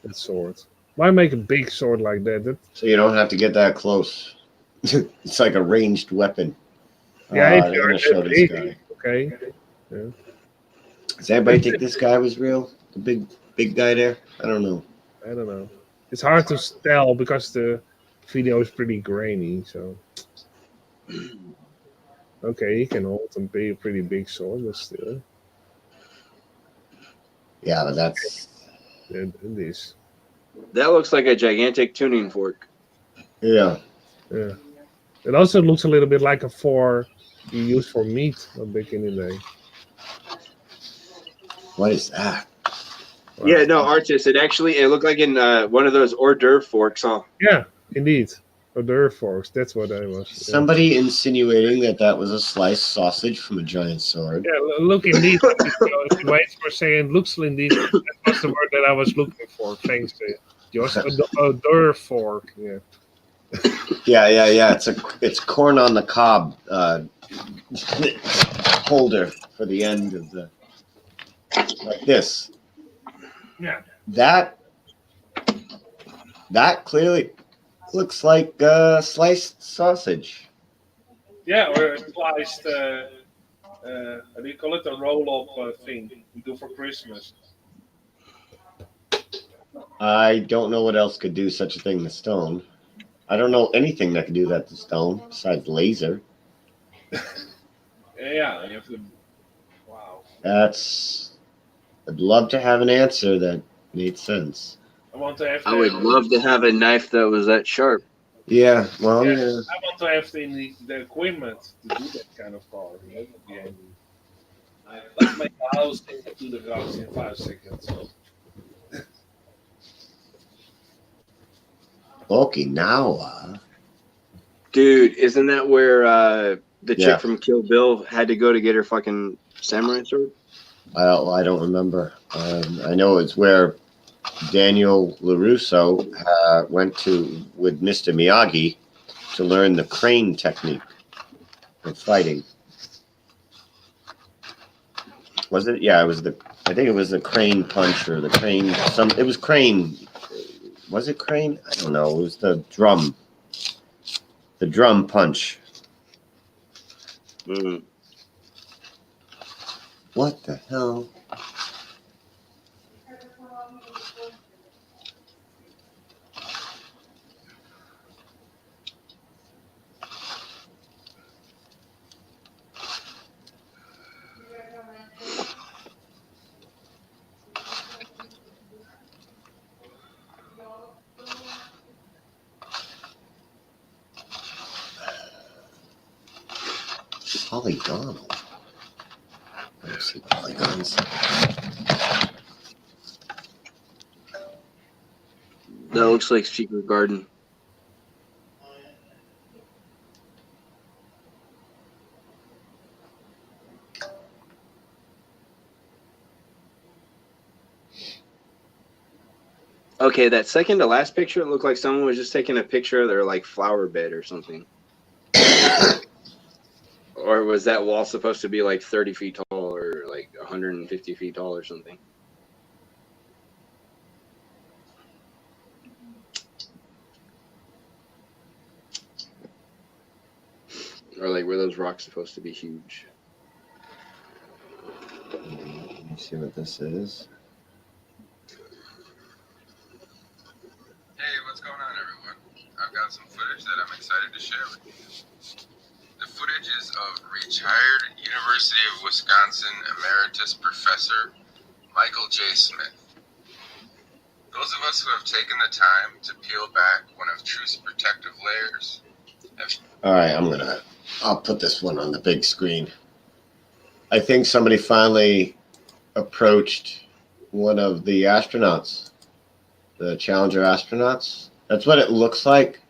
That sword. Why make a big sword like that? So you don't have to get that close. It's like a ranged weapon. Yeah, if they're you're gonna show that this big, guy. okay. Yeah. Does anybody think this guy was real? The big guy there? I don't know. I don't know. It's hard to tell because the video is pretty grainy. So okay, he can hold a pretty big sword, but still. Yeah, but that's it is. That looks like a gigantic tuning fork. Yeah. Yeah. It also looks a little bit like a fork you use for meat back in the day. What is that? Wow. Yeah, no, artist. It looked like in one of those hors d'oeuvre forks, huh? Yeah, indeed. Hors d'oeuvre forks. That's what I was. Yeah. Somebody insinuating that was a sliced sausage from a giant sword. Yeah, look, indeed. If you wait for a second, looks indeed. That was the word that I was looking for. Thanks to Josh. Hors d'oeuvre fork. Yeah. Yeah. It's corn on the cob holder for the end of the like this. Yeah. That clearly looks like sliced sausage. Yeah, or a sliced. How do you call it? A roll-up thing we do for Christmas. I don't know what else could do such a thing to stone. I don't know anything that could do that to stone besides laser. Yeah, you have to. Wow. I'd love to have an answer that made sense. I want to have. I would love to have a knife that was that sharp. Yeah, well, I want to have the equipment to do that kind of carving. That would be handy. I let's make the house into the ground in 5 seconds. Okinawa. Dude, isn't that where the chick Yeah. from Kill Bill had to go to get her fucking samurai sword? I don't remember. I know it's where Daniel LaRusso went to with Mr. Miyagi to learn the crane technique of fighting. Was it? Yeah, it was I think it was the crane punch or the crane. It was crane. Was it crane? I don't know. It was the drum. The drum punch. Mm. What the hell? Polygonal. I don't see polygons. That looks like Secret Garden. Okay, that second to last picture, it looked like someone was just taking a picture of their like flower bed or something. Or was that wall supposed to be like 30 feet tall or like 150 feet tall or something? Or like were those rocks supposed to be huge? Let me see what this is. Hey, what's going on, everyone? I've got some footage that I'm excited to share with you. The footage is of retired University of Wisconsin Emeritus Professor Michael J. Smith. Those of us who have taken the time to peel back one of truth's protective layers have... All right, I'll put this one on the big screen. I think somebody finally approached one of the astronauts, the Challenger astronauts. That's what it looks like.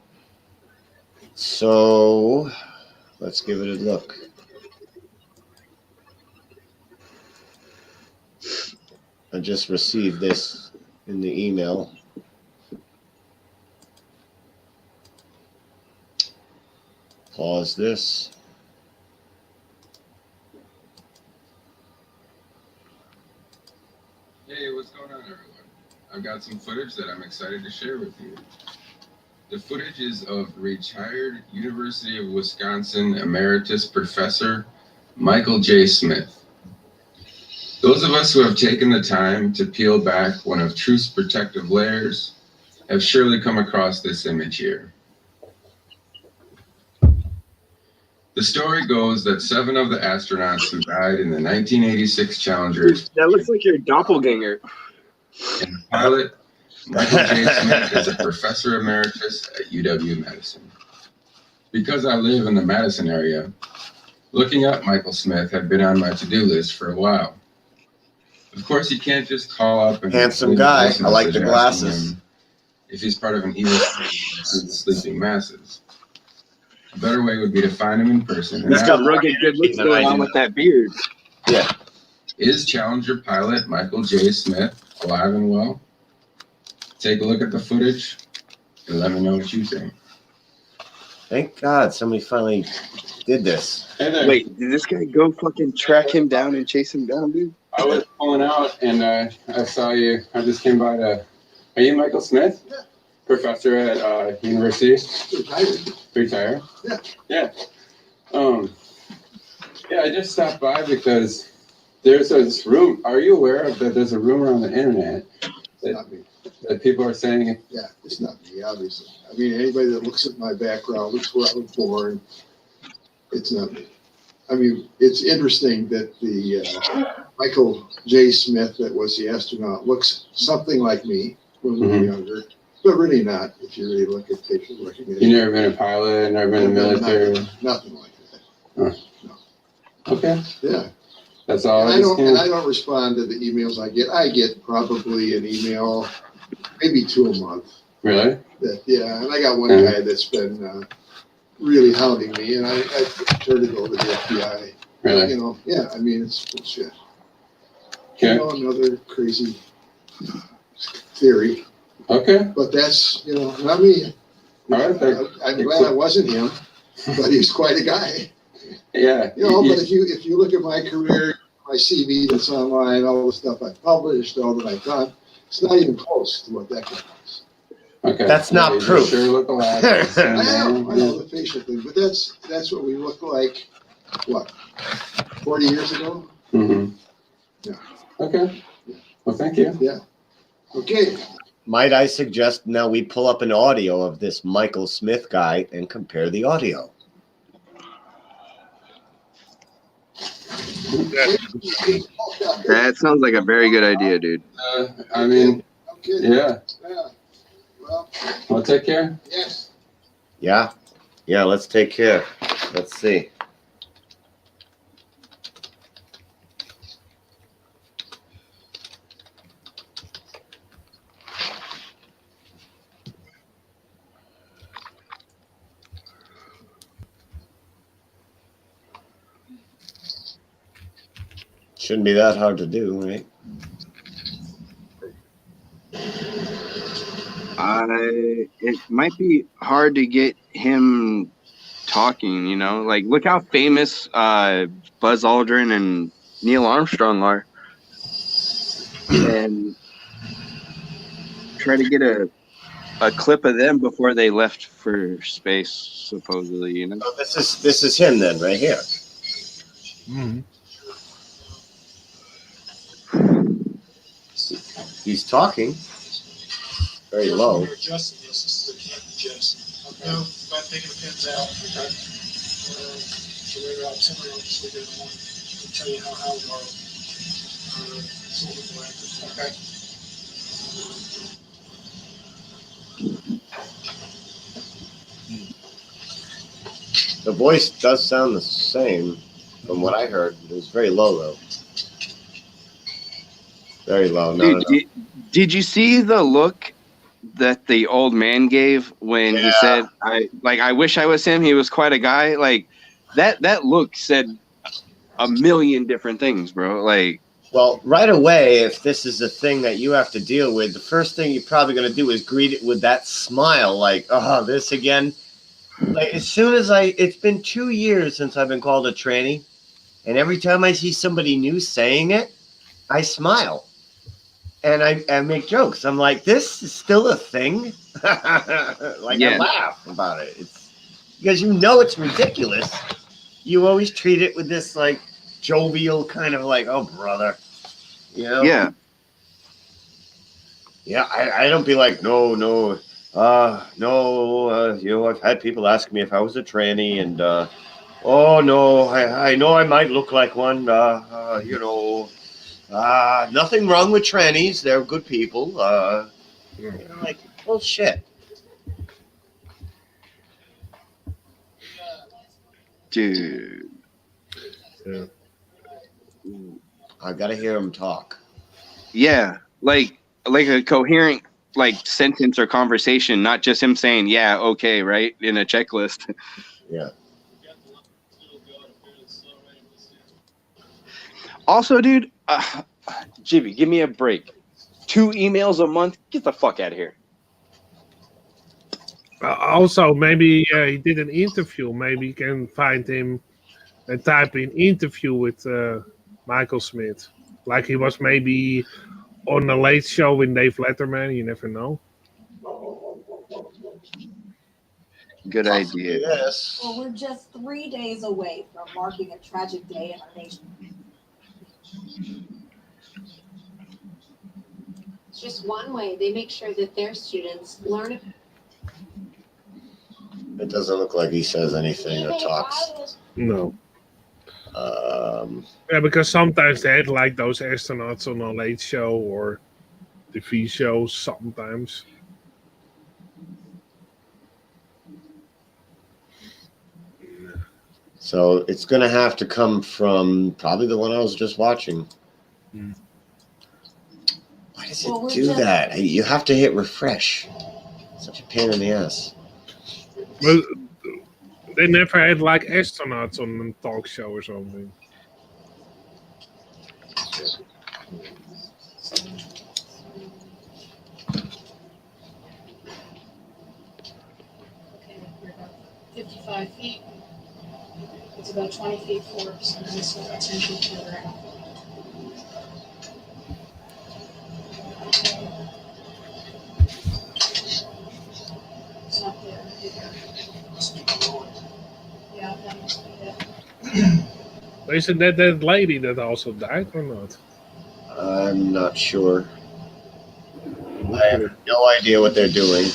So let's give it a look. I just received this in the email. Pause this. Hey, what's going on, everyone? I've got some footage that I'm excited to share with you. The footage is of retired University of Wisconsin Emeritus Professor Michael J. Smith. Those of us who have taken the time to peel back one of truth's protective layers have surely come across this image here. The story goes that 7 of the astronauts who died in the 1986 Challenger That looks like your doppelganger. and the pilot, Michael J. Smith, is a professor emeritus at UW-Madison. Because I live in the Madison area, looking up Michael Smith had been on my to-do list for a while. Of course, you can't just call up and Handsome leave a guy. voice I like the message glasses. asking him if he's part of an evil sleeping masses. A better way would be to find him in person. He's got rugged good looks going on with that beard. Yeah. Is Challenger pilot Michael J. Smith alive and well? Take a look at the footage and let me know what you think. Thank God somebody finally did this. Hey there. Wait, did this guy go fucking track him down and chase him down, dude? I was pulling out and I saw you. I just came by to. Are you Michael Smith? Yeah. Professor at university? Retired. Yeah. Yeah. Yeah, I just stopped by because there's this room. Are you aware of that? There's a rumor on the internet that people are saying. Yeah, it's not me, obviously. I mean, anybody that looks at my background, looks where I was born, it's not me. I mean, it's interesting that the Michael J. Smith, that was the astronaut, looks something like me when we were younger, but really not. If you really look at pictures, You never been a pilot, never been in the military? Nothing like that. Huh. No. Okay. Yeah. That's all And I I just don't, and I can. don't respond to the emails I get. I get probably an email, maybe 2 a month. Really? That, yeah, and I got one Yeah. guy that's been really hounding me, and I turned it over to the FBI. Really? You know, yeah, I mean, it's bullshit. Okay. You know, another crazy theory. Okay. But that's, you know, not me. All right. I'm glad I wasn't him, but he's quite a guy. Yeah. You know, but if you look at my career, my CV that's online, all the stuff I've published, all that I've done, it's not even close to what that guy is. Okay. That's not You proof. Sure look alike. I know the facial thing, but that's what we look like. What, 40 years ago? Mm-hmm. Yeah. Okay. Well, thank you. Yeah. Okay. Might I suggest now we pull up an audio of this Michael Smith guy and compare the audio? That sounds like a very good idea, dude. I mean, Okay. yeah. Yeah. Well, Well, take care. yes. Yeah. Yeah, let's take care. Let's see. Shouldn't be that hard to do, right? It might be hard to get him talking, you know? Like, look how famous Buzz Aldrin and Neil Armstrong are. And try to get a clip of them before they left for space, supposedly, you know? Oh, this is him then, right here. Mm-hmm. He's talking very low. We're adjusting this. This is a can't adjust. No, by taking the pins out. Okay. So later on, somebody will just leave it alone and tell you how we are. Okay. The voice does sound the same from what I heard. It was very low, though. Very low. No, Dude, did you see the look that the old man gave when he said, I wish I was him, he was quite a guy? Like, that look said a million different things, bro. Like, well, right away, if this is a thing that you have to deal with, the first thing you're probably going to do is greet it with that smile, like, oh, this again. Like, as soon as it's been 2 years since I've been called a tranny, and every time I see somebody new saying it, I smile. And I make jokes. I'm like, this is still a thing? Like, yeah. I laugh about it. It's because you know it's ridiculous. You always treat it with this, like, jovial kind of like, oh, brother. You know? Yeah. Yeah, I don't be like, no. You know, I've had people ask me if I was a tranny, and oh no, I know I might look like one. You know, nothing wrong with trannies; they're good people. You know, like bullshit. Dude. Yeah. I gotta hear him talk. Yeah. Like a coherent, like, sentence or conversation, not just him saying, yeah, okay, right? In a checklist. Yeah. Also, dude, Jibby, give me a break. 2 emails a month? Get the fuck out of here. Also, maybe he did an interview. Maybe you can find him and type in interview with Michael Smith. Like he was maybe on a late show with Dave Letterman. You never know. Good idea. Yes. Well, we're just 3 days away from marking a tragic day in our nation. It's just one way they make sure that their students learn. It doesn't look like he says anything or talks. No. Yeah, because sometimes they had like those astronauts on a late show or TV shows sometimes. So it's going to have to come from probably the one I was just watching. Why does it do that? You have to hit refresh. Such a pain in the ass. Well, they never had like astronauts on a talk show or something. Okay, we're about 55 feet. It's about 20 feet forward, so this is about 10 feet further out. It's not there. Yeah, that must be it. Isn't that lady that also died or not? I'm not sure. I have no idea what they're doing.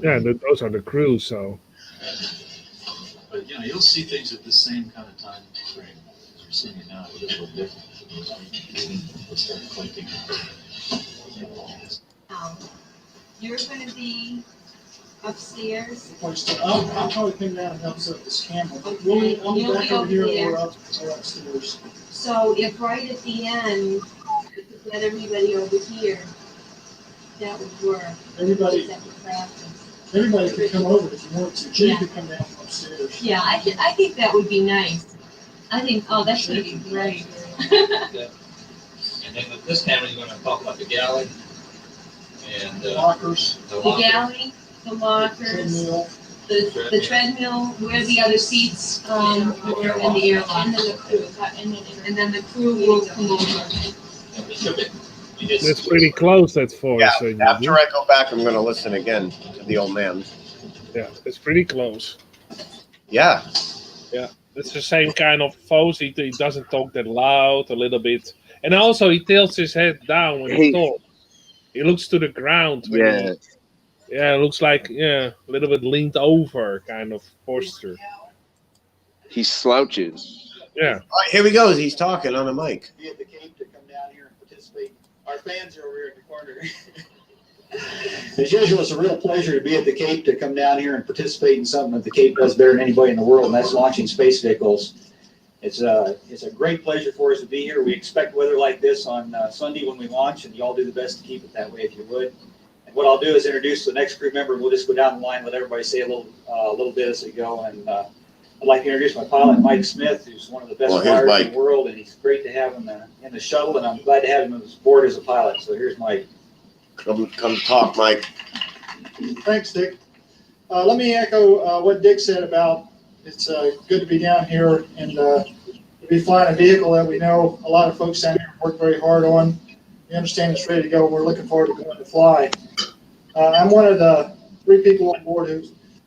Yeah, those are the crews, so. But you'll see things at the same kind of time frame as you're seeing it now, but it's a little different. We'll start collecting. You're going to be upstairs. I'll probably come down and help set up this camera. Okay, I'll be you'll back be over here over there. or upstairs. So if right at the end, you could get everybody over here, that would work. Everybody- That would practice. Everybody can come over if you want to. Jim Yeah. can come down from upstairs. Yeah, I think that would be nice. I think, oh, that's going to be great. And then with this camera, you're gonna talk about the galley and Lockers. The galley, the lockers, the treadmill, where the other seats were, and the airlock. And then the crew will come over. That's pretty close, that voice. Yeah, after I go back, I'm going to listen again to the old man. Yeah, it's pretty close. Yeah. Yeah, it's the same kind of voice. He doesn't talk that loud, a little bit. And also, he tilts his head down when he talks. He looks to the ground. When yeah, it looks like, a little bit leaned over kind of posture. He slouches. Yeah. All right, here he goes. He's talking on a mic. Be at the Cape to come down here and participate. Our fans are over here in the corner. As usual, it's a real pleasure to be at the Cape, to come down here and participate in something that the Cape does better than anybody in the world, and that's launching space vehicles. It's a great pleasure for us to be here. We expect weather like this on Sunday when we launch, and you all do the best to keep it that way if you would. And what I'll do is introduce the next crew member, and we'll just go down the line, let everybody say a little bit as we go. And I'd like to introduce my pilot, Mike Smith, who's one of the best flyers in the world, and he's great to have him in the shuttle, and I'm glad to have him on board as a pilot. So here's Mike. Come talk, Mike. Thanks, Dick. Let me echo what Dick said about it's good to be down here and to be flying a vehicle that we know a lot of folks down here work very hard on. We understand it's ready to go. We're looking forward to going to fly. I'm one of the 3 people on board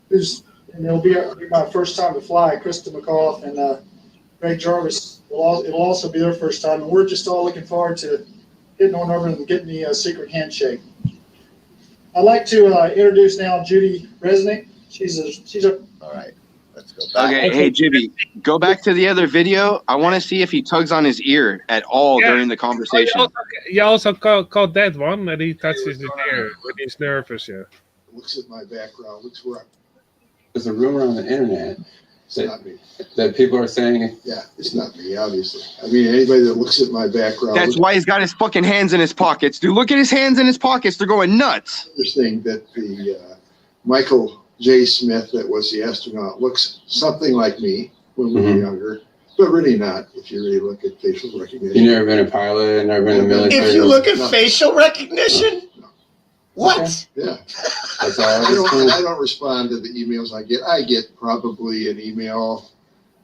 who's and it'll be my first time to fly. Krista McAuliffe and Greg Jarvis it'll also be their first time, and we're just all looking forward to getting on over and getting the secret handshake. I'd like to introduce now Judy Resnick. She's a. All right, let's go back. Okay, hey Jimmy, go back to the other video. I want to see if he tugs on his ear at all during the conversation. You also caught that one that he touches his ear when he's nervous. Yeah. Looks at my background. Looks where I'm. There's a rumor on the internet that people are saying. Yeah, it's not me, obviously. I mean, anybody that looks at my background. That's why he's got his fucking hands in his pockets. Dude, look at his hands in his pockets. They're going nuts. Interesting that the Michael J. Smith that was the astronaut looks something like me when we were younger, but really not if you really look at facial recognition. You never been a pilot, never been in the military. If you look at facial recognition, what? Yeah. That's all. I don't respond to the emails I get. I get probably an email,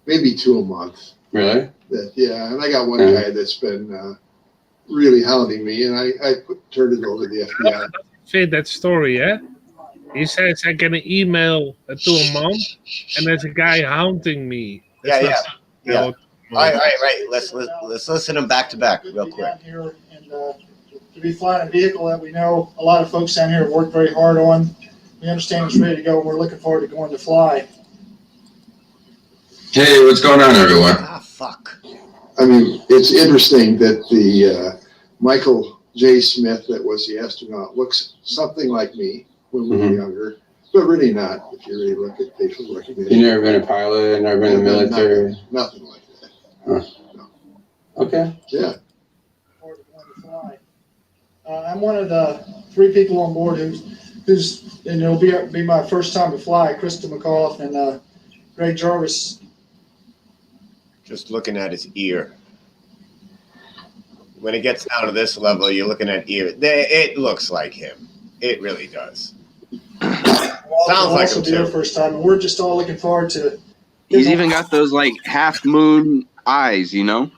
maybe 2 a month. Really? And I got one guy that's been really hounding me, and I turned it over to the FBI. Fit that story, yeah? He says I get an email to a month, and there's a guy haunting me. Yeah. All right. Let's listen to them back to back real quick. Down here and to be flying a vehicle that we know a lot of folks down here have worked very hard on. We understand it's ready to go, and we're looking forward to going to fly. Hey, what's going on, everyone? Fuck. I mean, it's interesting that the Michael J. Smith that was the astronaut looks something like me when we were younger, but really not. If you really look at facial recognition. You never been a pilot, never been in the military? Nothing like that. Huh. No. Okay. Yeah. I'm one of the 3 people on board who's and it'll be my first time to fly. Krista McAuliffe and Greg Jarvis. Just looking at his ear. When it gets down to this level, you're looking at ear. It looks like him. It really does. Sounds like him be their too. first time, and we're just all looking forward to. He's even got those like half moon eyes, you know?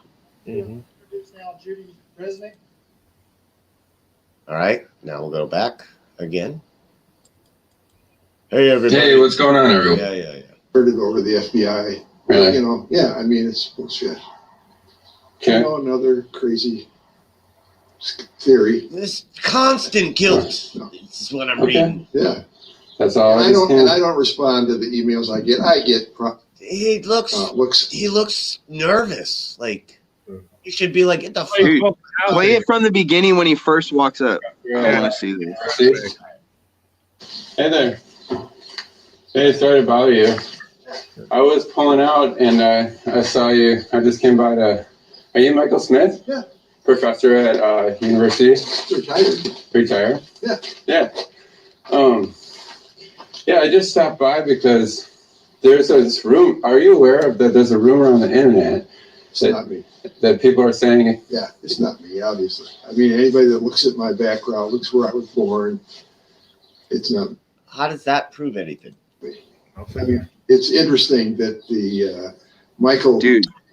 Introduce now Judy Resnick. All right, now we'll go back again. Hey, everybody. Hey, what's going on, everyone? Yeah. Heard it over the FBI. Really? You know, yeah, I mean, it's bullshit. Okay. You know, another crazy theory. This constant guilt. No. This is what I'm Okay. reading. Yeah. That's all. And I don't respond to the emails I get. He looks nervous. Like you should be like, get the fuck Dude, out. play it from the beginning when he first walks up. I want to see this. Hey there. Hey, sorry to bother you. I was pulling out and I saw you. I just came by to. Are you Michael Smith? Yeah. Professor at university? Retired? Yeah. Yeah. Yeah, I just stopped by because there's this room. Are you aware of that? There's a rumor on the internet It's not me. that people are saying. Yeah, it's not me, obviously. I mean, anybody that looks at my background, looks where I was born, it's not me. How does that prove anything? I mean, it's interesting that the Michael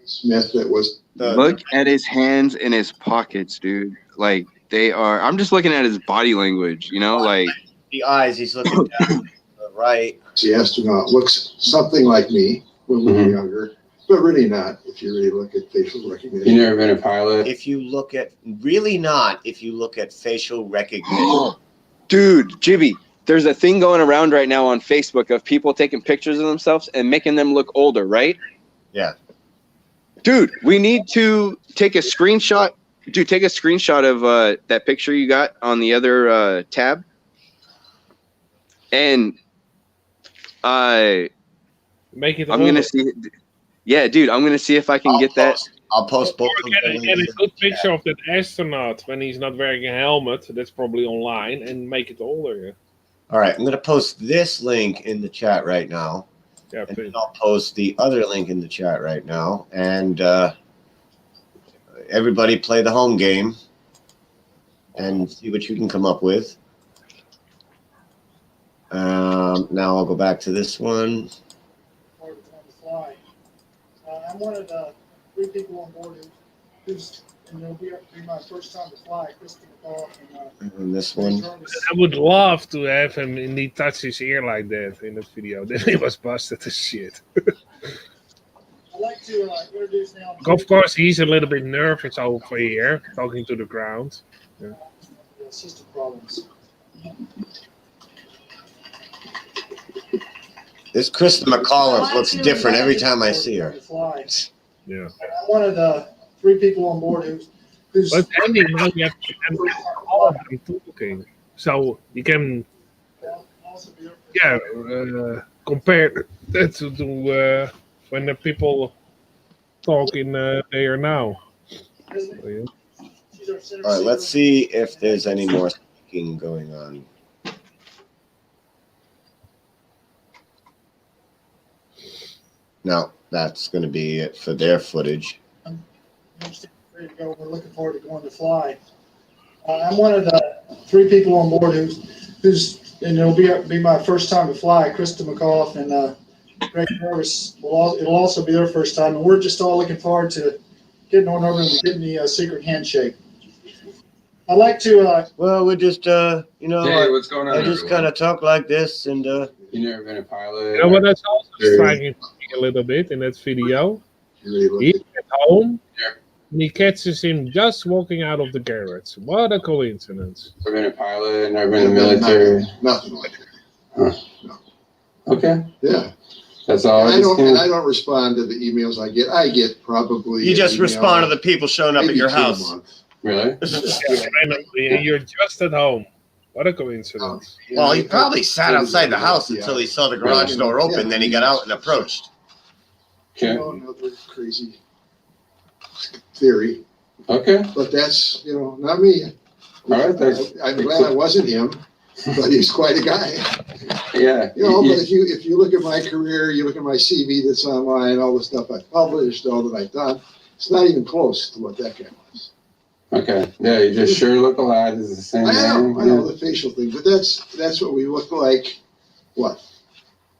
Smith that was. Look at his hands in his pockets, dude. Like they are. I'm just looking at his body language. You know, like The eyes. He's looking down to the right. The astronaut looks something like me when we were younger, but really not. If you really look at facial recognition. You never been a pilot? If you look at if you look at facial recognition. dude, Jibby. There's a thing going around right now on Facebook of people taking pictures of themselves and making them look older, right? Yeah. Dude, we need to take a screenshot. Dude, take a screenshot of that picture you got on the other tab. And make it. I'm gonna see. Yeah, dude, I'm gonna see if I can get that. I'll post both. Get a good picture of that astronaut when he's not wearing a helmet. That's probably online, and make it older. All right, I'm going to post this link in the chat right now. Yeah, and then I'll post the other link in the chat right now. And everybody play the home game and see what you can come up with. Now I'll go back to this one. I'm one of the 3 people on board who's and it'll be my first time to fly. Krista McAuliffe And this one. I would love to have him and he touched his ear like that in that video. Then he was busted as shit. I'd like to introduce now. Of course, he's a little bit nervous over here, talking to the ground. Yeah. System problems. This Krista McAuliffe looks different every time I see her. Yeah. I'm one of the 3 people on board who's. But Andy, now you have to all of them talking, so you can, compare that to when the people talk in there now. So, yeah. All right, let's see if there's any more speaking going on. No, that's going to be it for their footage. Ready to go. We're looking forward to going to fly. I'm one of the 3 people on board who's and it'll be my first time to fly. Krista McAuliffe and Greg Jarvis it'll also be their first time, and we're just all looking forward to getting on over and getting the secret handshake. I'd like to. Well, we're just Hey, what's going on, I just everyone? kind of talk like this, and You never been a pilot? You know what? That's also striking to me a little bit in that video. He's at home. And he catches him just walking out of the garage. What a coincidence. Never been a pilot, never been in the military. Nothing like Huh. Okay. Yeah. That's all. I don't respond to the emails I get. I get probably. you just an email respond to the people showing up at maybe your 2 a house. month. Really? Randomly, and you're just at home. What a coincidence. Well, he probably sat outside the house until he saw the garage door open. Then he got out and approached. You know, another crazy theory. Okay. But that's, you know, not me. All right. I'm glad I wasn't him, but he's quite a guy. Yeah. You know, but if you look at my career, you look at my CV that's online, all the stuff I've published, all that I've done, it's not even close to what that guy was. Okay. Yeah, you just sure look alike. It's the same I name. know the facial thing, but that's what we look like, what,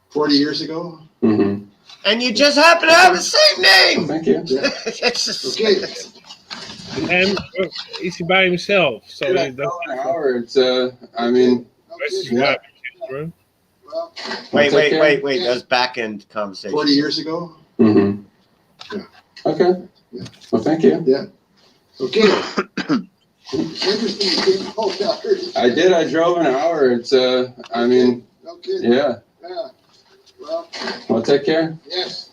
40 years ago? Mm-hmm. And you just happen to have the same name. Thank you. Yeah. It's just, Okay. And is he by himself? So Yeah, he doesn't. an hour. It's I mean, Yeah. Well, wait. Okay. That's back end conversation. 40 years ago? Mm-hmm. Yeah. Okay. Yeah. Well, thank you. Yeah. Okay. Interesting. You came home after. I did. I drove an hour. It's I mean, No kidding. yeah. Yeah. Well, Well, take care. yes.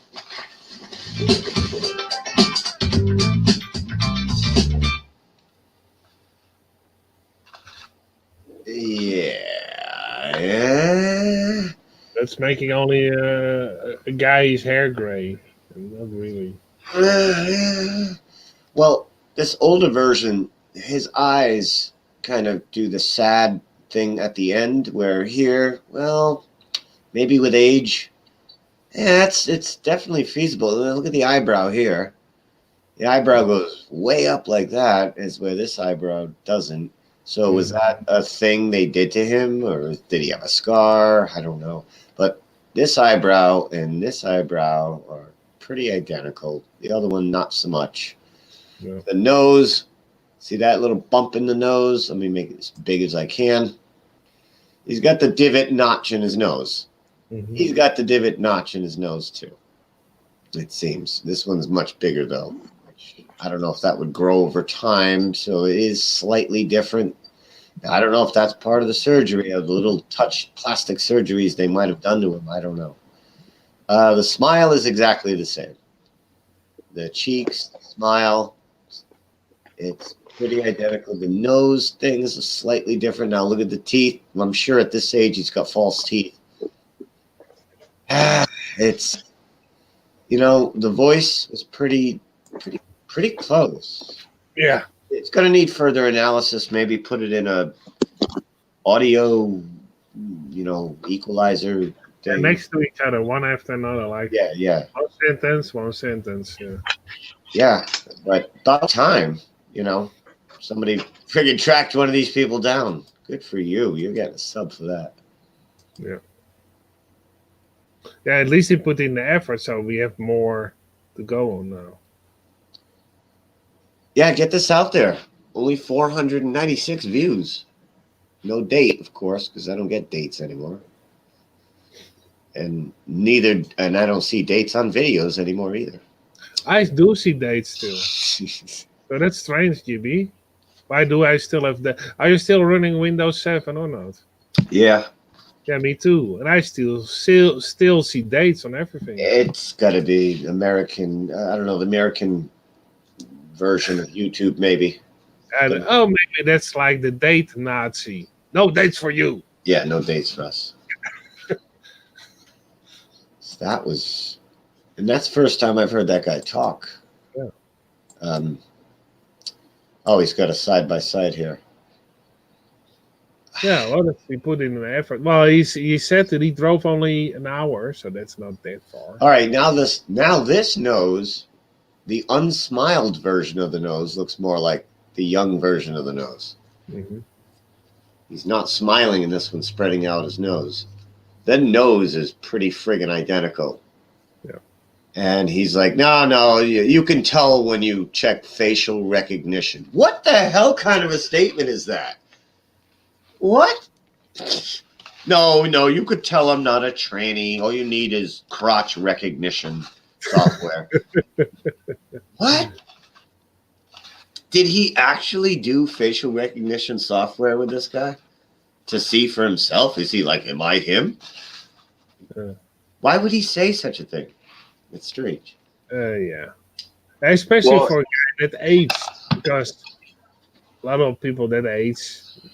Yeah. that's making only a guy's hair gray. Not really. Well, this older version, his eyes kind of do the sad thing at the end, where here, well, maybe with age, yeah, it's definitely feasible. Look at the eyebrow here. The eyebrow goes way up like that, is where this eyebrow doesn't. So was that a thing they did to him, or did he have a scar? I don't know. But this eyebrow and this eyebrow are pretty identical. The other one, not so much. Yeah. The nose, see that little bump in the nose? Let me make it as big as I can. He's got the divot notch in his nose. Mm-hmm. He's got the divot notch in his nose too, it seems. This one's much bigger though. I don't know if that would grow over time, so it is slightly different. I don't know if that's part of the surgery, of the little touch plastic surgeries they might have done to him. I don't know. The smile is exactly the same. The cheeks, the smile, it's pretty identical. The nose thing is slightly different. Now look at the teeth. I'm sure at this age he's got false teeth. It's, you know, the voice was pretty close. Yeah. It's going to need further analysis. Maybe put it in a audio, you know, equalizer thing. Next to each other, one after another, like Yeah. one sentence. Yeah. Yeah, but about time, you know, somebody friggin' tracked one of these people down. Good for you. You're getting a sub for that. Yeah. Yeah, at least he put in the effort, so we have more to go on now. Yeah, get this out there. Only 496 views. No date, of course, because I don't get dates anymore. And I don't see dates on videos anymore either. I do see dates still. So that's strange, GB. Why do I still have that? Are you still running Windows 7 or not? Yeah. Yeah, me too. And I still see dates on everything. It's got to be American, I don't know, the American version of YouTube, maybe. And, oh, maybe that's like the date Nazi. No dates for you. Yeah, no dates for us. So that was, and that's the first time I've heard that guy talk. Yeah. Oh, he's got a side-by-side here. Yeah, well, he put in an effort. Well, he said that he drove only an hour, so that's not that far. All right, now this nose, the unsmiled version of the nose looks more like the young version of the nose. Mm-hmm. He's not smiling in this one, spreading out his nose. The nose is pretty friggin' identical. Yeah. And he's like, no, you can tell when you check facial recognition. What the hell kind of a statement is that? What? No, you could tell I'm not a tranny. All you need is crotch recognition software. What? Did he actually do facial recognition software with this guy to see for himself? Is he like, am I him? Why would he say such a thing? It's strange. Yeah. Especially for a guy that aged, because a lot of people that age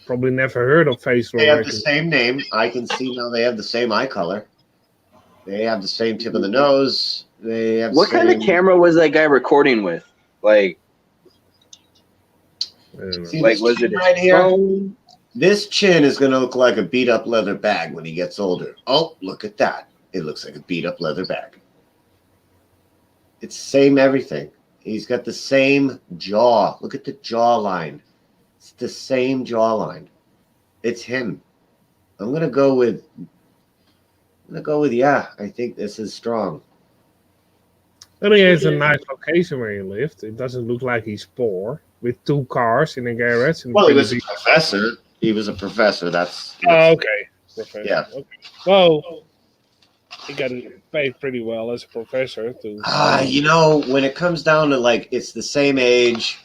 probably never heard of facial They have the recognition. same name. I can see now they have the same eye color. They have the same tip of the nose. They have What kind of same- camera was that guy recording with? Like, See like this was chin it right his here? phone? This chin is going to look like a beat up leather bag when he gets older. Oh, look at that. It looks like a beat up leather bag. It's same everything. He's got the same jaw. Look at the jawline. It's the same jawline. It's him. I'm going to go with yeah, I think this is strong. And he has a nice location where he lived. It doesn't look like he's poor with 2 cars in a garage. And Well, he was a pretty big- professor. He was a professor. That's Oh, okay. Professor. Yeah. Okay. Well, he got paid pretty well as a professor too. You know, when it comes down to like, it's the same age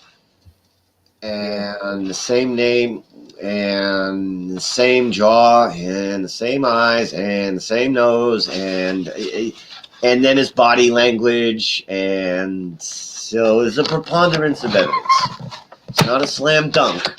and the same name and the same jaw and the same eyes and the same nose and then his body language, and so there's a preponderance of evidence. It's not a slam dunk.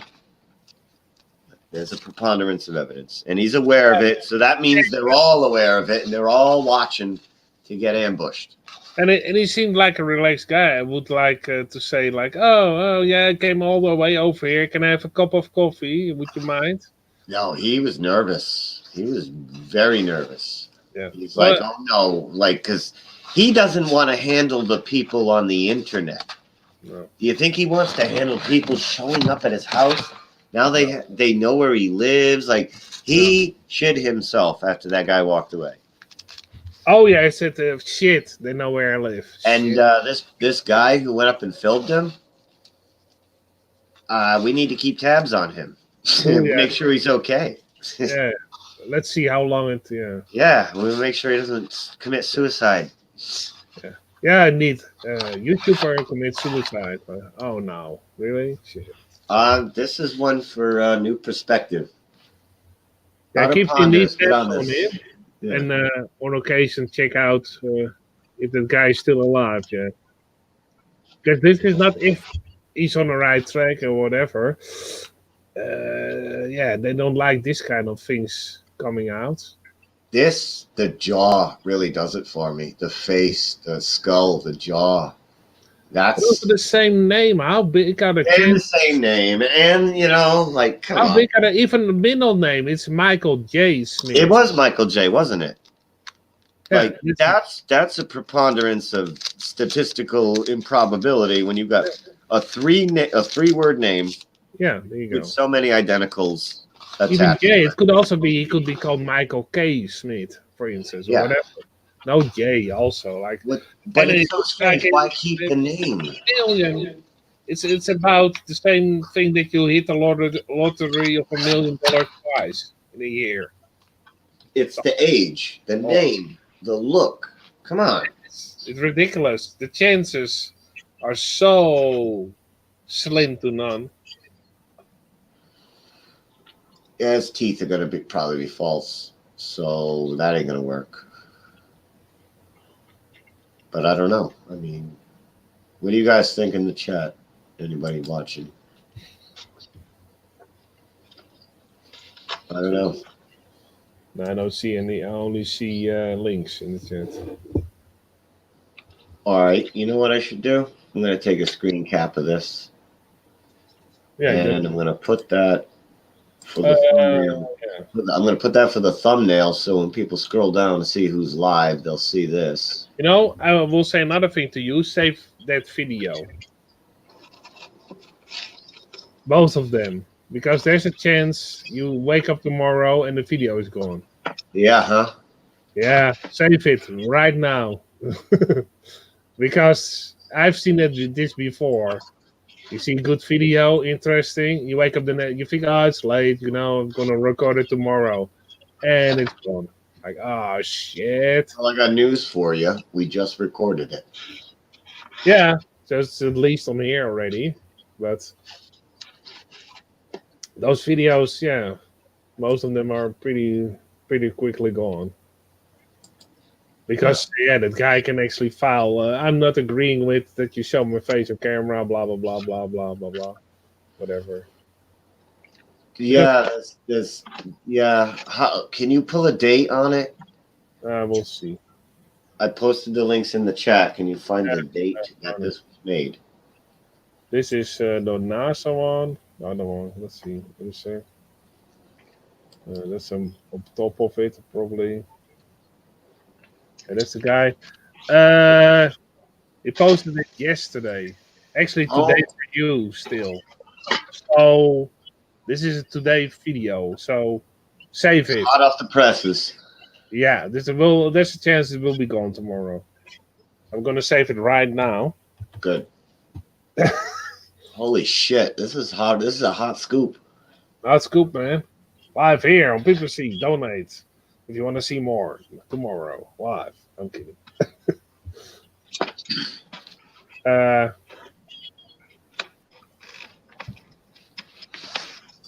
There's a preponderance of evidence, and he's aware of it. So that means they're all aware of it, and they're all watching to get ambushed. And he seemed like a relaxed guy. I would like to say like, oh yeah, I came all the way over here. Can I have a cup of coffee? Would you mind? No, he was nervous. He was very nervous. Yeah. He's like, oh no, like, because he doesn't want to handle the people on the internet. No. Do you think he wants to handle people showing up at his house? Now they know where he lives. Like, he shit himself after that guy walked away. Oh yeah, I said shit. They know where I live. And this guy who went up and filmed him, we need to keep tabs on him. Oh, yeah. Make sure he's okay. Yeah. Let's see how long it. Yeah. Yeah, we'll make sure he doesn't commit suicide. Yeah, I need YouTuber commit suicide. Oh no, really? Shit. This is one for New Perspective. Yeah, Not a keep the ponder, needs get on on this. him, Yeah. and on occasion check out if that guy is still alive. Yeah, because this is not if he's on the right track or whatever. Yeah, they don't like this kind of things coming out. The jaw really does it for me. The face, the skull, the jaw. That's Also the same name. How big are the and the kids? same name. And, you know, like, come How on. big are the, even the middle name? It's Michael J. Smith. It was Michael J., wasn't it? Yeah, Like, that's a preponderance of statistical improbability when you've got a three-word name Yeah, there you go. with so many identicals Even attached. J. It could also be. He could be called Michael K. Smith, for instance, or Yeah. whatever. No J. Also, like. But and it's so strange. like Why keep the name? Million. It's about the same thing that you hit the lottery of $1 million twice in a year. It's the age, the name, the look. Come on. It's ridiculous. The chances are so slim to none. Yeah, his teeth are gonna probably be false, so that ain't gonna work. But I don't know. I mean, what do you guys think in the chat? Anybody watching? I don't know. I don't see any. I only see links in the chat. All right, you know what I should do? I'm gonna take a screen cap of this, Yeah, and good. I'm gonna put that for the thumbnail. I'm gonna put that for the thumbnail, so when people scroll down to see who's live, they'll see this. You know, I will say another thing to you. Save that video. Both of them. Because there's a chance you wake up tomorrow and the video is gone. Yeah, huh? Yeah, save it right now. Because I've seen this before. You see good video, interesting. You wake up the next, you think, oh, it's late. You know, I'm gonna record it tomorrow, and it's gone. Like, oh shit. Well, I got news for you. We just recorded it. Yeah, so it's at least on here already, but those videos, yeah, most of them are pretty quickly gone. Because yeah, that guy can actually file. I'm not agreeing with that you show my face on camera. Blah blah blah blah blah blah blah. Whatever. Yeah, yeah. How can you pull a date on it? We'll see. I posted the links in the chat. Can you find the date that this was made? This is the NASA one. The other one. Let's see. Let me see. That's on top of it, probably. And that's the guy. He posted it yesterday. Actually, today for you still. So this is a today video. So save it. Hot off the presses. Yeah, there's a chance it will be gone tomorrow. I'm gonna save it right now. Good. Holy shit! This is hot. This is a hot scoop. Hot scoop, man. Live here on PPC. Donate if you want to see more tomorrow. Live. I'm kidding.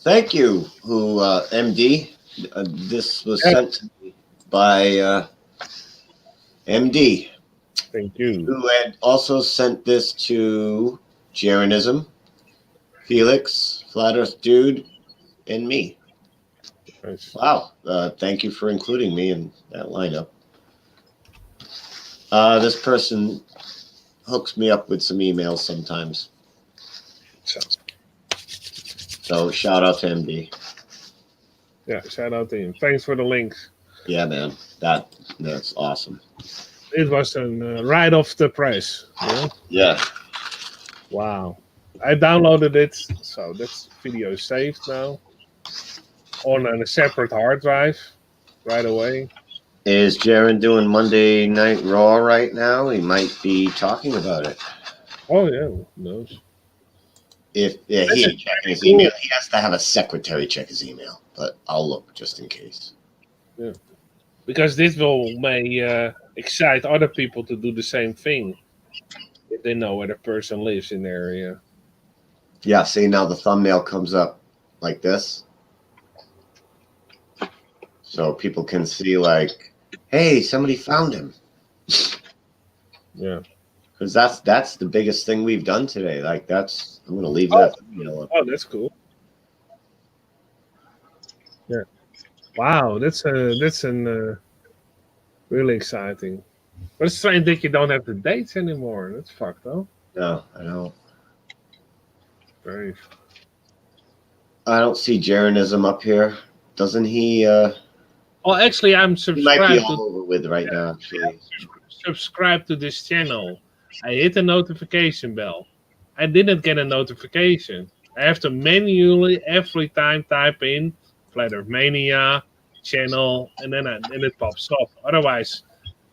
Thank you, MD. This was sent to me by MD. Thank you. Who had also sent this to Jaronism, Felix, Flat Earth Dude, and me. Nice. Wow. Thank you for including me in that lineup. This person hooks me up with some emails sometimes. So shout out to MD. Yeah, shout out to him. Thanks for the links. Yeah, man. That's awesome. It was right off the press. Yeah. Yeah. Wow. I downloaded it, so this video is saved now on a separate hard drive right away. Is Jaron doing Monday Night Raw right now? He might be talking about it. Oh yeah, who knows? If he ain't checking his email, he has to have a secretary check his email. But I'll look just in case. Yeah, because this may excite other people to do the same thing if they know where the person lives in the area. Yeah, see, now the thumbnail comes up like this. So people can see like, hey, somebody found him. Yeah. Because that's the biggest thing we've done today. Like I'm gonna leave that thumbnail up. Oh, that's cool. Yeah. Wow, that's really exciting. But it's strange that you don't have the dates anymore. That's fucked up. No, I don't. Very. I don't see Jaronism up here. Doesn't he? Well, actually, I'm He might subscribed be all over with right now. Actually. Subscribe to this channel. I hit the notification bell. I didn't get a notification. I have to manually every time type in Flat Earth Mania channel, and then it pops up. Otherwise,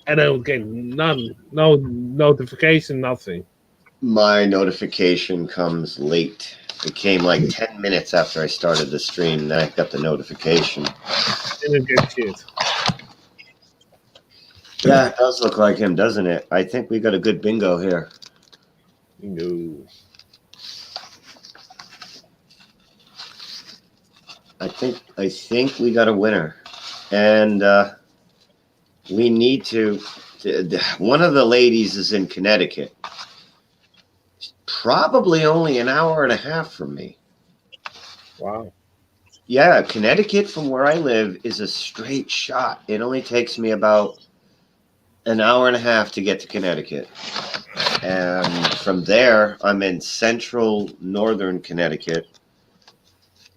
I don't get no notification, nothing. My notification comes late. It came like 10 minutes after I started the stream. Then I got the notification. Didn't get shit. Yeah, it does look like him, doesn't it? I think we got a good bingo here. Bingo. I think we got a winner, and we need to. One of the ladies is in Connecticut. Probably only an hour and a half from me. Wow. Yeah, Connecticut from where I live is a straight shot. It only takes me about an hour and a half to get to Connecticut. And from there, I'm in central northern Connecticut.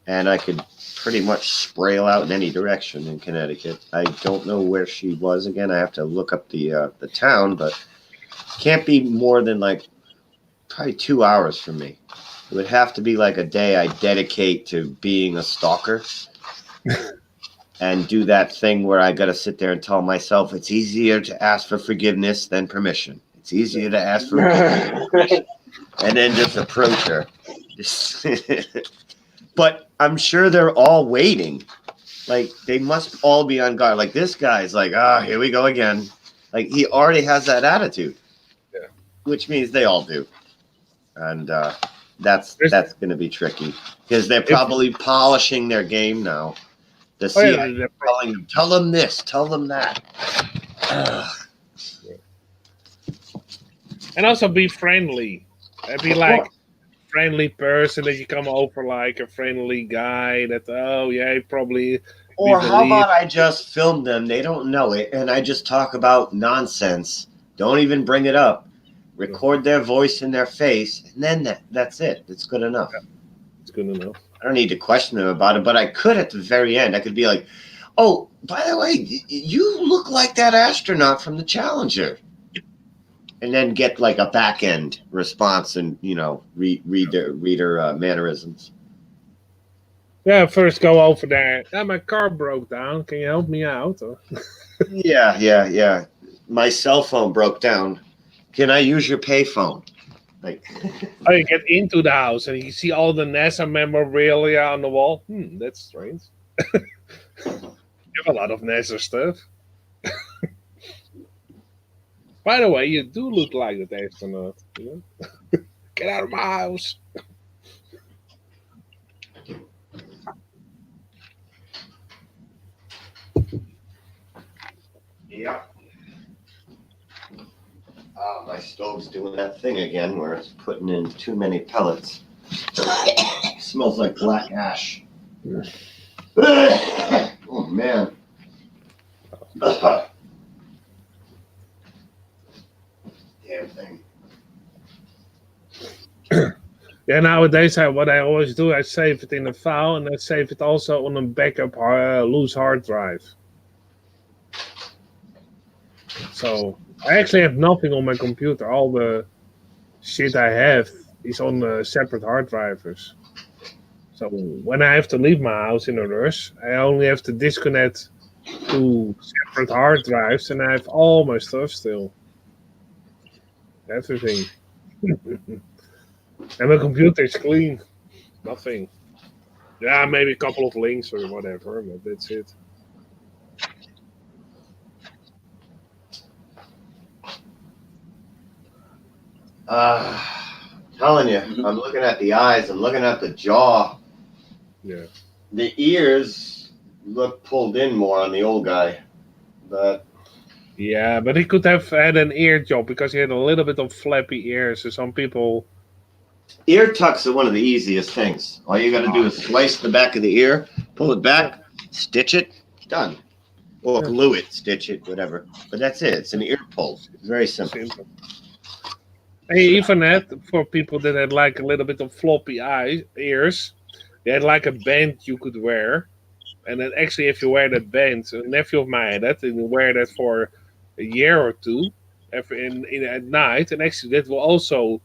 And I could pretty much sprayle out in any direction in Connecticut. I don't know where she was again. I have to look up the town, but can't be more than like probably 2 hours from me. It would have to be like a day I dedicate to being a stalker and do that thing where I got to sit there and tell myself it's easier to ask for forgiveness than permission. It's easier to ask for permission and then just approach her. But I'm sure they're all waiting. Like, they must all be on guard. Like, this guy's like, here we go again. Like, he already has that attitude. Yeah. Which means they all do. And that's going to be tricky. Because they're probably polishing their game now. The CIA telling them, tell them this, tell them that. And also be friendly. Be like, friendly person that you come over like a friendly guy that probably Or we how believe. about I just film them? They don't know it, and I just talk about nonsense. Don't even bring it up. Record their voice in their face, and then that's it. It's good enough. It's good enough. I don't need to question them about it, but I could at the very end. I could be like, "Oh, by the way, you look like that astronaut from the Challenger," and then get like a back end response and read their mannerisms. Yeah, first go over there. My car broke down. Can you help me out? Yeah. My cell phone broke down. Can I use your payphone? Like, Oh, you get into the house and you see all the NASA memorabilia on the wall. That's strange. You have a lot of NASA stuff. By the way, you do look like that astronaut. Get out of my house. yeah. My stove's doing that thing again where it's putting in too many pellets. Smells like black ash. Oh, man. Damn thing. Yeah, nowadays what I always do, I save it in a file and I save it also on a backup loose hard drive. So I actually have nothing on my computer. All the shit I have is on separate hard drives. So when I have to leave my house in a rush, I only have to disconnect 2 separate hard drives and I have all my stuff still. Everything. And my computer is clean. Nothing. Yeah, maybe a couple of links or whatever, but that's it. Telling you, I'm looking at the eyes, I'm looking at the jaw. Yeah. The ears look pulled in more on the old guy, but yeah, but he could have had an ear job because he had a little bit of flappy ears. So some people. Ear tucks are one of the easiest things. All you got to do is slice the back of the ear, pull it back, stitch it, done. Or glue it, stitch it, whatever. But that's it. It's an ear pull. Very simple. Hey, even that for people that had like a little bit of floppy ears, they had like a band you could wear. And then actually, if you wear that band, a nephew of mine had that, and you wear that for a year or two at night, and actually that will also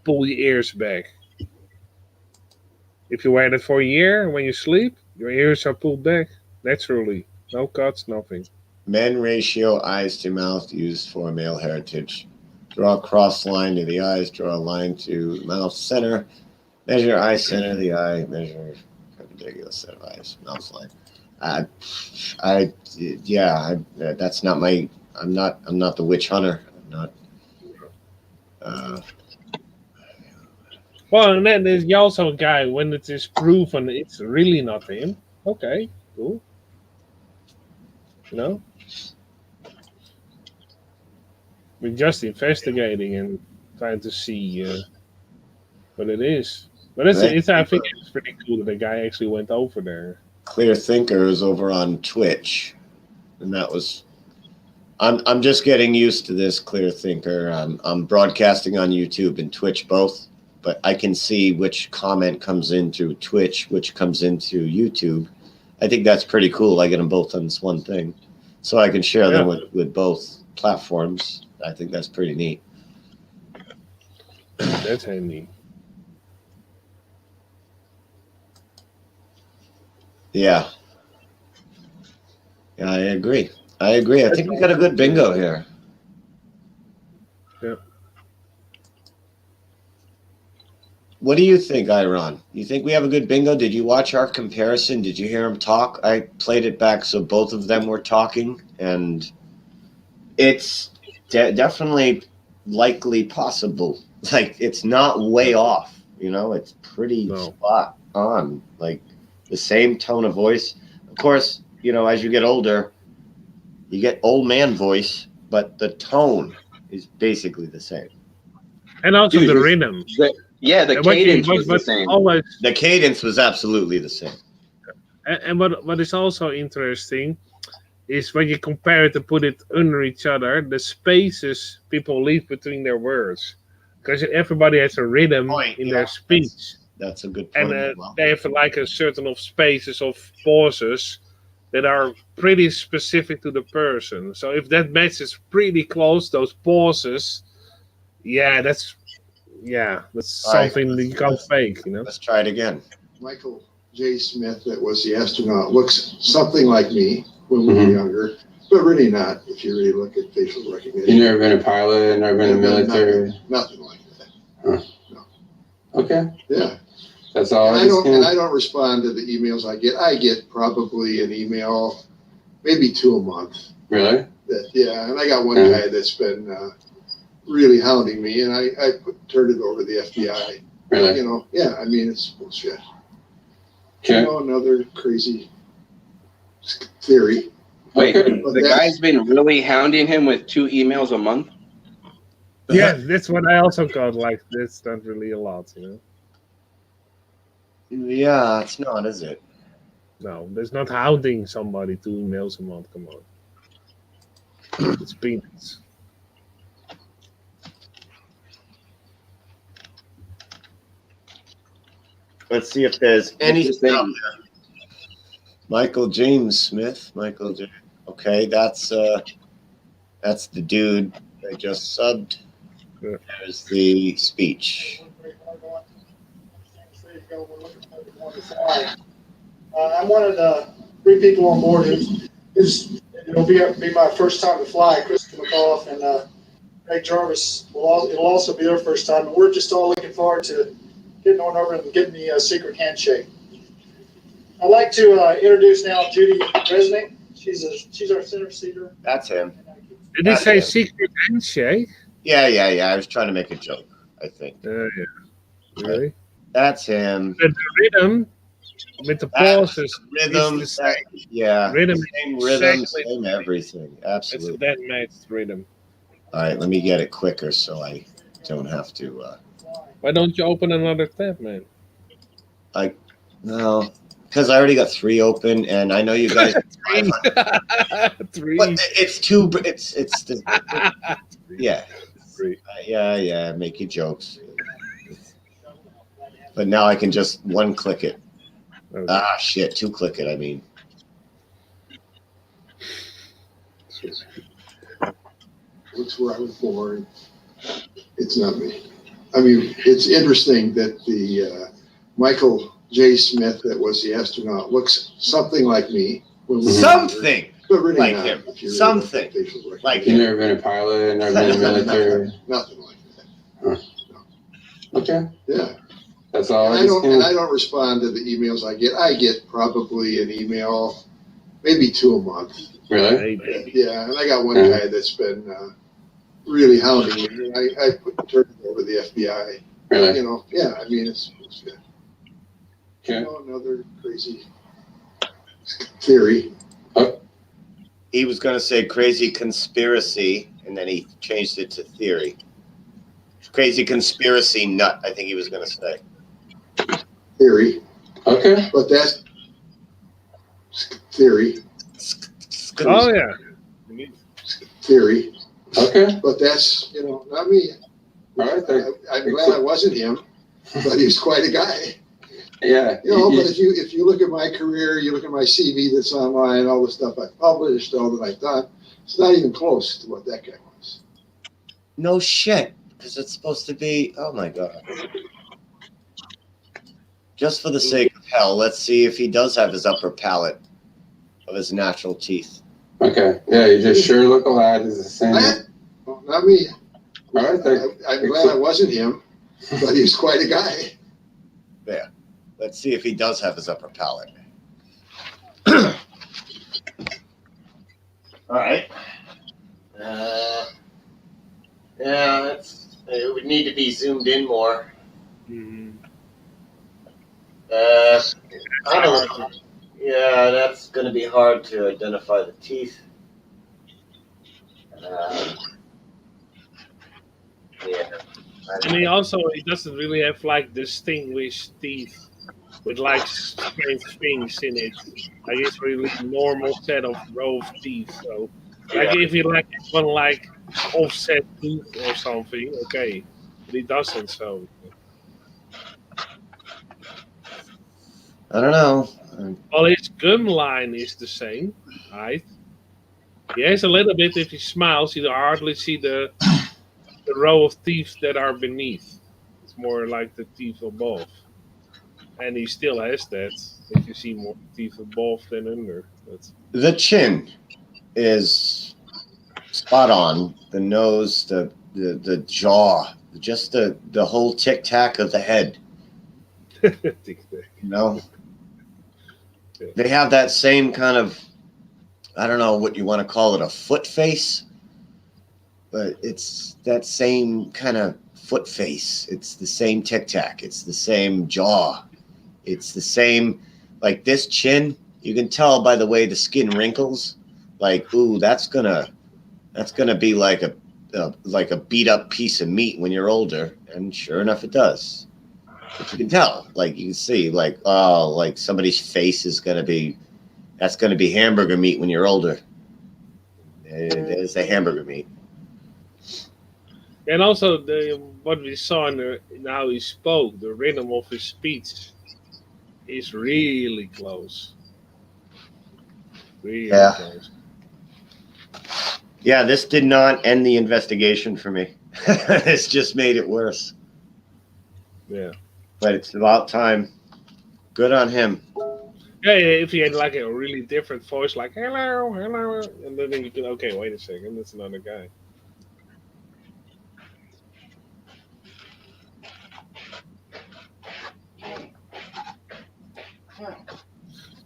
pull your ears back. If you wear that for a year, when you sleep, your ears are pulled back naturally. No cuts, nothing. Men ratio eyes to mouth used for male heritage. Draw a cross line to the eyes, draw a line to mouth center, measure eye center of the eye, measure perpendicular set of eyes, mouth line. That's not my. I'm not the witch hunter. I'm not. Well, and then there's also a guy when it is proven it's really not him. Okay, cool. We're just investigating and trying to see what it is. But I think it's pretty cool that the guy actually went over there. Clear Thinker is over on Twitch, and that was. I'm just getting used to this Clear Thinker. I'm broadcasting on YouTube and Twitch both, but I can see which comment comes into Twitch, which comes into YouTube. I think that's pretty cool. I get them both on this one thing, so I can share them with both platforms. I think that's pretty neat. That's handy. Yeah, I agree. I think we got a good bingo here. Yeah. What do you think, Iron? You think we have a good bingo? Did you watch our comparison? Did you hear him talk? I played it back so both of them were talking, and it's definitely likely possible. Like, it's not way off, it's pretty spot on. Like, the same tone of voice. Of course, as you get older, you get old man voice, but the tone is basically the same. And also the rhythm. Yeah, the And what you- cadence what- was the what same. always The cadence was absolutely the same. and what is also interesting is when you compare it and put it under each other, the spaces people leave between their words, because everybody has a rhythm in their speech, That's a good and point as well. they have like a certain of spaces of pauses that are pretty specific to the person. So if that matches pretty close, those pauses, that's All right, something that you can't fake, you know. Let's try it again. Michael J. Smith, that was the astronaut, looks something like me when we were younger, but really not if you really look at facial recognition. You never been a pilot, never been in the military? Nothing like that. Huh. No. Okay. Yeah. That's all. And I don't respond to the emails I get. I get probably an email, maybe 2 a month. Really? And I got one guy that's been really hounding me, and I turned it over to the FBI. Really? You know, I mean, it's bullshit. Okay. You know, another crazy theory. Wait, But the guy's been really hounding him with 2 emails a month? Yeah, that's what I also got. Like, that's not really a lot, you know. Yeah, it's not, is it? No, there's not hounding somebody 2 emails a month. Come on, it's peanuts. Let's see if there's anything Interesting. out there. Michael James Smith. Michael James. Okay, that's the dude that just subbed. There's the speech. I'm one of the 3 people on board who's it'll be my first time to fly. Kristen McAuliffe and Greg Jarvis it'll also be their first time, and we're just all looking forward to getting on over and getting the secret handshake. I'd like to introduce now Judy Resnick. She's our center seater. That's him. Did he say secret handshake? Yeah. I was trying to make a joke, I think. Yeah. Really? That's him. The rhythm with the pauses. Rhythm. is the Yeah. Rhythm. Same rhythm, exactly. same everything. Absolutely. It's that matched rhythm. All right, let me get it quicker so I don't have to. Why don't you open another tab, man? No, because I already got 3 open, and I know you guys. 3. But it's 2. It's the. Yeah. 3. Yeah. Make your jokes. But now I can just 1-click it. Okay. Shit! 2-click it. I mean. Looks where I was born. It's not me. I mean, it's interesting that the Michael J. Smith, that was the astronaut, looks something like me. When we were Something younger, but really like not, him. if you really Something look at facial recognition. like You him. never been a pilot, never been in the military? Nothing like that. Okay. Yeah. That's all. And I don't respond to the emails I get. I get probably an email, maybe 2 a month. Really? Yeah, and I got one guy that's been really hounding me. I turned it over to the FBI. Really? You know, I mean, it's bullshit. Okay. You know, another crazy theory. He was going to say crazy conspiracy, and then he changed it to theory. Crazy conspiracy nut, I think he was going to say. Theory. Okay. But that's theory. Oh yeah. Theory. Okay. But that's, not me. All right. I'm glad I wasn't him, but he was quite a guy. Yeah. But if you look at my career, you look at my CV that's online, all the stuff I published, all that I've done, it's not even close to what that guy was. No shit, because it's supposed to be. Oh my god. Just for the sake of hell, let's see if he does have his upper palate of his natural teeth. Okay. Yeah, you just sure look alike. It's the same. Well, not me. All right. I'm glad I wasn't him, but he was quite a guy. There. Let's see if he does have his upper palate. All right. It would need to be zoomed in more. I don't know. Yeah, that's going to be hard to identify the teeth. Yeah. And he doesn't really have like distinguished teeth with like strange things in it. Like it's really normal set of row of teeth. So like if he like one like offset tooth or something, okay. But he doesn't, so I don't know. well his gum line is the same, right? He has a little bit if he smiles, you hardly see the row of teeth that are beneath. It's more like the teeth above. And he still has that. If you see more teeth above than under. That's The chin is spot on. The nose, the jaw, just the whole tic tac of the head. You know, they have that same kind of, I don't know what you want to call it, a foot face, but it's that same kind of foot face. It's the same tic tac. It's the same jaw. It's the same, like this chin. You can tell by the way the skin wrinkles. Like, ooh, that's gonna be like a beat up piece of meat when you're older. And sure enough, it does. But you can tell, like you can see, like, oh, like somebody's face is that's gonna be hamburger meat when you're older. It is the hamburger meat. and also what we saw in how he spoke, the rhythm of his speech is really close. Really Yeah. close. Yeah, this did not end the investigation for me. This just made it worse. Yeah. But it's about time. Good on him. Yeah, if he had like a really different voice, like hello, hello, and then you could okay, wait a second, that's another guy.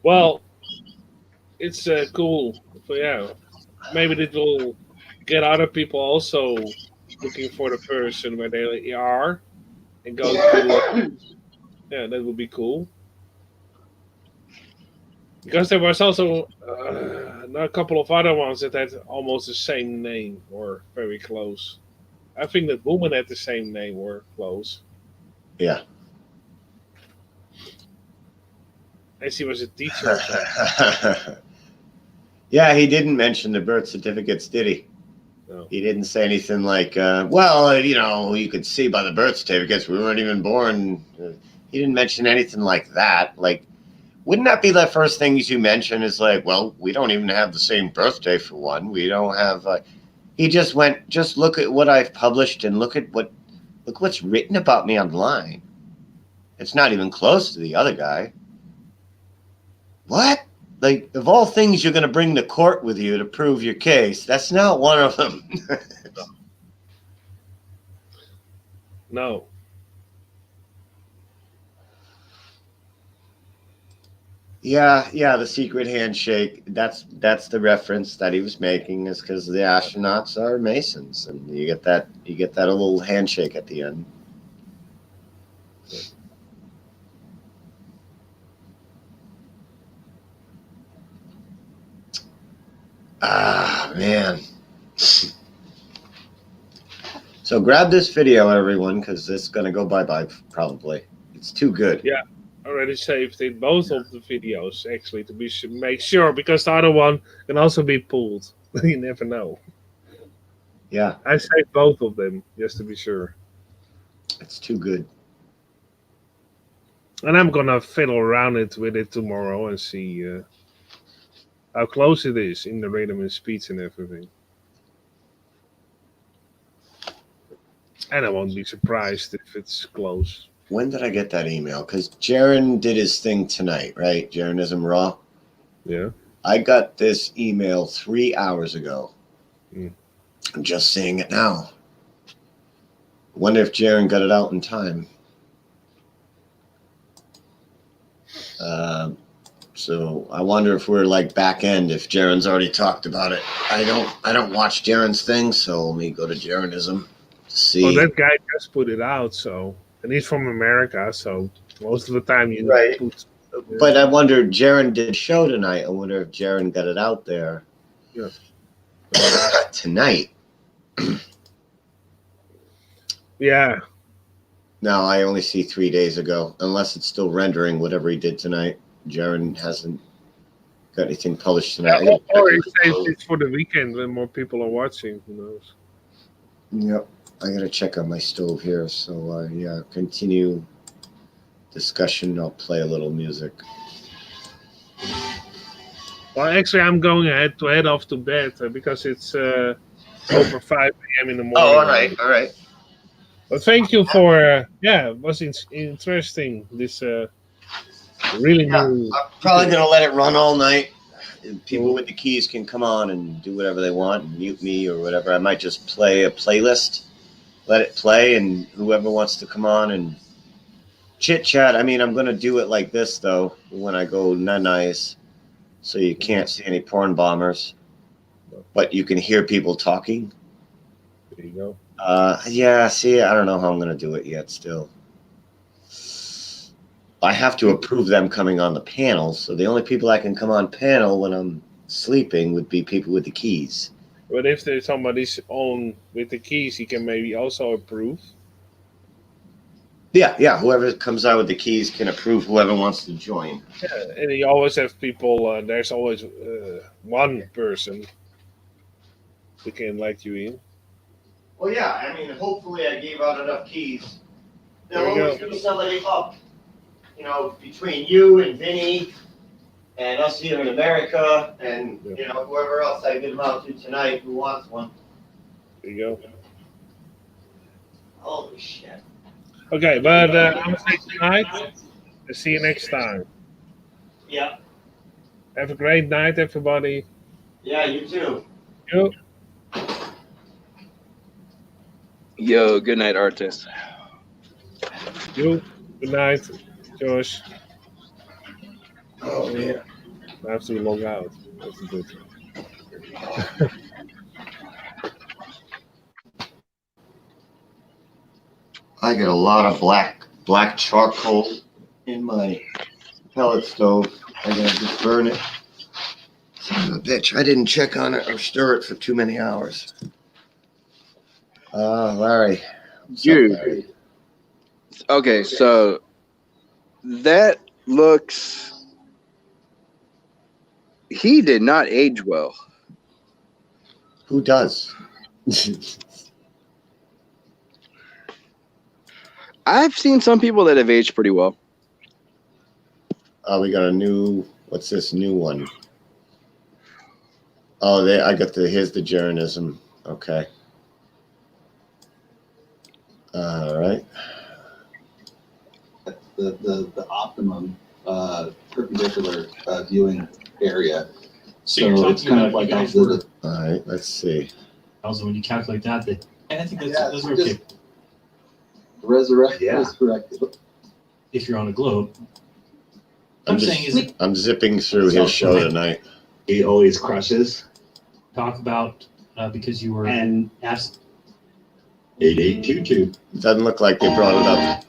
Well, it's cool. So yeah, maybe it will get other people also looking for the person where they are and go to. Yeah, that would be cool. Because there was also a couple of other ones that had almost the same name or very close. I think that woman had the same name or close. Yeah. And she was a teacher or something. Yeah, he didn't mention the birth certificates, did he? No. He didn't say anything like, well, you know, you could see by the birth certificates we weren't even born. He didn't mention anything like that. Like, wouldn't that be the first things you mention is like, well, we don't even have the same birthday for one. We don't have, he just went, just look at what I've published and look what's written about me online. It's not even close to the other guy. What? Like, of all things you're going to bring to court with you to prove your case, that's not one of them. No. Yeah, the secret handshake. That's the reference that he was making is because the astronauts are Masons, and you get that little handshake at the end. Ah, man. So grab this video, everyone, because it's going to go bye-bye probably. It's too good. Yeah, already saved it, both of the videos, actually, to make sure, because the other one can also be pulled. You never know. Yeah. I saved both of them, just to be sure. It's too good. And I'm going to fiddle around with it tomorrow and see how close it is in the rhythm and speech and everything. And I won't be surprised if it's close. When did I get that email? Because Jaron did his thing tonight, right? Jaronism Raw? Yeah. I got this email 3 hours ago. Mm. I'm just seeing it now. Wonder if Jaron got it out in time. So I wonder if we're like back end, if Jaron's already talked about it. I don't watch Jaron's thing, so let me go to Jaronism to see. Well, that guy just put it out, so, and he's from America, so most of the time you right. put. But I wonder, Jaron did a show tonight. I wonder if Jaron got it out there. Yeah. Tonight. Yeah. No, I only see 3 days ago, unless it's still rendering whatever he did tonight. Jaron hasn't got anything published tonight. I gotta check Or on it my saves stove. it for the weekend when more people are watching. Who knows? Yep, I gotta check on my stove here. So yeah, continue discussion. I'll play a little music. Well, actually, I'm going ahead to head off to bed because it's over 5 a.m. in the morning. Oh, all right, all right. But thank you for it was interesting. This really new. I'm probably gonna let it run all night. And people with the keys can come on and do whatever they want, and mute me or whatever. I might just play a playlist, let it play, and whoever wants to come on and chit chat. I mean, I'm gonna do it like this though when I go nice, so you can't see any porn bombers, but you can hear people talking. There you go. Yeah. See, I don't know how I'm gonna do it yet. Still, I have to approve them coming on the panel. So the only people I can come on panel when I'm sleeping would be people with the keys. But if there's somebody's on with the keys, he can maybe also approve. Yeah. Whoever comes out with the keys can approve whoever wants to join. Yeah, and you always have people. There's always one person who can let you in. Well, yeah. I mean, hopefully, I gave out enough keys. There There'll we always go. be somebody up. You know, between you and Vinny and us here in America, and you know whoever else I give them out to tonight who wants one. There you go. Holy shit. Okay, but I'm gonna say tonight. I'll see you next time. Yeah. Have a great night, everybody. Yeah, you too. You. Yo, good night, artist. You. Good night, Josh. Oh man. I have to log out. That's good. I got a lot of black charcoal in my pellet stove. I gotta just burn it. Son of a bitch. I didn't check on it or stir it for too many hours. Larry. What's up, Dude. Larry? Okay, so that looks. He did not age well. Who does? I've seen some people that have aged pretty well. We got a new. What's this new one? Oh, I got here's the Jeranism. Okay. All right. The optimum perpendicular viewing area. So you're So it's talking kind of about like you guys off were- the. All right. Let's see. Also, when you calculate that, I think that's, Yeah, those are just- okay. Resurrect Yeah. is correct. If you're on a globe. I'm saying is I'm zipping through his show tonight. He always crushes. talk about because you were And absent. 8822 Doesn't look like they brought it up.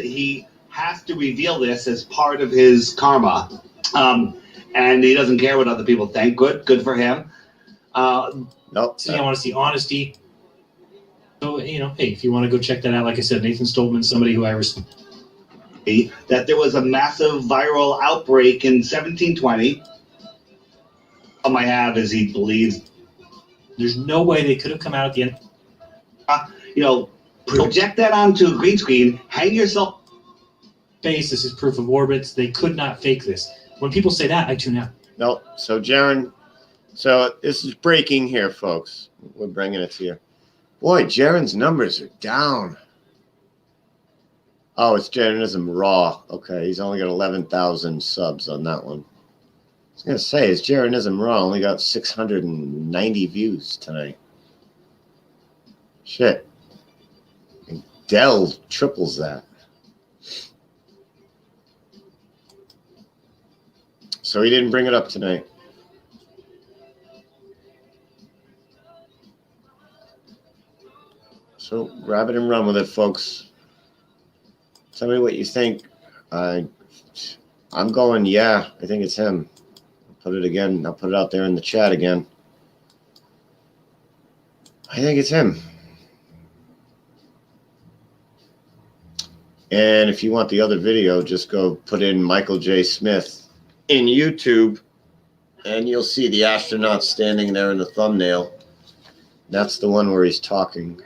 he has to reveal this as part of his karma, and he doesn't care what other people think. Good for him. Nope. So I want to see honesty. So hey, if you want to go check that out, like I said, Nathan Stolman, somebody who I respect. That there was a massive viral outbreak in 1720. All I have is he believes. There's no way they could have come out at the end. Project that onto a green screen. Hang yourself. Face. This is proof of orbits. They could not fake this. When people say that, I tune out. Nope. So Jaron, this is breaking here, folks. We're bringing it to you. Boy, Jaron's numbers are down. Oh, it's Jeranism Raw. Okay, he's only got 11,000 subs on that one. I was going to say, it's Jeranism Raw only got 690 views tonight. Shit. And Dell triples that. So he didn't bring it up tonight. So grab it and run with it, folks. Tell me what you think. I'm going, yeah, I think it's him. I'll put it again. I'll put it out there in the chat again. I think it's him. And if you want the other video, just go put in Michael J. Smith in YouTube, and you'll see the astronaut standing there in the thumbnail. That's the one where he's talking.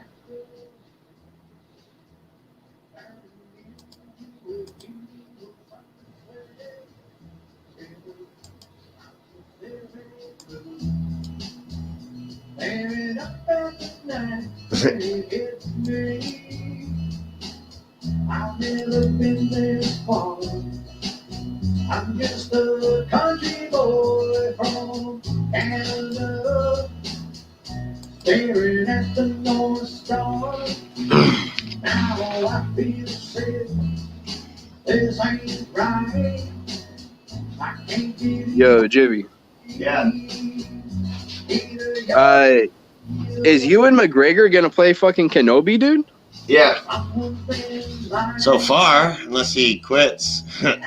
I've never been this far. I'm just a country boy from Canada, staring at the North Star. Now I feel sick. This ain't right. I can't get Yo, Jibby. Yeah. Is Ewan McGregor gonna play fucking Kenobi, dude? Yeah. So far, unless he quits.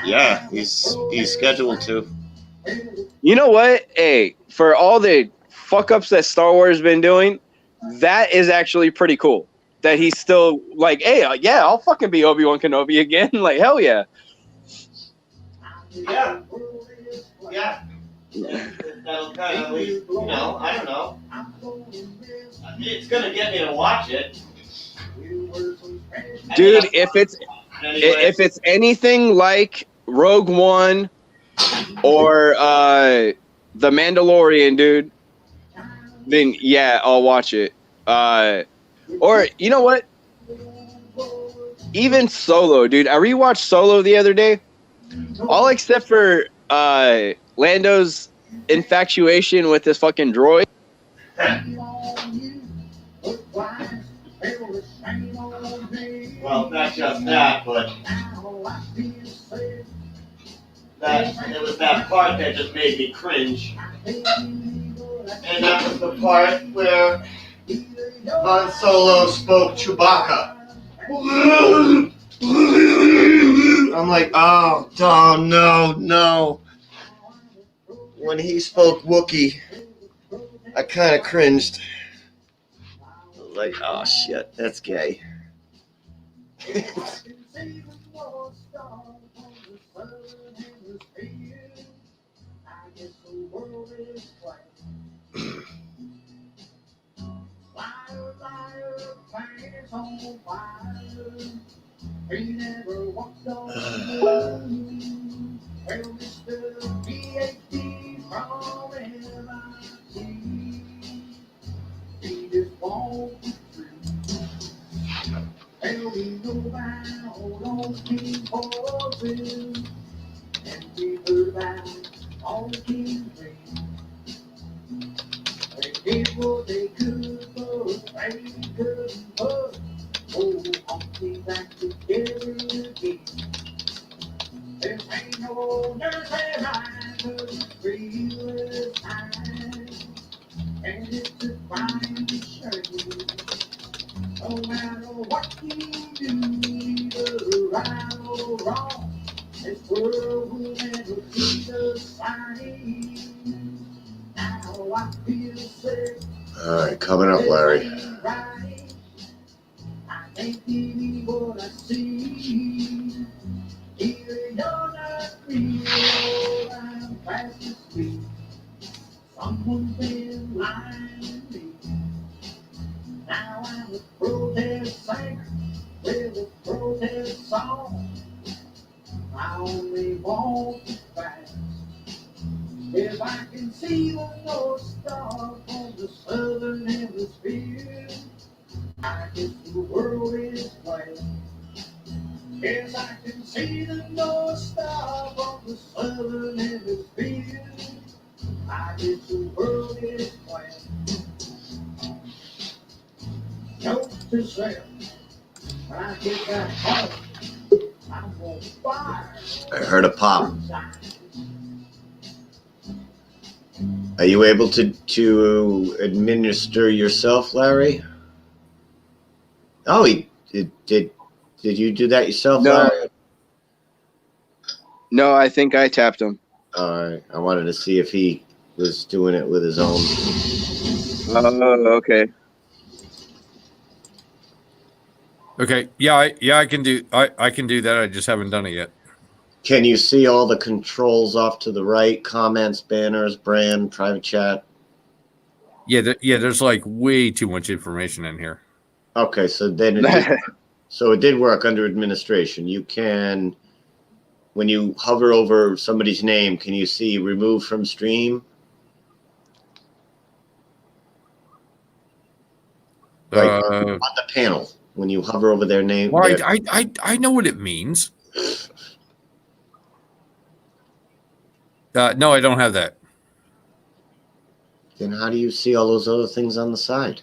Yeah, he's scheduled to. You know what? Hey, for all the fuck ups that Star Wars has been doing, that is actually pretty cool. That he's still like, hey, yeah, I'll fucking be Obi-Wan Kenobi again. Like, hell yeah. Yeah. Yeah. That'll kind of, you know, I don't know. It's gonna get me to watch it. Dude, if it's anything like Rogue One or The Mandalorian, dude, then yeah, I'll watch it. Or you know what? Even Solo, dude. I rewatched Solo the other day. All except for Lando's infatuation with this fucking droid. Well, not just that, but it was that part that just made me cringe. And that was the part where Han Solo spoke Chewbacca. I'm like, oh no. When he spoke Wookiee, I kind of cringed. I was like, oh shit, that's gay. He never walked on the moon. Well, Mr. PhD from MIT, he just walked through. Well, we know about those king's horses, and we heard about all the king's rings. They did what they could, but they couldn't put. Oh, I'll be back together again. There ain't no nursery rhyme, but it's real as time. And it's a crime to show. No matter what you do, either right or wrong, this world will never be the same. Now I feel sick. All right, coming up, Larry. I can't believe what I see. Either you're not real, I'm fast asleep. Someone's been lying to me. Now I'm a protest singer with a protest song. I only want to fast. If I can see the North Star from the southern hemisphere, I guess the world is playing. Yes, I can see the North Star from the southern hemisphere. I guess the world is playing. Note to self, when I get back home, I'm gonna fire. I heard a pop. Are you able to administer yourself, Larry? Oh, he did you do that yourself, No. Larry? No, I think I tapped him. All right. I wanted to see if he was doing it with his own. Oh, okay. Okay. Yeah, I can do. I can do that. I just haven't done it yet. Can you see all the controls off to the right? Comments, banners, brand, private chat. Yeah, there's like way too much information in here. Okay, so then it did work under administration. You can, when you hover over somebody's name, can you see remove from stream? Like on the panel, when you hover over their name. Well, I know what it means. No, I don't have that. Then how do you see all those other things on the side?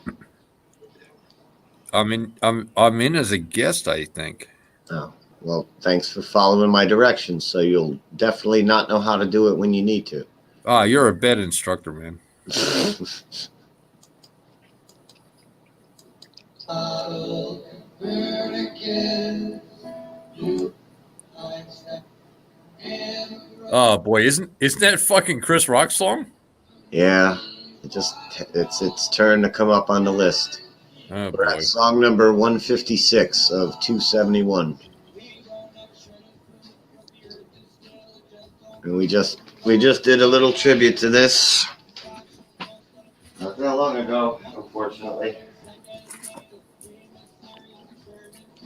I'm in as a guest, I think. Oh, well, thanks for following my directions. So you'll definitely not know how to do it when you need to. You're a bad instructor, man. Oh boy, isn't that fucking Chris Rock song? Yeah, it's its turn to come up on the list. Oh, We're at song number 156 of 271. And we just did a little tribute to this not that long ago, unfortunately.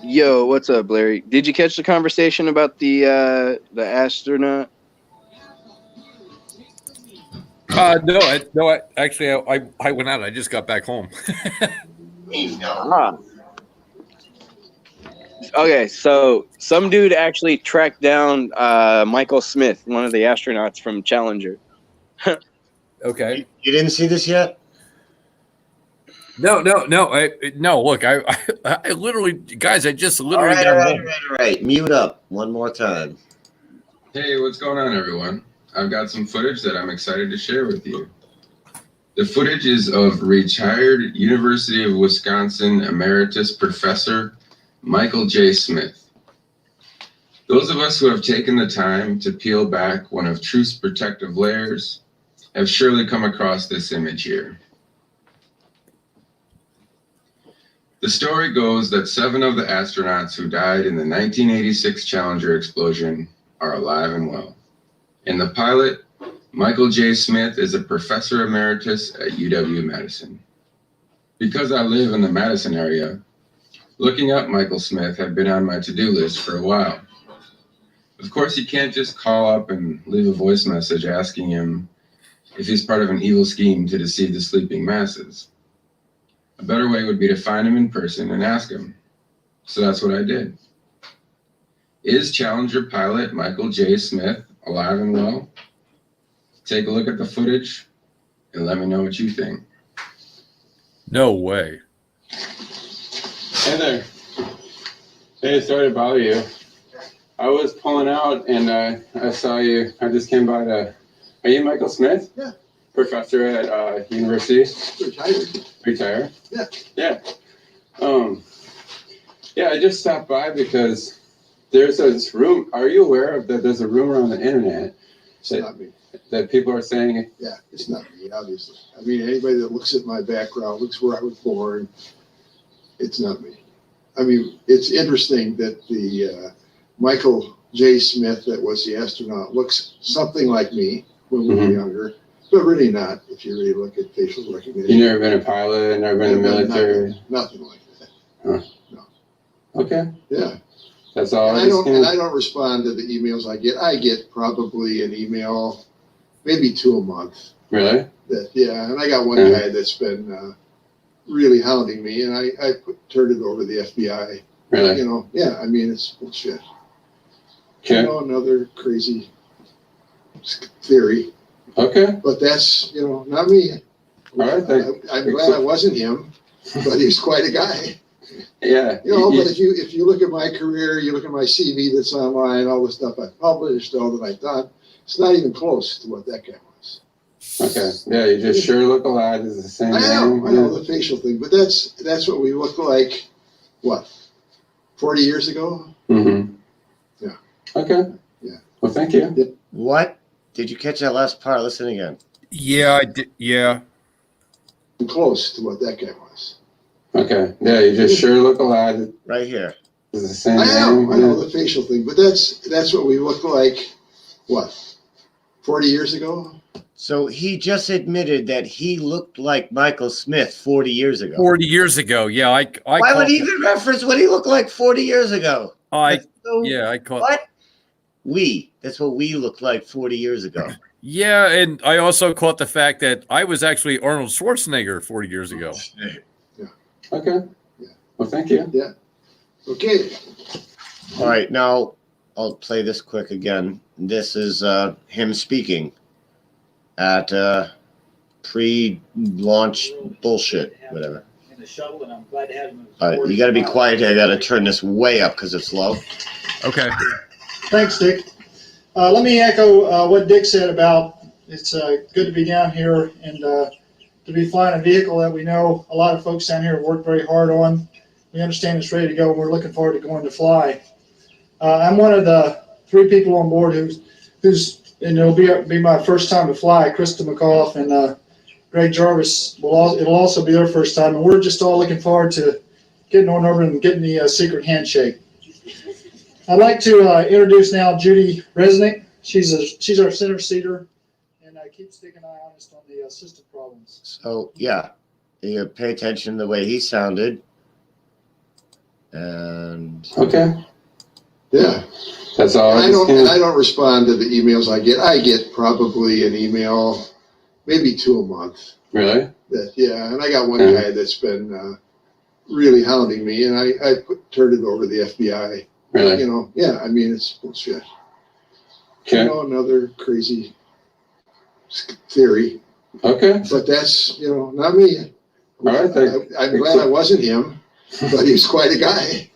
Yo, what's up, Larry? Did you catch the conversation about the astronaut? No, actually, I went out. I just got back home. Okay, so some dude actually tracked down Michael Smith, one of the astronauts from Challenger. Okay. You didn't see this yet? No. Look, I literally, guys, I just literally All got home. right. Mute up one more time. Hey, what's going on, everyone? I've got some footage that I'm excited to share with you. The footage is of retired University of Wisconsin Emeritus Professor Michael J. Smith. Those of us who have taken the time to peel back one of truth's protective layers have surely come across this image here. The story goes that 7 of the astronauts who died in the 1986 Challenger explosion are alive and well. And the pilot, Michael J. Smith, is a professor emeritus at UW-Madison. Because I live in the Madison area, looking up Michael Smith had been on my to-do list for a while. Of course, you can't just call up and leave a voice message asking him if he's part of an evil scheme to deceive the sleeping masses. A better way would be to find him in person and ask him. So that's what I did. Is Challenger pilot Michael J. Smith alive and well? Take a look at the footage and let me know what you think. No way. Hey there. Hey, sorry to bother you. I was pulling out and I saw you. I just came by to. Are you Michael Smith? Yeah. Professor at university? Retired? Yeah. Yeah. Yeah, I just stopped by because there's this room. Are you aware of that? There's a rumor on the internet that people are saying. Yeah, it's not me, obviously. I mean, anybody that looks at my background, looks where I was born, it's not me. I mean, it's interesting that the Michael J. Smith that was the astronaut looks something like me when we were younger, but really not if you really look at facial recognition. You never been a pilot, never been in the military? Nothing like that. Huh. No. Okay. Yeah. That's all. And I don't respond to the emails I get. I get probably an email, maybe 2 a month. Really? And I got one guy that's been really hounding me, and I turned it over to the FBI. Really? You know, yeah. I mean, it's bullshit. Okay. You know, another crazy theory. Okay. But that's not me. All right. I'm glad I wasn't him, but he's quite a guy. Yeah. But if you look at my career, you look at my CV that's online, all the stuff I've published, all that I've done, it's not even close to what that guy was. Okay. Yeah, you just sure look alike. It's the same I name. know the facial thing, but that's what we look like. What, 40 years ago? Mm-hmm. Yeah. Okay. Yeah. Well, thank you. What? Did you catch that last part? Listen again. Yeah, I did. Yeah. Close to what that guy was. Okay. Yeah, you just sure look alike. Right here. Is the same I name? know the facial thing, but that's what we look like. What, 40 years ago? So he just admitted that he looked like Michael Smith 40 years ago. 40 years ago. Yeah, I Why would he even reference what he looked like 40 years ago? I I caught what? That's what we looked like 40 years ago. Yeah, and I also caught the fact that I was actually Arnold Schwarzenegger 40 years ago. Okay. Well, thank you. Yeah. Okay. All right, now I'll play this quick again. This is him speaking at pre-launch bullshit, whatever. In the shuttle, and I'm glad to have him. All right, you got to be quiet here. I got to turn this way up because it's low. Okay. Thanks, Dick. Let me echo what Dick said about it's good to be down here and to be flying a vehicle that we know a lot of folks down here have worked very hard on. We understand it's ready to go, and we're looking forward to going to fly. I'm one of the 3 people on board who's and it'll be my first time to fly. Krista McAuliffe and Greg Jarvis it'll also be their first time, and we're just all looking forward to getting on over and getting the secret handshake. I'd like to introduce now Judy Resnick. She's our center seater, and keep sticking an eye on us on the system problems. So yeah, you pay attention to the way he sounded, and okay, yeah, that's all. I don't respond to the emails I get. I get probably an email, maybe 2 a month. Really? And I got one guy that's been really hounding me, and I turned it over to the FBI. Really? I mean, it's bullshit. Okay. Another crazy theory. Okay. But that's, not me. All right. I'm glad I wasn't him, but he's quite a guy.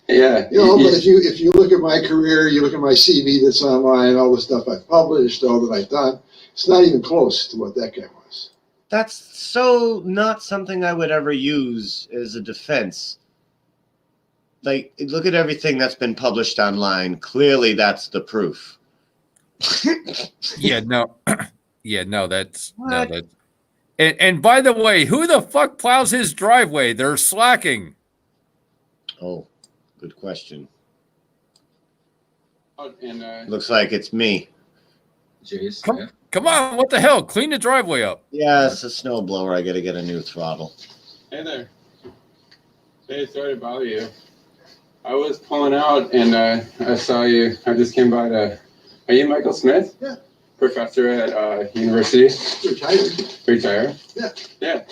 Yeah. But if you look at my career, you look at my CV that's online, all the stuff I've published, all that I've done, it's not even close to what that guy was. that's so not something I would ever use as a defense. Like, look at everything that's been published online. Clearly, that's the proof. Yeah, no. That's and by the way, who the fuck plows his driveway? They're slacking. Oh, good question. And Looks like it's me. Jay Smith. Come on, what the hell? Clean the driveway up. Yeah, it's a snowblower. I got to get a new throttle. Hey there. Hey, sorry to bother you. I was pulling out and I saw you. I just came by to. Are you Michael Smith? Yeah. Professor at university? Retired. Yeah. Yeah.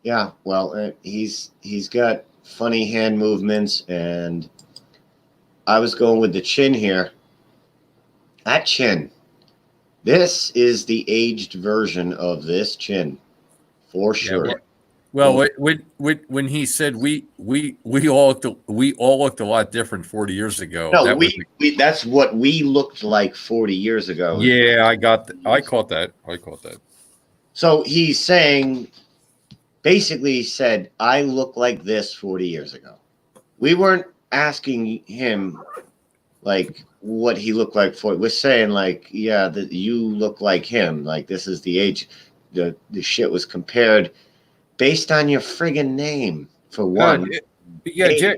Yeah, well, he's got funny hand movements, and I was going with the chin here. That chin. This is the aged version of this chin, for sure. Yeah, well, when he said we all looked a lot different 40 years ago. No, that's what we looked like 40 years ago. Yeah, I caught that. So he's saying, basically he said, I look like this 40 years ago. We weren't asking him like what he looked like for. We're saying like, yeah, that you look like him. Like this is the age. The shit was compared based on your friggin' name for one. Yeah,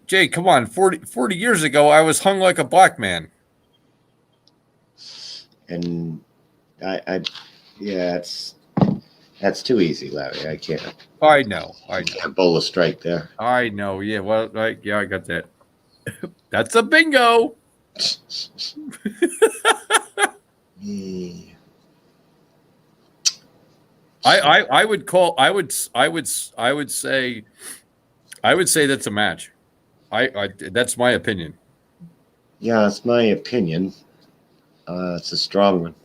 Jay, come on. 40 years ago, I was hung like a black man. And that's too easy, Larry. I can't. I know. Can't bowl a strike there. I know. Yeah. Well, I got that. That's a bingo. I would say that's a match. That's my opinion. Yeah, it's my opinion. It's a strong one.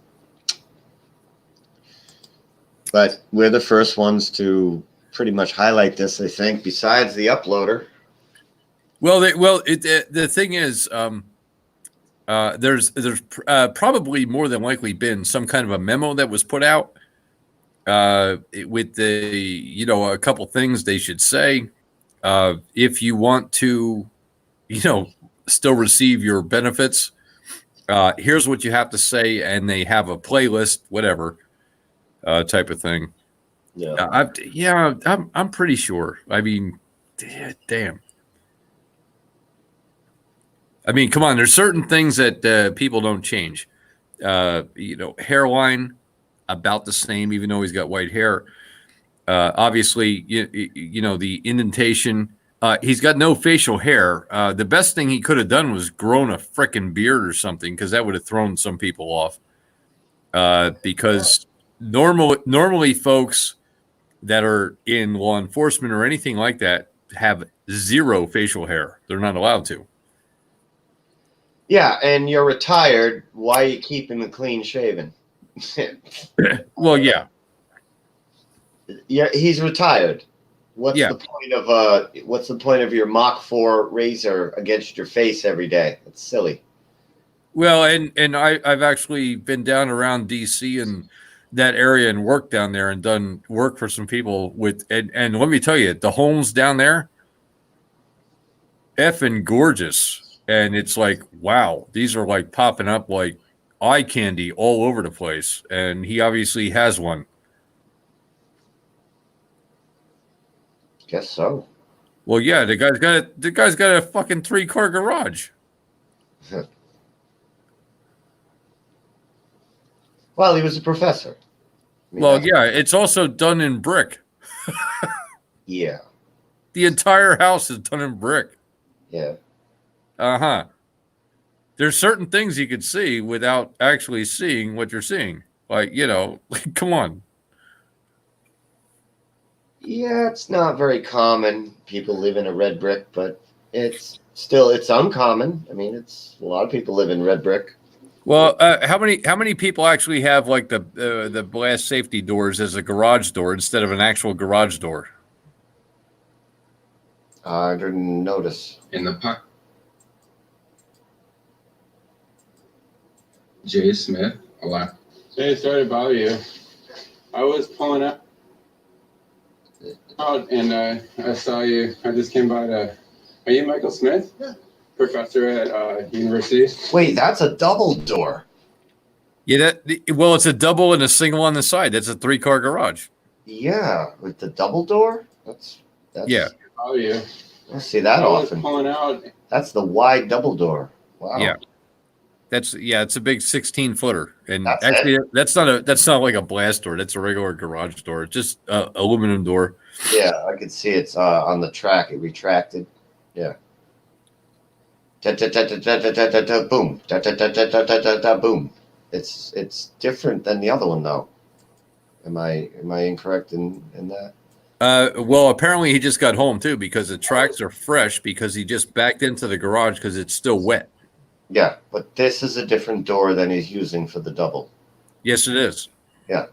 But we're the first ones to pretty much highlight this, I think, besides the uploader. Well, the thing is, there's probably more than likely been some kind of a memo that was put out with the, a couple things they should say if you want to, still receive your benefits. Here's what you have to say, and they have a playlist, whatever type of thing. I'm pretty sure. I mean, damn. I mean, come on. There's certain things that people don't change. Hairline about the same, even though he's got white hair. Obviously, the indentation. He's got no facial hair. The best thing he could have done was grown a frickin' beard or something, because that would have thrown some people off. Because normally folks that are in law enforcement or anything like that have zero facial hair. They're not allowed to. Yeah, and you're retired. Why are you keeping the clean shaven? Well, yeah. Yeah, he's retired. What's the point of your Mach 4 razor against your face every day? It's silly. Well, and I've actually been down around DC and that area and worked down there and done work for some people and let me tell you, the homes down there, effing gorgeous. And it's like, wow, these are like popping up like eye candy all over the place. And he obviously has one. Guess so. Well, yeah, the guy's got a fucking 3-car garage. Well, he was a professor. Well, yeah, it's also done in brick. Yeah. The entire house is done in brick. Yeah. Uh-huh. There's certain things you could see without actually seeing what you're seeing. Like, come on. Yeah, it's not very common. People live in a red brick, but it's uncommon. I mean, a lot of people live in red brick. Well, how many people actually have like the blast safety doors as a garage door instead of an actual garage door? I didn't notice. In the puck. Jay Smith, a lot. Hey, sorry to bother you. I was pulling out and I saw you. I just came by to. Are you Michael Smith? Yeah. Professor at university? Wait, that's a double door. Yeah, it's a double and a single on the side. That's a 3-car garage. Yeah, with the double door. That's yeah. Oh yeah. I see that often. Pulling out. That's the wide double door. Wow. Yeah. It's a big 16-footer, and That's actually that's not like a blast door. That's a regular garage door. It's just a aluminum door. Yeah, I could see it's on the track. It retracted. Yeah. Boom. Boom. It's different than the other one, though. Am I incorrect in that? Well, apparently he just got home too, because the tracks are fresh because he just backed into the garage because it's still wet. Yeah, but this is a different door than he's using for the double. Yes, it is. Yeah.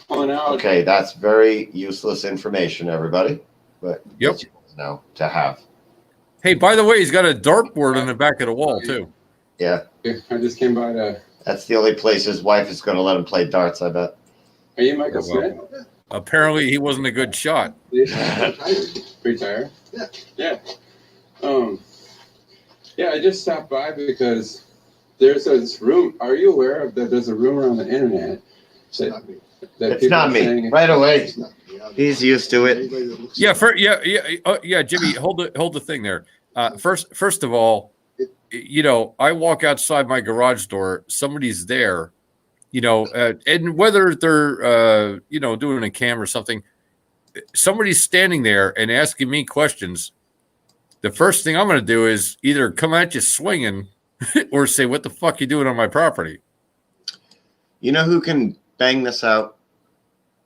Pulling out. Okay, that's very useless information, everybody. But yep. It's yours now to have. Hey, by the way, he's got a dartboard on the back of the wall too. Yeah. I just came by to. That's the only place his wife is going to let him play darts, I bet. Are you Michael Smith? Apparently, he wasn't a good shot. Retire? Yeah. Yeah. Yeah, I just stopped by because there's this room. Are you aware of that? There's a rumor on the internet that it's not me. Right away. He's used to it. Yeah, Jimmy, hold the thing there. First of all, I walk outside my garage door, somebody's there, and whether they're doing a cam or something, somebody's standing there and asking me questions. The first thing I'm going to do is either come at you swinging or say, what the fuck you doing on my property? You know who can bang this out?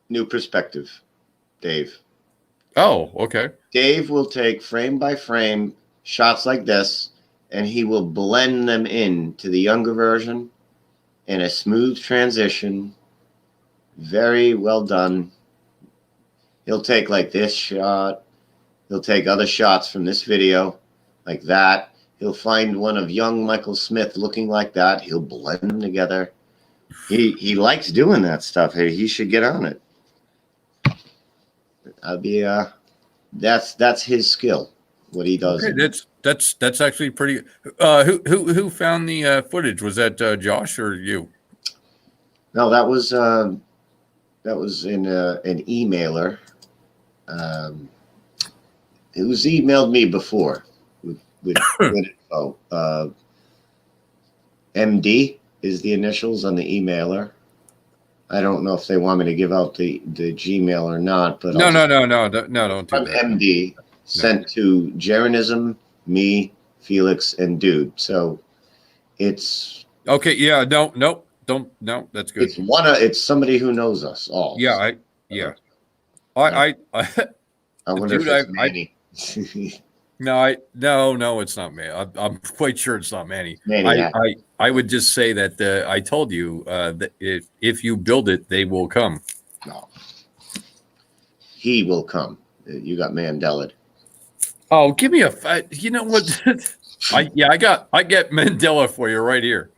New Perspective, Dave. Oh, okay. Dave will take frame by frame shots like this, and he will blend them in to the younger version in a smooth transition. Very well done. He'll take like this shot. He'll take other shots from this video like that. He'll find one of young Michael Smith looking like that. He'll blend them together. He likes doing that stuff. Hey, he should get on it. That's his skill. What he does. Okay, that's actually pretty. Who found the footage? Was that Josh or you? No, that was that was in an emailer. It was emailed me before with good info. MD is the initials on the emailer. I don't know if they want me to give out the Gmail or not, but No, don't do from that. MD sent to Jeranism, me, Felix, and Dude. So it's okay. Yeah, no, that's good. It's somebody who knows us all. Yeah, I wonder dude, if it's Manny. No, it's not Manny. I'm quite sure it's not Manny. Manny, I would just say that I told you that if you build it, they will come. No, he will come. You got Mandela. Oh, give me a. You know what? I get Mandela for you right here.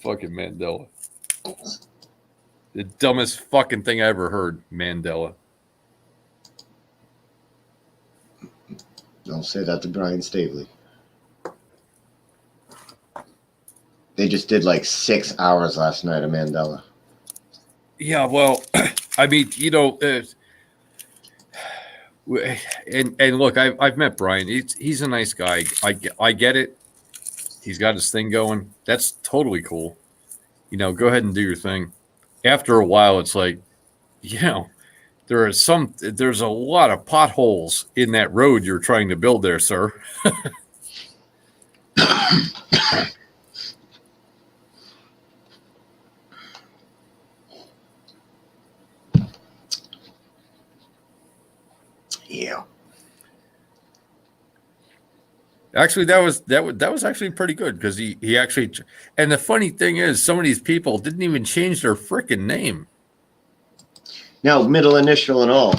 Fucking Mandela. The dumbest fucking thing I ever heard, Mandela. Don't say that to Brian Stavely. They just did like 6 hours last night of Mandela. Yeah, well, I mean, and look, I've met Brian. He's a nice guy. I get it. He's got his thing going. That's totally cool. Go ahead and do your thing. After a while, it's like, there's a lot of potholes in that road you're trying to build there, sir. Yeah. Actually, that was actually pretty good because he actually. And the funny thing is, some of these people didn't even change their freaking name. No, middle initial and all.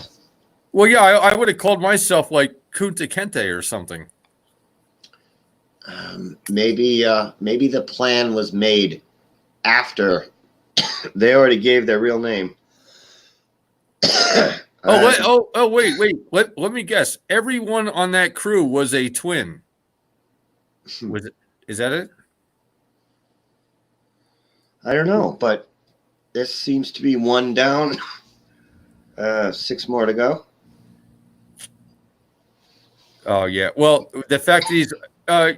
Well, yeah, I would have called myself like Kunta Kente or something. Maybe the plan was made after they already gave their real name. Wait. Let me guess. Everyone on that crew was a twin. Was it? Is that it? I don't know, but this seems to be one down. 6 more to go. Oh yeah. Well, the fact that he's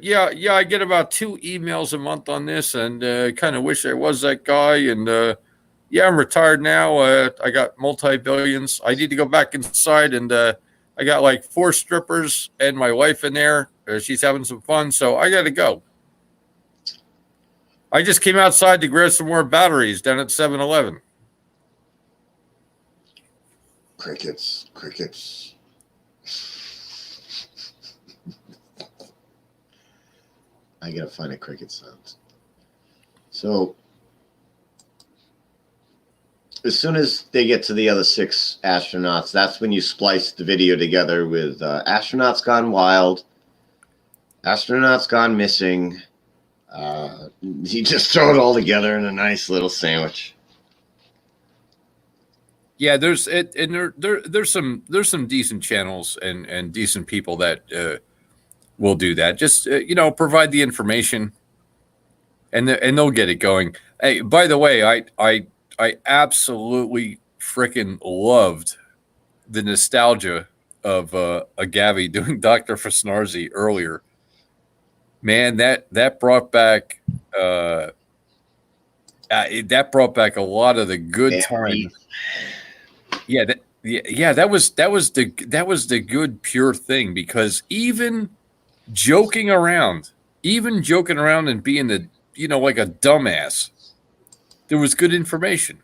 yeah, I get about 2 emails a month on this, and kind of wish I was that guy. And yeah, I'm retired now. I got multi-billions. I need to go back inside, and I got like 4 strippers and my wife in there. She's having some fun, so I got to go. I just came outside to grab some more batteries down at 7-Eleven. Crickets. I gotta find a cricket sound. So as soon as they get to the other 6 astronauts, that's when you splice the video together with astronauts gone wild, astronauts gone missing. You just throw it all together in a nice little sandwich. Yeah, there's some decent channels and decent people that will do that. Just provide the information, and they'll get it going. Hey, by the way, I absolutely freaking loved the nostalgia of a Gavi doing Dr. Fosnarzi earlier. Man, that brought back a lot of the good times. Yeah, that was the good pure thing, because even joking around and being the like a dumbass, there was good information,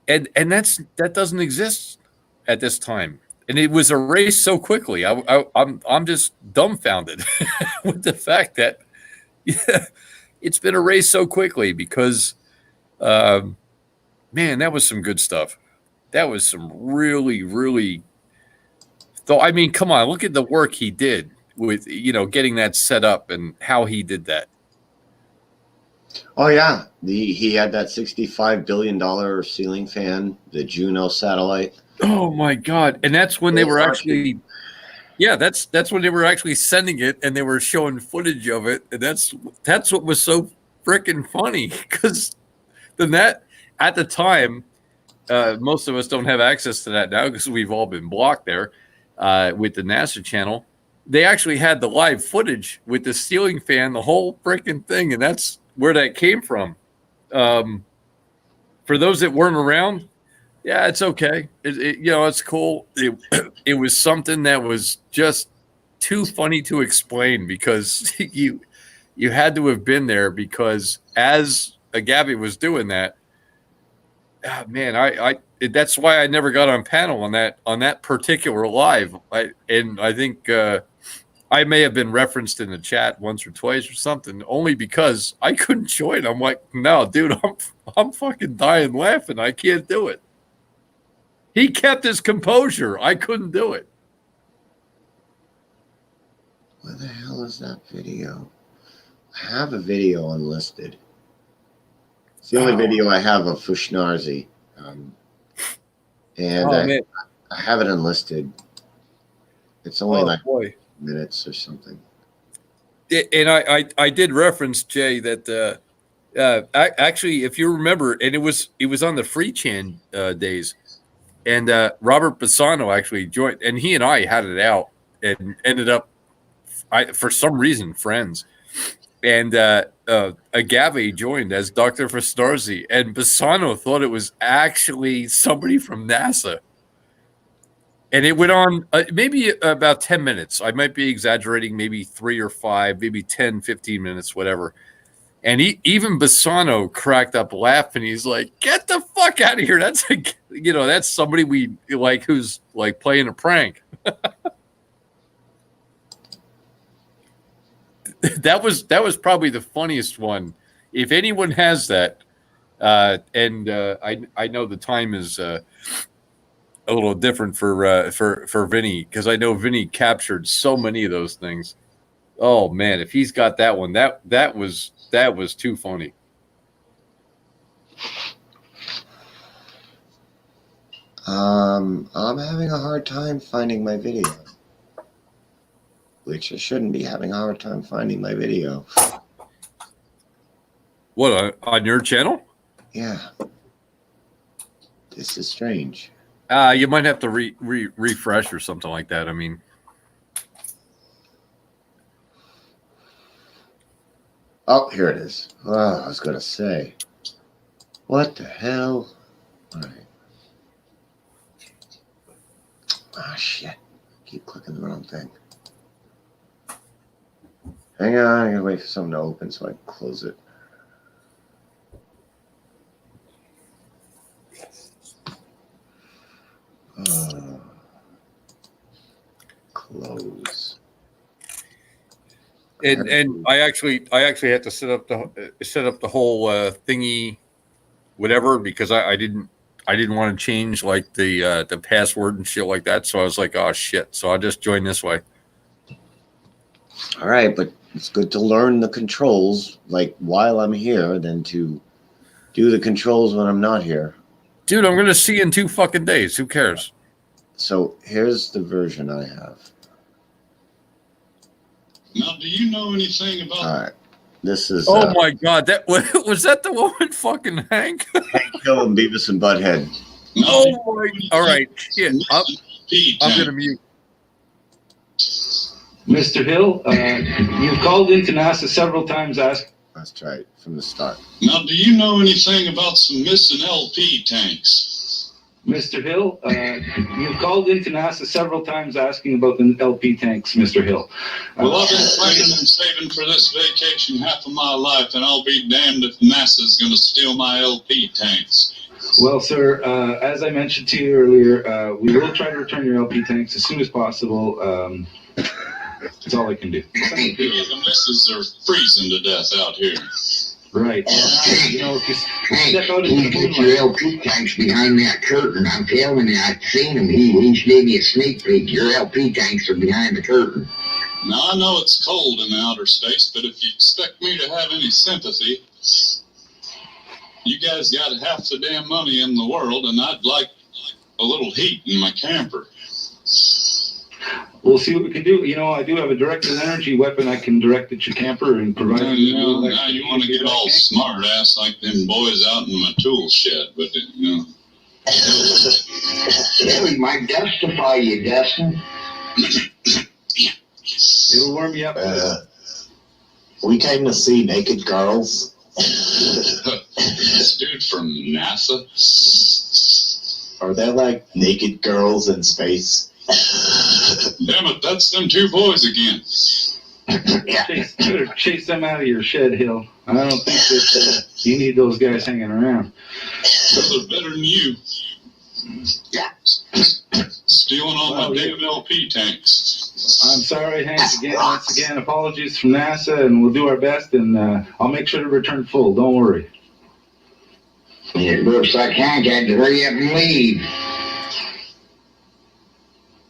and that doesn't exist at this time, and it was erased so quickly. I'm just dumbfounded with the fact that it's been erased so quickly, because man, that was some good stuff. That was some really, really. Though, I mean, come on, look at the work he did with getting that set up and how he did that. Oh yeah, he had that $65 billion ceiling fan, the Juno satellite. Oh my God! And that's when they were actually, that's when they were actually sending it, and they were showing footage of it, and that's what was so freaking funny, because then that at the time, most of us don't have access to that now because we've all been blocked there with the NASA channel. They actually had the live footage with the ceiling fan, the whole freaking thing, and that's where that came from. For those that weren't around, yeah, it's okay. It's cool. It was something that was just too funny to explain because you had to have been there, because as Gabby was doing that, man, that's why I never got on panel on that particular live. I think I may have been referenced in the chat once or twice or something, only because I couldn't join. I'm like, no, dude, I'm fucking dying laughing. I can't do it. He kept his composure. I couldn't do it. Where the hell is that video? I have a video unlisted. It's the only video I have of Fushnarzi. I have it unlisted. It's only minutes or something. And I did reference, Jay, that actually, if you remember, and it was on the Free Chan days, and Robert Bassano actually joined, and he and I had it out and ended up, for some reason, friends. And Agave joined as Dr. Fushnarzi, and Bassano thought it was actually somebody from NASA. And it went on maybe about 10 minutes. I might be exaggerating, maybe 3 or 5, maybe 10, 15 minutes, whatever. And even Bassano cracked up laughing. He's like, "Get the fuck out of here. That's that's somebody we like who's like playing a prank." That was probably the funniest one. If anyone has that, and I know the time is a little different for Vinny, because I know Vinny captured so many of those things. Oh man, if he's got that one, that was too funny. I'm having a hard time finding my video. Which I shouldn't be having a hard time finding my video. What, on your channel? Yeah. This is strange. You might have to refresh or something like that. I mean, oh, here it is. Oh, I was gonna say, what the hell? All right. Ah, shit. Keep clicking the wrong thing. Hang on, I gotta wait for something to open so I can close it. Close. And I actually had to set up the whole thingy, whatever, because I didn't want to change like the password and shit like that. So I was like, oh shit. So I'll just join this way. All right, but it's good to learn the controls like while I'm here than to do the controls when I'm not here. Dude, I'm gonna see you in 2 fucking days. Who cares? So here's the version I have. Now, do you know anything about? All right, this is. Oh my god, that was that the one with fucking Hank? Hank Hill and Beavis and Butthead. Oh my! All right, shit. I'm gonna mute. Mr. Hill, you've called into NASA several times asking. Let's try it from the start. Now, do you know anything about some missing LP tanks? Mr. Hill, you've called into NASA several times asking about the LP tanks, Mr. Hill. Well, I've been planning and saving for this vacation half of my life, and I'll be damned if NASA's going to steal my LP tanks. Well, sir, as I mentioned to you earlier, we will try to return your LP tanks as soon as possible. That's all I can do. The misses are freezing to death out here. Right. You know, just step out He put your LP tanks behind that curtain. I'm telling you, I've seen him. He gave me a sneak peek. Your LP tanks are behind the curtain. Now, I know it's cold in outer space, but if you expect me to have any sympathy, you guys got half the damn money in the world, and I'd like a little heat in my camper. we'll see what we can do. You know, I do have a directed energy weapon I can direct at your camper and provide you. Now you want to get all smart ass like them boys out in my tool shed, but you know. Yeah, we might justify you, Dustin. It'll warm you up. We came to see naked girls. This dude from NASA? Are there like naked girls in space? Damn it, that's them two boys again. Better chase them out of your shed, Hill. I don't think that you need those guys hanging around. They're better than you. Stealing all my damn LP tanks. I'm sorry, Hank. Once again, apologies from NASA, and we'll do our best, and I'll make sure to return full. Don't worry. It looks like Hank had to hurry up and leave.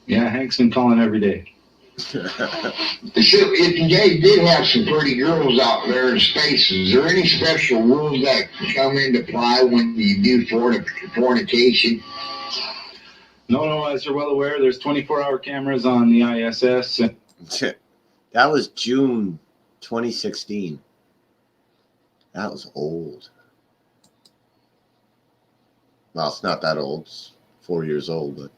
Yeah, Hank's been calling every day. So, if you guys did have some pretty girls out there in space, is there any special rules that come into play when you do fornication? No, as you're well aware, there's 24-hour cameras on the ISS. That was June 2016. That was old. Well, it's not that old. It's 4 years old, but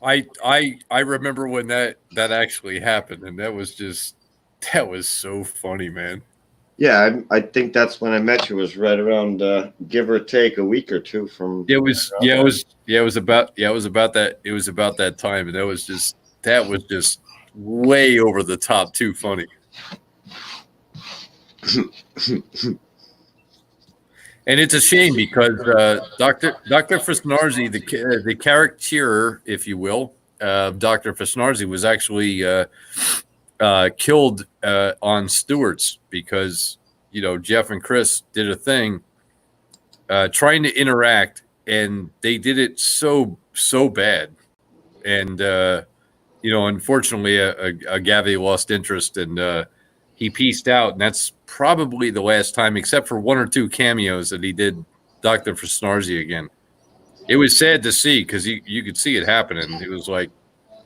I remember when that actually happened, and that was so funny, man. yeah, I think that's when I met you. Was right around give or take a week or two from. It was about that time, and that was just way over the top, too funny. And it's a shame because Dr. Frisnarzi, the character, if you will, Dr. Frisnarzi was actually killed on Stewart's because, you know, Jeff and Chris did a thing trying to interact, and they did it so bad. And, you know, unfortunately, a Gavi lost interest, and he pieced out, and that's probably the last time, except for one or two cameos, that he did Dr. Frisnarzi again. It was sad to see because you could see it happening. It was like,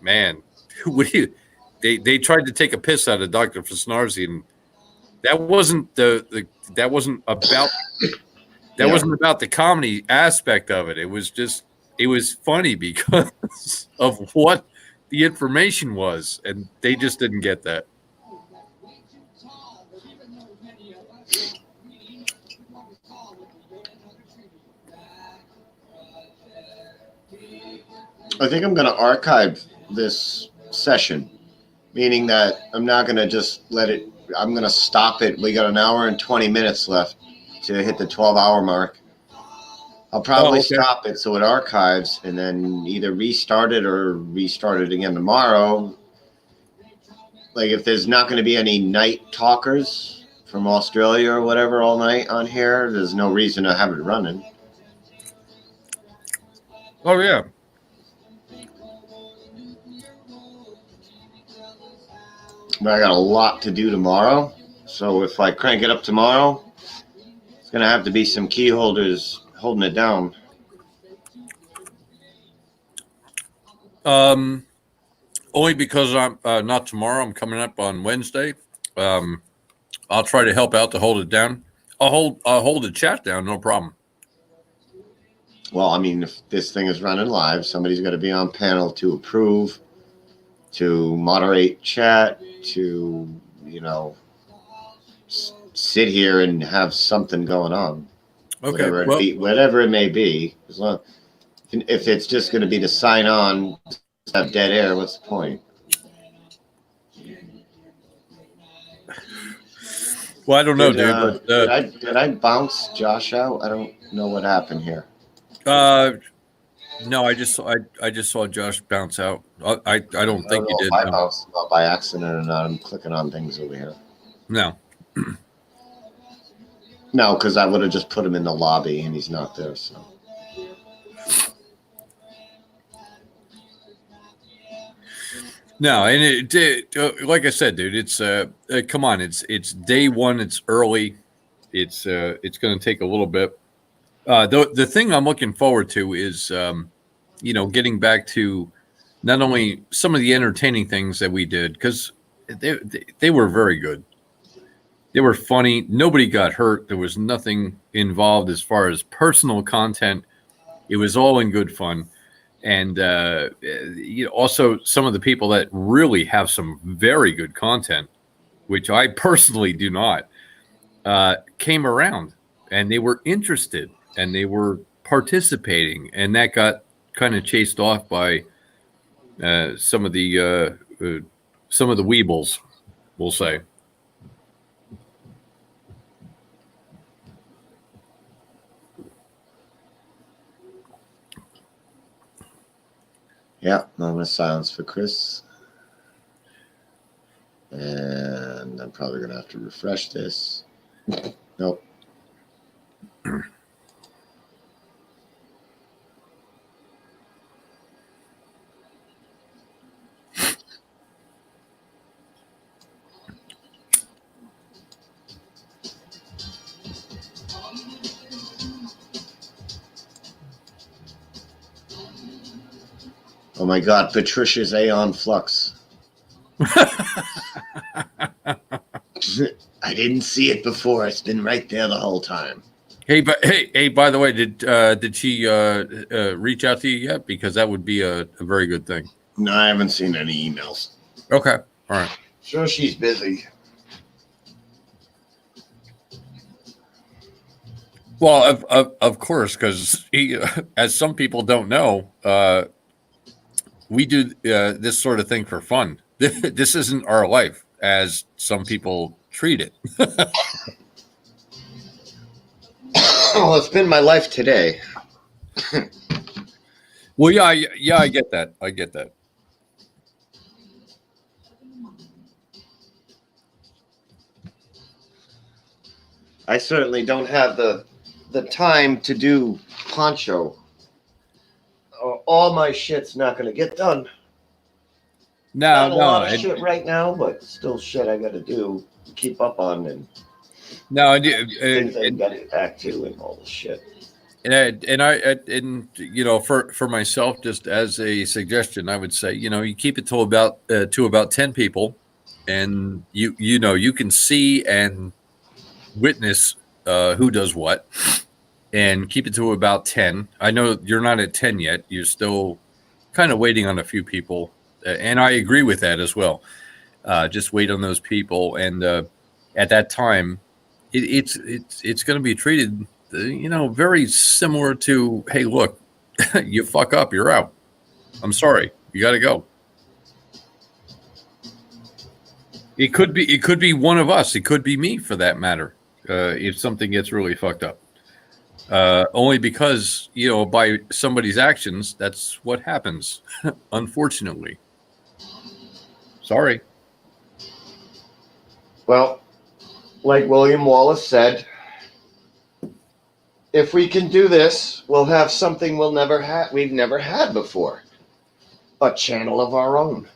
man, they tried to take a piss out of Dr. Frisnarzi, and that wasn't wasn't about the comedy aspect of it. It was funny because of what the information was, and they just didn't get that. I think I'm going to archive this session, meaning that I'm not going to just let it. I'm going to stop it. We got an hour and 20 minutes left to hit the 12-hour mark. I'll probably stop it so it archives, and then either restart it or restart it again tomorrow. Like if there's not going to be any night talkers from Australia or whatever all night on here, there's no reason to have it running. Oh yeah. But I got a lot to do tomorrow, so if I crank it up tomorrow, it's going to have to be some key holders holding it down. Only because I'm not tomorrow. I'm coming up on Wednesday. I'll try to help out to hold it down. I'll hold the chat down, no problem. Well, I mean, if this thing is running live, somebody's got to be on panel to approve, to moderate chat, to, you know, sit here and have something going on. Okay. Whatever it may be. As long, if it's just going to be to sign on, have dead air, what's the point? Well, I don't know, dude. But, did I bounce Josh out? I don't know what happened here. No, I just saw Josh bounce out. I don't think you did. I bounced by accident or not. I'm clicking on things over here. No. No, because I would have just put him in the lobby, and he's not there. So. No, and like I said, dude, it's come on, it's day one, it's early, it's going to take a little bit. The thing I'm looking forward to is, you know, getting back to not only some of the entertaining things that we did, because they were very good. They were funny. Nobody got hurt. There was nothing involved as far as personal content. It was all in good fun. And also some of the people that really have some very good content, which I personally do not, came around and they were interested and they were participating, and that got kind of chased off by some of the weebles, we'll say. Yeah, moment of silence for Chris. And I'm probably going to have to refresh this. Nope. Oh my God, Patricia's Aeon Flux. I didn't see it before. It's been right there the whole time. Hey, by the way, did she reach out to you yet? Because that would be a very good thing. No, I haven't seen any emails. Okay, all right. Sure, she's busy. Well, of course, because as some people don't know, we do this sort of thing for fun. This isn't our life, as some people treat it. Well, it's been my life today. Well, yeah, I get that. I get that. I certainly don't have the time to do poncho. All my shit's not going to get done. Not a lot of shit right now, but still shit I got to do, keep up on, and things I got to get back to, and all this shit. And for myself, just as a suggestion, I would say, you keep it to about 10 people, and you can see and witness who does what, and keep it to about 10. I know you're not at 10 yet. You're still kind of waiting on a few people, and I agree with that as well. Just wait on those people, and at that time, it's going to be treated, very similar to, hey, look, you fuck up, you're out. I'm sorry, you got to go. It could be one of us. It could be me, for that matter. If something gets really fucked up, only because by somebody's actions, that's what happens. Unfortunately, sorry. Well, like William Wallace said, if we can do this, we'll have something we've never had before. A channel of our own.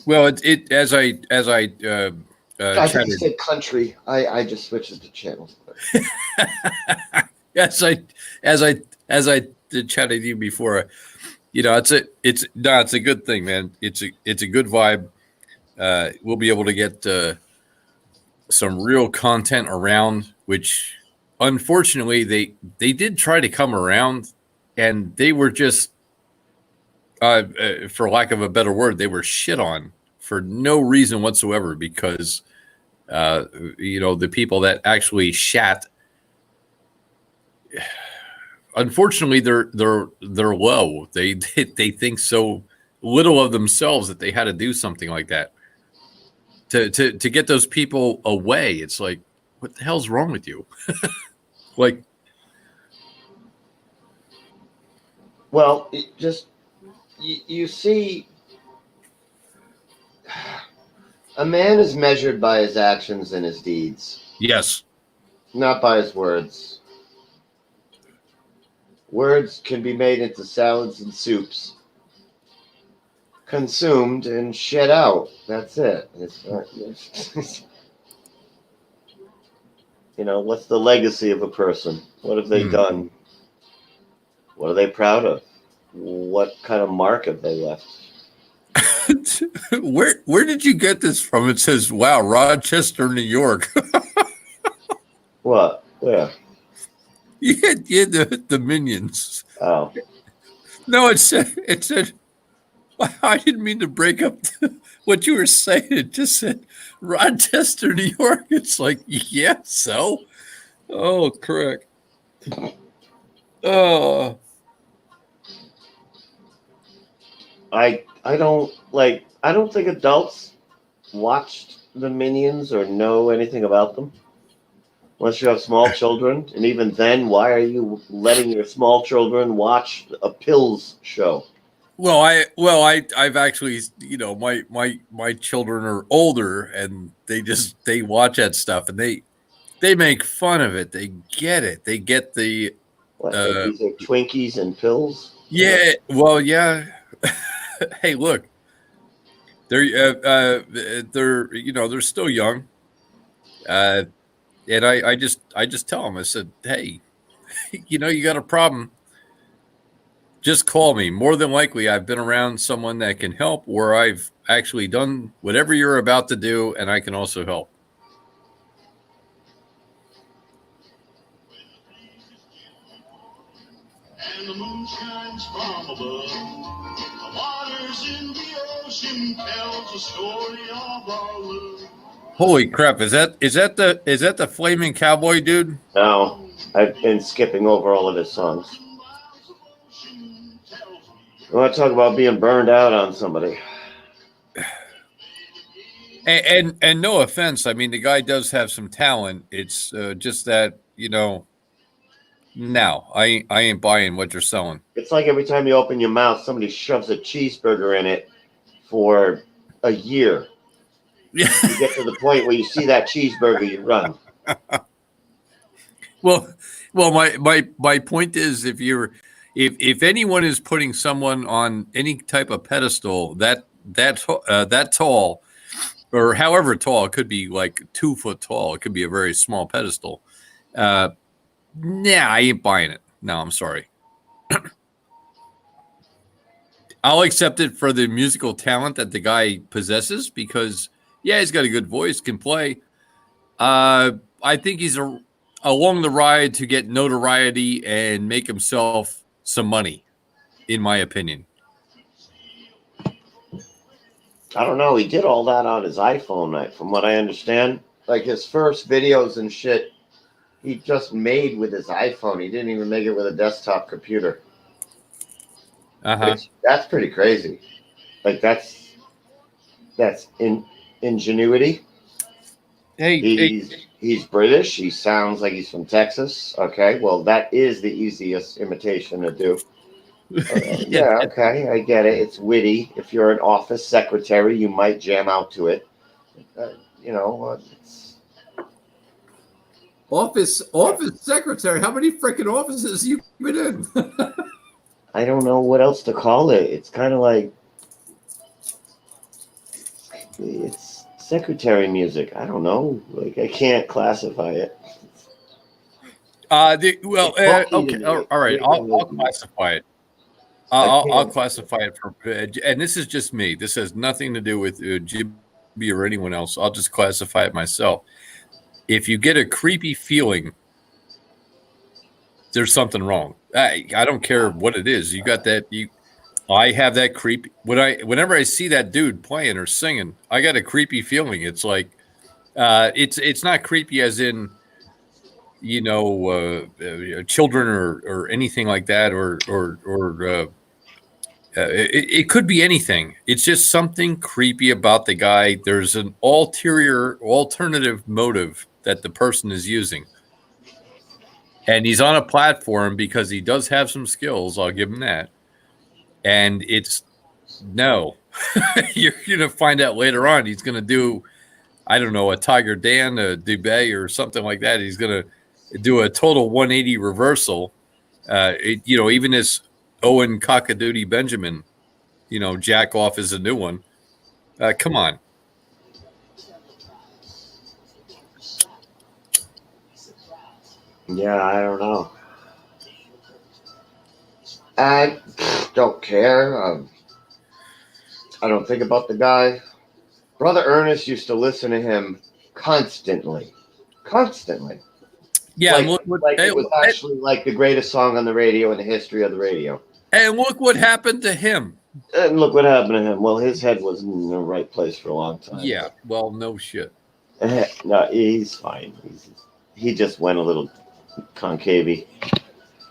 Well, as I just said country. I just switched it to channel. as I did chat with you before, it's a good thing, man. It's a good vibe. We'll be able to get some real content around, which unfortunately they did try to come around, and they were just for lack of a better word, they were shit on for no reason whatsoever, because the people that actually shat, unfortunately they're low. They think so little of themselves that they had to do something like that to get those people away. It's like, what the hell's wrong with you? Like, well, you see, a man is measured by his actions and his deeds. Yes. Not by his words. Words can be made into salads and soups, consumed and shed out. That's it. What's the legacy of a person? What have they done? What are they proud of? What kind of mark have they left? Where did you get this from? It says, "Wow, Rochester, New York." What? Where? Yeah, the Minions. Oh, No, it said. Wow, I didn't mean to break up what you were saying. It just said Rochester, New York. It's like, yeah, so. Oh, correct. Oh, I don't think adults watched the Minions or know anything about them. Unless you have small children, and even then, why are you letting your small children watch a pills show? I've actually, my children are older, and they watch that stuff, and they make fun of it. They get it. They get the. What? These are Twinkies and pills? Yeah. Well, yeah. Hey, look. They're they're still young. And I just tell them, I said, hey, you got a problem, just call me. More than likely, I've been around someone that can help, or I've actually done whatever you're about to do, and I can also help. And the moon shines from above. The waters in the ocean tells the story of our love. Holy crap! Is that the flaming cowboy dude? No, I've been skipping over all of his songs. I want to talk about being burned out on somebody. And no offense, I mean the guy does have some talent. It's just that no, I ain't buying what you're selling. It's like every time you open your mouth, somebody shoves a cheeseburger in it for a year. Yeah. You get to the point where you see that cheeseburger, you run. Well, my point is, if anyone is putting someone on any type of pedestal that tall, or however tall, it could be like 2 foot tall, it could be a very small pedestal. Nah, I ain't buying it. No, I'm sorry. I'll accept it for the musical talent that the guy possesses, because yeah, he's got a good voice, can play. I think he's along the ride to get notoriety and make himself some money, in my opinion. I don't know. He did all that on his iPhone, from what I understand. Like his first videos and shit, he just made with his iPhone. He didn't even make it with a desktop computer. Uh-huh. That's pretty crazy. Like that's ingenuity. Hey, he's British. He sounds like he's from Texas. Okay, well that is the easiest imitation to do. Yeah, okay, I get it. It's witty. If you're an office secretary, you might jam out to it. It's office secretary. How many freaking offices you been in? I don't know what else to call it. It's kind of like it's secretary music. I don't know. Like I can't classify it. Okay, all right. I'll classify it. I'll classify it for, and this is just me. This has nothing to do with Jimmy or anyone else. I'll just classify it myself. If you get a creepy feeling, there's something wrong. I don't care what it is. You got that. I have that creep. Whenever I see that dude playing or singing, I got a creepy feeling. It's like, it's not creepy as in, children or anything like that, or it could be anything. It's just something creepy about the guy. There's an alternative motive that the person is using. And he's on a platform because he does have some skills. I'll give him that. And no. You're going to find out later on. He's going to do, I don't know, a Tiger Dan, a Dubé, or something like that. He's going to do a total 180 reversal. Even this Owen Cockadoodie Benjamin, jack off is a new one. Come on. Yeah, I don't know. I don't care. I don't think about the guy. Brother Ernest used to listen to him constantly. Constantly. Yeah, Like, and look what like it was actually like the greatest song on the radio in the history of the radio. and look what happened to him. And look what happened to him. Well, his head was in the right place for a long time. Yeah, well, no shit. No, he's fine. He just went a little concavey.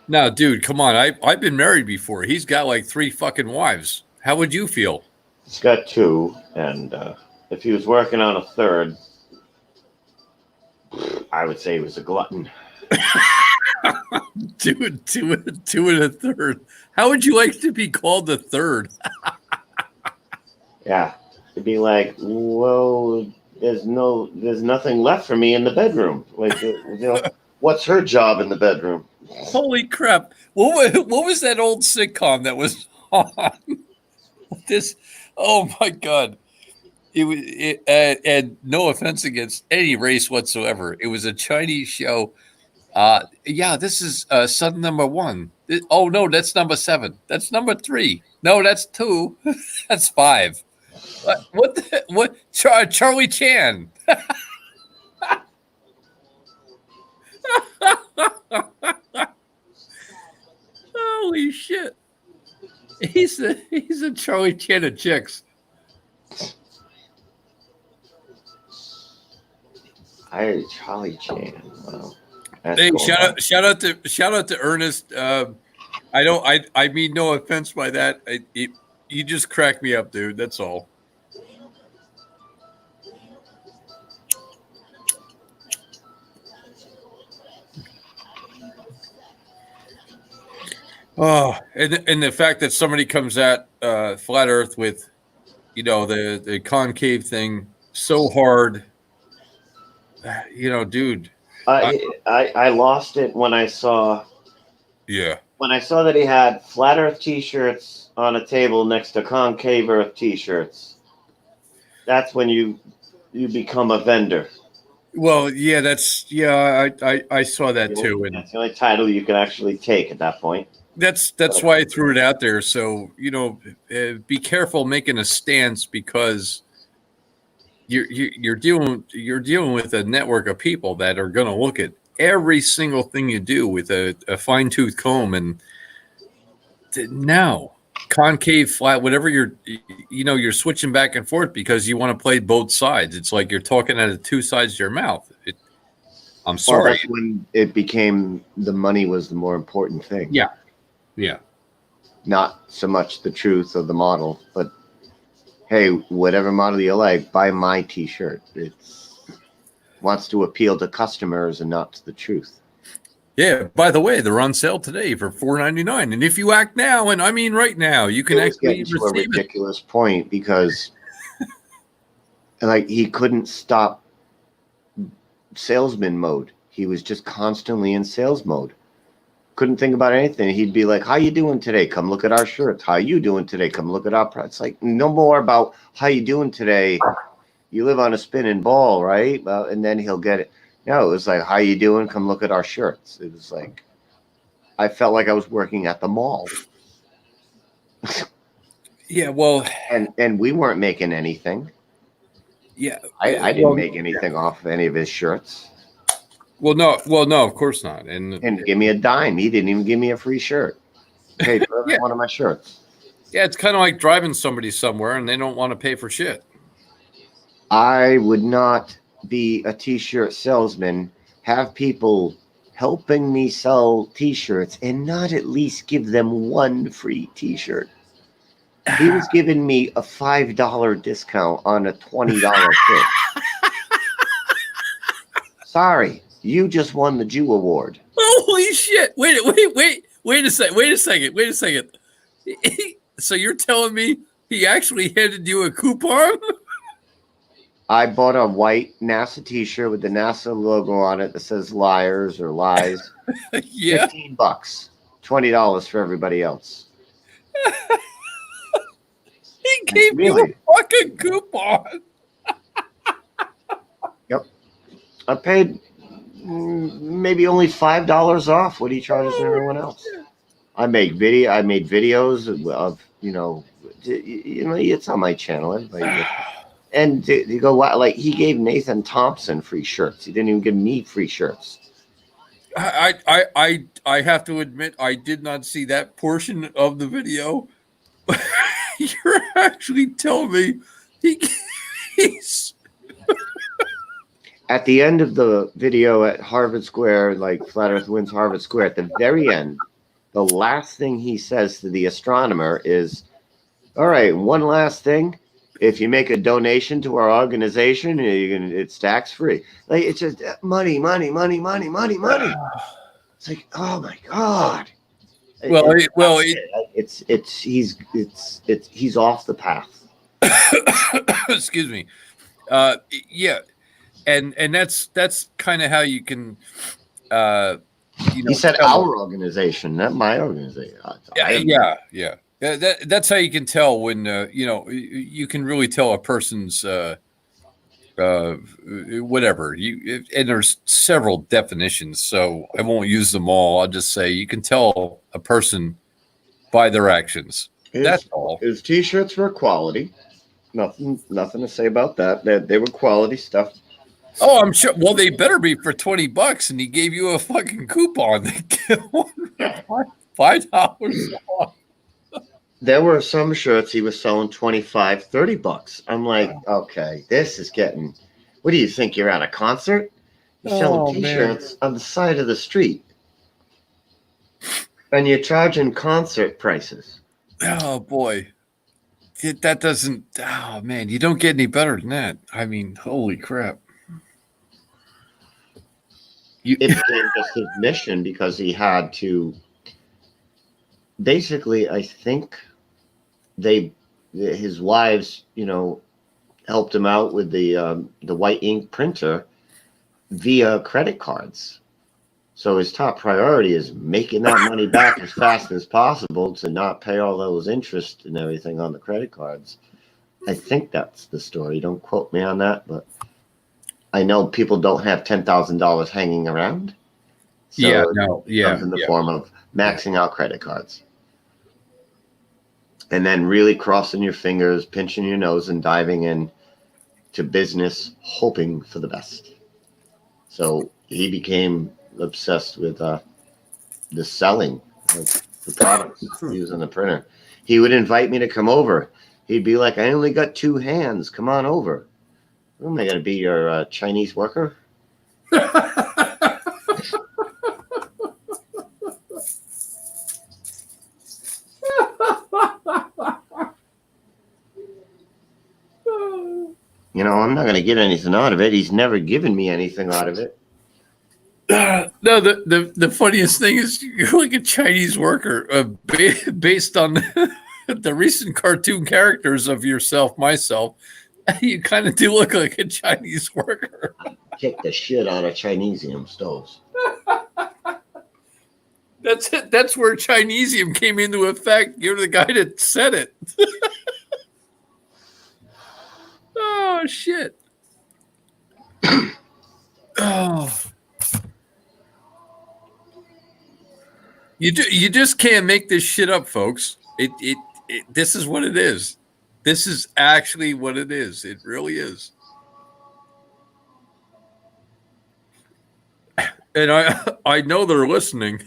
No, dude, come on. I've been married before. He's got like 3 fucking wives. How would you feel? He's got 2, and if he was working on a third, I would say he was a glutton. two and a third. How would you like to be called the third? Yeah, it'd be like, well, there's nothing left for me in the bedroom. Like, what's her job in the bedroom? Holy crap! What was that old sitcom that was on? This, oh my god! And no offense against any race whatsoever. It was a Chinese show. Yeah, this is son number 1. Oh no, that's number 7. That's number 3. No, that's 2. That's 5. What? Charlie Chan. Holy shit! He's a Charlie Chan of chicks. Charlie Chan. Wow. Hey, shout out to Ernest. I mean no offense by that. You just crack me up, dude. That's all. Oh, and the fact that somebody comes at flat Earth with, the concave thing so hard, dude. I lost it when I saw. Yeah. When I saw that he had flat Earth T-shirts on a table next to concave Earth T-shirts, that's when you become a vendor. Well, yeah, I saw that too, and that's the only title you can actually take at that point. That's why I threw it out there. So be careful making a stance, because you're dealing with a network of people that are going to look at every single thing you do with a fine tooth comb, and now concave, flat, whatever you're switching back and forth because you want to play both sides. It's like you're talking out of 2 sides of your mouth. I'm sorry. Well, that's when it became the money was the more important thing. Yeah. Yeah. Not so much the truth of the model, but hey, whatever model you like, buy my T-shirt. It wants to appeal to customers and not to the truth. Yeah. By the way, they're on sale today for $4.99, and if you act now, and I mean right now, you can actually receive a ridiculous point, because like he couldn't stop salesman mode. He was just constantly in sales mode. Couldn't think about anything. He'd be like, how you doing today? Come look at our shirts. How you doing today? Come look at our products. Like, no more about how you doing today. You live on a spinning ball, right? Well, and then he'll get it. No, it was like, how you doing? Come look at our shirts. It was like, I felt like I was working at the mall. Yeah, well, and we weren't making anything. Yeah, I didn't make anything off of any of his shirts. Well, no, of course not. And give me a dime. He didn't even give me a free shirt. Paid for every one of my shirts. Yeah, it's kind of like driving somebody somewhere and they don't want to pay for shit. I would not be a T-shirt salesman, have people helping me sell T-shirts, and not at least give them one free T-shirt. He was giving me a $5 discount on a $20 shirt. Sorry, you just won the Jew Award. Holy shit! Wait a second. So you're telling me he actually handed you a coupon? I bought a white NASA T-shirt with the NASA logo on it that says "Liars" or "Lies." Yeah, $15, $20 for everybody else. He gave you a fucking coupon. Yep, I paid maybe only $5 off what he charges everyone else. I made videos of it's on my channel. Everybody gets, and you go, wow, like he gave Nathan Thompson free shirts. He didn't even give me free shirts. I have to admit I did not see that portion of the video. You're actually telling me he's At the end of the video at Harvard Square, like Flat Earth Wins Harvard Square, at the very end, the last thing he says to the astronomer is, all right, one last thing. If you make a donation to our organization, it's tax free. Like it's just money. It's like, oh my God. He's off the path. Excuse me. Yeah. And that's kind of how you can he said our organization, not my organization. Yeah. That's how you can tell when you can really tell a person's whatever and there's several definitions, so I won't use them all. I'll just say you can tell a person by their actions. That's all. His t-shirts were quality. Nothing to say about that. They were quality stuff. Oh, I'm sure. Well, they better be for $20, and he gave you a fucking coupon. $5 off. There were some shirts he was selling $25, $30. I'm like, okay, this is getting. What do you think? You're at a concert? You're selling t-shirts on the side of the street, and you're charging concert prices. Oh boy, that doesn't. Oh man, you don't get any better than that. I mean, holy crap. It became just his mission because he had to. Basically, I think his wives, helped him out with the white ink printer via credit cards. So his top priority is making that money back as fast as possible to not pay all those interest and everything on the credit cards. I think that's the story. Don't quote me on that, but I know people don't have $10,000 hanging around. So it comes in the form of maxing out credit cards. And then really crossing your fingers, pinching your nose, and diving in to business, hoping for the best. So he became obsessed with the selling of the products using the printer. He would invite me to come over. He'd be like, I only got 2 hands. Come on over. Am I going to be your Chinese worker? I'm not going to get anything out of it. He's never given me anything out of it. No, the funniest thing is you're like a Chinese worker based on the recent cartoon characters of yourself, myself. You kind of do look like a Chinese worker. Kick the shit out of Chinesium stoves. That's it. That's where Chinesium came into effect. You're the guy that said it. Oh shit. Oh. You just can't make this shit up, folks. This is what it is. This is actually what it is. It really is. And I know they're listening.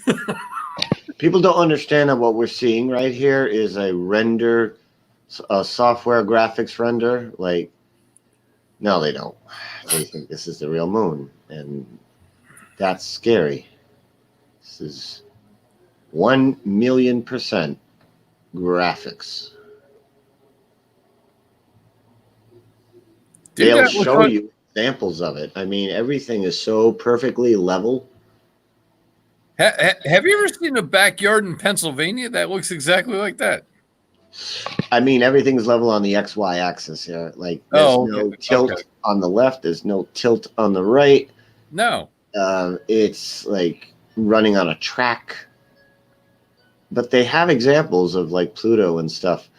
People don't understand that what we're seeing right here is a software graphics render. Like, no, they don't. They think this is the real moon, and that's scary. This is 1,000,000% graphics. They'll show you examples of it. I mean, everything is so perfectly level. Have you ever seen a backyard in Pennsylvania that looks exactly like that? I mean, everything's level on the XY axis here. Like, there's no tilt on the left. There's no tilt on the right. No. It's like running on a track. But they have examples of like Pluto and stuff.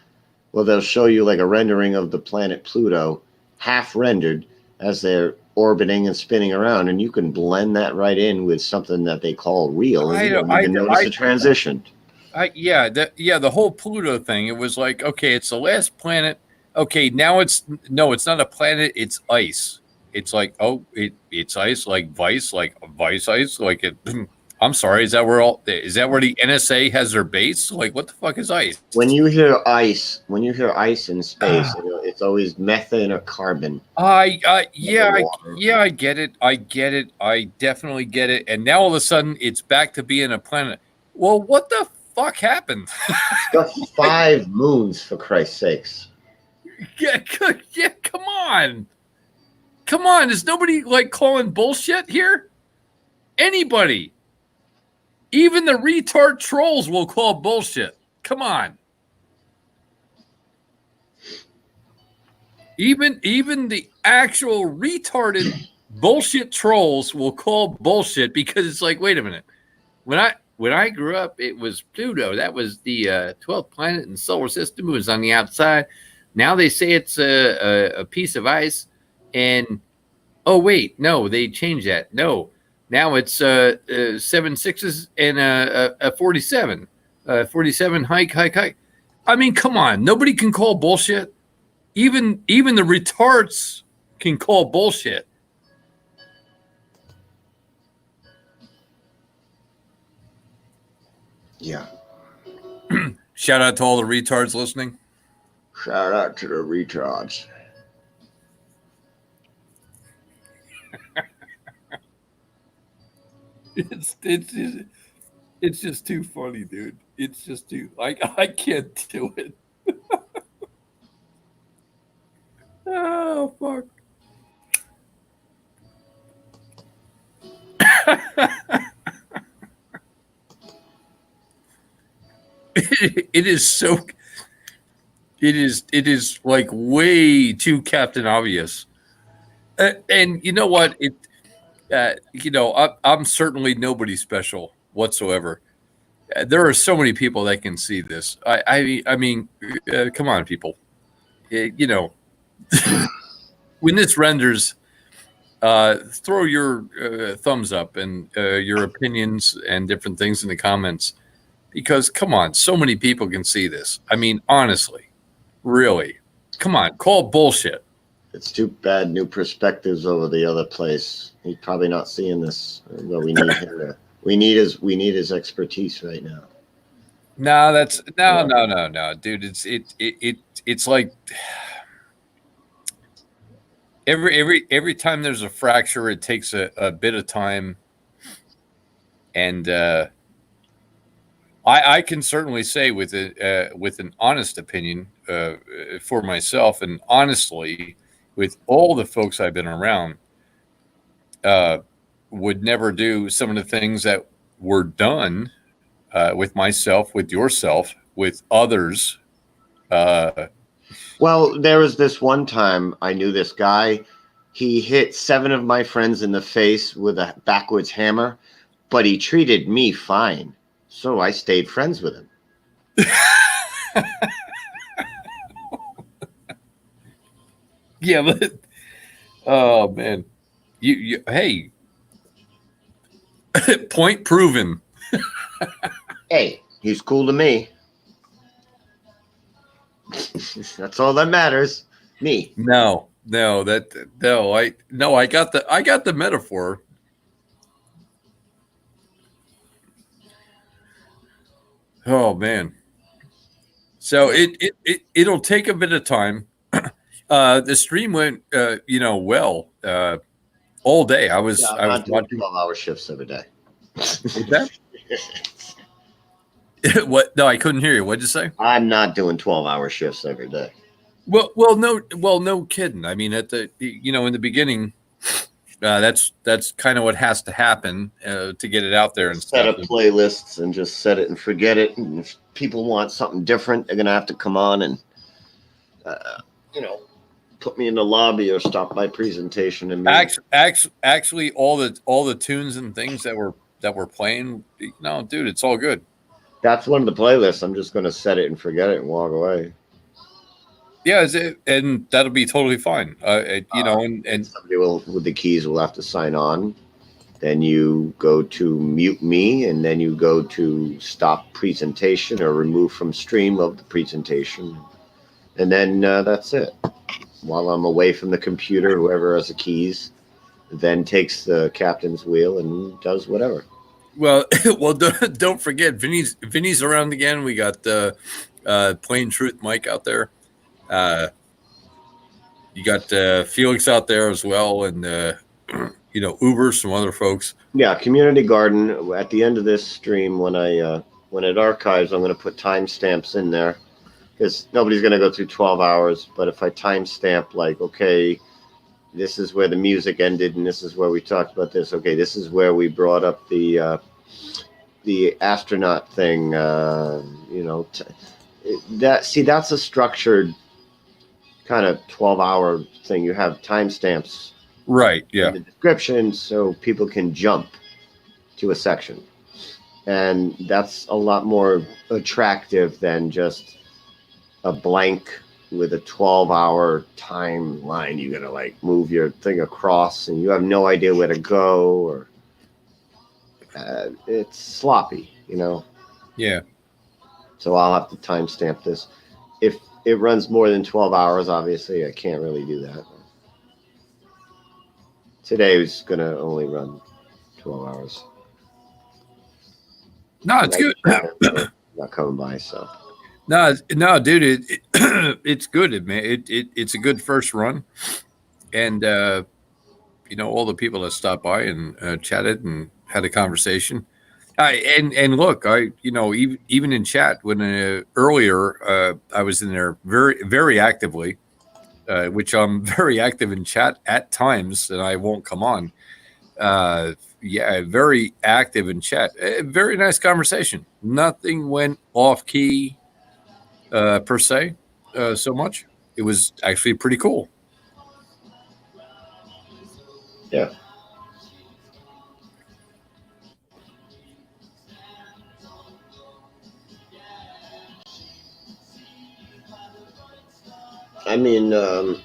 Well, they'll show you like a rendering of the planet Pluto, half rendered as they're orbiting and spinning around, and you can blend that right in with something that they call real. And you don't even notice the transition. The whole Pluto thing. It was like, okay, it's the last planet. Okay, now it's not a planet. It's ice. It's like, oh, it's ice, like Vice ice, like it. I'm sorry, is that where the NSA has their base? Like, what the fuck is ice? When you hear ice in space, it's always methane or carbon. I get it. I definitely get it. And now all of a sudden, it's back to being a planet. Well, what the fuck happened? Got 5 moons, for Christ's sakes. Yeah, come on. Come on. Is nobody like calling bullshit here? Anybody. Even the retard trolls will call bullshit. Come on. Even the actual retarded bullshit trolls will call bullshit because it's like, wait a minute. When I grew up, it was Pluto. That was the 12th planet in the solar system. It was on the outside. Now they say it's a piece of ice. And, oh, wait, no, they changed that. No, now it's 7 6s and a 47. 47 hike. I mean, come on. Nobody can call bullshit. Even the retards can call bullshit. Yeah. Shout out to all the retards listening. Shout out to the retards. It's just too funny, dude. It's just too I can't do it. Oh fuck. It is like way too Captain Obvious. And you know what? I'm certainly nobody special whatsoever. There are so many people that can see this. I mean, come on, people. When this renders, throw your thumbs up and your opinions and different things in the comments. Because, come on, so many people can see this. I mean, honestly, really. Come on, call bullshit. It's too bad new perspectives over the other place. He's probably not seeing this. But we need him to, we need his expertise right now. No, no, dude. It's like every time there's a fracture, it takes a bit of time, and I can certainly say with an honest opinion for myself, and honestly, with all the folks I've been around, would never do some of the things that were done with myself, with yourself, with others. Well, there was this one time I knew this guy. He hit 7 of my friends in the face with a backwards hammer, but he treated me fine. So I stayed friends with him. Yeah, but oh man, you hey, point proven. Hey, he's cool to me. That's all that matters. Me. I got the metaphor. Oh man. So it'll take a bit of time. The stream went well all day. I was watching 12-hour shifts every day. What's that? What? No, I couldn't hear you. What'd you say? I'm not doing 12-hour shifts every day. Well, no kidding. I mean, in the beginning, that's kind of what has to happen to get it out there and set up playlists and just set it and forget it. And if people want something different, they're gonna have to come on and put me in the lobby or stop my presentation. And actually, all the tunes and things that we're playing, dude, it's all good. That's one of the playlists. I'm just gonna set it and forget it and walk away. Yeah, and that'll be totally fine. And somebody with the keys will have to sign on. Then you go to mute me, and then you go to stop presentation or remove from stream of the presentation. And then that's it. While I'm away from the computer, whoever has the keys then takes the captain's wheel and does whatever. Well, don't forget, Vinny's around again. We got Plain Truth Mike out there. You got Felix out there as well, and Uber, some other folks. Yeah, Community Garden. At the end of this stream, when it archives, I'm going to put timestamps in there because nobody's going to go through 12 hours. But if I timestamp, like, okay, this is where the music ended, and this is where we talked about this. Okay, this is where we brought up the astronaut thing. That's a structured kind of 12-hour thing. You have timestamps, right? Yeah. In the description, so people can jump to a section, and that's a lot more attractive than just a blank with a 12-hour timeline. You gotta like move your thing across, and you have no idea where to go, or it's sloppy, Yeah. So I'll have to timestamp this. If it runs more than 12 hours, obviously I can't really do that. Today is gonna only run 12 hours. No, it's good. Not coming by, so. No, dude, it's good, man. It's a good first run, and all the people that stopped by and chatted and had a conversation. And look, even in chat when earlier I was in there very very actively, which I'm very active in chat at times, and I won't come on. Yeah, very active in chat. Very nice conversation. Nothing went off key per se so much. It was actually pretty cool. Yeah. I mean, the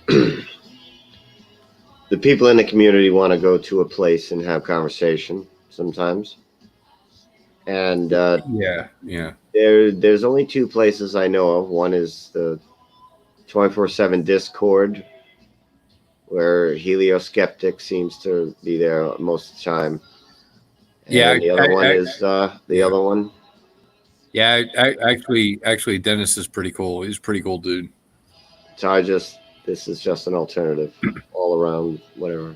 people in the community want to go to a place and have conversation sometimes. And yeah. There's only two places I know of. One is the 24/7 Discord, where Helioskeptic seems to be there most of the time. And Yeah, the other one is the other one. Yeah, actually, Dennis is pretty cool. He's a pretty cool dude. So this is just an alternative all around, whatever.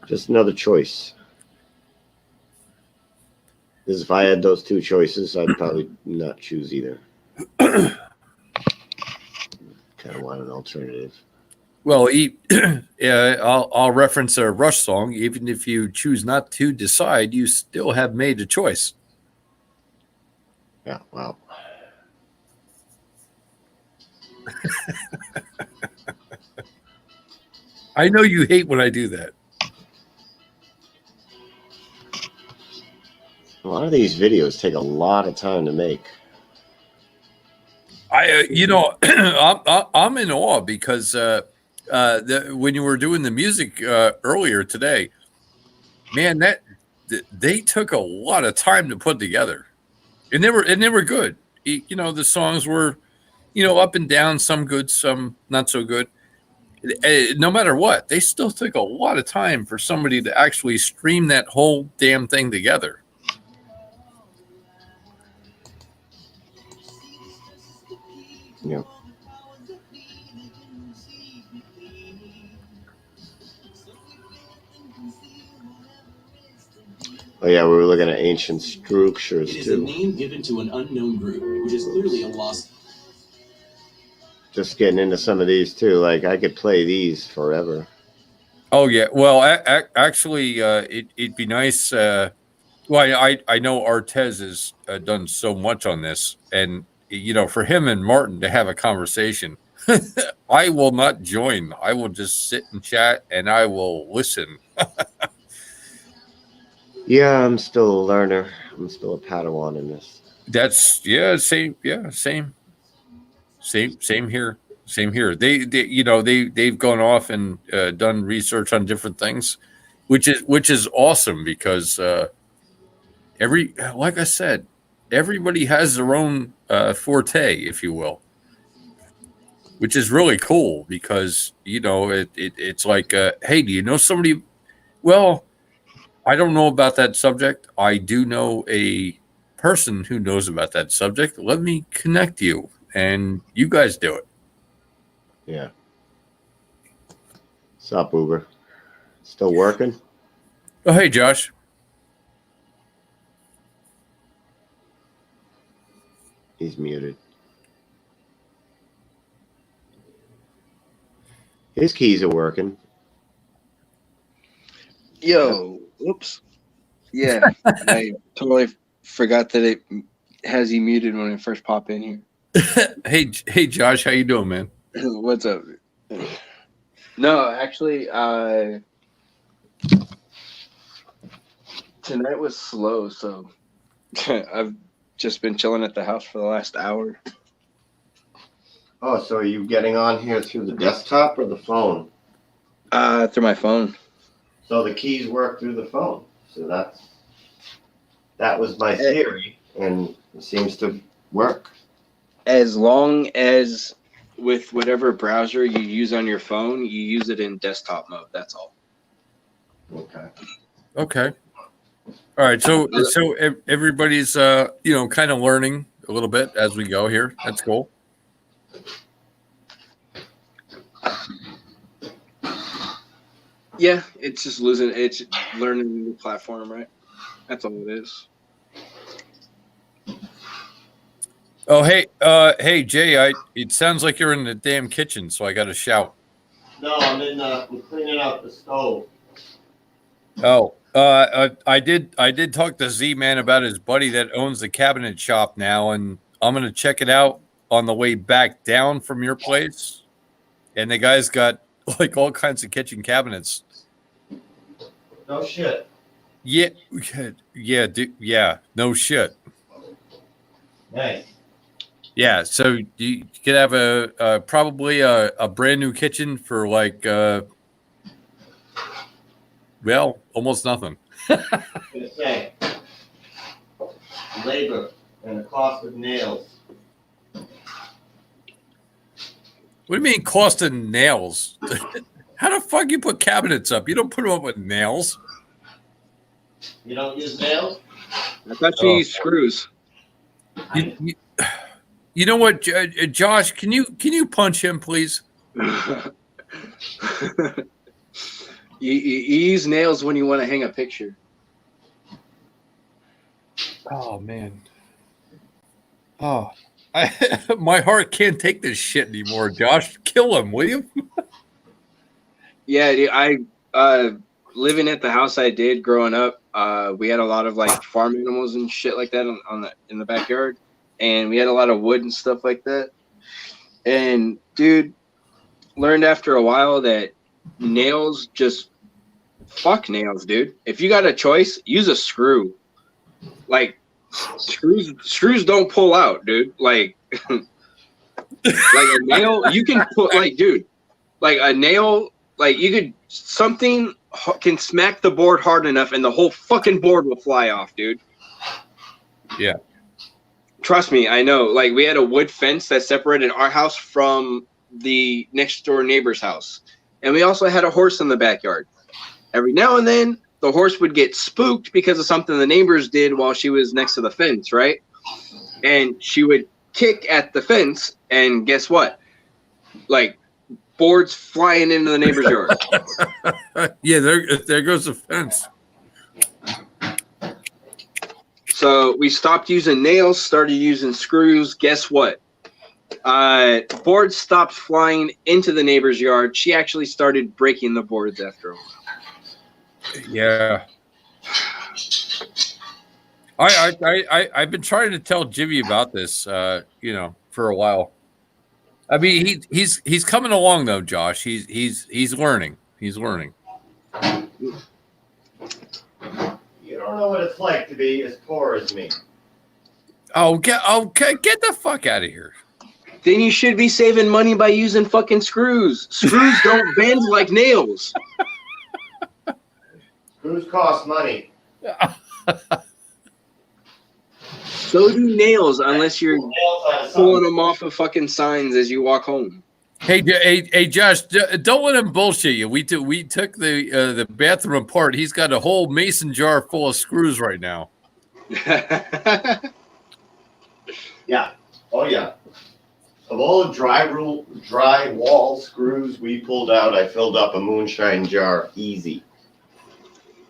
Just another choice. Because if I had those two choices, I'd probably not choose either. Kind of want an alternative. Well, I'll reference a Rush song. Even if you choose not to decide, you still have made a choice. Yeah, well. I know you hate when I do that. A lot of these videos take a lot of time to make. I'm in awe because when you were doing the music earlier today, man, they took a lot of time to put together, and they were good. The songs were, up and down, some good, some not so good. No matter what, they still took a lot of time for somebody to actually stream that whole damn thing together. Yeah. Oh yeah, we were looking at ancient structures It is too. a name given to an unknown group, which is clearly a lost. Just getting into some of these too. Like I could play these forever. Oh yeah, well, actually, it'd be nice. Well, I know Artez has done so much on this, and for him and Martin to have a conversation, I will not join. I will just sit and chat, and I will listen. Yeah, I'm still a learner. I'm still a Padawan in this. That's same here. Same here. They've gone off and done research on different things, which is awesome because like I said, everybody has their own forte, if you will, which is really cool because it's like, hey, do you know somebody? Well, I don't know about that subject. I do know a person who knows about that subject. Let me connect you, and you guys do it. Yeah. What's up, Uber? Still working? Oh, hey, Josh. He's muted. His keys are working. Yo, whoops. Yeah, I totally forgot that it has you muted when I first pop in here. Hey, Josh, how you doing, man? What's up? No, actually, tonight was slow, so I've just been chilling at the house for the last hour. Oh, so are you getting on here through the desktop or the phone? Through my phone. So the keys work through the phone. So that was my theory, and it seems to work. As long as with whatever browser you use on your phone, you use it in desktop mode. That's all. Okay. All right. So everybody's kind of learning a little bit as we go here. That's cool. Yeah, it's just it's learning a new platform, right? That's all it is. Oh, hey, Jay. It sounds like you're in the damn kitchen, so I got to shout. No, I'm cleaning out the stove. Oh, I did talk to Z-Man about his buddy that owns the cabinet shop now, and I'm gonna check it out on the way back down from your place. And the guy's got like all kinds of kitchen cabinets. No shit. Yeah, no shit. Nice. Yeah, so you could have probably a brand new kitchen for like almost nothing. I'm gonna say labor and the cost of nails. What do you mean cost of nails? How the fuck you put cabinets up? You don't put them up with nails. You don't use nails? I thought you used screws. You know what, Josh? Can you punch him, please? You use nails when you want to hang a picture. Oh man. Oh, my heart can't take this shit anymore, Josh. Kill him, will you? Yeah, dude, living at the house I did growing up, we had a lot of like farm animals and shit like that in the backyard, and we had a lot of wood and stuff like that. And dude, learned after a while that nails just fuck nails, dude. If you got a choice, use a screw. Like screws don't pull out, dude. Like like a nail, you can put like a nail. Like you could something can smack the board hard enough, and the whole fucking board will fly off, dude. Yeah. Trust me, I know. Like we had a wood fence that separated our house from the next door neighbor's house, and we also had a horse in the backyard. Every now and then, the horse would get spooked because of something the neighbors did while she was next to the fence, right? And she would kick at the fence, and guess what? Like boards flying into the neighbor's yard. Yeah, there goes the fence. So we stopped using nails, started using screws. Guess what? Boards stopped flying into the neighbor's yard. She actually started breaking the boards after a while. Yeah. I've been trying to tell Jimmy about this, for a while. I mean, he's coming along though, Josh. He's learning. He's learning. You don't know what it's like to be as poor as me. Get the fuck out of here. Then you should be saving money by using fucking screws. Screws don't bend like nails. Screws cost money. So do nails, unless you're pulling them off of fucking signs as you walk home. Hey, Josh, don't let him bullshit you. We took the bathroom apart. He's got a whole mason jar full of screws right now. Yeah. Oh yeah. Of all the dry wall screws we pulled out, I filled up a moonshine jar easy.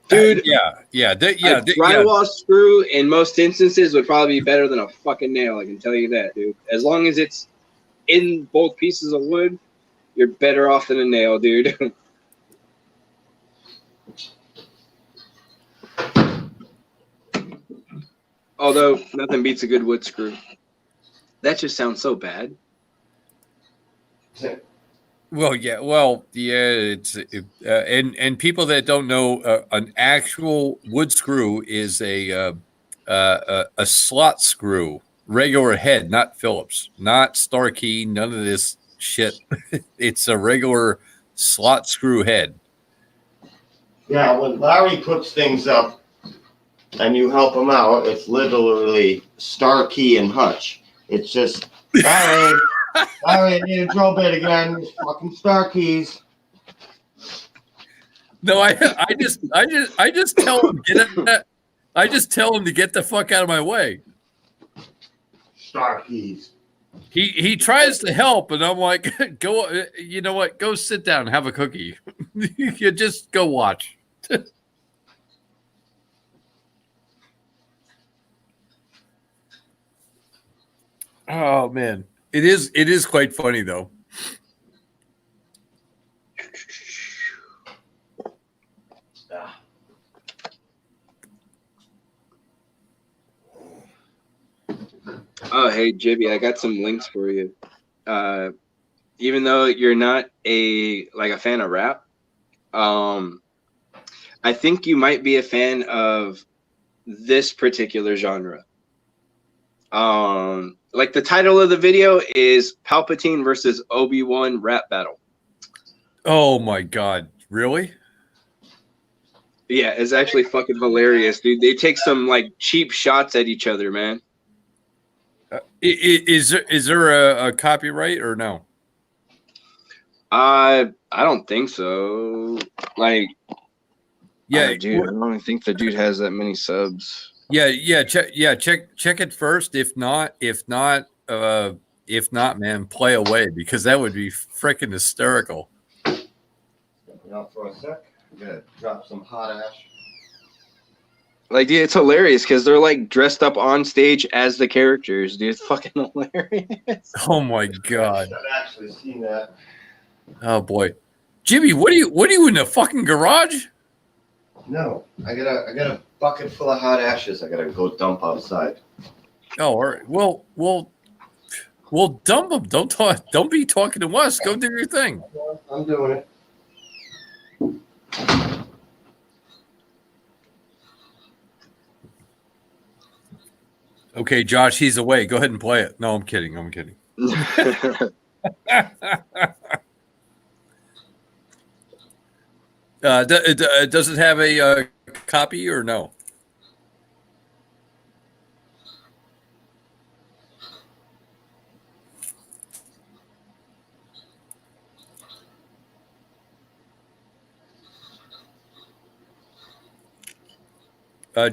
Dude, yeah. Drywall screw in most instances would probably be better than a fucking nail. I can tell you that, dude. As long as it's in both pieces of wood, you're better off than a nail, dude. Although nothing beats a good wood screw. That just sounds so bad. Well, it's and people that don't know, an actual wood screw is a slot screw, regular head, not Phillips, not Starkey, none of this shit. It's a regular slot screw head. Yeah, when Larry puts things up and you help him out, it's literally Starkey and Hutch. It's just Larry, I need a drill bit again. Fucking Starkeys. No, I just tell him I just tell him to get the fuck out of my way. Starkeys. He tries to help, and I'm like, go. You know what? Go sit down and have a cookie. You just go watch. Oh man, it is quite funny though. Oh, hey, Jibby, I got some links for you. Even though you're not a fan of rap, I think you might be a fan of this particular genre. Like the title of the video is Palpatine versus Obi-Wan rap battle. Oh my god, really? Yeah, it's actually fucking hilarious, dude. They take some like cheap shots at each other, man. Is there a copyright or no? I don't think so. Like, yeah, dude, I don't think the dude has that many subs. Check it first. If not, man, play away, because that would be freaking hysterical. Out for a sec. I'm gonna drop some hot ash. Like, dude, it's hilarious because they're like dressed up on stage as the characters, dude. It's fucking hilarious. Oh my god! I've actually seen that. Oh boy, Jimmy, what are you in the fucking garage? No, I got a bucket full of hot ashes. I gotta go dump outside. Oh, all right. Well, dump them. Don't be talking to us. Go do your thing. I'm doing it. Okay, Josh, he's away. Go ahead and play it. No, I'm kidding. Does it have a copy or no?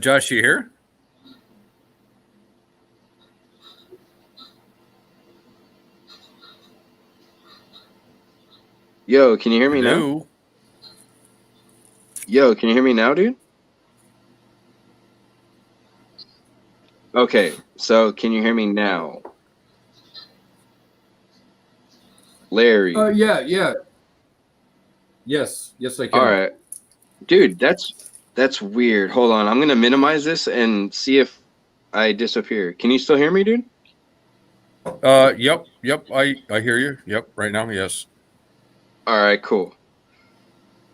Josh, you here? Yo, can you hear me now? Yo, can you hear me now, dude? Okay, so can you hear me now? Larry. Yeah. Yes, I can. All right. Dude, that's weird. Hold on. I'm going to minimize this and see if I disappear. Can you still hear me, dude? Yep. I hear you. Yep, right now, yes. All right, cool.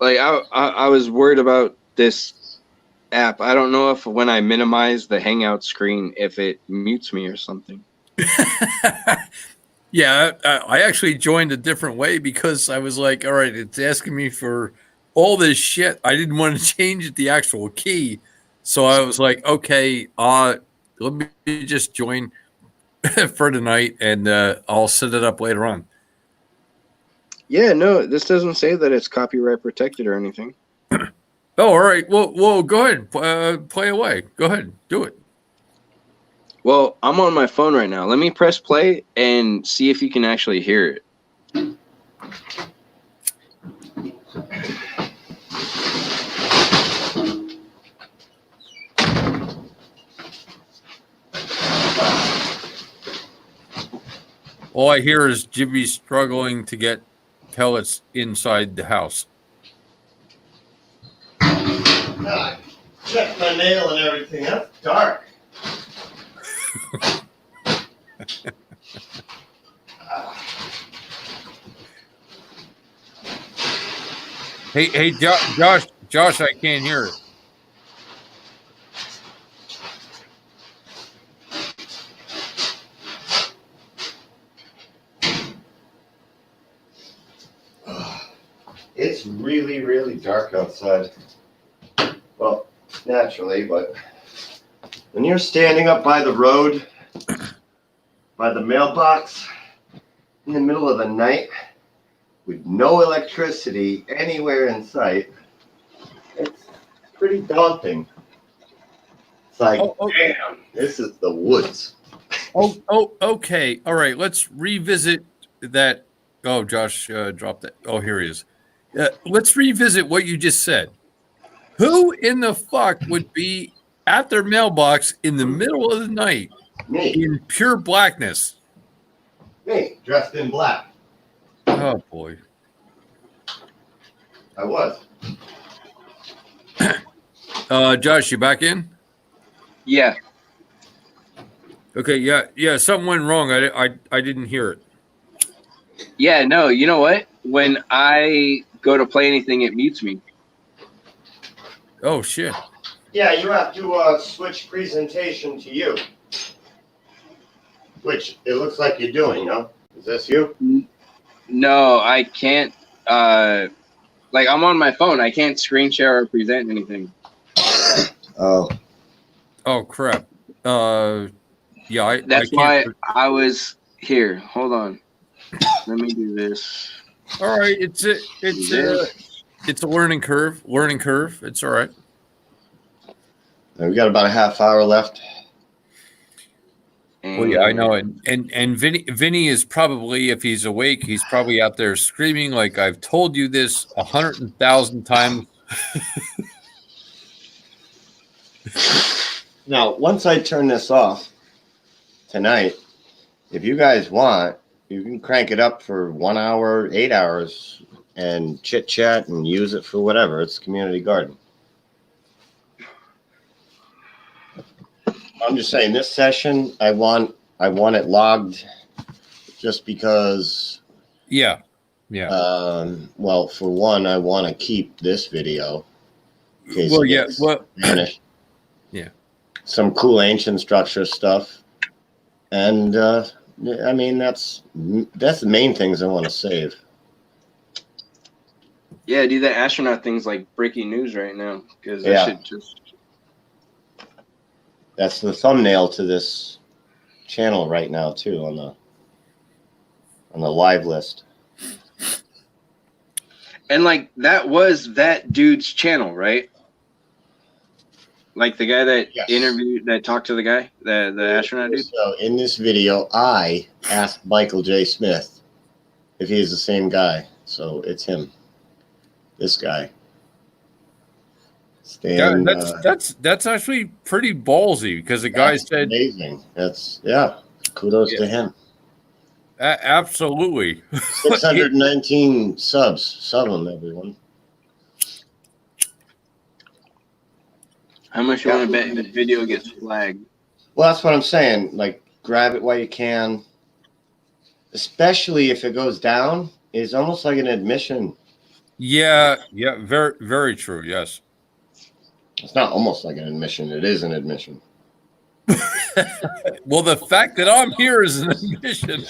Like I was worried about this app. I don't know if when I minimize the Hangout screen, if it mutes me or something. Yeah, I actually joined a different way because I was like, all right, it's asking me for all this shit. I didn't want to change the actual key. So I was like, okay, let me just join for tonight, and I'll set it up later on. Yeah, no, this doesn't say that it's copyright protected or anything. Oh, all right. Well, go ahead. Play away. Go ahead. Do it. Well, I'm on my phone right now. Let me press play and see if you can actually hear it. All I hear is Jimmy struggling to get pellets inside the house. God, check my nail and everything. That's dark. Hey, Josh, I can't hear it. It's really, really dark outside. Well, naturally, but when you're standing up by the road, by the mailbox, in the middle of the night, with no electricity anywhere in sight, it's pretty daunting. It's like, damn, this is the woods. Okay. All right. Let's revisit that. Oh, Josh dropped it. Oh, here he is. Let's revisit what you just said. Who in the fuck would be at their mailbox in the middle of the night in pure blackness? Me, dressed in black. Oh, boy. I was. Josh, you back in? Yeah. Okay, yeah. Something went wrong. I didn't hear it. Yeah, no, you know what? When I go to play anything, it mutes me. Oh, shit. Yeah, you have to switch presentation to you. Which it looks like you're doing, no? Is this you? No, I can't. Like, I'm on my phone. I can't screen share or present anything. Oh. Oh, crap. Yeah, That's I why can't. I was here. Hold on. Let me do this. All right, it's a learning curve. It's all right. We got about a half hour left. Well, yeah, I know, and Vinny is probably, if he's awake, he's probably out there screaming like I've told you this 100,000 times. Now, once I turn this off tonight, if you guys want, you can crank it up for 1 hour, 8 hours, and chit chat and use it for whatever. It's community garden. I'm just saying, this session, I want it logged, just because. Yeah. Well, for one, I want to keep this video. In case Well, it yeah. gets Well, vanished. Yeah. Some cool ancient structure stuff, and I mean that's the main things I want to save. Yeah, do the astronaut things like breaking news right now, because that Yeah. should just. That's the thumbnail to this channel right now too, on the live list. And like that was that dude's channel, right? Like the guy that interviewed, that talked to the guy, the astronaut dude. So in this video, I asked Michael J. Smith if he is the same guy. So it's him. This guy. Stan, that's actually pretty ballsy, because the guy said amazing. That's kudos to him. Absolutely. 619 subs. Sub them, everyone. How much you want to bet the video gets flagged? Well, that's what I'm saying. Like, grab it while you can. Especially if it goes down, it's almost like an admission. Yeah, very, very true. Yes. It's not almost like an admission. It is an admission. Well, the fact that I'm here is an admission.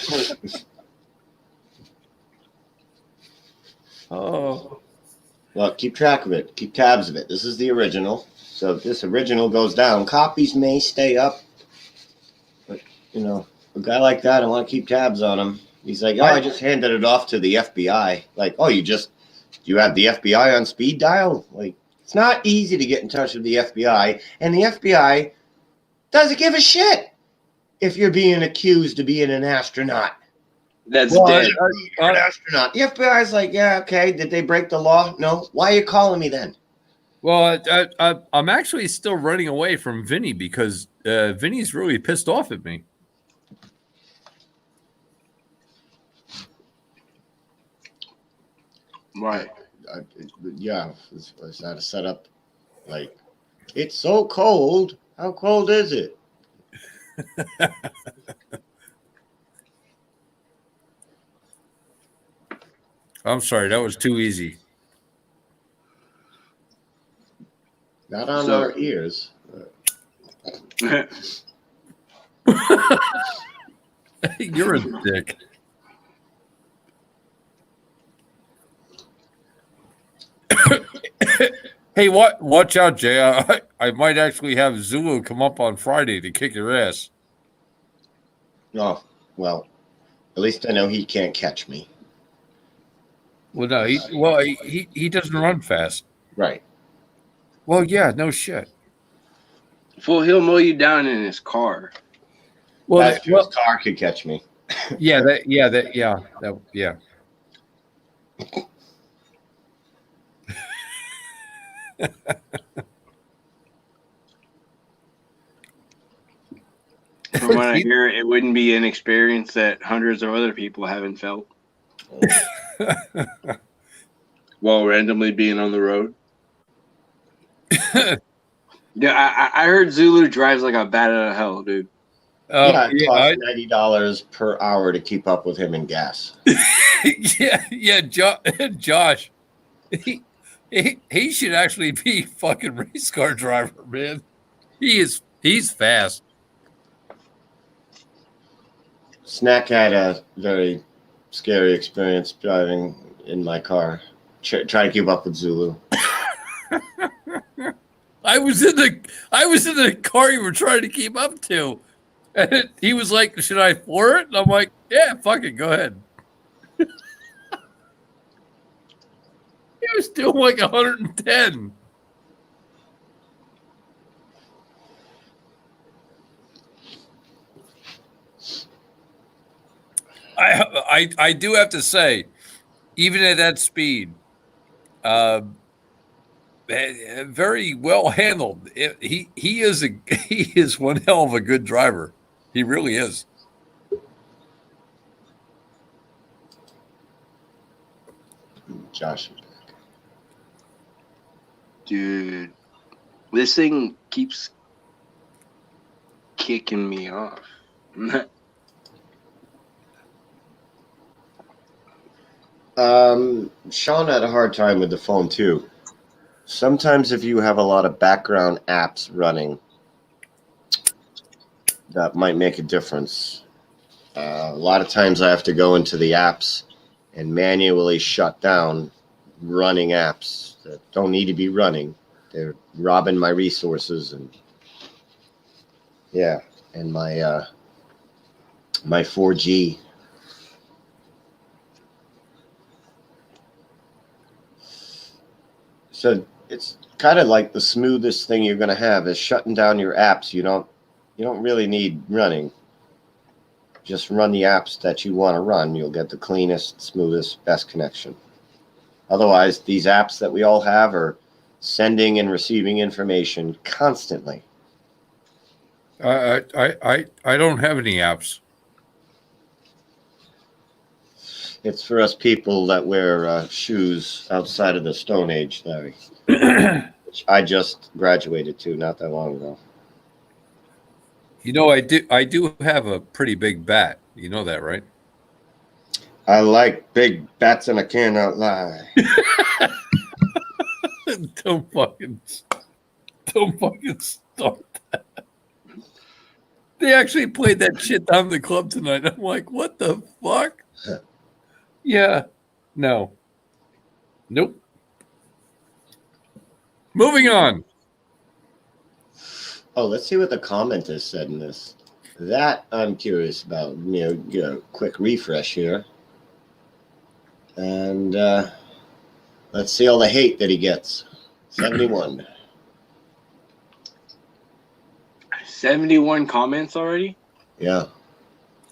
Oh. Well, keep track of it. Keep tabs of it. This is the original. So if this original goes down, copies may stay up. But, you know, a guy like that, I want to keep tabs on him. He's like, oh, I just handed it off to the FBI. Like, oh, you have the FBI on speed dial? Like, it's not easy to get in touch with the FBI. And the FBI doesn't give a shit if you're being accused of being an astronaut. That's Well, dead. you're an astronaut. The FBI's like, yeah, okay. Did they break the law? No. Why are you calling me then? Well, I'm actually still running away from Vinny because Vinny's really pissed off at me. Right. Yeah. Is that a setup? Like, it's so cold. How cold is it? I'm sorry, that was too easy. Not on our ears. You're a dick. Hey, watch out, Jay. I might actually have Zulu come up on Friday to kick your ass. Oh, well, at least I know he can't catch me. Well, no, he doesn't run fast. Right. Well, yeah, no shit. Well, he'll mow you down in his car. Well, That's true. His car could catch me. Yeah. From what I hear, it wouldn't be an experience that hundreds of other people haven't felt while randomly being on the road. Yeah, I heard Zulu drives like a bat out of hell, dude. Yeah, it costs $90 per hour to keep up with him in gas. yeah, Josh. He should actually be fucking race car driver, man. He's fast. Snack had a very scary experience driving in my car. Try to keep up with Zulu. I was in the car you were trying to keep up to. And he was like, should I floor it? And I'm like, yeah, fuck it, go ahead. He was doing like 110. I do have to say, even at that speed, very well handled. He is one hell of a good driver. He really is. Josh. Dude, this thing keeps kicking me off. Sean had a hard time with the phone too. Sometimes if you have a lot of background apps running, that might make a difference. A lot of times I have to go into the apps and manually shut down running apps that don't need to be running. They're robbing my resources and my 4G. So it's kind of like the smoothest thing you're going to have is shutting down your apps. You don't really need running. Just run the apps that you want to run. You'll get the cleanest, smoothest, best connection. Otherwise, these apps that we all have are sending and receiving information constantly. I don't have any apps. It's for us people that wear shoes outside of the Stone Age, Larry. Which I just graduated to not that long ago. You know, I do have a pretty big bat. You know that, right? I like big bats and I cannot lie. Don't fucking start that. They actually played that shit down the club tonight. I'm like, what the fuck? Yeah. No. Nope. Moving on. Oh, let's see what the commenters said in this. That I'm curious about. Get a quick refresh here. And let's see all the hate that he gets. 71. 71 comments already? Yeah.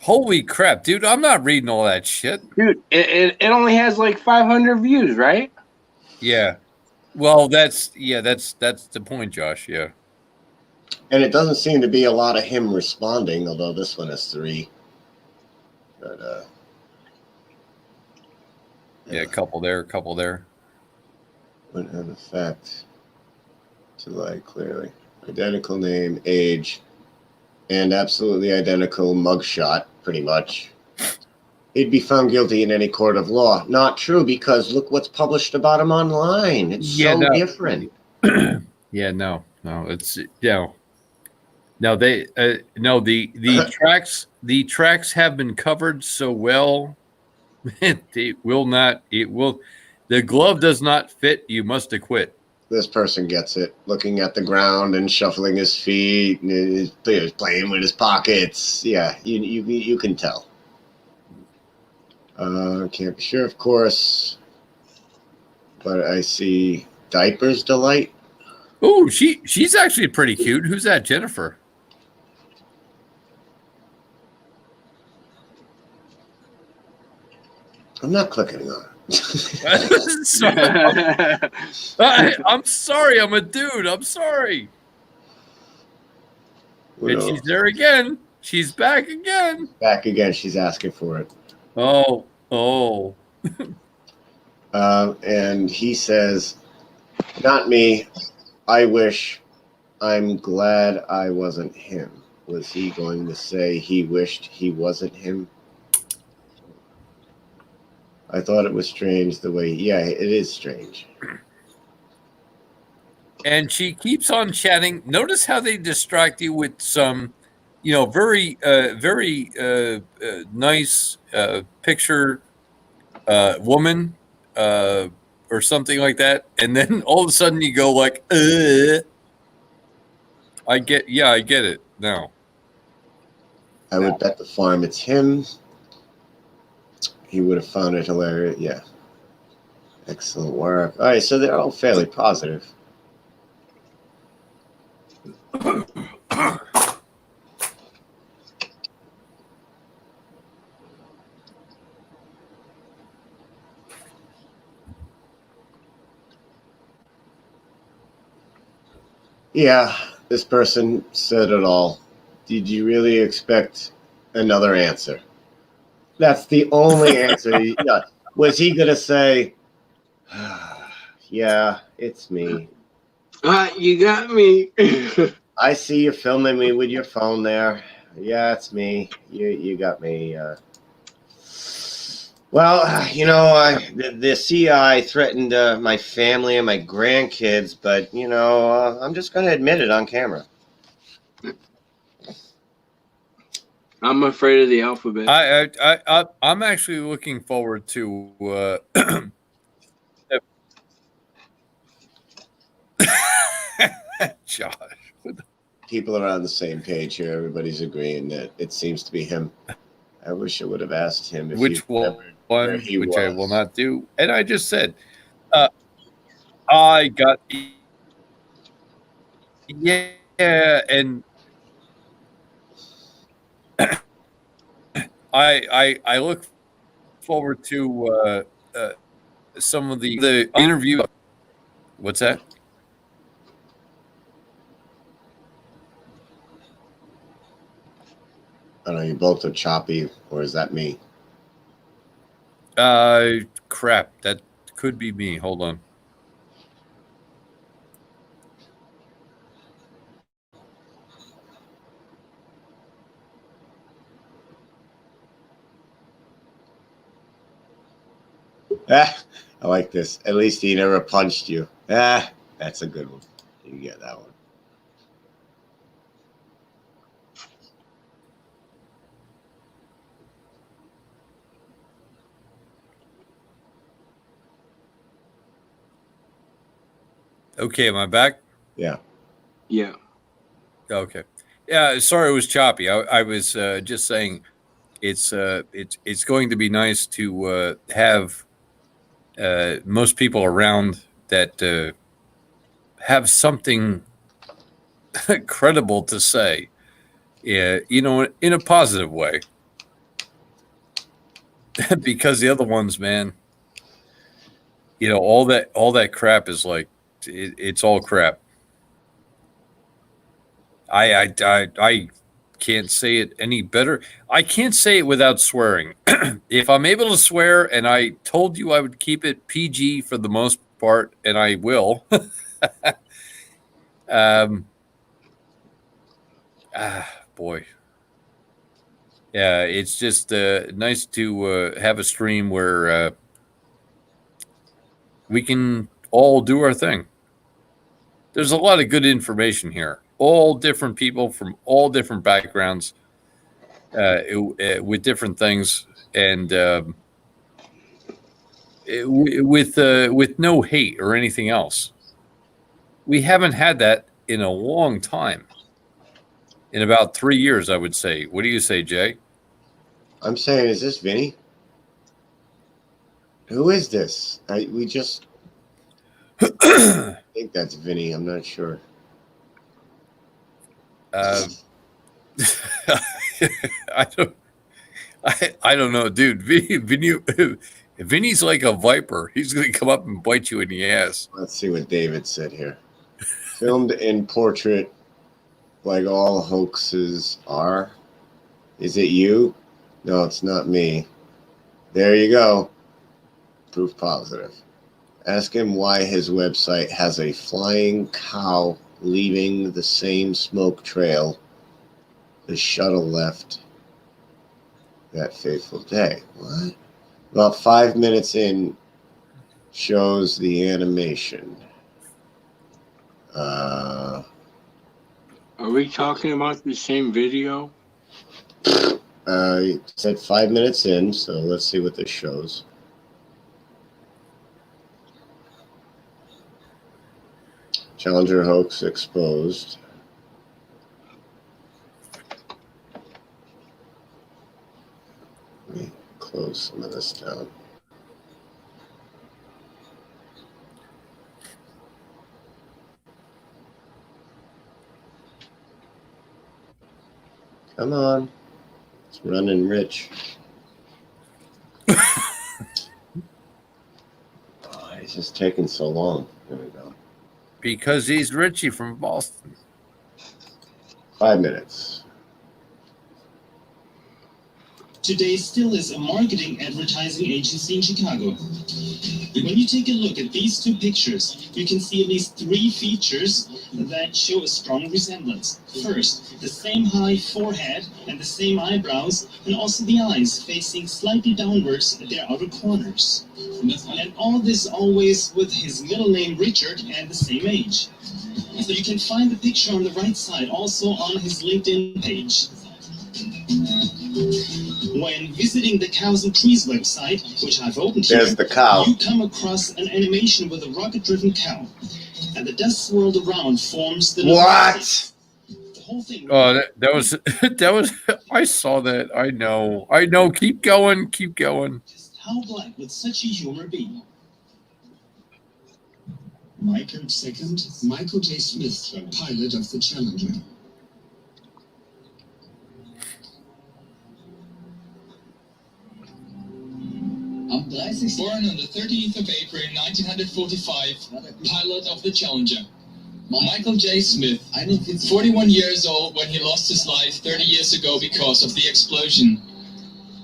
Holy crap, dude. I'm not reading all that shit. Dude, it only has like 500 views, right? Yeah. Well, that's the point, Josh. Yeah. And it doesn't seem to be a lot of him responding, although this one has 3. But yeah, a couple there, a couple there. Wouldn't have effect to lie clearly. Identical name, age, and absolutely identical mugshot, pretty much. He'd be found guilty in any court of law. Not true, because look what's published about him online. It's so different. Yeah, no, it's no, they no the tracks have been covered so well. They will not. It will. The glove does not fit. You must acquit. This person gets it, looking at the ground and shuffling his feet, and he's playing with his pockets. Yeah, you can tell. Can't be sure, of course, but I see Diapers Delight. Oh, she's actually pretty cute. Who's that? Jennifer. I'm not clicking on her. I'm sorry. I'm a dude. I'm sorry. And she's there again. She's back again. Back again. She's asking for it. Oh. And he says, not me. I wish. I'm glad I wasn't him. Was he going to say he wished he wasn't him? I thought it was strange the way. Yeah, it is strange. And she keeps on chatting. Notice how they distract you with some, very nice picture woman or something like that, and then all of a sudden you go like, I get it now. I would bet the farm it's him. He would have found it hilarious. Yeah. Excellent work. All right, so they're all fairly positive. Yeah, this person said it all. Did you really expect another answer? That's the only answer. Yeah. Was he going to say, yeah, it's me? You got me. I see you filming me with your phone there. Yeah, it's me. You got me. Well, the CI threatened my family and my grandkids, but, I'm just going to admit it on camera. I'm afraid of the alphabet. I'm actually looking forward to Josh. People are on the same page here. Everybody's agreeing that it seems to be him. I wish I would have asked him if which he remembered where he was. I will not do. And I just said, I got and I look forward to some of the interview. What's that? I don't know. You both are choppy, or is that me? Crap. That could be me. Hold on. I like this. At least he never punched you. That's a good one. You get that one. Okay, am I back? Yeah. Yeah. Okay. Yeah, sorry it was choppy. I was just saying it's going to be nice to have most people around that have something credible to say. Yeah, in a positive way. Because the other ones, man, all that crap is like it's all crap. I can't say it any better. I can't say it without swearing. If I'm able to swear, and I told you I would keep it PG for the most part, and I will. Boy. Yeah, it's just nice to have a stream where we can all do our thing. There's a lot of good information here. All different people from all different backgrounds with different things, and with no hate or anything else. We haven't had that in a long time. In about 3 years, I would say. What do you say, Jay? I'm saying, is this Vinny? Who is this? We just I think that's Vinny. I'm not sure. I don't know, dude. Vinny's like a viper. He's going to come up and bite you in the ass. Let's see what David said here. Filmed in portrait, like all hoaxes are. Is it you? No, it's not me. There you go. Proof positive. Ask him why his website has a flying cow leaving the same smoke trail the shuttle left that fateful day. What? About 5 minutes in, shows the animation. Are we talking about the same video? It said 5 minutes in, so let's see what this shows. Challenger hoax exposed. Let me close some of this down. Come on. It's running rich. It's just taking so long. There we go. Because he's Richie from Boston. 5 minutes. Today still is a marketing advertising agency in Chicago. When you take a look at these two pictures, you can see at least 3 features that show a strong resemblance. First, the same high forehead and the same eyebrows, and also the eyes facing slightly downwards at their outer corners. And all this always with his middle name Richard and the same age. So you can find the picture on the right side, also on his LinkedIn page. When visiting the Cows and Trees website, which I've opened here, there's the cow. You come across an animation with a rocket-driven cow, and the dust swirled around forms the what? The whole thing. Oh, that was that was. I saw that. I know. Keep going. Keep going. Just how black would such a humor be? Michael J. Smith, pilot of the Challenger. Born on the 13th of April 1945, pilot of the Challenger. Michael J. Smith, 41 years old when he lost his life 30 years ago because of the explosion.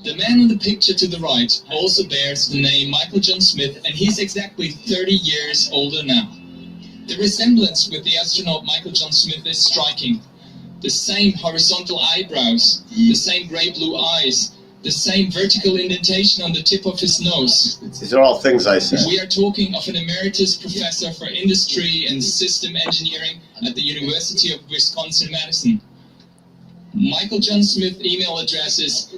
The man in the picture to the right also bears the name Michael John Smith, and he's exactly 30 years older now. The resemblance with the astronaut Michael John Smith is striking. The same horizontal eyebrows, the same gray-blue eyes, the same vertical indentation on the tip of his nose. These are all things I said. We are talking of an emeritus professor for industry and system engineering at the University of Wisconsin-Madison. Michael John Smith email address is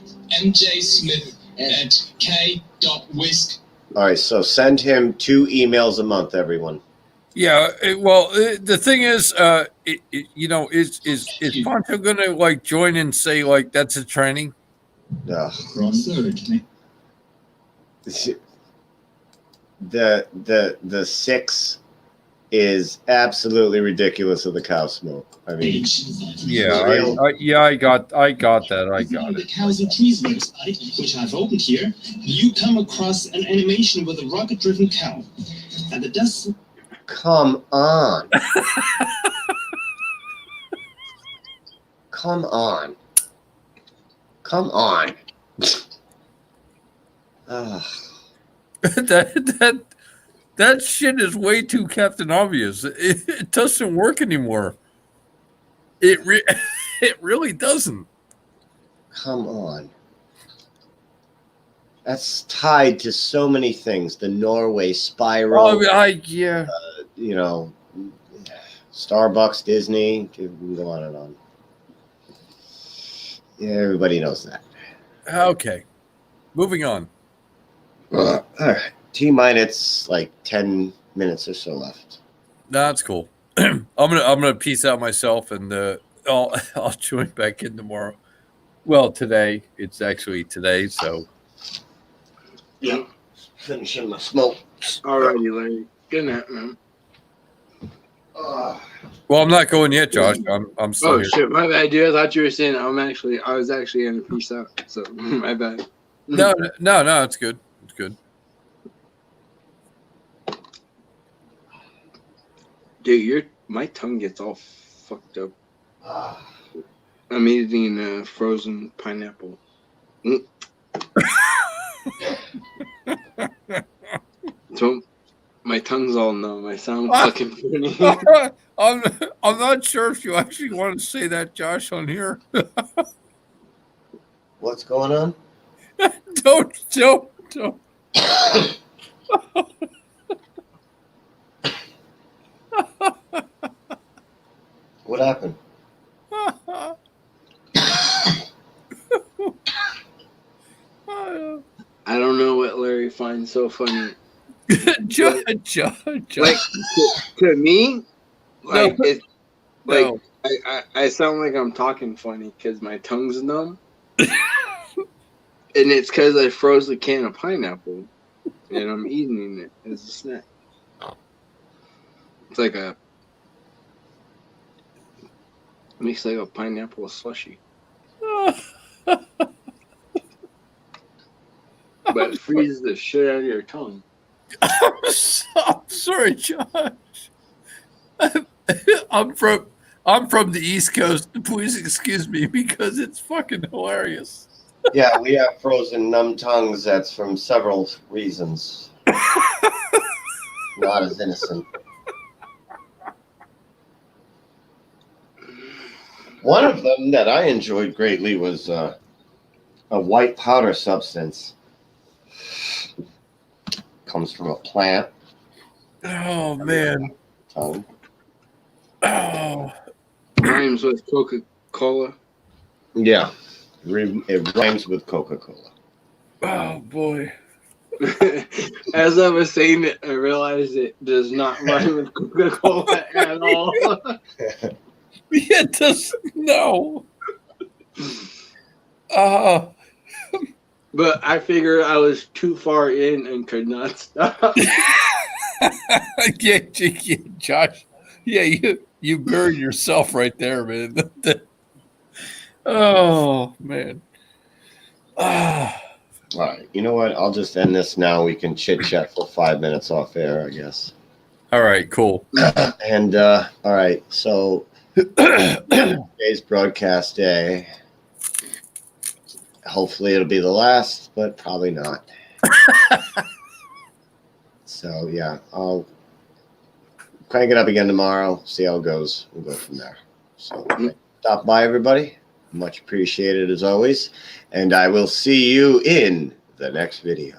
mjsmith@k.wisc. All right, so send him 2 emails a month, everyone. Yeah, the thing is, is Ponto going to like join and say like that's a training? Ugh. Third. The 6 is absolutely ridiculous of the cow smoke. I mean, I got that. I got The it. Cows and Trees website, which I've opened here, you come across an animation with a rocket-driven cow, and it does. Come on. Come on. Come on. That shit is way too Captain Obvious. It doesn't work anymore. It really doesn't. Come on. That's tied to so many things. The Norway spiral. Yeah. Starbucks, Disney. We can go on and on. Yeah, everybody knows that. Okay. Moving on. All right. T-minus like 10 minutes or so left. That's cool. I'm gonna peace out myself, and I'll join back in tomorrow. Well, today it's actually today, so yeah. Finishing my smoke. Alrighty, Larry. Good night, man. Well, I'm not going yet, Josh. I'm still Oh here. shit, my bad, dude. I thought you were saying I was actually gonna peace out. So my bad. No, it's good. It's good. Dude, my tongue gets all fucked up. I'm eating frozen pineapple. So my tongue's all numb. I sound fucking funny. I'm not sure if you actually want to say that, Josh, on here. What's going on? Don't. What happened? I don't know what Larry finds so funny. Josh. Like to me, like No. it's like No. I sound like I'm talking funny because my tongue's numb, and it's because I froze a can of pineapple, and I'm eating it as a snack. It's like makes like a pineapple slushy. But it freezes the shit out of your tongue. I'm sorry, Josh. I'm from the East Coast. Please excuse me because it's fucking hilarious. Yeah, we have frozen numb tongues. That's from several reasons. Not as innocent. One of them that I enjoyed greatly was a white powder substance. Comes from a plant. Oh man. Tongue. Oh. Rhymes with Coca-Cola. Yeah, it rhymes with Coca-Cola. Oh boy. As I was saying it, I realized it does not rhyme with Coca-Cola at all. It doesn't. No. But I figured I was too far in and could not stop. Yeah, Josh. Yeah, you buried yourself right there, man. Oh man. All right, you know what? I'll just end this now. We can chit chat for 5 minutes off air, I guess. All right, cool. And all right, so today's broadcast day. Hopefully it'll be the last, but probably not. So yeah, I'll crank it up again tomorrow. See how it goes. We'll go from there. So stop by, everybody. Much appreciated as always. And I will see you in the next video.